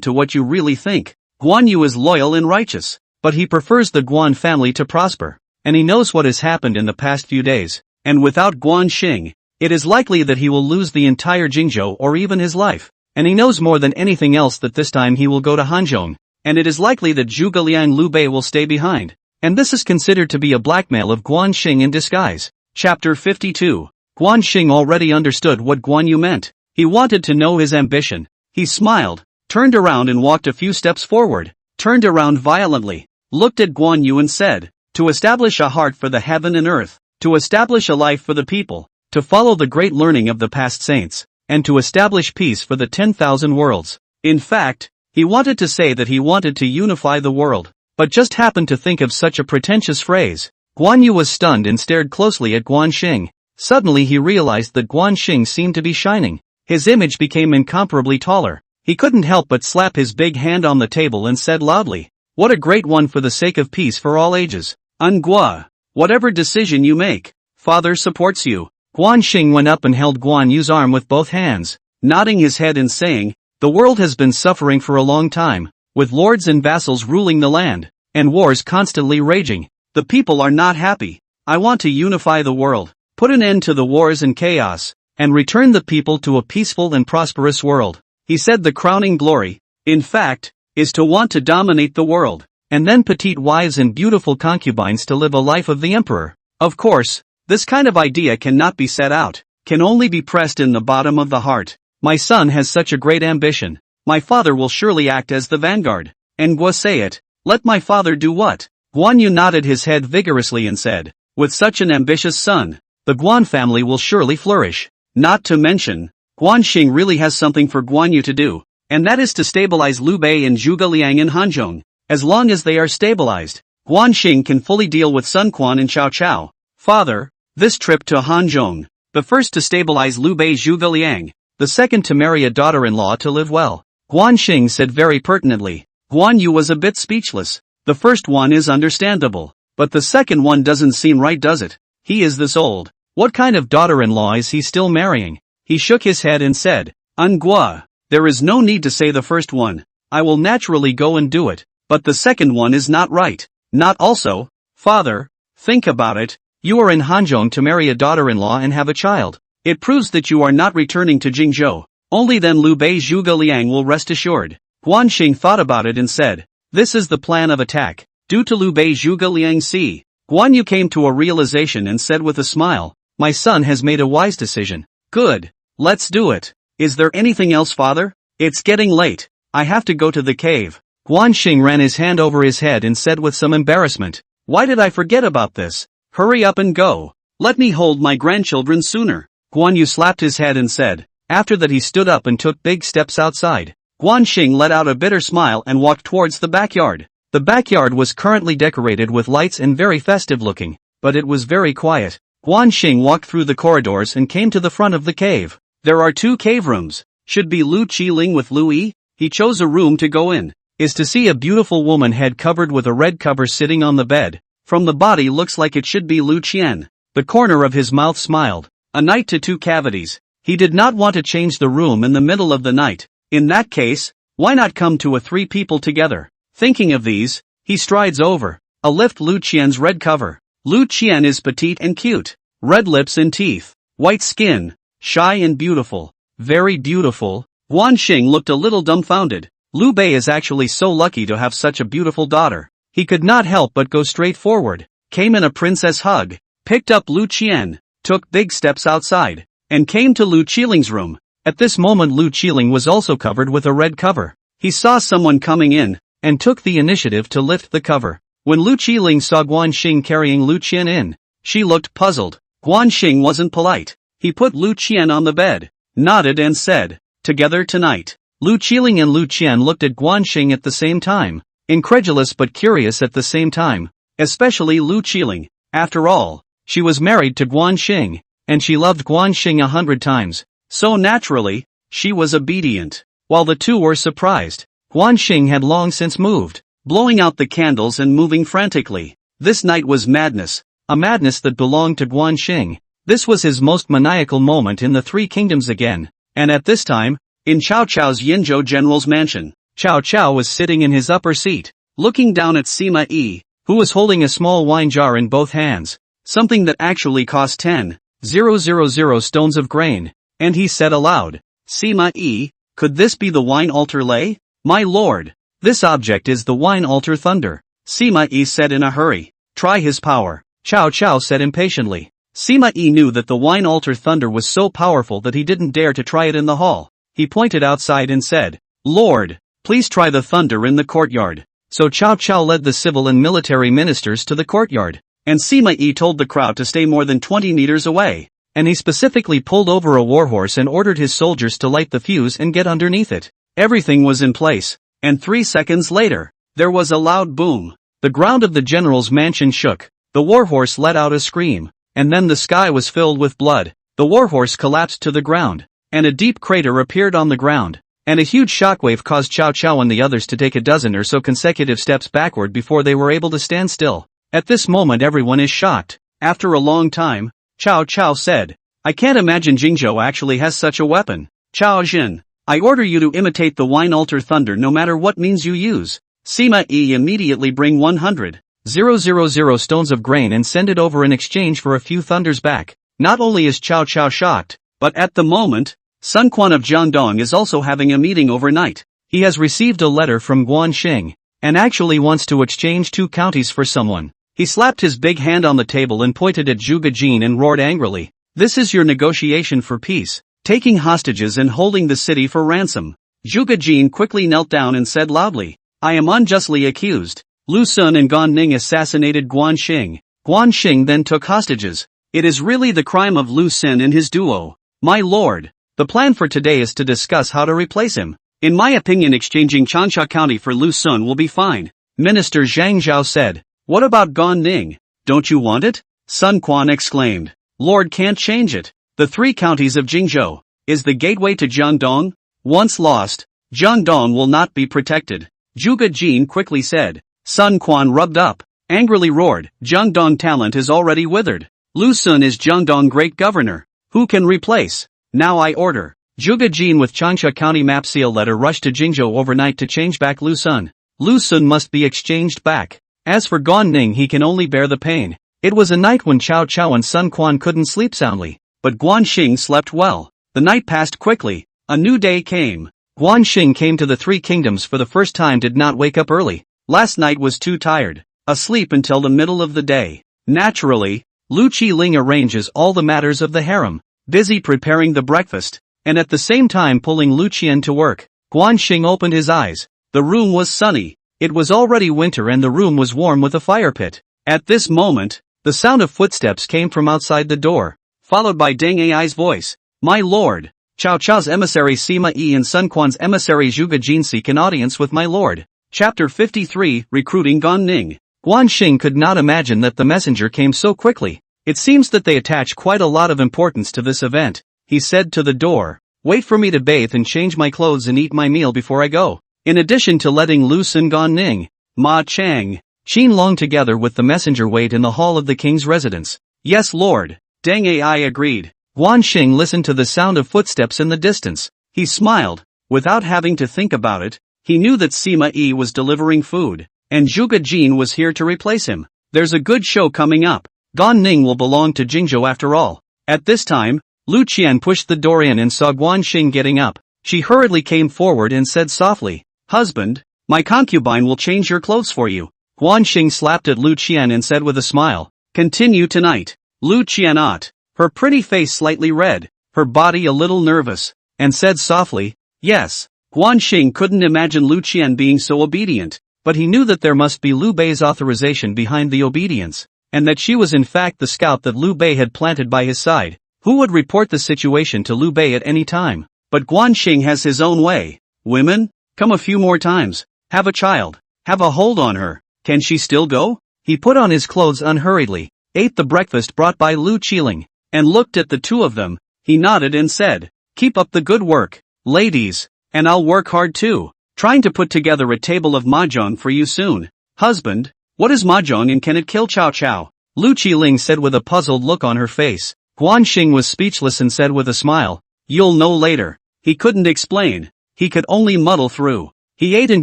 to what you really think." Guan Yu is loyal and righteous, but he prefers the Guan family to prosper, and he knows what has happened in the past few days, and without Xing, it is likely that he will lose the entire Jingzhou or even his life, and he knows more than anything else that this time he will go to Hanzhong, and it is likely that Zhuge Liang Liu Bei will stay behind, and this is considered to be a blackmail of Xing in disguise. Chapter 52. Xing already understood what Guan Yu meant. He wanted to know his ambition. He smiled, turned around and walked a few steps forward, turned around violently, looked at Guan Yu and said, "To establish a heart for the heaven and earth, to establish a life for the people, to follow the great learning of the past saints, and to establish peace for the 10,000 worlds." In fact, he wanted to say that he wanted to unify the world, but just happened to think of such a pretentious phrase. Guan Yu was stunned and stared closely at Xing. Suddenly he realized that Xing seemed to be shining. His image became incomparably taller. He couldn't help but slap his big hand on the table and said loudly, "What a great one for the sake of peace for all ages. Angua. Whatever decision you make, Father supports you." Xing went up and held Guan Yu's arm with both hands, nodding his head and saying, "The world has been suffering for a long time, with lords and vassals ruling the land, and wars constantly raging. The people are not happy. I want to unify the world, put an end to the wars and chaos, and return the people to a peaceful and prosperous world." He said the crowning glory, in fact, is to want to dominate the world, and then petite wives and beautiful concubines to live a life of the emperor. Of course, this kind of idea cannot be set out, can only be pressed in the bottom of the heart. My son has such a great ambition. My father will surely act as the vanguard. And Gua say it, let my father do what? Guan Yu nodded his head vigorously and said, with such an ambitious son, the Guan family will surely flourish. Not to mention, Xing really has something for Guan Yu to do, and that is to stabilize Liu Bei and Zhuge Liang in Hanzhong. As long as they are stabilized, Xing can fully deal with Sun Quan and Cao Cao. Father, this trip to Hanzhong, the first to stabilize Liu Bei Zhuge Liang, the second to marry a daughter-in-law to live well. Xing said very pertinently. Guan Yu was a bit speechless. The first one is understandable, but the second one doesn't seem right, does it? He is this old. What kind of daughter-in-law is he still marrying? He shook his head and said, Angua, there is no need to say the first one. I will naturally go and do it, but the second one is not right. Not also, father, think about it. You are in Hanzhong to marry a daughter-in-law and have a child. It proves that you are not returning to Jingzhou. Only then Liu Bei Zhuge Liang will rest assured. Xing thought about it and said, this is the plan of attack. Due to Liu Bei Zhuge Liang see. Guan Yu came to a realization and said with a smile, my son has made a wise decision. Good. Let's do it. Is there anything else, father? It's getting late. I have to go to the cave. Xing ran his hand over his head and said with some embarrassment, why did I forget about this? Hurry up and go. Let me hold my grandchildren sooner. Guan Yu slapped his head and said. After that he stood up and took big steps outside. Xing let out a bitter smile and walked towards the backyard. The backyard was currently decorated with lights and very festive looking, but it was very quiet. Xing walked through the corridors and came to the front of the cave. There are 2 cave rooms. Should be Qiling with Louis. He chose a room to go in. Is to see a beautiful woman head covered with a red cover sitting on the bed. From the body looks like it should be Lu Qian. The corner of his mouth smiled. A night to 2 cavities. He did not want to change the room in the middle of the night. In that case, why not come to a 3 people together? Thinking of these, he strides over. A lift Lu Qian's red cover. Lu Qian is petite and cute. Red lips and teeth. White skin. Shy and beautiful. Very beautiful. Xing looked a little dumbfounded. Liu Bei is actually so lucky to have such a beautiful daughter. He could not help but go straight forward. Came in a princess hug. Picked up Lu Qian. Took big steps outside. And came to Lu Qiling's room. At this moment Lu Qiling was also covered with a red cover. He saw someone coming in, and took the initiative to lift the cover. When Lu Qiling saw Guan Xing carrying Lu Qian in, she looked puzzled. Guan Xing wasn't polite. He put Lu Qian on the bed, nodded and said, "Together tonight." Lu Qiling and Lu Qian looked at Guan Xing at the same time, incredulous but curious at the same time, especially Lu Qiling. After all, she was married to Guan Xing, and she loved Guan Xing 100 times, so naturally, she was obedient. While the two were surprised, Guan Xing had long since moved, blowing out the candles and moving frantically. This night was madness, a madness that belonged to Guan Xing. This was his most maniacal moment in the Three Kingdoms again, and at this time, in Cao Cao's Yinzhou general's mansion, Cao Cao was sitting in his upper seat, looking down at Sima Yi, who was holding a small wine jar in both hands, something that actually cost 10,000 stones of grain, and he said aloud, "Sima Yi, could this be the wine altar lei? My lord, this object is the wine altar thunder." Sima Yi said in a hurry, "Try his power." Cao Cao said impatiently. Sima Yi knew that the wine altar thunder was so powerful that he didn't dare to try it in the hall. He pointed outside and said, "Lord, please try the thunder in the courtyard." So Cao Cao led the civil and military ministers to the courtyard, and Sima Yi told the crowd to stay more than 20 meters away, and he specifically pulled over a warhorse and ordered his soldiers to light the fuse and get underneath it. Everything was in place, and 3 seconds later, there was a loud boom. The ground of the general's mansion shook, the warhorse let out a scream, and then the sky was filled with blood. The warhorse collapsed to the ground, and a deep crater appeared on the ground, and a huge shockwave caused Cao Cao and the others to take a dozen or so consecutive steps backward before they were able to stand still. At this moment everyone is shocked. After a long time, Cao Cao said, "I can't imagine Jingzhou actually has such a weapon. Cao Jin, I order you to imitate the wine altar thunder no matter what means you use." Sima Yi immediately bring 100,000 stones of grain and send it over in exchange for a few thunders back. Not only is Cao Cao shocked, but at the moment, Sun Quan of Jiangdong is also having a meeting overnight. He has received a letter from Guan Xing, and actually wants to exchange 2 counties for someone. He slapped his big hand on the table and pointed at Zhuge Jin and roared angrily, "This is your negotiation for peace, taking hostages and holding the city for ransom." Zhuge Jin quickly knelt down and said loudly, "I am unjustly accused. Lu Sun and Gan Ning assassinated Guan Xing. Guan Xing then took hostages. It is really the crime of Lu Sun and his duo. My lord, the plan for today is to discuss how to replace him. In my opinion exchanging Changsha County for Lu Sun will be fine." Minister Zhang Zhao said, "What about Gan Ning? Don't you want it?" Sun Quan exclaimed, "Lord can't change it. The 3 counties of Jingzhou is the gateway to Jiangdong. Once lost, Jiangdong will not be protected." Zhuge Jin quickly said. Sun Quan rubbed up, angrily roared, "Jiangdong talent is already withered. Lu Sun is Jiangdong great governor. Who can replace? Now I order." Zhuge Jin with Changsha County map seal letter rushed to Jingzhou overnight to change back Lu Sun. Lu Sun must be exchanged back. As for Gan Ning he can only bear the pain. It was a night when Cao Cao and Sun Quan couldn't sleep soundly, but Guan Xing slept well. The night passed quickly, a new day came. Guan Xing came to the Three Kingdoms for the first time, did not wake up early. Last night was too tired, asleep until the middle of the day. Naturally, Lu Qiling arranges all the matters of the harem, busy preparing the breakfast, and at the same time pulling Lu Qian to work. Guan Xing opened his eyes. The room was sunny. It was already winter and the room was warm with a fire pit. At this moment, the sound of footsteps came from outside the door, followed by Deng Ai's voice. "My lord, Cao Cao's emissary Sima Yi and Sun Quan's emissary Zhuge Jin seek an audience with my lord." Chapter 53, Recruiting Gan Ning. Guan Xing could not imagine that the messenger came so quickly. "It seems that they attach quite a lot of importance to this event," he said to the door. "Wait for me to bathe and change my clothes and eat my meal before I go." In addition to letting Lu Sun, Gan Ning, Maicheng, Qin Long together with the messenger wait in the hall of the king's residence. "Yes lord," Deng Ai agreed. Guan Xing listened to the sound of footsteps in the distance. He smiled. Without having to think about it, he knew that Sima Yi was delivering food, and Zhuge Jin was here to replace him. There's a good show coming up. Gan Ning will belong to Jingzhou after all. At this time, Lu Qian pushed the door in and saw Guan Xing getting up. She hurriedly came forward and said softly, "Husband, my concubine will change your clothes for you." Guan Xing slapped at Lu Qian and said with a smile, "Continue tonight." Lu Qian ought, her pretty face slightly red, her body a little nervous. and said softly, "Yes." Guan Xing couldn't imagine Lu Qian being so obedient, but he knew that there must be Liu Bei's authorization behind the obedience, and that she was in fact the scout that Liu Bei had planted by his side, who would report the situation to Liu Bei at any time. But Guan Xing has his own way. "Women? Come a few more times. Have a child. Have a hold on her. Can she still go?" He put on his clothes unhurriedly, ate the breakfast brought by Lu Qiling, and looked at the two of them. He nodded and said, "Keep up the good work, ladies, and I'll work hard too, trying to put together a table of mahjong for you soon." "Husband, what is mahjong and can it kill Cao Cao?" Lu Qiling said with a puzzled look on her face. Guan Xing was speechless and said with a smile, "You'll know later." He couldn't explain. He could only muddle through. He ate and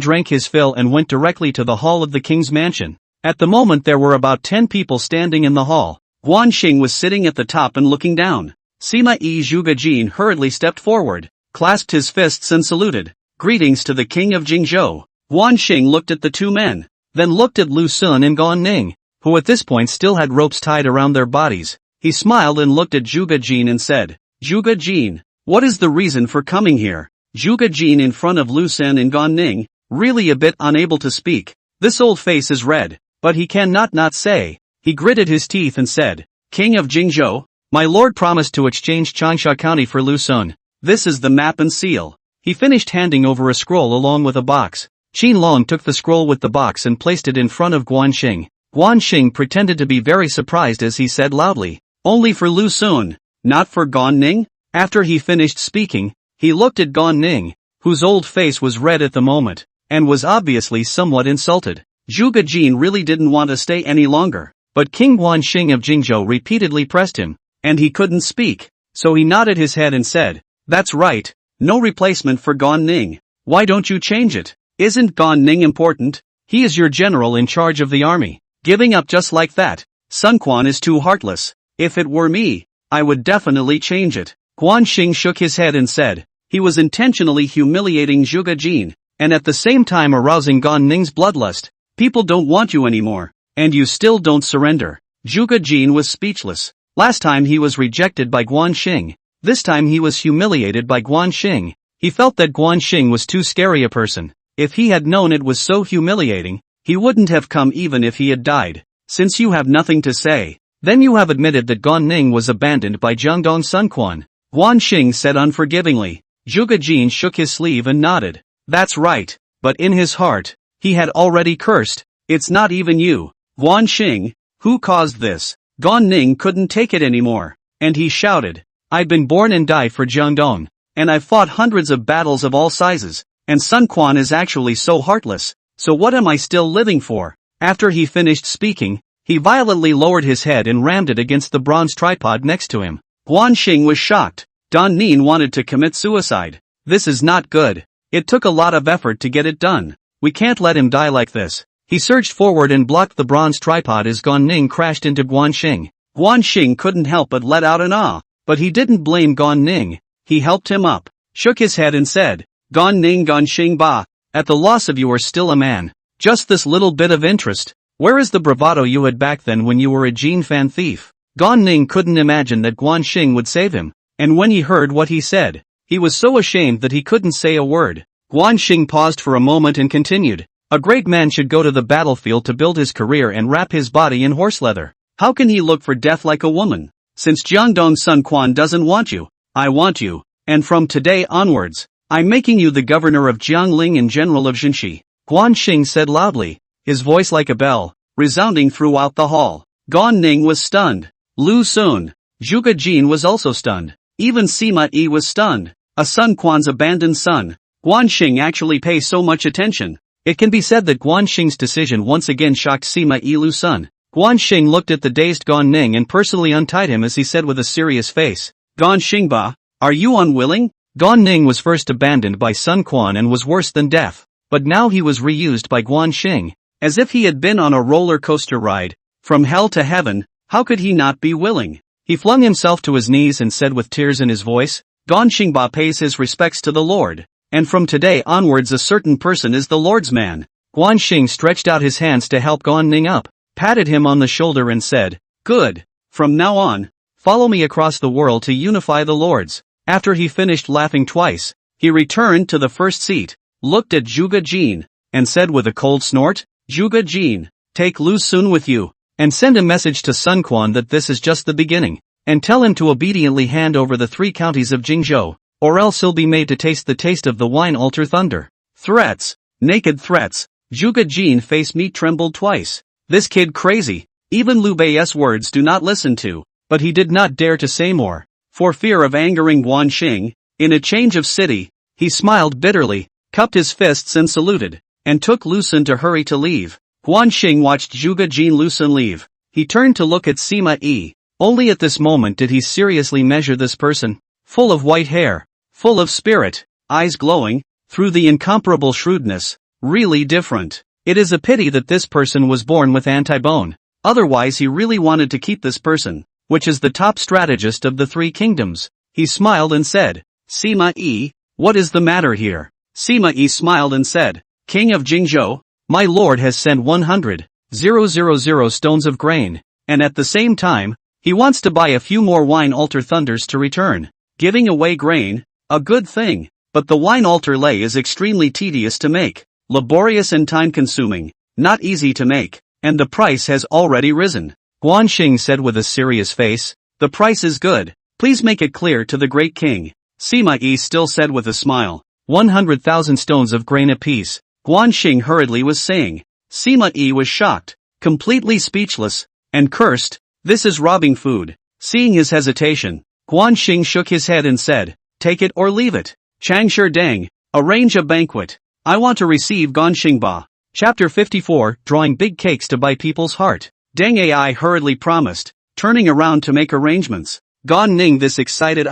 drank his fill and went directly to the hall of the king's mansion. At the moment there were about 10 people standing in the hall. Guan Xing was sitting at the top and looking down. Sima Yi Zhuge hurriedly stepped forward, clasped his fists and saluted. "Greetings to the king of Jingzhou." Guan Xing looked at the two men, then looked at Lu Sun and Gan Ning, who at this point still had ropes tied around their bodies. He smiled and looked at Zhuge and said, "Zhuge, what is the reason for coming here?" Zhuge in front of Lu Sun and Gan Ning, really a bit unable to speak. This old face is red, but he cannot not say. He gritted his teeth and said, "King of Jingzhou, my lord promised to exchange Changsha County for Lu Sun. This is the map and seal." He finished handing over a scroll along with a box. Qin Long took the scroll with the box and placed it in front of Guan Xing. Guan Xing pretended to be very surprised as he said loudly, "Only for Lu Sun, not for Gan Ning?" After he finished speaking, he looked at Gan Ning, whose old face was red at the moment, and was obviously somewhat insulted. Zhuge really didn't want to stay any longer, but King Guan Xing of Jingzhou repeatedly pressed him, and he couldn't speak, so he nodded his head and said, "That's right, no replacement for Gan Ning. Why don't you change it? Isn't Gan Ning important? He is your general in charge of the army. Giving up just like that, Sun Quan is too heartless. If it were me, I would definitely change it." Guan Xing shook his head and said, he was intentionally humiliating Zhuge and at the same time arousing Gan Ning's bloodlust. "People don't want you anymore, and you still don't surrender." Zhuge was speechless. Last time he was rejected by Guan Xing. This time he was humiliated by Guan Xing. He felt that Guan Xing was too scary a person. If he had known it was so humiliating, he wouldn't have come even if he had died. "Since you have nothing to say, then you have admitted that Gan Ning was abandoned by Jiangdong Sun Quan," Guan Xing said unforgivingly. Zhuge shook his sleeve and nodded. "That's right, but in his heart, he had already cursed. It's not even you, Guan Xing, who caused this." Gan Ning couldn't take it anymore, and he shouted, "I've been born and died for Jiangdong, and I've fought hundreds of battles of all sizes, and Sun Quan is actually so heartless, so what am I still living for?" After he finished speaking, he violently lowered his head and rammed it against the bronze tripod next to him. Guan Xing was shocked. Gan Ning wanted to commit suicide. This is not good. It took a lot of effort to get it done. We can't let him die like this. He surged forward and blocked the bronze tripod as Gan Ning crashed into Guan Xing. Guan Xing couldn't help but let out an ah, but he didn't blame Gan Ning. He helped him up, shook his head and said, "Gan Ning Gan Xing ba, at the loss of you are still a man. Just this little bit of interest. Where is the bravado you had back then when you were a Jin fan thief?" Gan Ning couldn't imagine that Guan Xing would save him, and when he heard what he said, he was so ashamed that he couldn't say a word. Guan Xing paused for a moment and continued, "A great man should go to the battlefield to build his career and wrap his body in horse leather. How can he look for death like a woman? Since Jiangdong Sun Quan doesn't want you, I want you, and from today onwards, I'm making you the governor of Jiangling and general of Jinshi." Guan Xing said loudly, his voice like a bell, resounding throughout the hall. Gan Ning was stunned. Lu Sun, Zhuge was also stunned. Even Sima Yi was stunned. A Sun Quan's abandoned son. Guan Xing actually pays so much attention. It can be said that Guan Xing's decision once again shocked Sima Yi Lu Sun. Guan Xing looked at the dazed Gan Ning and personally untied him as he said with a serious face, "Gan Xingba, are you unwilling?" Gan Ning was first abandoned by Sun Quan and was worse than death, but now he was reused by Guan Xing, as if he had been on a roller coaster ride, from hell to heaven. How could he not be willing? He flung himself to his knees and said with tears in his voice, "Gan Xingba pays his respects to the Lord, and from today onwards a certain person is the Lord's man." Guan Xing stretched out his hands to help Gan Ning up, patted him on the shoulder and said, "Good. From now on, follow me across the world to unify the lords." After he finished laughing twice, he returned to the first seat, looked at Zhuge Jin, and said with a cold snort, "Zhuge Jin, take Lu Sun with you, and send a message to Sun Quan that this is just the beginning, and tell him to obediently hand over the 3 counties of Jingzhou, or else he'll be made to taste the taste of the wine altar thunder." Threats. Naked threats. Zhuge Jin's face meat trembled twice. This kid crazy. Even Liu Bei's words do not listen to, but he did not dare to say more, for fear of angering Guan Xing. In a change of city, he smiled bitterly, cupped his fists and saluted, and took Lu Sun to hurry to leave. Guan Xing watched Zhuge Jin Lu Sun leave. He turned to look at Sima Yi. Only at this moment did he seriously measure this person. Full of white hair, full of spirit, eyes glowing, through the incomparable shrewdness, really different. It is a pity that this person was born with anti-bone. Otherwise he really wanted to keep this person, which is the top strategist of the 3 kingdoms. He smiled and said, "Sima Yi, what is the matter here?" Sima Yi smiled and said, "King of Jingzhou, my lord has sent 100,000 stones of grain, and at the same time, he wants to buy a few more wine altar thunders to return. Giving away grain, a good thing, but the wine altar lay is extremely tedious to make, laborious and time-consuming, not easy to make, and the price has already risen." Guan Xing said with a serious face, "The price is good, please make it clear to the great king." Sima Yi still said with a smile, 100,000 stones of grain apiece. Guan Xing hurriedly was saying. Sima Yi was shocked, completely speechless, and cursed, "This is robbing food." Seeing his hesitation, Guan Xing shook his head and said, "Take it or leave it. Changshi Deng, arrange a banquet. I want to receive Ganxingba." Chapter 54, Drawing Big Cakes to Buy People's Heart. Deng Ai hurriedly promised, turning around to make arrangements. Gan Ning, this excited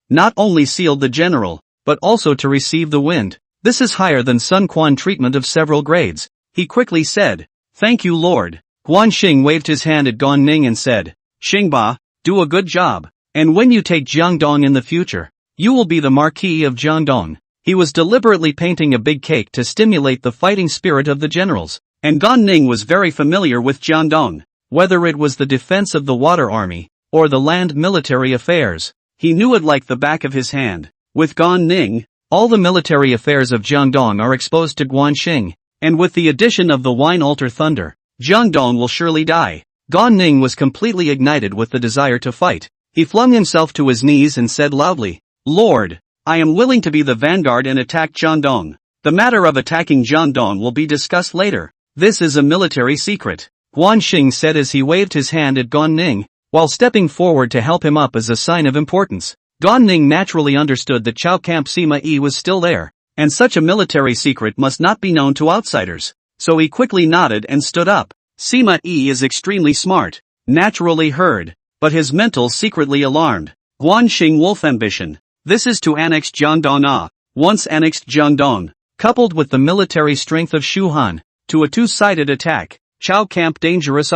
not only sealed the general, but also to receive the wind. This is higher than Sun Quan treatment of several grades. He quickly said, "Thank you, Lord." Guan Xing waved his hand at Gan Ning and said, "Xingba, do a good job, and when you take Jiangdong in the future, you will be the Marquis of Jiangdong." He was deliberately painting a big cake to stimulate the fighting spirit of the generals, and Gan Ning was very familiar with Jiangdong. Whether it was the defense of the water army, or the land military affairs, he knew it like the back of his hand. With Gan Ning, all the military affairs of Jiangdong are exposed to Guan Xing, and with the addition of the wine altar thunder, Jiangdong will surely die. Gan Ning was completely ignited with the desire to fight. He flung himself to his knees and said loudly, "Lord, I am willing to be the vanguard and attack Jiangdong. The matter of attacking Jiangdong will be discussed later. This is a military secret." Guan Xing said as he waved his hand at Gan Ning, while stepping forward to help him up as a sign of importance. Gan Ning naturally understood that Chao Camp Sima Yi was still there, and such a military secret must not be known to outsiders, so he quickly nodded and stood up. Sima Yi is extremely smart, naturally heard, but his mental secretly alarmed. Guan Xing wolf ambition. This is to annex Jiangdong once annexed Jiangdong, coupled with the military strength of Shu Han, to a two-sided attack. Chao Camp dangerous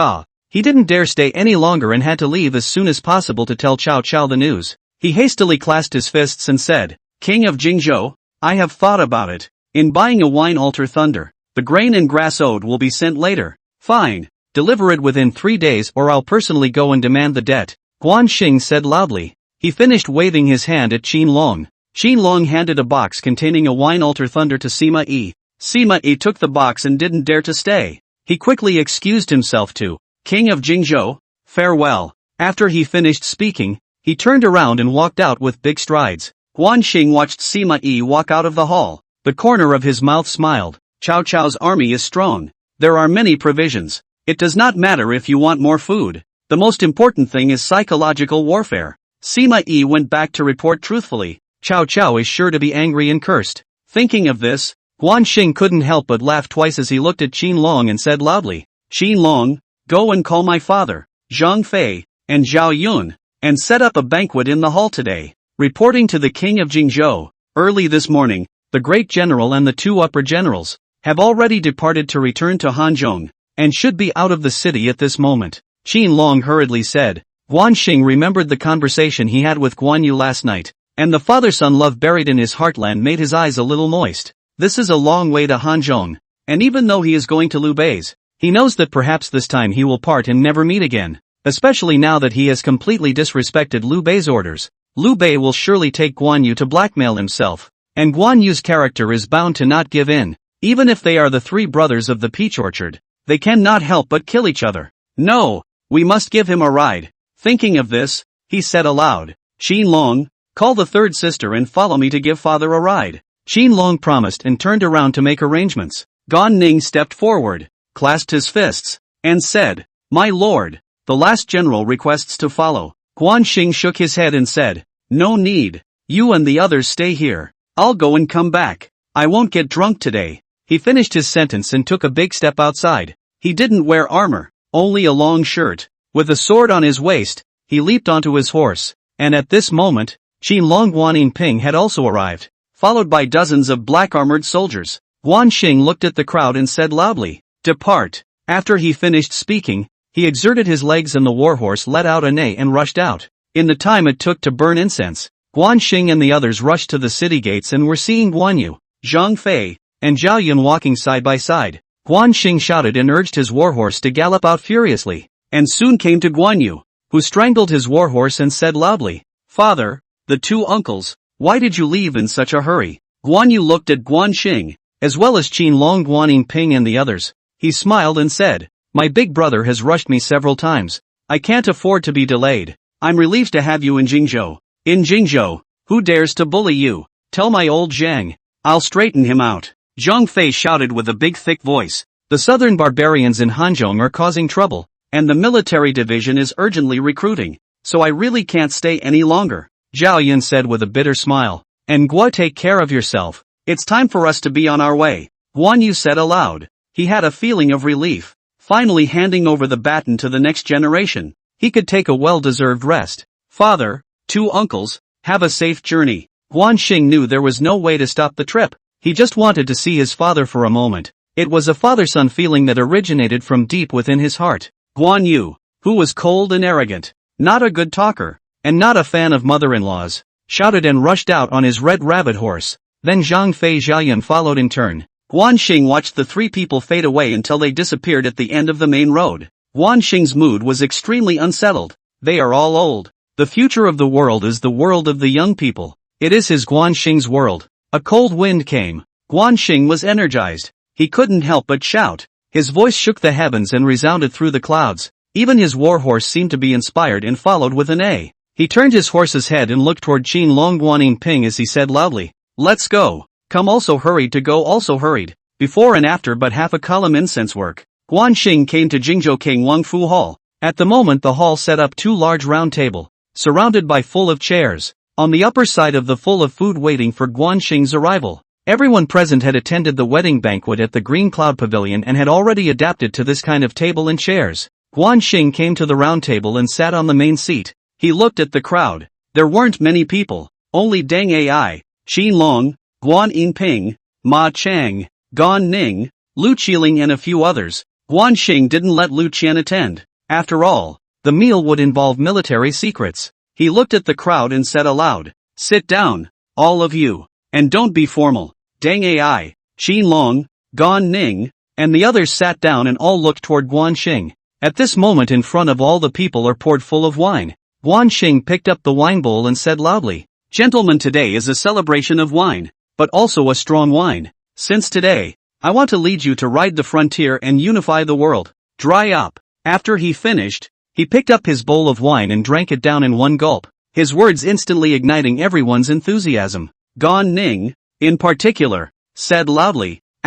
He didn't dare stay any longer and had to leave as soon as possible to tell Cao Cao the news. He hastily clasped his fists and said, "King of Jingzhou, I have thought about it. In buying a wine altar thunder, the grain and grass ode will be sent later." "Fine. Deliver it within 3 days or I'll personally go and demand the debt," Guan Xing said loudly. He finished waving his hand at Qin Long. Qin Long handed a box containing a wine altar thunder to Sima Yi. Sima Yi took the box and didn't dare to stay. He quickly excused himself to, "King of Jingzhou, farewell." After he finished speaking, he turned around and walked out with big strides. Guan Xing watched Sima Yi walk out of the hall. The corner of his mouth smiled. Cao Cao's army is strong. There are many provisions. It does not matter if you want more food. The most important thing is psychological warfare. Sima Yi went back to report truthfully. Cao Cao is sure to be angry and cursed. Thinking of this, Guan Xing couldn't help but laugh twice as he looked at Qin Long and said loudly, "Qin Long, go and call my father, Zhang Fei, and Zhao Yun, and set up a banquet in the hall today." Reporting to the king of Jingzhou, early this morning, the great general and the 2 upper generals have already departed to return to Hanzhong, and should be out of the city at this moment. Qin Long hurriedly said. Guan Xing remembered the conversation he had with Guan Yu last night, and the father-son love buried in his heartland made his eyes a little moist. This is a long way to Hanzhong, and even though he is going to Liu Bei's, he knows that perhaps this time he will part and never meet again, especially now that he has completely disrespected Liu Bei's orders. Liu Bei will surely take Guan Yu to blackmail himself. And Guan Yu's character is bound to not give in. Even if they are the three brothers of the peach orchard, they cannot help but kill each other. No, we must give him a ride. Thinking of this, he said aloud, Qiling, call the third sister and follow me to give father a ride. Qiling promised and turned around to make arrangements. Gan Ning stepped forward, clasped his fists, and said, My lord, the last general requests to follow. Guan Xing shook his head and said, No need. You and the others stay here. I'll go and come back. I won't get drunk today. He finished his sentence and took a big step outside. He didn't wear armor, only a long shirt. With a sword on his waist, he leaped onto his horse, and at this moment, Qiling Guan had also arrived, followed by dozens of black-armored soldiers. Guan Xing looked at the crowd and said loudly, Depart. After he finished speaking, he exerted his legs and the warhorse let out a neigh and rushed out. In the time it took to burn incense, Guan Xing and the others rushed to the city gates and were seeing Guan Yu, Zhang Fei, and Zhao Yun walking side by side. Guan Xing shouted and urged his warhorse to gallop out furiously, and soon came to Guan Yu, who strangled his warhorse and said loudly, Father, the two uncles, why did you leave in such a hurry? Guan Yu looked at Guan Xing, as well as Qiling Guan and the others. He smiled and said, My big brother has rushed me several times. I can't afford to be delayed. I'm relieved to have you in Jingzhou. In Jingzhou, who dares to bully you? Tell my old Zhang. I'll straighten him out. Zhang Fei shouted with a big thick voice. The southern barbarians in Hanzhong are causing trouble, and the military division is urgently recruiting, so I really can't stay any longer. Zhao Yun said with a bitter smile. And Guo, take care of yourself. It's time for us to be on our way. Guan Yu said aloud. He had a feeling of relief, finally handing over the baton to the next generation. He could take a well-deserved rest. Father, two uncles, have a safe journey. Guan Xing knew there was no way to stop the trip. He just wanted to see his father for a moment. It was a father-son feeling that originated from deep within his heart. Guan Yu, who was cold and arrogant, not a good talker, and not a fan of mother-in-laws, shouted and rushed out on his red rabbit horse. Then Zhang Fei Zhao Yun followed in turn. Guan Xing watched the three people fade away until they disappeared at the end of the main road. Guan Xing's mood was extremely unsettled. They are all old. The future of the world is the world of the young people. It is his Guan Xing's world. A cold wind came. Guan Xing was energized. He couldn't help but shout. His voice shook the heavens and resounded through the clouds. Even his warhorse seemed to be inspired and followed with an A. He turned his horse's head and looked toward Qiling Guan as he said loudly, Let's go. Come also hurried to go also hurried. Before and after but half a column incense work. Guan Xing came to Jingzhou King Wang Fu Hall. At the moment the hall set up two large round table, surrounded by full of chairs. On the upper side of the full of food waiting for Guan Xing's arrival. Everyone present had attended the wedding banquet at the Green Cloud Pavilion and had already adapted to this kind of table and chairs. Guan Xing came to the round table and sat on the main seat. He looked at the crowd. There weren't many people, only Deng Ai, Qiling, Guan Yinping, Maicheng, Gan Ning, Lu Qiling and a few others. Guan Xing didn't let Lu Qian attend. After all, the meal would involve military secrets. He looked at the crowd and said aloud, Sit down, all of you, and don't be formal. Deng Ai, Qiling, Gan Ning, and the others sat down and all looked toward Guan Xing. At this moment in front of all the people are poured full of wine. Guan Xing picked up the wine bowl and said loudly, Gentlemen, today is a celebration of wine, but also a strong wine. Since today, I want to lead you to ride the frontier and unify the world. Dry up. After he finished, he picked up his bowl of wine and drank it down in one gulp, his words instantly igniting everyone's enthusiasm. Gan Ning, in particular, said loudly, ********.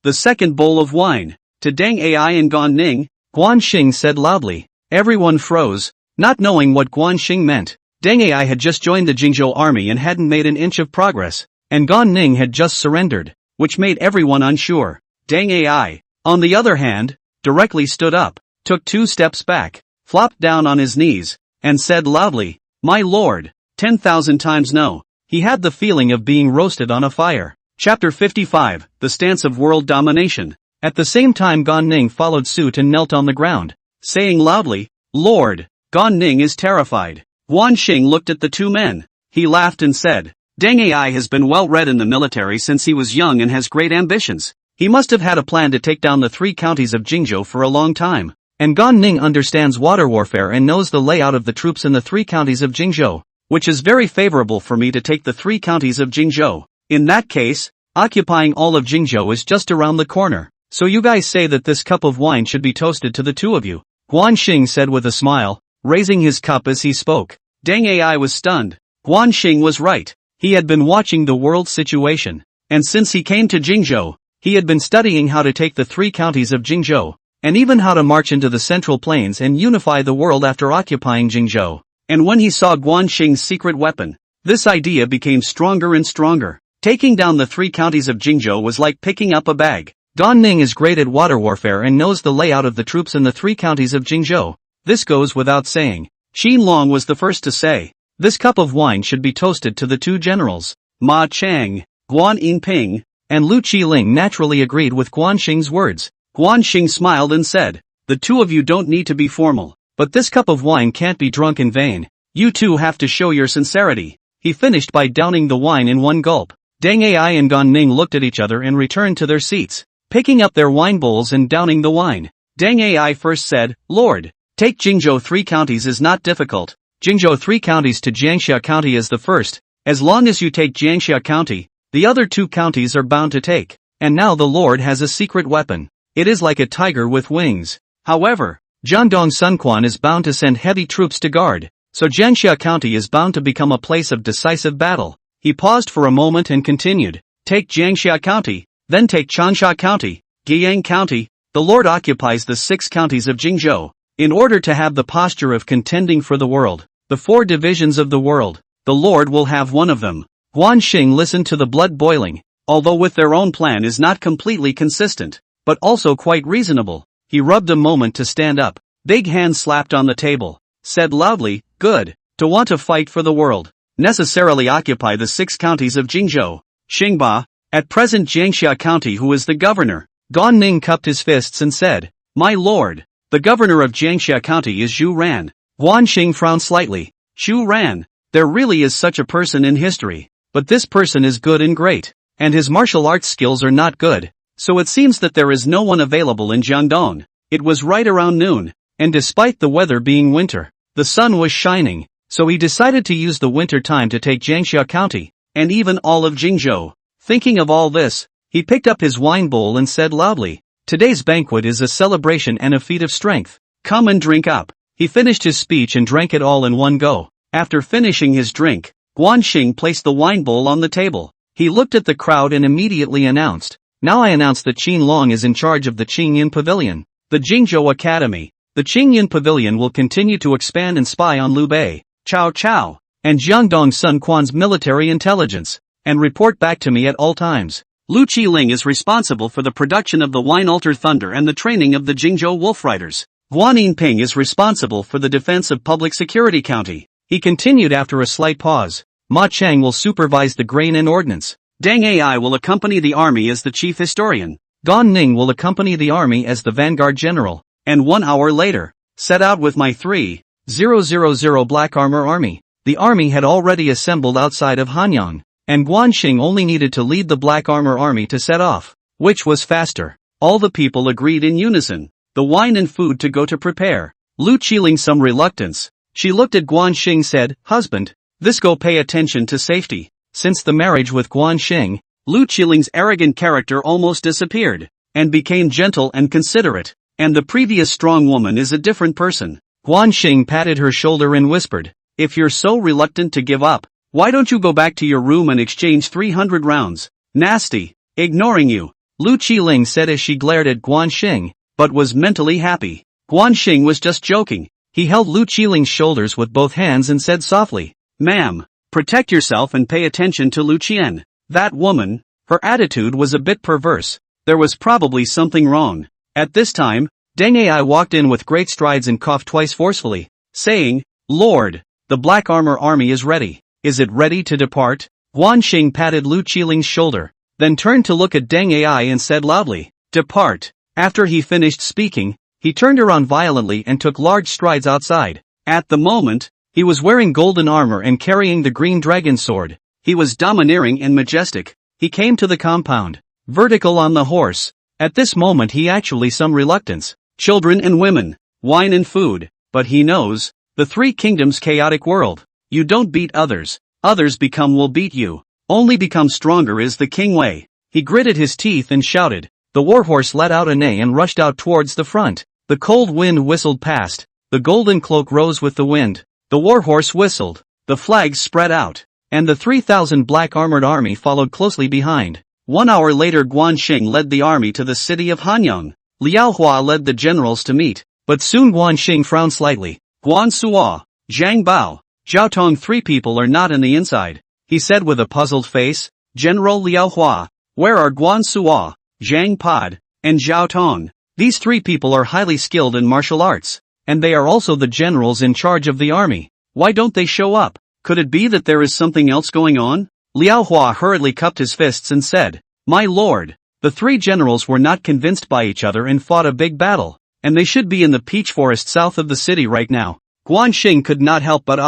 The second bowl of wine. To Deng Ai and Gan Ning, Guan Xing said loudly. Everyone froze, not knowing what Guan Xing meant. Deng Ai had just joined the Jingzhou army and hadn't made an inch of progress, and Gan Ning had just surrendered, which made everyone unsure. Deng Ai, on the other hand, directly stood up, took 2 steps back, flopped down on his knees, and said loudly, My lord, 10,000 times no. He had the feeling of being roasted on a fire. Chapter 55, The Stance of World Domination. At the same time Gan Ning followed suit and knelt on the ground, saying loudly, Lord, Gan Ning is terrified. Guan Xing looked at the two men. He laughed and said, Deng Ai has been well read in the military since he was young and has great ambitions. He must have had a plan to take down the 3 counties of Jingzhou for a long time. And Gan Ning understands water warfare and knows the layout of the troops in the 3 counties of Jingzhou, which is very favorable for me to take the 3 counties of Jingzhou. In that case, occupying all of Jingzhou is just around the corner. So you guys say that this cup of wine should be toasted to the 2 of you. Guan Xing said with a smile, raising his cup as he spoke. Deng Ai was stunned. Guan Xing was right. He had been watching the world situation. And since he came to Jingzhou, he had been studying how to take the 3 counties of Jingzhou, and even how to march into the Central Plains and unify the world after occupying Jingzhou. And when he saw Guan Xing's secret weapon, this idea became stronger and stronger. Taking down the 3 counties of Jingzhou was like picking up a bag. Gan Ning is great at water warfare and knows the layout of the troops in the 3 counties of Jingzhou. This goes without saying. Xin Long was the first to say, this cup of wine should be toasted to the 2 generals. Maicheng, Guan Yinping, and Lu Qiling naturally agreed with Guan Xing's words. Guan Xing smiled and said, the 2 of you don't need to be formal, but this cup of wine can't be drunk in vain. You 2 have to show your sincerity. He finished by downing the wine in one gulp. Deng Ai and Gan Ning looked at each other and returned to their seats, picking up their wine bowls and downing the wine. Deng Ai first said, Lord, take Jingzhou 3 counties is not difficult. Jingzhou 3 counties to Jiangxia County is the first. As long as you take Jiangxia County, the other 2 counties are bound to take. And now the Lord has a secret weapon. It is like a tiger with wings. However, Jiangdong Quan is bound to send heavy troops to guard, so Jiangxia County is bound to become a place of decisive battle. He paused for a moment and continued, take Jiangxia County, then take Changsha County, Guiyang County. The Lord occupies the 6 counties of Jingzhou. In order to have the posture of contending for the world, the 4 divisions of the world, the Lord will have one of them. Guan Xing listened to the blood boiling, although with their own plan is not completely consistent, but also quite reasonable. He rubbed a moment to stand up, big hand slapped on the table, said loudly, good, to want to fight for the world, necessarily occupy the 6 counties of Jingzhou. Xingba, at present Jiangxia County who is the governor. Gan Ning cupped his fists and said, my lord, the governor of Jiangxia County is Zhu Ran. Guan Xing frowned slightly. Zhu Ran, there really is such a person in history, but this person is good and great, and his martial arts skills are not good, so it seems that there is no one available in Jiangdong. It was right around noon, and despite the weather being winter, the sun was shining, so he decided to use the winter time to take Jiangxia County, and even all of Jingzhou. Thinking of all this, he picked up his wine bowl and said loudly, today's banquet is a celebration and a feat of strength. Come and drink up. He finished his speech and drank it all in one go. After finishing his drink, Guan Xing placed the wine bowl on the table. He looked at the crowd and immediately announced, now I announce that Xin Long is in charge of the Qingyin Pavilion, the Jingzhou Academy. The Qingyin Pavilion will continue to expand and spy on Liu Bei, Cao Cao, and Jiangdong Quan's military intelligence, and report back to me at all times. Lu Qiling is responsible for the production of the Wine Altar Thunder and the training of the Jingzhou Wolf Riders. Guan Yinping is responsible for the defense of Public Security County. He continued after a slight pause. Maicheng will supervise the grain and ordnance. Deng Ai will accompany the army as the chief historian. Gan Ning will accompany the army as the vanguard general. And 1 hour later, set out with my 3,000 Black Armor Army. The army had already assembled outside of Hanyang, and Guan Xing only needed to lead the Black Armor Army to set off, which was faster. All the people agreed in unison. The wine and food to go to prepare. Lu Qiling some reluctance. She looked at Guan Xing said, husband, this go pay attention to safety. Since the marriage with Guan Xing, Lu Qiling's arrogant character almost disappeared, and became gentle and considerate, and the previous strong woman is a different person. Guan Xing patted her shoulder and whispered, if you're so reluctant to give up, why don't you go back to your room and exchange 300 rounds? Nasty. Ignoring you, Lu Qiling said as she glared at Guan Xing, but was mentally happy. Guan Xing was just joking. He held Lu Qiling's shoulders with both hands and said softly, ma'am, protect yourself and pay attention to Lu Qian. That woman, her attitude was a bit perverse. There was probably something wrong. At this time, Deng Ai walked in with great strides and coughed twice forcefully, saying, Lord, the Black Armor Army is ready. Is it ready to depart? Guan Xing patted Lu Qiling's shoulder, then turned to look at Deng Ai and said loudly, depart. After he finished speaking, he turned around violently and took large strides outside. At the moment, he was wearing golden armor and carrying the green dragon sword. He was domineering and majestic. He came to the compound, vertical on the horse. At this moment he actually some reluctance. Children and women, wine and food, but he knows, the three kingdoms chaotic world. You don't beat others, others will beat you. Only become stronger is the king way. He gritted his teeth and shouted. The warhorse let out a neigh and rushed out towards the front. The cold wind whistled past. The golden cloak rose with the wind. The warhorse whistled. The flags spread out. And the 3,000 black armored army followed closely behind. 1 hour later Guan Xing led the army to the city of Hanyang. Liao Hua led the generals to meet. But soon Guan Xing frowned slightly. Guan Suo, Zhang Bao, Zhao Tong, 3 people are not in the inside. He said with a puzzled face. General Liao Hua, where are Guan Suo, Zhang Pod, and Zhao Tong? These 3 people are highly skilled in martial arts. And they are also the generals in charge of the army. Why don't they show up? Could it be that there is something else going on? Liao Hua hurriedly cupped his fists and said, My lord, the 3 generals were not convinced by each other and fought a big battle. And they should be in the peach forest south of the city right now. Guan Xing could not help but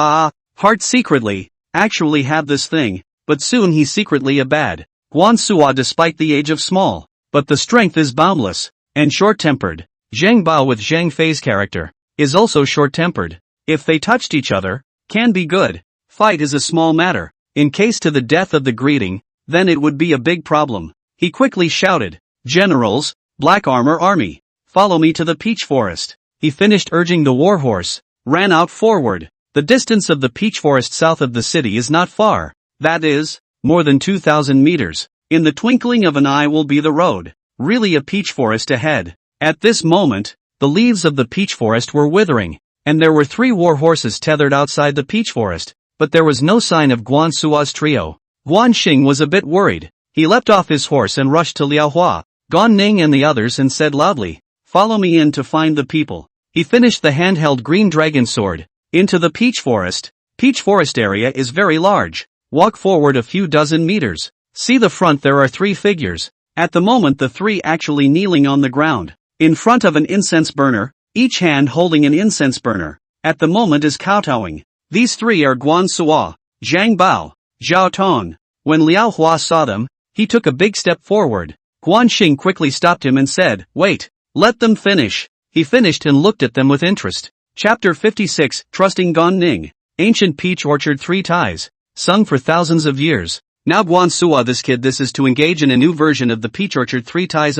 heart secretly, actually have this thing, but soon he secretly abad. Guan Suo despite the age of small, but the strength is boundless, and short-tempered. Zhang Bao with Zhang Fei's character, is also short-tempered. If they touched each other, can be good. Fight is a small matter. In case to the death of the greeting, then it would be a big problem. He quickly shouted, Generals, Black Armor Army, follow me to the peach forest. He finished urging the warhorse, ran out forward. The distance of the peach forest south of the city is not far. That is, more than 2,000 meters. In the twinkling of an eye will be the road. Really a peach forest ahead. At this moment, the leaves of the peach forest were withering, and there were 3 war horses tethered outside the peach forest, but there was no sign of Guan Suo's trio. Guan Xing was a bit worried. He leapt off his horse and rushed to Liao Hua, Gan Ning and the others and said loudly, Follow me in to find the people. He finished the handheld green dragon sword. Into the peach forest. Peach forest area is very large. Walk forward a few dozen meters. See the front, there are 3 figures. At the moment the 3 actually kneeling on the ground. In front of an incense burner, each hand holding an incense burner. At the moment is kowtowing. These 3 are Guan Suo, Zhang Bao, Zhao Tong. When Liao Hua saw them, he took a big step forward. Guan Xing quickly stopped him and said, Wait, let them finish. He finished and looked at them with interest. Chapter 56, Trusting Gan Ning. Ancient Peach Orchard 3 ties. Sung for thousands of years. Now Guan Suo, this is to engage in a new version of the Peach Orchard 3 ties.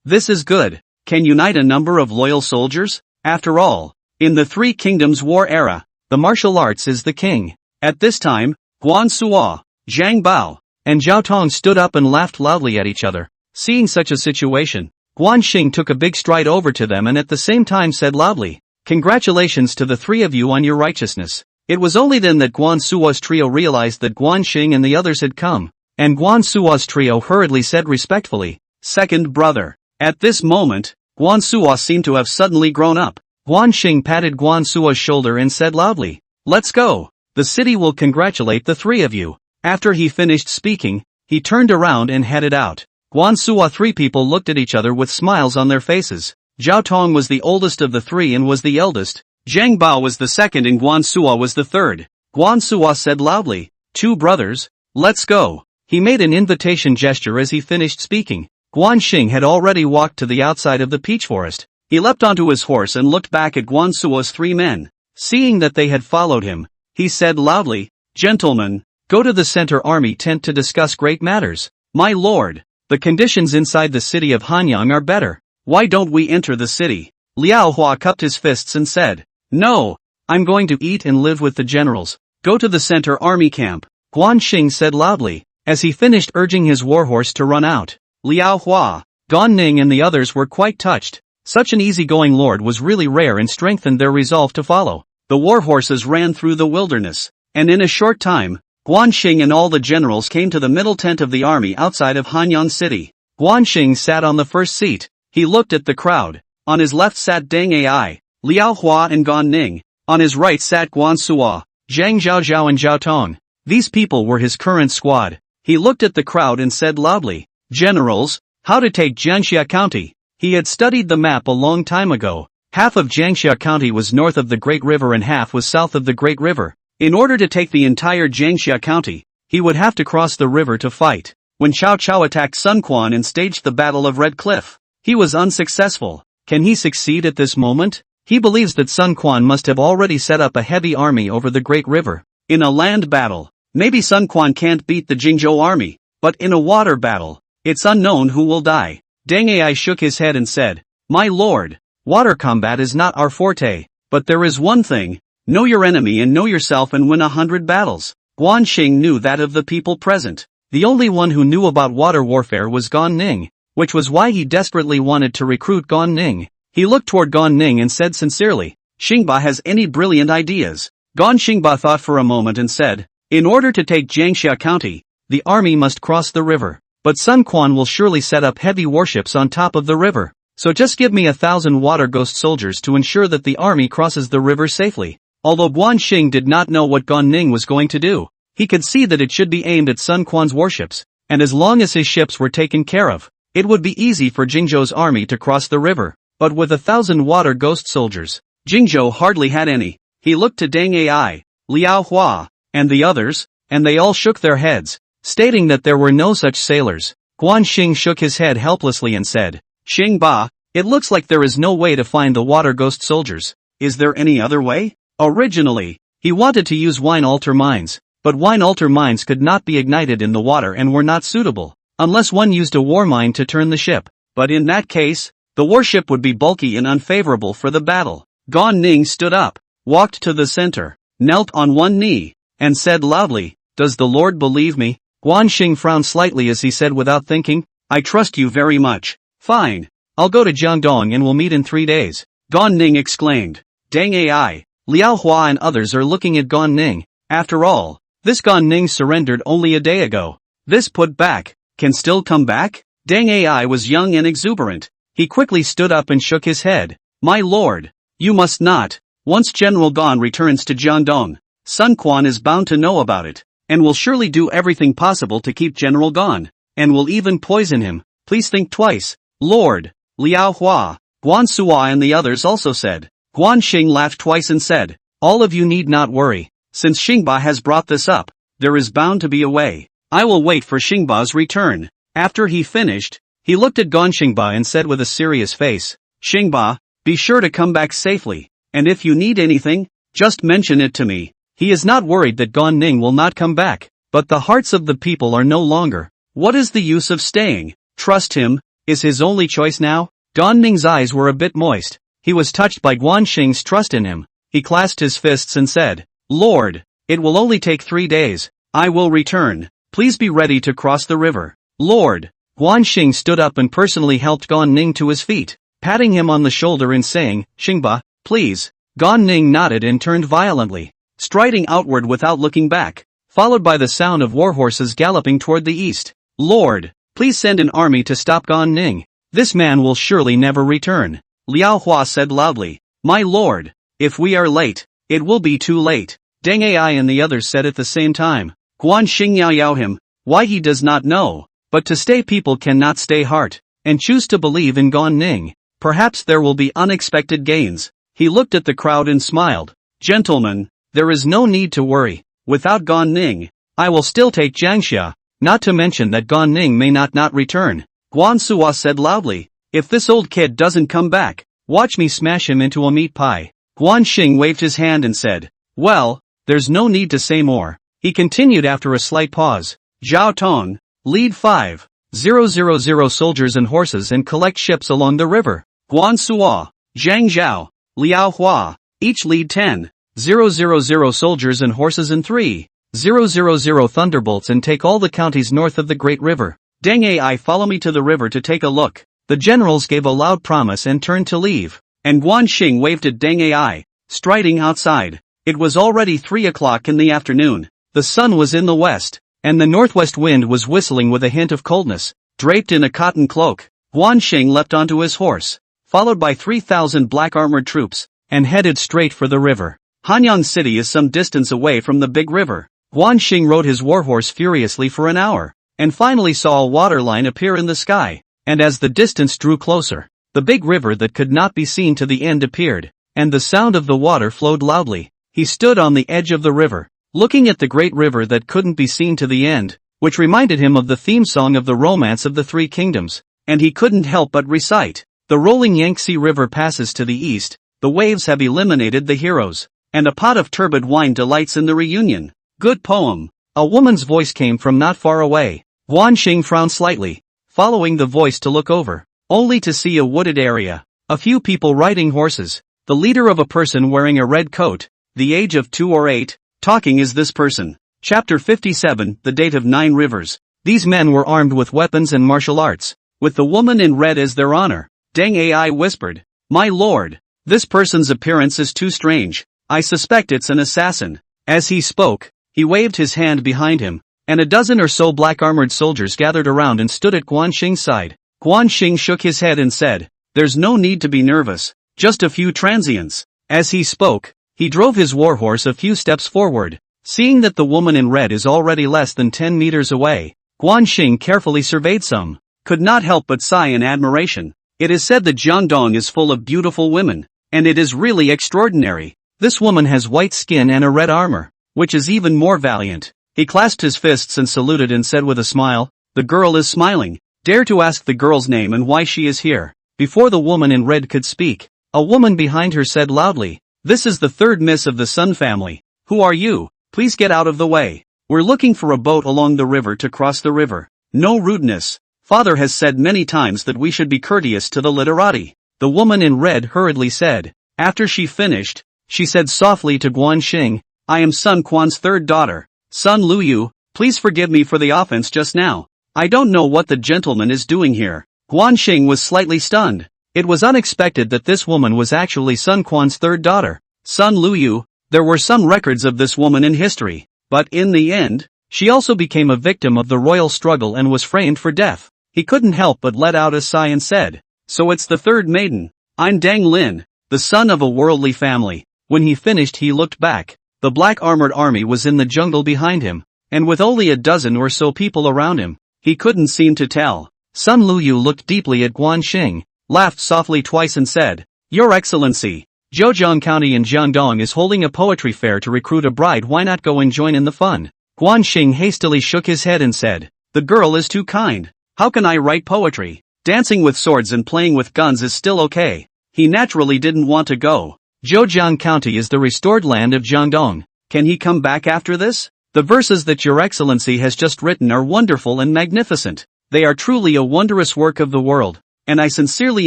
This is good. Can unite a number of loyal soldiers? After all, in the 3 Kingdoms War era, the martial arts is the king. At this time, Guan Suo, Zhang Bao, and Zhao Tong stood up and laughed loudly at each other. Seeing such a situation, Guan Xing took a big stride over to them and at the same time said loudly, Congratulations to the 3 of you on your righteousness. It was only then that Guan Suo's trio realized that Guan Xing and the others had come, and Guan Suo's trio hurriedly said respectfully, Second brother. At this moment, Guan Suo seemed to have suddenly grown up. Guan Xing patted Guan Suo's shoulder and said loudly, Let's go. The city will congratulate the 3 of you. After he finished speaking, he turned around and headed out. Guan Suo 3 people looked at each other with smiles on their faces. Zhao Tong was the oldest of the 3 and was the eldest. Zhang Bao was the second and Guan Suo was the third. Guan Suo said loudly, 2 brothers, let's go. He made an invitation gesture as he finished speaking. Guan Xing had already walked to the outside of the peach forest. He leapt onto his horse and looked back at Guan Suo's 3 men. Seeing that they had followed him, he said loudly, Gentlemen, go to the center army tent to discuss great matters. My lord, the conditions inside the city of Hanyang are better. Why don't we enter the city? Liao Hua cupped his fists and said, No, I'm going to eat and live with the generals. Go to the center army camp. Guan Xing said loudly, as he finished urging his warhorse to run out. Liao Hua, Gan Ning and the others were quite touched. Such an easygoing lord was really rare and strengthened their resolve to follow. The warhorses ran through the wilderness, and in a short time, Guan Xing and all the generals came to the middle tent of the army outside of Hanyang city. Guan Xing sat on the first seat. He looked at the crowd. On his left sat Deng Ai, Liao Hua and Gan Ning. On his right sat Guan Suo, Zhang Zhaozhao and Zhao Tong. These people were his current squad. He looked at the crowd and said loudly, Generals, how to take Jiangxia County. He had studied the map a long time ago. Half of Jiangxia County was north of the Great River and half was south of the Great River. In order to take the entire Jiangxia County, he would have to cross the river to fight. When Cao Cao attacked Sun Quan and staged the Battle of Red Cliff, he was unsuccessful. Can he succeed at this moment? He believes that Sun Quan must have already set up a heavy army over the Great River. In a land battle, maybe Sun Quan can't beat the Jingzhou army, but in a water battle, it's unknown who will die. Deng Ai shook his head and said, "My lord, water combat is not our forte, but there is one thing, know your enemy and know yourself and win 100 battles." Guan Xing knew that of the people present. The only one who knew about water warfare was Gan Ning, which was why he desperately wanted to recruit Gan Ning. He looked toward Gan Ning and said sincerely, "Xingba has any brilliant ideas?" Gan Xingba thought for a moment and said, "In order to take Jiangxia County, the army must cross the river. But Sun Quan will surely set up heavy warships on top of the river. So just give me 1,000 water ghost soldiers to ensure that the army crosses the river safely." Although Guan Xing did not know what Gan Ning was going to do, he could see that it should be aimed at Sun Quan's warships, and as long as his ships were taken care of, it would be easy for Jingzhou's army to cross the river. But with 1,000 water ghost soldiers, Jingzhou hardly had any. He looked to Deng Ai, Liao Hua, and the others, and they all shook their heads, stating that there were no such sailors. Guan Xing shook his head helplessly and said, "Xingba, it looks like there is no way to find the water ghost soldiers. Is there any other way?" Originally, he wanted to use wine altar mines, but wine altar mines could not be ignited in the water and were not suitable, unless one used a war mine to turn the ship. But in that case, the warship would be bulky and unfavorable for the battle. Gan Ning stood up, walked to the center, knelt on one knee, and said loudly, "Does the Lord believe me?" Guan Xing frowned slightly as he said without thinking, "I trust you very much." "Fine. I'll go to Jiangdong and we'll meet in 3 days." Gan Ning exclaimed. Deng Ai, Liao Hua and others are looking at Gan Ning. After all, this Gan Ning surrendered only a day ago. This put back, can still come back? Deng Ai was young and exuberant. He quickly stood up and shook his head. "My lord, you must not. Once General Gan returns to Jiangdong, Sun Quan is bound to know about it, and will surely do everything possible to keep General Gan, and will even poison him. Please think twice, Lord." Liao Hua, Guan Suo and the others also said. Guan Xing laughed twice and said, "All of you need not worry. Since Xingba has brought this up, there is bound to be a way. I will wait for Xingba's return." After he finished, he looked at Gan Xingba and said with a serious face, "Xingba, be sure to come back safely, and if you need anything, just mention it to me." He is not worried that Gan Ning will not come back, but the hearts of the people are no longer. What is the use of staying? Trust him, is his only choice now? Gan Ning's eyes were a bit moist. He was touched by Guan Xing's trust in him. He clasped his fists and said, "Lord, it will only take 3 days. I will return. Please be ready to cross the river." "Lord." Guan Xing stood up and personally helped Gan Ning to his feet, patting him on the shoulder and saying, "Xingba, please." Gan Ning nodded and turned violently, striding outward without looking back, followed by the sound of warhorses galloping toward the east. "Lord, please send an army to stop Gan Ning. This man will surely never return." Liao Hua said loudly, "My lord, if we are late, it will be too late." Deng Ai and the others said at the same time. Guan Xing yao him, why he does not know, but to stay people cannot stay heart, and choose to believe in Gan Ning. Perhaps there will be unexpected gains. He looked at the crowd and smiled. "Gentlemen, there is no need to worry. Without Gan Ning, I will still take Jiangxia, not to mention that Gan Ning may not return." Guan Suo said loudly, "If this old kid doesn't come back, watch me smash him into a meat pie." Guan Xing waved his hand and said, "Well, there's no need to say more." He continued after a slight pause. "Zhao Tong, lead 5,000 soldiers and horses and collect ships along the river. Guan Suo, Zhang Zhao, Liao Hua, each lead 10,000 soldiers and horses and 3,000 thunderbolts and take all the counties north of the Great River. Deng Ai, follow me to the river to take a look." The generals gave a loud promise and turned to leave, and Guan Xing waved at Deng Ai, striding outside. It was already 3 o'clock in the afternoon. The sun was in the west, and the northwest wind was whistling with a hint of coldness. Draped in a cotton cloak, Guan Xing leapt onto his horse, followed by 3,000 black-armored troops, and headed straight for the river. Hanyang City is some distance away from the big river. Guan Xing rode his warhorse furiously for an hour, and finally saw a water line appear in the sky, and as the distance drew closer, the big river that could not be seen to the end appeared, and the sound of the water flowed loudly. He stood on the edge of the river, looking at the great river that couldn't be seen to the end, which reminded him of the theme song of the Romance of the Three Kingdoms, and he couldn't help but recite. The rolling Yangtze River passes to the east, the waves have eliminated the heroes, and a pot of turbid wine delights in the reunion. Good poem. A woman's voice came from not far away. Xing frowned slightly, following the voice to look over, only to see a wooded area, a few people riding horses, the leader of a person wearing a red coat, the age of 2 or 8, talking is this person. Chapter 57, The Date of 9 Rivers. These men were armed with weapons and martial arts, with the woman in red as their honor. Deng Ai whispered, "My lord, this person's appearance is too strange. I suspect it's an assassin." As he spoke, he waved his hand behind him, and a dozen or so black-armored soldiers gathered around and stood at Xing's side. Xing shook his head and said, "There's no need to be nervous, just a few transients." As he spoke, he drove his warhorse a few steps forward. Seeing that the woman in red is already less than 10 meters away, Xing carefully surveyed some, could not help but sigh in admiration. It is said that Jiangdong is full of beautiful women, and it is really extraordinary. This woman has white skin and a red armor, which is even more valiant. He clasped his fists and saluted and said with a smile, "The girl is smiling. Dare to ask the girl's name and why she is here." Before the woman in red could speak, a woman behind her said loudly, "This is the third miss of the Sun family. Who are you? Please get out of the way. We're looking for a boat along the river to cross the river. No rudeness. Father has said many times that we should be courteous to the literati." The woman in red hurriedly said. After she finished, she said softly to Xing, "I am Sun Quan's third daughter. Sun Luyu, please forgive me for the offense just now. I don't know what the gentleman is doing here." Xing was slightly stunned. It was unexpected that this woman was actually Sun Quan's third daughter. Sun Luyu, there were some records of this woman in history, but in the end, she also became a victim of the royal struggle and was framed for death. He couldn't help but let out a sigh and said, "So it's the third maiden. I'm Dang Lin, the son of a worldly family." When he finished he looked back. The black armored army was in the jungle behind him, and with only a dozen or so people around him, he couldn't seem to tell. Sun Luyu looked deeply at Xing, laughed softly twice and said, "Your Excellency, Zhejiang County in Jiangdong is holding a poetry fair to recruit a bride. Why not go and join in the fun?" Xing hastily shook his head and said, "The girl is too kind. How can I write poetry? Dancing with swords and playing with guns is still okay." He naturally didn't want to go. Zhejiang County is the restored land of Jiangdong. Can he come back after this? The verses that Your Excellency has just written are wonderful and magnificent. They are truly a wondrous work of the world, and I sincerely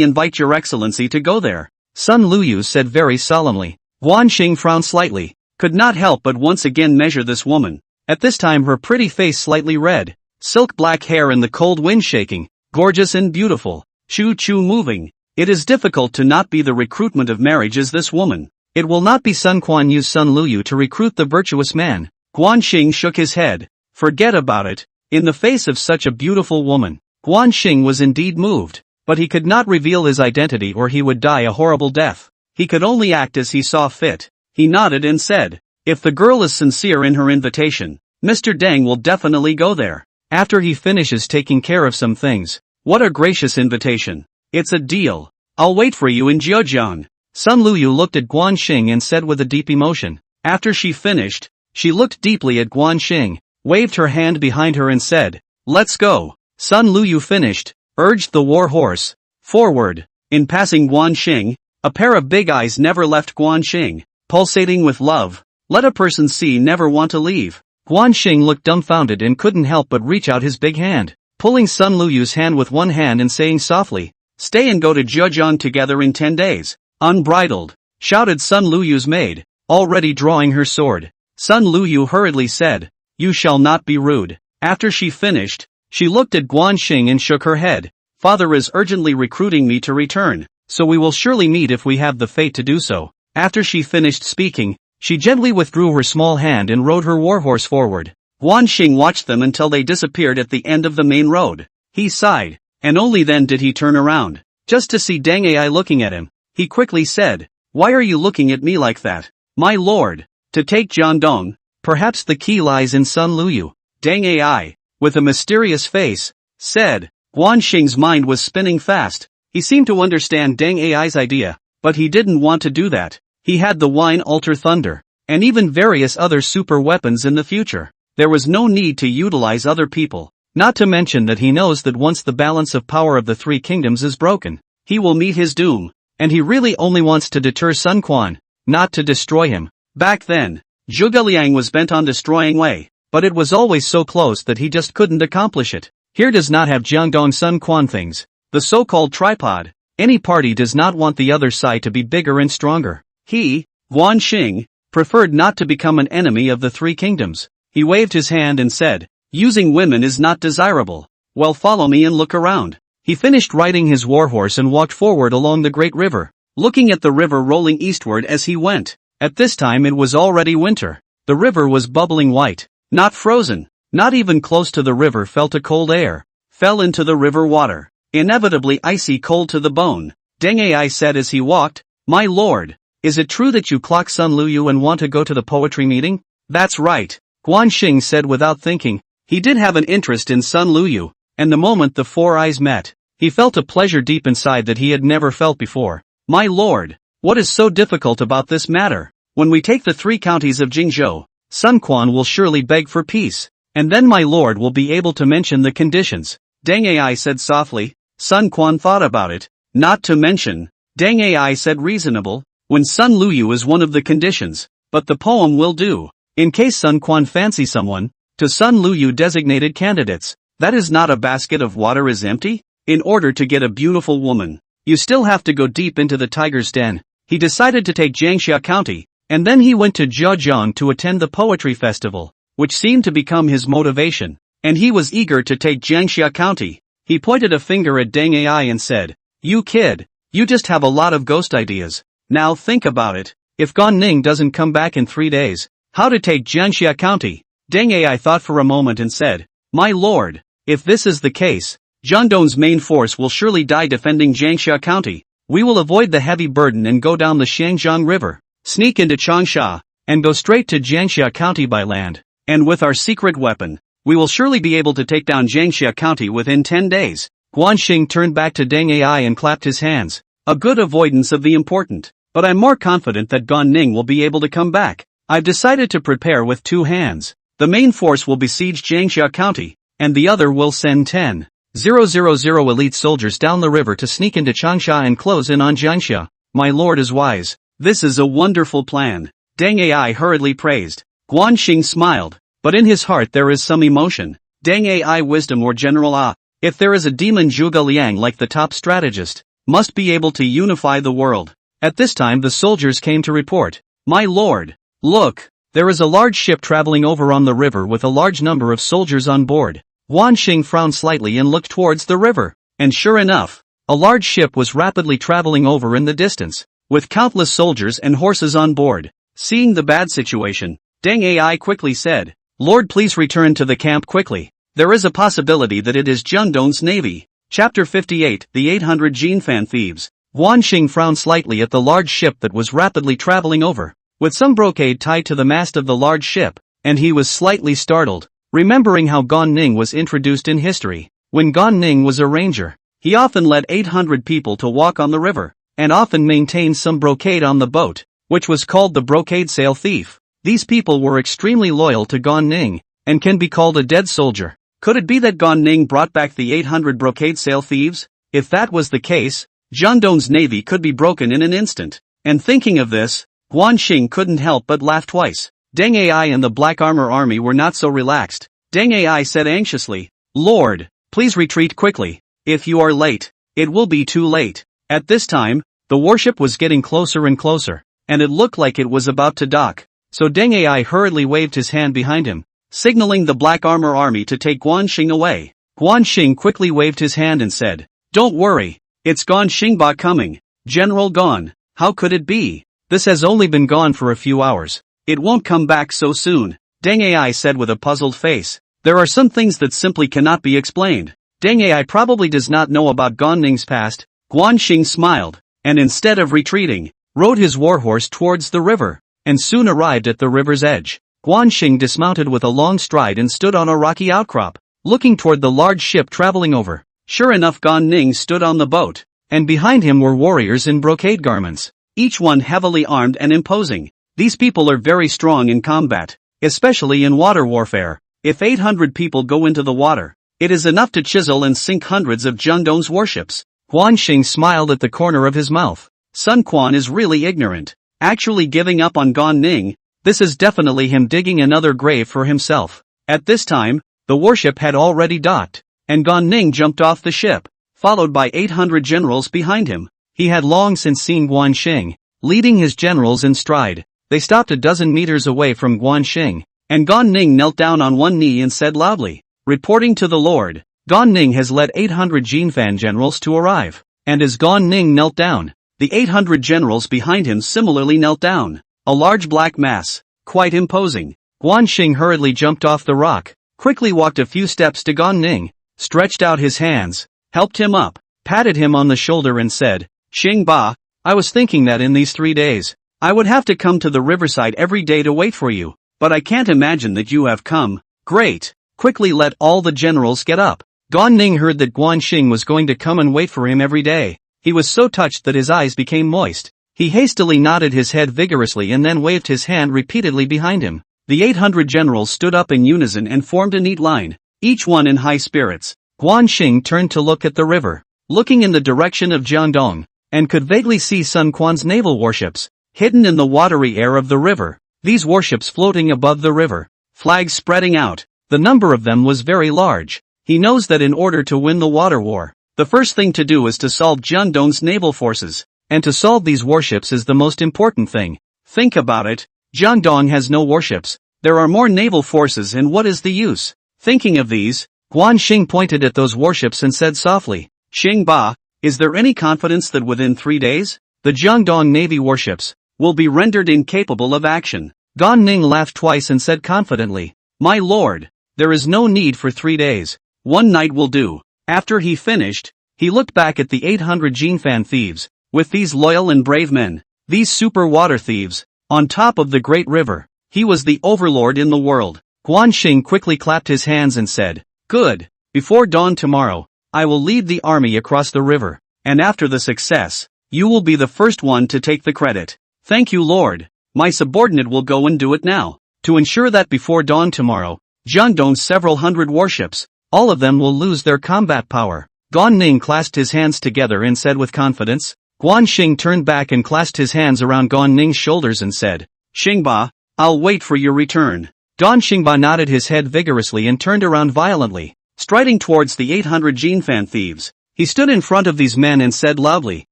invite Your Excellency to go there." Sun Luyu said very solemnly. Xing frowned slightly, could not help but once again measure this woman. At this time her pretty face slightly red, silk black hair in the cold wind shaking, gorgeous and beautiful, choo-choo moving. It is difficult to not be the recruitment of marriage as this woman. It will not be Sun Quan Yu's Sun Luyu to recruit the virtuous man. Xing shook his head. Forget about it. In the face of such a beautiful woman, Xing was indeed moved, but he could not reveal his identity or he would die a horrible death. He could only act as he saw fit. He nodded and said, "If the girl is sincere in her invitation, Mr. Deng will definitely go there. After he finishes taking care of some things." "What a gracious invitation. It's a deal. I'll wait for you in Zhejiang." Sun Luyu looked at Xing and said with a deep emotion. After she finished, she looked deeply at Xing, waved her hand behind her and said, "Let's go." Sun Luyu finished, urged the war horse forward. In passing Xing, a pair of big eyes never left Xing, pulsating with love. Let a person see never want to leave. Xing looked dumbfounded and couldn't help but reach out his big hand, pulling Sun Luyu's hand with one hand and saying softly, "Stay and go to Zhejiang together in 10 days. Unbridled," shouted Sun Luyu's maid, already drawing her sword. Sun Luyu hurriedly said, "You shall not be rude." After she finished, she looked at Xing and shook her head. "Father is urgently recruiting me to return, so we will surely meet if we have the fate to do so." After she finished speaking, she gently withdrew her small hand and rode her warhorse forward. Xing watched them until they disappeared at the end of the main road. He sighed, and only then did he turn around, just to see Deng Ai looking at him. He quickly said, "Why are you looking at me like that?" "My lord, to take Jiangdong, perhaps the key lies in Sun Luyu." Deng Ai, with a mysterious face, said. Xing's mind was spinning fast. He seemed to understand Deng Ai's idea, but he didn't want to do that. He had the Wine Alter Thunder, and even various other super weapons in the future. There was no need to utilize other people, not to mention that he knows that once the balance of power of the three kingdoms is broken, he will meet his doom. and he really only wants to deter Sun Quan, not to destroy him. Back then, Zhuge Liang was bent on destroying Wei, but it was always so close that he just couldn't accomplish it. Here does not have Jiangdong Sun Quan things, the so-called tripod. Any party does not want the other side to be bigger and stronger. He, Guan Xing, preferred not to become an enemy of the three kingdoms. He waved his hand and said, "Using women is not desirable. Well, follow me and look around." He finished riding his warhorse and walked forward along the great river, looking at the river rolling eastward as he went. At this time it was already winter. The river was bubbling white, not frozen. Not even close to the river felt a cold air, fell into the river water, inevitably icy cold to the bone. Deng Ai said as he walked, "My lord, is it true that you clock Sun Luyu and want to go to the poetry meeting?" "That's right," Guan Xing said without thinking. He did have an interest in Sun Luyu, and the moment the four eyes met, he felt a pleasure deep inside that he had never felt before. "My lord, what is so difficult about this matter? When we take the three counties of Jingzhou, Sun Quan will surely beg for peace, and then my lord will be able to mention the conditions." Deng Ai said softly. Sun Quan thought about it. "Not to mention," Deng Ai said, "reasonable, when Sun Luyu is one of the conditions, but the poem will do. In case Sun Quan fancy someone, to Sun Luyu designated candidates, that is not a basket of water is empty? In order to get a beautiful woman, you still have to go deep into the tiger's den." He decided to take Jiangxia County, and then he went to Zhejiang to attend the poetry festival, which seemed to become his motivation, and he was eager to take Jiangxia County. He pointed a finger at Deng Ai and said, "You kid, you just have a lot of ghost ideas. Now think about it. If Gan Ning doesn't come back in 3 days, how to take Jiangxia County?" Deng Ai thought for a moment and said, "My lord, if this is the case, Jiangdong's main force will surely die defending Jiangxia County. We will avoid the heavy burden and go down the Shangjiang River, sneak into Changsha, and go straight to Jiangxia County by land. And with our secret weapon, we will surely be able to take down Jiangxia County within 10 days. Guan Xing turned back to Deng Ai and clapped his hands. "A good avoidance of the important, but I'm more confident that Gan Ning will be able to come back. I've decided to prepare with 2 hands. The main force will besiege Jiangxia County, and the other will send 10,000 elite soldiers down the river to sneak into Changsha and close in on Jiangxia. My lord is wise. This is a wonderful plan," Deng Ai hurriedly praised. Guan Xing smiled, but in his heart there is some emotion. Deng Ai wisdom or general if there is a demon Zhuge Liang like the top strategist, must be able to unify the world. At this time the soldiers came to report. "My lord, look, there is a large ship traveling over on the river with a large number of soldiers on board." Guan Xing frowned slightly and looked towards the river, and sure enough, a large ship was rapidly traveling over in the distance, with countless soldiers and horses on board. Seeing the bad situation, Deng Ai quickly said, "Lord, please return to the camp quickly. There is a possibility that it is Jiangdong's navy." Chapter 58, The 800 Jinfan Thieves. Guan Xing frowned slightly at the large ship that was rapidly traveling over, with some brocade tied to the mast of the large ship, and he was slightly startled, remembering how Gan Ning was introduced in history. When Gan Ning was a ranger, he often led 800 people to walk on the river, and often maintained some brocade on the boat, which was called the brocade sail thief. These people were extremely loyal to Gan Ning, and can be called a dead soldier. Could it be that Gan Ning brought back the 800 brocade sail thieves? If that was the case, Jiangdong's navy could be broken in an instant. And thinking of this, Guan Xing couldn't help but laugh twice. Deng Ai and the Black Armor Army were not so relaxed. Deng Ai said anxiously, "Lord, please retreat quickly. If you are late, it will be too late." At this time, the warship was getting closer and closer, and it looked like it was about to dock. So Deng Ai hurriedly waved his hand behind him, signaling the Black Armor Army to take Guan Xing away. Guan Xing quickly waved his hand and said, "Don't worry, it's Gan Xingba coming. General Gan, how could it be? This has only been gone for a few hours. It won't come back so soon," Deng Ai said with a puzzled face. There are some things that simply cannot be explained. Deng Ai probably does not know about Gan Ning's past. Guan Xing smiled, and instead of retreating, rode his warhorse towards the river, and soon arrived at the river's edge. Guan Xing dismounted with a long stride and stood on a rocky outcrop, looking toward the large ship traveling over. Sure enough, Gan Ning stood on the boat, and behind him were warriors in brocade garments, each one heavily armed and imposing. These people are very strong in combat, especially in water warfare. If 800 people go into the water, it is enough to chisel and sink hundreds of Jiangdong's warships. Guan Xing smiled at the corner of his mouth. Sun Quan is really ignorant. Actually giving up on Gan Ning, this is definitely him digging another grave for himself. At this time, the warship had already docked, and Gan Ning jumped off the ship, followed by 800 generals behind him. He had long since seen Guan Xing, leading his generals in stride. They stopped a dozen meters away from Guan Xing, and Gan Ning knelt down on one knee and said loudly, "Reporting to the Lord, Gan Ning has led 800 Jinfan generals to arrive." And as Gan Ning knelt down, the 800 generals behind him similarly knelt down. A large black mass, quite imposing. Guan Xing hurriedly jumped off the rock, quickly walked a few steps to Gan Ning, stretched out his hands, helped him up, patted him on the shoulder and said, "Xing Ba, I was thinking that in these 3 days, I would have to come to the riverside every day to wait for you, but I can't imagine that you have come. Great. Quickly let all the generals get up." Gan Ning heard that Guan Xing was going to come and wait for him every day. He was so touched that his eyes became moist. He hastily nodded his head vigorously and then waved his hand repeatedly behind him. The 800 generals stood up in unison and formed a neat line, each one in high spirits. Guan Xing turned to look at the river, looking in the direction of Jiangdong, and could vaguely see Sun Quan's naval warships, hidden in the watery air of the river. These warships floating above the river, flags spreading out. The number of them was very large. He knows that in order to win the water war, the first thing to do is to solve Jiangdong's naval forces, and to solve these warships is the most important thing. Think about it, Jiangdong has no warships, there are more naval forces and what is the use? Thinking of these, Guan Xing pointed at those warships and said softly, "Xing Ba, is there any confidence that within 3 days, the Jiangdong Navy warships will be rendered incapable of action?" Gan Ning laughed twice and said confidently, "My lord, there is no need for 3 days. 1 night will do." After he finished, he looked back at the 800 Jinfan thieves, with these loyal and brave men, these super water thieves, on top of the great river. He was the overlord in the world. Guan Xing quickly clapped his hands and said, "Good. Before dawn tomorrow, I will lead the army across the river, and after the success, you will be the first one to take the credit." "Thank you, Lord. My subordinate will go and do it now." To ensure that before dawn tomorrow, Jiangdong's several hundred warships, all of them will lose their combat power. Gan Ning clasped his hands together and said with confidence. Guan Xing turned back and clasped his hands around Gan Ning's shoulders and said, "Xing Ba, I'll wait for your return." Gan Xingba nodded his head vigorously and turned around violently, striding towards the 800 Jinfan thieves. He stood in front of these men and said loudly,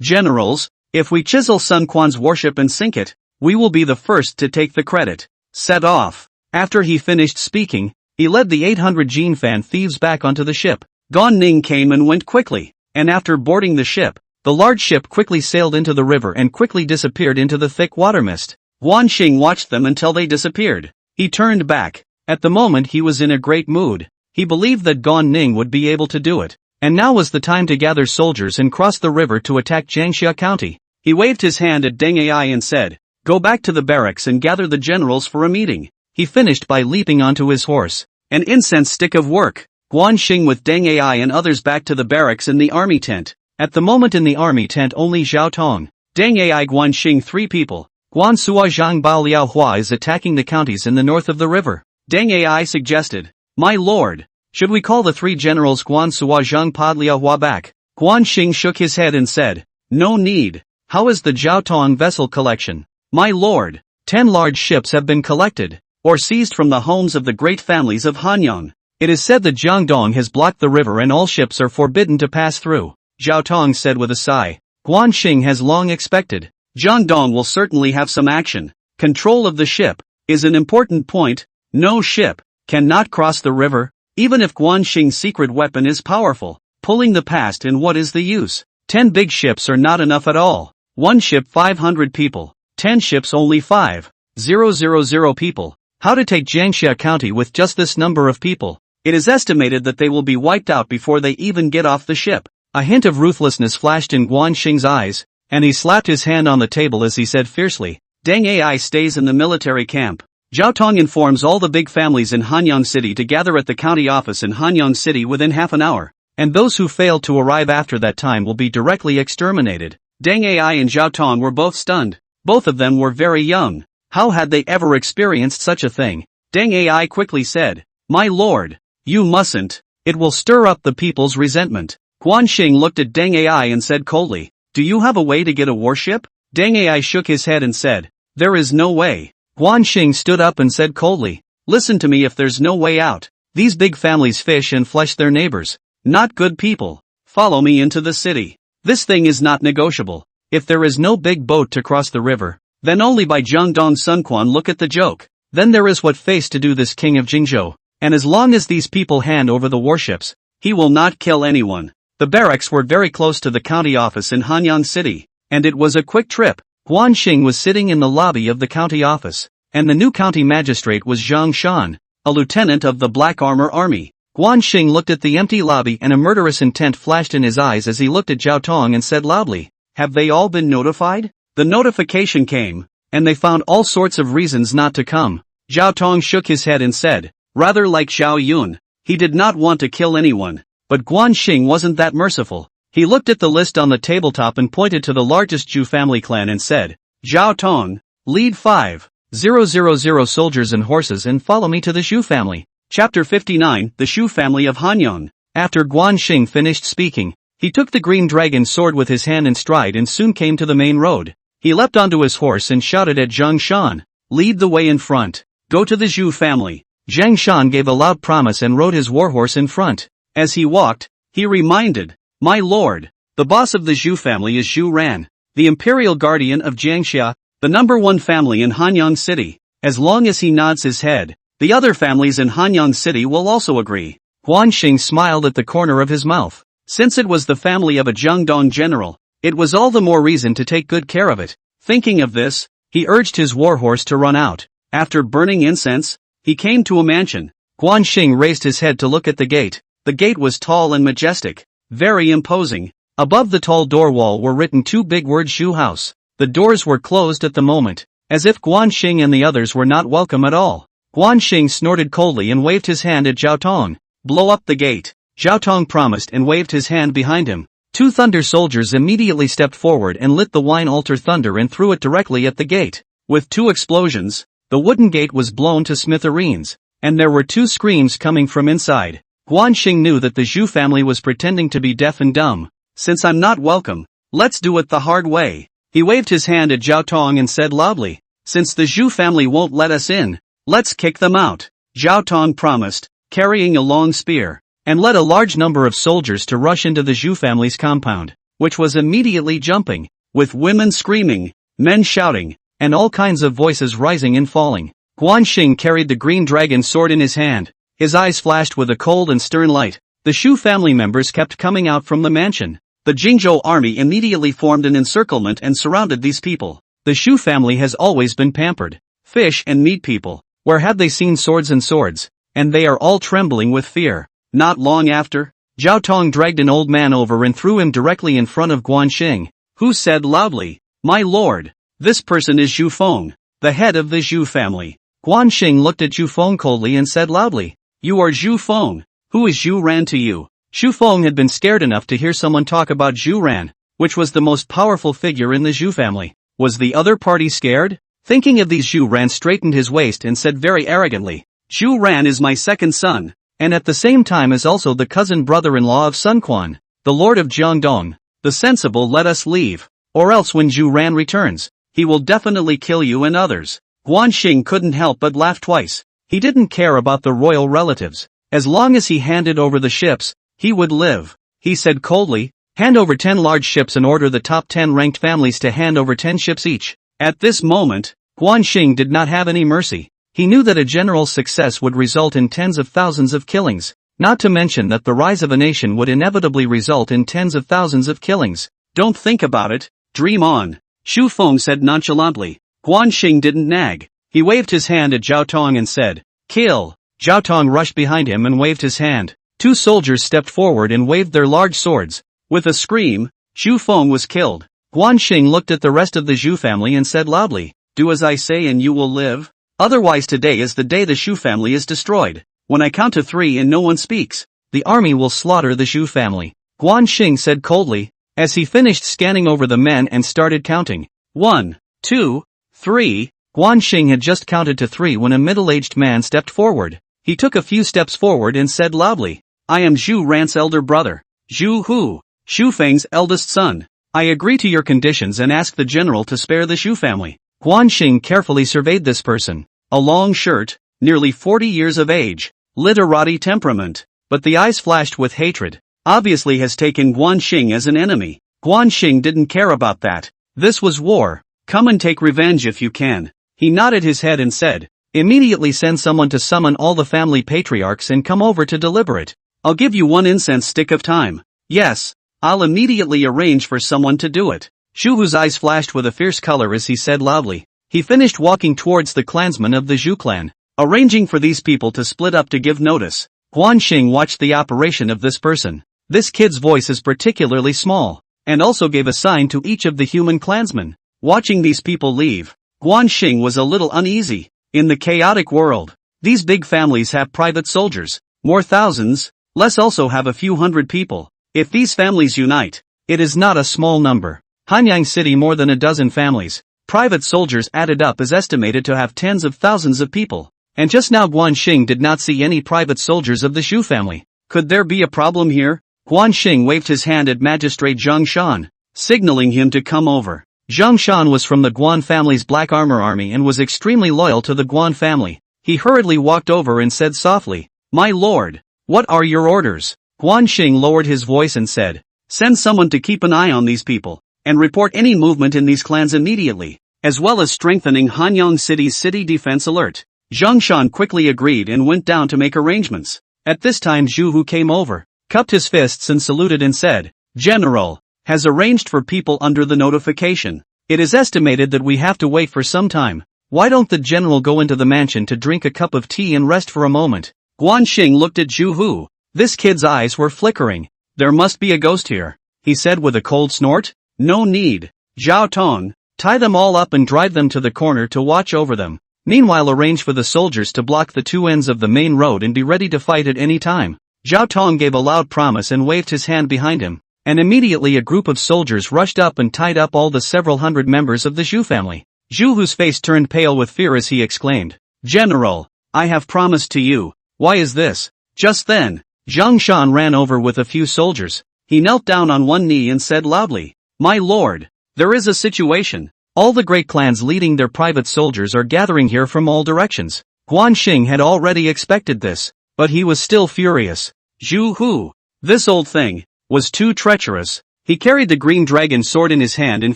"Generals, if we chisel Sun Quan's warship and sink it, we will be the first to take the credit. Set off." After he finished speaking, he led the 800 Jinfan thieves back onto the ship. Gan Ning came and went quickly, and after boarding the ship, the large ship quickly sailed into the river and quickly disappeared into the thick water mist. Guan Xing watched them until they disappeared. He turned back. At the moment he was in a great mood. He believed that Gan Ning would be able to do it, and now was the time to gather soldiers and cross the river to attack Jiangxia County. He waved his hand at Deng Ai and said, "Go back to the barracks and gather the generals for a meeting." He finished by leaping onto his horse. An incense stick of work. Guan Xing with Deng Ai and others back to the barracks in the army tent. At the moment in the army tent only Zhao Tong, Deng Ai, Guan Xing, 3 people. Guan Suo Zhang Bao Liao Hua is attacking the counties in the north of the river. Deng Ai suggested, "My lord, should we call the 3 generals Guan Suo Zhang Pod Liao Hua back?" Guan Xing shook his head and said, "No need. How is the Zhao Tong vessel collection?" "My lord, 10 large ships have been collected, or seized from the homes of the great families of Hanyang. It is said that Jiangdong has blocked the river and all ships are forbidden to pass through," Zhao Tong said with a sigh. Guan Xing has long expected. Jiangdong will certainly have some action. Control of the ship is an important point. No ship cannot cross the river, even if Guan Xing's secret weapon is powerful. Pulling the past, and what is the use? 10 big ships are not enough at all. 1 ship 500 people, 10 ships only 5,000 people. How to take Jiangxia County with just this number of people? It is estimated that they will be wiped out before they even get off the ship. A hint of ruthlessness flashed in Guan Xing's eyes, and he slapped his hand on the table as he said fiercely, "Deng Ai stays in the military camp. Zhao Tong informs all the big families in Hanyang City to gather at the county office in Hanyang City within half an hour, and those who fail to arrive after that time will be directly exterminated." Deng Ai and Zhao Tong were both stunned. Both of them were very young. How had they ever experienced such a thing? Deng Ai quickly said, "My lord, you mustn't. It will stir up the people's resentment." Guan Xing looked at Deng Ai and said coldly, Do you have a way to get a warship? Deng Ai shook his head and said, there is no way. Guan Xing stood up and said coldly, listen to me, if there's no way out. These big families fish and flesh their neighbors. Not good people. Follow me into the city. This thing is not negotiable. If there is no big boat to cross the river, then only by Jiangdong Sun Quan. Look at the joke. Then there is what face to do this king of Jingzhou. And as long as these people hand over the warships, he will not kill anyone. The barracks were very close to the county office in Hanyang City, and it was a quick trip. Guan Xing was sitting in the lobby of the county office, and the new county magistrate was Zhang Shan, a lieutenant of the Black Armor Army. Guan Xing looked at the empty lobby and a murderous intent flashed in his eyes as he looked at Zhao Tong and said loudly, have they all been notified? The notification came, and they found all sorts of reasons not to come. Zhao Tong shook his head and said, rather like Xiao Yun, he did not want to kill anyone, but Guan Xing wasn't that merciful. He looked at the list on the tabletop and pointed to the largest Zhu family clan and said, Zhao Tong, lead 5,000 soldiers and horses and follow me to the Zhu family. Chapter 59, The Zhu Family of Hanyang. After Guan Xing finished speaking, he took the green dragon sword with his hand in stride and soon came to the main road. He leapt onto his horse and shouted at Zhang Shan, lead the way in front. Go to the Zhu family. Zhang Shan gave a loud promise and rode his warhorse in front. As he walked, he reminded, my lord, the boss of the Zhu family is Zhu Ran, the imperial guardian of Jiangxia, the number one family in Hanyang City. As long as he nods his head, the other families in Hanyang City will also agree. Guan Xing smiled at the corner of his mouth. Since it was the family of a Jiangdong general, it was all the more reason to take good care of it. Thinking of this, he urged his warhorse to run out. After burning incense, he came to a mansion. Guan Xing raised his head to look at the gate. The gate was tall and majestic, very imposing. Above the tall door wall were written two big words Zhu House. The doors were closed at the moment, as if Guan Xing and the others were not welcome at all. Guan Xing snorted coldly and waved his hand at Zhao Tong. Blow up the gate. Zhao Tong promised and waved his hand behind him. Two thunder soldiers immediately stepped forward and lit the wine altar thunder and threw it directly at the gate. With two explosions, the wooden gate was blown to smithereens, and there were two screams coming from inside. Guan Xing knew that the Zhu family was pretending to be deaf and dumb. Since I'm not welcome, let's do it the hard way. He waved his hand at Zhao Tong and said loudly, since the Zhu family won't let us in, let's kick them out. Zhao Tong promised, carrying a long spear, and led a large number of soldiers to rush into the Zhu family's compound, which was immediately jumping, with women screaming, men shouting, and all kinds of voices rising and falling. Guan Xing carried the green dragon sword in his hand. His eyes flashed with a cold and stern light. The Zhu family members kept coming out from the mansion. The Jingzhou army immediately formed an encirclement and surrounded these people. The Zhu family has always been pampered. Fish and meat people. Where have they seen swords and swords? And they are all trembling with fear. Not long after, Zhao Tong dragged an old man over and threw him directly in front of Guan Xing, who said loudly, my lord, this person is Zhu Feng, the head of the Zhu family. Guan Xing looked at Zhu Feng coldly and said loudly, you are Zhu Feng. Who is Zhu Ran to you? Zhu Feng had been scared enough to hear someone talk about Zhu Ran, which was the most powerful figure in the Zhu family. Was the other party scared? Thinking of these, Zhu Ran straightened his waist and said very arrogantly, Zhu Ran is my second son, and at the same time is also the cousin brother-in-law of Sun Quan, the lord of Jiangdong. The sensible, let us leave, or else when Zhu Ran returns, he will definitely kill you and others. Guan Xing couldn't help but laugh twice. He didn't care about the royal relatives. As long as he handed over the ships, he would live. He said coldly, hand over 10 large ships and order the top 10 ranked families to hand over 10 ships each. At this moment, Guan Xing did not have any mercy. He knew that a general success would result in tens of thousands of killings, not to mention that the rise of a nation would inevitably result in tens of thousands of killings. Don't think about it, dream on. Zhu Feng said nonchalantly. Guan Xing didn't nag. He waved his hand at Zhao Tong and said, kill. Zhao Tong rushed behind him and waved his hand. Two soldiers stepped forward and waved their large swords. With a scream, Zhu Feng was killed. Guan Xing looked at the rest of the Zhu family and said loudly, do as I say and you will live. Otherwise today is the day the Zhu family is destroyed. When I count to 3 and no one speaks, the army will slaughter the Zhu family. Guan Xing said coldly, as he finished scanning over the men and started counting. 1, 2, 3. Guan Xing had just counted to 3 when a middle-aged man stepped forward. He took a few steps forward and said loudly, I am Zhu Ran's elder brother, Zhu Hu, Xu Feng's eldest son. I agree to your conditions and ask the general to spare the Xu family. Guan Xing carefully surveyed this person. A long shirt, nearly 40 years of age, literati temperament, but the eyes flashed with hatred. Obviously has taken Guan Xing as an enemy. Guan Xing didn't care about that. This was war. Come and take revenge if you can. He nodded his head and said, immediately send someone to summon all the family patriarchs and come over to deliberate. I'll give you 1 incense stick of time. Yes, I'll immediately arrange for someone to do it. Zhu Hu's eyes flashed with a fierce color as he said loudly. He finished walking towards the clansmen of the Zhu clan, arranging for these people to split up to give notice. Guan Xing watched the operation of this person. This kid's voice is particularly small, and also gave a sign to each of the human clansmen. Watching these people leave, Guan Xing was a little uneasy. In the chaotic world, these big families have private soldiers, more thousands, less also have a few hundred people. If these families unite, it is not a small number. Hanyang City more than a dozen families, private soldiers added up is estimated to have tens of thousands of people. And just now Guan Xing did not see any private soldiers of the Xu family. Could there be a problem here? Guan Xing waved his hand at Magistrate Zhang Shan, signaling him to come over. Zhang Shan was from the Guan family's Black Armor Army and was extremely loyal to the Guan family. He hurriedly walked over and said softly, My lord, what are your orders? Guan Xing lowered his voice and said, send someone to keep an eye on these people, and report any movement in these clans immediately, as well as strengthening Hanyang City's city defense alert. Zhang Shan quickly agreed and went down to make arrangements. At this time Zhu Hu came over, cupped his fists and saluted and said, General, has arranged for people under the notification. It is estimated that we have to wait for some time. Why don't the general go into the mansion to drink a cup of tea and rest for a moment? Guan Xing looked at Zhu Hu. This kid's eyes were flickering. There must be a ghost here, he said with a cold snort. No need. Zhao Tong, tie them all up and drive them to the corner to watch over them. Meanwhile arrange for the soldiers to block the 2 ends of the main road and be ready to fight at any time. Zhao Tong gave a loud promise and waved his hand behind him, and immediately a group of soldiers rushed up and tied up all the several hundred members of the Zhu family. Zhu Hu's face turned pale with fear as he exclaimed, General, I have promised to you. Why is this? Just then, Zhang Shan ran over with a few soldiers. He knelt down on one knee and said loudly, My lord, there is a situation. All the great clans leading their private soldiers are gathering here from all directions. Guan Xing had already expected this, but he was still furious. Zhu Hu, this old thing, was too treacherous. He carried the green dragon sword in his hand and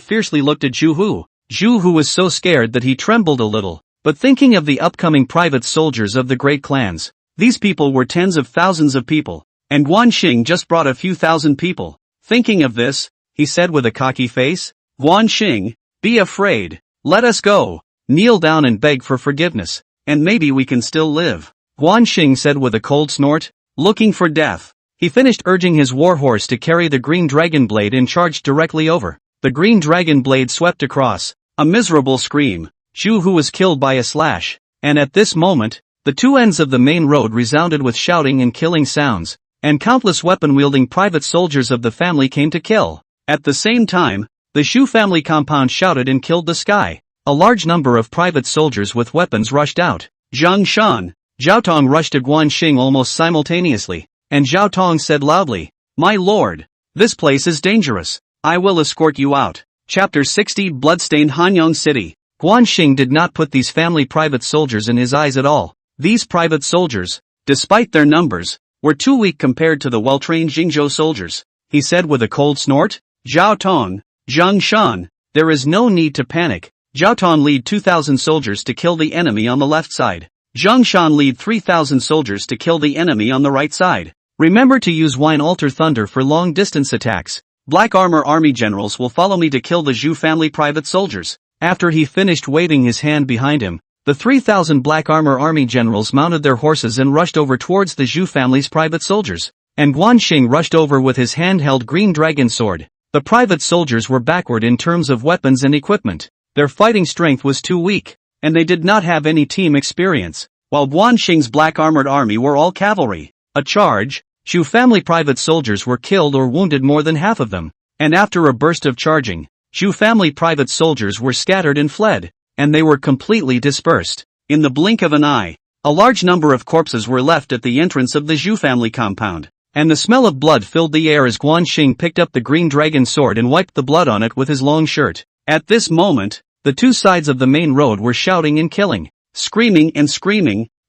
fiercely looked at Zhu Hu. Zhu Hu was so scared that he trembled a little, but thinking of the upcoming private soldiers of the great clans, these people were tens of thousands of people, and Guan Xing just brought a few thousand people. Thinking of this, he said with a cocky face, Guan Xing, be afraid. Let us go. Kneel down and beg for forgiveness, and maybe we can still live. Guan Xing said with a cold snort, looking for death. He finished urging his warhorse to carry the green dragon blade and charged directly over. The green dragon blade swept across. A miserable scream. Zhu Hu was killed by a slash, and at this moment, the 2 ends of the main road resounded with shouting and killing sounds, and countless weapon-wielding private soldiers of the family came to kill. At the same time, the Xu family compound shouted and killed the sky. A large number of private soldiers with weapons rushed out. Zhang Shan, Zhao Tong rushed to Guan Xing almost simultaneously, and Zhao Tong said loudly, My lord, this place is dangerous. I will escort you out. Chapter 60 Bloodstained Hanyang City. Guan Xing did not put these family private soldiers in his eyes at all. These private soldiers, despite their numbers, were too weak compared to the well-trained Jingzhou soldiers. He said with a cold snort, Zhao Tong, Zhang Shan, there is no need to panic. Zhao Tong lead 2,000 soldiers to kill the enemy on the left side. Zhang Shan lead 3,000 soldiers to kill the enemy on the right side. Remember to use Wine Altar Thunder for long-distance attacks. Black Armor Army generals will follow me to kill the Zhu family private soldiers. After he finished waving his hand behind him, the 3,000 Black Armor Army generals mounted their horses and rushed over towards the Zhu family's private soldiers. And Guan Xing rushed over with his handheld green dragon sword. The private soldiers were backward in terms of weapons and equipment. Their fighting strength was too weak, and they did not have any team experience, while Guan Xing's black armored army were all cavalry. A charge, Zhu family private soldiers were killed or wounded more than half of them, and after a burst of charging, Zhu family private soldiers were scattered and fled, and they were completely dispersed. In the blink of an eye, a large number of corpses were left at the entrance of the Zhu family compound. and the smell of blood filled the air as Guan Xing picked up the green dragon sword and wiped the blood on it with his long shirt. At this moment, the two sides of the main road were shouting and killing, screaming,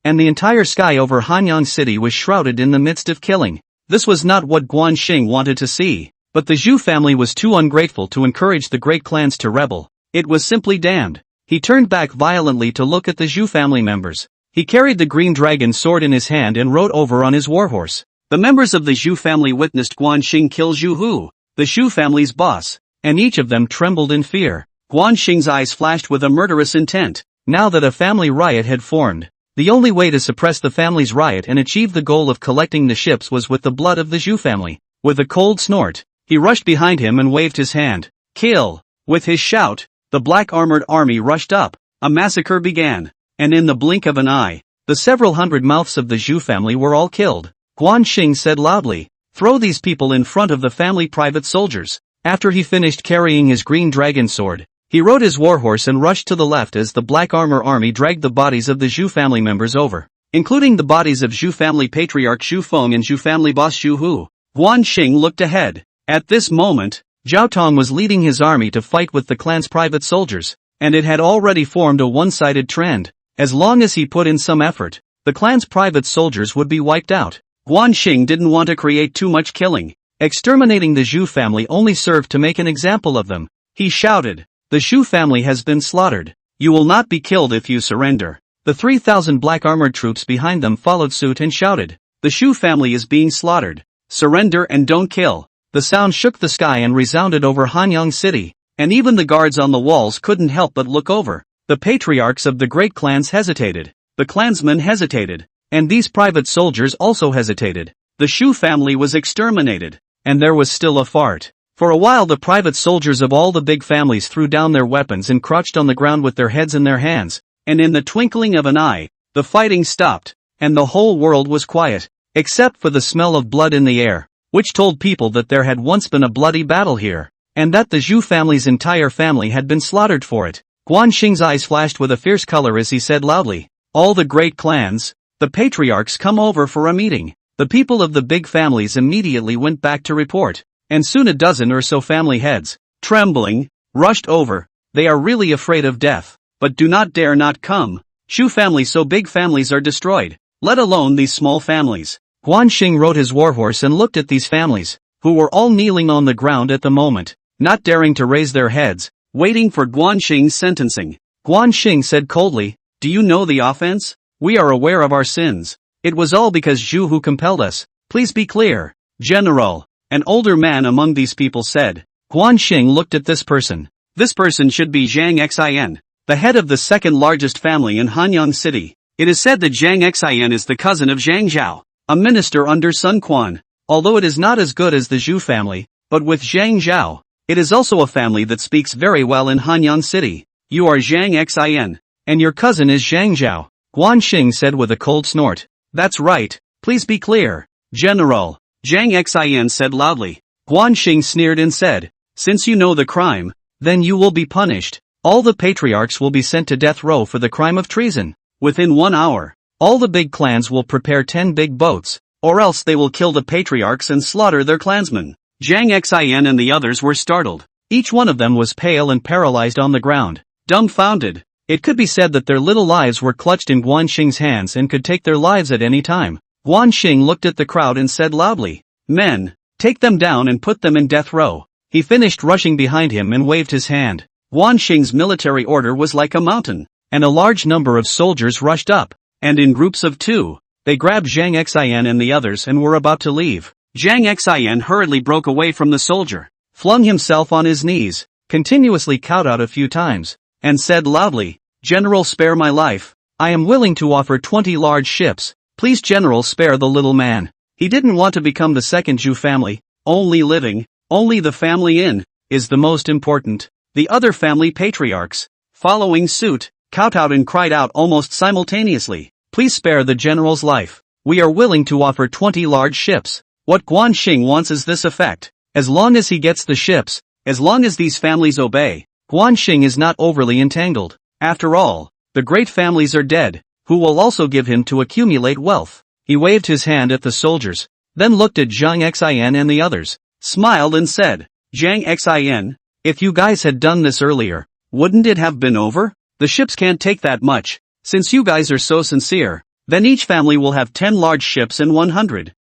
and the entire sky over Hanyang City was shrouded in the midst of killing. This was not what Guan Xing wanted to see, but the Zhu family was too ungrateful to encourage the great clans to rebel. It was simply damned. He turned back violently to look at the Zhu family members. He carried the green dragon sword in his hand and rode over on his warhorse. The members of the Zhu family witnessed Guan Xing kill Zhu Hu, the Zhu family's boss, and each of them trembled in fear. Guan Xing's eyes flashed with a murderous intent. Now that a family riot had formed, the only way to suppress the family's riot and achieve the goal of collecting the ships was with the blood of the Zhu family. With a cold snort, he rushed behind him and waved his hand. Kill! With his shout, the black armored army rushed up. A massacre began, and in the blink of an eye, the several hundred mouths of the Zhu family were all killed. Guan Xing said loudly, "Throw these people in front of the family private soldiers." After he finished carrying his green dragon sword, he rode his warhorse and rushed to the left as the black armor army dragged the bodies of the Zhu family members over, including the bodies of Zhu family patriarch Zhu Feng and Zhu family boss Zhu Hu. Guan Xing looked ahead. At this moment, Zhao Tong was leading his army to fight with the clan's private soldiers, and it had already formed a one-sided trend. As long as he put in some effort, the clan's private soldiers would be wiped out. Guan Xing didn't want to create too much killing. Exterminating the Zhu family only served to make an example of them. He shouted, "The Zhu family has been slaughtered. You will not be killed if you surrender." The 3,000 black armored troops behind them followed suit and shouted, "The Zhu family is being slaughtered. Surrender and don't kill." The sound shook the sky and resounded over Hanyang City, and even the guards on the walls couldn't help but look over. The patriarchs of the great clans hesitated. The clansmen hesitated. And these private soldiers also hesitated. The Zhu family was exterminated. And there was still a fart. For a while the private soldiers of all the big families threw down their weapons and crouched on the ground with their heads in their hands, and in the twinkling of an eye, the fighting stopped, and the whole world was quiet, except for the smell of blood in the air, which told people that there had once been a bloody battle here, and that the Zhu family's entire family had been slaughtered for it. Guan Xing's eyes flashed with a fierce color as he said loudly, "All the great clans, the patriarchs come over for a meeting." The people of the big families immediately went back to report, and soon a dozen or so family heads, trembling, rushed over. They are really afraid of death, but do not dare not come. Zhu families, so big families are destroyed, let alone these small families. Guan Xing rode his warhorse and looked at these families, who were all kneeling on the ground at the moment, not daring to raise their heads, waiting for Guan Xing's sentencing. Guan Xing said coldly, "Do you know the offense? We are aware of our sins. It was all because Zhu who compelled us. Please be clear." "General," an older man among these people said. Guan Xing looked at this person. This person should be Zhang Xin, the head of the second largest family in Hanyang City. It is said that Zhang Xin is the cousin of Zhang Zhao, a minister under Sun Quan. Although it is not as good as the Zhu family, but with Zhang Zhao, it is also a family that speaks very well in Hanyang City. "You are Zhang Xin, and your cousin is Zhang Zhao," Guan Xing said with a cold snort. "That's right, please be clear." "General," Zhang Xin said loudly. Guan Xing sneered and said, "Since you know the crime, then you will be punished. All the patriarchs will be sent to death row for the crime of treason. Within 1 hour, all the big clans will prepare 10 big boats, or else they will kill the patriarchs and slaughter their clansmen." Zhang Xin and the others were startled. Each one of them was pale and paralyzed on the ground, dumbfounded. It could be said that their little lives were clutched in Guan Xing's hands and could take their lives at any time. Guan Xing looked at the crowd and said loudly, "Men, take them down and put them in death row." He finished rushing behind him and waved his hand. Guan Xing's military order was like a mountain, and a large number of soldiers rushed up, and in groups of 2, they grabbed Zhang Xin and the others and were about to leave. Zhang Xin hurriedly broke away from the soldier, flung himself on his knees, continuously kowtowed a few times, and said loudly, "General, spare my life. I am willing to offer 20 large ships. Please, General, spare the little man." He didn't want to become the second Zhu family. Only living, only the family in, is the most important. The other family patriarchs, following suit, kowtowed and cried out almost simultaneously, "Please spare the general's life. We are willing to offer 20 large ships." What Guan Xing wants is this effect. As long as he gets the ships, as long as these families obey, Guan Xing is not overly entangled. After all, the great families are dead, who will also give him to accumulate wealth. He waved his hand at the soldiers. then looked at Zhang Xin and the others, smiled and said, Zhang Xin, if you guys had done this earlier, wouldn't it have been over? The ships can't take that much. Since you guys are so sincere, then each family will have 10 large ships and 100,000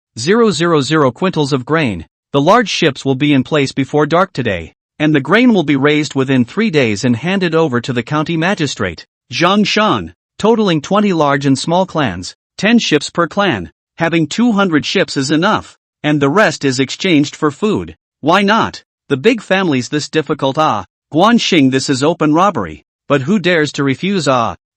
quintals of grain. The large ships will be in place before dark today, and the grain will be raised within 3 days and handed over to the county magistrate, Jiangshan, totaling 20 large and small clans, 10 ships per clan. Having 200 ships is enough, and the rest is exchanged for food. Why not? The big families this difficult Guan Xing this is open robbery, but who dares to refuse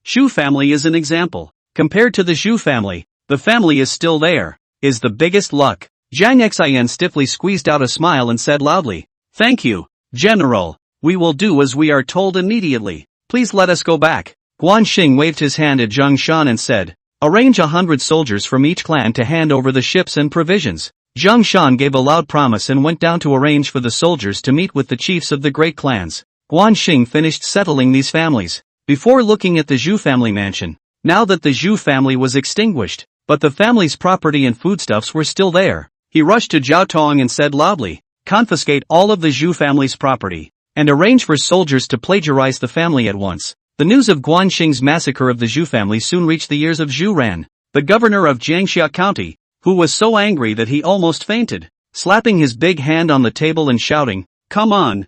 Shu family is an example. Compared to the Zhu family, the family is still there, is the biggest luck. Zhang Xin stiffly squeezed out a smile and said loudly, Thank you, General. We will do as we are told immediately. Please let us go back. Guan Xing waved his hand at Jiangshan and said, Arrange 100 soldiers from each clan to hand over the ships and provisions. Jiangshan gave a loud promise and went down to arrange for the soldiers to meet with the chiefs of the great clans. Guan Xing finished settling these families, before looking at the Zhu family mansion. Now that the Zhu family was extinguished, but the family's property and foodstuffs were still there, he rushed to Zhao Tong and said loudly, Confiscate all of the Zhu family's property, and arrange for soldiers to plagiarize the family at once. The news of Guan Xing's massacre of the Zhu family soon reached the ears of Zhu Ran, the governor of Jiangxia County, who was so angry that he almost fainted, slapping his big hand on the table and shouting, Come on,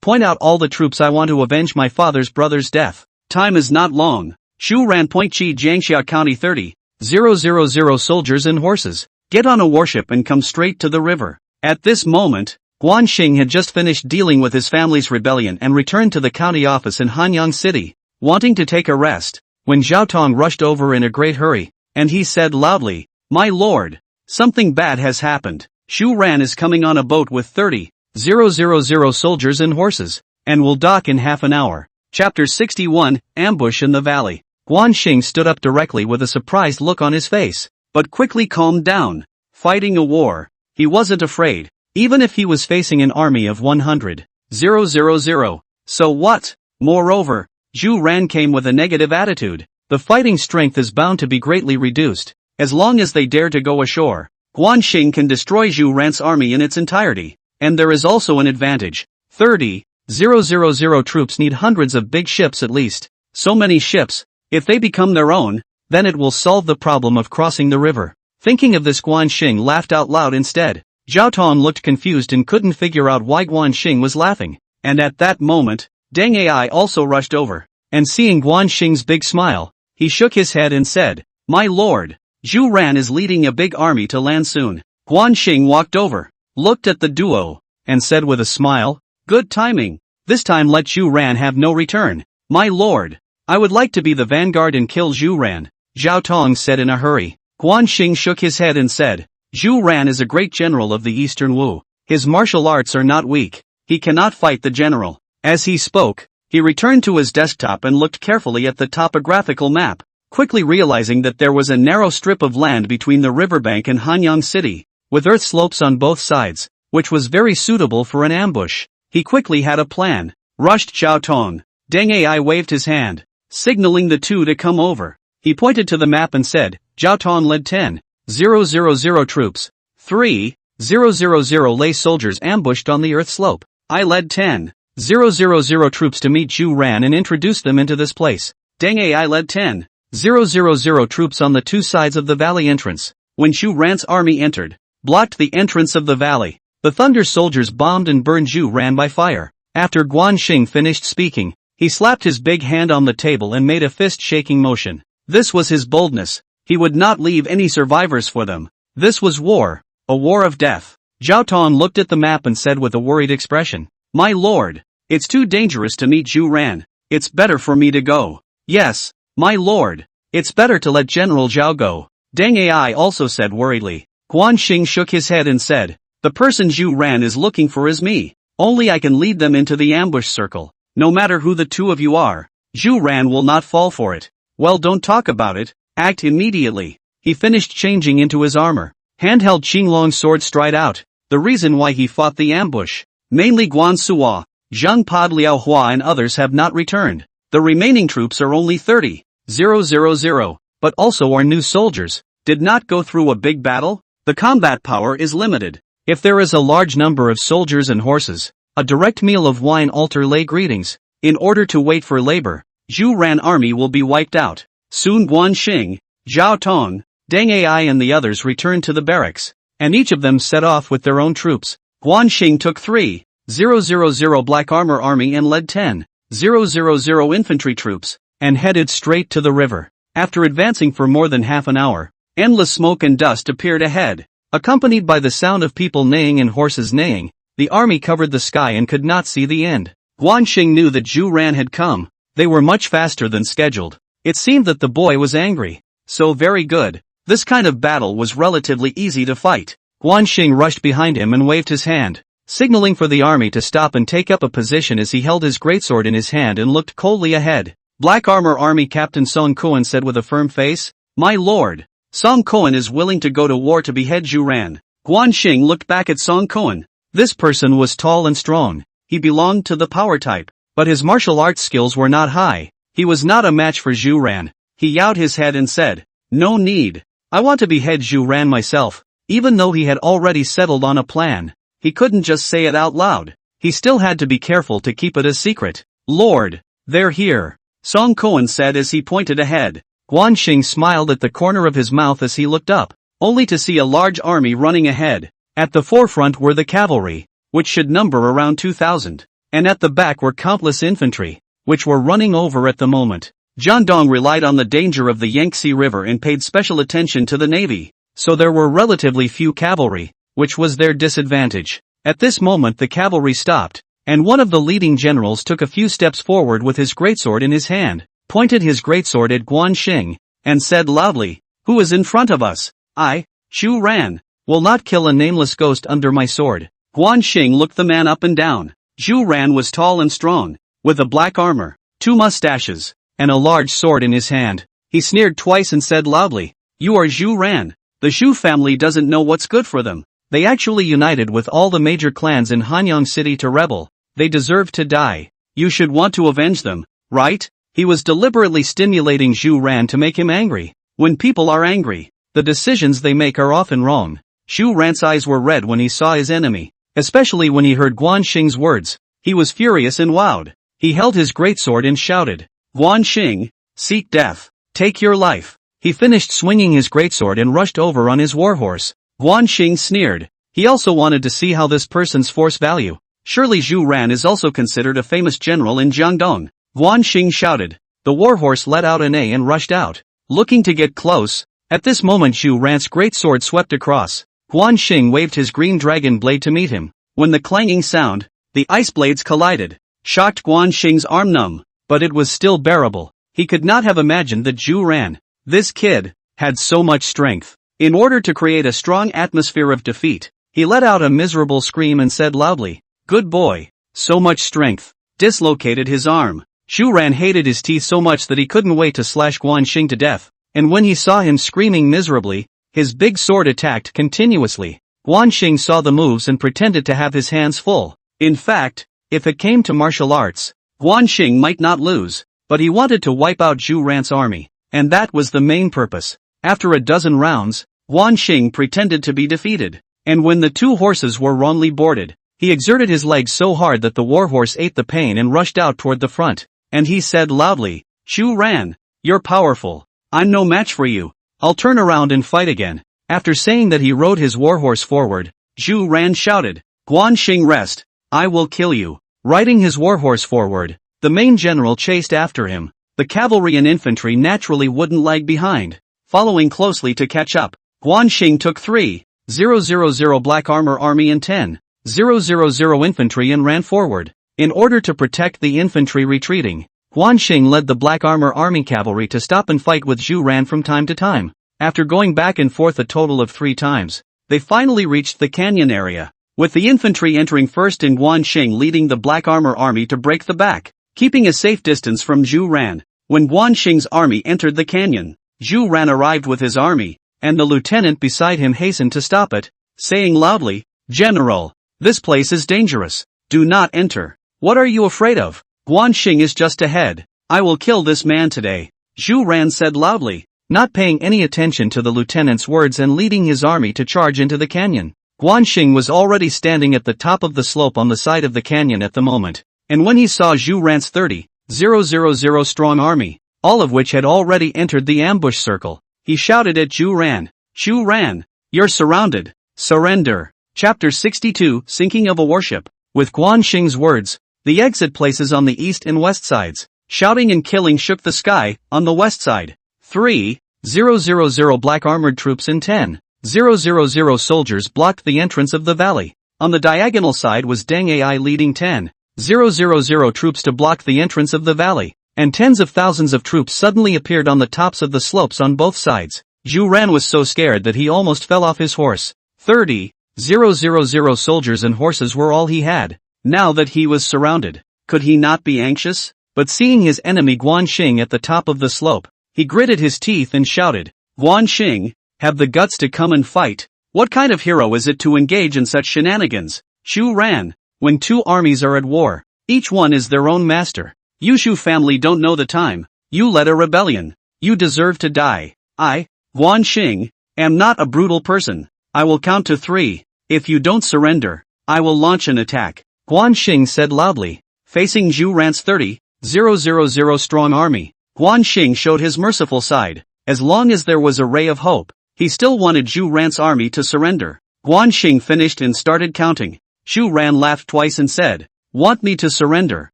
point out all the troops I want to avenge my father's brother's death. Time is not long. Zhu Ran Point Chi Jiangxia County 30,000 soldiers and horses. Get on a warship and come straight to the river. At this moment, Guan Xing had just finished dealing with his family's rebellion and returned to the county office in Hanyang City, wanting to take a rest, when Zhao Tong rushed over in a great hurry, and he said loudly, My lord, something bad has happened. Zhu Ran is coming on a boat with 30,000 soldiers and horses, and will dock in half an hour. Chapter 61, Ambush in the Valley. Guan Xing stood up directly with a surprised look on his face, but quickly calmed down. Fighting a war. He wasn't afraid, even if he was facing an army of 100,000. So what? Moreover, Zhu Ran came with a negative attitude. The fighting strength is bound to be greatly reduced. As long as they dare to go ashore, Guan Xing can destroy Zhu Ran's army in its entirety. And there is also an advantage. 30,000 troops need hundreds of big ships at least. So many ships. If they become their own, then it will solve the problem of crossing the river. Thinking of this, Guan Xing laughed out loud instead. Zhao Tong looked confused and couldn't figure out why Guan Xing was laughing. And at that moment, Deng Ai also rushed over. And seeing Guan Xing's big smile, he shook his head and said, My lord, Zhu Ran is leading a big army to land soon. Guan Xing walked over, looked at the duo, and said with a smile, Good timing. This time let Zhu Ran have no return. My lord, I would like to be the vanguard and kill Zhu Ran, Zhao Tong said in a hurry. Guan Xing shook his head and said, Zhu Ran is a great general of the Eastern Wu. His martial arts are not weak. He cannot fight the general. As he spoke, he returned to his desktop and looked carefully at the topographical map, quickly realizing that there was a narrow strip of land between the riverbank and Hanyang City, with earth slopes on both sides, which was very suitable for an ambush. He quickly had a plan. Rushed Zhao Tong. Deng Ai waved his hand, signaling the two to come over. He pointed to the map and said, Zhao Tong led 10,000 troops. 3,000 lay soldiers ambushed on the earth slope. I led 10,000 troops to meet Zhu Ran and introduce them into this place. Deng Ai led 10,000 troops on the two sides of the valley entrance. When Zhu Ran's army entered, blocked the entrance of the valley, the Thunder soldiers bombed and burned Zhu Ran by fire. After Guan Xing finished speaking, he slapped his big hand on the table and made a fist-shaking motion. This was his boldness. He would not leave any survivors for them. This was war, a war of death. Zhao Tong looked at the map and said with a worried expression, My lord, it's too dangerous to meet Zhu Ran. It's better for me to go. Yes, my lord, it's better to let General Zhao go. Deng Ai also said worriedly. Guan Xing shook his head and said, The person Zhu Ran is looking for is me. Only I can lead them into the ambush circle. No matter who the two of you are, Zhu Ran will not fall for it. Well, don't talk about it, act immediately. He finished changing into his armor. Handheld Qinglong sword stride out. The reason why he fought the ambush. Mainly Guan Suo, Zheng Pod Liao Hua and others have not returned. The remaining troops are only 30,000, but also our new soldiers. Did not go through a big battle? The combat power is limited. If there is a large number of soldiers and horses, a direct meal of wine altar lay greetings. In order to wait for labor, Zhu Ran army will be wiped out. Soon Guan Xing, Zhao Tong, Deng Ai and the others returned to the barracks, and each of them set off with their own troops. Guan Xing took 3,000 black armor army and led 10,000 infantry troops, and headed straight to the river. After advancing for more than half an hour, endless smoke and dust appeared ahead. Accompanied by the sound of people neighing and horses neighing, the army covered the sky and could not see the end. Guan Xing knew that Zhu Ran had come. They were much faster than scheduled. It seemed that the boy was angry. So very good. This kind of battle was relatively easy to fight. Guan Xing rushed behind him and waved his hand, signaling for the army to stop and take up a position as he held his greatsword in his hand and looked coldly ahead. Black Armor Army Captain Song Kuan said with a firm face, "My lord, Song Kuan is willing to go to war to behead Zhu Ran." Guan Xing looked back at Song Kuan. This person was tall and strong. He belonged to the power type, but his martial arts skills were not high. He was not a match for Zhu Ran. He bowed his head and said, "No need. I want to behead Zhu Ran myself." Even though he had already settled on a plan, he couldn't just say it out loud. He still had to be careful to keep it a secret. "Lord, they're here," Song Kuan said as he pointed ahead. Guan Xing smiled at the corner of his mouth as he looked up, only to see a large army running ahead. At the forefront were the cavalry, which should number around 2,000, and at the back were countless infantry, which were running over at the moment. Jiangdong relied on the danger of the Yangtze River and paid special attention to the navy, so there were relatively few cavalry, which was their disadvantage. At this moment the cavalry stopped, and one of the leading generals took a few steps forward with his greatsword in his hand, pointed his greatsword at Guan Xing, and said loudly, "Who is in front of us? I, Zhu Ran, will not kill a nameless ghost under my sword." Guan Xing looked the man up and down. Zhu Ran was tall and strong, with a black armor, 2 mustaches, and a large sword in his hand. He sneered twice and said loudly, "You are Zhu Ran. The Zhu family doesn't know what's good for them. They actually united with all the major clans in Hanyang City to rebel. They deserve to die. You should want to avenge them, right?" He was deliberately stimulating Zhu Ran to make him angry. When people are angry, the decisions they make are often wrong. Zhu Ran's eyes were red when he saw his enemy, especially when he heard Guan Xing's words. He was furious and wowed. He held his greatsword and shouted, "Guan Xing, seek death. Take your life." He finished swinging his greatsword and rushed over on his warhorse. Guan Xing sneered. He also wanted to see how this person's force value. Surely Zhu Ran is also considered a famous general in Jiangdong. Guan Xing shouted. The warhorse let out an A and rushed out, looking to get close. At this moment Zhu Ran's greatsword swept across. Guan Xing waved his green dragon blade to meet him. When the clanging sound, the ice blades collided, shocked Guan Xing's arm numb, but it was still bearable. He could not have imagined that Zhu Ran, this kid, had so much strength. In order to create a strong atmosphere of defeat, he let out a miserable scream and said loudly, "Good boy, so much strength," dislocated his arm. Zhu Ran hated his teeth so much that he couldn't wait to slash Guan Xing to death, and when he saw him screaming miserably, his big sword attacked continuously. Guan Xing saw the moves and pretended to have his hands full. In fact, if it came to martial arts, Guan Xing might not lose, but he wanted to wipe out Zhu Ran's army, and that was the main purpose. After a dozen rounds, Guan Xing pretended to be defeated, and when the 2 horses were wrongly boarded, he exerted his legs so hard that the warhorse ate the pain and rushed out toward the front, and he said loudly, "Zhu Ran, you're powerful. I'm no match for you. I'll turn around and fight again." After saying that he rode his warhorse forward, Zhu Ran shouted, "Guan Xing rest, I will kill you." Riding his warhorse forward, the main general chased after him. The cavalry and infantry naturally wouldn't lag behind, following closely to catch up. Guan Xing took 3,000 black armor army and 10,000 infantry and ran forward. In order to protect the infantry retreating, Guan Xing led the black armor army cavalry to stop and fight with Zhu Ran from time to time. After going back and forth a total of 3 times, they finally reached the canyon area, with the infantry entering first and Guan Xing leading the black armor army to break the back, keeping a safe distance from Zhu Ran. When Guan Xing's army entered the canyon, Zhu Ran arrived with his army, and the lieutenant beside him hastened to stop it, saying loudly, "General, this place is dangerous. Do not enter. What are you afraid of? Guan Xing is just ahead. I will kill this man today." Zhu Ran said loudly. not paying any attention to the lieutenant's words and leading his army to charge into the canyon. Xing was already standing at the top of the slope on the side of the canyon at the moment, and when he saw Zhu Ran's 30,000 strong army, all of which had already entered the ambush circle, he shouted at Zhu Ran, you're surrounded, surrender. Chapter 62, Sinking of a Warship. With Xing's words, the exit places on the east and west sides, shouting and killing shook the sky. On the west side, 3,000 black armored troops and 10,000 soldiers blocked the entrance of the valley. On the diagonal side was Deng Ai leading 10,000 troops to block the entrance of the valley, and tens of thousands of troops suddenly appeared on the tops of the slopes on both sides. Zhu Ran was so scared that he almost fell off his horse. 30,000 soldiers and horses were all he had. Now that he was surrounded, could he not be anxious? But seeing his enemy Xing at the top of the slope, he gritted his teeth and shouted, Xing, have the guts to come and fight. What kind of hero is it to engage in such shenanigans? Zhu Ran, when two armies are at war, each one is their own master. You Shu family don't know the time. You led a rebellion. You deserve to die. I, Xing, am not a brutal person. I will count to 3. If you don't surrender, I will launch an attack. Xing said loudly. Facing Zhu Ran's 30,000 strong army, Xing showed his merciful side. As long as there was a ray of hope, he still wanted Zhu Ran's army to surrender. Xing finished and started counting. Zhu Ran laughed twice and said, want me to surrender?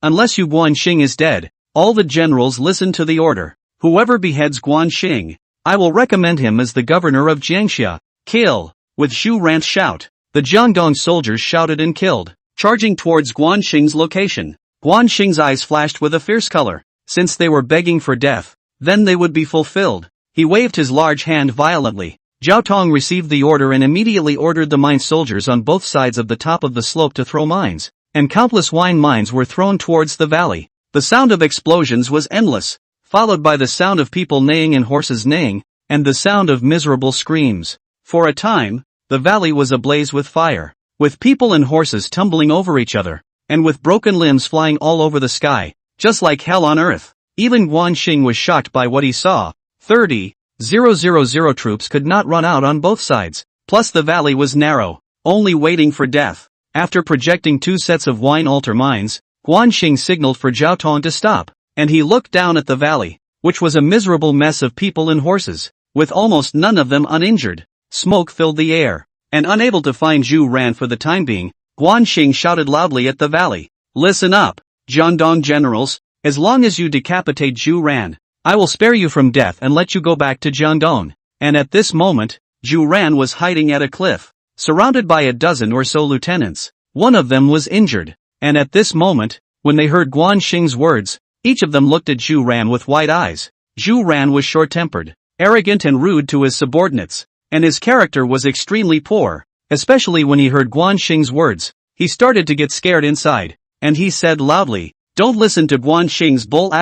Unless you Xing is dead. All the generals listened to the order. Whoever beheads Xing, I will recommend him as the governor of Jiangxia. Kill! With Zhu Ran's shout, the Jiangdong soldiers shouted and killed, charging towards Xing's location. Xing's eyes flashed with a fierce color. Since they were begging for death, then they would be fulfilled. He waved his large hand violently. Zhao Tong received the order and immediately ordered the mine soldiers on both sides of the top of the slope to throw mines, and countless wine mines were thrown towards the valley. The sound of explosions was endless, followed by the sound of people neighing and horses neighing, and the sound of miserable screams. For a time, the valley was ablaze with fire, with people and horses tumbling over each other, and with broken limbs flying all over the sky, just like hell on earth. Even Xing was shocked by what he saw. 30,000 troops could not run out on both sides, plus the valley was narrow, only waiting for death. After projecting 2 sets of wine altar mines, Xing signaled for Zhao Tong to stop, and he looked down at the valley, which was a miserable mess of people and horses, with almost none of them uninjured. Smoke filled the air, and unable to find Zhu Ran for the time being, Xing shouted loudly at the valley. Listen up, Jiangdong generals, as long as you decapitate Zhu Ran, I will spare you from death and let you go back to Jiangdong. And at this moment, Zhu Ran was hiding at a cliff, surrounded by a dozen or so lieutenants. One of them was injured, and at this moment, when they heard Xing's words, each of them looked at Zhu Ran with wide eyes. Zhu Ran was short-tempered, arrogant and rude to his subordinates, and his character was extremely poor, especially when he heard Xing's words. He started to get scared inside, and he said loudly, don't listen to Xing's bull ********.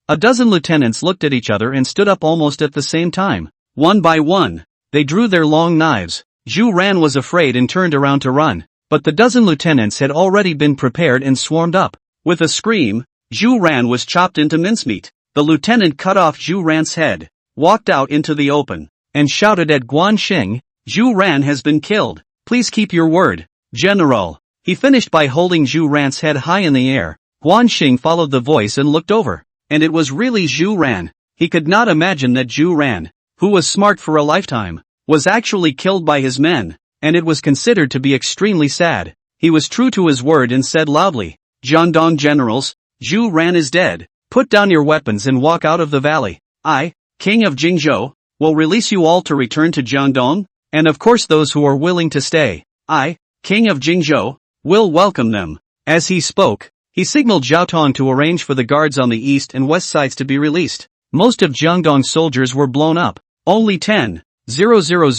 A dozen lieutenants looked at each other and stood up almost at the same time. One by one, they drew their long knives. Zhu Ran was afraid and turned around to run, but the dozen lieutenants had already been prepared and swarmed up. With a scream, Zhu Ran was chopped into mincemeat. The lieutenant cut off Zhu Ran's head, walked out into the open, and shouted at Xing, Zhu Ran has been killed. Please keep your word, General. He finished by holding Zhu Ran's head high in the air. Xing followed the voice and looked over, and it was really Zhu Ran. He could not imagine that Zhu Ran, who was smart for a lifetime, was actually killed by his men, and it was considered to be extremely sad. He was true to his word and said loudly, Jiangdong generals, Zhu Ran is dead. Put down your weapons and walk out of the valley. I, King of Jingzhou, will release you all to return to Jiangdong, and of course those who are willing to stay, I, King of Jingzhou, will welcome them. As he spoke, he signaled Zhao Tong to arrange for the guards on the east and west sides to be released. Most of Jiangdong's soldiers were blown up. Only 10,000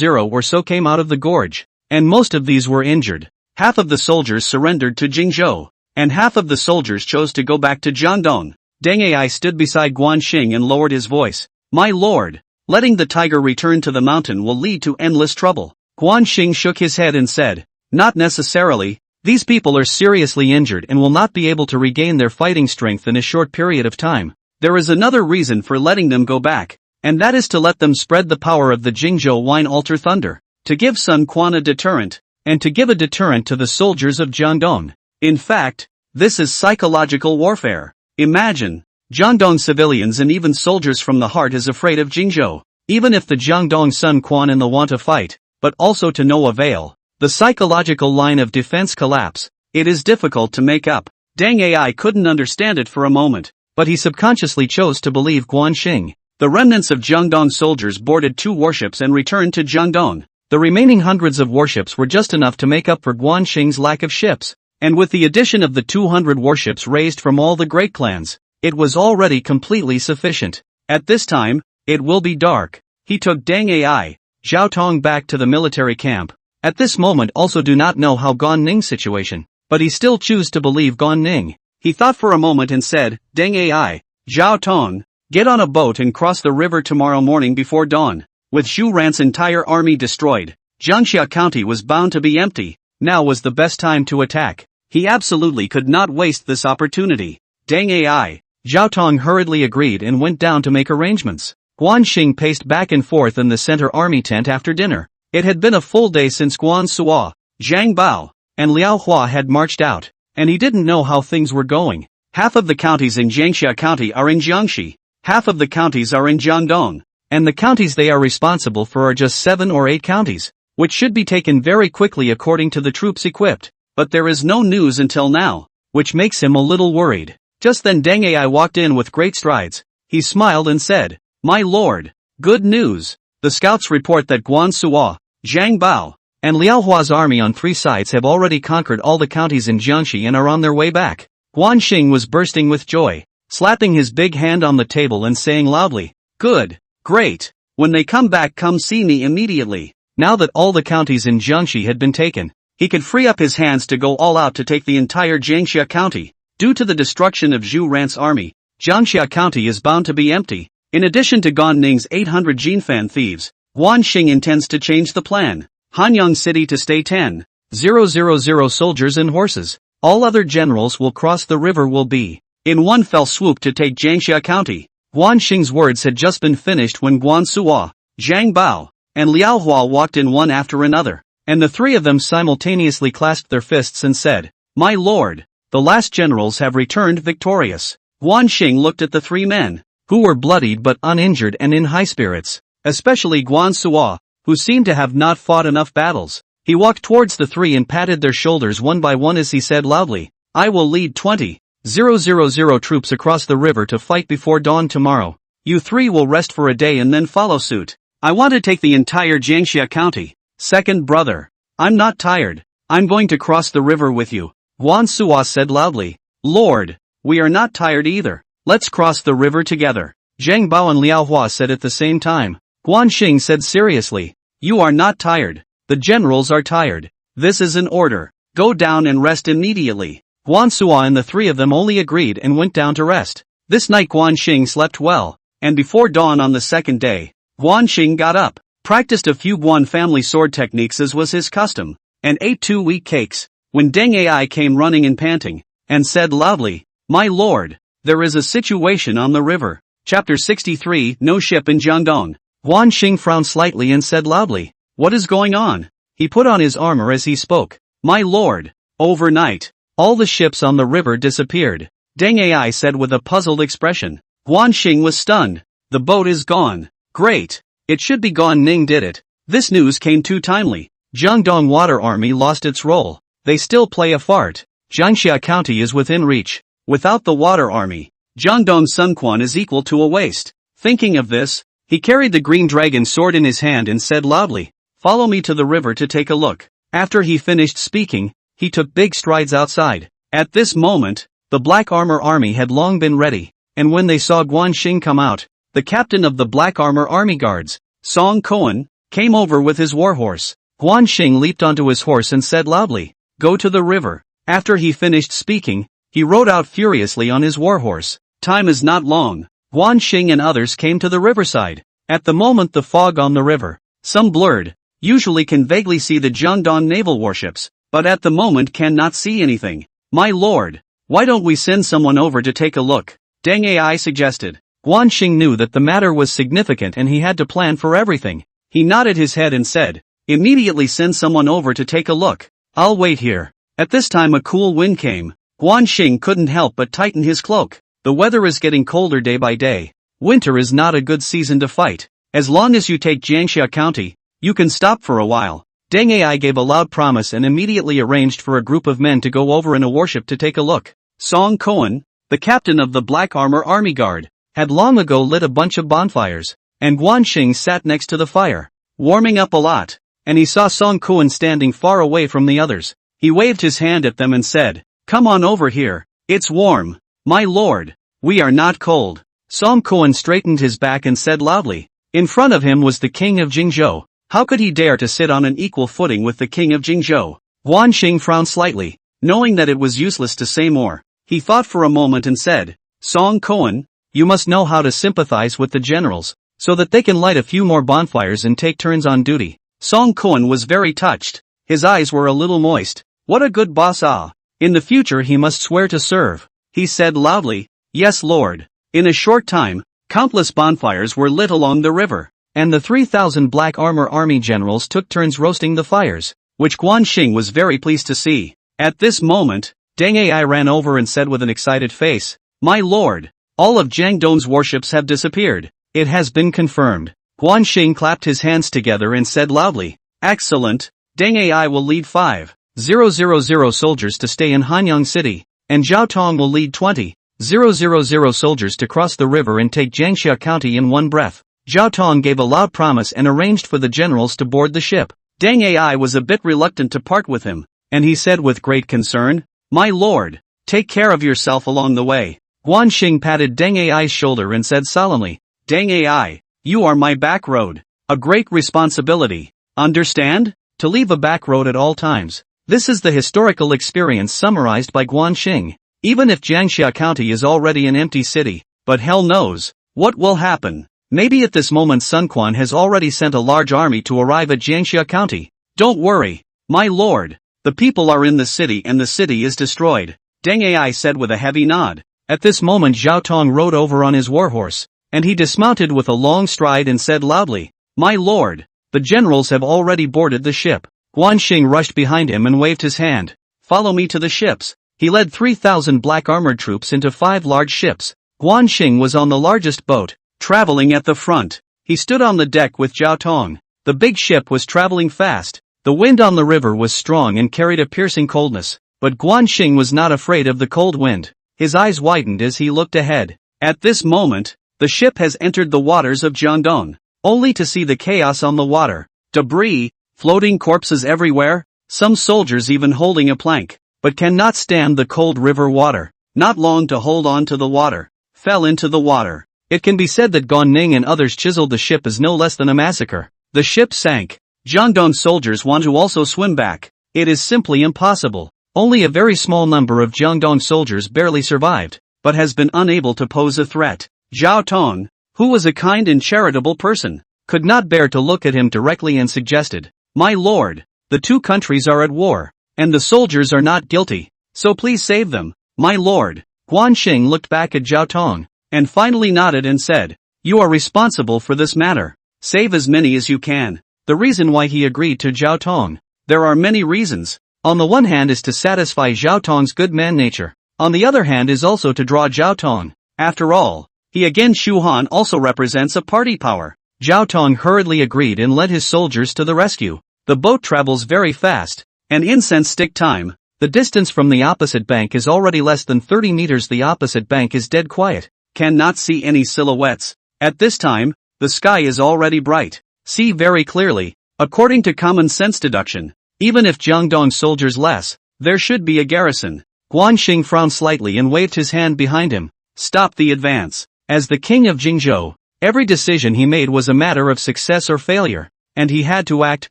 or so came out of the gorge, and most of these were injured. Half of the soldiers surrendered to Jingzhou, and half of the soldiers chose to go back to Jiangdong. Deng Ai stood beside Xing and lowered his voice. My lord, letting the tiger return to the mountain will lead to endless trouble. Xing shook his head and said, not necessarily. These people are seriously injured and will not be able to regain their fighting strength in a short period of time. There is another reason for letting them go back, and that is to let them spread the power of the Jingzhou Wine Altar Thunder, to give Sun Quan a deterrent, and to give a deterrent to the soldiers of Jiangdong. In fact, this is psychological warfare. Imagine, Jiangdong civilians and even soldiers from the heart is afraid of Jingzhou, even if the Jiangdong Sun Quan in the want to fight, but also to no avail. The psychological line of defense collapse. It is difficult to make up. Deng Ai couldn't understand it for a moment, but he subconsciously chose to believe Guan Xing. The remnants of Jiangdong soldiers boarded 2 warships and returned to Jiangdong. The remaining hundreds of warships were just enough to make up for Guan Xing's lack of ships, and with the addition of the 200 warships raised from all the great clans, it was already completely sufficient. At this time, it will be dark. He took Deng Ai, Zhao Tong back to the military camp. At this moment also do not know how Gan Ning's situation, but he still choose to believe Gan Ning. He thought for a moment and said, Deng Ai, Zhao Tong, get on a boat and cross the river tomorrow morning before dawn. With Zhu Ran's entire army destroyed, Jiangxia County was bound to be empty. Now was the best time to attack. He absolutely could not waste this opportunity. Deng Ai, Zhao Tong hurriedly agreed and went down to make arrangements. Guan Xing paced back and forth in the center army tent after dinner. It had been a full day since Guan Suo, Zhang Bao, and Liao Hua had marched out, and he didn't know how things were going. Half of the counties in Jiangxia County are in Jiangxi, half of the counties are in Jiangdong, and the counties they are responsible for are just 7 or 8 counties, which should be taken very quickly according to the troops equipped. But there is no news until now, which makes him a little worried. Just then Deng Ai walked in with great strides. He smiled and said, My lord, good news. The scouts report that Guan Suo, Zhang Bao, and Liao Hua's army on 3 sides have already conquered all the counties in Jiangxi and are on their way back. Guan Xing was bursting with joy, slapping his big hand on the table and saying loudly, Good, great, when they come back come see me immediately. Now that all the counties in Jiangxi had been taken, he could free up his hands to go all out to take the entire Jiangxia County. Due to the destruction of Zhu Ran's army, Jiangxia County is bound to be empty. In addition to Gan Ning's 800 Jinfan thieves, Guan Xing intends to change the plan. Hanyang City to stay 10,000 soldiers and horses. All other generals will cross the river will be in one fell swoop to take Jiangxia County. Guan Xing's words had just been finished when Guan Suo, Zhang Bao, and Liao Hua walked in one after another, and the 3 of them simultaneously clasped their fists and said, My lord, the last generals have returned victorious. Guan Xing looked at the 3 men, who were bloodied but uninjured and in high spirits, especially Guan Suo, who seemed to have not fought enough battles. He walked towards the 3 and patted their shoulders one by one as he said loudly, I will lead 20,000 troops across the river to fight before dawn tomorrow. You 3 will rest for a day and then follow suit. I want to take the entire Jiangxia County. Second brother, I'm not tired. I'm going to cross the river with you. Guan Suo said loudly, Lord, we are not tired either. Let's cross the river together. Zhang Bao and Liao Hua said at the same time. Guan Xing said seriously, You are not tired. The generals are tired. This is an order. Go down and rest immediately. Guan Suo and the 3 of them only agreed and went down to rest. This night Guan Xing slept well, and before dawn on the second day, Guan Xing got up, practiced a few Guan family sword techniques as was his custom, and ate 2 wheat cakes, when Deng Ai came running and panting, and said loudly, My lord, there is a situation on the river. Chapter 63, No ship in Jiangdong. Guan Xing frowned slightly and said loudly, What is going on? He put on his armor as he spoke. My lord, overnight, all the ships on the river disappeared. Deng Ai said with a puzzled expression. Guan Xing was stunned. The boat is gone. Great. It should be Gan Ning did it. This news came too timely. Jiangdong Water Army lost its role. They still play a fart. Jiangxia County is within reach. Without the Water Army, Jiangdong Sun Quan is equal to a waste. Thinking of this, he carried the green dragon sword in his hand and said loudly, Follow me to the river to take a look. After he finished speaking, he took big strides outside. At this moment, the Black Armor Army had long been ready, and when they saw Guan Xing come out, the captain of the Black Armor Army Guards, Song Quan, came over with his warhorse. Guan Xing leaped onto his horse and said loudly, Go to the river. After he finished speaking, he rode out furiously on his warhorse. Time is not long. Guan Xing and others came to the riverside. At the moment the fog on the river, some blurred, usually can vaguely see the Jiangdong naval warships, but at the moment cannot see anything. My lord, why don't we send someone over to take a look? Deng Ai suggested. Guan Xing knew that the matter was significant and he had to plan for everything. He nodded his head and said, "Immediately send someone over to take a look. I'll wait here." At this time a cool wind came. Guan Xing couldn't help but tighten his cloak. The weather is getting colder day by day. Winter is not a good season to fight. As long as you take Jiangxia County, you can stop for a while. Deng Ai gave a loud promise and immediately arranged for a group of men to go over in a warship to take a look. Song Quan, the captain of the Black Armor Army Guard, had long ago lit a bunch of bonfires, and Guan Xing sat next to the fire, warming up a lot, and he saw Song Quan standing far away from the others. He waved his hand at them and said, "Come on over here, it's warm, my lord, we are not cold." Song Quan straightened his back and said loudly. In front of him was the king of Jingzhou. How could he dare to sit on an equal footing with the king of Jingzhou? Guan Xing frowned slightly, knowing that it was useless to say more. He thought for a moment and said, "Song Quan, you must know how to sympathize with the generals, so that they can light a few more bonfires and take turns on duty." Song Quan was very touched. His eyes were a little moist. What a good boss ah! In the future he must swear to serve. He said loudly, "Yes lord." In a short time, countless bonfires were lit along the river, and the 3,000 Black Armor Army generals took turns roasting the fires, which Guan Xing was very pleased to see. At this moment, Deng Ai ran over and said with an excited face, "My lord, all of Jiangdong's warships have disappeared. It has been confirmed." Guan Xing clapped his hands together and said loudly, "Excellent, Deng Ai will lead 5,000 soldiers to stay in Hanyang City, and Zhao Tong will lead 20,000 soldiers to cross the river and take Jiangxia County in one breath." Zhao Tong gave a loud promise and arranged for the generals to board the ship. Deng Ai was a bit reluctant to part with him, and he said with great concern, "My lord, take care of yourself along the way." Guan Xing patted Deng Ai's shoulder and said solemnly, "Deng Ai, you are my back road. A great responsibility. Understand? To leave a back road at all times." This is the historical experience summarized by Guan Xing. Even if Jiangxia County is already an empty city, but hell knows what will happen. Maybe at this moment Sun Quan has already sent a large army to arrive at Jiangxia County. "Don't worry, my lord. The people are in the city and the city is destroyed," Deng Ai said with a heavy nod. At this moment Zhao Tong rode over on his warhorse, and he dismounted with a long stride and said loudly, "My lord, the generals have already boarded the ship." Guan Xing rushed behind him and waved his hand. "Follow me to the ships." He led 3,000 black armored troops into 5 large ships. Guan Xing was on the largest boat, traveling at the front. He stood on the deck with Zhao Tong. The big ship was traveling fast. The wind on the river was strong and carried a piercing coldness, but Guan Xing was not afraid of the cold wind. His eyes widened as he looked ahead. At this moment, the ship has entered the waters of Jiangdong, only to see the chaos on the water. Debris, floating corpses everywhere, some soldiers even holding a plank, but cannot stand the cold river water. Not long to hold on to the water, fell into the water. It can be said that Gong Ning and others chiseled the ship as no less than a massacre. The ship sank. Jiangdong soldiers want to also swim back. It is simply impossible. Only a very small number of Jiangdong soldiers barely survived, but has been unable to pose a threat. Zhao Tong, who was a kind and charitable person, could not bear to look at him directly and suggested, "My lord, the 2 countries are at war, and the soldiers are not guilty, so please save them, my lord." Guan Xing looked back at Zhao Tong, and finally nodded and said, "You are responsible for this matter. Save as many as you can." The reason why he agreed to Zhao Tong. There are many reasons. On the one hand is to satisfy Zhao Tong's good man nature. On the other hand is also to draw Zhao Tong. After all, he again Shu Han also represents a party power. Zhao Tong hurriedly agreed and led his soldiers to the rescue. The boat travels very fast, and incense stick time. The distance from the opposite bank is already less than 30 meters. The opposite bank is dead quiet. Cannot see any silhouettes. At this time, the sky is already bright. See very clearly. According to common sense deduction, even if Jiangdong soldiers less, there should be a garrison. Guan Xing frowned slightly and waved his hand behind him. Stop the advance. As the king of Jingzhou, every decision he made was a matter of success or failure, and he had to act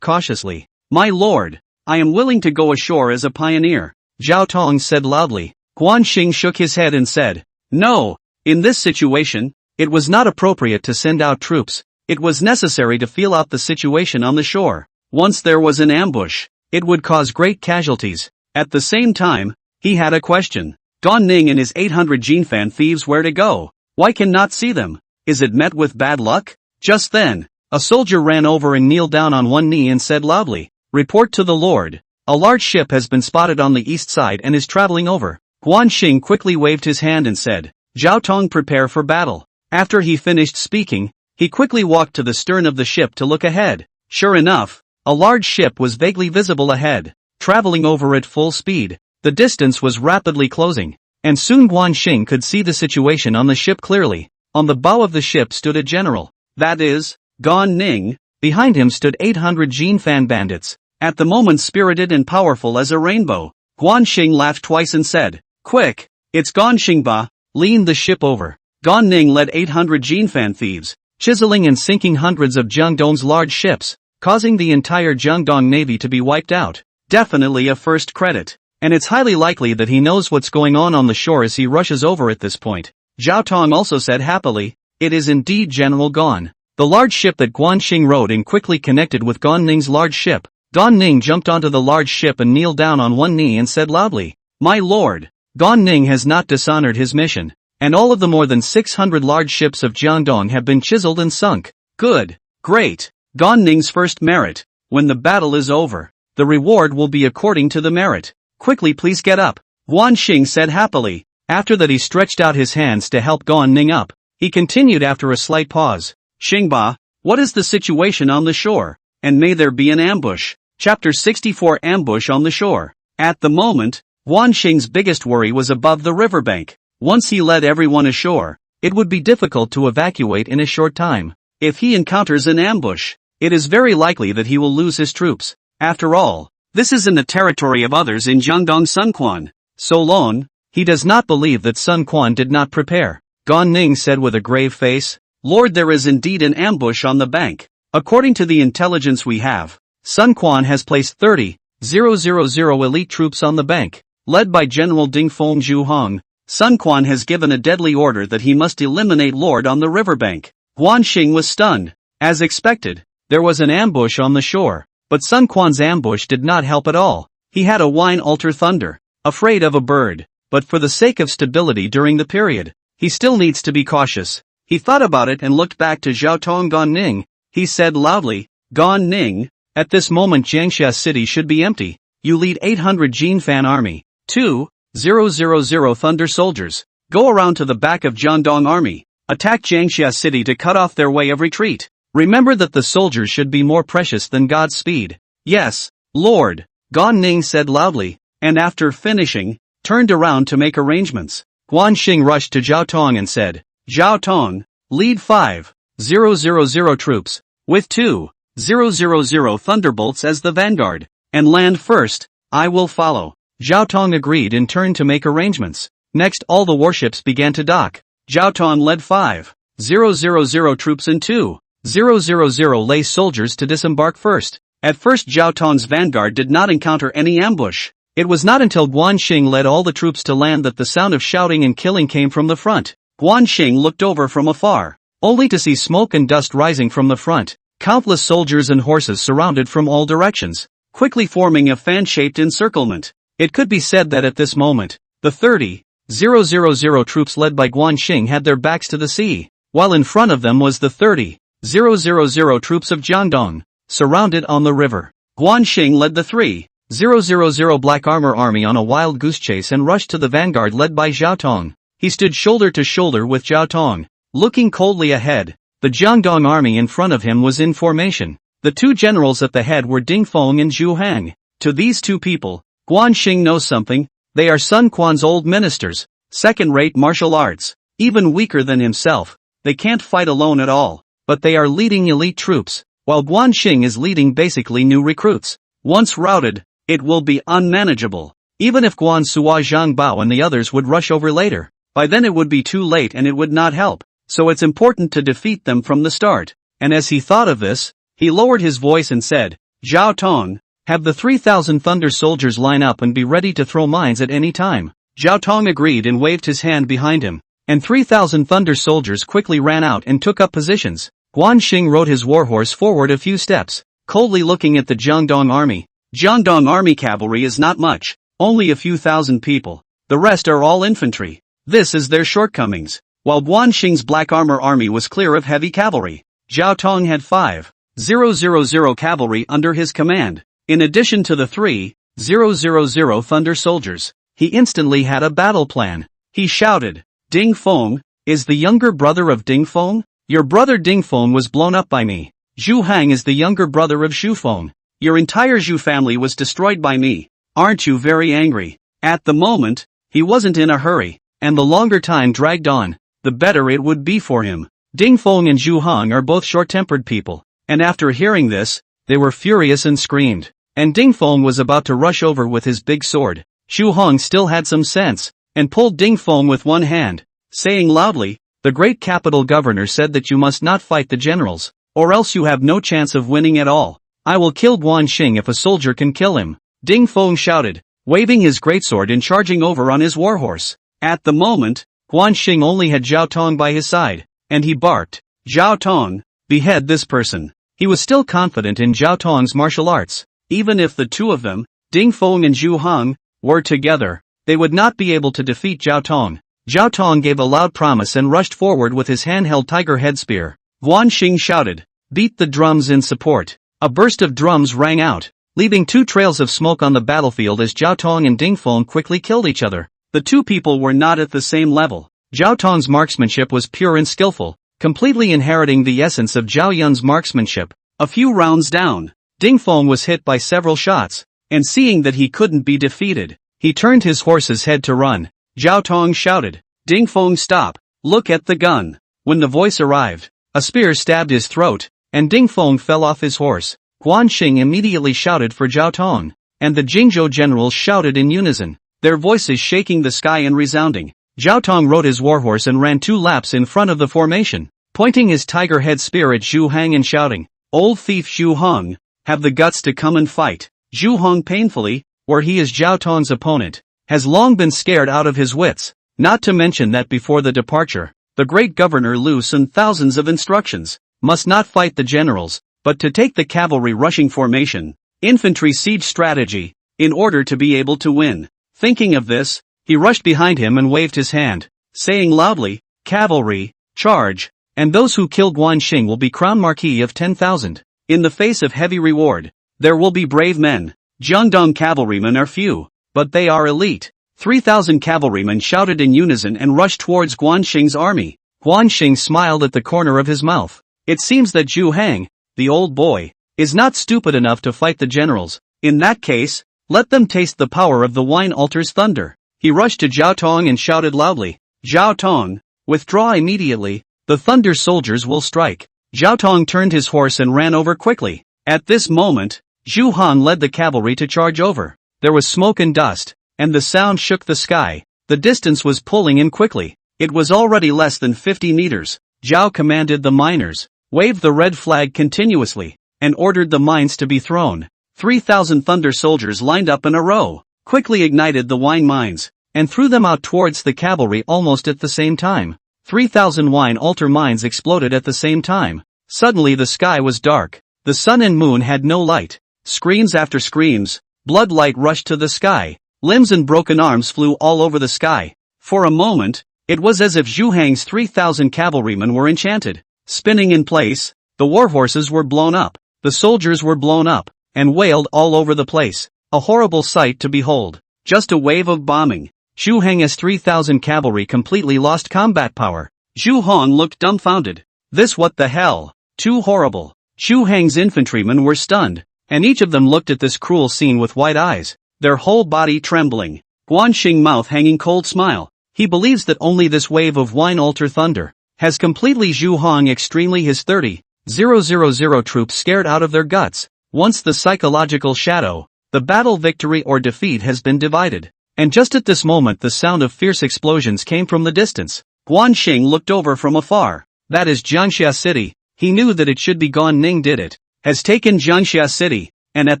cautiously. "My lord, I am willing to go ashore as a pioneer," Zhao Tong said loudly. Guan Xing shook his head and said, "No, in this situation, it was not appropriate to send out troops. It was necessary to feel out the situation on the shore. Once there was an ambush, it would cause great casualties." At the same time, he had a question. Gan Ning and his 800 Jinfan thieves where to go? Why cannot see them? Is it met with bad luck? Just then, a soldier ran over and kneeled down on one knee and said loudly, "Report to the Lord. A large ship has been spotted on the east side and is traveling over." Guan Xing quickly waved his hand and said, "Zhao Tong, prepare for battle." After he finished speaking, he quickly walked to the stern of the ship to look ahead. Sure enough, a large ship was vaguely visible ahead, traveling over at full speed. The distance was rapidly closing, and soon Guan Xing could see the situation on the ship clearly. On the bow of the ship stood a general, that is, Gan Ning. Behind him stood 800 Jingshan Bandits, at the moment spirited and powerful as a rainbow. Guan Xing laughed twice and said, "Quick, it's Gan Xingba, lean the ship over." Gan Ning led 800 Jinfan thieves, chiseling and sinking hundreds of Jiangdong's large ships, causing the entire Jiangdong navy to be wiped out. Definitely a first credit. And it's highly likely that he knows what's going on the shore as he rushes over at this point. Zhao Tong also said happily, "It is indeed General Gan." The large ship that Guan Xing rode in quickly connected with Gan Ning's large ship. Gan Ning jumped onto the large ship and kneeled down on one knee and said loudly, "My lord, Gan Ning has not dishonored his mission, and all of the more than 600 large ships of Jiangdong have been chiseled and sunk. Good, great. Gan Ning's first merit. When the battle is over, the reward will be according to the merit. Quickly please get up." Guan Xing said happily. After that he stretched out his hands to help Gan Ning up. He continued after a slight pause, "Xingba, what is the situation on the shore? And may there be an ambush?" Chapter 64 Ambush on the shore. At the moment, Guan Xing's biggest worry was above the riverbank. Once he led everyone ashore, it would be difficult to evacuate in a short time. If he encounters an ambush, it is very likely that he will lose his troops. After all, this is in the territory of others in Jiangdong. Sun Quan. So long, he does not believe that Sun Quan did not prepare. Gan Ning said with a grave face, "Lord, there is indeed an ambush on the bank. According to the intelligence we have, Sun Quan has placed 30,000 elite troops on the bank, led by General Dingfeng Zhuhong. Sun Quan has given a deadly order that he must eliminate Lord on the riverbank." Guan Xing was stunned. As expected, there was an ambush on the shore, but Sun Quan's ambush did not help at all. He had a whine alter thunder, afraid of a bird, but for the sake of stability during the period, he still needs to be cautious. He thought about it and looked back to Zhao Tong. Gan Ning. He said loudly, "Gan Ning, at this moment Jiangxia city should be empty. You lead 800 Jinfan army, 2,000 Thunder soldiers. Go around to the back of Jiangdong army, attack Jiangxia city to cut off their way of retreat. Remember that the soldiers should be more precious than God's speed." "Yes, Lord," Gan Ning said loudly, and after finishing, turned around to make arrangements. Guan Xing rushed to Zhao Tong and said, "Zhao Tong, lead 5,000 troops, with 2,000 thunderbolts as the vanguard, and land first, I will follow." Zhao Tong agreed and turned to make arrangements. Next all the warships began to dock. Zhao Tong led 5,000 troops and 2,000 lay soldiers to disembark first. At first Zhao Tong's vanguard did not encounter any ambush. It was not until Guan Xing led all the troops to land that the sound of shouting and killing came from the front. Guan Xing looked over from afar, only to see smoke and dust rising from the front. Countless soldiers and horses surrounded from all directions, quickly forming a fan-shaped encirclement. It could be said that at this moment, the 30,000 troops led by Guan Xing had their backs to the sea, while in front of them was the 30,000 troops of Jiangdong, surrounded on the river. Guan Xing led the 3,000 black armor army on a wild goose chase and rushed to the vanguard led by Zhao Tong. He stood shoulder to shoulder with Zhao Tong, looking coldly ahead. The Jiangdong army in front of him was in formation. The two generals at the head were Dingfeng and Zhu Hang. To these two people, Guan Xing knows something. They are Sun Quan's old ministers, second-rate martial arts, even weaker than himself. They can't fight alone at all, but they are leading elite troops, while Guan Xing is leading basically new recruits. Once routed, it will be unmanageable. Even if Guan Suo, Zhang Bao and the others would rush over later, by then it would be too late and it would not help. So it's important to defeat them from the start. And as he thought of this, he lowered his voice and said, "Zhao Tong, have the 3,000 Thunder soldiers line up and be ready to throw mines at any time." Zhao Tong agreed and waved his hand behind him, and 3,000 Thunder soldiers quickly ran out and took up positions. Guan Xing rode his warhorse forward a few steps, coldly looking at the Jiangdong army. Jiangdong army cavalry is not much, only a few thousand people. the rest are all infantry. This is their shortcomings. While Guan Xing's black armor army was clear of heavy cavalry, Zhao Tong had 5,000 cavalry under his command. In addition to the 3,000 thunder soldiers, he instantly had a battle plan. He shouted, "Ding Feng, is the younger brother of Ding Feng? Your brother Ding Feng was blown up by me. Zhu Hang is the younger brother of Zhu Feng. Your entire Zhu family was destroyed by me. Aren't you very angry?" At the moment, he wasn't in a hurry, and the longer time dragged on, the better it would be for him. Ding Feng and Zhu Hang are both short-tempered people, and after hearing this, they were furious and screamed. And Ding Feng was about to rush over with his big sword. Zhu Hang still had some sense, and pulled Ding Feng with one hand, saying loudly, "The great capital governor said that you must not fight the generals, or else you have no chance of winning at all. I will kill Guan Xing if a soldier can kill him." Ding Feng shouted, waving his greatsword and charging over on his warhorse. At the moment, Guan Xing only had Zhao Tong by his side, and he barked, "Zhao Tong, behead this person." He was still confident in Zhao Tong's martial arts. Even if the two of them, Ding Feng and Zhu Hang, were together, they would not be able to defeat Zhao Tong. Zhao Tong gave a loud promise and rushed forward with his handheld tiger head spear. Guan Xing shouted, "Beat the drums in support." A burst of drums rang out, leaving two trails of smoke on the battlefield as Zhao Tong and Ding Feng quickly killed each other. The two people were not at the same level. Zhao Tong's marksmanship was pure and skillful, completely inheriting the essence of Zhao Yun's marksmanship. A few rounds down, Ding Feng was hit by several shots, and seeing that he couldn't be defeated, he turned his horse's head to run. Zhao Tong shouted, "Ding Feng, stop, look at the gun." When the voice arrived, a spear stabbed his throat, and Ding Feng fell off his horse. Guan Xing immediately shouted for Zhao Tong, and the Jingzhou generals shouted in unison, their voices shaking the sky and resounding. Zhao Tong rode his warhorse and ran 2 laps in front of the formation, pointing his tiger head spear at Zhu Hang and shouting, "Old thief Zhu Hang, have the guts to come and fight." Zhu Hang painfully, where he is Zhao Tong's opponent, has long been scared out of his wits, not to mention that before the departure, the great governor loosened thousands of instructions, must not fight the generals, but to take the cavalry rushing formation, infantry siege strategy, in order to be able to win. Thinking of this, he rushed behind him and waved his hand, saying loudly, "Cavalry, charge, and those who kill Guan Xing will be crowned Marquis of 10,000. In the face of heavy reward, there will be brave men. Jiangdong cavalrymen are few, but they are elite." 3,000 cavalrymen shouted in unison and rushed towards Guan Xing's army. Guan Xing smiled at the corner of his mouth. It seems that Zhu Hang, the old boy, is not stupid enough to fight the generals. In that case, let them taste the power of the wine altar's thunder. He rushed to Zhao Tong and shouted loudly, "Zhao Tong, withdraw immediately, the thunder soldiers will strike." Zhao Tong turned his horse and ran over quickly. At this moment, Zhu Han led the cavalry to charge over. There was smoke and dust, and the sound shook the sky. The distance was pulling in quickly. It was already less than 50 meters. Zhao commanded the miners, waved the red flag continuously, and ordered the mines to be thrown. 3,000 thunder soldiers lined up in a row, quickly ignited the wine mines, and threw them out towards the cavalry almost at the same time. 3,000 wine altar mines exploded at the same time. Suddenly the sky was dark. The sun and moon had no light. Screams after screams, blood light rushed to the sky. Limbs and broken arms flew all over the sky. For a moment, it was as if Zhu Hang's 3,000 cavalrymen were enchanted. Spinning in place, the warhorses were blown up, the soldiers were blown up, and wailed all over the place. A horrible sight to behold. Just a wave of bombing. Zhu Hang's 3,000 cavalry completely lost combat power. Zhu Hong looked dumbfounded. This, what the hell? Too horrible. Zhu Hang's infantrymen were stunned, and each of them looked at this cruel scene with wide eyes, their whole body trembling. Guan Xing mouth hanging cold smile. He believes that only this wave of wine altar thunder has completely Zhu Hong extremely his 30,000 troops scared out of their guts. Once the psychological shadow, the battle victory or defeat has been divided. And just at this moment the sound of fierce explosions came from the distance. Guan Xing looked over from afar. That is Jiangxia City. He knew that it should be Guan Ning did it, has taken Jiangxia City, and at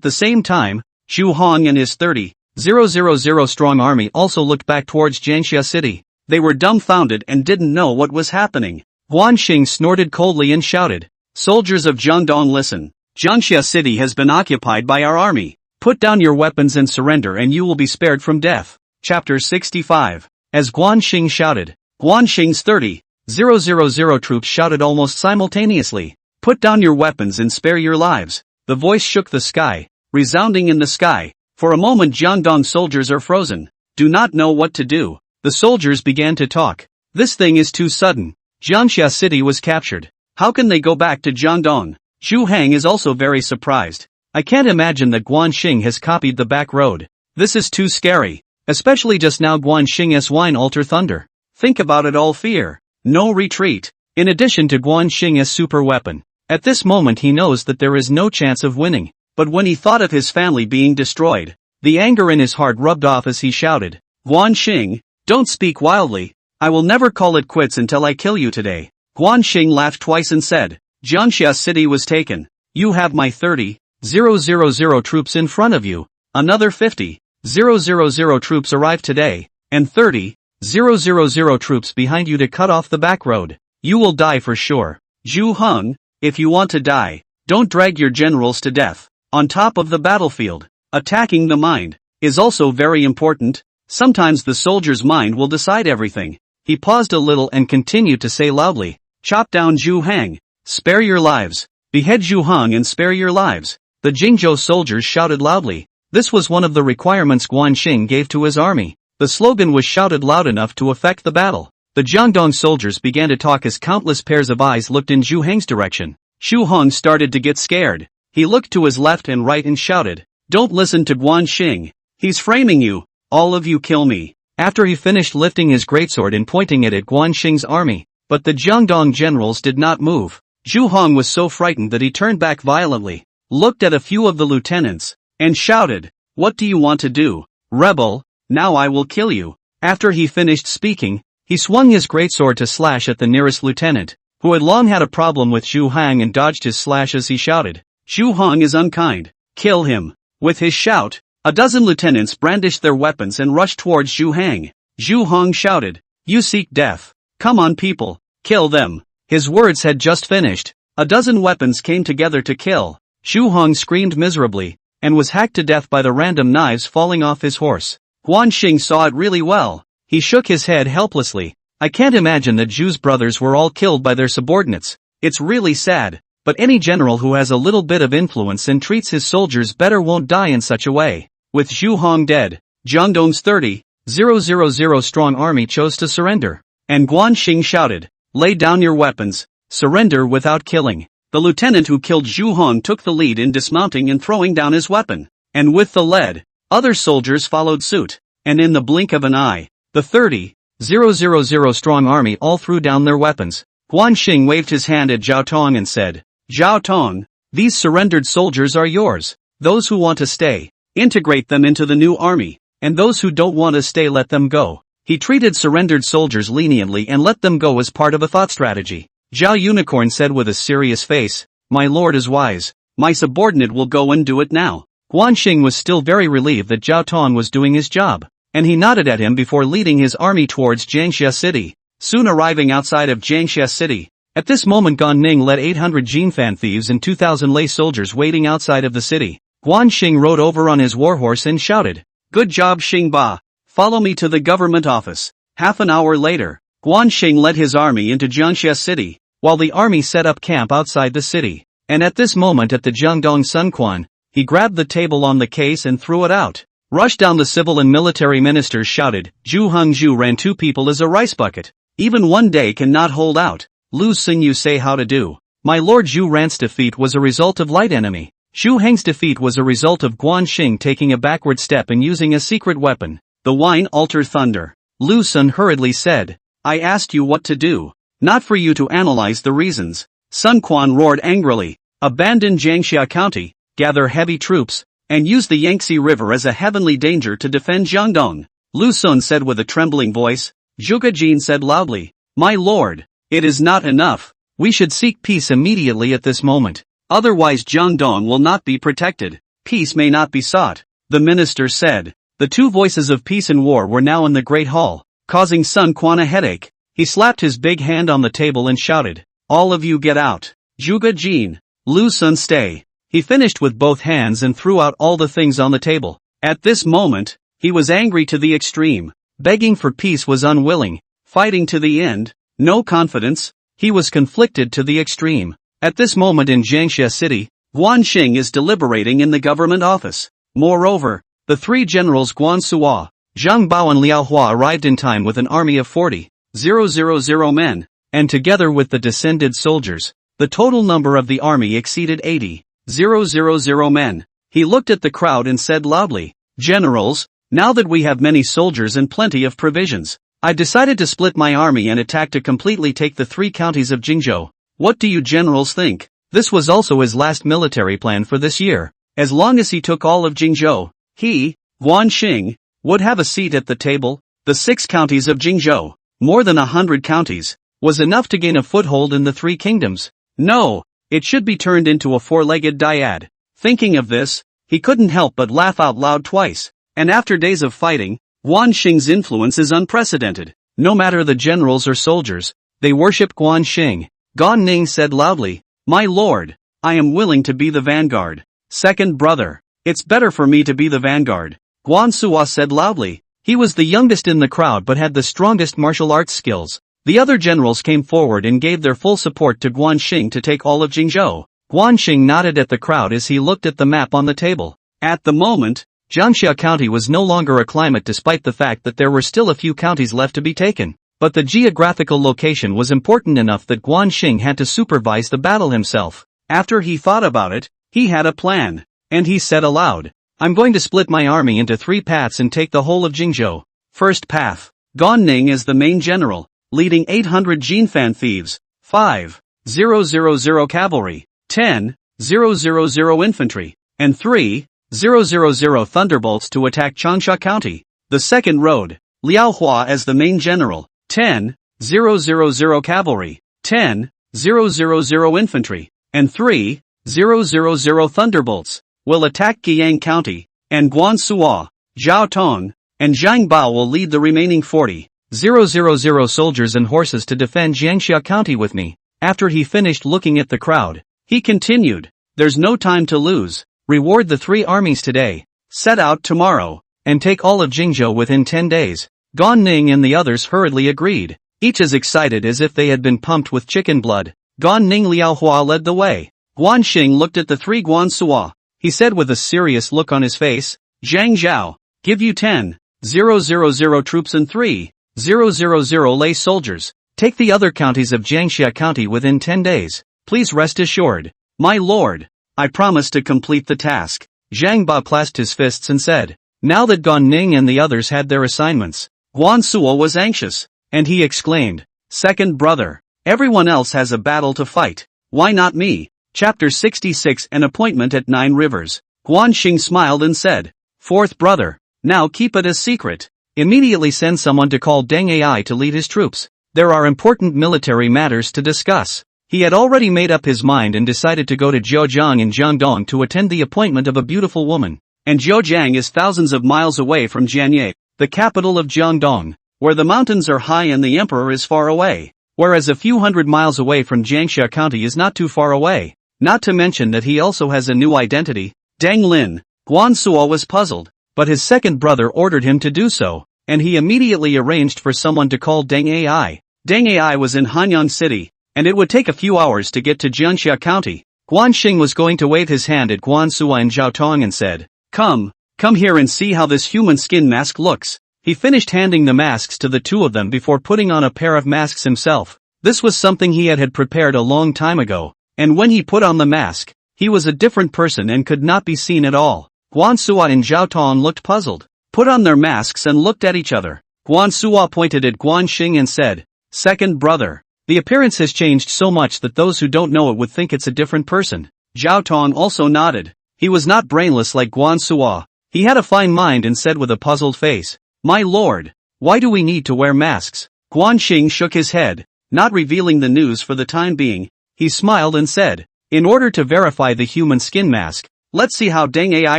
the same time, Zhu Hong and his 30,000 strong army also looked back towards Jiangxia City. They were dumbfounded and didn't know what was happening. Guan Xing snorted coldly and shouted, "Soldiers of Jiangdong, listen. Jiangxia City has been occupied by our army. Put down your weapons and surrender and you will be spared from death." Chapter 65. As Guan Xing shouted. Guan Xing's 30,000 troops shouted almost simultaneously. Put down your weapons and spare your lives. The voice shook the sky, resounding in the sky. For a moment Jiangdong soldiers are frozen, do not know what to do. The soldiers began to talk. This thing is too sudden. Jiangxia city was captured. How can they go back to Jiangdong? Zhu Hang is also very surprised. I can't imagine that Guan Xing has copied the back road. This is too scary. Especially just now Guan Xing's wine alter thunder. Think about it all fear. No retreat. In addition to Guan Xing's super weapon. At this moment he knows that there is no chance of winning. But when he thought of his family being destroyed, the anger in his heart rubbed off as he shouted. Guan Xing, don't speak wildly. I will never call it quits until I kill you today. Guan Xing laughed twice and said, Jiangxia city was taken. You have my 30,000 troops in front of you. Another 50,000 troops arrived today, and 30,000 troops behind you to cut off the back road. You will die for sure. Zhu Heng, if you want to die, don't drag your generals to death. On top of the battlefield, attacking the mind is also very important. Sometimes the soldier's mind will decide everything. He paused a little and continued to say loudly, chop down Zhu Hang, spare your lives. Behead Zhu Heng and spare your lives. The Jingzhou soldiers shouted loudly. This was one of the requirements Guan Xing gave to his army. The slogan was shouted loud enough to affect the battle. The Jiangdong soldiers began to talk as countless pairs of eyes looked in Zhu Heng's direction. Zhu Heng started to get scared. He looked to his left and right and shouted, don't listen to Guan Xing. He's framing you. All of you kill me. After he finished lifting his greatsword and pointing it at Guan Xing's army. But the Jiangdong generals did not move. Zhu Heng was so frightened that he turned back violently, looked at a few of the lieutenants, and shouted, what do you want to do, rebel? Now I will kill you. After he finished speaking, he swung his greatsword to slash at the nearest lieutenant, who had long had a problem with Zhu Heng and dodged his slash as he shouted, Zhu Heng is unkind. Kill him. With his shout, a dozen lieutenants brandished their weapons and rushed towards Zhu Heng. Zhu Heng shouted, you seek death. Come on people, kill them. His words had just finished. A dozen weapons came together to kill. Zhu Heng screamed miserably, and was hacked to death by the random knives falling off his horse. Guan Xing saw it really well. He shook his head helplessly. I can't imagine that Zhu's brothers were all killed by their subordinates. It's really sad. But any general who has a little bit of influence and treats his soldiers better won't die in such a way. With Zhu Heng dead, Jiangdong's 30,000 strong army chose to surrender. And Guan Xing shouted, lay down your weapons, surrender without killing. The lieutenant who killed Zhu Heng took the lead in dismounting and throwing down his weapon. And with the lead, other soldiers followed suit. And in the blink of an eye, the 30,000 strong army all threw down their weapons. Guan Xing waved his hand at Zhao Tong and said, Zhao Tong, these surrendered soldiers are yours. Those who want to stay, integrate them into the new army. And those who don't want to stay, let them go. He treated surrendered soldiers leniently and let them go as part of a thought strategy. Zhao Unicorn said with a serious face, my lord is wise. My subordinate will go and do it now. Guan Xing was still very relieved that Zhao Tong was doing his job. And he nodded at him before leading his army towards Jiangxia city. Soon arriving outside of Jiangxia city. At this moment Gan Ning led 800 Jinfan thieves and 2,000 lay soldiers waiting outside of the city. Guan Xing rode over on his warhorse and shouted, good job Xing Ba. Follow me to the government office. Half an hour later, Guan Xing led his army into Jiangxia city, while the army set up camp outside the city. And at this moment at the Jiangdong Sun Quan, he grabbed the table on the case and threw it out. Rushed down the civil and military ministers shouted, Zhu Hengzhu ran two people as a rice bucket. Even one day cannot hold out. Lu Xing you say how to do. My lord Zhu Ran's defeat was a result of light enemy. Zhu Heng's defeat was a result of Guan Xing taking a backward step and using a secret weapon, the wine alter thunder. Lu Xing hurriedly said, I asked you what to do, not for you to analyze the reasons. Sun Quan roared angrily, abandon Jiangxia County, gather heavy troops, and use the Yangtze River as a heavenly danger to defend Jiangdong. Lu Xing said with a trembling voice. Zhuge Jin said loudly, my lord, it is not enough. We should seek peace immediately at this moment. Otherwise Jiangdong will not be protected. Peace may not be sought. The minister said. The two voices of peace and war were now in the great hall, causing Sun Quan a headache. He slapped his big hand on the table and shouted, all of you get out. Zhuge Jin, Lu Xing stay. He finished with both hands and threw out all the things on the table. At this moment, He was angry to the extreme. Begging for peace was unwilling. Fighting to the end, no confidence. He was conflicted to the extreme. At this moment in Jiangxia City, Guan Xing is deliberating in the government office. Moreover, the three generals Guan Suo, Zhang Bao and Liao Hua arrived in time with an army of 40,000 men, and together with the descended soldiers, the total number of the army exceeded 80,000 men. He looked at the crowd and said loudly, "Generals, now that we have many soldiers and plenty of provisions, I've decided to split my army and attack to completely take the three counties of Jingzhou. What do you generals think?" This was also his last military plan for this year. As long as he took all of Jingzhou, he, Guan Xing, would have a seat at the table. The 6 counties of Jingzhou, more than 100 counties, was enough to gain a foothold in the three kingdoms. No, it should be turned into a 4-legged dyad. Thinking of this, he couldn't help but laugh out loud twice. And after days of fighting, Guan Xing's influence is unprecedented. No matter the generals or soldiers, they worship Guan Xing. Gan Ning said loudly, "My lord, I am willing to be the vanguard." "Second brother, it's better for me to be the vanguard," Guan Suo said loudly. He was the youngest in the crowd but had the strongest martial arts skills. The other generals came forward and gave their full support to Guan Xing to take all of Jingzhou. Guan Xing nodded at the crowd as he looked at the map on the table. At the moment, Jiangxia County was no longer a climate despite the fact that there were still a few counties left to be taken. But the geographical location was important enough that Guan Xing had to supervise the battle himself. After he thought about it, he had a plan. And he said aloud, "I'm going to split my army into 3 paths and take the whole of Jingzhou. First path. Gan Ning is the main general, leading 800 Jinfan thieves, 5,000 cavalry, 10,000 infantry, and 3,000 thunderbolts to attack Changsha County. The second road. Liao Hua as the main general, 10,000 cavalry, 10,000 infantry, and 3,000 thunderbolts, will attack Guiyang County, and Guan Suo, Zhao Tong, and Zhang Bao will lead the remaining 40,000 soldiers and horses to defend Jiangxia County with me." After he finished looking at the crowd, he continued, "There's no time to lose. Reward the 3 armies today. Set out tomorrow, and take all of Jingzhou within 10 days. Gan Ning and the others hurriedly agreed, each as excited as if they had been pumped with chicken blood. Gan Ning Liao Hua led the way. Guan Xing looked at the 3 Guan Suo. He said with a serious look on his face, "Zhang Zhao, give you 10,000 troops and 3,000 lay soldiers. Take the other counties of Jiangxia County within 10 days. Please rest assured, my lord, I promise to complete the task." Zhang Ba clasped his fists and said, now that Gan Ning and the others had their assignments, Guan Suo was anxious, and he exclaimed, "Second brother, everyone else has a battle to fight. Why not me?" Chapter 66 An Appointment at 9 Rivers. Guan Xing smiled and said, "Fourth brother, now keep it a secret. Immediately send someone to call Deng Ai to lead his troops. There are important military matters to discuss." He had already made up his mind and decided to go to Zhejiang in Jiangdong to attend the appointment of a beautiful woman. And Zhejiang is thousands of miles away from Jianye, the capital of Jiangdong, where the mountains are high and the emperor is far away, whereas a few hundred miles away from Jiangxia County is not too far away. Not to mention that he also has a new identity, Deng Lin. Guan Suo was puzzled, but his second brother ordered him to do so, and he immediately arranged for someone to call Deng Ai. Deng Ai was in Hanyang City, and it would take a few hours to get to Jiangxia County. Guan Xing was going to wave his hand at Guan Suo and Zhao Tong and said, Come here and see how this human skin mask looks." He finished handing the masks to the 2 of them before putting on a pair of masks himself. This was something he had prepared a long time ago, and when he put on the mask, he was a different person and could not be seen at all. Guan Suo and Zhao Tong looked puzzled, put on their masks and looked at each other. Guan Suo pointed at Guan Xing and said, "Second brother, the appearance has changed so much that those who don't know it would think it's a different person." Zhao Tong also nodded. He was not brainless like Guan Suo. He had a fine mind and said with a puzzled face, "My lord, why do we need to wear masks?" Guan Xing shook his head, not revealing the news for the time being. He smiled and said, "In order to verify the human skin mask, let's see how Deng Ai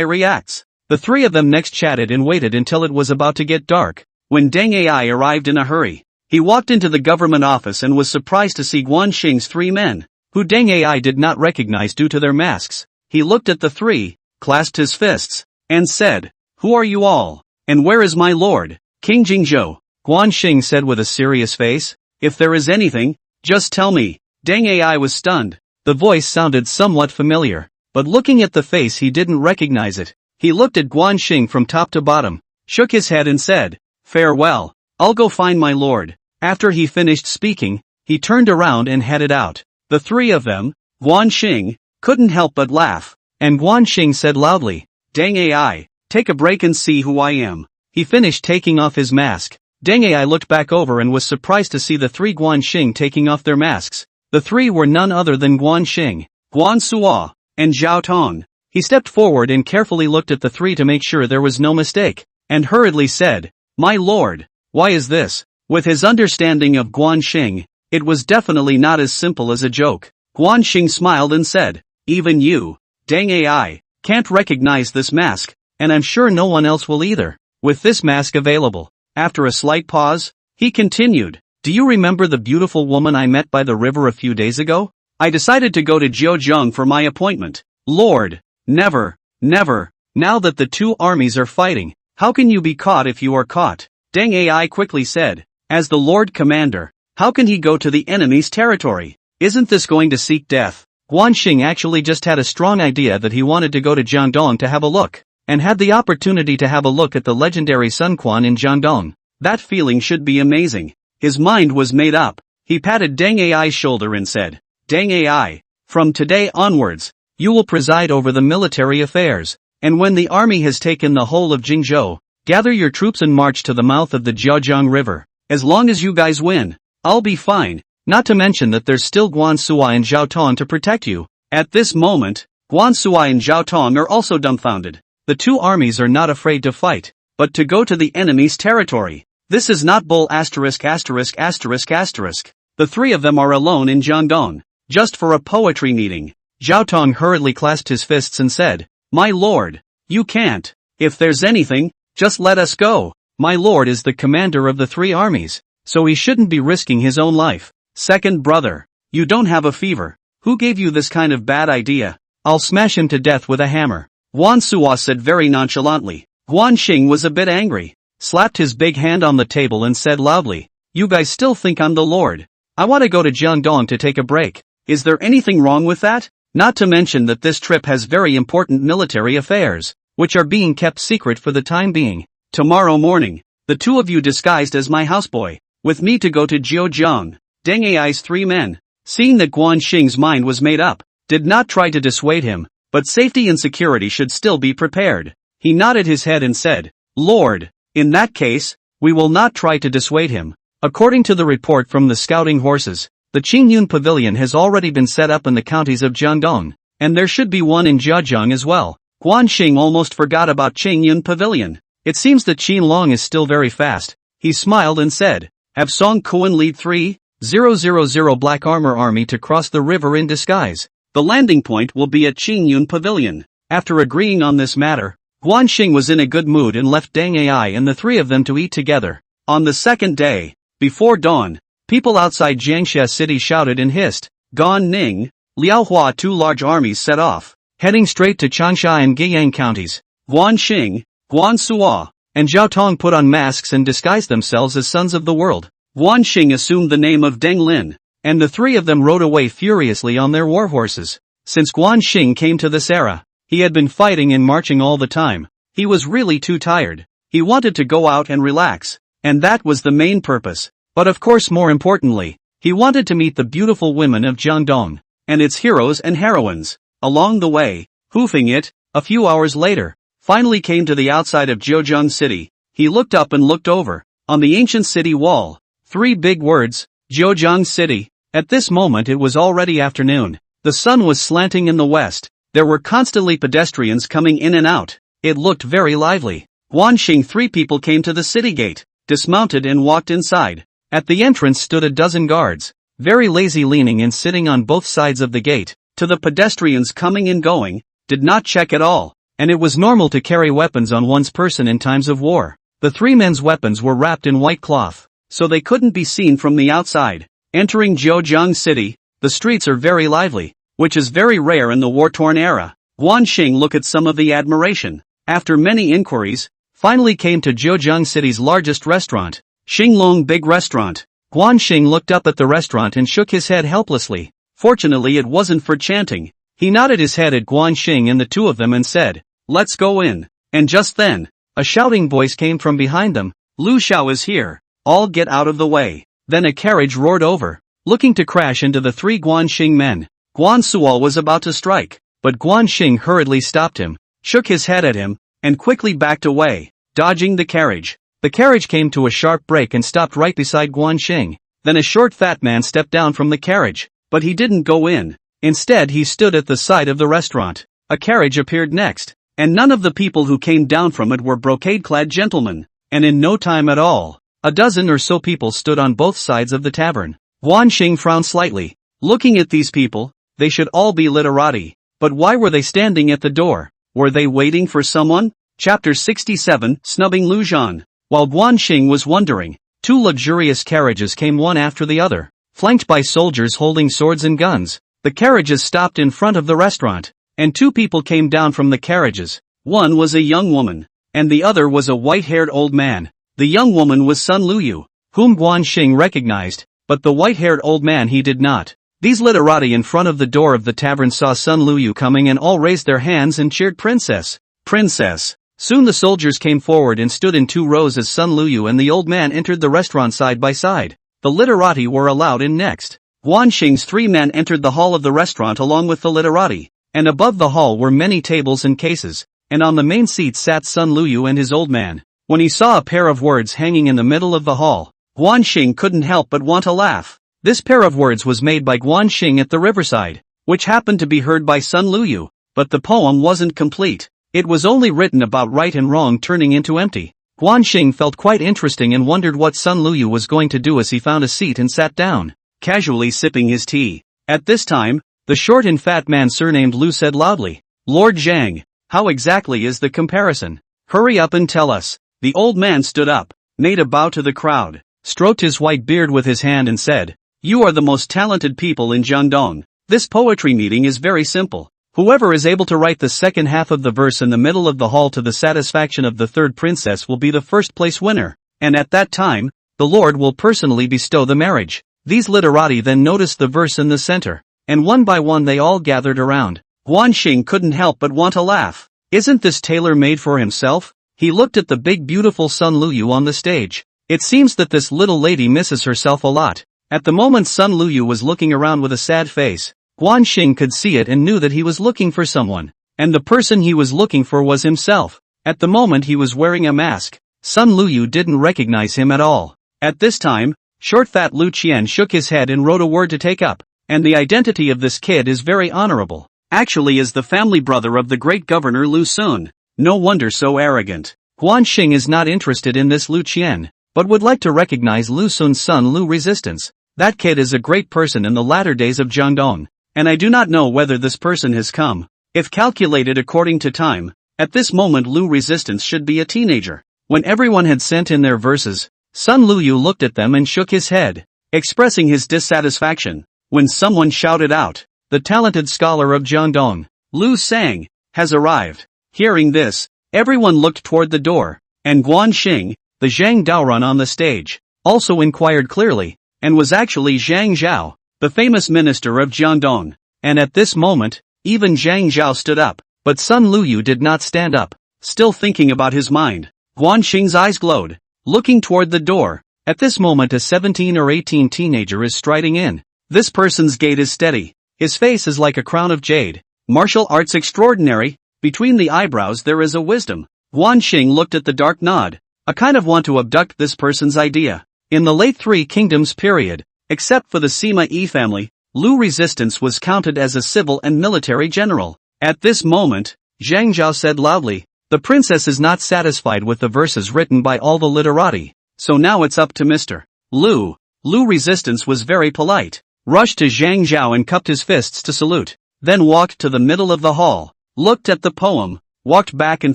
reacts." The 3 of them next chatted and waited until it was about to get dark. When Deng Ai arrived in a hurry, he walked into the government office and was surprised to see Guan Xing's 3 men, who Deng Ai did not recognize due to their masks. He looked at the 3, clasped his fists, and said, "Who are you all? And where is my lord, King Jingzhou? Guan Xing said with a serious face. If there is anything, just tell me. Deng Ai was stunned. The voice sounded somewhat familiar, but looking at the face he didn't recognize it. He looked at Guan Xing from top to bottom, shook his head and said, "Farewell. I'll go find my lord." After he finished speaking, he turned around and headed out. The three of them, Guan Xing, couldn't help but laugh, and Guan Xing said loudly, "Deng Ai, take a break and see who I am." He finished taking off his mask. Deng Ai looked back over and was surprised to see the three Guan Xing taking off their masks. The three were none other than Guan Xing, Guan Suo, and Zhao Tong. He stepped forward and carefully looked at the three to make sure there was no mistake, and hurriedly said, "My lord, why is this?" With his understanding of Guan Xing, it was definitely not as simple as a joke. Guan Xing smiled and said, "Even you, Deng Ai, can't recognize this mask, and I'm sure no one else will either." With this mask available, after a slight pause, he continued, "Do you remember the beautiful woman I met by the river a few days ago? I decided to go to Jiuzhong for my appointment. Lord, never, never, now that the two armies are fighting, how can you be caught if you are caught?" Deng Ai quickly said, "As the Lord Commander, how can he go to the enemy's territory? Isn't this going to seek death?" Guan Xing actually just had a strong idea that he wanted to go to Jiangdong to have a look, and had the opportunity to have a look at the legendary Sun Quan in Jiangdong. That feeling should be amazing. His mind was made up. He patted Deng Ai's shoulder and said, "Deng Ai, from today onwards, you will preside over the military affairs, and when the army has taken the whole of Jingzhou, gather your troops and march to the mouth of the Jiaozhang River. As long as you guys win, I'll be fine, not to mention that there's still Guan Suo and Zhao Tong to protect you." At this moment, Guan Suo and Zhao Tong are also dumbfounded. The two armies are not afraid to fight, but to go to the enemy's territory. This is not bull asterisk asterisk asterisk asterisk. The three of them are alone in Jiangdong, just for a poetry meeting. Zhao Tong hurriedly clasped his fists and said, "My lord, you can't. If there's anything, just let us go. My lord is the commander of the three armies, so he shouldn't be risking his own life." "Second brother, you don't have a fever. Who gave you this kind of bad idea? I'll smash him to death with a hammer," Guan Suo said very nonchalantly. Guan Xing was a bit angry, slapped his big hand on the table and said loudly, "You guys still think I'm the lord? I want to go to Jiangdong to take a break. Is there anything wrong with that? Not to mention that this trip has very important military affairs, which are being kept secret for the time being. Tomorrow morning, the two of you disguised as my houseboy, with me to go to Jiuzhong." Deng Ai's three men, seeing that Guan Xing's mind was made up, did not try to dissuade him, but safety and security should still be prepared. He nodded his head and said, "Lord, in that case, we will not try to dissuade him." According to the report from the scouting horses, the Qingyun Pavilion has already been set up in the counties of Jiangdong, and there should be one in Jiaozhang as well. Guan Xing almost forgot about Qingyun Pavilion. It seems that Qiling is still very fast. He smiled and said, "Have Song Kuan lead 3,000 Black Armor Army to cross the river in disguise. The landing point will be at Qingyun Pavilion." After agreeing on this matter, Guan Xing was in a good mood and left Deng Ai and the three of them to eat together. On the second day, before dawn, people outside Jiangxia city shouted and hissed. Gan Ning, Liaohua, two large armies set off, heading straight to Changsha and Guiyang counties. Guan Xing, Guan Suo, and Zhao Tong put on masks and disguised themselves as sons of the world. Guan Xing assumed the name of Deng Lin, and the three of them rode away furiously on their war horses. Since Guan Xing came to this era, he had been fighting and marching all the time. He was really too tired. He wanted to go out and relax, and that was the main purpose. But of course, more importantly, he wanted to meet the beautiful women of Jiangdong, and its heroes and heroines. Along the way, hoofing it, a few hours later, finally came to the outside of Jiuzhang city. He looked up and looked over. On the ancient city wall, three big words, Jiuzhang city. At this moment it was already afternoon. The sun was slanting in the west. There were constantly pedestrians coming in and out. It looked very lively. Guan Xing, three people came to the city gate, dismounted and walked inside. At the entrance stood a dozen guards, very lazy, leaning and sitting on both sides of the gate. To the pedestrians coming and going, did not check at all, and it was normal to carry weapons on one's person in times of war. The three men's weapons were wrapped in white cloth, so they couldn't be seen from the outside. Entering Jiuzhang city, the streets are very lively, which is very rare in the war-torn era. Guan Xing looked at some of the admiration. After many inquiries, finally came to Zhejiang City's largest restaurant, Xinglong Big Restaurant. Guan Xing looked up at the restaurant and shook his head helplessly. Fortunately it wasn't for chanting. He nodded his head at Guan Xing and the two of them and said, "Let's go in." And just then, a shouting voice came from behind them, "Lu Xiao is here. All get out of the way." Then a carriage roared over, looking to crash into the three Guan Xing men. Guan Suo was about to strike, but Guan Xing hurriedly stopped him, shook his head at him, and quickly backed away, dodging the carriage. The carriage came to a sharp brake and stopped right beside Guan Xing. Then a short fat man stepped down from the carriage, but he didn't go in. Instead he stood at the side of the restaurant. A carriage appeared next, and none of the people who came down from it were brocade-clad gentlemen, and in no time at all, a dozen or so people stood on both sides of the tavern. Guan Xing frowned slightly. Looking at these people, they should all be literati, but why were they standing at the door? Were they waiting for someone? Chapter 67, Snubbing Lu Zhan. While Guan Xing was wondering, two luxurious carriages came one after the other, flanked by soldiers holding swords and guns. The carriages stopped in front of the restaurant, and two people came down from the carriages. One was a young woman, and the other was a white-haired old man. The young woman was Sun Luyu, whom Guan Xing recognized, but the white-haired old man he did not. These literati in front of the door of the tavern saw Sun Luyu coming and all raised their hands and cheered, "Princess! Princess!" Soon the soldiers came forward and stood in two rows as Sun Luyu and the old man entered the restaurant side by side. The literati were allowed in next. Guan Xing's three men entered the hall of the restaurant along with the literati, and above the hall were many tables and cases, and on the main seat sat Sun Luyu and his old man. When he saw a pair of words hanging in the middle of the hall, Guan Xing couldn't help but want to laugh. This pair of words was made by Guan Xing at the riverside, which happened to be heard by Sun Luyu, but the poem wasn't complete. It was only written about right and wrong turning into empty. Guan Xing felt quite interesting and wondered what Sun Luyu was going to do as he found a seat and sat down, casually sipping his tea. At this time, the short and fat man surnamed Lu said loudly, "Lord Zhang, how exactly is the comparison? Hurry up and tell us." The old man stood up, made a bow to the crowd, stroked his white beard with his hand and said, "You are the most talented people in Jiangdong. This poetry meeting is very simple. Whoever is able to write the second half of the verse in the middle of the hall to the satisfaction of the third princess will be the first place winner, and at that time, the Lord will personally bestow the marriage." These literati then noticed the verse in the center, and one by one they all gathered around. Guan Xing couldn't help but want to laugh. Isn't this tailor made for himself? He looked at the big beautiful Sun Luyu on the stage. It seems that this little lady misses herself a lot. At the moment Sun Luyu was looking around with a sad face. Guan Xing could see it and knew that he was looking for someone, and the person he was looking for was himself. At the moment he was wearing a mask. Sun Luyu didn't recognize him at all. At this time, short fat Lu Qian shook his head and wrote a word to take up, and the identity of this kid is very honorable. Actually is the family brother of the great governor Lu Sun. No wonder so arrogant. Guan Xing is not interested in this Lu Qian, but would like to recognize Lu Sun's son Lu Resistance. That kid is a great person in the latter days of Jiangdong. And I do not know whether this person has come. If calculated according to time, at this moment Lu Resistance should be a teenager. When everyone had sent in their verses, Sun Luyu looked at them and shook his head, expressing his dissatisfaction, when someone shouted out, "The talented scholar of Jiangdong, Lu Sang, has arrived." Hearing this, everyone looked toward the door, and Guan Xing, the Zhang Daoran on the stage, also inquired clearly, and was actually Zhang Zhao, the famous minister of Jiangdong. And at this moment, even Zhang Zhao stood up, but Sun Luyu did not stand up, still thinking about his mind. Guan Xing's eyes glowed, looking toward the door. At this moment a 17 or 18 teenager is striding in. This person's gait is steady, his face is like a crown of jade, martial arts extraordinary, between the eyebrows there is a wisdom. Guan Xing looked at the dark nod, a kind of want to abduct this person's idea. In the late Three Kingdoms period, except for the Sima Yi family, Lu Resistance was counted as a civil and military general. At this moment, Zhang Zhao said loudly, "The princess is not satisfied with the verses written by all the literati, so now it's up to Mr. Lu." Lu Resistance was very polite, rushed to Zhang Zhao and cupped his fists to salute, then walked to the middle of the hall, looked at the poem, walked back and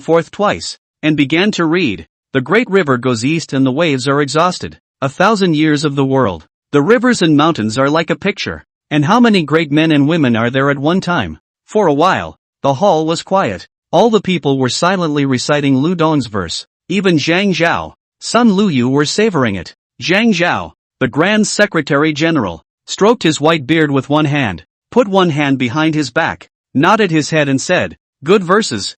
forth twice, and began to read. "The great river goes east and the waves are exhausted. 1,000 years of the world. The rivers and mountains are like a picture. And how many great men and women are there at one time?" For a while, the hall was quiet. All the people were silently reciting Lu Dong's verse. Even Zhang Zhao, Sun Luyu were savoring it. Zhang Zhao, the Grand Secretary General, stroked his white beard with one hand, put one hand behind his back, nodded his head and said, good verses,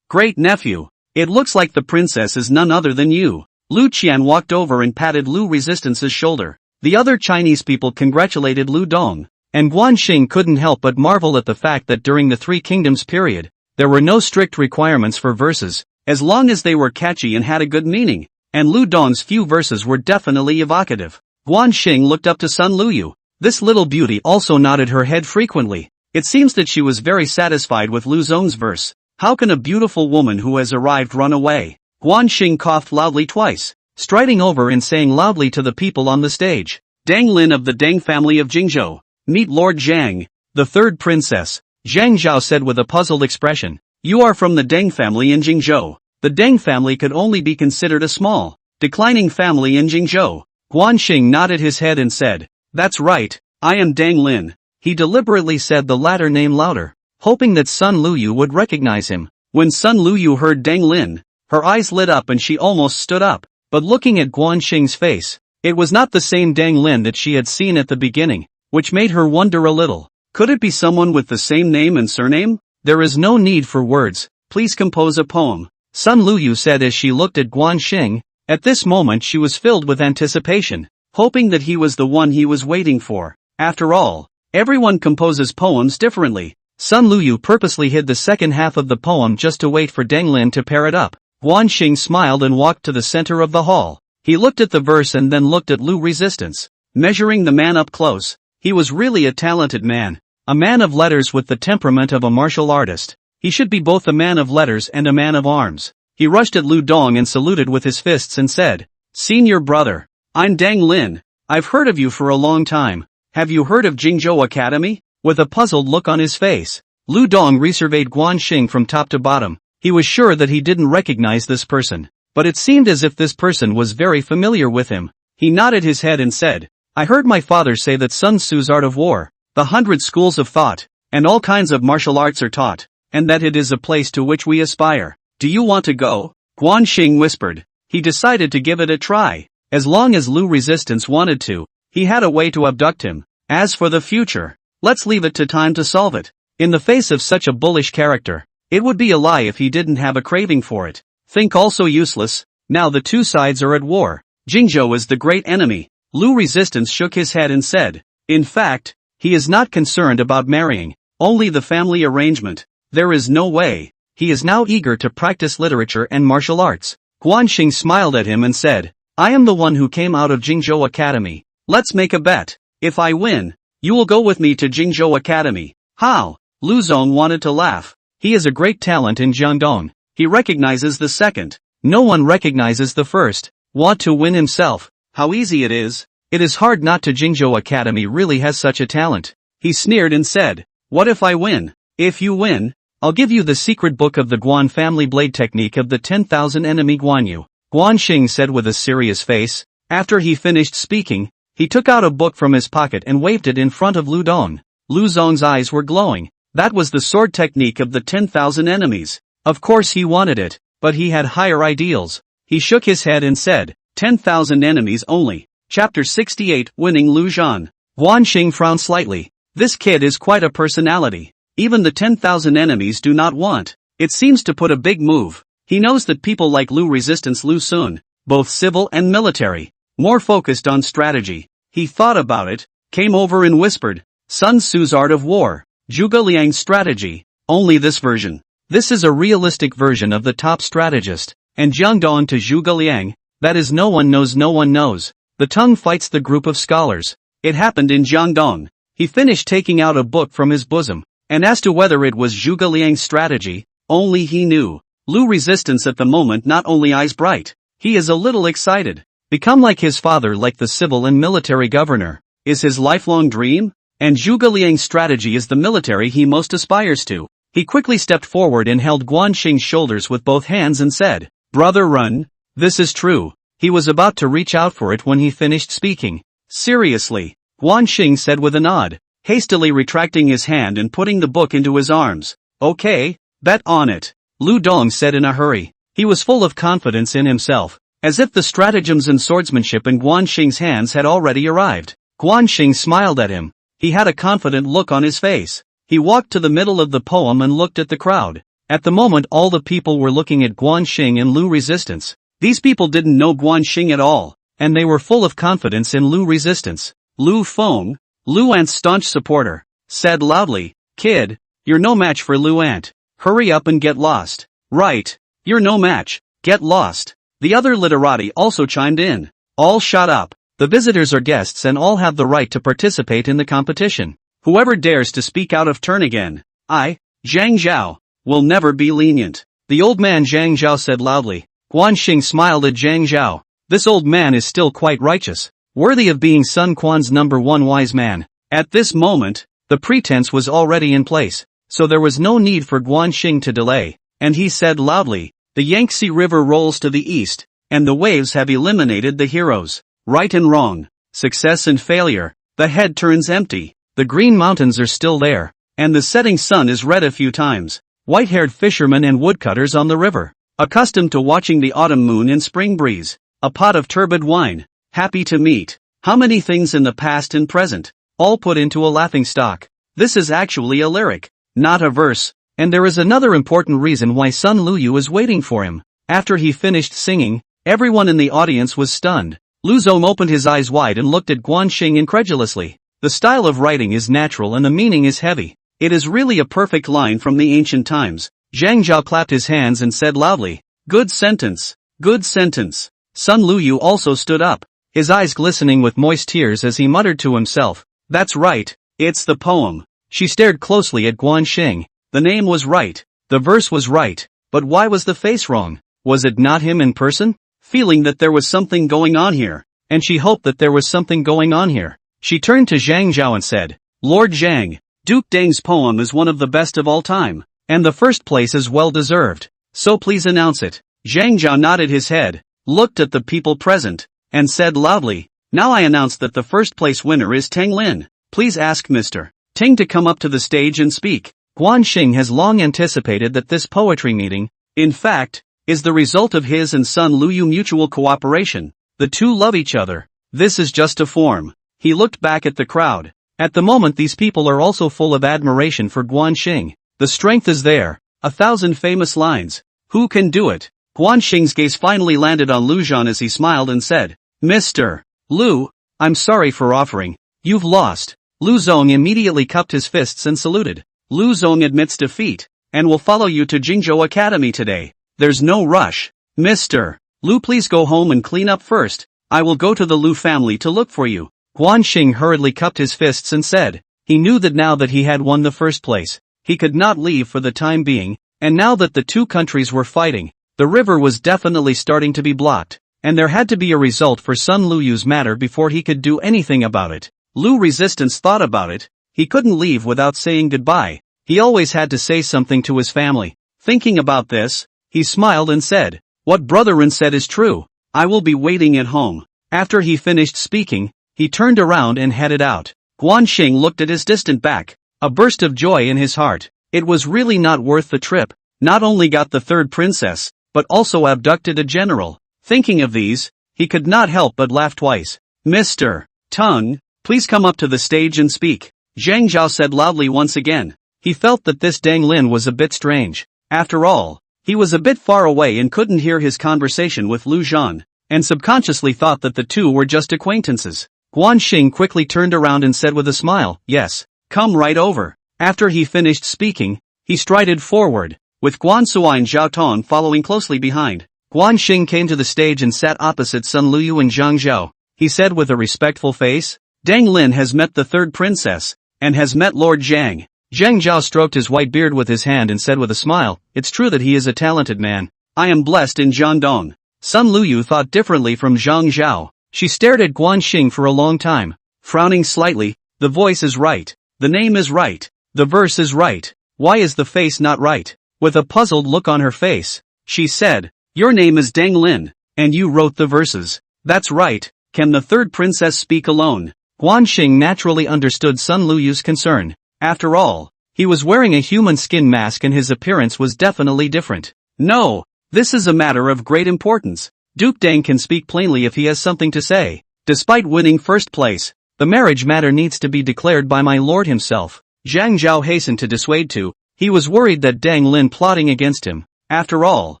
great nephew. It looks like the princess is none other than you. Lu Qian walked over and patted Lu Resistance's shoulder. The other Chinese people congratulated Lu Dong, and Guan Xing couldn't help but marvel at the fact that during the Three Kingdoms period, there were no strict requirements for verses, as long as they were catchy and had a good meaning, and Lu Dong's few verses were definitely evocative. Guan Xing looked up to Sun Luyu. This little beauty also nodded her head frequently. It seems that she was very satisfied with Lu Zong's verse. How can a beautiful woman who has arrived run away? Guan Xing coughed loudly twice, striding over and saying loudly to the people on the stage, Dang Lin of the Dang family of Jingzhou, meet Lord Zhang, the third princess. Zhang Zhao said with a puzzled expression, you are from the Deng family in Jingzhou. The Deng family could only be considered a small, declining family in Jingzhou. Guan Xing nodded his head and said, that's right, I am Dang Lin. He deliberately said the latter name louder, hoping that Sun Luyu would recognize him. When Sun Luyu heard Dang Lin, her eyes lit up and she almost stood up, but looking at Guan Xing's face, it was not the same Dang Lin that she had seen at the beginning, which made her wonder a little. Could it be someone with the same name and surname? There is no need for words, please compose a poem, Sun Luyu said as she looked at Guan Xing. At this moment she was filled with anticipation, hoping that he was the one he was waiting for. After all, everyone composes poems differently. Sun Luyu purposely hid the second half of the poem just to wait for Deng Lin to pair it up. Guan Xing smiled and walked to the center of the hall. He looked at the verse and then looked at Lu Resistance, measuring the man up close. He was really a talented man, a man of letters with the temperament of a martial artist. He should be both a man of letters and a man of arms. He rushed at Lu Dong and saluted with his fists and said, Senior brother, I'm Dang Lin. I've heard of you for a long time. Have you heard of Jingzhou Academy? With a puzzled look on his face, Lu Dong resurveyed Guan Xing from top to bottom. He was sure that he didn't recognize this person, but it seemed as if this person was very familiar with him. He nodded his head and said, I heard my father say that Sun Tzu's Art of War, the 100 schools of thought, and all kinds of martial arts are taught, and that it is a place to which we aspire. Do you want to go? Guan Xing whispered. He decided to give it a try. As long as Lu Resistance wanted to, he had a way to abduct him. As for the future, let's leave it to time to solve it. In the face of such a bullish character, it would be a lie if he didn't have a craving for it. Think also useless. Now the two sides are at war. Jingzhou is the great enemy. Lu Resistance shook his head and said, in fact, he is not concerned about marrying, only the family arrangement. There is no way. He is now eager to practice literature and martial arts. Guan Xing smiled at him and said, I am the one who came out of Jingzhou Academy. Let's make a bet. If I win, you will go with me to Jingzhou Academy. How? Lu Zong wanted to laugh. He is a great talent in Jiangdong. He recognizes the second. No one recognizes the first. Want to win himself? How easy it is. It is hard not to. Jingzhou Academy really has such a talent. He sneered and said, what if I win? If you win, I'll give you the secret book of the Guan family blade technique of the 10,000 enemy Guan Yu. Guan Xing said with a serious face. After he finished speaking, he took out a book from his pocket and waved it in front of Lu Dong. Lu Zong's eyes were glowing. That was the sword technique of the 10,000 enemies. Of course he wanted it, but he had higher ideals. He shook his head and said, 10,000 enemies only. Chapter 68, Winning Lu Zhan. Guan Xing frowned slightly. This kid is quite a personality. Even the 10,000 enemies do not want. It seems to put a big move. He knows that people like Lu Resistance Lu Sun, both civil and military, more focused on strategy. He thought about it, came over and whispered, Sun Tzu's Art of War, Zhuge Liang's strategy, only this version. This is a realistic version of the top strategist, and Jiangdong to Zhuge Liang, that is no one knows. The tongue fights the group of scholars. It happened in Jiangdong. He finished taking out a book from his bosom, and as to whether it was Zhuge Liang's strategy, only he knew. Lu Resistance at the moment not only eyes bright, he is a little excited. Become like his father, like the civil and military governor, is his lifelong dream, and Zhuge Liang's strategy is the military he most aspires to. He quickly stepped forward and held Guan Xing's shoulders with both hands and said, Brother run. This is true. He was about to reach out for it when he finished speaking. Seriously, Guan Xing said with a nod, hastily retracting his hand and putting the book into his arms. Okay, bet on it. Lu Dong said in a hurry. He was full of confidence in himself, as if the stratagems and swordsmanship in Guan Xing's hands had already arrived. Guan Xing smiled at him. He had a confident look on his face. He walked to the middle of the poem and looked at the crowd. At the moment all the people were looking at Guan Xing and Lu Resistance. These people didn't know Guan Xing at all, and they were full of confidence in Lu Resistance. Lu Feng, Lu Ant's staunch supporter, said loudly, "Kid, you're no match for Lu Ant. Hurry up and get lost." "Right, you're no match, get lost." The other literati also chimed in. All shut up. The visitors are guests and all have the right to participate in the competition. Whoever dares to speak out of turn again, I, Zhang Zhao, will never be lenient. The old man Zhang Zhao said loudly. Guan Xing smiled at Zhang Zhao. This old man is still quite righteous, worthy of being Sun Quan's #1 wise man. At this moment, the pretense was already in place, so there was no need for Guan Xing to delay, and he said loudly, the Yangtze River rolls to the east, and the waves have eliminated the heroes. Right and wrong, success and failure, the head turns empty, the green mountains are still there, and the setting sun is red a few times. White-haired fishermen and woodcutters on the river, accustomed to watching the autumn moon and spring breeze, a pot of turbid wine, happy to meet. How many things in the past and present, all put into a laughingstock. This is actually a lyric, not a verse, and there is another important reason why Sun Luyu is waiting for him. After he finished singing, everyone in the audience was stunned. Lu Zong opened his eyes wide and looked at Guan Xing incredulously. The style of writing is natural and the meaning is heavy. It is really a perfect line from the ancient times. Zhang Zhao clapped his hands and said loudly, "Good sentence, good sentence." Sun Luyu also stood up, his eyes glistening with moist tears as he muttered to himself, "That's right, it's the poem." She stared closely at Guan Xing. The name was right, the verse was right, but why was the face wrong? Was it not him in person? Feeling that there was something going on here, and she hoped that there was something going on here, she turned to Zhang Zhao and said, "Lord Zhang, Duke Deng's poem is one of the best of all time, and the first place is well deserved, so please announce it." Zhang Zhao nodded his head, looked at the people present, and said loudly, "Now I announce that the first place winner is Teng Lin. Please ask Mr. Teng to come up to the stage and speak." Guan Xing has long anticipated that this poetry meeting, in fact, is the result of his and Sun Luyu mutual cooperation. The two love each other. This is just a form. He looked back at the crowd. At the moment these people are also full of admiration for Guan Xing. The strength is there. 1,000 famous lines. Who can do it? Guan Xing's gaze finally landed on Lu Zhang as he smiled and said, "Mr. Lu, I'm sorry for offering. You've lost." Lu Zong immediately cupped his fists and saluted. "Lu Zong admits defeat, and will follow you to Jingzhou Academy today. There's no rush. Mr. Lu, please go home and clean up first. I will go to the Lu family to look for you." Guan Xing hurriedly cupped his fists and said, he knew that now that he had won the first place, he could not leave for the time being, and now that the two countries were fighting, the river was definitely starting to be blocked, and there had to be a result for Sun Luyu's matter before he could do anything about it. Lu Resistance thought about it. He couldn't leave without saying goodbye. He always had to say something to his family. Thinking about this, he smiled and said, "What Brother Ren said is true. I will be waiting at home." After he finished speaking, he turned around and headed out. Guan Xing looked at his distant back, a burst of joy in his heart. It was really not worth the trip. Not only got the third princess, but also abducted a general. Thinking of these, he could not help but laugh twice. "Mr. Tung, please come up to the stage and speak." Zhang Zhao said loudly once again. He felt that this Deng Lin was a bit strange. After all, he was a bit far away and couldn't hear his conversation with Lu Zhan, and subconsciously thought that the two were just acquaintances. Guan Xing quickly turned around and said with a smile, "Yes, come right over." After he finished speaking, he strided forward, with Guan Suo and Zhao Tong following closely behind. Guan Xing came to the stage and sat opposite Sun Luyu and Zhang Zhao. He said with a respectful face, "Deng Lin has met the third princess, and has met Lord Zhang." Zhang Zhao stroked his white beard with his hand and said with a smile, "It's true that he is a talented man. I am blessed in Jiangdong." Sun Luyu thought differently from Zhang Zhao. She stared at Guan Xing for a long time, frowning slightly. The voice is right. The name is right. The verse is right. Why is the face not right? With a puzzled look on her face, she said, "Your name is Deng Lin, and you wrote the verses." "That's right. Can the third princess speak alone?" Guan Xing naturally understood Sun Luyu's concern. After all, he was wearing a human skin mask and his appearance was definitely different. "No, This is a matter of great importance. Duke Deng can speak plainly if he has something to say. Despite winning first place, the marriage matter needs to be declared by my lord himself. Zhang Zhao hastened to dissuade Tu. He was worried that Deng Lin plotting against him. After all,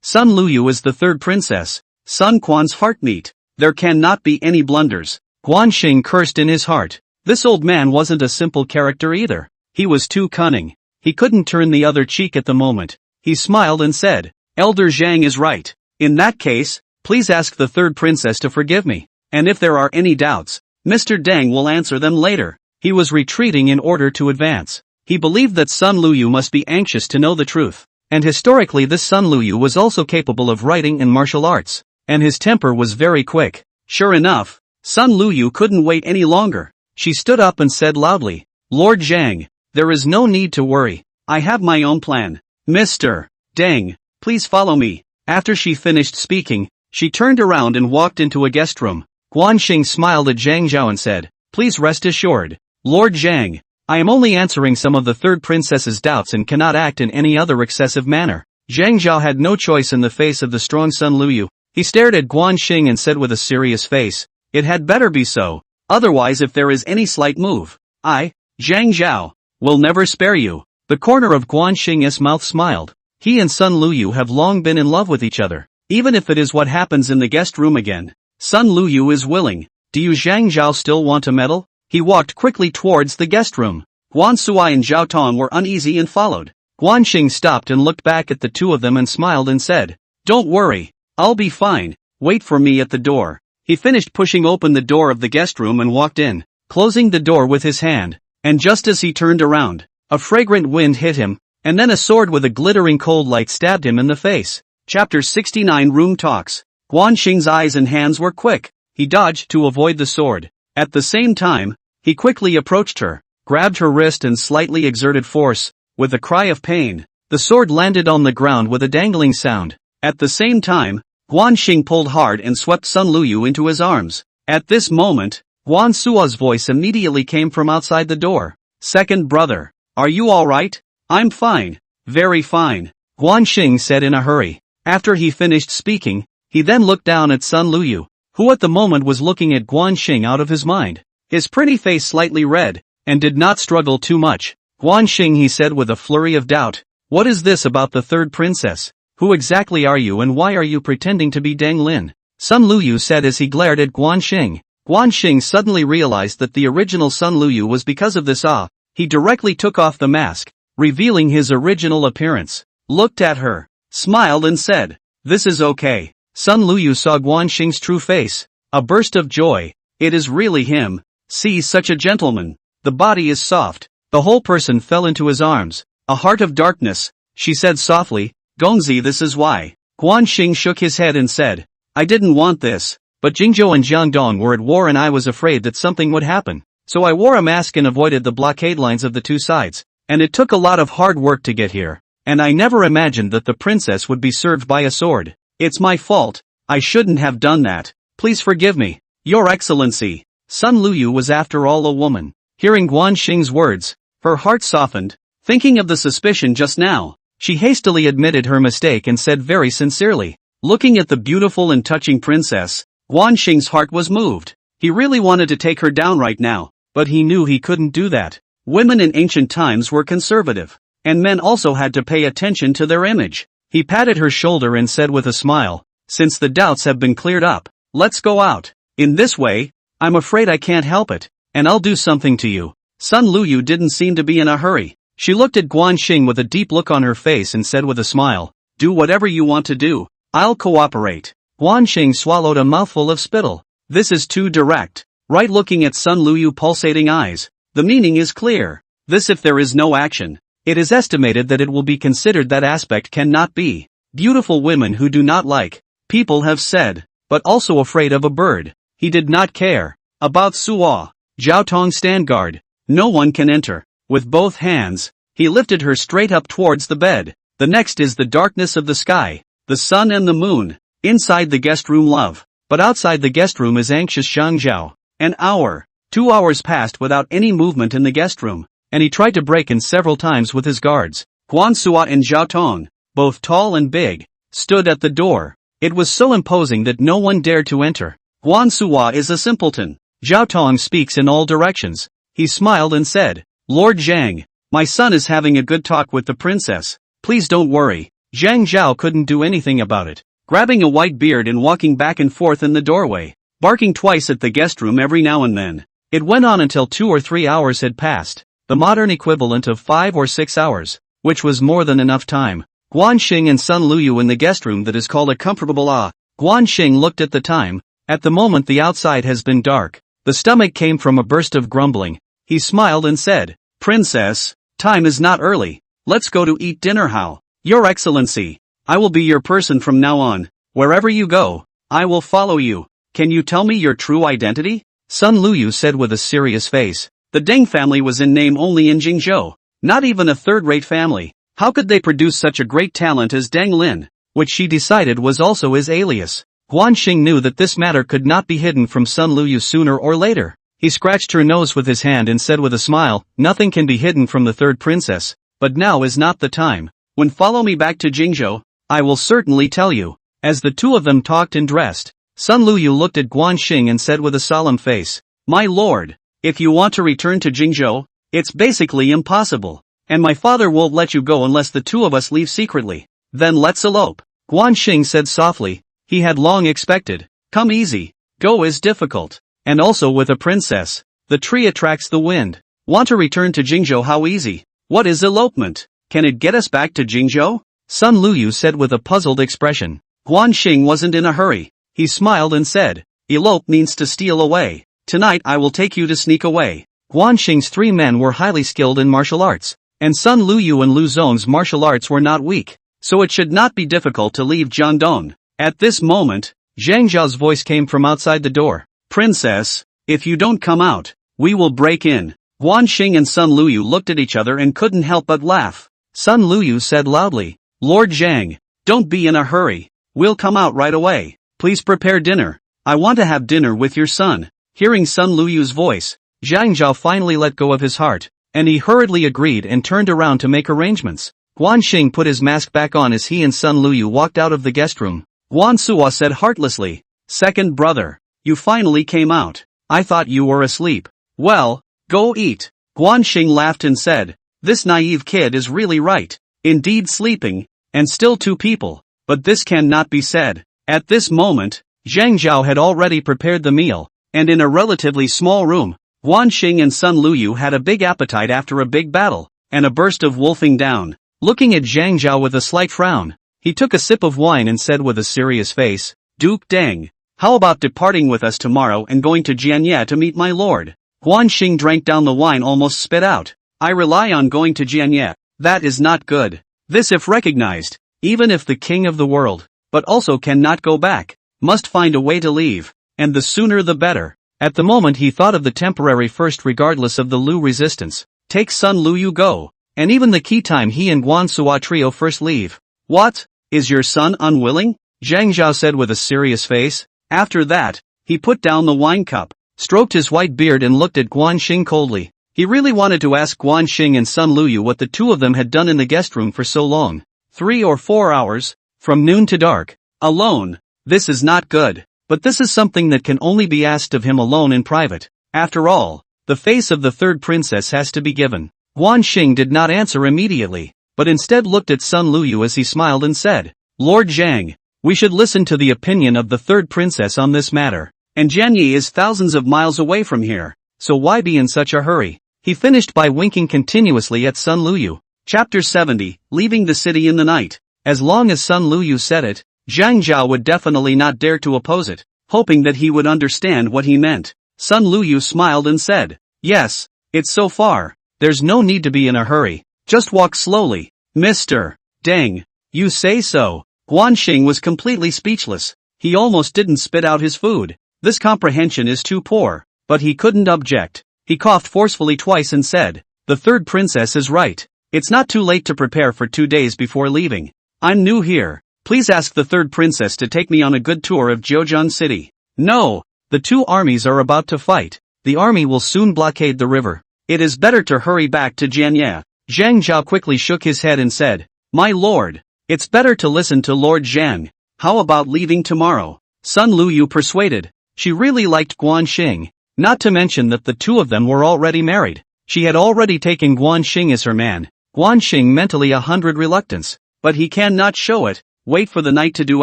Sun Luyu is the third princess, Sun Quan's heartmeat. There cannot be any blunders. Guan Xing cursed in his heart. This old man wasn't a simple character either. He was too cunning. He couldn't turn the other cheek at the moment. He smiled and said, Elder Zhang is right. In that case, please ask the third princess to forgive me. And if there are any doubts, Mr. Deng will answer them later. He was retreating in order to advance. He believed that Sun Luyu must be anxious to know the truth. And historically this Sun Luyu was also capable of writing and martial arts. And his temper was very quick. Sure enough, Sun Luyu couldn't wait any longer. She stood up and said loudly, Lord Zhang, there is no need to worry. I have my own plan. Mr. Deng, please follow me. After she finished speaking, she turned around and walked into a guest room. Guan Xing smiled at Zhang Zhao and said, Please rest assured, Lord Zhang, I am only answering some of the third princess's doubts and cannot act in any other excessive manner. Zhang Zhao had no choice in the face of the strong Sun Luyu. He stared at Guan Xing and said with a serious face, It had better be so. Otherwise if there is any slight move, I, Zhang Zhao, will never spare you. The corner of Guan Xing's mouth smiled. He and Sun Luyu have long been in love with each other. Even if it is what happens in the guest room again, Sun Luyu is willing. Do you Zhang Zhao still want to meddle? He walked quickly towards the guest room. Guan Suo and Zhao Tong were uneasy and followed. Guan Xing stopped and looked back at the two of them and smiled and said, Don't worry, I'll be fine, wait for me at the door. He finished pushing open the door of the guest room and walked in, closing the door with his hand. And just as he turned around, a fragrant wind hit him, and then a sword with a glittering cold light stabbed him in the face. Chapter 69 Room Talks. Guan Xing's eyes and hands were quick. He dodged to avoid the sword. At the same time, he quickly approached her, grabbed her wrist and slightly exerted force. With a cry of pain, the sword landed on the ground with a dangling sound. At the same time, Guan Xing pulled hard and swept Sun Luyu into his arms. At this moment, Guan Suo's voice immediately came from outside the door. Second brother, are you alright? I'm fine. Very fine. Guan Xing said in a hurry. After he finished speaking, he then looked down at Sun Luyu, who at the moment was looking at Guan Xing out of his mind. His pretty face slightly red, and did not struggle too much. Guan Xing, he said with a flurry of doubt. What is this about the third princess? Who exactly are you and why are you pretending to be Deng Lin? Sun Luyu said as he glared at Guan Xing. Guan Xing suddenly realized that the original Sun Luyu was because of this awe. He directly took off the mask, revealing his original appearance, looked at her, smiled and said, This is okay. Sun Luyu saw Guan Xing's true face. A burst of joy. It is really him. See, such a gentleman. The body is soft. The whole person fell into his arms. A heart of darkness, she said softly. Gongzi, this is why. Guan Xing shook his head and said, I didn't want this, but Jingzhou and Jiangdong were at war and I was afraid that something would happen. So I wore a mask and avoided the blockade lines of the two sides. And it took a lot of hard work to get here. And I never imagined that the princess would be served by a sword. It's my fault. I shouldn't have done that. Please forgive me. Your Excellency. Sun Luyu was after all a woman. Hearing Guan Xing's words, her heart softened. Thinking of the suspicion just now, she hastily admitted her mistake and said very sincerely. Looking at the beautiful and touching princess, Guan Xing's heart was moved. He really wanted to take her down right now, but he knew he couldn't do that. Women in ancient times were conservative, and men also had to pay attention to their image. He patted her shoulder and said with a smile, Since the doubts have been cleared up, let's go out. In this way, I'm afraid I can't help it, and I'll do something to you. Sun Luyu didn't seem to be in a hurry. She looked at Guan Xing with a deep look on her face and said with a smile, Do whatever you want to do. I'll cooperate. Guan Xing swallowed a mouthful of spittle. This is too direct. Right, looking at Sun Luyu pulsating eyes. The meaning is clear. This, if there is no action, it is estimated that it will be considered that aspect cannot be. Beautiful women who do not like, people have said, but also afraid of a bird. He did not care. About Suo. Zhao Tong, stand guard. No one can enter. With both hands, he lifted her straight up towards the bed. The next is the darkness of the sky, the sun and the moon. Inside the guest room love, but outside the guest room is anxious Zhang Zhao. An hour, 2 hours passed without any movement in the guest room, and he tried to break in several times with his guards. Guan Suo and Zhao Tong, both tall and big, stood at the door. It was so imposing that no one dared to enter. Guan Suo is a simpleton. Zhao Tong speaks in all directions. He smiled and said, Lord Zhang, my son is having a good talk with the princess. Please don't worry. Zhang Zhao couldn't do anything about it. Grabbing a white beard and walking back and forth in the doorway, barking twice at the guest room every now and then. It went on until 2 or 3 hours had passed, the modern equivalent of 5 or 6 hours, which was more than enough time. Guan Xing and Sun Luyu in the guest room that is called a comfortable Guan Xing looked at the time. At the moment the outside has been dark. The stomach came from a burst of grumbling. He smiled and said, Princess, time is not early. Let's go to eat dinner. How? Your Excellency, I will be your person from now on. Wherever you go, I will follow you. Can you tell me your true identity? Sun Luyu said with a serious face. The Deng family was in name only in Jingzhou. Not even a third-rate family. How could they produce such a great talent as Deng Lin, which she decided was also his alias? Guan Xing knew that this matter could not be hidden from Sun Luyu sooner or later. He scratched her nose with his hand and said with a smile, nothing can be hidden from the third princess, but now is not the time. When follow me back to Jingzhou, I will certainly tell you. As the two of them talked and dressed, Sun Luyu looked at Guan Xing and said with a solemn face, My lord, if you want to return to Jingzhou, it's basically impossible. And my father won't let you go unless the two of us leave secretly. Then let's elope. Guan Xing said softly. He had long expected. Come easy. Go is difficult. And also with a princess. The tree attracts the wind. Want to return to Jingzhou? How easy? What is elopement? Can it get us back to Jingzhou? Sun Luyu said with a puzzled expression. Guan Xing wasn't in a hurry. He smiled and said, Elope means to steal away. Tonight I will take you to sneak away. Guan Xing's 3 men were highly skilled in martial arts. And Sun Luyu and Lu Zon's martial arts were not weak. So it should not be difficult to leave Jiangdong. At this moment, Zhang Zhao's voice came from outside the door. Princess, if you don't come out, we will break in. Guan Xing and Sun Luyu looked at each other and couldn't help but laugh. Sun Luyu said loudly, Lord Zhang, don't be in a hurry. We'll come out right away. Please prepare dinner. I want to have dinner with your son. Hearing Sun Luyu's voice, Zhang Zhao finally let go of his heart, and he hurriedly agreed and turned around to make arrangements. Guan Xing put his mask back on as he and Sun Luyu walked out of the guest room. Guan Suo said heartlessly, Second brother, you finally came out. I thought you were asleep. Well, go eat. Guan Xing laughed and said, This naive kid is really right. Indeed sleeping, and still 2 people. But this cannot be said. At this moment, Zhang Zhao had already prepared the meal, and in a relatively small room, Guan Xing and Sun Luyu had a big appetite after a big battle, and a burst of wolfing down. Looking at Zhang Zhao with a slight frown, he took a sip of wine and said with a serious face, Duke Deng, how about departing with us tomorrow and going to Jianye to meet my lord? Guan Xing drank down the wine, almost spit out. I rely on going to Jianye. That is not good. This if recognized, even if the king of the world, but also cannot go back, must find a way to leave, and the sooner the better. At the moment he thought of the temporary first regardless of the Lu resistance. Take Sun Luyu go, and even the key time he and Guan Suo trio first leave. What? Is your son unwilling? Zhang Zhao said with a serious face. After that, he put down the wine cup, stroked his white beard and looked at Guan Xing coldly. He really wanted to ask Guan Xing and Sun Luyu what the two of them had done in the guest room for so long. 3 or 4 hours, from noon to dark, alone. This is not good. But this is something that can only be asked of him alone in private. After all, the face of the third princess has to be given. Guan Xing did not answer immediately, but instead looked at Sun Luyu as he smiled and said, Lord Zhang, we should listen to the opinion of the third princess on this matter. And Jianye is thousands of miles away from here, so why be in such a hurry? He finished by winking continuously at Sun Luyu. Chapter 70, Leaving the City in the Night. As long as Sun Luyu said it, Zhang Zhao would definitely not dare to oppose it, hoping that he would understand what he meant. Sun Luyu smiled and said, Yes, it's so far. There's no need to be in a hurry. Just walk slowly. Mr. Deng, you say so. Guan Xing was completely speechless. He almost didn't spit out his food. This comprehension is too poor. But he couldn't object. He coughed forcefully twice and said, The third princess is right. It's not too late to prepare for 2 days before leaving. I'm new here. Please ask the third princess to take me on a good tour of Jiuzhan City. No, the 2 armies are about to fight. The army will soon blockade the river. It is better to hurry back to Jianye. Zhang Zhao quickly shook his head and said, My lord, It's better to listen to Lord Zhang. How about leaving tomorrow? Sun Luyu persuaded. She really liked Guan Xing. Not to mention that the two of them were already married. She had already taken Guan Xing as her man. Guan Xing mentally 100 reluctance. But he cannot show it. Wait for the night to do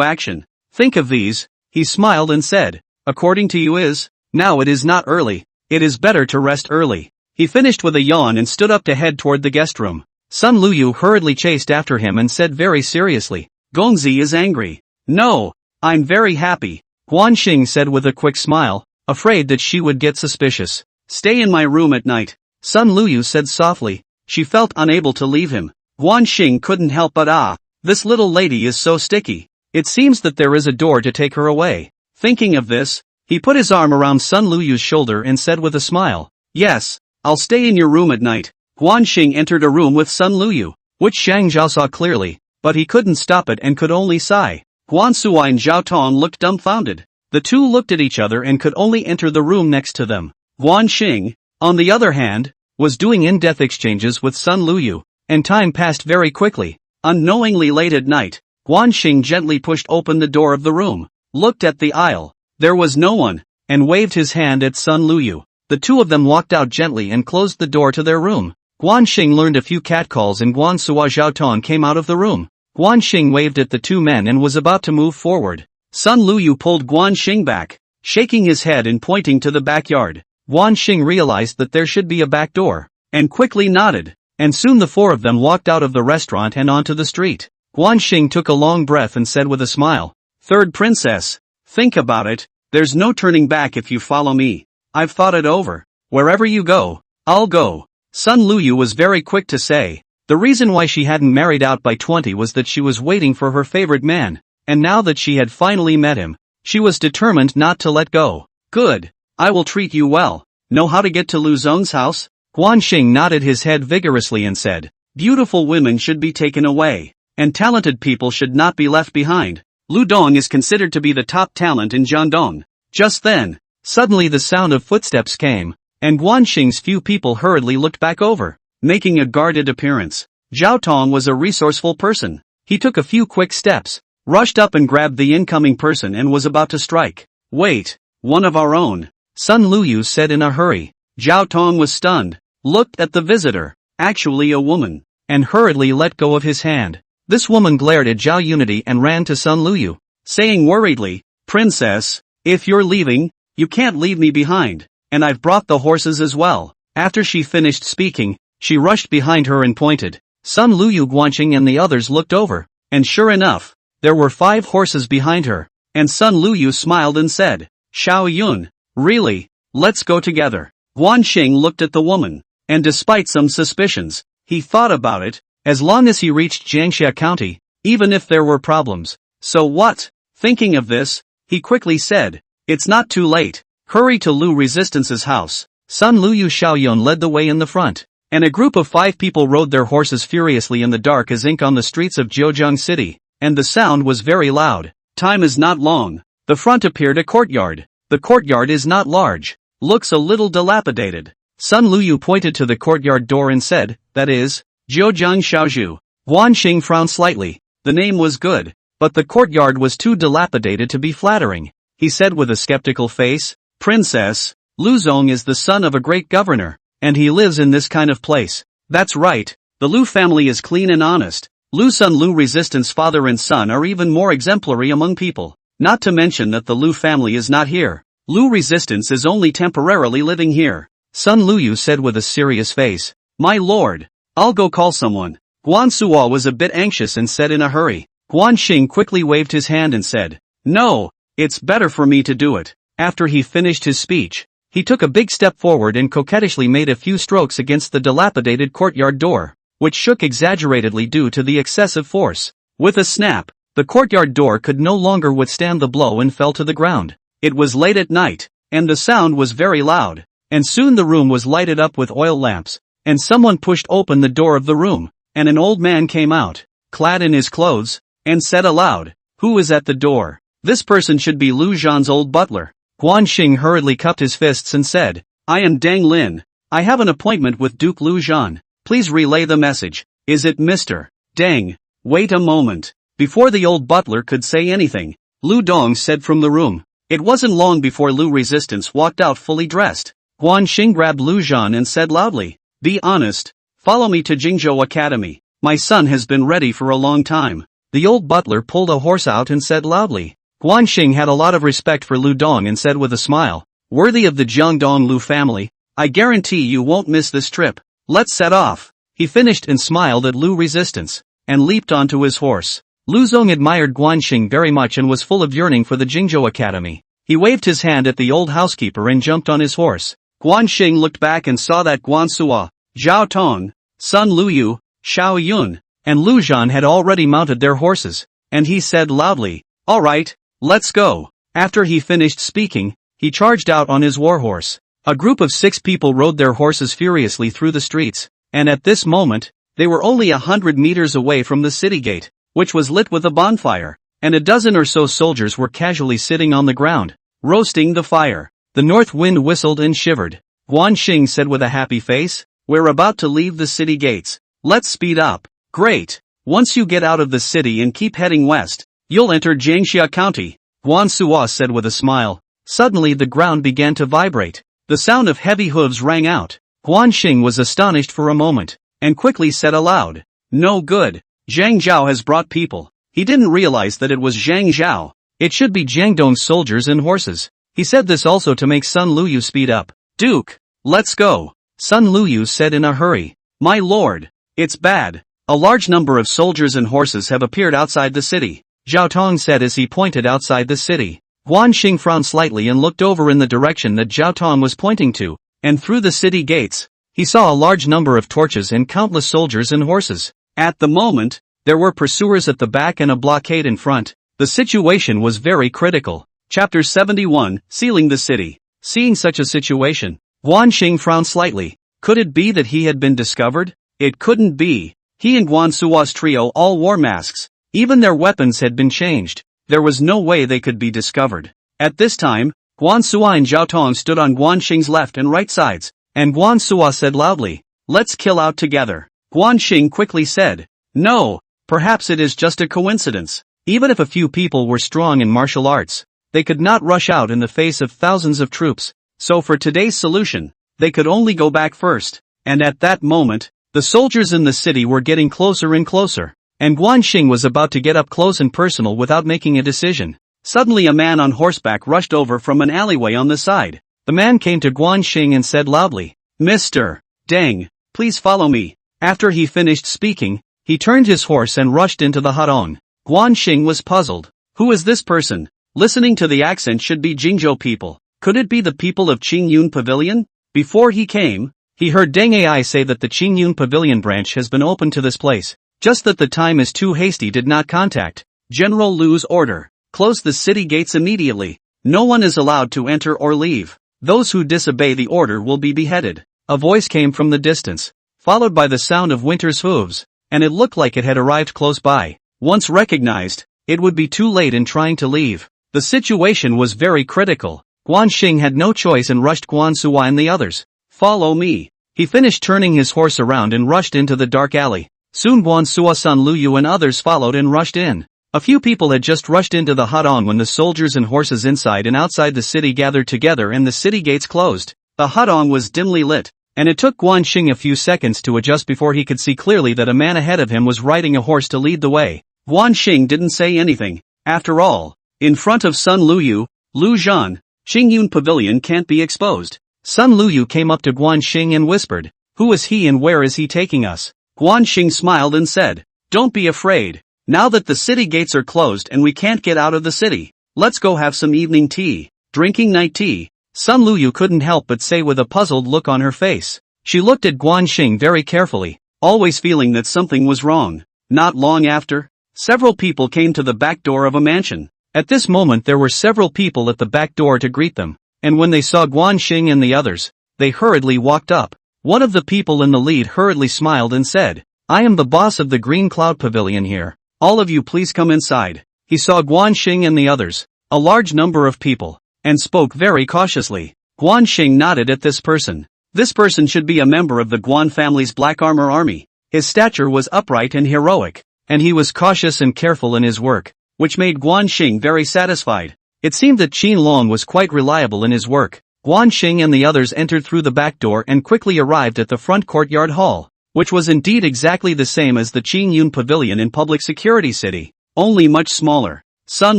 action. Think of these. He smiled and said. According to you is? Now it is not early. It is better to rest early. He finished with a yawn and stood up to head toward the guest room. Sun Luyu hurriedly chased after him and said very seriously. Gongzi is angry. No. I'm very happy. Guan Xing said with a quick smile, afraid that she would get suspicious. Stay in my room at night. Sun Luyu said softly. She felt unable to leave him. Guan Xing couldn't help but this little lady is so sticky. It seems that there is a door to take her away. Thinking of this, he put his arm around Sun Luyu's shoulder and said with a smile. Yes, I'll stay in your room at night. Guan Xing entered a room with Sun Luyu, which Shang Zhao saw clearly, but he couldn't stop it and could only sigh. Guan Suo and Zhao Tong looked dumbfounded. The two looked at each other and could only enter the room next to them. Guan Xing, on the other hand, was doing in-depth exchanges with Sun Luyu, and time passed very quickly. Unknowingly late at night, Guan Xing gently pushed open the door of the room, looked at the aisle. There was no one, and waved his hand at Sun Luyu. The two of them walked out gently and closed the door to their room. Guan Xing learned a few catcalls and Guan Suo Zhao Tong came out of the room. Guan Xing waved at the two men and was about to move forward. Sun Luyu pulled Guan Xing back, shaking his head and pointing to the backyard. Guan Xing realized that there should be a back door, and quickly nodded, and soon the four of them walked out of the restaurant and onto the street. Guan Xing took a long breath and said with a smile, Third princess, think about it, there's no turning back if you follow me. I've thought it over. Wherever you go, I'll go. Sun Luyu was very quick to say. The reason why she hadn't married out by 20 was that she was waiting for her favorite man, and now that she had finally met him, she was determined not to let go. Good. I will treat you well. Know how to get to Lu Zong's house? Guan Xing nodded his head vigorously and said, Beautiful women should be taken away, and talented people should not be left behind. Lu Dong is considered to be the top talent in Jiangdong. Just then, suddenly the sound of footsteps came, and Guan Xing's few people hurriedly looked back over, making a guarded appearance. Zhao Tong was a resourceful person. He took a few quick steps, rushed up and grabbed the incoming person and was about to strike. Wait, one of our own. Sun Luyu said in a hurry. Zhao Tong was stunned, looked at the visitor, actually a woman, and hurriedly let go of his hand. This woman glared at Zhao Unity and ran to Sun Luyu, saying worriedly, Princess, if you're leaving, you can't leave me behind, and I've brought the horses as well. After she finished speaking, she rushed behind her and pointed. Sun Luyu, Guanqing and the others looked over, and sure enough, there were 5 horses behind her, and Sun Luyu smiled and said, Xiao Yun, really, let's go together. Guanqing looked at the woman, and despite some suspicions, he thought about it, as long as he reached Jiangxia County, even if there were problems. So what? Thinking of this, he quickly said, It's not too late. Hurry to Lu Resistance's house. Sun Luyu Xiaoyun led the way in the front, and a group of 5 people rode their horses furiously in the dark as ink on the streets of Jiuzhang City, and the sound was very loud. Time is not long. The front appeared a courtyard. The courtyard is not large. Looks a little dilapidated. Sun Luyu pointed to the courtyard door and said, that is, Jiuzhang Xiaozhu. Guan Xing frowned slightly. The name was good, but the courtyard was too dilapidated to be flattering. He said with a skeptical face, Princess, Lu Zong is the son of a great governor, and he lives in this kind of place. That's right, the Lu family is clean and honest. Lu Sun Lu Resistance father and son are even more exemplary among people. Not to mention that the Lu family is not here. Lu Resistance is only temporarily living here. Sun Luyu said with a serious face. My lord, I'll go call someone. Guan Suo was a bit anxious and said in a hurry. Guan Xing quickly waved his hand and said, No, it's better for me to do it. After he finished his speech, he took a big step forward and coquettishly made a few strokes against the dilapidated courtyard door, which shook exaggeratedly due to the excessive force. With a snap, the courtyard door could no longer withstand the blow and fell to the ground. It was late at night, and the sound was very loud, and soon the room was lighted up with oil lamps, and someone pushed open the door of the room, and an old man came out, clad in his clothes, and said aloud, Who is at the door? This person should be Lu Zhan's old butler. Guan Xing hurriedly cupped his fists and said, I am Dang Lin. I have an appointment with Duke Lu Zhan. Please relay the message. Is it Mr. Dang? Wait a moment. Before the old butler could say anything, Lu Dong said from the room. It wasn't long before Lu Resistance walked out fully dressed. Guan Xing grabbed Lu Zhan and said loudly, "Be honest. Follow me to Jingzhou Academy. My son has been ready for a long time." The old butler pulled a horse out and said loudly. Guan Xing had a lot of respect for Lu Dong and said with a smile, "Worthy of the Jiangdong Lu family, I guarantee you won't miss this trip. Let's set off." He finished and smiled at Lu Resistance, and leaped onto his horse. Lu Zong admired Guan Xing very much and was full of yearning for the Jingzhou Academy. He waved his hand at the old housekeeper and jumped on his horse. Guan Xing looked back and saw that Guan Suo, Zhao Tong, Sun Luyu, Xiao Yun, and Lu Zhan had already mounted their horses, and he said loudly, "All right, let's go." After he finished speaking, he charged out on his warhorse. A group of 6 people rode their horses furiously through the streets, and at this moment, they were only 100 meters away from the city gate, which was lit with a bonfire, and a dozen or so soldiers were casually sitting on the ground, roasting the fire. The north wind whistled and shivered. Guan Xing said with a happy face, "We're about to leave the city gates. Let's speed up." "Great. Once you get out of the city and keep heading west, you'll enter Jiangxia County," Guan Suo said with a smile. Suddenly the ground began to vibrate. The sound of heavy hooves rang out. Guan Xing was astonished for a moment, and quickly said aloud, "No good. Zhang Zhao has brought people." He didn't realize that it was Zhang Zhao. It should be Jiangdong's soldiers and horses. He said this also to make Sun Luyu speed up. "Duke, let's go," Sun Luyu said in a hurry. "My lord, it's bad. A large number of soldiers and horses have appeared outside the city," Zhao Tong said as he pointed outside the city. Guan Xing frowned slightly and looked over in the direction that Zhao Tong was pointing to, and through the city gates, he saw a large number of torches and countless soldiers and horses. At the moment, there were pursuers at the back and a blockade in front. The situation was very critical. Chapter 71, Sealing the City. Seeing such a situation, Guan Xing frowned slightly. Could it be that he had been discovered? It couldn't be. He and Guan Suo's trio all wore masks. Even their weapons had been changed. There was no way they could be discovered. At this time, Guan Suo and Zhao Tong stood on Guan Xing's left and right sides, and Guan Suo said loudly, "Let's kill out together." Guan Xing quickly said, "No, perhaps it is just a coincidence." Even if a few people were strong in martial arts, they could not rush out in the face of thousands of troops, so for today's solution, they could only go back first. And at that moment, the soldiers in the city were getting closer and closer, and Guan Xing was about to get up close and personal without making a decision. Suddenly a man on horseback rushed over from an alleyway on the side. The man came to Guan Xing and said loudly, "Mr. Deng, please follow me." After he finished speaking, he turned his horse and rushed into the hutong. Guan Xing was puzzled. Who is this person? Listening to the accent should be Jingzhou people. Could it be the people of Qingyun Pavilion? Before he came, he heard Deng Ai say that the Qingyun Pavilion branch has been opened to this place. Just that the time is too hasty did not contact General Lu's order. Close the city gates immediately. No one is allowed to enter or leave. Those who disobey the order will be beheaded. A voice came from the distance, followed by the sound of winter's hooves, and it looked like it had arrived close by. Once recognized, it would be too late in trying to leave. The situation was very critical. Guan Xing had no choice and rushed Guan Suo and the others. "Follow me." He finished turning his horse around and rushed into the dark alley. Soon Guan Suo, Sun Luyu and others followed and rushed in. A few people had just rushed into the hutong when the soldiers and horses inside and outside the city gathered together and the city gates closed. The hutong was dimly lit, and it took Guan Xing a few seconds to adjust before he could see clearly that a man ahead of him was riding a horse to lead the way. Guan Xing didn't say anything. After all, in front of Sun Luyu, Lu Zhan, Qingyun Pavilion can't be exposed. Sun Luyu came up to Guan Xing and whispered, "Who is he and where is he taking us?" Guan Xing smiled and said, "Don't be afraid. Now that the city gates are closed and we can't get out of the city, let's go have some evening tea." Drinking night tea, Sun Luyu couldn't help but say with a puzzled look on her face. She looked at Guan Xing very carefully, always feeling that something was wrong. Not long after, several people came to the back door of a mansion. At this moment there were several people at the back door to greet them, and when they saw Guan Xing and the others, they hurriedly walked up. One of the people in the lead hurriedly smiled and said, "I am the boss of the Green Cloud Pavilion here. All of you please come inside." He saw Guan Xing and the others, a large number of people, and spoke very cautiously. Guan Xing nodded at this person. This person should be a member of the Guan family's Black Armor Army. His stature was upright and heroic, and he was cautious and careful in his work, which made Guan Xing very satisfied. It seemed that Qin Long was quite reliable in his work. Guan Xing and the others entered through the back door and quickly arrived at the front courtyard hall, which was indeed exactly the same as the Qingyun Pavilion in Public Security City, only much smaller. Sun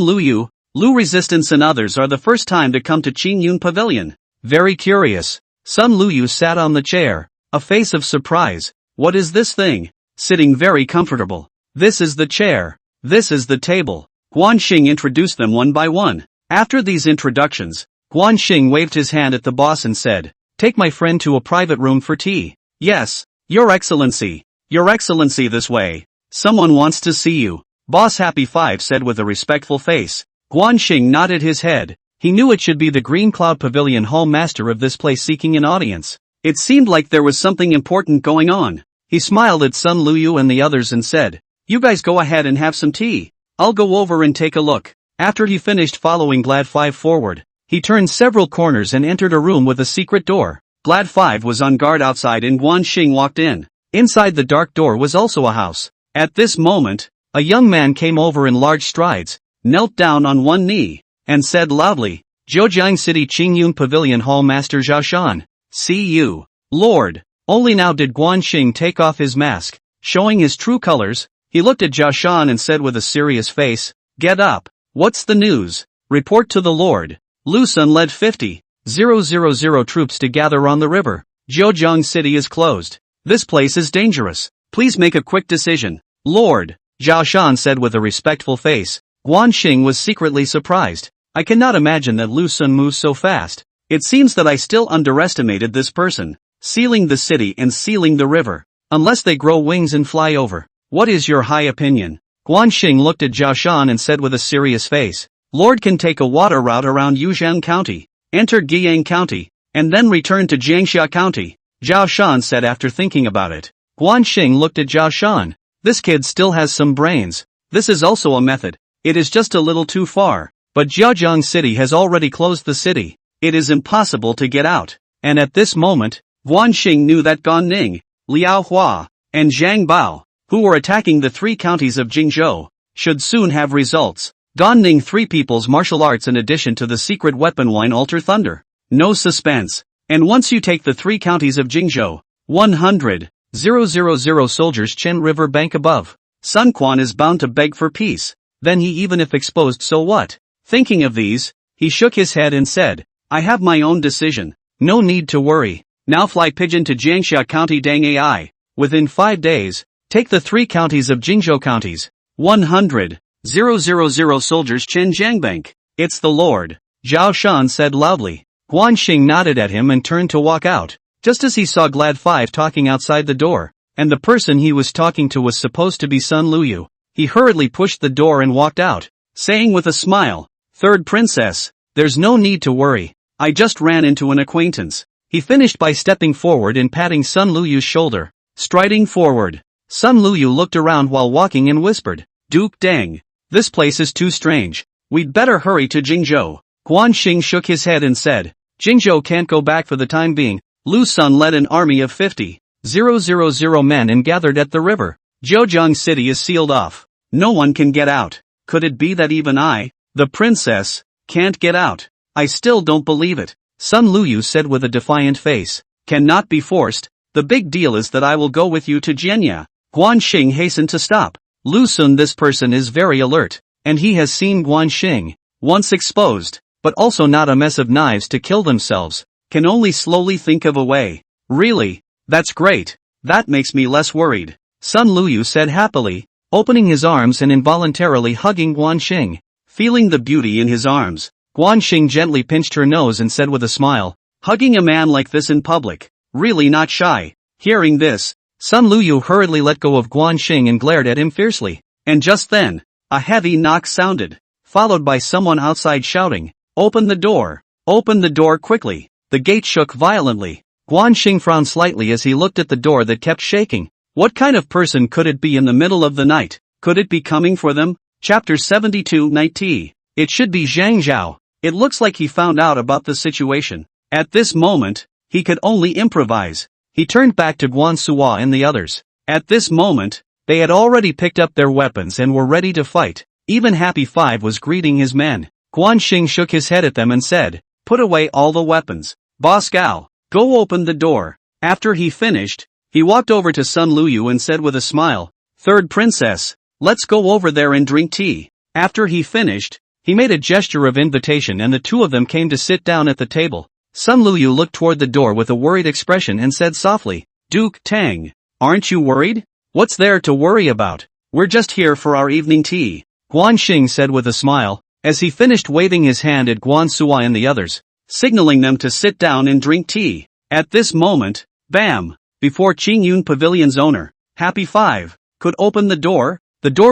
Luyu, Lu Resistance and others are the first time to come to Qingyun Pavilion. Very curious. Sun Luyu sat on the chair, a face of surprise. What is this thing? Sitting very comfortable. This is the chair. This is the table. Guan Xing introduced them one by one. After these introductions, Guan Xing waved his hand at the boss and said, "Take my friend to a private room for tea." "Yes, Your Excellency. Your Excellency, this way. Someone wants to see you." Boss Happy Five said with a respectful face. Guan Xing nodded his head. He knew it should be the Green Cloud Pavilion hall master of this place seeking an audience. It seemed like there was something important going on. He smiled at Sun Luyu and the others and said, "You guys go ahead and have some tea. I'll go over and take a look." After he finished following Glad Five forward, he turned several corners and entered a room with a secret door. Glad Five was on guard outside and Guan Xing walked in. Inside the dark door was also a house. At this moment, a young man came over in large strides, knelt down on one knee, and said loudly, "Zhejiang City Qingyun Pavilion Hall Master Zhao Shan. See you, Lord." Only now did Guan Xing take off his mask, showing his true colors. He looked at Zhao Shan and said with a serious face, "Get up. What's the news? Report to the Lord." Lu Sun led 50,000 troops to gather on the river. Zhejiang City is closed. This place is dangerous. Please make a quick decision, Lord, Zhao Shan said with a respectful face. Guan Xing was secretly surprised. I cannot imagine that Lu Sun moves so fast. It seems that I still underestimated this person. Sealing the city and sealing the river. Unless they grow wings and fly over. What is your high opinion? Guan Xing looked at Zhao Shan and said with a serious face, Lord can take a water route around Yuzhan County, enter Guiyang County, and then return to Jiangxia County. Zhao Shan said after thinking about it. Guan Xing looked at Zhao Shan. This kid still has some brains. This is also a method. It is just a little too far. But Zhejiang City has already closed the city. It is impossible to get out. And at this moment, Guan Xing knew that Gan Ning, Liao Hua, and Zhang Bao, who were attacking the three counties of Jingzhou, should soon have results. Gan Ning three people's martial arts in addition to the secret weapon Wine Alter Thunder. No suspense. And once you take the three counties of Jingzhou, 100,000 soldiers Chen River bank above. Sun Quan is bound to beg for peace. Then he even if exposed so what? Thinking of these, he shook his head and said, I have my own decision. No need to worry. Now fly pigeon to Jiangxia County Dang AI. Within 5 days, take the three counties of Jingzhou counties. 100,000 soldiers Chen Jiangbank. It's the Lord, Zhao Shan said loudly. Guan Xing nodded at him and turned to walk out. Just as he saw Glad Five talking outside the door, and the person he was talking to was supposed to be Sun Luyu, he hurriedly pushed the door and walked out, saying with a smile, Third Princess, there's no need to worry. I just ran into an acquaintance. He finished by stepping forward and patting Sun Luyu's shoulder. Striding forward, Sun Luyu looked around while walking and whispered, Duke Deng, this place is too strange. We'd better hurry to Jingzhou. Guan Xing shook his head and said, Jingzhou can't go back for the time being. Lu Sun led an army of 50,000 men and gathered at the river. Zhejiang City is sealed off. No one can get out. Could it be that even I, the princess, can't get out? I still don't believe it. Sun Luyu said with a defiant face. Cannot be forced. The big deal is that I will go with you to Jianya. Guan Xing hastened to stop. Lu Sun, this person is very alert, and he has seen Guan Xing, once exposed, but also not a mess of knives to kill themselves, can only slowly think of a way. Really? That's great. That makes me less worried. Sun Luyu said happily, opening his arms and involuntarily hugging Guan Xing. Feeling the beauty in his arms, Guan Xing gently pinched her nose and said with a smile, hugging a man like this in public, really not shy. Hearing this, Sun Luyu hurriedly let go of Guan Xing and glared at him fiercely. And just then, a heavy knock sounded, followed by someone outside shouting, Open the door! Open the door quickly! The gate shook violently. Guan Xing frowned slightly as he looked at the door that kept shaking. What kind of person could it be in the middle of the night? Could it be coming for them? Chapter 72 Night Tea. It should be Zhang Zhao. It looks like he found out about the situation. At this moment, he could only improvise. He turned back to Guan Suo and the others. At this moment, They had already picked up their weapons and were ready to fight. Even Happy Five was greeting his men. Guan Xing shook his head at them and said, "Put away all the weapons. Boss Gao, go open the door." After he finished, he walked over to Sun Luyu and said with a smile, "Third princess, let's go over there and drink tea." After he finished, he made a gesture of invitation and the two of them came to sit down at the table. Sun Luyu looked toward the door with a worried expression and said softly, "Duke Tang, aren't you worried? What's there to worry about? We're just here for our evening tea," Guan Xing said with a smile, as he finished waving his hand at Guan Suo and the others, signaling them to sit down and drink tea. At this moment, bam! Before Qingyun Pavilion's owner, Happy Five, could open the door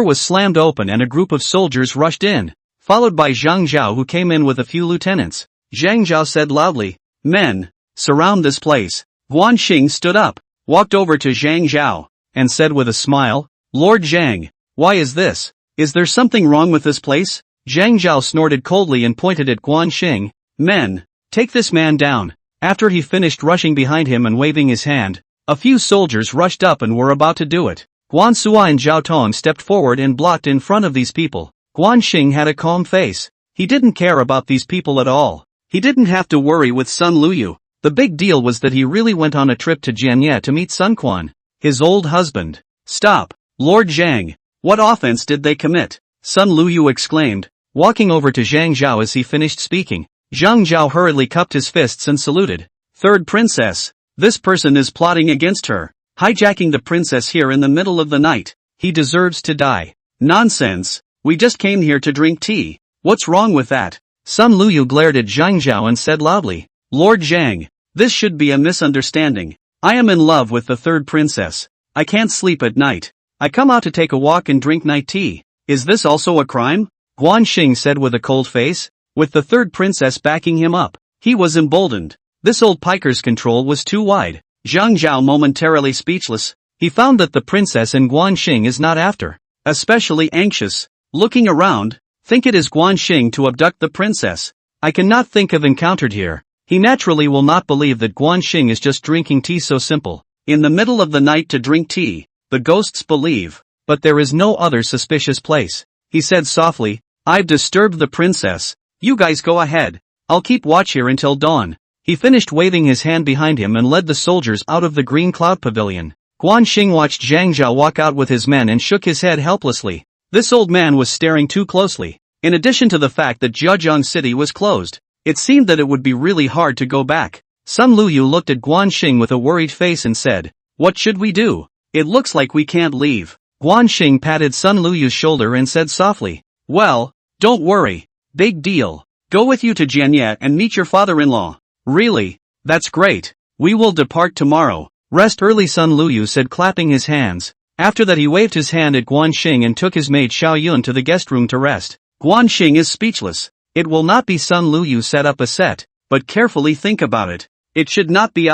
was slammed open and a group of soldiers rushed in, followed by Zhang Zhao who came in with a few lieutenants. Zhang Zhao said loudly, "Men, surround this place." Guan Xing stood up, walked over to Zhang Zhao, and said with a smile, "Lord Zhang, why is this? Is there something wrong with this place?" Zhang Zhao snorted coldly and pointed at Guan Xing. "Men, take this man down." After he finished rushing behind him and waving his hand, a few soldiers rushed up and were about to do it. Guan Suo and Zhao Tong stepped forward and blocked in front of these people. Guan Xing had a calm face. He didn't care about these people at all. He didn't have to worry with Sun Luyu. The big deal was that he really went on a trip to Jianye to meet Sun Quan, his old husband. "Stop, Lord Zhang, what offense did they commit?" Sun Luyu exclaimed, walking over to Zhang Zhao as he finished speaking. Zhang Zhao hurriedly cupped his fists and saluted. "Third princess, this person is plotting against her, hijacking the princess here in the middle of the night. He deserves to die." "Nonsense, we just came here to drink tea. What's wrong with that?" Sun Luyu glared at Zhang Zhao and said loudly, "Lord Zhang, this should be a misunderstanding. I am in love with the third princess. I can't sleep at night. I come out to take a walk and drink night tea. Is this also a crime?" Guan Xing said with a cold face. With the third princess backing him up, he was emboldened. This old piker's control was too wide. Zhang Zhao momentarily speechless. He found that the princess and Guan Xing is not after. Especially anxious. Looking around, think it is Guan Xing to abduct the princess. I cannot think of encountered here. He naturally will not believe that Guan Xing is just drinking tea so simple. In the middle of the night to drink tea, the ghosts believe. But there is no other suspicious place. He said softly, "I've disturbed the princess. You guys go ahead. I'll keep watch here until dawn." He finished waving his hand behind him and led the soldiers out of the green cloud pavilion. Guan Xing watched Zhang Zhao walk out with his men and shook his head helplessly. This old man was staring too closely. In addition to the fact that Jiangdong City was closed, it seemed that it would be really hard to go back. Sun Luyu looked at Guan Xing with a worried face and said, "What should we do? It looks like we can't leave." Guan Xing patted Sun Luyu's shoulder and said softly, "Well, don't worry. Big deal. Go with you to Jianye and meet your father-in-law." "Really? That's great. We will depart tomorrow. Rest early," Sun Luyu said, clapping his hands. After that he waved his hand at Guan Xing and took his maid Xiao Yun to the guest room to rest. Guan Xing is speechless. It will not be Sun Luyu set up a set, but carefully think about it. It should not be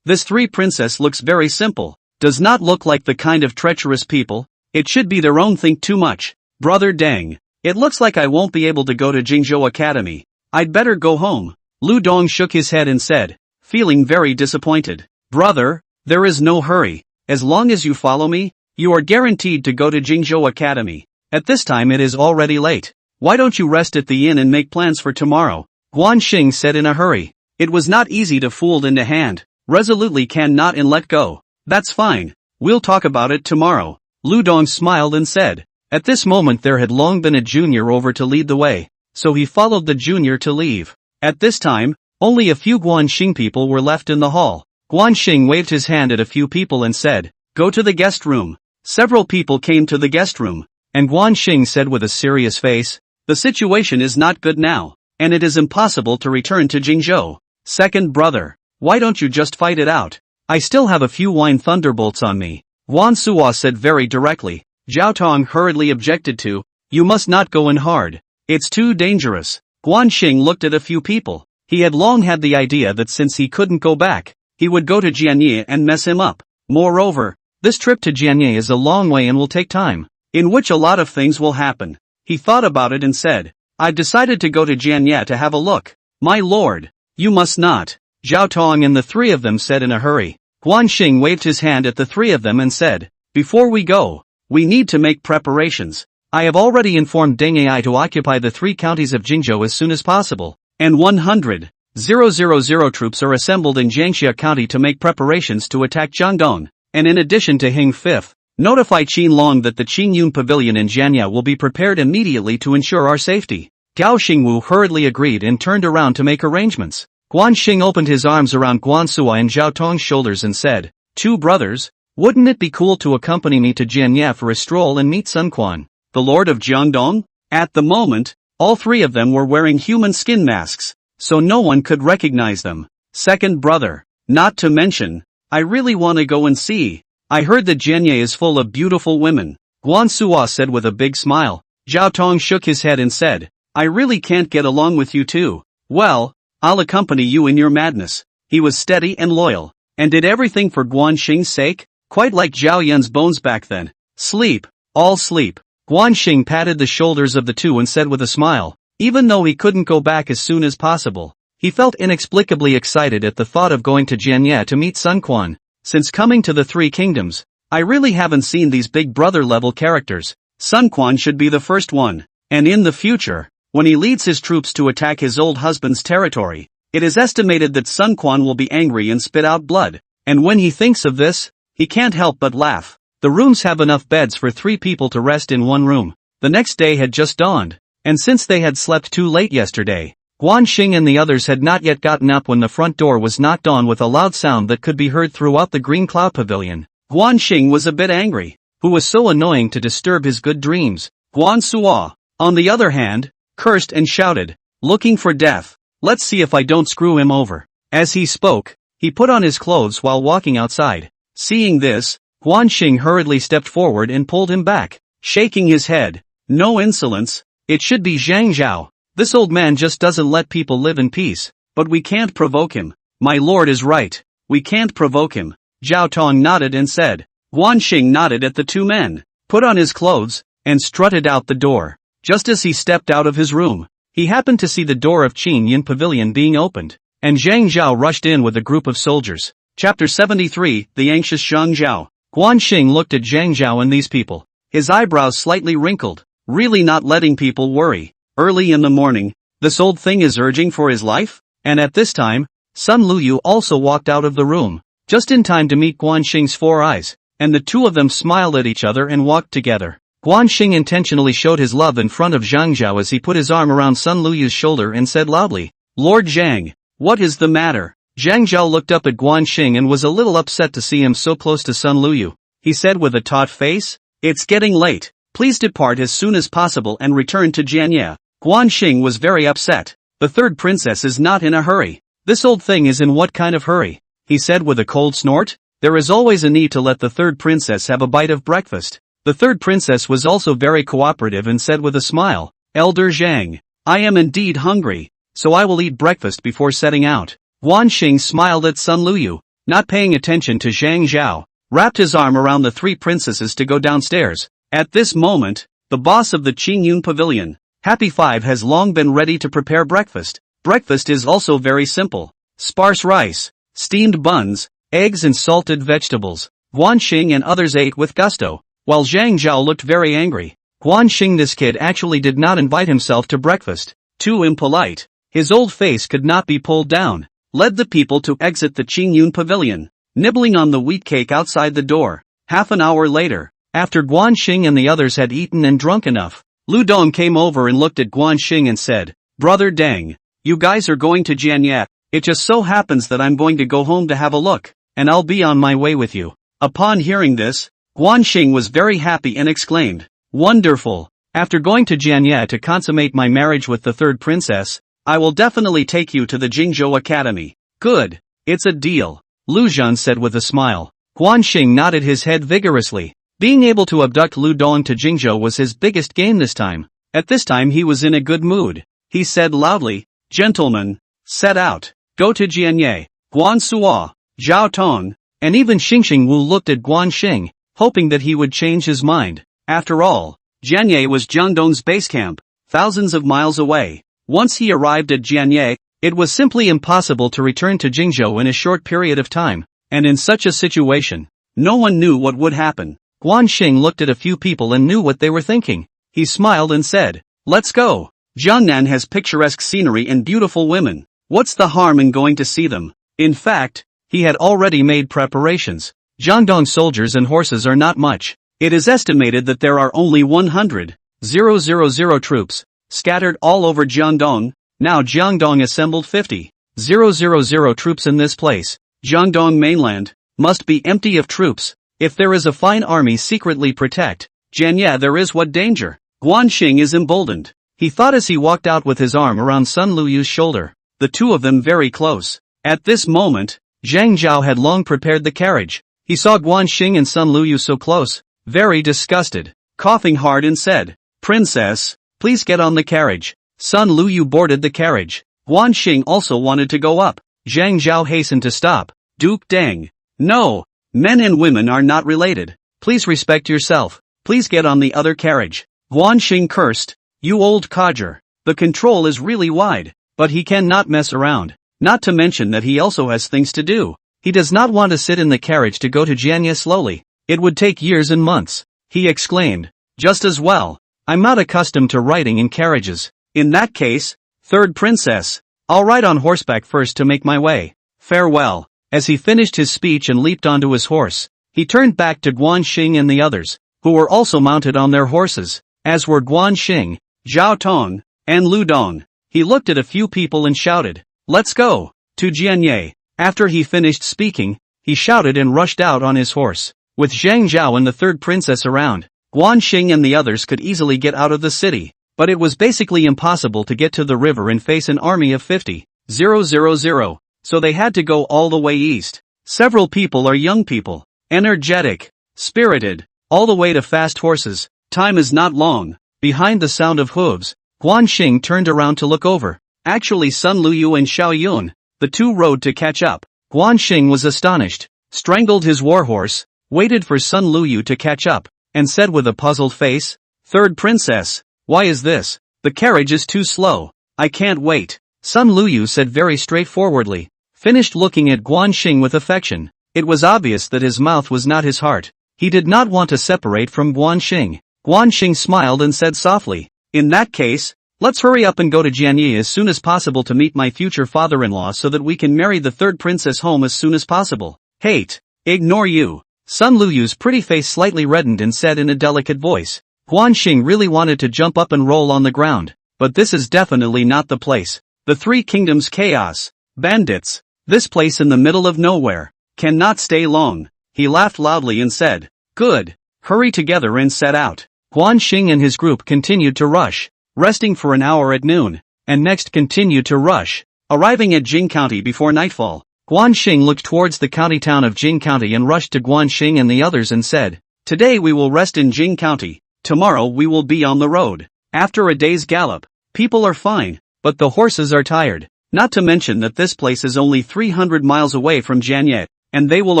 this three princess looks very simple. Does not look like the kind of treacherous people. It should be their own think too much. Brother Deng. It looks like I won't be able to go to Jingzhou Academy. I'd better go home. Lu Dong shook his head and said, feeling very disappointed. "Brother, there is no hurry. As long as you follow me, you are guaranteed to go to Jingzhou Academy. At this time it is already late. Why don't you rest at the inn and make plans for tomorrow?" Guan Xing said in a hurry. It was not easy to fold into hand. Resolutely cannot and let go. "That's fine. We'll talk about it tomorrow." Lu Dong smiled and said. At this moment there had long been a junior over to lead the way, so he followed the junior to leave. At this time, only a few Guan Xing people were left in the hall. Guan Xing waved his hand at a few people and said, "Go to the guest room." Several people came to the guest room, and Guan Xing said with a serious face, "The situation is not good now, and it is impossible to return to Jingzhou. Second brother, why don't you just fight it out? I still have a few wine thunderbolts on me." Guan Suo said very directly. Zhao Tong hurriedly objected to, "You must not go in hard. It's too dangerous." Guan Xing looked at a few people. He had long had the idea that since he couldn't go back, he would go to Jianye and mess him up. Moreover, this trip to Jianye is a long way and will take time, in which a lot of things will happen. He thought about it and said, "I've decided to go to Jianye to have a look." "My lord, you must not," Zhao Tong and the three of them said in a hurry. Guan Xing waved his hand at the three of them and said, "Before we go, We need to make preparations. I have already informed Deng Ai to occupy the 3 counties of Jingzhou as soon as possible, and 100,000 troops are assembled in Jiangxia County to make preparations to attack Jiangdong, and in addition to Hing 5th, notify Qiling that the Qingyun Pavilion in Jianya will be prepared immediately to ensure our safety. Gao Xingwu hurriedly agreed and turned around to make arrangements. Guan Xing opened his arms around Guan Suo and Zhao Tong's shoulders and said, "Two brothers, wouldn't it be cool to accompany me to Jianya for a stroll and meet Sun Quan, the Lord of Jiangdong?" At the moment, all 3 of them were wearing human skin masks, so no one could recognize them. Second brother, not to mention, I really want to go and see. I heard that Jianya is full of beautiful women, Guan Suo said with a big smile. Zhao Tong shook his head and said, I really can't get along with you two. Well, I'll accompany you in your madness. He was steady and loyal, and did everything for Guan Xing's sake, quite like Zhao Yun's bones back then. Sleep, all sleep. Guan Xing patted the shoulders of the 2 and said with a smile, even though he couldn't go back as soon as possible, he felt inexplicably excited at the thought of going to Jianya to meet Sun Quan. Since coming to the 3 kingdoms, I really haven't seen these big brother level characters. Sun Quan should be the first one, and in the future, when he leads his troops to attack his old husband's territory, it is estimated that Sun Quan will be angry and spit out blood, and when he thinks of this, he can't help but laugh. The rooms have enough beds for 3 people to rest in one room. The next day had just dawned, and since they had slept too late yesterday, Guan Xing and the others had not yet gotten up when the front door was knocked on with a loud sound that could be heard throughout the Green Cloud Pavilion. Guan Xing was a bit angry. Who was so annoying to disturb his good dreams? Guan Suo, on the other hand, cursed and shouted, looking for death. Let's see if I don't screw him over. As he spoke, he put on his clothes while walking outside. Seeing this, Guan Xing hurriedly stepped forward and pulled him back, shaking his head. No insolence, it should be Zhang Zhao. This old man just doesn't let people live in peace. But we can't provoke him. My lord is right. We can't provoke him. Zhao Tong nodded and said. Guan Xing nodded at the 2 men, put on his clothes, and strutted out the door. Just as he stepped out of his room, he happened to see the door of Qingyun Pavilion being opened, and Zhang Zhao rushed in with a group of soldiers. Chapter 73, The Anxious Zhang Zhao. Guan Xing looked at Zhang Zhao and these people, his eyebrows slightly wrinkled, really not letting people worry. Early in the morning, this old thing is urging for his life? And at this time, Sun Luyu also walked out of the room, just in time to meet Guan Xing's 4 eyes, and the 2 of them smiled at each other and walked together. Guan Xing intentionally showed his love in front of Zhang Zhao as he put his arm around Sun Luyu's shoulder and said loudly, Lord Zhang, what is the matter? Zhang Zhao looked up at Guan Xing and was a little upset to see him so close to Sun Luyu. He said with a taut face, it's getting late. Please depart as soon as possible and return to Jianya. Guan Xing was very upset. The 3rd princess is not in a hurry. This old thing is in what kind of hurry? He said with a cold snort. There is always a need to let the 3rd princess have a bite of breakfast. The 3rd princess was also very cooperative and said with a smile, Elder Zhang, I am indeed hungry, so I will eat breakfast before setting out. Guan Xing smiled at Sun Luyu, not paying attention to Zhang Zhao, wrapped his arm around the 3 princesses to go downstairs. At this moment, the boss of the Qingyun Pavilion, Happy 5, has long been ready to prepare breakfast. Breakfast is also very simple. Sparse rice, steamed buns, eggs and salted vegetables. Guan Xing and others ate with gusto, while Zhang Zhao looked very angry. Guan Xing, this kid actually did not invite himself to breakfast. Too impolite. His old face could not be pulled down. Led the people to exit the Qingyun Pavilion, nibbling on the wheat cake outside the door. Half an hour later, after Guan Xing and the others had eaten and drunk enough, Lu Dong came over and looked at Guan Xing and said, Brother Deng, you guys are going to Jianya. It just so happens that I'm going to go home to have a look, and I'll be on my way with you. Upon hearing this, Guan Xing was very happy and exclaimed, Wonderful! After going to Jianya to consummate my marriage with the 3rd princess, I will definitely take you to the Jingzhou Academy. Good. It's a deal. Lu Zhan said with a smile. Guan Xing nodded his head vigorously. Being able to abduct Lu Dong to Jingzhou was his biggest gain this time. At this time he was in a good mood. He said loudly, Gentlemen, set out. Go to Jianya. Guan Suo, Zhao Tong, and even Xing Wu looked at Guan Xing, hoping that he would change his mind. After all, Jianya was Jiangdong's base camp, thousands of miles away. Once he arrived at Jianya, it was simply impossible to return to Jingzhou in a short period of time, and in such a situation, no one knew what would happen. Guan Xing looked at a few people and knew what they were thinking. He smiled and said, "Let's go. Jiangnan has picturesque scenery and beautiful women. What's the harm in going to see them?" In fact, he had already made preparations. Jiangdong soldiers and horses are not much. It is estimated that there are only 100,000 troops scattered all over Jiangdong. Now Jiangdong assembled 50,000 troops in this place. Jiangdong mainland must be empty of troops. If there is a fine army secretly protect Jianye, there is what danger? Guan Xing is emboldened. He thought as he walked out with his arm around Sun Luyu's shoulder, the two of them very close. At this moment, Zhang Zhao had long prepared the carriage. He saw Guan Xing and Sun Luyu so close, very disgusted, coughing hard and said, "Princess, please get on the carriage." Sun Luyu boarded the carriage. Guan Xing also wanted to go up. Zhang Zhao hastened to stop. "Duke Deng. No, men and women are not related. Please respect yourself. Please get on the other carriage." Guan Xing cursed, "You old codger. The control is really wide, but he cannot mess around. Not to mention that he also has things to do. He does not want to sit in the carriage to go to Jianye slowly. It would take years and months." He exclaimed, "Just as well. I'm not accustomed to riding in carriages. In that case, third princess, I'll ride on horseback first to make my way. Farewell." As he finished his speech and leaped onto his horse, he turned back to Guan Xing and the others, who were also mounted on their horses, as were Guan Xing, Zhao Tong, and Lu Dong. He looked at a few people and shouted, "Let's go to Jianye." After he finished speaking, he shouted and rushed out on his horse. With Zhang Zhao and the third princess around, Guan Xing and the others could easily get out of the city, but it was basically impossible to get to the river and face an army of 50,000, so they had to go all the way east. Several people are young people, energetic, spirited, all the way to fast horses. Time is not long. Behind the sound of hooves, Guan Xing turned around to look over. Actually Sun Luyu and Xiao Yun, the two rode to catch up. Guan Xing was astonished, strangled his warhorse, waited for Sun Luyu to catch up, and said with a puzzled face, "Third princess, why is this? The carriage is too slow. I can't wait." Sun Luyu said very straightforwardly, finished looking at Guan Xing with affection. It was obvious that his mouth was not his heart. He did not want to separate from Guan Xing. Guan Xing smiled and said softly, "In that case, let's hurry up and go to Jianye as soon as possible to meet my future father-in-law so that we can marry the third princess home as soon as possible." "Hate. Ignore you." Sun Luyu's pretty face slightly reddened and said in a delicate voice. Guan Xing really wanted to jump up and roll on the ground, but this is definitely not the place. The Three Kingdoms Chaos. Bandits. This place in the middle of nowhere. Cannot stay long. He laughed loudly and said, "Good. Hurry together and set out." Guan Xing and his group continued to rush, resting for an hour at noon, and next continued to rush, arriving at Jing County before nightfall. Guan Xing looked towards the county town of Jing County and rushed to Guan Xing and the others and said, "Today we will rest in Jing County. Tomorrow we will be on the road." After a day's gallop, people are fine, but the horses are tired. Not to mention that this place is only 300 miles away from Jianye, and they will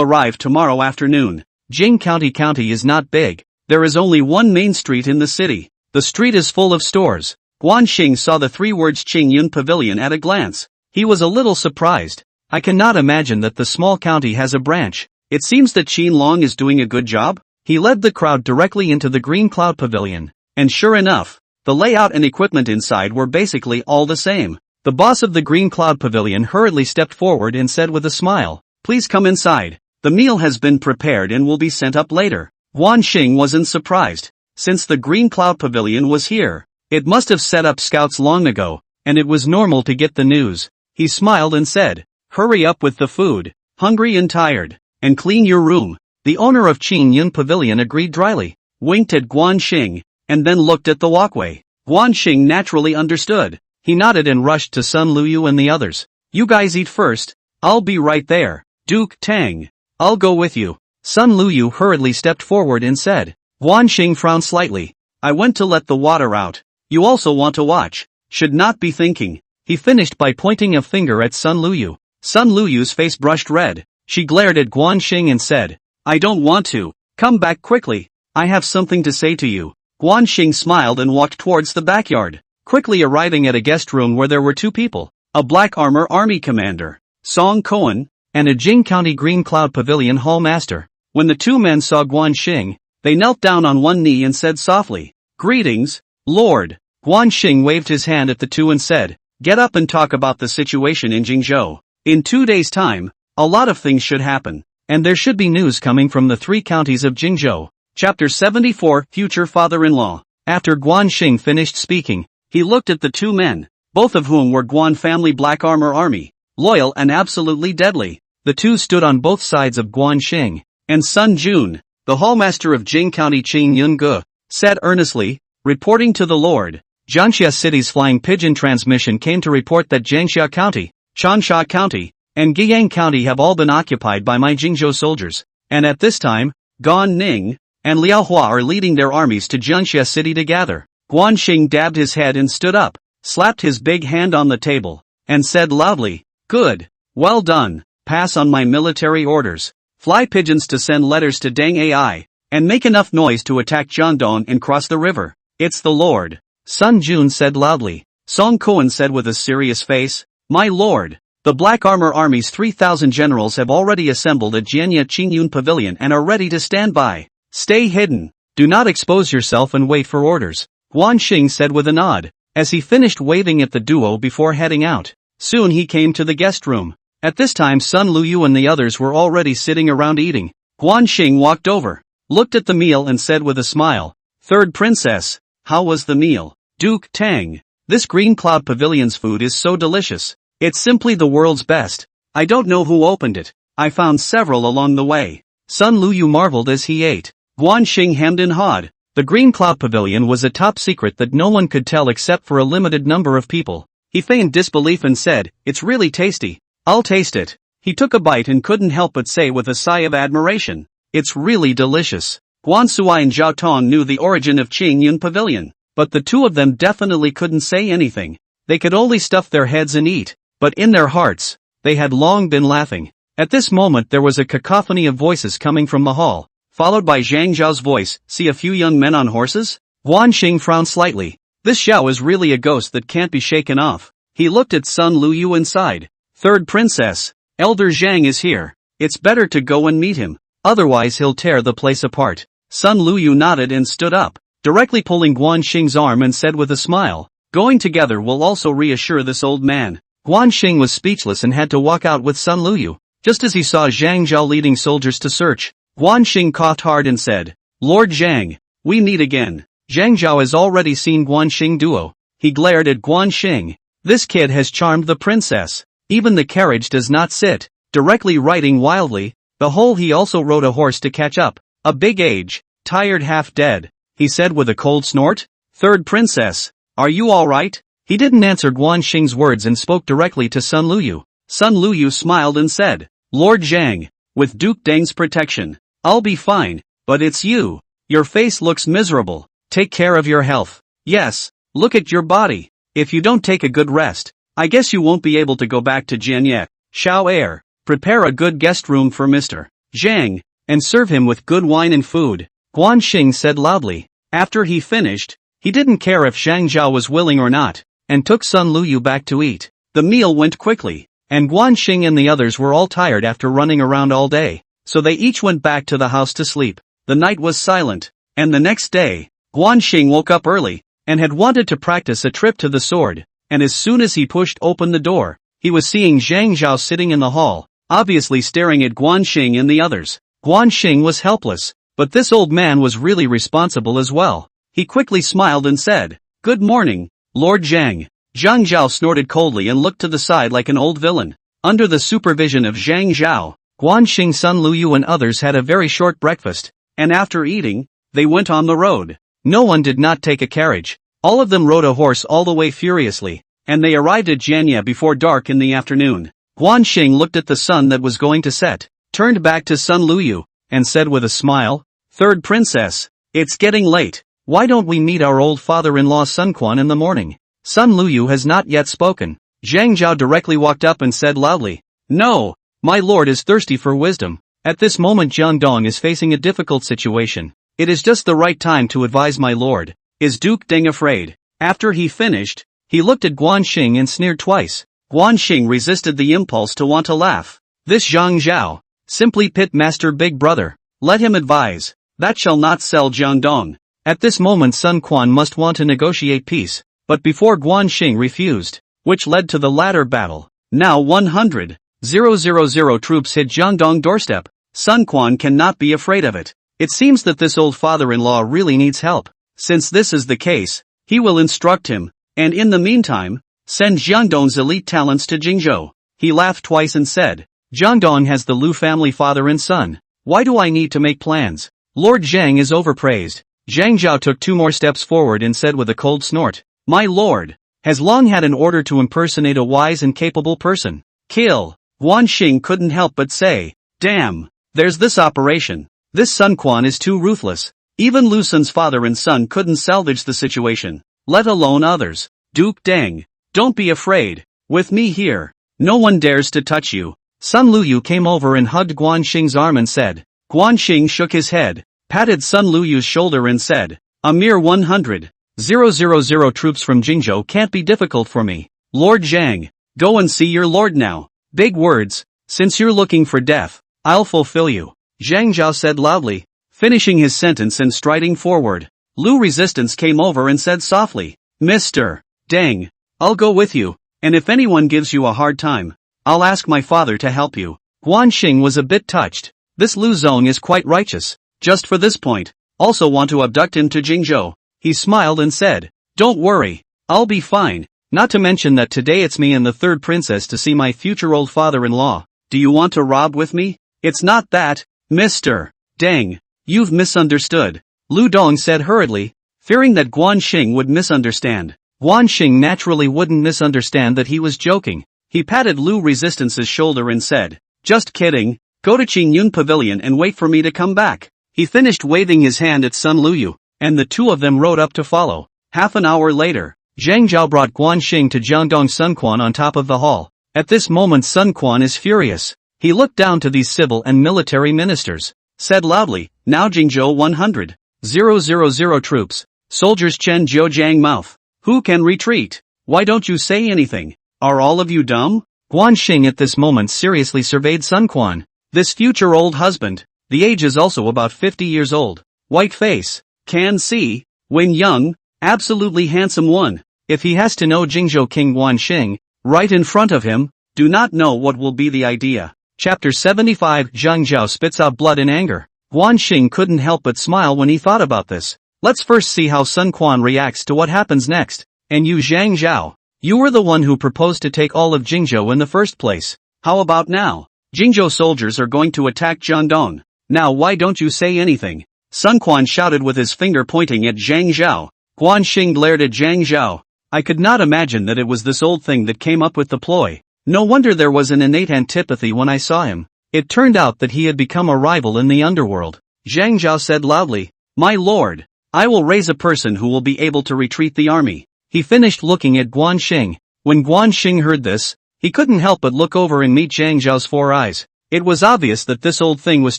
arrive tomorrow afternoon. Jing County is not big. There is only one main street in the city. The street is full of stores. Guan Xing saw the three words Qingyun Pavilion at a glance. He was a little surprised. I cannot imagine that the small county has a branch. It seems that Qin Long is doing a good job. He led the crowd directly into the Green Cloud Pavilion, and sure enough, the layout and equipment inside were basically all the same. The boss of the Green Cloud Pavilion hurriedly stepped forward and said with a smile, "Please come inside. The meal has been prepared and will be sent up later." Guan Xing wasn't surprised. Since the Green Cloud Pavilion was here, it must have set up scouts long ago, and it was normal to get the news. He smiled and said, "Hurry up with the food. Hungry and tired. And clean your room." The owner of Qingyun Pavilion agreed dryly, winked at Guan Xing, and then looked at the walkway. Guan Xing naturally understood. He nodded and rushed to Sun Luyu and the others. "You guys eat first. I'll be right there." "Duke Tang, I'll go with you." Sun Luyu hurriedly stepped forward and said. Guan Xing frowned slightly. "I went to let the water out. You also want to watch. Should not be thinking." He finished by pointing a finger at Sun Luyu. Sun Luyu's face brushed red. She glared at Guan Xing and said, "I don't want to. Come back quickly. I have something to say to you." Guan Xing smiled and walked towards the backyard, quickly arriving at a guest room where there were two people, a black armor army commander, Song Cohen, and a Jing County Green Cloud Pavilion hall master. When the two men saw Guan Xing, They knelt down on one knee and said softly, "Greetings, Lord." Guan Xing waved his hand at the two and said, "Get up and talk about the situation in Jingzhou. In 2 days' time, a lot of things should happen, and there should be news coming from the 3 counties of Jingzhou." Chapter 74, Future Father-in-Law. After Guan Xing finished speaking, he looked at the 2 men, both of whom were Guan family Black Armor Army, loyal and absolutely deadly. The 2 stood on both sides of Guan Xing, and Sun Jun, the hallmaster of Jing County Qing Yunge, said earnestly, "Reporting to the Lord, Jiangxia City's flying pigeon transmission came to report that Jiangxia County, Changsha County, and Guiyang County have all been occupied by my Jingzhou soldiers, and at this time, Gan Ning and Liao Hua are leading their armies to Jiangxia City to gather." Guan Xing dabbed his head and stood up, slapped his big hand on the table, and said loudly, "Good, well done, pass on my military orders. Fly pigeons to send letters to Deng Ai, and make enough noise to attack Jiangdong and cross the river. It's the Lord." Sun Jun said loudly. Song Kuan said with a serious face, "My lord, the Black Armor Army's 3,000 generals have already assembled at Jianya Qingyun Pavilion and are ready to stand by. Stay hidden. Do not expose yourself and wait for orders." Guan Xing said with a nod, as he finished waving at the duo before heading out. Soon he came to the guest room. At this time Sun Luyu and the others were already sitting around eating. Guan Xing walked over, looked at the meal and said with a smile, "Third princess, how was the meal?" "Duke Tang, this Green Cloud Pavilion's food is so delicious. It's simply the world's best. I don't know who opened it. I found several along the way." Sun Luyu marveled as he ate. Guan Xing hemmed and hawed. The Green Cloud Pavilion was a top secret that no one could tell except for a limited number of people. He feigned disbelief and said, "It's really tasty. I'll taste it." He took a bite and couldn't help but say with a sigh of admiration, "It's really delicious." Guan Suo and Zhao Tong knew the origin of Qingyun Pavilion, but the 2 of them definitely couldn't say anything. They could only stuff their heads and eat, but in their hearts, they had long been laughing. At this moment there was a cacophony of voices coming from the hall, followed by Zhang Zhao's voice, "See a few young men on horses?" Guan Xing frowned slightly. This Xiao is really a ghost that can't be shaken off. He looked at Sun Luyu and sighed. "Third princess, Elder Zhang is here. It's better to go and meet him, otherwise he'll tear the place apart." Sun Luyu nodded and stood up, directly pulling Guan Xing's arm and said with a smile, "Going together will also reassure this old man." Guan Xing was speechless and had to walk out with Sun Luyu. Just as he saw Zhang Zhao leading soldiers to search, Guan Xing coughed hard and said, "Lord Zhang, we meet again." Zhang Zhao has already seen Guan Xing duo. He glared at Guan Xing. "This kid has charmed the princess. Even the carriage does not sit, directly riding wildly. The whole he also rode a horse to catch up. A big age, tired half dead," he said with a cold snort. "Third princess, are you alright?" He didn't answer Guan Xing's words and spoke directly to Sun Luyu. Sun Luyu smiled and said, "Lord Zhang, with Duke Deng's protection, I'll be fine, but it's you. Your face looks miserable. Take care of your health. Yes, look at your body. If you don't take a good rest, I guess you won't be able to go back to Jianye. Xiao Air, prepare a good guest room for Mr. Zhang, and serve him with good wine and food," Guan Xing said loudly. After he finished, he didn't care if Zhang Zhao was willing or not, and took Sun Luyu back to eat. The meal went quickly, and Guan Xing and the others were all tired after running around all day, so they each went back to the house to sleep. The night was silent, and the next day, Guan Xing woke up early, and had wanted to practice a trip to the sword, and as soon as he pushed open the door, he was seeing Zhang Zhao sitting in the hall, obviously staring at Guan Xing and the others. Guan Xing was helpless, but this old man was really responsible as well. He quickly smiled and said, "Good morning, Lord Zhang." Zhang Zhao snorted coldly and looked to the side like an old villain. Under the supervision of Zhang Zhao, Guan Xing, Sun Luyu and others had a very short breakfast, and after eating, they went on the road. No one did not take a carriage. All of them rode a horse all the way furiously, and they arrived at Jianye before dark in the afternoon. Guan Xing looked at the sun that was going to set, turned back to Sun Luyu, and said with a smile, "Third princess, it's getting late. Why don't we meet our old father-in-law Sun Quan in the morning?" Sun Luyu has not yet spoken. Zhang Zhao directly walked up and said loudly, "No, my lord is thirsty for wisdom. At this moment Jiangdong is facing a difficult situation. It is just the right time to advise my lord. Is Duke Deng afraid?" After he finished, he looked at Guan Xing and sneered twice. Guan Xing resisted the impulse to want to laugh. This Zhang Zhao, simply pit master big brother. Let him advise. That shall not sell Jiangdong. At this moment Sun Quan must want to negotiate peace, but before Xing refused, which led to the latter battle. Now 100,000 troops hit Jiangdong doorstep. Sun Quan cannot be afraid of it. It seems that this old father-in-law really needs help. Since this is the case, he will instruct him, and in the meantime, send Jiangdong's elite talents to Jingzhou. He laughed twice and said, Jiangdong has the Lu family father and son. Why do I need to make plans? Lord Zhang is overpraised. Zhang Zhao took 2 more steps forward and said with a cold snort, My lord, has long had an order to impersonate a wise and capable person. Kill. Xing couldn't help but say, Damn, there's this operation. This Sun Quan is too ruthless. Even Lu Sun's father and son couldn't salvage the situation, let alone others. Duke Deng, don't be afraid. With me here, no one dares to touch you. Sun Luyu came over and hugged Xing's arm and said. Xing shook his head, patted Sun Luyu's shoulder and said, A mere 100,000 troops from Jingzhou can't be difficult for me. Lord Zhang, go and see your lord now. Big words. Since you're looking for death, I'll fulfill you. Zhang Zhao said loudly, finishing his sentence and striding forward. Lu Resistance came over and said softly, Mr. Deng, I'll go with you, and if anyone gives you a hard time, I'll ask my father to help you. Xing was a bit touched. This Lu Zong is quite righteous. Just for this point, also want to abduct him to Jingzhou. He smiled and said, Don't worry, I'll be fine, not to mention that today it's me and the third princess to see my future old father-in-law. Do you want to rob with me? It's not that. Mr. Deng, you've misunderstood. Lu Dong said hurriedly, fearing that Xing would misunderstand. Xing naturally wouldn't misunderstand that he was joking. He patted Lu Resistance's shoulder and said, Just kidding, go to Qingyun Pavilion and wait for me to come back. He finished waving his hand at Sun Luyu, and the two of them rode up to follow. Half an hour later, Zhang Zhao brought Xing to Jiangdong Sun Quan on top of the hall. At this moment Sun Quan is furious. He looked down to these civil and military ministers, said loudly, Now Jingzhou 100,000 troops, soldiers Chen Jiang mouth. Who can retreat? Why don't you say anything? Are all of you dumb? Xing at this moment seriously surveyed Sun Quan. This future old husband, the age is also about 50 years old. White face, can see, when young, absolutely handsome one. If he has to know Jingzhou King Xing, right in front of him, do not know what will be the idea. Chapter 75 Zhang Zhao spits out blood in anger. Xing couldn't help but smile when he thought about this. Let's first see how Sun Quan reacts to what happens next. And you Zhang Zhao, you were the one who proposed to take all of Jingzhou in the first place. How about now? Jingzhou soldiers are going to attack Jiangdong. Now why don't you say anything? Sun Quan shouted with his finger pointing at Zhang Zhao. Xing glared at Zhang Zhao. I could not imagine that it was this old thing that came up with the ploy. No wonder there was an innate antipathy when I saw him. It turned out that he had become a rival in the underworld. Zhang Zhao said loudly, My lord, I will raise a person who will be able to retreat the army. He finished looking at Xing. When Xing heard this, he couldn't help but look over and meet Zhang Zhao's 4 eyes. It was obvious that this old thing was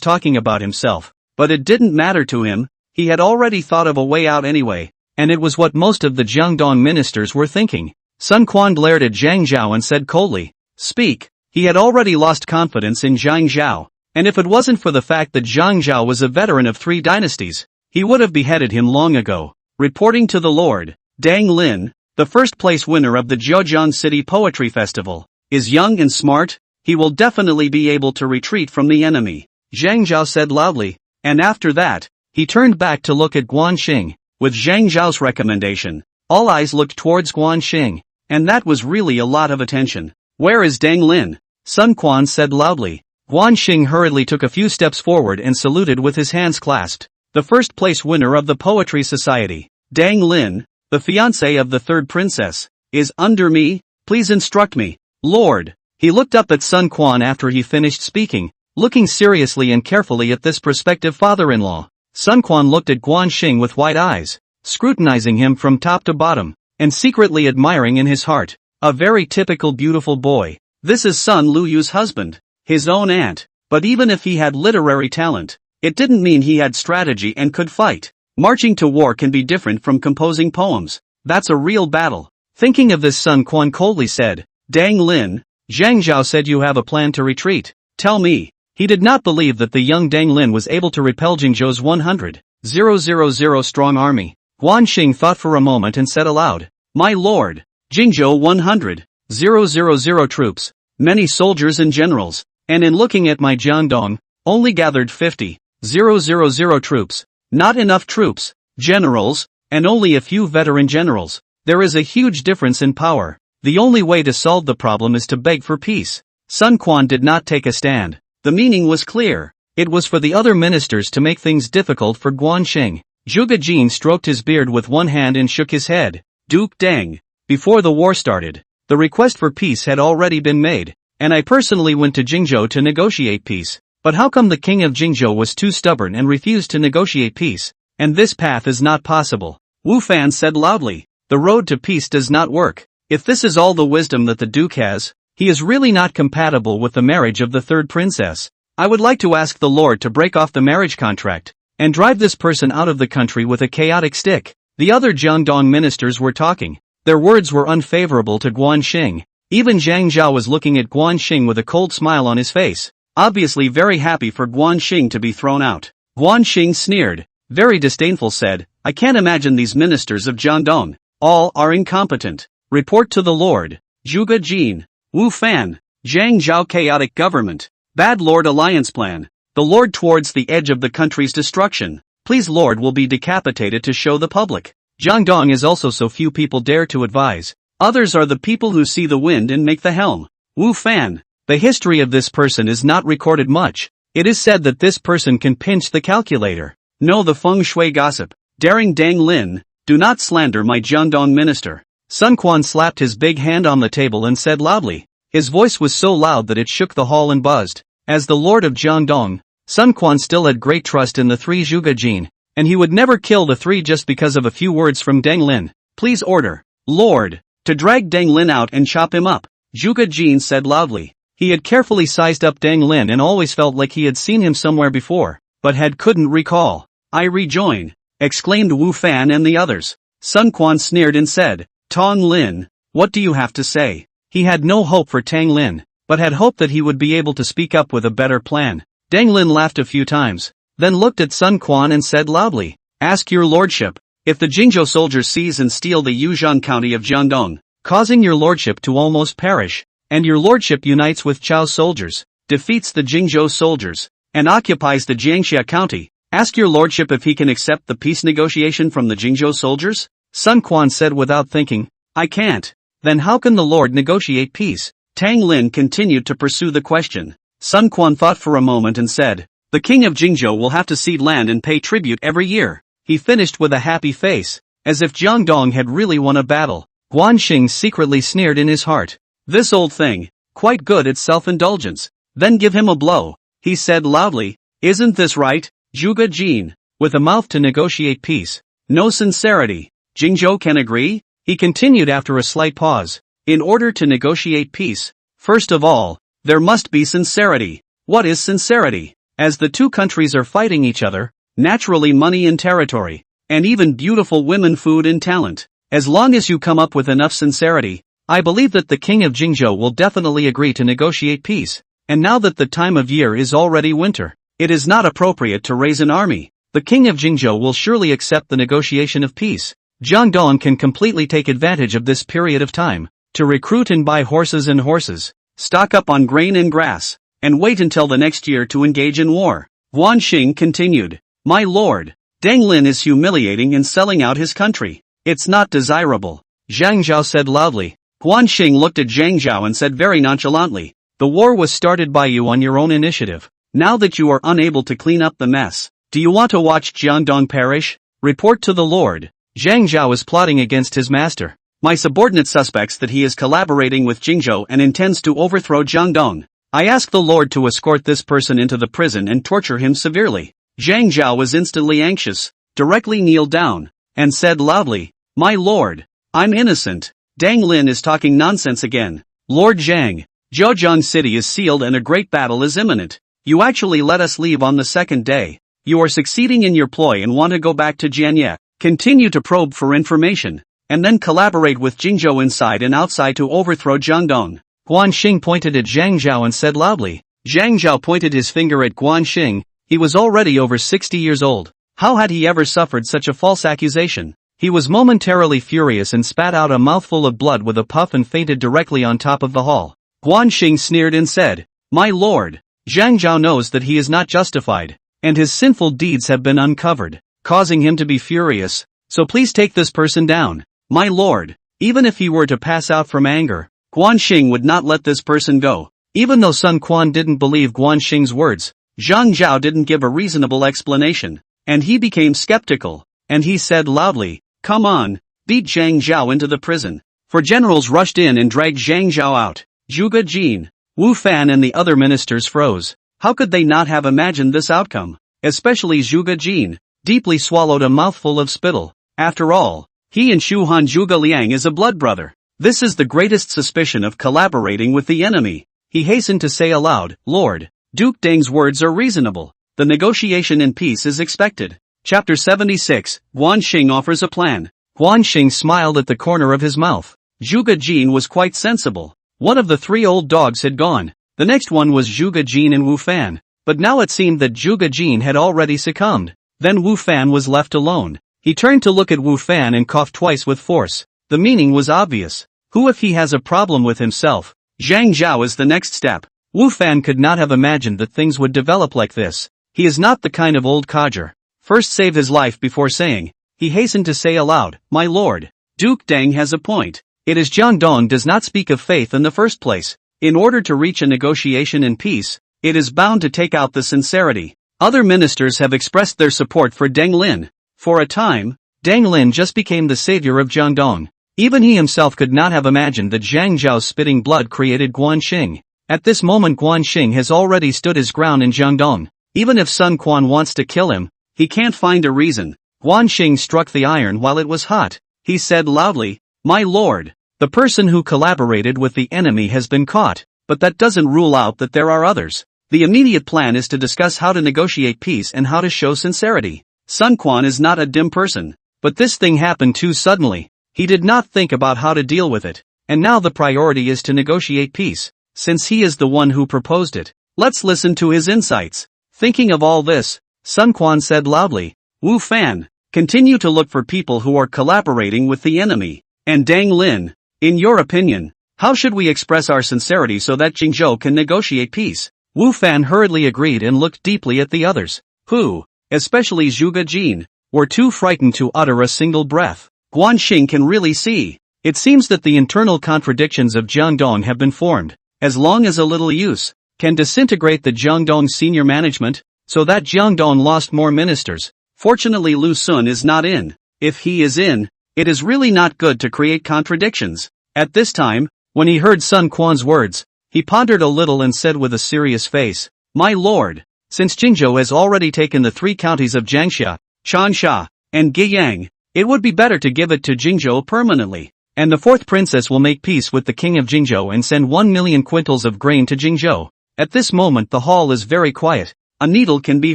talking about himself, but it didn't matter to him. He had already thought of a way out anyway, and it was what most of the Jiangdong ministers were thinking. Sun Quan glared at Zhang Zhao and said coldly, Speak. He had already lost confidence in Zhang Zhao, and if it wasn't for the fact that Zhang Zhao was a veteran of 3 dynasties, he would have beheaded him long ago. Reporting to the Lord, Dang Lin, the first place winner of the Zhejiang City Poetry Festival, is young and smart. He will definitely be able to retreat from the enemy. Zhang Zhao said loudly, and after that, he turned back to look at Xing. With Zhang Zhao's recommendation, all eyes looked towards Xing, and that was really a lot of attention. Where is Dang Lin? Sun Quan said loudly. Xing hurriedly took a few steps forward and saluted with his hands clasped. The first place winner of the Poetry Society, Dang Lin, the fiancé of the third princess, is under me. Please instruct me, Lord. He looked up at Sun Quan after he finished speaking, looking seriously and carefully at this prospective father-in-law. Sun Quan looked at Xing with wide eyes, scrutinizing him from top to bottom, and secretly admiring in his heart. A very typical beautiful boy. This is Sun Luyu's husband, his own aunt. But even if he had literary talent, it didn't mean he had strategy and could fight. Marching to war can be different from composing poems. That's a real battle. Thinking of this, Sun Quan coldly said, Dang Lin, Zhang Zhao said you have a plan to retreat. Tell me, He did not believe that the young Dang Lin was able to repel Jingzhou's 100,000 strong army. Guan Xing thought for a moment and said aloud, "My lord, Jingzhou 100,000 troops, many soldiers and generals, and in looking at my Jiangdong, only gathered 50,000 troops, not enough troops, generals, and only a few veteran generals. There is a huge difference in power. The only way to solve the problem is to beg for peace." Sun Quan did not take a stand. The meaning was clear. It was for the other ministers to make things difficult for Guan Xing. Zhuge Jin stroked his beard with one hand and shook his head. Duke Deng. Before the war started, the request for peace had already been made, and I personally went to Jingzhou to negotiate peace. But how come the king of Jingzhou was too stubborn and refused to negotiate peace? And this path is not possible. Wu Fan said loudly, "The road to peace does not work. If this is all the wisdom that the duke has, he is really not compatible with the marriage of the third princess. I would like to ask the Lord to break off the marriage contract, and drive this person out of the country with a chaotic stick." The other Jiangdong ministers were talking. Their words were unfavorable to Guan Xing. Even Zhang Zhao was looking at Guan Xing with a cold smile on his face, obviously very happy for Guan Xing to be thrown out. Guan Xing sneered, very disdainful said, "I can't imagine these ministers of Jiangdong. All are incompetent. Report to the Lord." Zhuge Jin, Wu Fan, Zhang Zhao chaotic government. Bad Lord alliance plan. The Lord towards the edge of the country's destruction. Please Lord will be decapitated to show the public. Jiangdong is also so few people dare to advise. Others are the people who see the wind and make the helm. Wu Fan. The history of this person is not recorded much. It is said that this person can pinch the calculator. Know the feng shui gossip. Daring Dang Lin, do not slander my Jiangdong minister. Sun Quan slapped his big hand on the table and said loudly. His voice was so loud that it shook the hall and buzzed. As the lord of Jiangdong, Sun Quan still had great trust in the three Zhuge Jin, and he would never kill the three just because of a few words from Dang Lin. Please order, Lord, to drag Dang Lin out and chop him up. Zhuge Jin said loudly. He had carefully sized up Dang Lin and always felt like he had seen him somewhere before, but couldn't recall. "I rejoin," exclaimed Wu Fan and the others. Sun Quan sneered and said, "Tang Lin, what do you have to say?" He had no hope for Tang Lin, but had hoped that he would be able to speak up with a better plan. Dang Lin laughed a few times, then looked at Sun Quan and said loudly, "Ask your lordship, if the Jingzhou soldiers seize and steal the Yuzhan county of Jiangdong, causing your lordship to almost perish, and your lordship unites with Chao's soldiers, defeats the Jingzhou soldiers, and occupies the Jiangxia county, ask your lordship if he can accept the peace negotiation from the Jingzhou soldiers?" Sun Quan said without thinking, "I can't." "Then how can the lord negotiate peace?" Tang Lin continued to pursue the question. Sun Quan thought for a moment and said, "The king of Jingzhou will have to cede land and pay tribute every year." He finished with a happy face, as if Jiangdong had really won a battle. Guan Xing secretly sneered in his heart. This old thing, quite good at self-indulgence. Then give him a blow, he said loudly. "Isn't this right, Zhuge Jin? With a mouth to negotiate peace, no sincerity. Jingzhou can agree?" He continued after a slight pause. "In order to negotiate peace, first of all, there must be sincerity." What is sincerity? As the two countries are fighting each other, naturally money and territory, and even beautiful women, food and talent. As long as you come up with enough sincerity, I believe that the king of Jingzhou will definitely agree to negotiate peace. And now that the time of year is already winter, it is not appropriate to raise an army. The king of Jingzhou will surely accept the negotiation of peace. Jiangdong can completely take advantage of this period of time, to recruit and buy horses, stock up on grain and grass, and wait until the next year to engage in war. Guan Xing continued, "My lord, Dang Lin is humiliating and selling out his country. It's not desirable." Zhang Zhao said loudly. Guan Xing looked at Zhang Zhao and said very nonchalantly, "The war was started by you on your own initiative. Now that you are unable to clean up the mess, do you want to watch Jiangdong perish? Report to the Lord." Zhang Zhao is plotting against his master. My subordinate suspects that he is collaborating with Jingzhou and intends to overthrow Jiangdong. I ask the Lord to escort this person into the prison and torture him severely. Zhang Zhao was instantly anxious, directly kneeled down, and said loudly, "My lord, I'm innocent. Dang Lin is talking nonsense again. Lord Zhang, Zhejiang City is sealed and a great battle is imminent. You actually let us leave on the second day. You are succeeding in your ploy and want to go back to Jianye. Continue to probe for information, and then collaborate with Jingzhou inside and outside to overthrow Jiangdong." Guan Xing pointed at Zhang Zhao and said loudly, Zhang Zhao pointed his finger at Guan Xing. He was already over 60 years old. How had he ever suffered such a false accusation? He was momentarily furious and spat out a mouthful of blood with a puff and fainted directly on top of the hall. Guan Xing sneered and said, "My lord, Zhang Zhao knows that he is not justified, and his sinful deeds have been uncovered, causing him to be furious, so please take this person down. My lord." Even if he were to pass out from anger, Guan Xing would not let this person go. Even though Sun Quan didn't believe Guan Xing's words, Zhang Zhao didn't give a reasonable explanation, and he became skeptical, and he said loudly, "Come on, beat Zhang Zhao into the prison." Four generals rushed in and dragged Zhang Zhao out. Zhuge Jin, Wu Fan and the other ministers froze. How could they not have imagined this outcome? Especially Zhuge Jin, deeply swallowed a mouthful of spittle. After all, he and Shu Han Zhuge Liang is a blood brother. This is the greatest suspicion of collaborating with the enemy. He hastened to say aloud, "Lord, Duke Deng's words are reasonable. The negotiation in peace is expected." Chapter 76, Guan Xing offers a plan. Guan Xing smiled at the corner of his mouth. Zhuge Jin was quite sensible. One of the three old dogs had gone. The next one was Zhuge Jin and Wu Fan. But now it seemed that Zhuge Jin had already succumbed. Then Wu Fan was left alone. He turned to look at Wu Fan and coughed twice with force. The meaning was obvious. Who if he has a problem with himself? Zhang Zhao is the next step. Wu Fan could not have imagined that things would develop like this. He is not the kind of old codger. First save his life before saying. He hastened to say aloud, "My lord, Duke Deng has a point. It is Jiangdong does not speak of faith in the first place. In order to reach a negotiation in peace, it is bound to take out the sincerity. Other ministers have expressed their support for Deng Lin. For a time, Deng Lin just became the savior of Jiangdong. Even he himself could not have imagined that Zhang Zhao's spitting blood created Guan Xing. At this moment Guan Xing has already stood his ground in Jiangdong. Even if Sun Quan wants to kill him, he can't find a reason." Guan Xing struck the iron while it was hot. He said loudly, "My lord, the person who collaborated with the enemy has been caught, but that doesn't rule out that there are others. The immediate plan is to discuss how to negotiate peace and how to show sincerity. Sun Quan is not a dim person, but this thing happened too suddenly. He did not think about how to deal with it, and now the priority is to negotiate peace, since he is the one who proposed it. Let's listen to his insights." Thinking of all this, Sun Quan said loudly, "Wu Fan, continue to look for people who are collaborating with the enemy. And Deng Lin, in your opinion, how should we express our sincerity so that Jingzhou can negotiate peace?" Wu Fan hurriedly agreed and looked deeply at the others, who, especially Zhuge Jin, were too frightened to utter a single breath. Guan Xing can really see. It seems that the internal contradictions of Jiangdong have been formed. As long as a little use can disintegrate the Jiangdong senior management, so that Jiangdong lost more ministers. Fortunately Lu Sun is not in. If he is in, it is really not good to create contradictions. At this time, when he heard Sun Quan's words, he pondered a little and said with a serious face, "My lord, since Jingzhou has already taken the 3 counties of Jiangxia, Changsha, and Guiyang, it would be better to give it to Jingzhou permanently, and the 4th princess will make peace with the king of Jingzhou and send 1 million quintals of grain to Jingzhou." At this moment the hall is very quiet. A needle can be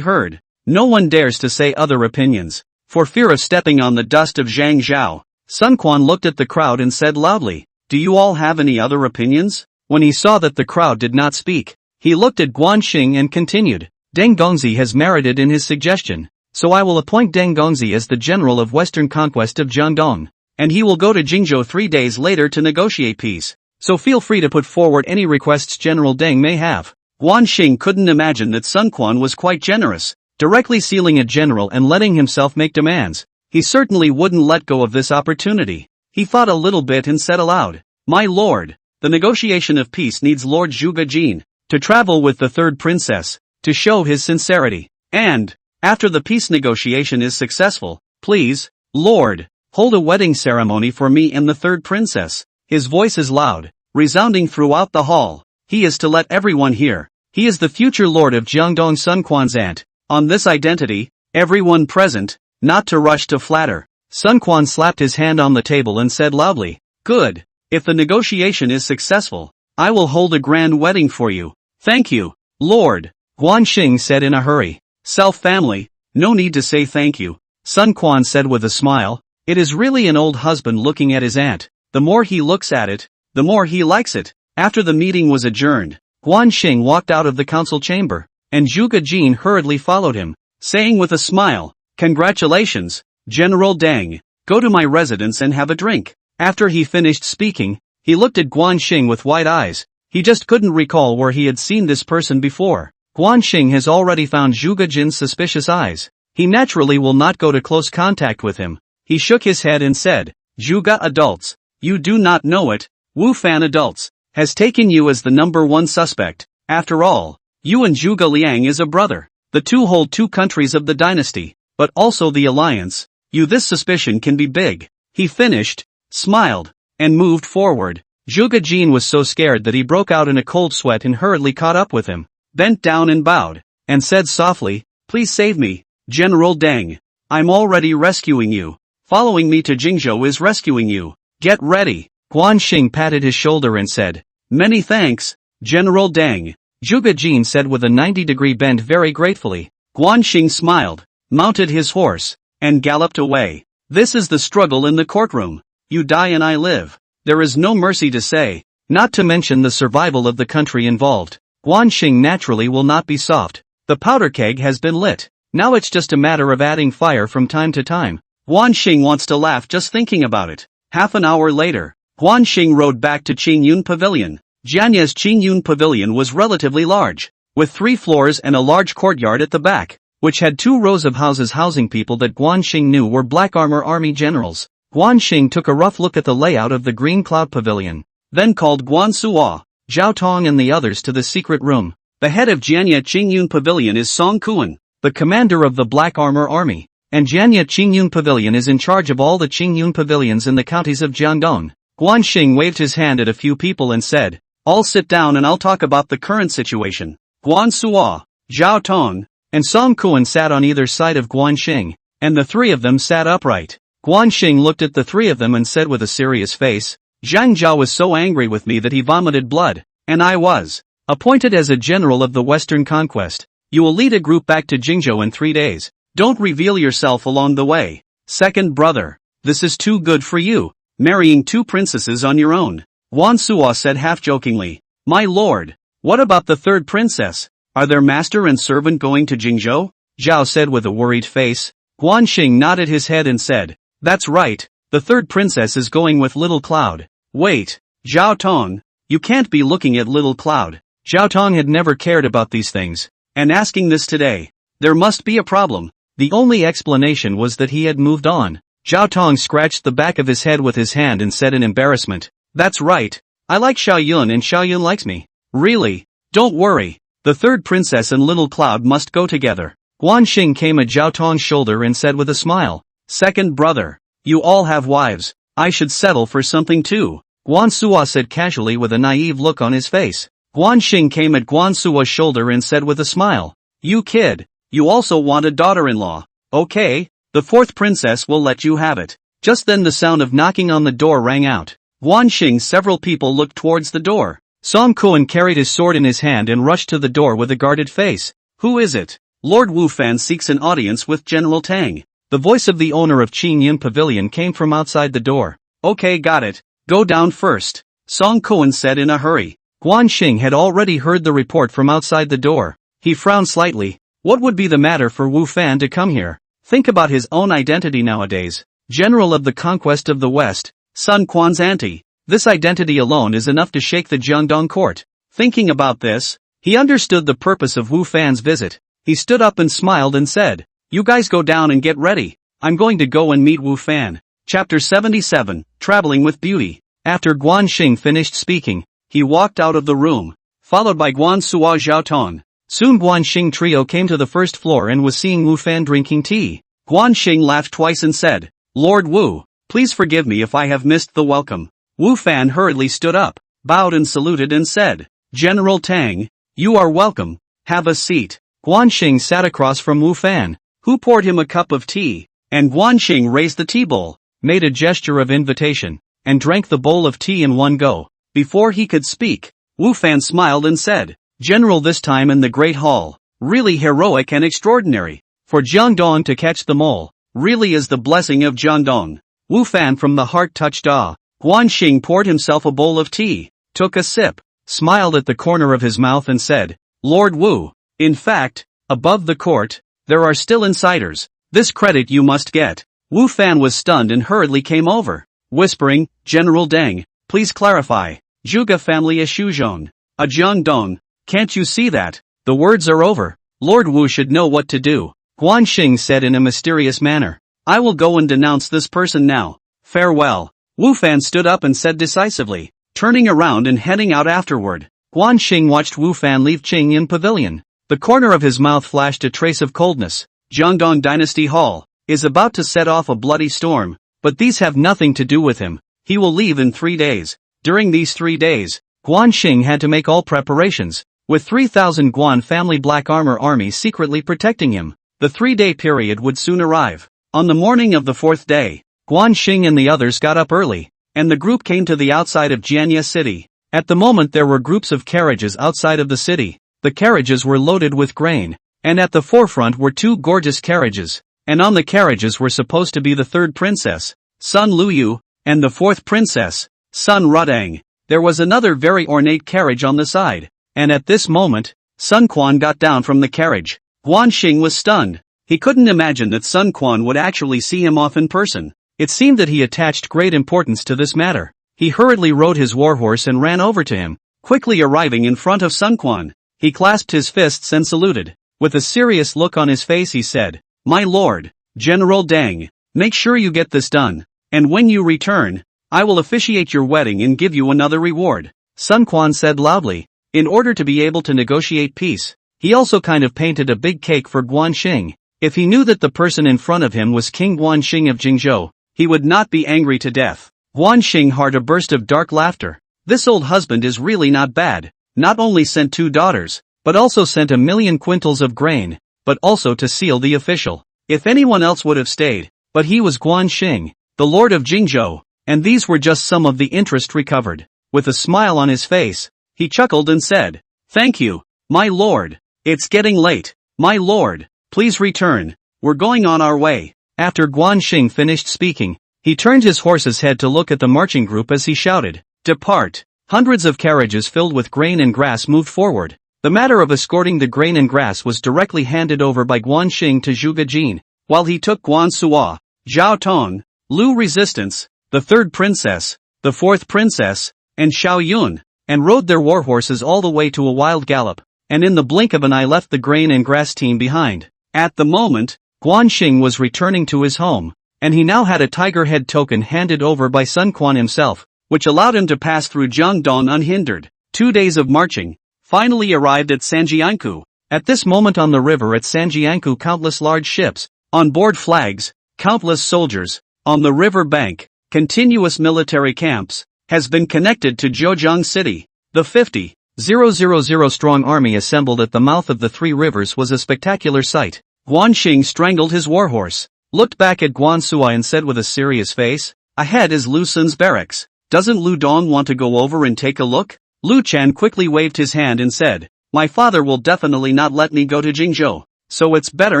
heard. No one dares to say other opinions, for fear of stepping on the dust of Zhang Zhao. Sun Quan looked at the crowd and said loudly, "Do you all have any other opinions?" When he saw that the crowd did not speak, he looked at Guan Xing and continued, "Deng Gongzi has merited in his suggestion, so I will appoint Deng Gongzi as the general of western conquest of Jiangdong, and he will go to Jingzhou 3 days later to negotiate peace, so feel free to put forward any requests General Deng may have." Guan Xing couldn't imagine that Sun Quan was quite generous, directly sealing a general and letting himself make demands. He certainly wouldn't let go of this opportunity. He thought a little bit and said aloud, "My lord, the negotiation of peace needs Lord Zhuge Jin to travel with the 3rd princess, to show his sincerity. And, after the peace negotiation is successful, please, Lord, hold a wedding ceremony for me and the 3rd princess." His voice is loud, resounding throughout the hall. He is to let everyone hear. He is the future lord of Jiangdong. Sun Quan's aunt. On this identity, everyone present, not to rush to flatter. Sun Quan slapped his hand on the table and said loudly, "Good. If the negotiation is successful, I will hold a grand wedding for you." "Thank you, Lord," Guan Xing said in a hurry. "Self-family, no need to say thank you," Sun Quan said with a smile. It is really an old husband looking at his aunt. The more he looks at it, the more he likes it. After the meeting was adjourned, Guan Xing walked out of the council chamber, and Zhuge Jin hurriedly followed him, saying with a smile, "Congratulations, General Deng. Go to my residence and have a drink." After he finished speaking, he looked at Guan Xing with wide eyes. He just couldn't recall where he had seen this person before. Guan Xing has already found Zhuge Jin's suspicious eyes. He naturally will not go to close contact with him. He shook his head and said, "Zhuge adults, you do not know it, Wu Fan adults, has taken you as the #1 suspect. After all, you and Zhuge Liang is a brother. The two hold 2 countries of the dynasty, but also the alliance. This suspicion can be big." He finished, smiled, and moved forward. Zhuge Jin was so scared that he broke out in a cold sweat and hurriedly caught up with him, bent down and bowed, and said softly, "Please save me, General Deng. I'm already rescuing you. Following me to Jingzhou is rescuing you. Get ready." Guan Xing patted his shoulder and said, "Many thanks, General Deng." Zhuge Jin said with a 90-degree bend very gratefully. Guan Xing smiled, mounted his horse, and galloped away. This is the struggle in the courtroom. You die and I live. There is no mercy to say, not to mention the survival of the country involved. Guan Xing naturally will not be soft. The powder keg has been lit. Now it's just a matter of adding fire from time to time. Guan Xing wants to laugh just thinking about it. Half an hour later, Guan Xing rode back to Qingyun Pavilion. Jianya's Qingyun Pavilion was relatively large, with 3 floors and a large courtyard at the back, which had 2 rows of houses housing people that Guan Xing knew were Black Armor Army generals. Guan Xing took a rough look at the layout of the Green Cloud Pavilion, then called Guan Suo, Zhao Tong and the others to the secret room. The head of Jianya Qingyun Pavilion is Song Quan, the commander of the Black Armor Army, and Jianya Qingyun Pavilion is in charge of all the Qingyun pavilions in the counties of Jiangdong. Guan Xing waved his hand at a few people and said, "All sit down and I'll talk about the current situation." Guan Suo, Zhao Tong, and Song Quan sat on either side of Guan Xing, and the 3 of them sat upright. Guan Xing looked at the 3 of them and said with a serious face, "Zhang Zhao was so angry with me that he vomited blood, and I was appointed as a general of the Western Conquest. You will lead a group back to Jingzhou in 3 days. Don't reveal yourself along the way. Second brother, this is too good for you, marrying 2 princesses on your own." Guan Suo said half-jokingly, "My lord, what about the 3rd princess? Are their master and servant going to Jingzhou?" Zhao said with a worried face. Guan Xing nodded his head and said, "That's right, the 3rd princess is going with Little Cloud." "Wait, Zhao Tong, you can't be looking at Little Cloud." Zhao Tong had never cared about these things, and asking this today, there must be a problem. The only explanation was that he had moved on. Zhao Tong scratched the back of his head with his hand and said in embarrassment, "That's right, I like Xiaoyun and Xiaoyun likes me." "Really? Don't worry, the 3rd princess and Little Cloud must go together." Guan Xing came at Zhao Tong's shoulder and said with a smile, "Second brother, you all have wives, I should settle for something too." Guan Suo said casually with a naive look on his face. Guan Xing came at Guan Suo's shoulder and said with a smile, "You kid, you also want a daughter-in-law. Okay, the 4th princess will let you have it." Just then the sound of knocking on the door rang out. Guan Xing's several people looked towards the door. Song Quan carried his sword in his hand and rushed to the door with a guarded face. "Who is it?" "Lord Wu Fan seeks an audience with General Tang." The voice of the owner of Qingyun Pavilion came from outside the door. "Okay, got it. Go down first," Song Quan said in a hurry. Guan Xing had already heard the report from outside the door. He frowned slightly. What would be the matter for Wu Fan to come here? Think about his own identity nowadays. General of the conquest of the West, Sun Quan's auntie. This identity alone is enough to shake the Jiangdong court. Thinking about this, he understood the purpose of Wu Fan's visit. He stood up and smiled and said, "You guys go down and get ready. I'm going to go and meet Wu Fan." Chapter 77, Traveling with Beauty. After Guan Xing finished speaking, he walked out of the room, followed by Guan Suo Zhao Tong. Soon Guan Xing trio came to the first floor and was seeing Wu Fan drinking tea. Guan Xing laughed twice and said, "Lord Wu, please forgive me if I have missed the welcome." Wu Fan hurriedly stood up, bowed and saluted and said, "General Tang, you are welcome, have a seat." Guan Xing sat across from Wu Fan, who poured him a cup of tea, and Guan Xing raised the tea bowl, made a gesture of invitation, and drank the bowl of tea in one go. Before he could speak, Wu Fan smiled and said, "General, this time in the Great Hall, really heroic and extraordinary. For Jiangdong to catch the mole, really is the blessing of Jiangdong." Wu Fan from the heart touched awe. Guan Xing poured himself a bowl of tea, took a sip, smiled at the corner of his mouth and said, Lord Wu, in fact, above the court, there are still insiders. This credit you must get. Wu Fan was stunned and hurriedly came over, whispering, General Deng, please clarify. Zhuge family is Shuzhong. A Jiangdong, can't you see that? The words are over. Lord Wu should know what to do. Guan Xing said in a mysterious manner. I will go and denounce this person now. Farewell. Wu Fan stood up and said decisively, turning around and heading out afterward. Guan Xing watched Wu Fan leave Qing pavilion. The corner of his mouth flashed a trace of coldness. Jiangdong Dynasty Hall is about to set off a bloody storm, but these have nothing to do with him. He will leave in 3 days. During these 3 days, Guan Xing had to make all preparations, with 3,000 Guan family black armor army secretly protecting him. The 3-day period would soon arrive. On the morning of the 4th day, Guan Xing and the others got up early, and the group came to the outside of Jianya city. At the moment there were groups of carriages outside of the city. The carriages were loaded with grain, and at the forefront were 2 gorgeous carriages, and on the carriages were supposed to be the 3rd princess, Sun Luyu, and the 4th princess, Sun Rudang. There was another very ornate carriage on the side, and at this moment, Sun Quan got down from the carriage. Guan Xing was stunned. He couldn't imagine that Sun Quan would actually see him off in person. It seemed that he attached great importance to this matter. He hurriedly rode his warhorse and ran over to him, quickly arriving in front of Sun Quan. He clasped his fists and saluted. With a serious look on his face he said, My lord, General Deng, make sure you get this done, and when you return, I will officiate your wedding and give you another reward. Sun Quan said loudly. In order to be able to negotiate peace, he also kind of painted a big cake for Guan Xing. If he knew that the person in front of him was King Guan Xing of Jingzhou, he would not be angry to death. Guan Xing heard a burst of dark laughter. This old husband is really not bad. Not only sent 2 daughters, but also sent 1,000,000 quintals of grain, but also to seal the official. If anyone else would have stayed, but he was Guan Xing, the lord of Jingzhou, and these were just some of the interest recovered. With a smile on his face, he chuckled and said, Thank you, my lord. It's getting late, my lord. Please return. We're going on our way. After Guan Xing finished speaking, he turned his horse's head to look at the marching group as he shouted, Depart. Hundreds of carriages filled with grain and grass moved forward. The matter of escorting the grain and grass was directly handed over by Guan Xing to Zhuge Jin, while he took Guan Suo, Zhao Tong, Lu Resistance, the 3rd princess, the 4th princess, and Xiao Yun, and rode their warhorses all the way to a wild gallop, and in the blink of an eye left the grain and grass team behind. At the moment, Guan Xing was returning to his home, and he now had a tiger head token handed over by Sun Quan himself, which allowed him to pass through Jiangdong unhindered. 2 days of marching finally arrived at Sanjiankou. At this moment on the river at Sanjiankou countless large ships, on board flags, countless soldiers, on the river bank, continuous military camps, has been connected to Zhejiang City. The 50,000 strong army assembled at the mouth of the 3 rivers was a spectacular sight. Guan Xing strangled his warhorse, looked back at Guan Suo and said with a serious face, Ahead is Lu Sun's barracks. Doesn't Lu Dong want to go over and take a look? Lu Chan quickly waved his hand and said, My father will definitely not let me go to Jingzhou, so it's better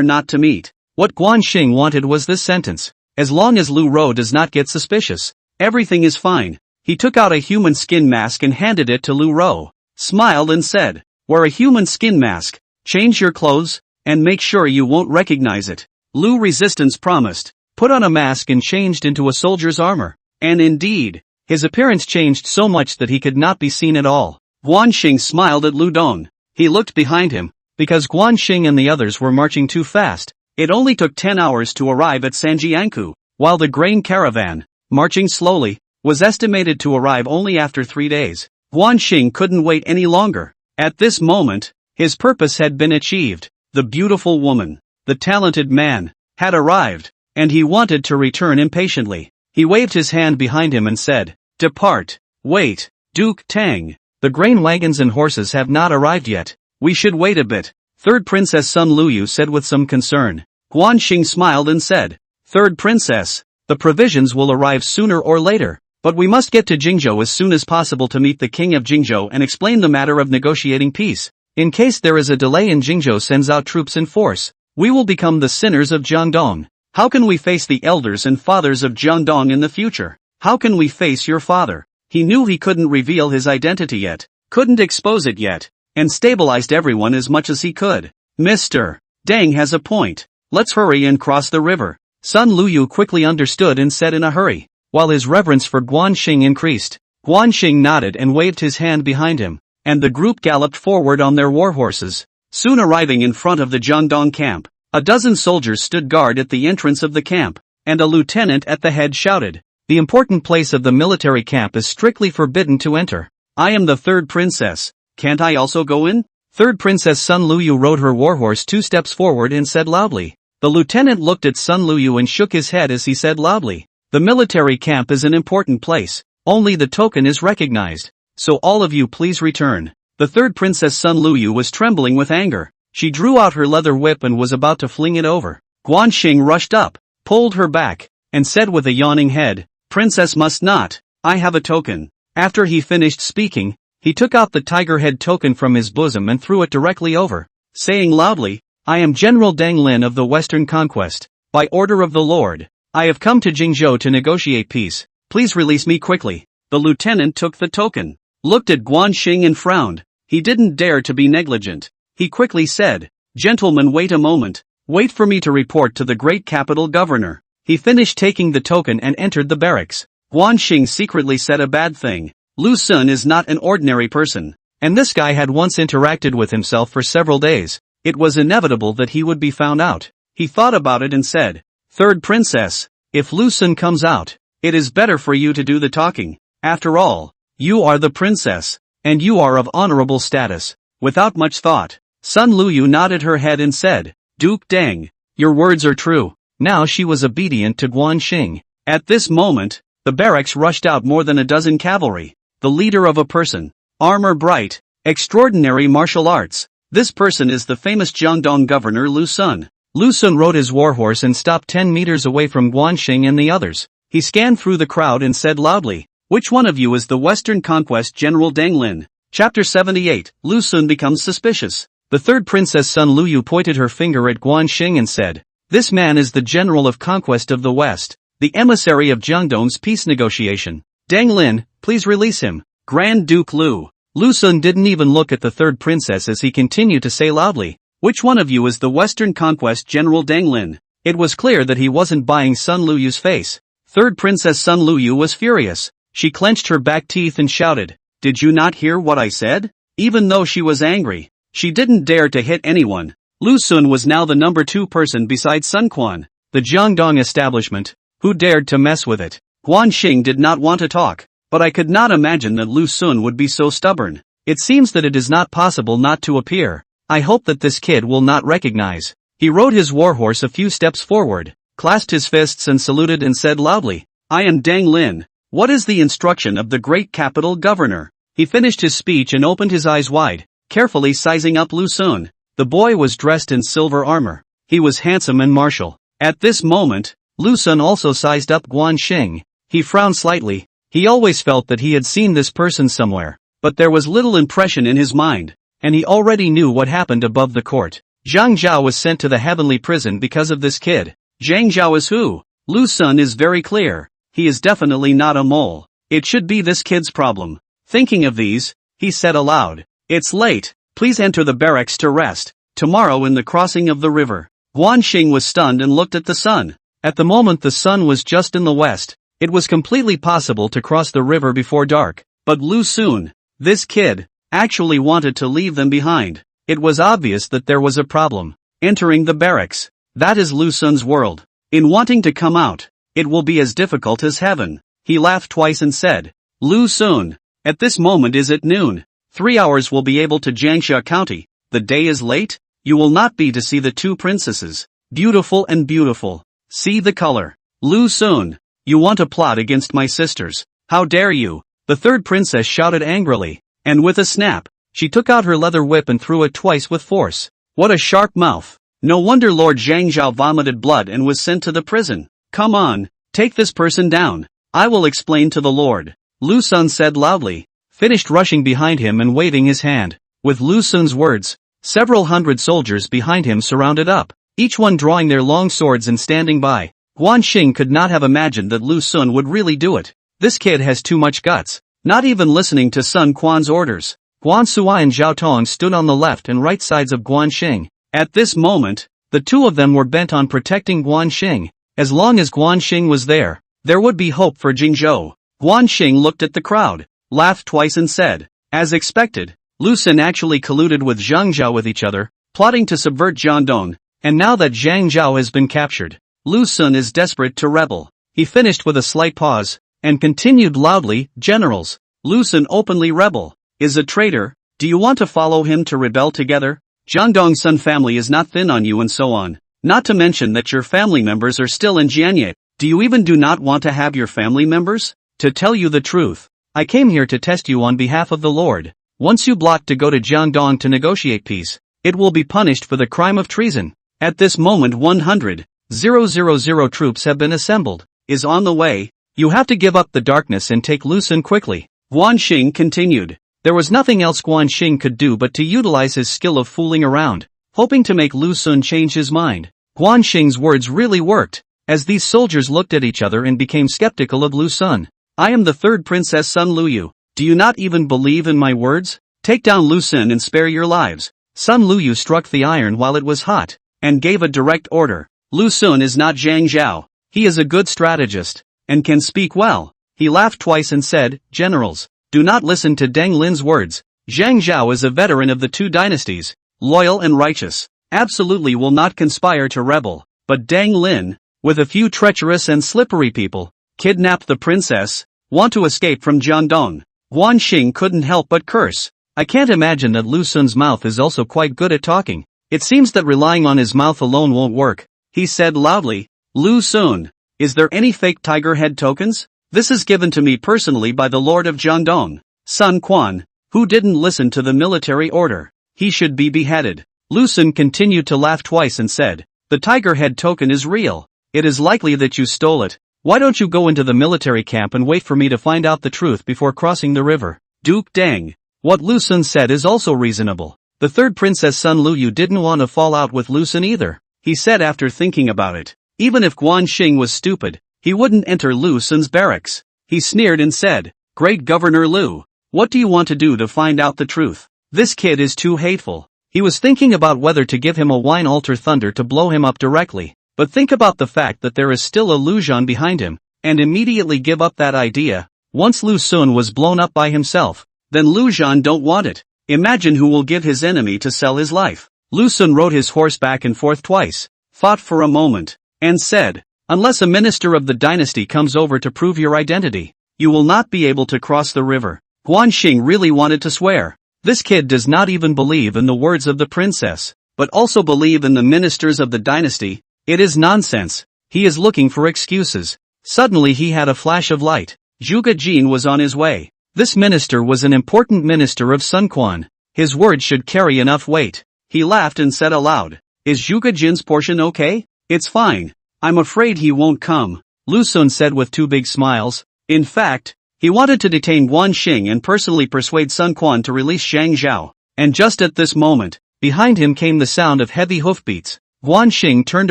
not to meet. What Guan Xing wanted was this sentence. As long as Lu Rou does not get suspicious, everything is fine. He took out a human skin mask and handed it to Lu Rou, smiled and said, Wear a human skin mask, change your clothes, and make sure you won't recognize it. Lu Resistance promised, put on a mask and changed into a soldier's armor. And indeed, his appearance changed so much that he could not be seen at all. Guan Xing smiled at Lu Dong. He looked behind him, because Guan Xing and the others were marching too fast. It only took 10 hours to arrive at Sanjiankou, while the grain caravan, marching slowly, was estimated to arrive only after 3 days. Guan Xing couldn't wait any longer. At this moment, his purpose had been achieved. The beautiful woman, the talented man, had arrived, and he wanted to return impatiently. He waved his hand behind him and said, Depart. Wait, Duke Tang. The grain wagons and horses have not arrived yet. We should wait a bit. 3rd Princess Sun Luyu said with some concern. Guan Xing smiled and said, 3rd Princess, the provisions will arrive sooner or later, but we must get to Jingzhou as soon as possible to meet the king of Jingzhou and explain the matter of negotiating peace. In case there is a delay and Jingzhou sends out troops in force, we will become the sinners of Jiangdong. How can we face the elders and fathers of Jiangdong in the future? How can we face your father? He knew he couldn't reveal his identity yet, couldn't expose it yet, and stabilized everyone as much as he could. Mr. Deng has a point. Let's hurry and cross the river. Sun Luyu quickly understood and said in a hurry, while his reverence for Guan Xing increased. Guan Xing nodded and waved his hand behind him, and the group galloped forward on their war horses. Soon arriving in front of the Jiangdong camp, a dozen soldiers stood guard at the entrance of the camp, and a lieutenant at the head shouted, "The important place of the military camp is strictly forbidden to enter. I am the third princess. Can't I also go in?" Third Princess Sun Luyu rode her warhorse 2 steps forward and said loudly. The lieutenant looked at Sun Luyu and shook his head as he said loudly, "The military camp is an important place. Only the token is recognized. So all of you please return." The third Princess Sun Luyu was trembling with anger. She drew out her leather whip and was about to fling it over. Guan Xing rushed up, pulled her back, and said with a yawning head, "Princess must not. I have a token." After he finished speaking, he took out the tiger head token from his bosom and threw it directly over, saying loudly, "I am General Deng Lin of the Western Conquest. By order of the Lord, I have come to Jingzhou to negotiate peace. Please release me quickly." The lieutenant took the token, looked at Guan Xing and frowned. He didn't dare to be negligent. He quickly said, "Gentlemen, wait a moment. Wait for me to report to the great capital governor." He finished taking the token and entered the barracks. Guan Xing secretly said a bad thing. Lu Sun is not an ordinary person, and this guy had once interacted with himself for several days. It was inevitable that he would be found out. He thought about it and said, "Third princess, if Lu Sun comes out, it is better for you to do the talking. After all, you are the princess, and you are of honorable status." Without much thought, Sun Luyu nodded her head and said, "Duke Deng, your words are true." Now she was obedient to Guan Xing. At this moment, the barracks rushed out more than a dozen cavalry. The leader of a person, armor bright, extraordinary martial arts. This person is the famous Jiangdong governor Lu Sun. Lu Sun rode his warhorse and stopped 10 meters away from Guan Xing and the others. He scanned through the crowd and said loudly, "Which one of you is the Western Conquest General Deng Lin?" Chapter 78, Lu Sun becomes suspicious. The third Princess Sun Luyu pointed her finger at Guan Xing and said, "This man is the General of Conquest of the West, the emissary of Jiangdong's peace negotiation. Deng Lin, please release him." Grand Duke Lu. Lu Sun didn't even look at the third princess as he continued to say loudly, "Which one of you is the Western Conquest General Deng Lin?" It was clear that he wasn't buying Sun Luyu's face. Third Princess Sun Luyu was furious. She clenched her back teeth and shouted, "Did you not hear what I said?" Even though she was angry, she didn't dare to hit anyone. Lu Sun was now the number 2 person besides Sun Quan, the Jiangdong establishment. Who dared to mess with it? Guan Xing did not want to talk, but I could not imagine that Lu Sun would be so stubborn. It seems that it is not possible not to appear. I hope that this kid will not recognize. He rode his warhorse a few steps forward, clasped his fists and saluted and said loudly, "I am Deng Lin. What is the instruction of the great capital governor?" He finished his speech and opened his eyes wide, carefully sizing up Lu Sun. The boy was dressed in silver armor. He was handsome and martial. At this moment, Lu Sun also sized up Guan Xing. He frowned slightly. He always felt that he had seen this person somewhere, but there was little impression in his mind, and he already knew what happened above the court. Zhang Zhao was sent to the heavenly prison because of this kid. Zhang Zhao is who? Lu Sun is very clear. He is definitely not a mole. It should be this kid's problem. Thinking of these, he said aloud, "It's late. Please enter the barracks to rest. Tomorrow in the crossing of the river." Guan Xing was stunned and looked at the sun. At the moment the sun was just in the west. It was completely possible to cross the river before dark. But Lu Sun, this kid, actually wanted to leave them behind. It was obvious that there was a problem. Entering the barracks. That is Lu Sun's world. In wanting to come out, it will be as difficult as heaven. He laughed twice and said, "Lu Sun, at this moment is it noon. 3 hours will be able to Jiangxia County. The day is late. You will not be to see the 2 princesses. Beautiful and beautiful. See the color. Lu Sun, you want to plot against my sisters. How dare you?" The third princess shouted angrily, and with a snap, she took out her leather whip and threw it twice with force. What a sharp mouth. No wonder Lord Zhang Zhao vomited blood and was sent to the prison. "Come on, take this person down. I will explain to the Lord," Lu Sun said loudly, finished rushing behind him and waving his hand. With Lu Sun's words, several hundred soldiers behind him surrounded up, each one drawing their long swords and standing by. Guan Xing could not have imagined that Lu Sun would really do it. This kid has too much guts, not even listening to Sun Quan's orders. Guan Suo and Zhao Tong stood on the left and right sides of Guan Xing. At this moment, the two of them were bent on protecting Guan Xing. As long as Guan Xing was there would be hope for Jingzhou. Guan Xing looked at the crowd, laughed twice and said, as expected, Lu Xun actually colluded with Zhang Zhao with each other, plotting to subvert Jiangdong, and now that Zhang Zhao has been captured, Lu Xun is desperate to rebel. He finished with a slight pause, and continued loudly, Generals, Lu Xun openly rebel, is a traitor, do you want to follow him to rebel together? Jiangdong Sun family is not thin on you and so on, not to mention that your family members are still in Jianye, do you even do not want to have your family members? To tell you the truth, I came here to test you on behalf of the Lord. Once you block to go to Jiangdong to negotiate peace, it will be punished for the crime of treason. At this moment 100,000 troops have been assembled, is on the way, you have to give up the darkness and take Lu Xun quickly. Guan Xing continued. There was nothing else Guan Xing could do but to utilize his skill of fooling around, hoping to make Lu Xun change his mind. Guan Xing's words really worked, as these soldiers looked at each other and became skeptical of Lu Xun. I am the third Princess Sun Luyu. Do you not even believe in my words? Take down Lu Xun and spare your lives. Sun Luyu struck the iron while it was hot, and gave a direct order. Lu Xun is not Zhang Zhao. He is a good strategist, and can speak well. He laughed twice and said, Generals, do not listen to Deng Lin's words. Zhang Zhao is a veteran of the two dynasties, loyal and righteous, absolutely will not conspire to rebel. But Deng Lin, with a few treacherous and slippery people, kidnapped the princess, want to escape from Jiangdong. Guan Xing couldn't help but curse. I can't imagine that Lu Xun's mouth is also quite good at talking. It seems that relying on his mouth alone won't work. He said loudly, Lu Xun, is there any fake tiger head tokens? This is given to me personally by the Lord of Jiangdong, Sun Quan, who didn't listen to the military order. He should be beheaded. Lu Xun continued to laugh twice and said, the tiger head token is real. It is likely that you stole it. Why don't you go into the military camp and wait for me to find out the truth before crossing the river? Duke Deng. What Lu Xun said is also reasonable. The third Princess Sun Luyu didn't want to fall out with Lu Xun either. He said after thinking about it. Even if Guan Xing was stupid, he wouldn't enter Lu Xun's barracks. He sneered and said, Great Governor Lu, what do you want to do to find out the truth? This kid is too hateful. He was thinking about whether to give him a wine altar thunder to blow him up directly. But think about the fact that there is still a Lu Zhan behind him, and immediately give up that idea. Once Lu Xun was blown up by himself, then Lu Zhan don't want it. Imagine who will give his enemy to sell his life. Lu Xun rode his horse back and forth twice, thought for a moment, and said, unless a minister of the dynasty comes over to prove your identity, you will not be able to cross the river. Guan Xing really wanted to swear. This kid does not even believe in the words of the princess, but also believe in the ministers of the dynasty. It is nonsense. He is looking for excuses. Suddenly he had a flash of light. Zhuge Jin was on his way. This minister was an important minister of Sun Quan. His words should carry enough weight. He laughed and said aloud, is Zhuge Jin's portion okay? It's fine. I'm afraid he won't come. Lu Xun said with two big smiles. In fact, he wanted to detain Guan Xing and personally persuade Sun Quan to release Zhang Zhao. And just at this moment, behind him came the sound of heavy hoofbeats. Guan Xing turned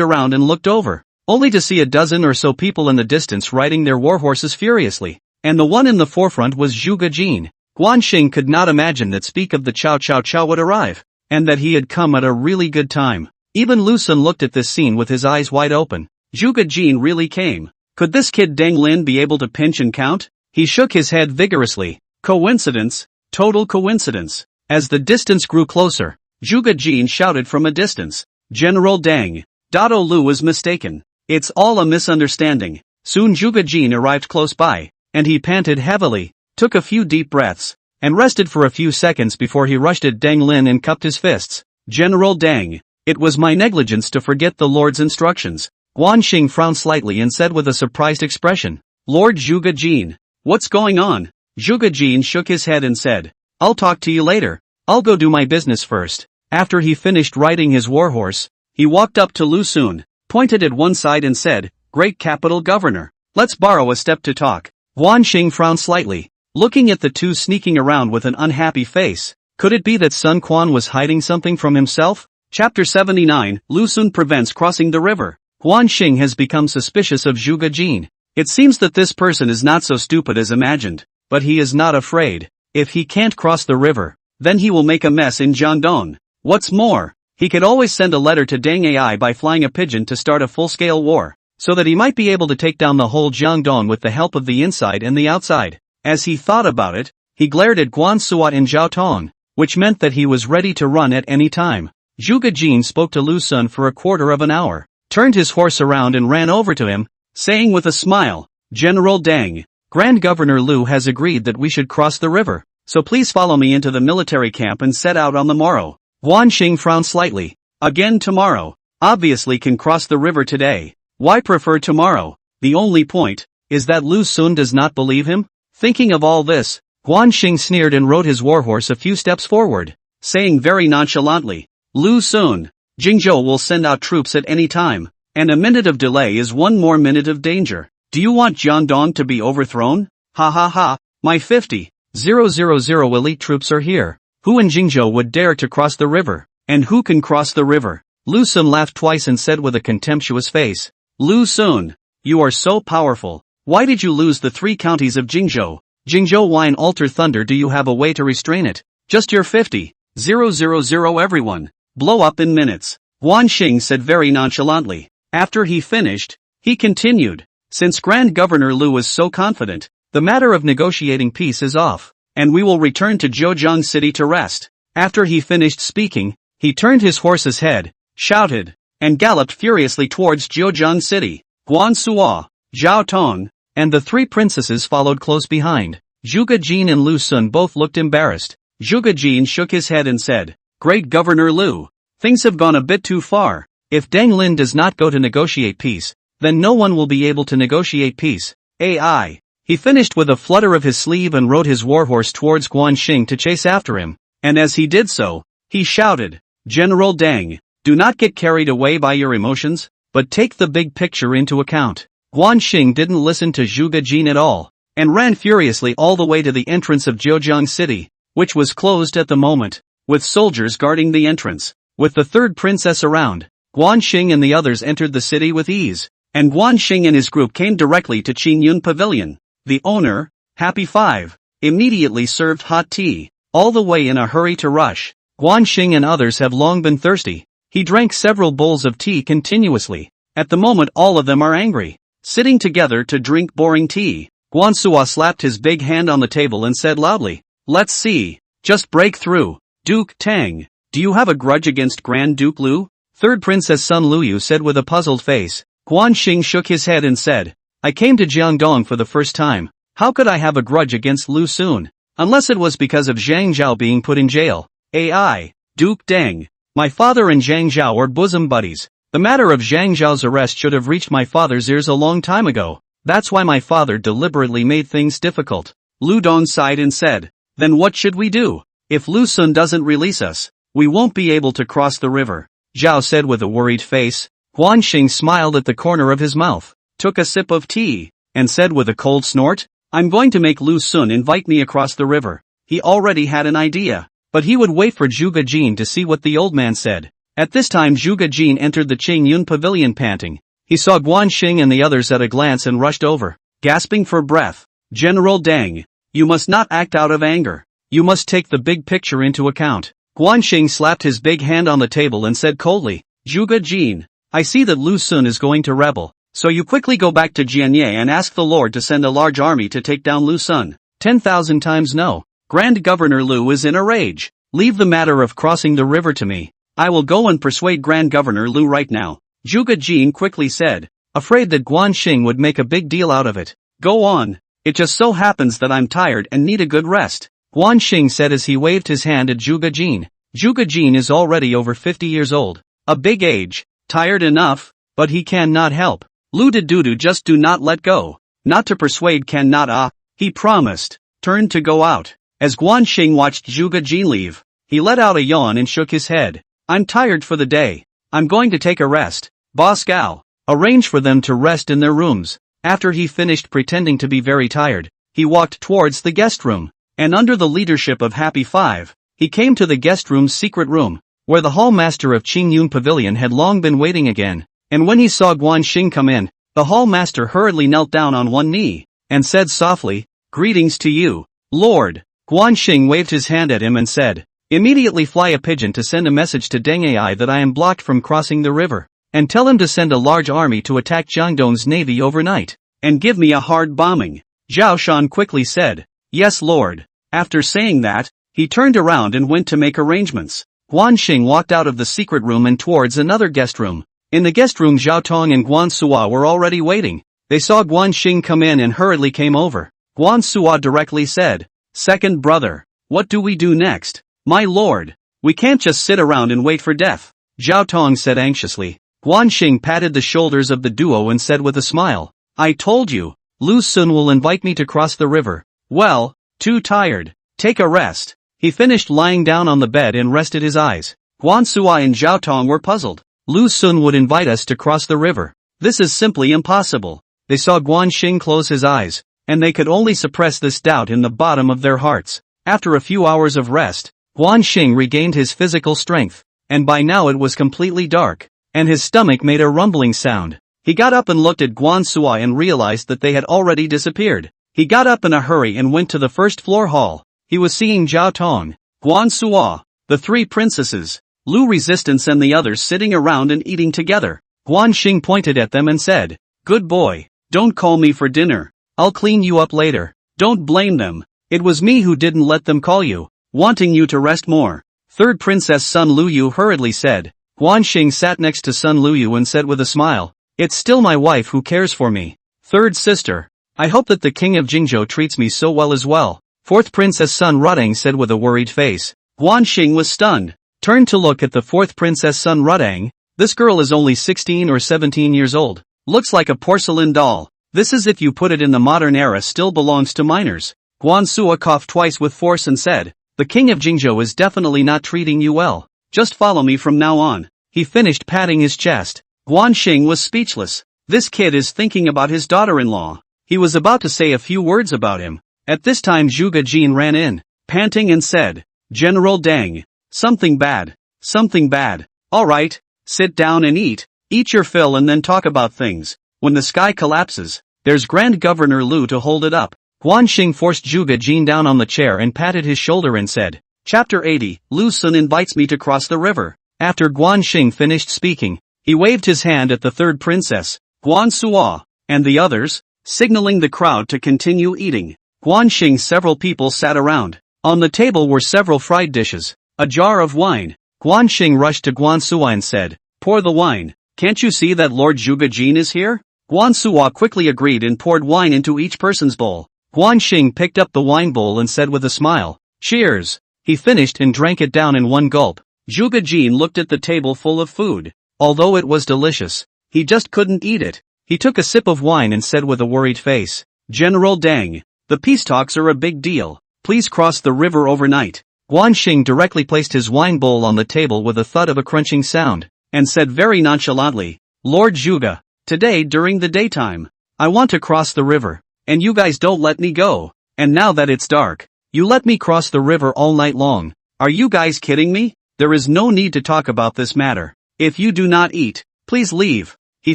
around and looked over, only to see a dozen or so people in the distance riding their war horses furiously, and the one in the forefront was Zhuge Jin. Guan Xing could not imagine that speak of the Cao Cao Cao would arrive, and that he had come at a really good time. Even Lu Xun looked at this scene with his eyes wide open. Zhuge Jin really came. Could this kid Deng Lin be able to pinch and count? He shook his head vigorously. Coincidence, total coincidence. As the distance grew closer, Zhuge Jin shouted from a distance, General Deng, Dado Lu was mistaken. It's all a misunderstanding. Soon Zhuge Jin arrived close by, and he panted heavily, took a few deep breaths, and rested for a few seconds before he rushed at Deng Lin and cupped his fists. General Deng, it was my negligence to forget the Lord's instructions. Guan Xing frowned slightly and said with a surprised expression, Lord Zhuge Jin, what's going on? Zhuge Jin shook his head and said, I'll talk to you later. I'll go do my business first. After he finished riding his warhorse, he walked up to Lu Xun, pointed at one side and said, Great capital governor, let's borrow a step to talk. Guan Xing frowned slightly, looking at the two sneaking around with an unhappy face. Could it be that Sun Quan was hiding something from himself? Chapter 79, Lu Xun prevents crossing the river. Guan Xing has become suspicious of Zhuge Jin. It seems that this person is not so stupid as imagined, but he is not afraid. If he can't cross the river, then he will make a mess in Jiangdong. What's more, he could always send a letter to Deng Ai by flying a pigeon to start a full-scale war, so that he might be able to take down the whole Jiangdong with the help of the inside and the outside. As he thought about it, he glared at Guan Suo and Zhao Tong, which meant that he was ready to run at any time. Zhuge Jin spoke to Lu Sun for a quarter of an hour, turned his horse around and ran over to him, saying with a smile, "General Deng, Grand Governor Lu has agreed that we should cross the river, so please follow me into the military camp and set out on the morrow." Guan Xing frowned slightly. Again tomorrow. Obviously can cross the river today. Why prefer tomorrow? The only point is that Lu Sun does not believe him? Thinking of all this, Guan Xing sneered and rode his warhorse a few steps forward, saying very nonchalantly, "Lu Sun, Jingzhou will send out troops at any time, and a minute of delay is one more minute of danger. Do you want Jiangdong to be overthrown? Ha ha ha, my 50,000 elite troops are here. Who in Jingzhou would dare to cross the river? And who can cross the river?" Lu Sun laughed twice and said with a contemptuous face, "Lu Sun, you are so powerful. Why did you lose the 3 counties of Jingzhou? Jingzhou wine alter thunder, do you have a way to restrain it? Just your 50,000 everyone. Blow up in minutes." Guan Xing said very nonchalantly. After he finished, he continued, "Since Grand Governor Lu is so confident, the matter of negotiating peace is off, and we will return to Zhejiang City to rest." After he finished speaking, he turned his horse's head, shouted, and galloped furiously towards Zhejiang City. Guan Suo, Zhao Tong, and the 3 princesses followed close behind. Zhuge Jin and Lu Sun both looked embarrassed. Zhuge Jin shook his head and said, "Great Governor Lu, things have gone a bit too far. If Deng Lin does not go to negotiate peace, then no one will be able to negotiate peace." AI. He finished with a flutter of his sleeve and rode his warhorse towards Guan Xing to chase after him, and as he did so, he shouted, "General Deng, do not get carried away by your emotions, but take the big picture into account." Guan Xing didn't listen to Zhuge Jin at all, and ran furiously all the way to the entrance of Zhejiang City, which was closed at the moment, with soldiers guarding the entrance. With the 3rd princess around, Guan Xing and the others entered the city with ease, and Guan Xing and his group came directly to Qingyun Pavilion. The owner, Happy 5, immediately served hot tea, all the way in a hurry to rush. Guan Xing and others have long been thirsty. He drank several bowls of tea continuously. At the moment all of them are angry, sitting together to drink boring tea. Guan Suo slapped his big hand on the table and said loudly, "Let's see. Just break through. Duke Tang, do you have a grudge against Grand Duke Lu?" 3rd Princess Sun Luyu said with a puzzled face. Guan Xing shook his head and said, "I came to Jiangdong for the first time. How could I have a grudge against Lu Sun? Unless it was because of Zhang Zhao being put in jail." AI. Duke Deng, my father and Zhang Zhao are bosom buddies. The matter of Zhang Zhao's arrest should have reached my father's ears a long time ago. That's why my father deliberately made things difficult. Lu Dong sighed and said, "Then what should we do? If Lu Sun doesn't release us, we won't be able to cross the river." Zhao said with a worried face. Guan Xing smiled at the corner of his mouth, took a sip of tea, and said with a cold snort, "I'm going to make Lu Sun invite me across the river." He already had an idea, but he would wait for Zhuge Jin to see what the old man said. At this time Zhuge Jin entered the Qingyun Pavilion panting. He saw Guan Xing and the others at a glance and rushed over, gasping for breath. "General Deng, you must not act out of anger. You must take the big picture into account." Guan Xing slapped his big hand on the table and said coldly, "Zhuge Jin, I see that Lu Sun is going to rebel, so you quickly go back to Jianye and ask the Lord to send a large army to take down Lu Sun." 10,000 times no. Grand Governor Lu is in a rage. Leave the matter of crossing the river to me. I will go and persuade Grand Governor Lu right now. Zhuge Jin quickly said, afraid that Guan Xing would make a big deal out of it. "Go on. It just so happens that I'm tired and need a good rest," Guan Xing said as he waved his hand at Zhuge Jin. Zhuge Jin is already over 50 years old. A big age, tired enough, but he cannot help. Lu Dudu just do not let go. Not to persuade cannot he promised, turned to go out. As Guan Xing watched Zhuge Jin leave, he let out a yawn and shook his head. "I'm tired for the day. I'm going to take a rest. Boss Gao, arrange for them to rest in their rooms." After he finished pretending to be very tired, he walked towards the guest room, and under the leadership of Happy 5, he came to the guest room's secret room, where the hall master of Qingyun Pavilion had long been waiting again, and when he saw Guan Xing come in, the hall master hurriedly knelt down on one knee, and said softly, "Greetings to you, Lord." Guan Xing waved his hand at him and said, Immediately fly a pigeon to send a message to Deng Ai that I am blocked from crossing the river. And tell him to send a large army to attack Jiangdong's navy overnight. And give me a hard bombing. Zhao Shan quickly said. Yes, Lord. After saying that, he turned around and went to make arrangements. Guan Xing walked out of the secret room and towards another guest room. In the guest room, Zhao Tong and Guan Suo were already waiting. They saw Guan Xing come in and hurriedly came over. Guan Suo directly said, Second brother, what do we do next? My lord, we can't just sit around and wait for death. Zhao Tong said anxiously. Guan Xing patted the shoulders of the duo and said with a smile, I told you, Lu Sun will invite me to cross the river. Well, too tired. Take a rest. He finished lying down on the bed and rested his eyes. Guan Suo and Zhao Tong were puzzled. Lu Sun would invite us to cross the river. This is simply impossible. They saw Guan Xing close his eyes, and they could only suppress this doubt in the bottom of their hearts. After a few hours of rest, Guan Xing regained his physical strength, and by now it was completely dark, and his stomach made a rumbling sound. He got up and looked at Guan Suo and realized that they had already disappeared. He got up in a hurry and went to the first floor hall. He was seeing Zhao Tong, Guan Suo, the three princesses, Lu Resistance and the others sitting around and eating together. Guan Xing pointed at them and said, Good boy, don't call me for dinner. I'll clean you up later. Don't blame them. It was me who didn't let them call you, wanting you to rest more. Third Princess Sun Luyu hurriedly said. Guan Xing sat next to Sun Luyu and said with a smile, It's still my wife who cares for me. Third sister, I hope that the king of Jingzhou treats me so well as well. Fourth Princess Sun Rudang said with a worried face. Guan Xing was stunned. Turned to look at the fourth Princess Sun Rudang. This girl is only 16 or 17 years old. Looks like a porcelain doll. This is, if you put it in the modern era, still belongs to minors. Guan Suo coughed twice with force and said, The king of Jingzhou is definitely not treating you well. Just follow me from now on. He finished patting his chest. Guan Xing was speechless. This kid is thinking about his daughter-in-law. He was about to say a few words about him. At this time Zhuge Jin ran in, panting and said, General Deng. Something bad. Something bad. Alright, sit down and eat. Eat your fill and then talk about things. When the sky collapses, there's Grand Governor Lu to hold it up. Guan Xing forced Zhuge Jin down on the chair and patted his shoulder and said, Chapter 80, Lu Sun invites me to cross the river. After Guan Xing finished speaking, he waved his hand at the third princess, Guan Suo, and the others, signaling the crowd to continue eating. Guan Xing several people sat around. On the table were several fried dishes, a jar of wine. Guan Xing rushed to Guan Suo and said, Pour the wine. Can't you see that Lord Zhuge Jin is here? Guan Suo quickly agreed and poured wine into each person's bowl. Guan Xing picked up the wine bowl and said with a smile, Cheers. He finished and drank it down in one gulp. Zhuge Jin looked at the table full of food. Although it was delicious, he just couldn't eat it. He took a sip of wine and said with a worried face, General Deng, the peace talks are a big deal. Please cross the river overnight. Guan Xing directly placed his wine bowl on the table with a thud of a crunching sound, and said very nonchalantly, Lord Zhuge, today during the daytime, I want to cross the river. And you guys don't let me go. And now that it's dark, you let me cross the river all night long. Are you guys kidding me? There is no need to talk about this matter. If you do not eat, please leave. He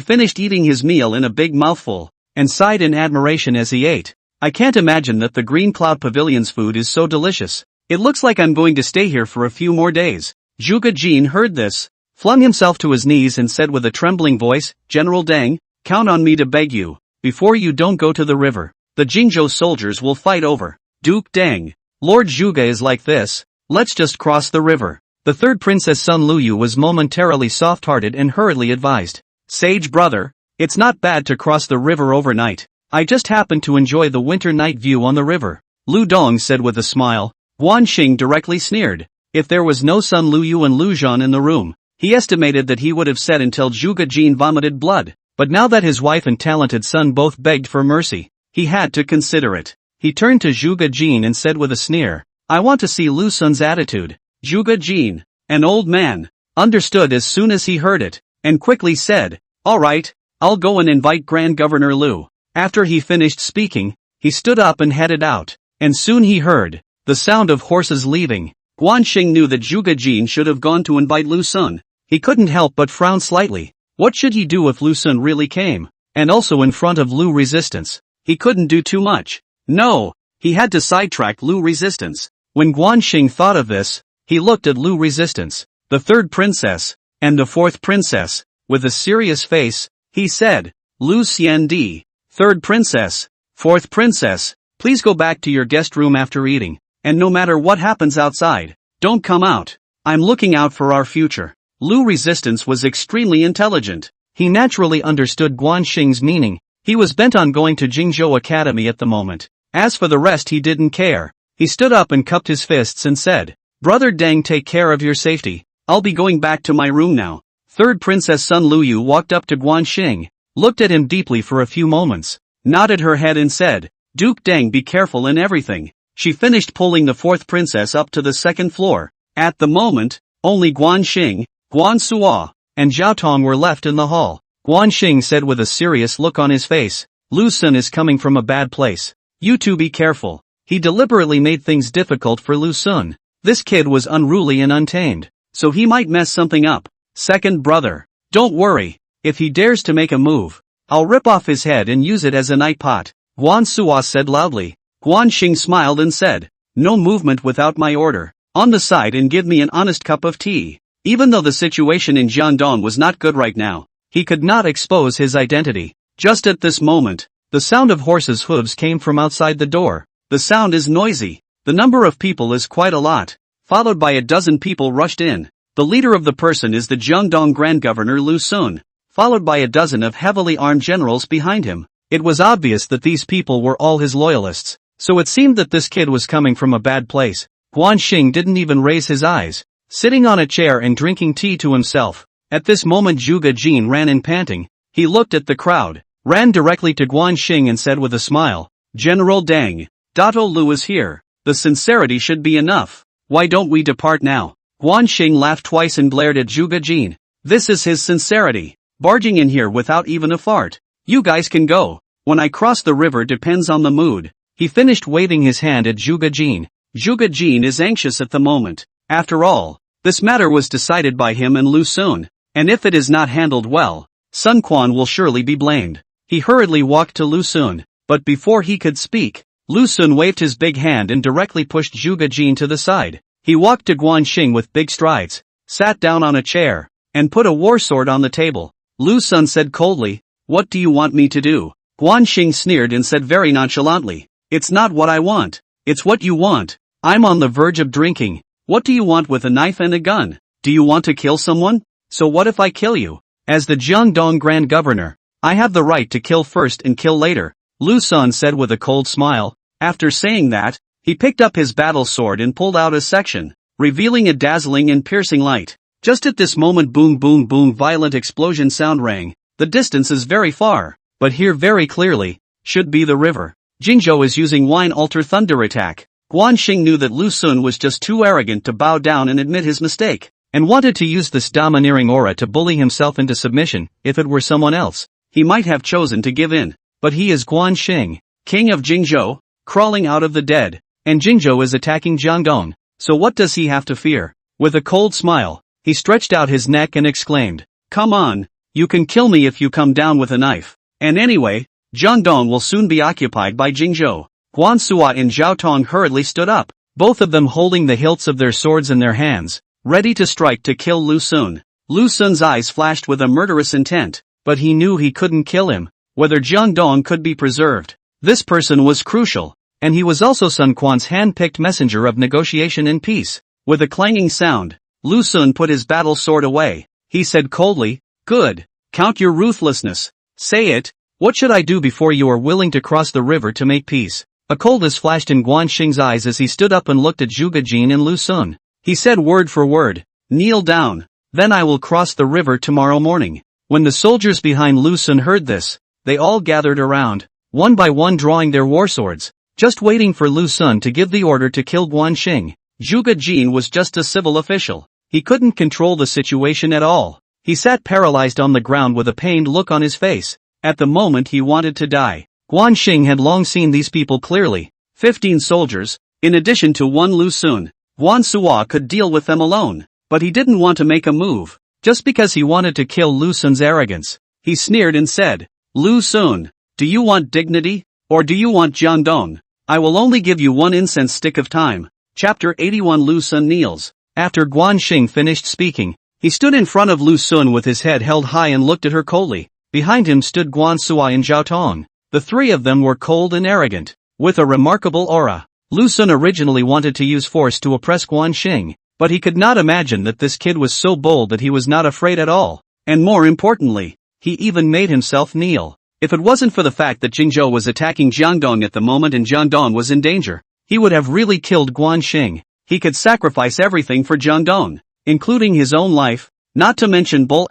finished eating his meal in a big mouthful, and sighed in admiration as he ate. I can't imagine that the Green Cloud Pavilion's food is so delicious. It looks like I'm going to stay here for a few more days. Zhuge Jin heard this, flung himself to his knees and said with a trembling voice, General Deng, count on me to beg you. Before you don't go to the river, the Jingzhou soldiers will fight over. Duke Deng. Lord Zhuge is like this. Let's just cross the river. The third Princess Sun Luyu was momentarily soft-hearted and hurriedly advised. Sage brother, it's not bad to cross the river overnight. I just happened to enjoy the winter night view on the river. Lu Dong said with a smile. Guan Xing directly sneered. If there was no Sun Luyu and Lu Zhan in the room, he estimated that he would have said until Zhuge Jin vomited blood. But now that his wife and talented son both begged for mercy, he had to consider it. He turned to Zhuge Jin and said with a sneer, I want to see Lu Sun's attitude. Zhuge Jin, an old man, understood as soon as he heard it, and quickly said, Alright, I'll go and invite Grand Governor Lu. After he finished speaking, he stood up and headed out, and soon he heard the sound of horses leaving. Guan Xing knew that Zhuge Jin should have gone to invite Lu Sun. He couldn't help but frown slightly. What should he do if Lu Sun really came? And also in front of Lu Resistance. He couldn't do too much. No, he had to sidetrack Lu Resistance. When Guan Xing thought of this, He looked at Lu Resistance, the third princess, and the fourth princess. With a serious face, he said, Lu Xiandi, third princess, fourth princess, please go back to your guest room after eating, and no matter what happens outside, don't come out. I'm looking out for our future. Lu Resistance was extremely intelligent. He naturally understood Guan Xing's meaning. He was bent on going to Jingzhou Academy at the moment. As for the rest, he didn't care. He stood up and cupped his fists and said, Brother Deng, take care of your safety. I'll be going back to my room now. Third Princess Sun Luyu walked up to Guan Xing, looked at him deeply for a few moments, nodded her head and said, Duke Deng, be careful in everything. She finished pulling the fourth princess up to the second floor. At the moment, only Guan Xing, Guan Suo, and Zhao Tong were left in the hall. Guan Xing said with a serious look on his face, Lu Sun is coming from a bad place. You two be careful. He deliberately made things difficult for Lu Sun. This kid was unruly and untamed, so he might mess something up. Second brother, don't worry. If he dares to make a move, I'll rip off his head and use it as a night pot. Guan Suo said loudly. Guan Xing smiled and said, no movement without my order. On the side and give me an honest cup of tea. Even though the situation in Jiangdong was not good right now, he could not expose his identity. Just at this moment, the sound of horses' hooves came from outside the door. The sound is noisy. The number of people is quite a lot. Followed by a dozen people rushed in. The leader of the person is the Jiangdong Grand Governor Lu Sun, followed by a dozen of heavily armed generals behind him. It was obvious that these people were all his loyalists, so it seemed that this kid was coming from a bad place. Guan Xing didn't even raise his eyes, sitting on a chair and drinking tea to himself. At this moment Zhuge Jin ran in panting. He looked at the crowd, ran directly to Guan Xing and said with a smile, General Deng, Dato Lu is here. The sincerity should be enough. Why don't we depart now? Guan Xing laughed twice and glared at Zhuge Jin. This is his sincerity. Barging in here without even a fart. You guys can go. When I cross the river depends on the mood. He finished waving his hand at Zhuge Jin. Zhuge Jin is anxious at the moment. After all, this matter was decided by him and Lu Sun, and if it is not handled well, Sun Quan will surely be blamed. He hurriedly walked to Lu Sun, but before he could speak, Lu Sun waved his big hand and directly pushed Zhuge Jin to the side. He walked to Guan Xing with big strides, sat down on a chair, and put a war sword on the table. Lu Sun said coldly, What do you want me to do? Guan Xing sneered and said very nonchalantly, It's not what I want. It's what you want. I'm on the verge of drinking. What do you want with a knife and a gun? Do you want to kill someone? So what if I kill you? As the Jiangdong Grand Governor, I have the right to kill first and kill later, Lu Sun said with a cold smile. After saying that, he picked up his battle sword and pulled out a section, revealing a dazzling and piercing light. Just at this moment boom boom boom violent explosion sound rang. The distance is very far, but here very clearly, should be the river. Jingzhou is using Wine Alter Thunder attack. Guan Xing knew that Lu Sun was just too arrogant to bow down and admit his mistake, and wanted to use this domineering aura to bully himself into submission. If it were someone else, he might have chosen to give in, but he is Guan Xing, king of Jingzhou, crawling out of the dead, and Jingzhou is attacking Jiangdong, so what does he have to fear? With a cold smile, he stretched out his neck and exclaimed, Come on, you can kill me if you come down with a knife, and anyway, Jiangdong will soon be occupied by Jingzhou. Guan Suo and Zhao Tong hurriedly stood up, both of them holding the hilts of their swords in their hands, ready to strike to kill Lu Sun. Lu Sun's eyes flashed with a murderous intent, but he knew he couldn't kill him. Whether Jiangdong could be preserved, this person was crucial, and he was also Sun Quan's hand-picked messenger of negotiation and peace. With a clanging sound, Lu Sun put his battle sword away. He said coldly, Good, count your ruthlessness. Say it, what should I do before you are willing to cross the river to make peace? A coldness flashed in Guan Xing's eyes as he stood up and looked at Zhuge Jin and Lu Sun. He said word for word, Kneel down, then I will cross the river tomorrow morning. When the soldiers behind Lu Sun heard this, they all gathered around, one by one drawing their war swords, just waiting for Lu Sun to give the order to kill Guan Xing. Zhuge Jin was just a civil official. He couldn't control the situation at all. He sat paralyzed on the ground with a pained look on his face. At the moment he wanted to die. Guan Xing had long seen these people clearly. 15 soldiers, in addition to one Lu Sun. Guan Suo could deal with them alone, but he didn't want to make a move, just because he wanted to kill Lu Sun's arrogance. He sneered and said, Lu Sun, do you want dignity, or do you want Jiangdong? I will only give you one incense stick of time. Chapter 81 Lu Sun kneels. After Guan Xing finished speaking, he stood in front of Lu Sun with his head held high and looked at her coldly. Behind him stood Guan Suo and Zhao Tong. The three of them were cold and arrogant, with a remarkable aura. Lu Sun originally wanted to use force to oppress Guan Xing, but he could not imagine that this kid was so bold that he was not afraid at all. And more importantly, he even made himself kneel. If it wasn't for the fact that Jingzhou was attacking Jiangdong at the moment and Jiangdong was in danger, he would have really killed Guan Xing. He could sacrifice everything for Jiangdong, including his own life, not to mention bull ****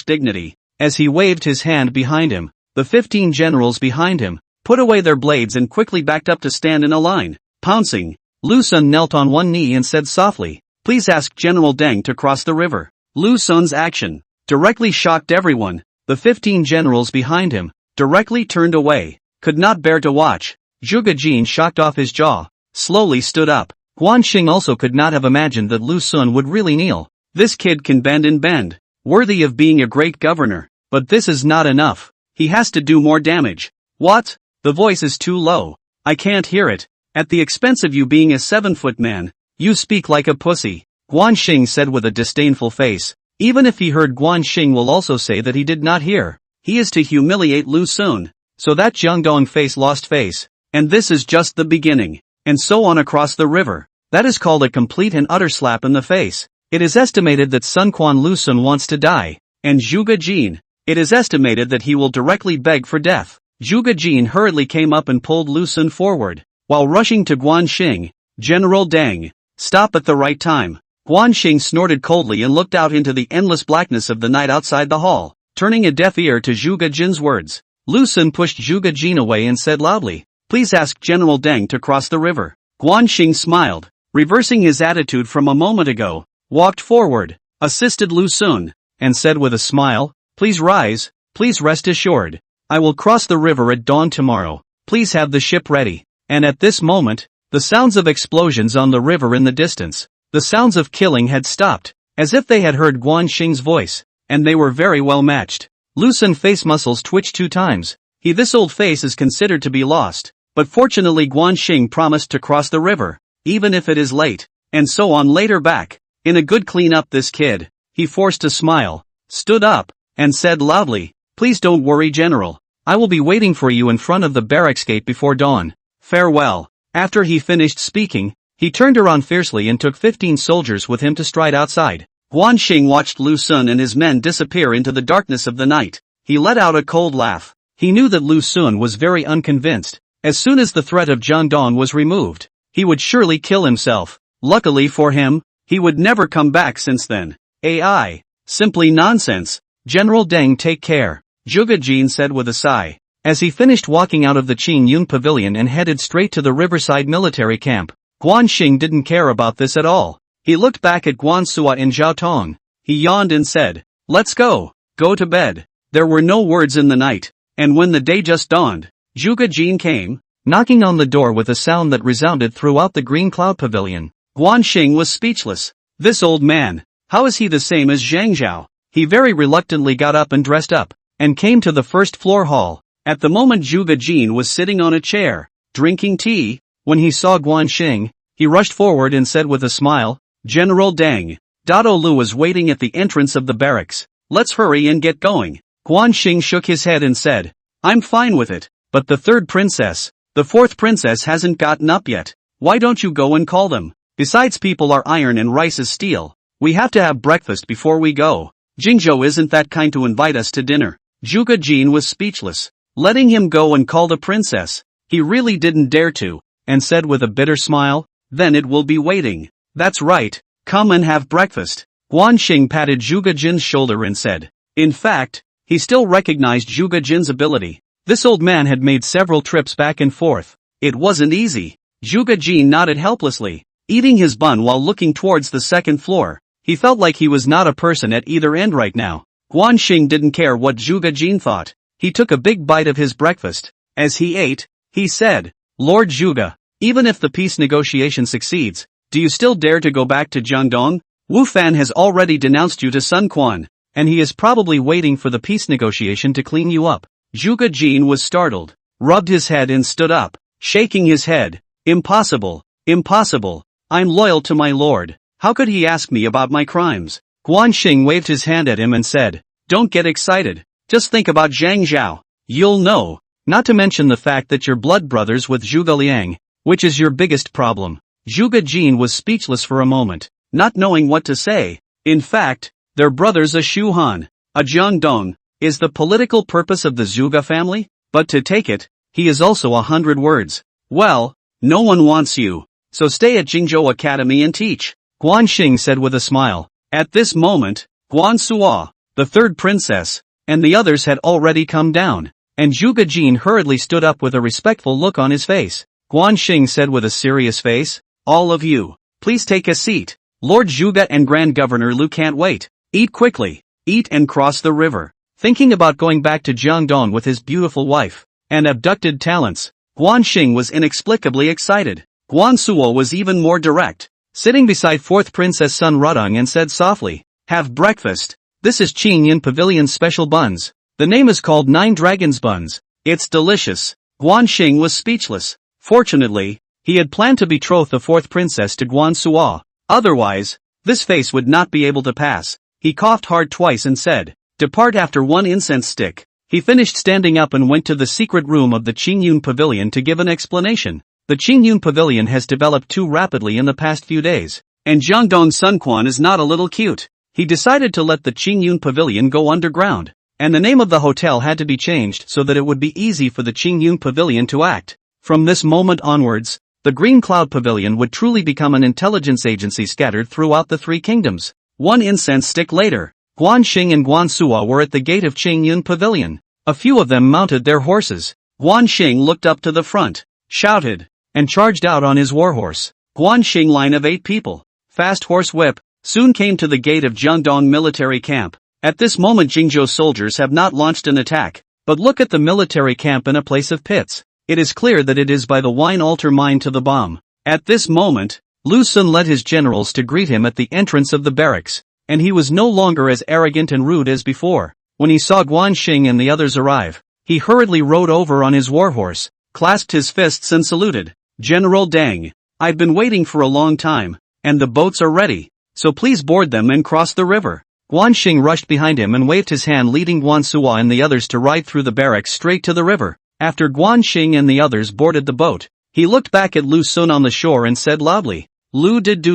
dignity. As he waved his hand behind him, the 15 generals behind him put away their blades and quickly backed up to stand in a line. Pouncing, Lu Sun knelt on one knee and said softly, "Please ask General Deng to cross the river." Lu Sun's action directly shocked everyone. The 15 generals behind him directly turned away, could not bear to watch. Zhuge Jin, shocked off his jaw, slowly stood up. Guan Xing also could not have imagined that Lu Sun would really kneel. This kid can bend and bend, worthy of being a great governor, but this is not enough. He has to do more damage. What? The voice is too low. I can't hear it. At the expense of you being a 7-foot man, you speak like a pussy. Guan Xing said with a disdainful face. Even if he heard, Guan Xing will also say that he did not hear. He is to humiliate Lu Sun. So that Jiangdong face lost face. And this is just the beginning. And so on across the river. That is called a complete and utter slap in the face. It is estimated that Sun Quan Lu Sun wants to die. And Zhuge Jin, it is estimated that he will directly beg for death. Zhuge Jin hurriedly came up and pulled Lu Sun forward, while rushing to Guan Xing. General Deng, stop at the right time. Guan Xing snorted coldly and looked out into the endless blackness of the night outside the hall, turning a deaf ear to Zhuge Jin's words. Lu Sun pushed Zhuge Jin away and said loudly, "Please ask General Deng to cross the river." Guan Xing smiled, reversing his attitude from a moment ago, walked forward, assisted Lu Sun, and said with a smile, "Please rise, please rest assured. I will cross the river at dawn tomorrow. Please have the ship ready." And at this moment, the sounds of explosions on the river in the distance, the sounds of killing had stopped, as if they had heard Guan Xing's voice, and they were very well matched. Lu Sun's face muscles twitched 2 times. This old face is considered to be lost, but fortunately Guan Xing promised to cross the river, even if it is late, and so on later back. In a good clean up this kid, he forced a smile, stood up, and said loudly, "Please don't worry, General. I will be waiting for you in front of the barracks gate before dawn. Farewell." After he finished speaking, he turned around fiercely and took 15 soldiers with him to stride outside. Guan Xing watched Lu Sun and his men disappear into the darkness of the night. He let out a cold laugh. He knew that Lu Sun was very unconvinced. As soon as the threat of Jiangdong was removed, he would surely kill himself. Luckily for him, he would never come back since then. AI. Simply nonsense. General Deng, take care, Zhuge Jin said with a sigh, as he finished walking out of the Qing Yun Pavilion and headed straight to the riverside military camp. Guan Xing didn't care about this at all. He looked back at Guan Suo and Zhao Tong. He yawned and said, "Let's go to bed." There were no words in the night, and when the day just dawned, Zhuge Jin came, knocking on the door with a sound that resounded throughout the Green Cloud Pavilion. Guan Xing was speechless. This old man, how is he the same as Zhang Zhao? He very reluctantly got up and dressed up, and came to the first floor hall. At the moment Zhuge Jin was sitting on a chair, drinking tea. When he saw Guan Xing, he rushed forward and said with a smile, "General Deng, Dado Lu is waiting at the entrance of the barracks. Let's hurry and get going." Guan Xing shook his head and said, "I'm fine with it, but the 3rd princess, the 4th princess hasn't gotten up yet. Why don't you go and call them? Besides, people are iron and rice is steel. We have to have breakfast before we go. Jingzhou isn't that kind to invite us to dinner." Zhuge Jin was speechless. Letting him go and call the princess, he really didn't dare to, and said with a bitter smile, "Then it will be waiting." "That's right, come and have breakfast." Guan Xing patted Zhuge Jin's shoulder and said. In fact, he still recognized Zhuge Jin's ability. This old man had made several trips back and forth. It wasn't easy. Zhuge Jin nodded helplessly, eating his bun while looking towards the 2nd floor. He felt like he was not a person at either end right now. Guan Xing didn't care what Zhuge Jin thought. He took a big bite of his breakfast. As he ate, he said, "Lord Zhuge, even if the peace negotiation succeeds, do you still dare to go back to Jiangdong? Wu Fan has already denounced you to Sun Quan, and he is probably waiting for the peace negotiation to clean you up." Zhuge Jin was startled, rubbed his head and stood up, shaking his head. "Impossible, impossible. I'm loyal to my lord. How could he ask me about my crimes? Guan Xing waved his hand at him and said, don't get excited. Just think about Zhang Zhao. You'll know. Not to mention the fact that you're blood brothers with Zhuge Liang, which is your biggest problem. Zhuge Jin was speechless for a moment, not knowing what to say. In fact, their brothers a Shu Han, a Jiangdong, is the political purpose of the Zhuge family, but to take it, he is also 100 words. Well, no one wants you, so stay at Jingzhou Academy and teach, Guan Xing said with a smile. At this moment, Guan Suo, the third princess, and the others had already come down, and Zhuge Jin hurriedly stood up with a respectful look on his face. Guan Xing said with a serious face, all of you, please take a seat. Lord Zhuge and Grand Governor Lu can't wait. Eat quickly. Eat and cross the river. Thinking about going back to Jiangdong with his beautiful wife and abducted talents, Guan Xing was inexplicably excited. Guan Suo was even more direct, sitting beside 4th Princess Sun Rudong and said softly, have breakfast. This is Qingyun Pavilion's special buns. The name is called 9 Dragons Buns. It's delicious. Guan Xing was speechless. Fortunately, he had planned to betroth the 4th princess to Guan Suo. Otherwise, this face would not be able to pass. He coughed hard twice and said, depart after 1 incense stick. He finished standing up and went to the secret room of the Qingyun Pavilion to give an explanation. The Qingyun Pavilion has developed too rapidly in the past few days, and Jiangdong Sun Quan is not a little cute. He decided to let the Qingyun Pavilion go underground, and the name of the hotel had to be changed so that it would be easy for the Qingyun Pavilion to act. From this moment onwards, the Green Cloud Pavilion would truly become an intelligence agency scattered throughout the 3 kingdoms. 1 incense stick later, Guan Xing and Guan Suo were at the gate of Qingyun Pavilion. A few of them mounted their horses. Guan Xing looked up to the front, shouted, and charged out on his warhorse. Guan Xing line of 8 people, fast horse whip, soon came to the gate of Jiangdong military camp. At this moment Jingzhou soldiers have not launched an attack, but look at the military camp in a place of pits. It is clear that it is by the wine altar mine to the bomb. At this moment, Lu Sun led his generals to greet him at the entrance of the barracks, and he was no longer as arrogant and rude as before. When he saw Guan Xing and the others arrive, he hurriedly rode over on his warhorse, clasped his fists and saluted. General Deng, I've been waiting for a long time, and the boats are ready, so please board them and cross the river. Guan Xing rushed behind him and waved his hand leading Guan Suo and the others to ride through the barracks straight to the river. After Guan Xing and the others boarded the boat, he looked back at Lu Sun on the shore and said loudly, Lu did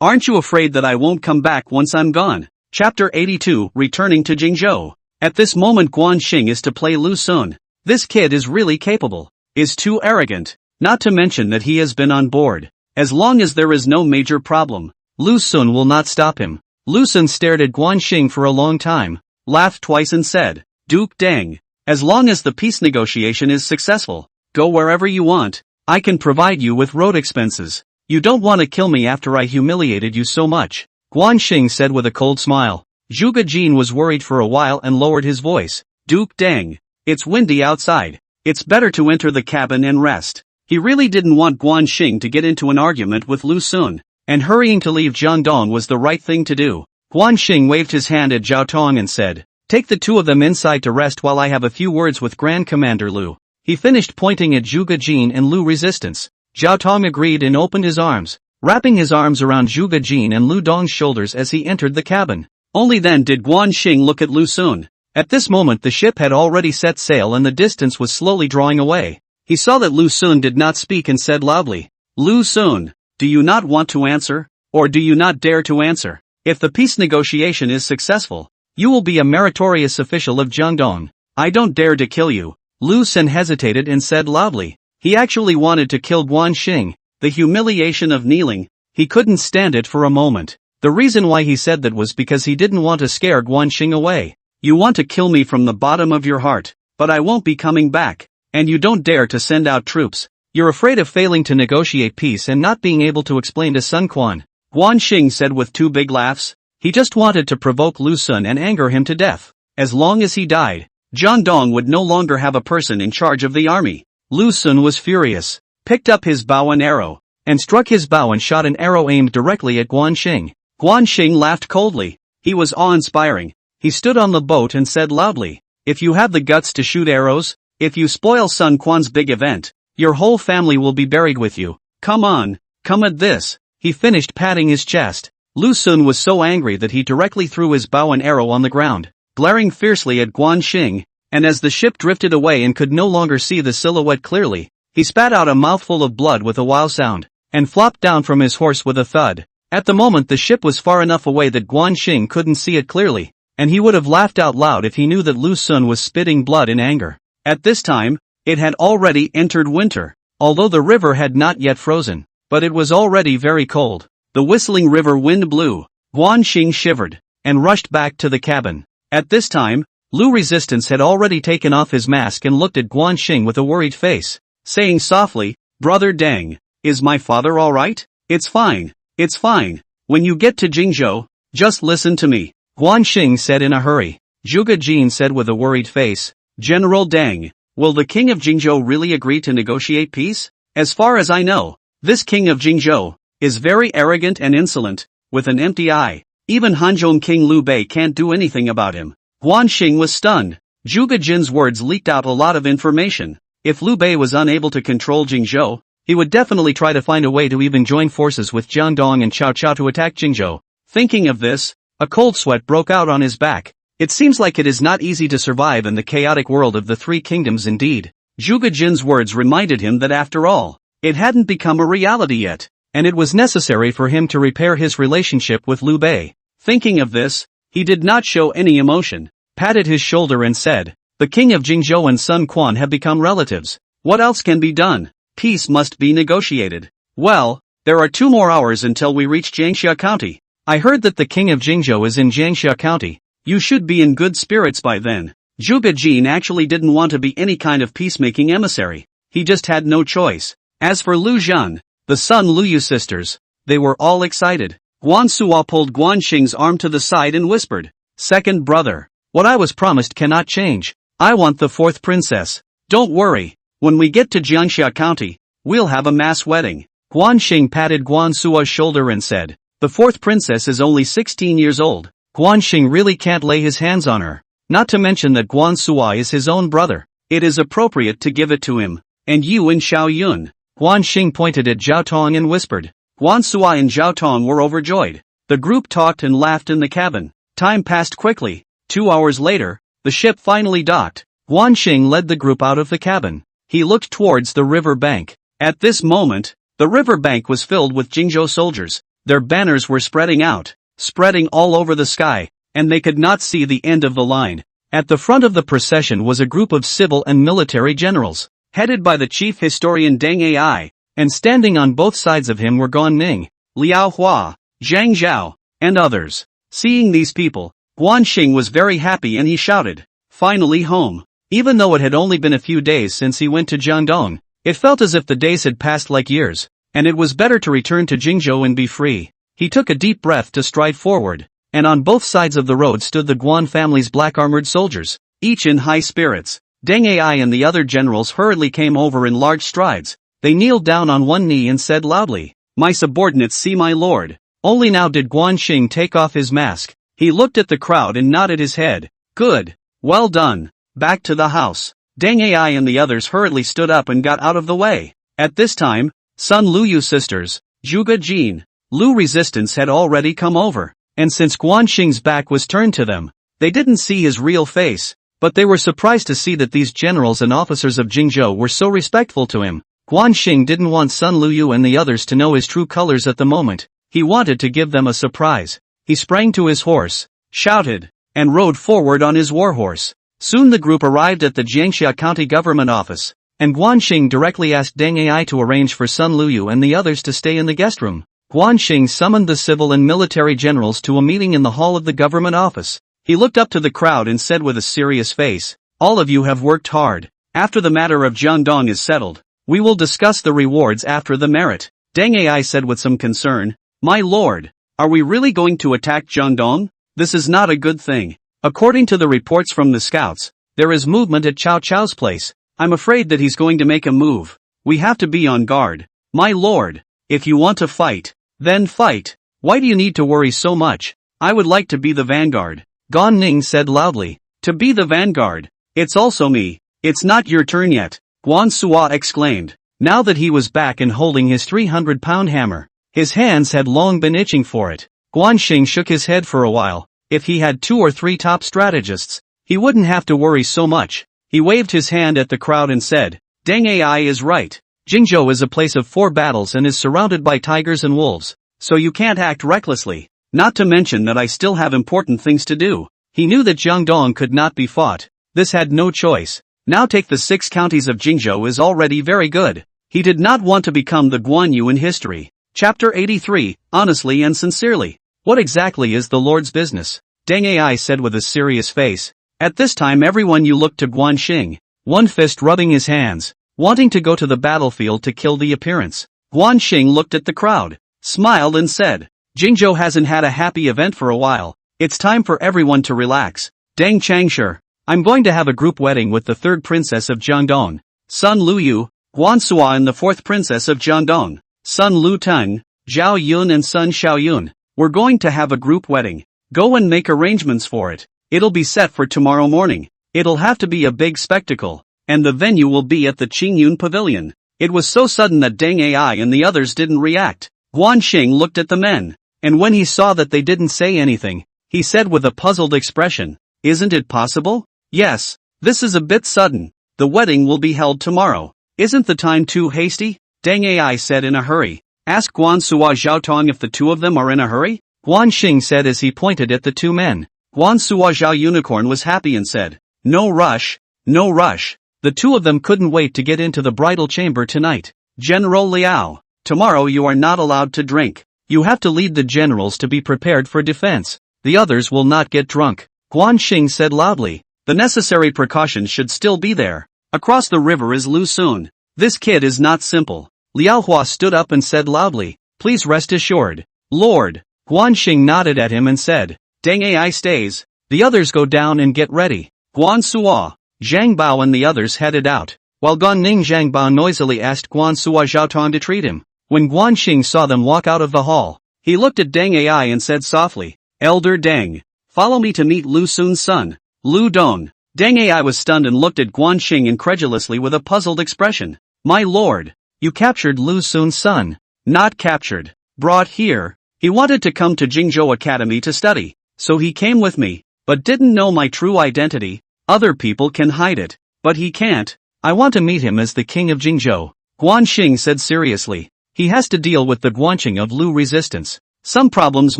aren't you afraid that I won't come back once I'm gone? Chapter 82, Returning to Jingzhou. At this moment Guan Xing is to play Lu Sun. This kid is really capable, is too arrogant, not to mention that he has been on board. As long as there is no major problem, Lu Sun will not stop him. Lu Sun stared at Guan Xing for a long time, laughed twice and said, Duke Deng, as long as the peace negotiation is successful, go wherever you want. I can provide you with road expenses. You don't want to kill me after I humiliated you so much, Guan Xing said with a cold smile. Zhuge Jin was worried for a while and lowered his voice. Duke Deng, it's windy outside. It's better to enter the cabin and rest. He really didn't want Guan Xing to get into an argument with Lu Sun, and hurrying to leave Jiangdong was the right thing to do. Guan Xing waved his hand at Zhao Tong and said, take the 2 of them inside to rest while I have a few words with Grand Commander Lu. He finished pointing at Zhuge Jin and Lu resistance. Zhao Tong agreed and opened his arms, wrapping his arms around Zhuge Jin and Lu Dong's shoulders as he entered the cabin. Only then did Guan Xing look at Lu Sun. At this moment the ship had already set sail and the distance was slowly drawing away. He saw that Lu Sun did not speak and said loudly, Lu Sun, do you not want to answer? Or do you not dare to answer? If the peace negotiation is successful, you will be a meritorious official of Jiangdong. I don't dare to kill you. Lu Sun hesitated and said loudly. He actually wanted to kill Guan Xing. The humiliation of kneeling, he couldn't stand it for a moment. The reason why he said that was because he didn't want to scare Guan Xing away. You want to kill me from the bottom of your heart, but I won't be coming back. And you don't dare to send out troops. You're afraid of failing to negotiate peace and not being able to explain to Sun Quan. Guan Xing said with 2 big laughs. He just wanted to provoke Lu Sun and anger him to death. As long as he died, Jiangdong would no longer have a person in charge of the army. Lu Sun was furious, picked up his bow and arrow, and struck his bow and shot an arrow aimed directly at Guan Xing. Guan Xing laughed coldly. He was awe-inspiring. He stood on the boat and said loudly, if you have the guts to shoot arrows, if you spoil Sun Quan's big event, your whole family will be buried with you. Come on, come at this. He finished patting his chest. Lu Xun was so angry that he directly threw his bow and arrow on the ground, glaring fiercely at Guan Xing, and as the ship drifted away and could no longer see the silhouette clearly, he spat out a mouthful of blood with a wow sound, and flopped down from his horse with a thud. At the moment the ship was far enough away that Guan Xing couldn't see it clearly, and he would have laughed out loud if he knew that Lu Xun was spitting blood in anger. At this time, it had already entered winter, although the river had not yet frozen, but it was already very cold. The whistling river wind blew. Guan Xing shivered, and rushed back to the cabin. At this time, Lu Resistance had already taken off his mask and looked at Guan Xing with a worried face, saying softly, "Brother Deng, is my father alright? It's fine. It's fine. When you get to Jingzhou, just listen to me," Guan Xing said in a hurry. Zhuge Jin said with a worried face, "General Deng, will the king of Jingzhou really agree to negotiate peace? As far as I know, this king of Jingzhou is very arrogant and insolent, with an empty eye. Even Hanzhong King Liu Bei can't do anything about him." Guan Xing was stunned. Zhuge Jin's words leaked out a lot of information. If Liu Bei was unable to control Jingzhou, he would definitely try to find a way to even join forces with Jiangdong and Cao Cao to attack Jingzhou. Thinking of this, a cold sweat broke out on his back. It seems like it is not easy to survive in the chaotic world of the Three Kingdoms indeed. Zhuge Jin's words reminded him that after all, it hadn't become a reality yet, and it was necessary for him to repair his relationship with Liu Bei. Thinking of this, he did not show any emotion, patted his shoulder and said, "The king of Jingzhou and son Quan have become relatives. What else can be done? Peace must be negotiated. Well, there are 2 more hours until we reach Jiangxia County. I heard that the king of Jingzhou is in Jiangxia County. You should be in good spirits by then." Zhuge Jin actually didn't want to be any kind of peacemaking emissary. He just had no choice. As for Lu Zhan, the Sun Luyu sisters, they were all excited. Guan Suo pulled Guan Xing's arm to the side and whispered, "Second brother, what I was promised cannot change. I want the 4th princess. Don't worry, when we get to Jiangxia County, we'll have a mass wedding." Guan Xing patted Guan Suo's shoulder and said, "The 4th princess is only 16 years old. Guan Xing really can't lay his hands on her. Not to mention that Guan Suo is his own brother. It is appropriate to give it to him. And you and Xiao Yun." Guan Xing pointed at Zhao Tong and whispered. Guan Suo and Zhao Tong were overjoyed. The group talked and laughed in the cabin. Time passed quickly. 2 hours later, the ship finally docked. Guan Xing led the group out of the cabin. He looked towards the river bank. At this moment, the river bank was filled with Jingzhou soldiers. Their banners were spreading out, spreading all over the sky, and they could not see the end of the line. At the front of the procession was a group of civil and military generals, headed by the chief historian Deng Ai, and standing on both sides of him were Gan Ning, Liao Hua, Zhang Zhao, and others. Seeing these people, Guan Xing was very happy and he shouted, "Finally home." Even though it had only been a few days since he went to Jiangdong, it felt as if the days had passed like years, and it was better to return to Jingzhou and be free. He took a deep breath to stride forward, and on both sides of the road stood the Guan family's black-armored soldiers, each in high spirits. Deng Ai and the other generals hurriedly came over in large strides. They kneeled down on one knee and said loudly, "My subordinates see my lord." Only now did Guan Xing take off his mask. He looked at the crowd and nodded his head. "Good. Well done. Back to the house." Deng Ai and the others hurriedly stood up and got out of the way. At this time, Sun Luyu sisters, Zhuge Jin, Lu Resistance had already come over, and since Guan Xing's back was turned to them, they didn't see his real face, but they were surprised to see that these generals and officers of Jingzhou were so respectful to him. Guan Xing didn't want Sun Luyu and the others to know his true colors at the moment. He wanted to give them a surprise. He sprang to his horse, shouted, and rode forward on his warhorse. Soon the group arrived at the Jiangxia County government office, and Guan Xing directly asked Deng Ai to arrange for Sun Luyu and the others to stay in the guest room. Guan Xing summoned the civil and military generals to a meeting in the hall of the government office. He looked up to the crowd and said with a serious face, "All of you have worked hard. After the matter of Jiangdong is settled, we will discuss the rewards after the merit." Deng Ai said with some concern, "My lord, are we really going to attack Jiangdong? This is not a good thing. According to the reports from the scouts, there is movement at Cao Cao's place. I'm afraid that he's going to make a move. We have to be on guard. My lord, if you want to fight, then fight. Why do you need to worry so much? I would like to be the vanguard." Gan Ning said loudly, "To be the vanguard? It's also me. It's not your turn yet," Guan Suo exclaimed. Now that he was back and holding his 300-pound hammer, His hands had long been itching for it. Guan Xing shook his head for a while. If he had 2 or 3 top strategists, he wouldn't have to worry so much. He waved his hand at the crowd and said, "Deng Ai is right. Jingzhou is a place of 4 battles and is surrounded by tigers and wolves, so you can't act recklessly. Not to mention that I still have important things to do." He knew that Jiangdong could not be fought. This had no choice. Now take the 6 counties of Jingzhou is already very good. He did not want to become the Guan Yu in history. Chapter 83, Honestly and Sincerely. What exactly is the Lord's business? Deng Ai said with a serious face. At this time everyone you looked to Guan Xing, one fist rubbing his hands, wanting to go to the battlefield to kill the appearance. Guan Xing looked at the crowd, smiled and said, "Jingzhou hasn't had a happy event for a while. It's time for everyone to relax. Deng Changsher, I'm going to have a group wedding with the 3rd princess of Jiangdong, Sun Luyu, Guan Suo and the 4th princess of Jiangdong, Sun Lu Teng, Zhao Yun and Sun Xiaoyun. We're going to have a group wedding. Go and make arrangements for it. It'll be set for tomorrow morning. It'll have to be a big spectacle, and the venue will be at the Qingyun Pavilion." It was so sudden that Deng Ai and the others didn't react. Guan Xing looked at the men, and when he saw that they didn't say anything, he said with a puzzled expression, "Isn't it possible? Yes, this is a bit sudden. The wedding will be held tomorrow. Isn't the time too hasty?" Deng Ai said in a hurry. "Ask Guan Suo Zhao Tong if the 2 of them are in a hurry?" Guan Xing said as he pointed at the 2 men. Guan Suo Zhao Unicorn was happy and said, "No rush, no rush. The 2 of them couldn't wait to get into the bridal chamber tonight. General Liao, tomorrow you are not allowed to drink. You have to lead the generals to be prepared for defense. The others will not get drunk." Guan Xing said loudly. The necessary precautions should still be there. Across the river is Lu Sun. This kid is not simple. Liao Hua stood up and said loudly, "Please rest assured, Lord." Guan Xing nodded at him and said, "Deng Ai stays. The others go down and get ready." Guan Suo, Zhang Bao and the others headed out, while Gan Ning Zhang Bao noisily asked Guan Suo Zhao Tong to treat him. When Guan Xing saw them walk out of the hall, he looked at Deng Ai and said softly, "Elder Deng, follow me to meet Lu Sun's son, Lu Dong." Deng Ai was stunned and looked at Guan Xing incredulously with a puzzled expression. "My lord, you captured Lu Sun's son." "Not captured. Brought here. He wanted to come to Jingzhou Academy to study, so he came with me, but didn't know my true identity. Other people can hide it, but he can't. I want to meet him as the king of Jingzhou." Guan Xing said seriously. He has to deal with the Guanqing of Lu resistance. Some problems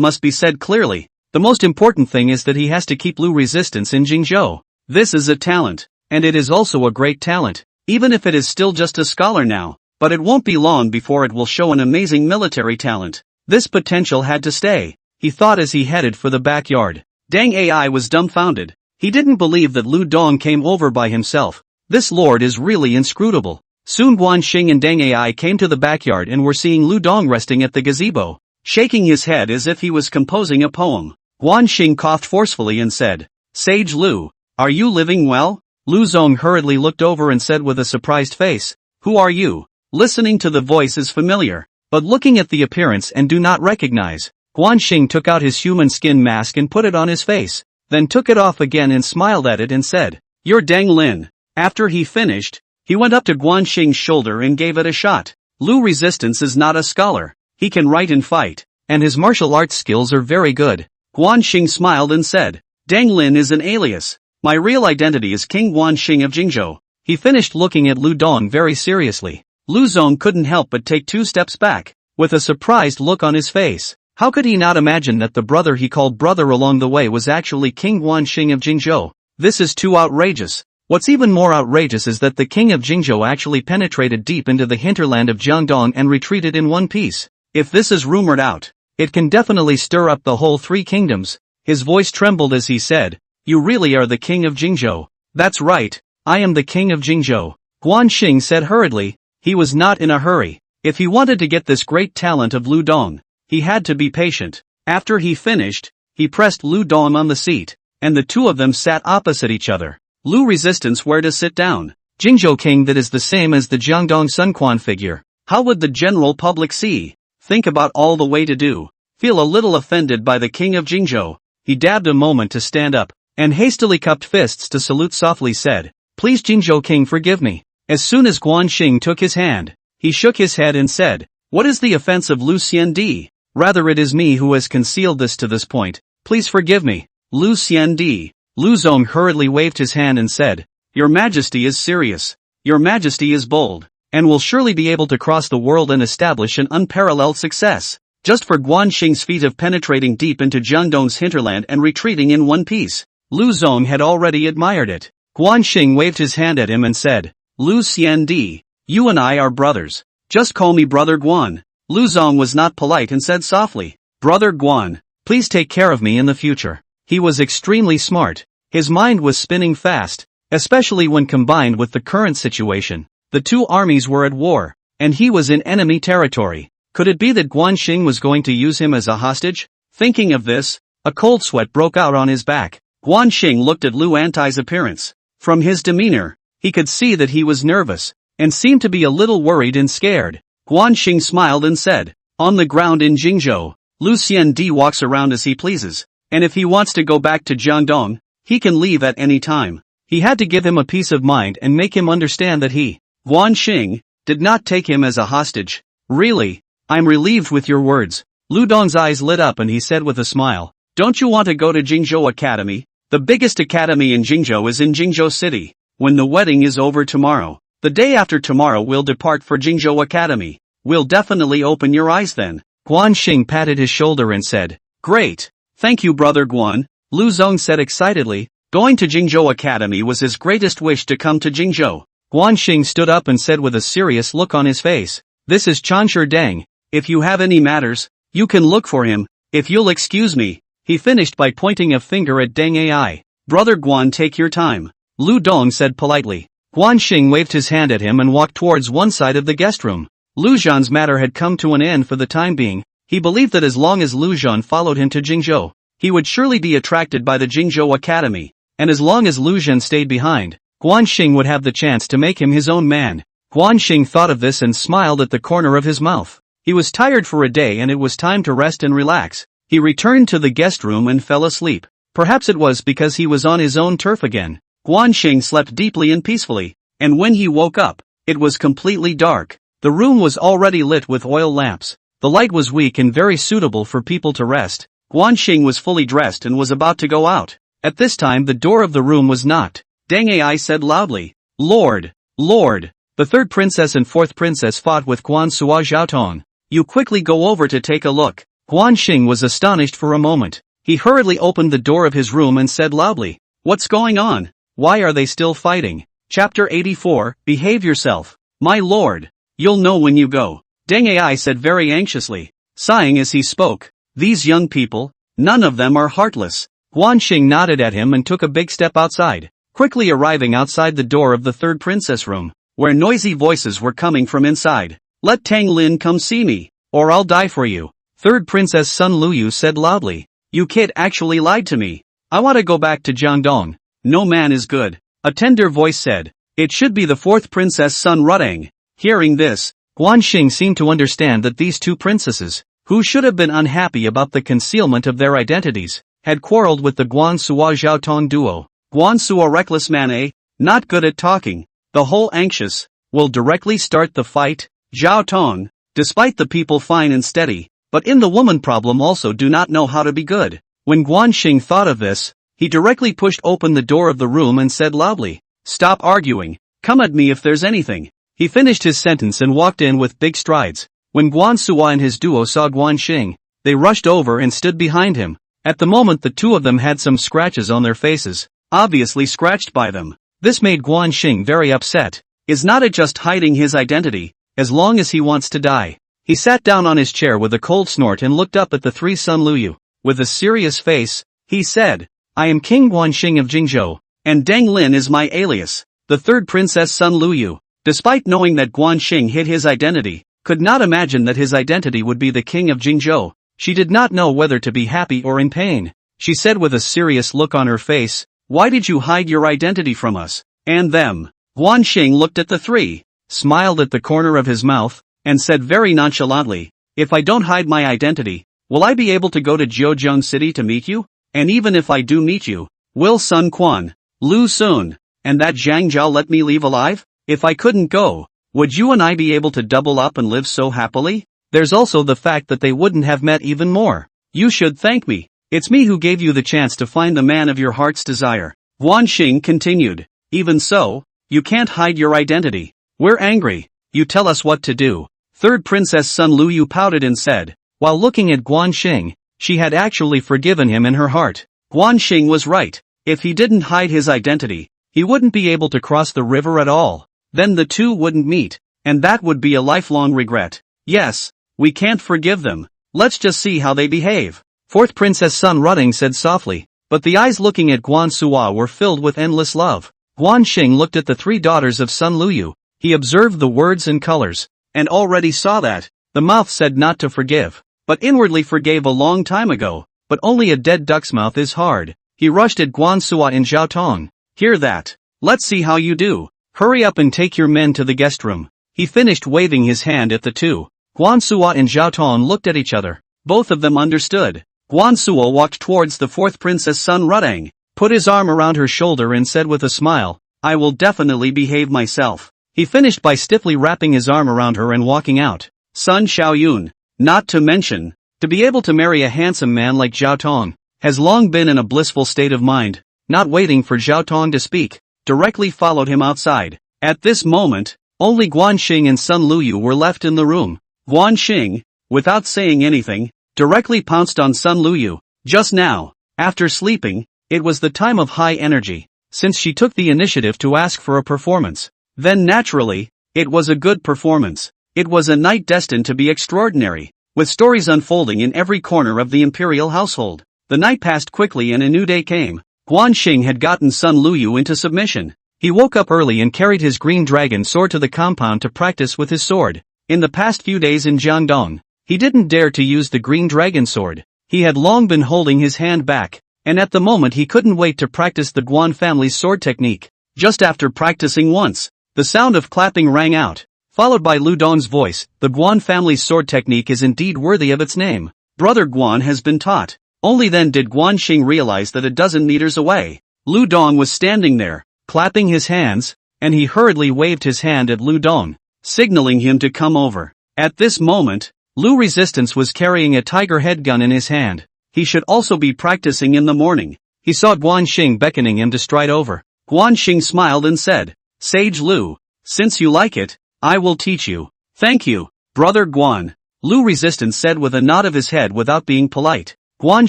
must be said clearly. The most important thing is that he has to keep Lu resistance in Jingzhou. This is a talent, and it is also a great talent, even if it is still just a scholar now, but it won't be long before it will show an amazing military talent. This potential had to stay, he thought as he headed for the backyard. Deng Ai was dumbfounded. He didn't believe that Lu Dong came over by himself. This lord is really inscrutable. Soon Guan Xing and Deng Ai came to the backyard and were seeing Lu Dong resting at the gazebo, shaking his head as if he was composing a poem. Guan Xing coughed forcefully and said, "Sage Lu, are you living well?" Lu Zong hurriedly looked over and said with a surprised face, "Who are you?" Listening to the voice is familiar, but looking at the appearance and do not recognize. Guan Xing took out his human skin mask and put it on his face, then took it off again and smiled at it and said, "You're Deng Lin." After he finished, he went up to Guan Xing's shoulder and gave it a shot. Lu Resistance is not a scholar. He can write and fight, and his martial arts skills are very good. Guan Xing smiled and said, "Deng Lin is an alias. My real identity is King Guan Xing of Jingzhou." He finished looking at Lu Dong very seriously. Lu Zong couldn't help but take 2 steps back, with a surprised look on his face. How could he not imagine that the brother he called brother along the way was actually King Guan Xing of Jingzhou? This is too outrageous. What's even more outrageous is that the king of Jingzhou actually penetrated deep into the hinterland of Jiangdong and retreated in one piece. If this is rumored out, it can definitely stir up the whole 3 kingdoms. His voice trembled as he said, "You really are the king of Jingzhou." "That's right, I am the king of Jingzhou," Guan Xing said hurriedly. He was not in a hurry. If he wanted to get this great talent of Lu Dong, he had to be patient. After he finished, he pressed Lu Dong on the seat, and the 2 of them sat opposite each other. Lu Resistance where to sit down. Jingzhou king, that is the same as the Jiangdong Sun Quan figure. How would the general public see? Think about all the way to do. Feel a little offended by the king of Jingzhou. He dabbed a moment to stand up, and hastily cupped fists to salute softly said, "Please Jingzhou king, forgive me." As soon as Guan Xing took his hand, he shook his head and said, What is the offense of Lu Xiandi? Rather it is me who has concealed this to this point. Please forgive me. Lu Xiandi. Lu Zong hurriedly waved his hand and said, Your Majesty is serious. Your Majesty is bold, and will surely be able to cross the world and establish an unparalleled success. Just for Guan Xing's feat of penetrating deep into Jiangdong's hinterland and retreating in one piece. Lu Zong had already admired it. Guan Xing waved his hand at him and said, Lu Xiandi, you and I are brothers. Just call me Brother Guan. Lu Zong was not polite and said softly, Brother Guan, please take care of me in the future. He was extremely smart. His mind was spinning fast, especially when combined with the current situation. The two armies were at war, and he was in enemy territory. Could it be that Guan Xing was going to use him as a hostage? Thinking of this, a cold sweat broke out on his back. Guan Xing looked at Lu Antai's appearance. From his demeanor, he could see that he was nervous, and seemed to be a little worried and scared. Guan Xing smiled and said, On the ground in Jingzhou, Lu Xiandi walks around as he pleases, and if he wants to go back to Jiangdong, he can leave at any time. He had to give him a peace of mind and make him understand that he, Guan Xing, did not take him as a hostage. Really? I'm relieved with your words. Lu Dong's eyes lit up and he said with a smile, Don't you want to go to Jingzhou Academy? The biggest academy in Jingzhou is in Jingzhou City. When the wedding is over tomorrow, the day after tomorrow we'll depart for Jingzhou Academy. We'll definitely open your eyes then. Guan Xing patted his shoulder and said, Great. Thank you Brother Guan. Lu Zong said excitedly. Going to Jingzhou Academy was his greatest wish to come to Jingzhou. Guan Xing stood up and said with a serious look on his face, This is Chansher Deng. If you have any matters, you can look for him. If you'll excuse me. He finished by pointing a finger at Deng Ai. Brother Guan, take your time. Lu Dong said politely. Guan Xing waved his hand at him and walked towards one side of the guest room. Lu Zhan's matter had come to an end for the time being. He believed that as long as Lu Zhan followed him to Jingzhou, he would surely be attracted by the Jingzhou Academy, and as long as Lu Zhan stayed behind, Guan Xing would have the chance to make him his own man. Guan Xing thought of this and smiled at the corner of his mouth. He was tired for a day and it was time to rest and relax. He returned to the guest room and fell asleep. Perhaps it was because he was on his own turf again. Guan Xing slept deeply and peacefully, and when he woke up, it was completely dark. The room was already lit with oil lamps. The light was weak and very suitable for people to rest. Guan Xing was fully dressed and was about to go out. At this time the door of the room was knocked. Deng Ai said loudly, Lord, Lord. The third princess and fourth princess fought with Guan Suo Zhaotong. You quickly go over to take a look. Guan Xing was astonished for a moment. He hurriedly opened the door of his room and said loudly, What's going on? Why are they still fighting? Chapter 84, Behave yourself. My lord. You'll know when you go. Deng Ai said very anxiously, sighing as he spoke. These young people, none of them are heartless. Guan Xing nodded at him and took a big step outside, quickly arriving outside the door of the third princess room, where noisy voices were coming from inside. Let Tang Lin come see me, or I'll die for you. Third princess Sun Luyu said loudly. You kid actually lied to me. I want to go back to Jiangdong. No man is good. A tender voice said. It should be the fourth princess Sun Rudang. Hearing this, Guan Xing seemed to understand that these two princesses, who should have been unhappy about the concealment of their identities, had quarreled with the Guan Suo Zhaotong duo. Guan Suo reckless man not good at talking, the whole anxious, will directly start the fight. Zhaotong, despite the people fine and steady, but in the woman problem also do not know how to be good. When Guan Xing thought of this, he directly pushed open the door of the room and said loudly, Stop arguing, come at me if there's anything. He finished his sentence and walked in with big strides. When Guan Suo and his duo saw Guan Xing, they rushed over and stood behind him. At the moment the two of them had some scratches on their faces, obviously scratched by them. This made Guan Xing very upset. Is not it just hiding his identity, as long as he wants to die? He sat down on his chair with a cold snort and looked up at the three Sun Luyu. With a serious face, he said, I am King Guan Xing of Jingzhou, and Deng Lin is my alias. The third princess Sun Luyu, despite knowing that Guan Xing hid his identity, could not imagine that his identity would be the king of Jingzhou. She did not know whether to be happy or in pain. She said with a serious look on her face, Why did you hide your identity from us, and them? Guan Xing looked at the three, smiled at the corner of his mouth, and said very nonchalantly, If I don't hide my identity, will I be able to go to Jiuzhong City to meet you? And even if I do meet you, will Sun Quan, Lu Sun, and that Zhang Zhao let me leave alive? If I couldn't go, would you and I be able to double up and live so happily? there's also the fact that they wouldn't have met even more. You should thank me. It's me who gave you the chance to find the man of your heart's desire. Guan Xing continued. Even so, you can't hide your identity. We're angry. You tell us what to do. Third Princess Sun Luyu pouted and said. While looking at Guan Xing, she had actually forgiven him in her heart. Guan Xing was right. If he didn't hide his identity, he wouldn't be able to cross the river at all. Then the two wouldn't meet, and that would be a lifelong regret. Yes, we can't forgive them. Let's just see how they behave. Fourth Princess Sun Rutting said softly, but the eyes looking at Guan Suo were filled with endless love. Guan Xing looked at the three daughters of Sun Luyu. He observed the words and colors, and already saw that. The mouth said not to forgive, but inwardly forgave a long time ago, but only a dead duck's mouth is hard. He rushed at Guan Suo and Zhao Tong. Hear that? Let's see how you do. Hurry up and take your men to the guest room. He finished waving his hand at the two. Guan Suo and Zhao Tong looked at each other. Both of them understood. Guan Suo walked towards the fourth Princess Sun Rutang, put his arm around her shoulder and said with a smile, I will definitely behave myself. He finished by stiffly wrapping his arm around her and walking out. Sun Xiaoyun, not to mention, to be able to marry a handsome man like Zhao Tong, has long been in a blissful state of mind. Not waiting for Zhao Tong to speak, directly followed him outside. At this moment, only Guan Xing and Sun Luyu were left in the room. Guan Xing, without saying anything, directly pounced on Sun Luyu. Just now, after sleeping, it was the time of high energy, since she took the initiative to ask for a performance. Then naturally, it was a good performance. It was a night destined to be extraordinary, with stories unfolding in every corner of the imperial household. The night passed quickly and a new day came. Guan Xing had gotten Sun Luyu into submission. He woke up early and carried his green dragon sword to the compound to practice with his sword. In the past few days in Jiangdong, he didn't dare to use the green dragon sword. He had long been holding his hand back, and at the moment he couldn't wait to practice the Guan family's sword technique. Just after practicing once, the sound of clapping rang out, followed by Lu Dong's voice. The Guan family's sword technique is indeed worthy of its name. Brother Guan has been taught. Only then did Guan Xing realize that a dozen meters away, Lu Dong was standing there, clapping his hands, and he hurriedly waved his hand at Lu Dong, signaling him to come over. At this moment, Lu Resistance was carrying a tiger head gun in his hand. He should also be practicing in the morning. He saw Guan Xing beckoning him to stride over. Guan Xing smiled and said, Sage Lu, since you like it, I will teach you. Thank you, Brother Guan. Lu Resistance said with a nod of his head without being polite. Guan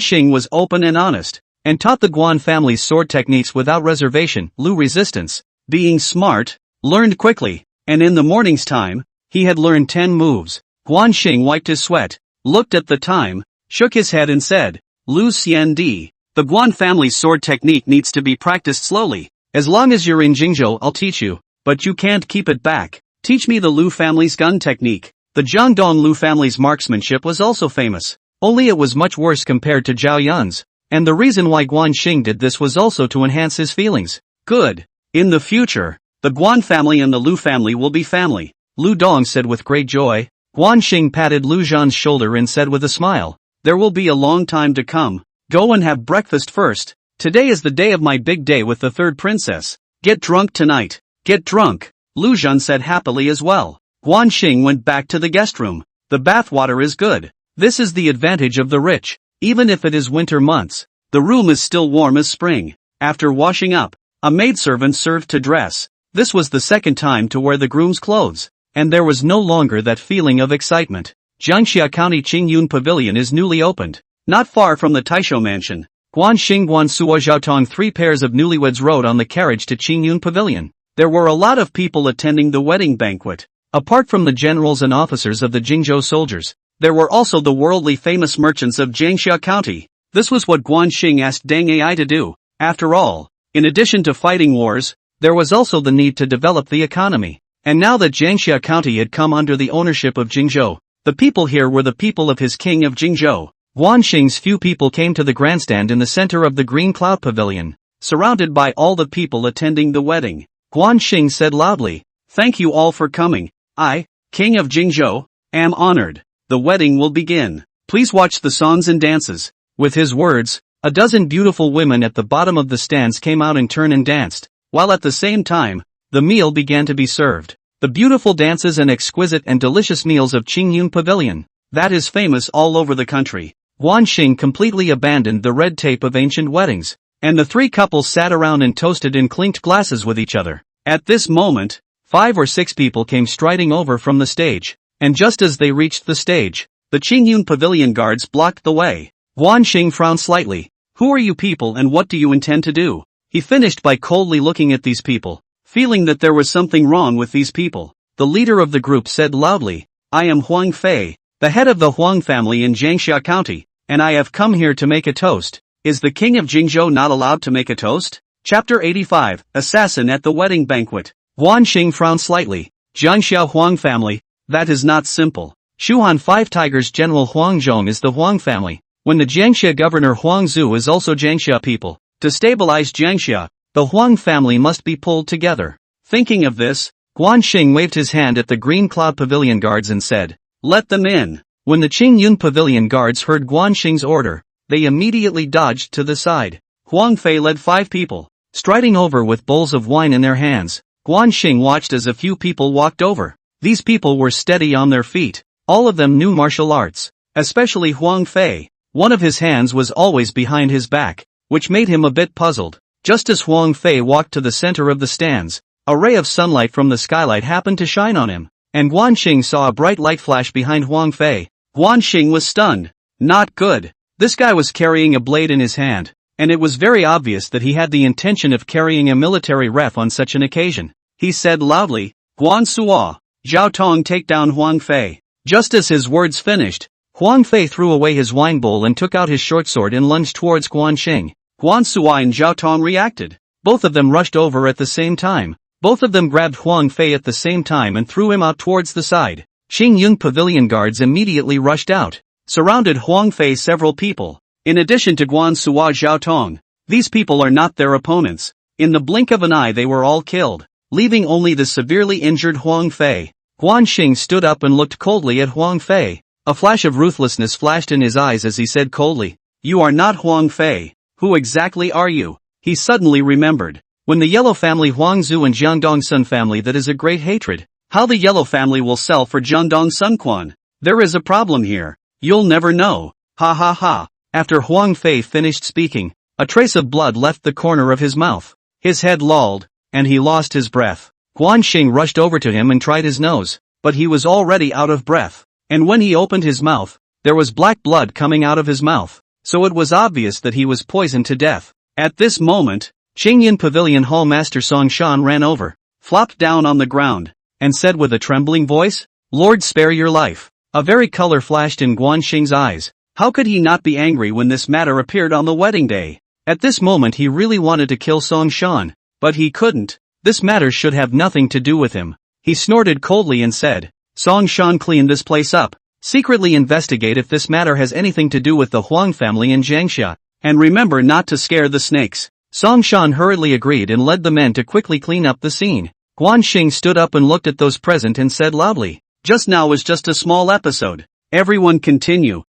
Xing was open and honest, and taught the Guan family's sword techniques without reservation. Lu Resistance, being smart, learned quickly, and in the morning's time, he had learned 10 moves. Guan Xing wiped his sweat, looked at the time, shook his head and said, Lu Xian Di, the Guan family's sword technique needs to be practiced slowly. As long as you're in Jingzhou I'll teach you, but you can't keep it back. Teach me the Lu family's gun technique. The Jiangdong Lu family's marksmanship was also famous. Only it was much worse compared to Zhao Yun's, and the reason why Guan Xing did this was also to enhance his feelings. Good. In the future, the Guan family and the Lu family will be family, Lu Dong said with great joy. Guan Xing patted Lu Zhan's shoulder and said with a smile, there will be a long time to come. Go and have breakfast first. Today is the day of my big day with the third princess. Get drunk tonight. Get drunk, Lu Zhan said happily as well. Guan Xing went back to the guest room. The bathwater is good. This is the advantage of the rich. Even if it is winter months, the room is still warm as spring. After washing up, a maidservant served to dress. This was the second time to wear the groom's clothes, and there was no longer that feeling of excitement. Jiangxia County Qingyun Pavilion is newly opened, not far from the Taisho Mansion. Guan Xing, Guan Suo, Zhaotong, 3 pairs of newlyweds rode on the carriage to Qingyun Pavilion. There were a lot of people attending the wedding banquet. Apart from the generals and officers of the Jingzhou soldiers, there were also the worldly famous merchants of Jiangxia County. This was what Guan Xing asked Deng Ai to do. After all, in addition to fighting wars, there was also the need to develop the economy. And now that Jiangxia County had come under the ownership of Jingzhou, the people here were the people of his king of Jingzhou. Guan Xing's few people came to the grandstand in the center of the Green Cloud Pavilion, surrounded by all the people attending the wedding. Guan Xing said loudly, thank you all for coming. I, king of Jingzhou, am honored. The wedding will begin. Please watch the songs and dances. With his words, a dozen beautiful women at the bottom of the stands came out in turn and danced, while at the same time, the meal began to be served. The beautiful dances and exquisite and delicious meals of Qingyun Pavilion. That is famous all over the country. Guanxing completely abandoned the red tape of ancient weddings, and the three couples sat around and toasted in clinked glasses with each other. At this moment, 5 or 6 people came striding over from the stage, and just as they reached the stage, the Qingyun Pavilion guards blocked the way. Guanxing frowned slightly. Who are you people and what do you intend to do? He finished by coldly looking at these people, feeling that there was something wrong with these people. The leader of the group said loudly, I am Huang Fei, the head of the Huang family in Jiangxia County, and I have come here to make a toast. Is the king of Jingzhou not allowed to make a toast? Chapter 85, Assassin at the Wedding Banquet. Guanxing frowned slightly. Jiangxia Huang family, that is not simple. Shuhan Five Tigers General Huang Zhong is the Huang family, when the Jiangxia governor Huang Suo is also Jiangxia people. To stabilize Jiangxia, the Huang family must be pulled together. Thinking of this, Guanxing waved his hand at the Green Cloud Pavilion guards and said, let them in. When the Qingyun Pavilion guards heard Guanxing's order, they immediately dodged to the side. Huang Fei led 5 people, striding over with bowls of wine in their hands. Guanxing watched as a few people walked over. These people were steady on their feet. All of them knew martial arts, especially Huang Fei. One of his hands was always behind his back, which made him a bit puzzled. Just as Huang Fei walked to the center of the stands, a ray of sunlight from the skylight happened to shine on him, and Guanxing saw a bright light flash behind Huang Fei. Guanxing was stunned. Not good. This guy was carrying a blade in his hand, and it was very obvious that he had the intention of carrying a military ref on such an occasion. He said loudly, Guan Suo, Zhao Tong take down Huang Fei. Just as his words finished, Huang Fei threw away his wine bowl and took out his short sword and lunged towards Guanxing. Guan Suo and Zhao Tong reacted. Both of them rushed over at the same time. Both of them grabbed Huang Fei at the same time and threw him out towards the side. Qingyun Pavilion guards immediately rushed out, surrounded Huang Fei several people. In addition to Guan Suo Zhao Tong, these people are not their opponents. In the blink of an eye they were all killed, leaving only the severely injured Huang Fei. Guanxing stood up and looked coldly at Huang Fei. A flash of ruthlessness flashed in his eyes as he said coldly, you are not Huang Fei. Who exactly are you? He suddenly remembered. When the Yellow family Huang Zhu and Jiangdong Sun family, that is a great hatred. How the Yellow family will sell for Jiangdong Sun Quan. There is a problem here. You'll never know. Ha ha ha. After Huang Fei finished speaking, a trace of blood left the corner of his mouth. His head lolled, and he lost his breath. Guanxing rushed over to him and tried his nose, but he was already out of breath. And when he opened his mouth, there was black blood coming out of his mouth, so it was obvious that he was poisoned to death. At this moment, Qingyun Pavilion Hall Master Song Shan ran over, flopped down on the ground, and said with a trembling voice, Lord, spare your life. A very color flashed in Guanxing's eyes. How could he not be angry when this matter appeared on the wedding day? At this moment he really wanted to kill Song Shan, but he couldn't. This matter should have nothing to do with him. He snorted coldly and said, Song Shan, clean this place up. Secretly investigate if this matter has anything to do with the Huang family in Jiangxia, and remember not to scare the snakes. Song Shan hurriedly agreed and led the men to quickly clean up the scene. Guanxing stood up and looked at those present and said loudly, just now was just a small episode. Everyone continue.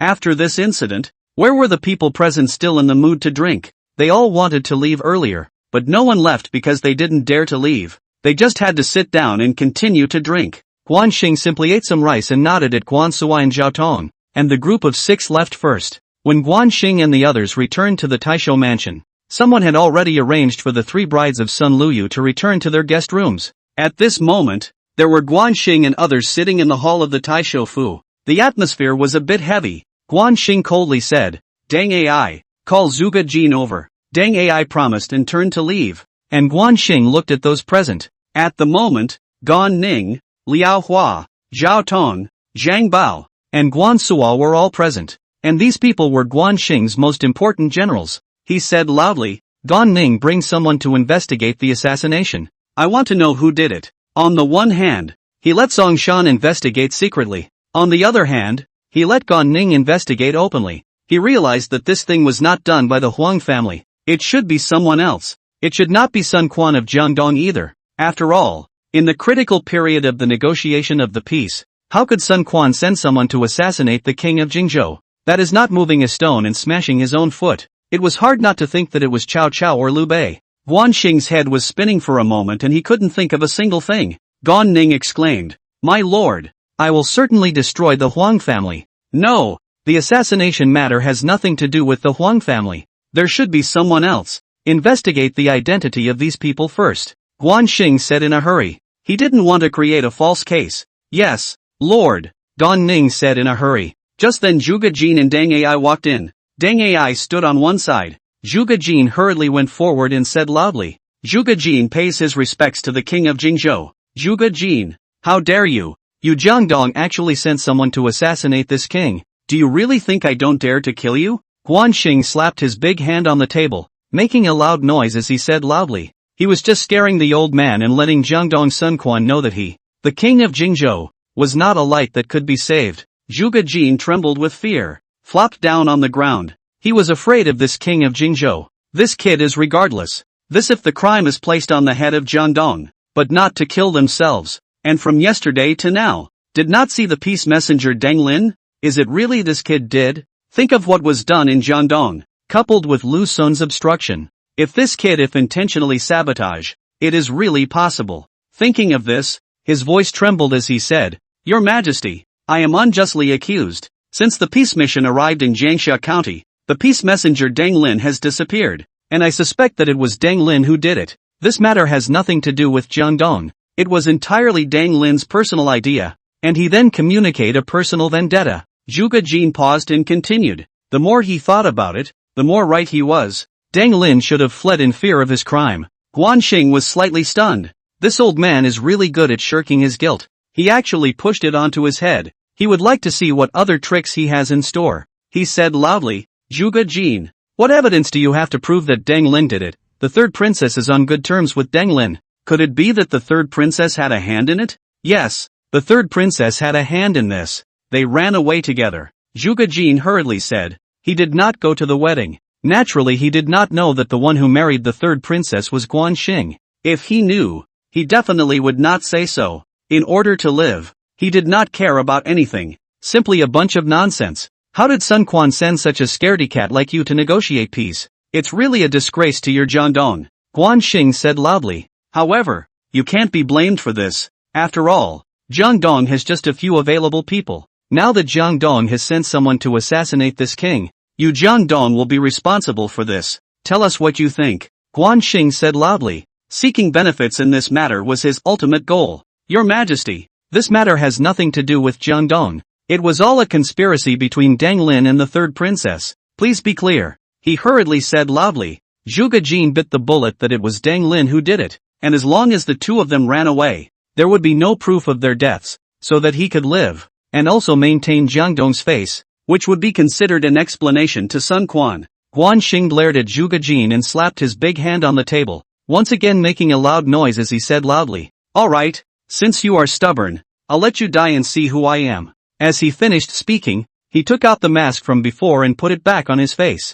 After this incident, where were the people present still in the mood to drink? They all wanted to leave earlier, but no one left because they didn't dare to leave. They just had to sit down and continue to drink. Guanxing simply ate some rice and nodded at Guan Suo and Zhao Tong, and the group of 6 left first. When Guanxing and the others returned to the Taisho mansion, someone had already arranged for the 3 brides of Sun Luyu to return to their guest rooms. At this moment, there were Guanxing and others sitting in the hall of the Taisho Fu. The atmosphere was a bit heavy. Guanxing coldly said, Dang AI, call Zhuge Jin over. Dang AI promised and turned to leave. And Guanxing looked at those present. At the moment, Gan Ning, Liao Hua, Zhao Tong, Zhang Bao, and Guan Suo were all present. And these people were Guanxing's most important generals. He said loudly, Gan Ning, bring someone to investigate the assassination. I want to know who did it. On the one hand, he let Song Shan investigate secretly. On the other hand, he let Gan Ning investigate openly. He realized that this thing was not done by the Huang family. It should be someone else. It should not be Sun Quan of Jiangdong either. After all, in the critical period of the negotiation of the peace, how could Sun Quan send someone to assassinate the king of Jingzhou? That is not moving a stone and smashing his own foot. It was hard not to think that it was Cao Cao or Liu Bei. Guan Xing's head was spinning for a moment and he couldn't think of a single thing. Gan Ning exclaimed, "My lord! I will certainly destroy the Huang family." "No! The assassination matter has nothing to do with the Huang family. There should be someone else. Investigate the identity of these people first," Guan Xing said in a hurry. He didn't want to create a false case. "Yes, lord," Gan Ning said in a hurry. Just then Zhuge Jin and Deng Ai walked in. Deng Ai stood on one side. Zhuge Jin hurriedly went forward and said loudly, "Zhuge Jin pays his respects to the king of Jingzhou." "Zhuge Jin, how dare you? You Jiangdong actually sent someone to assassinate this king. Do you really think I don't dare to kill you?" Guan Xing slapped his big hand on the table, making a loud noise as he said loudly. He was just scaring the old man and letting Jiangdong Sun Quan know that he, the king of Jingzhou, was not a light that could be saved. Zhuge Jin trembled with fear, flopped down on the ground. He was afraid of this king of Jingzhou. This kid is regardless. This if the crime is placed on the head of Jiangdong, but not to kill themselves. And from yesterday to now, did not see the peace messenger Deng Lin? Is it really this kid did? Think of what was done in Jiangdong, coupled with Lu Sun's obstruction. If this kid if intentionally sabotage, it is really possible. Thinking of this, his voice trembled as he said, "Your Majesty, I am unjustly accused. Since the peace mission arrived in Jiangxia County, the peace messenger Deng Lin has disappeared, and I suspect that it was Deng Lin who did it. This matter has nothing to do with Jiangdong. It was entirely Deng Lin's personal idea, and he then communicated a personal vendetta." Zhuge Jin paused and continued, "The more he thought about it, the more right he was. Deng Lin should have fled in fear of his crime." Guan Xing was slightly stunned. This old man is really good at shirking his guilt. He actually pushed it onto his head. He would like to see what other tricks he has in store. He said loudly, "Zhuge Jin, what evidence do you have to prove that Deng Lin did it? The third princess is on good terms with Deng Lin. Could it be that the third princess had a hand in it?" "Yes, the third princess had a hand in this. They ran away together," Zhuge Jin hurriedly said. He did not go to the wedding. Naturally he did not know that the one who married the third princess was Guan Xing. If he knew, he definitely would not say so. In order to live, he did not care about anything. Simply a bunch of nonsense. How did Sun Quan send such a scaredy cat like you to negotiate peace? It's really a disgrace to your Jiangdong, Guan Xing said loudly. However, you can't be blamed for this. After all, Jiangdong has just a few available people. Now that Jiangdong has sent someone to assassinate this king, you Jiangdong will be responsible for this. Tell us what you think, Guan Xing said loudly. Seeking benefits in this matter was his ultimate goal. Your Majesty, this matter has nothing to do with Jiangdong. It was all a conspiracy between Deng Lin and the third princess. Please be clear, he hurriedly said loudly. Zhuge Jin bit the bullet that it was Deng Lin who did it, and as long as the two of them ran away, there would be no proof of their deaths, so that he could live, and also maintain Jiangdong's face, which would be considered an explanation to Sun Quan. Guan Xing glared at Zhuge Jin and slapped his big hand on the table, once again making a loud noise as he said loudly, "Alright, since you are stubborn, I'll let you die and see who I am." As he finished speaking, he took out the mask from before and put it back on his face.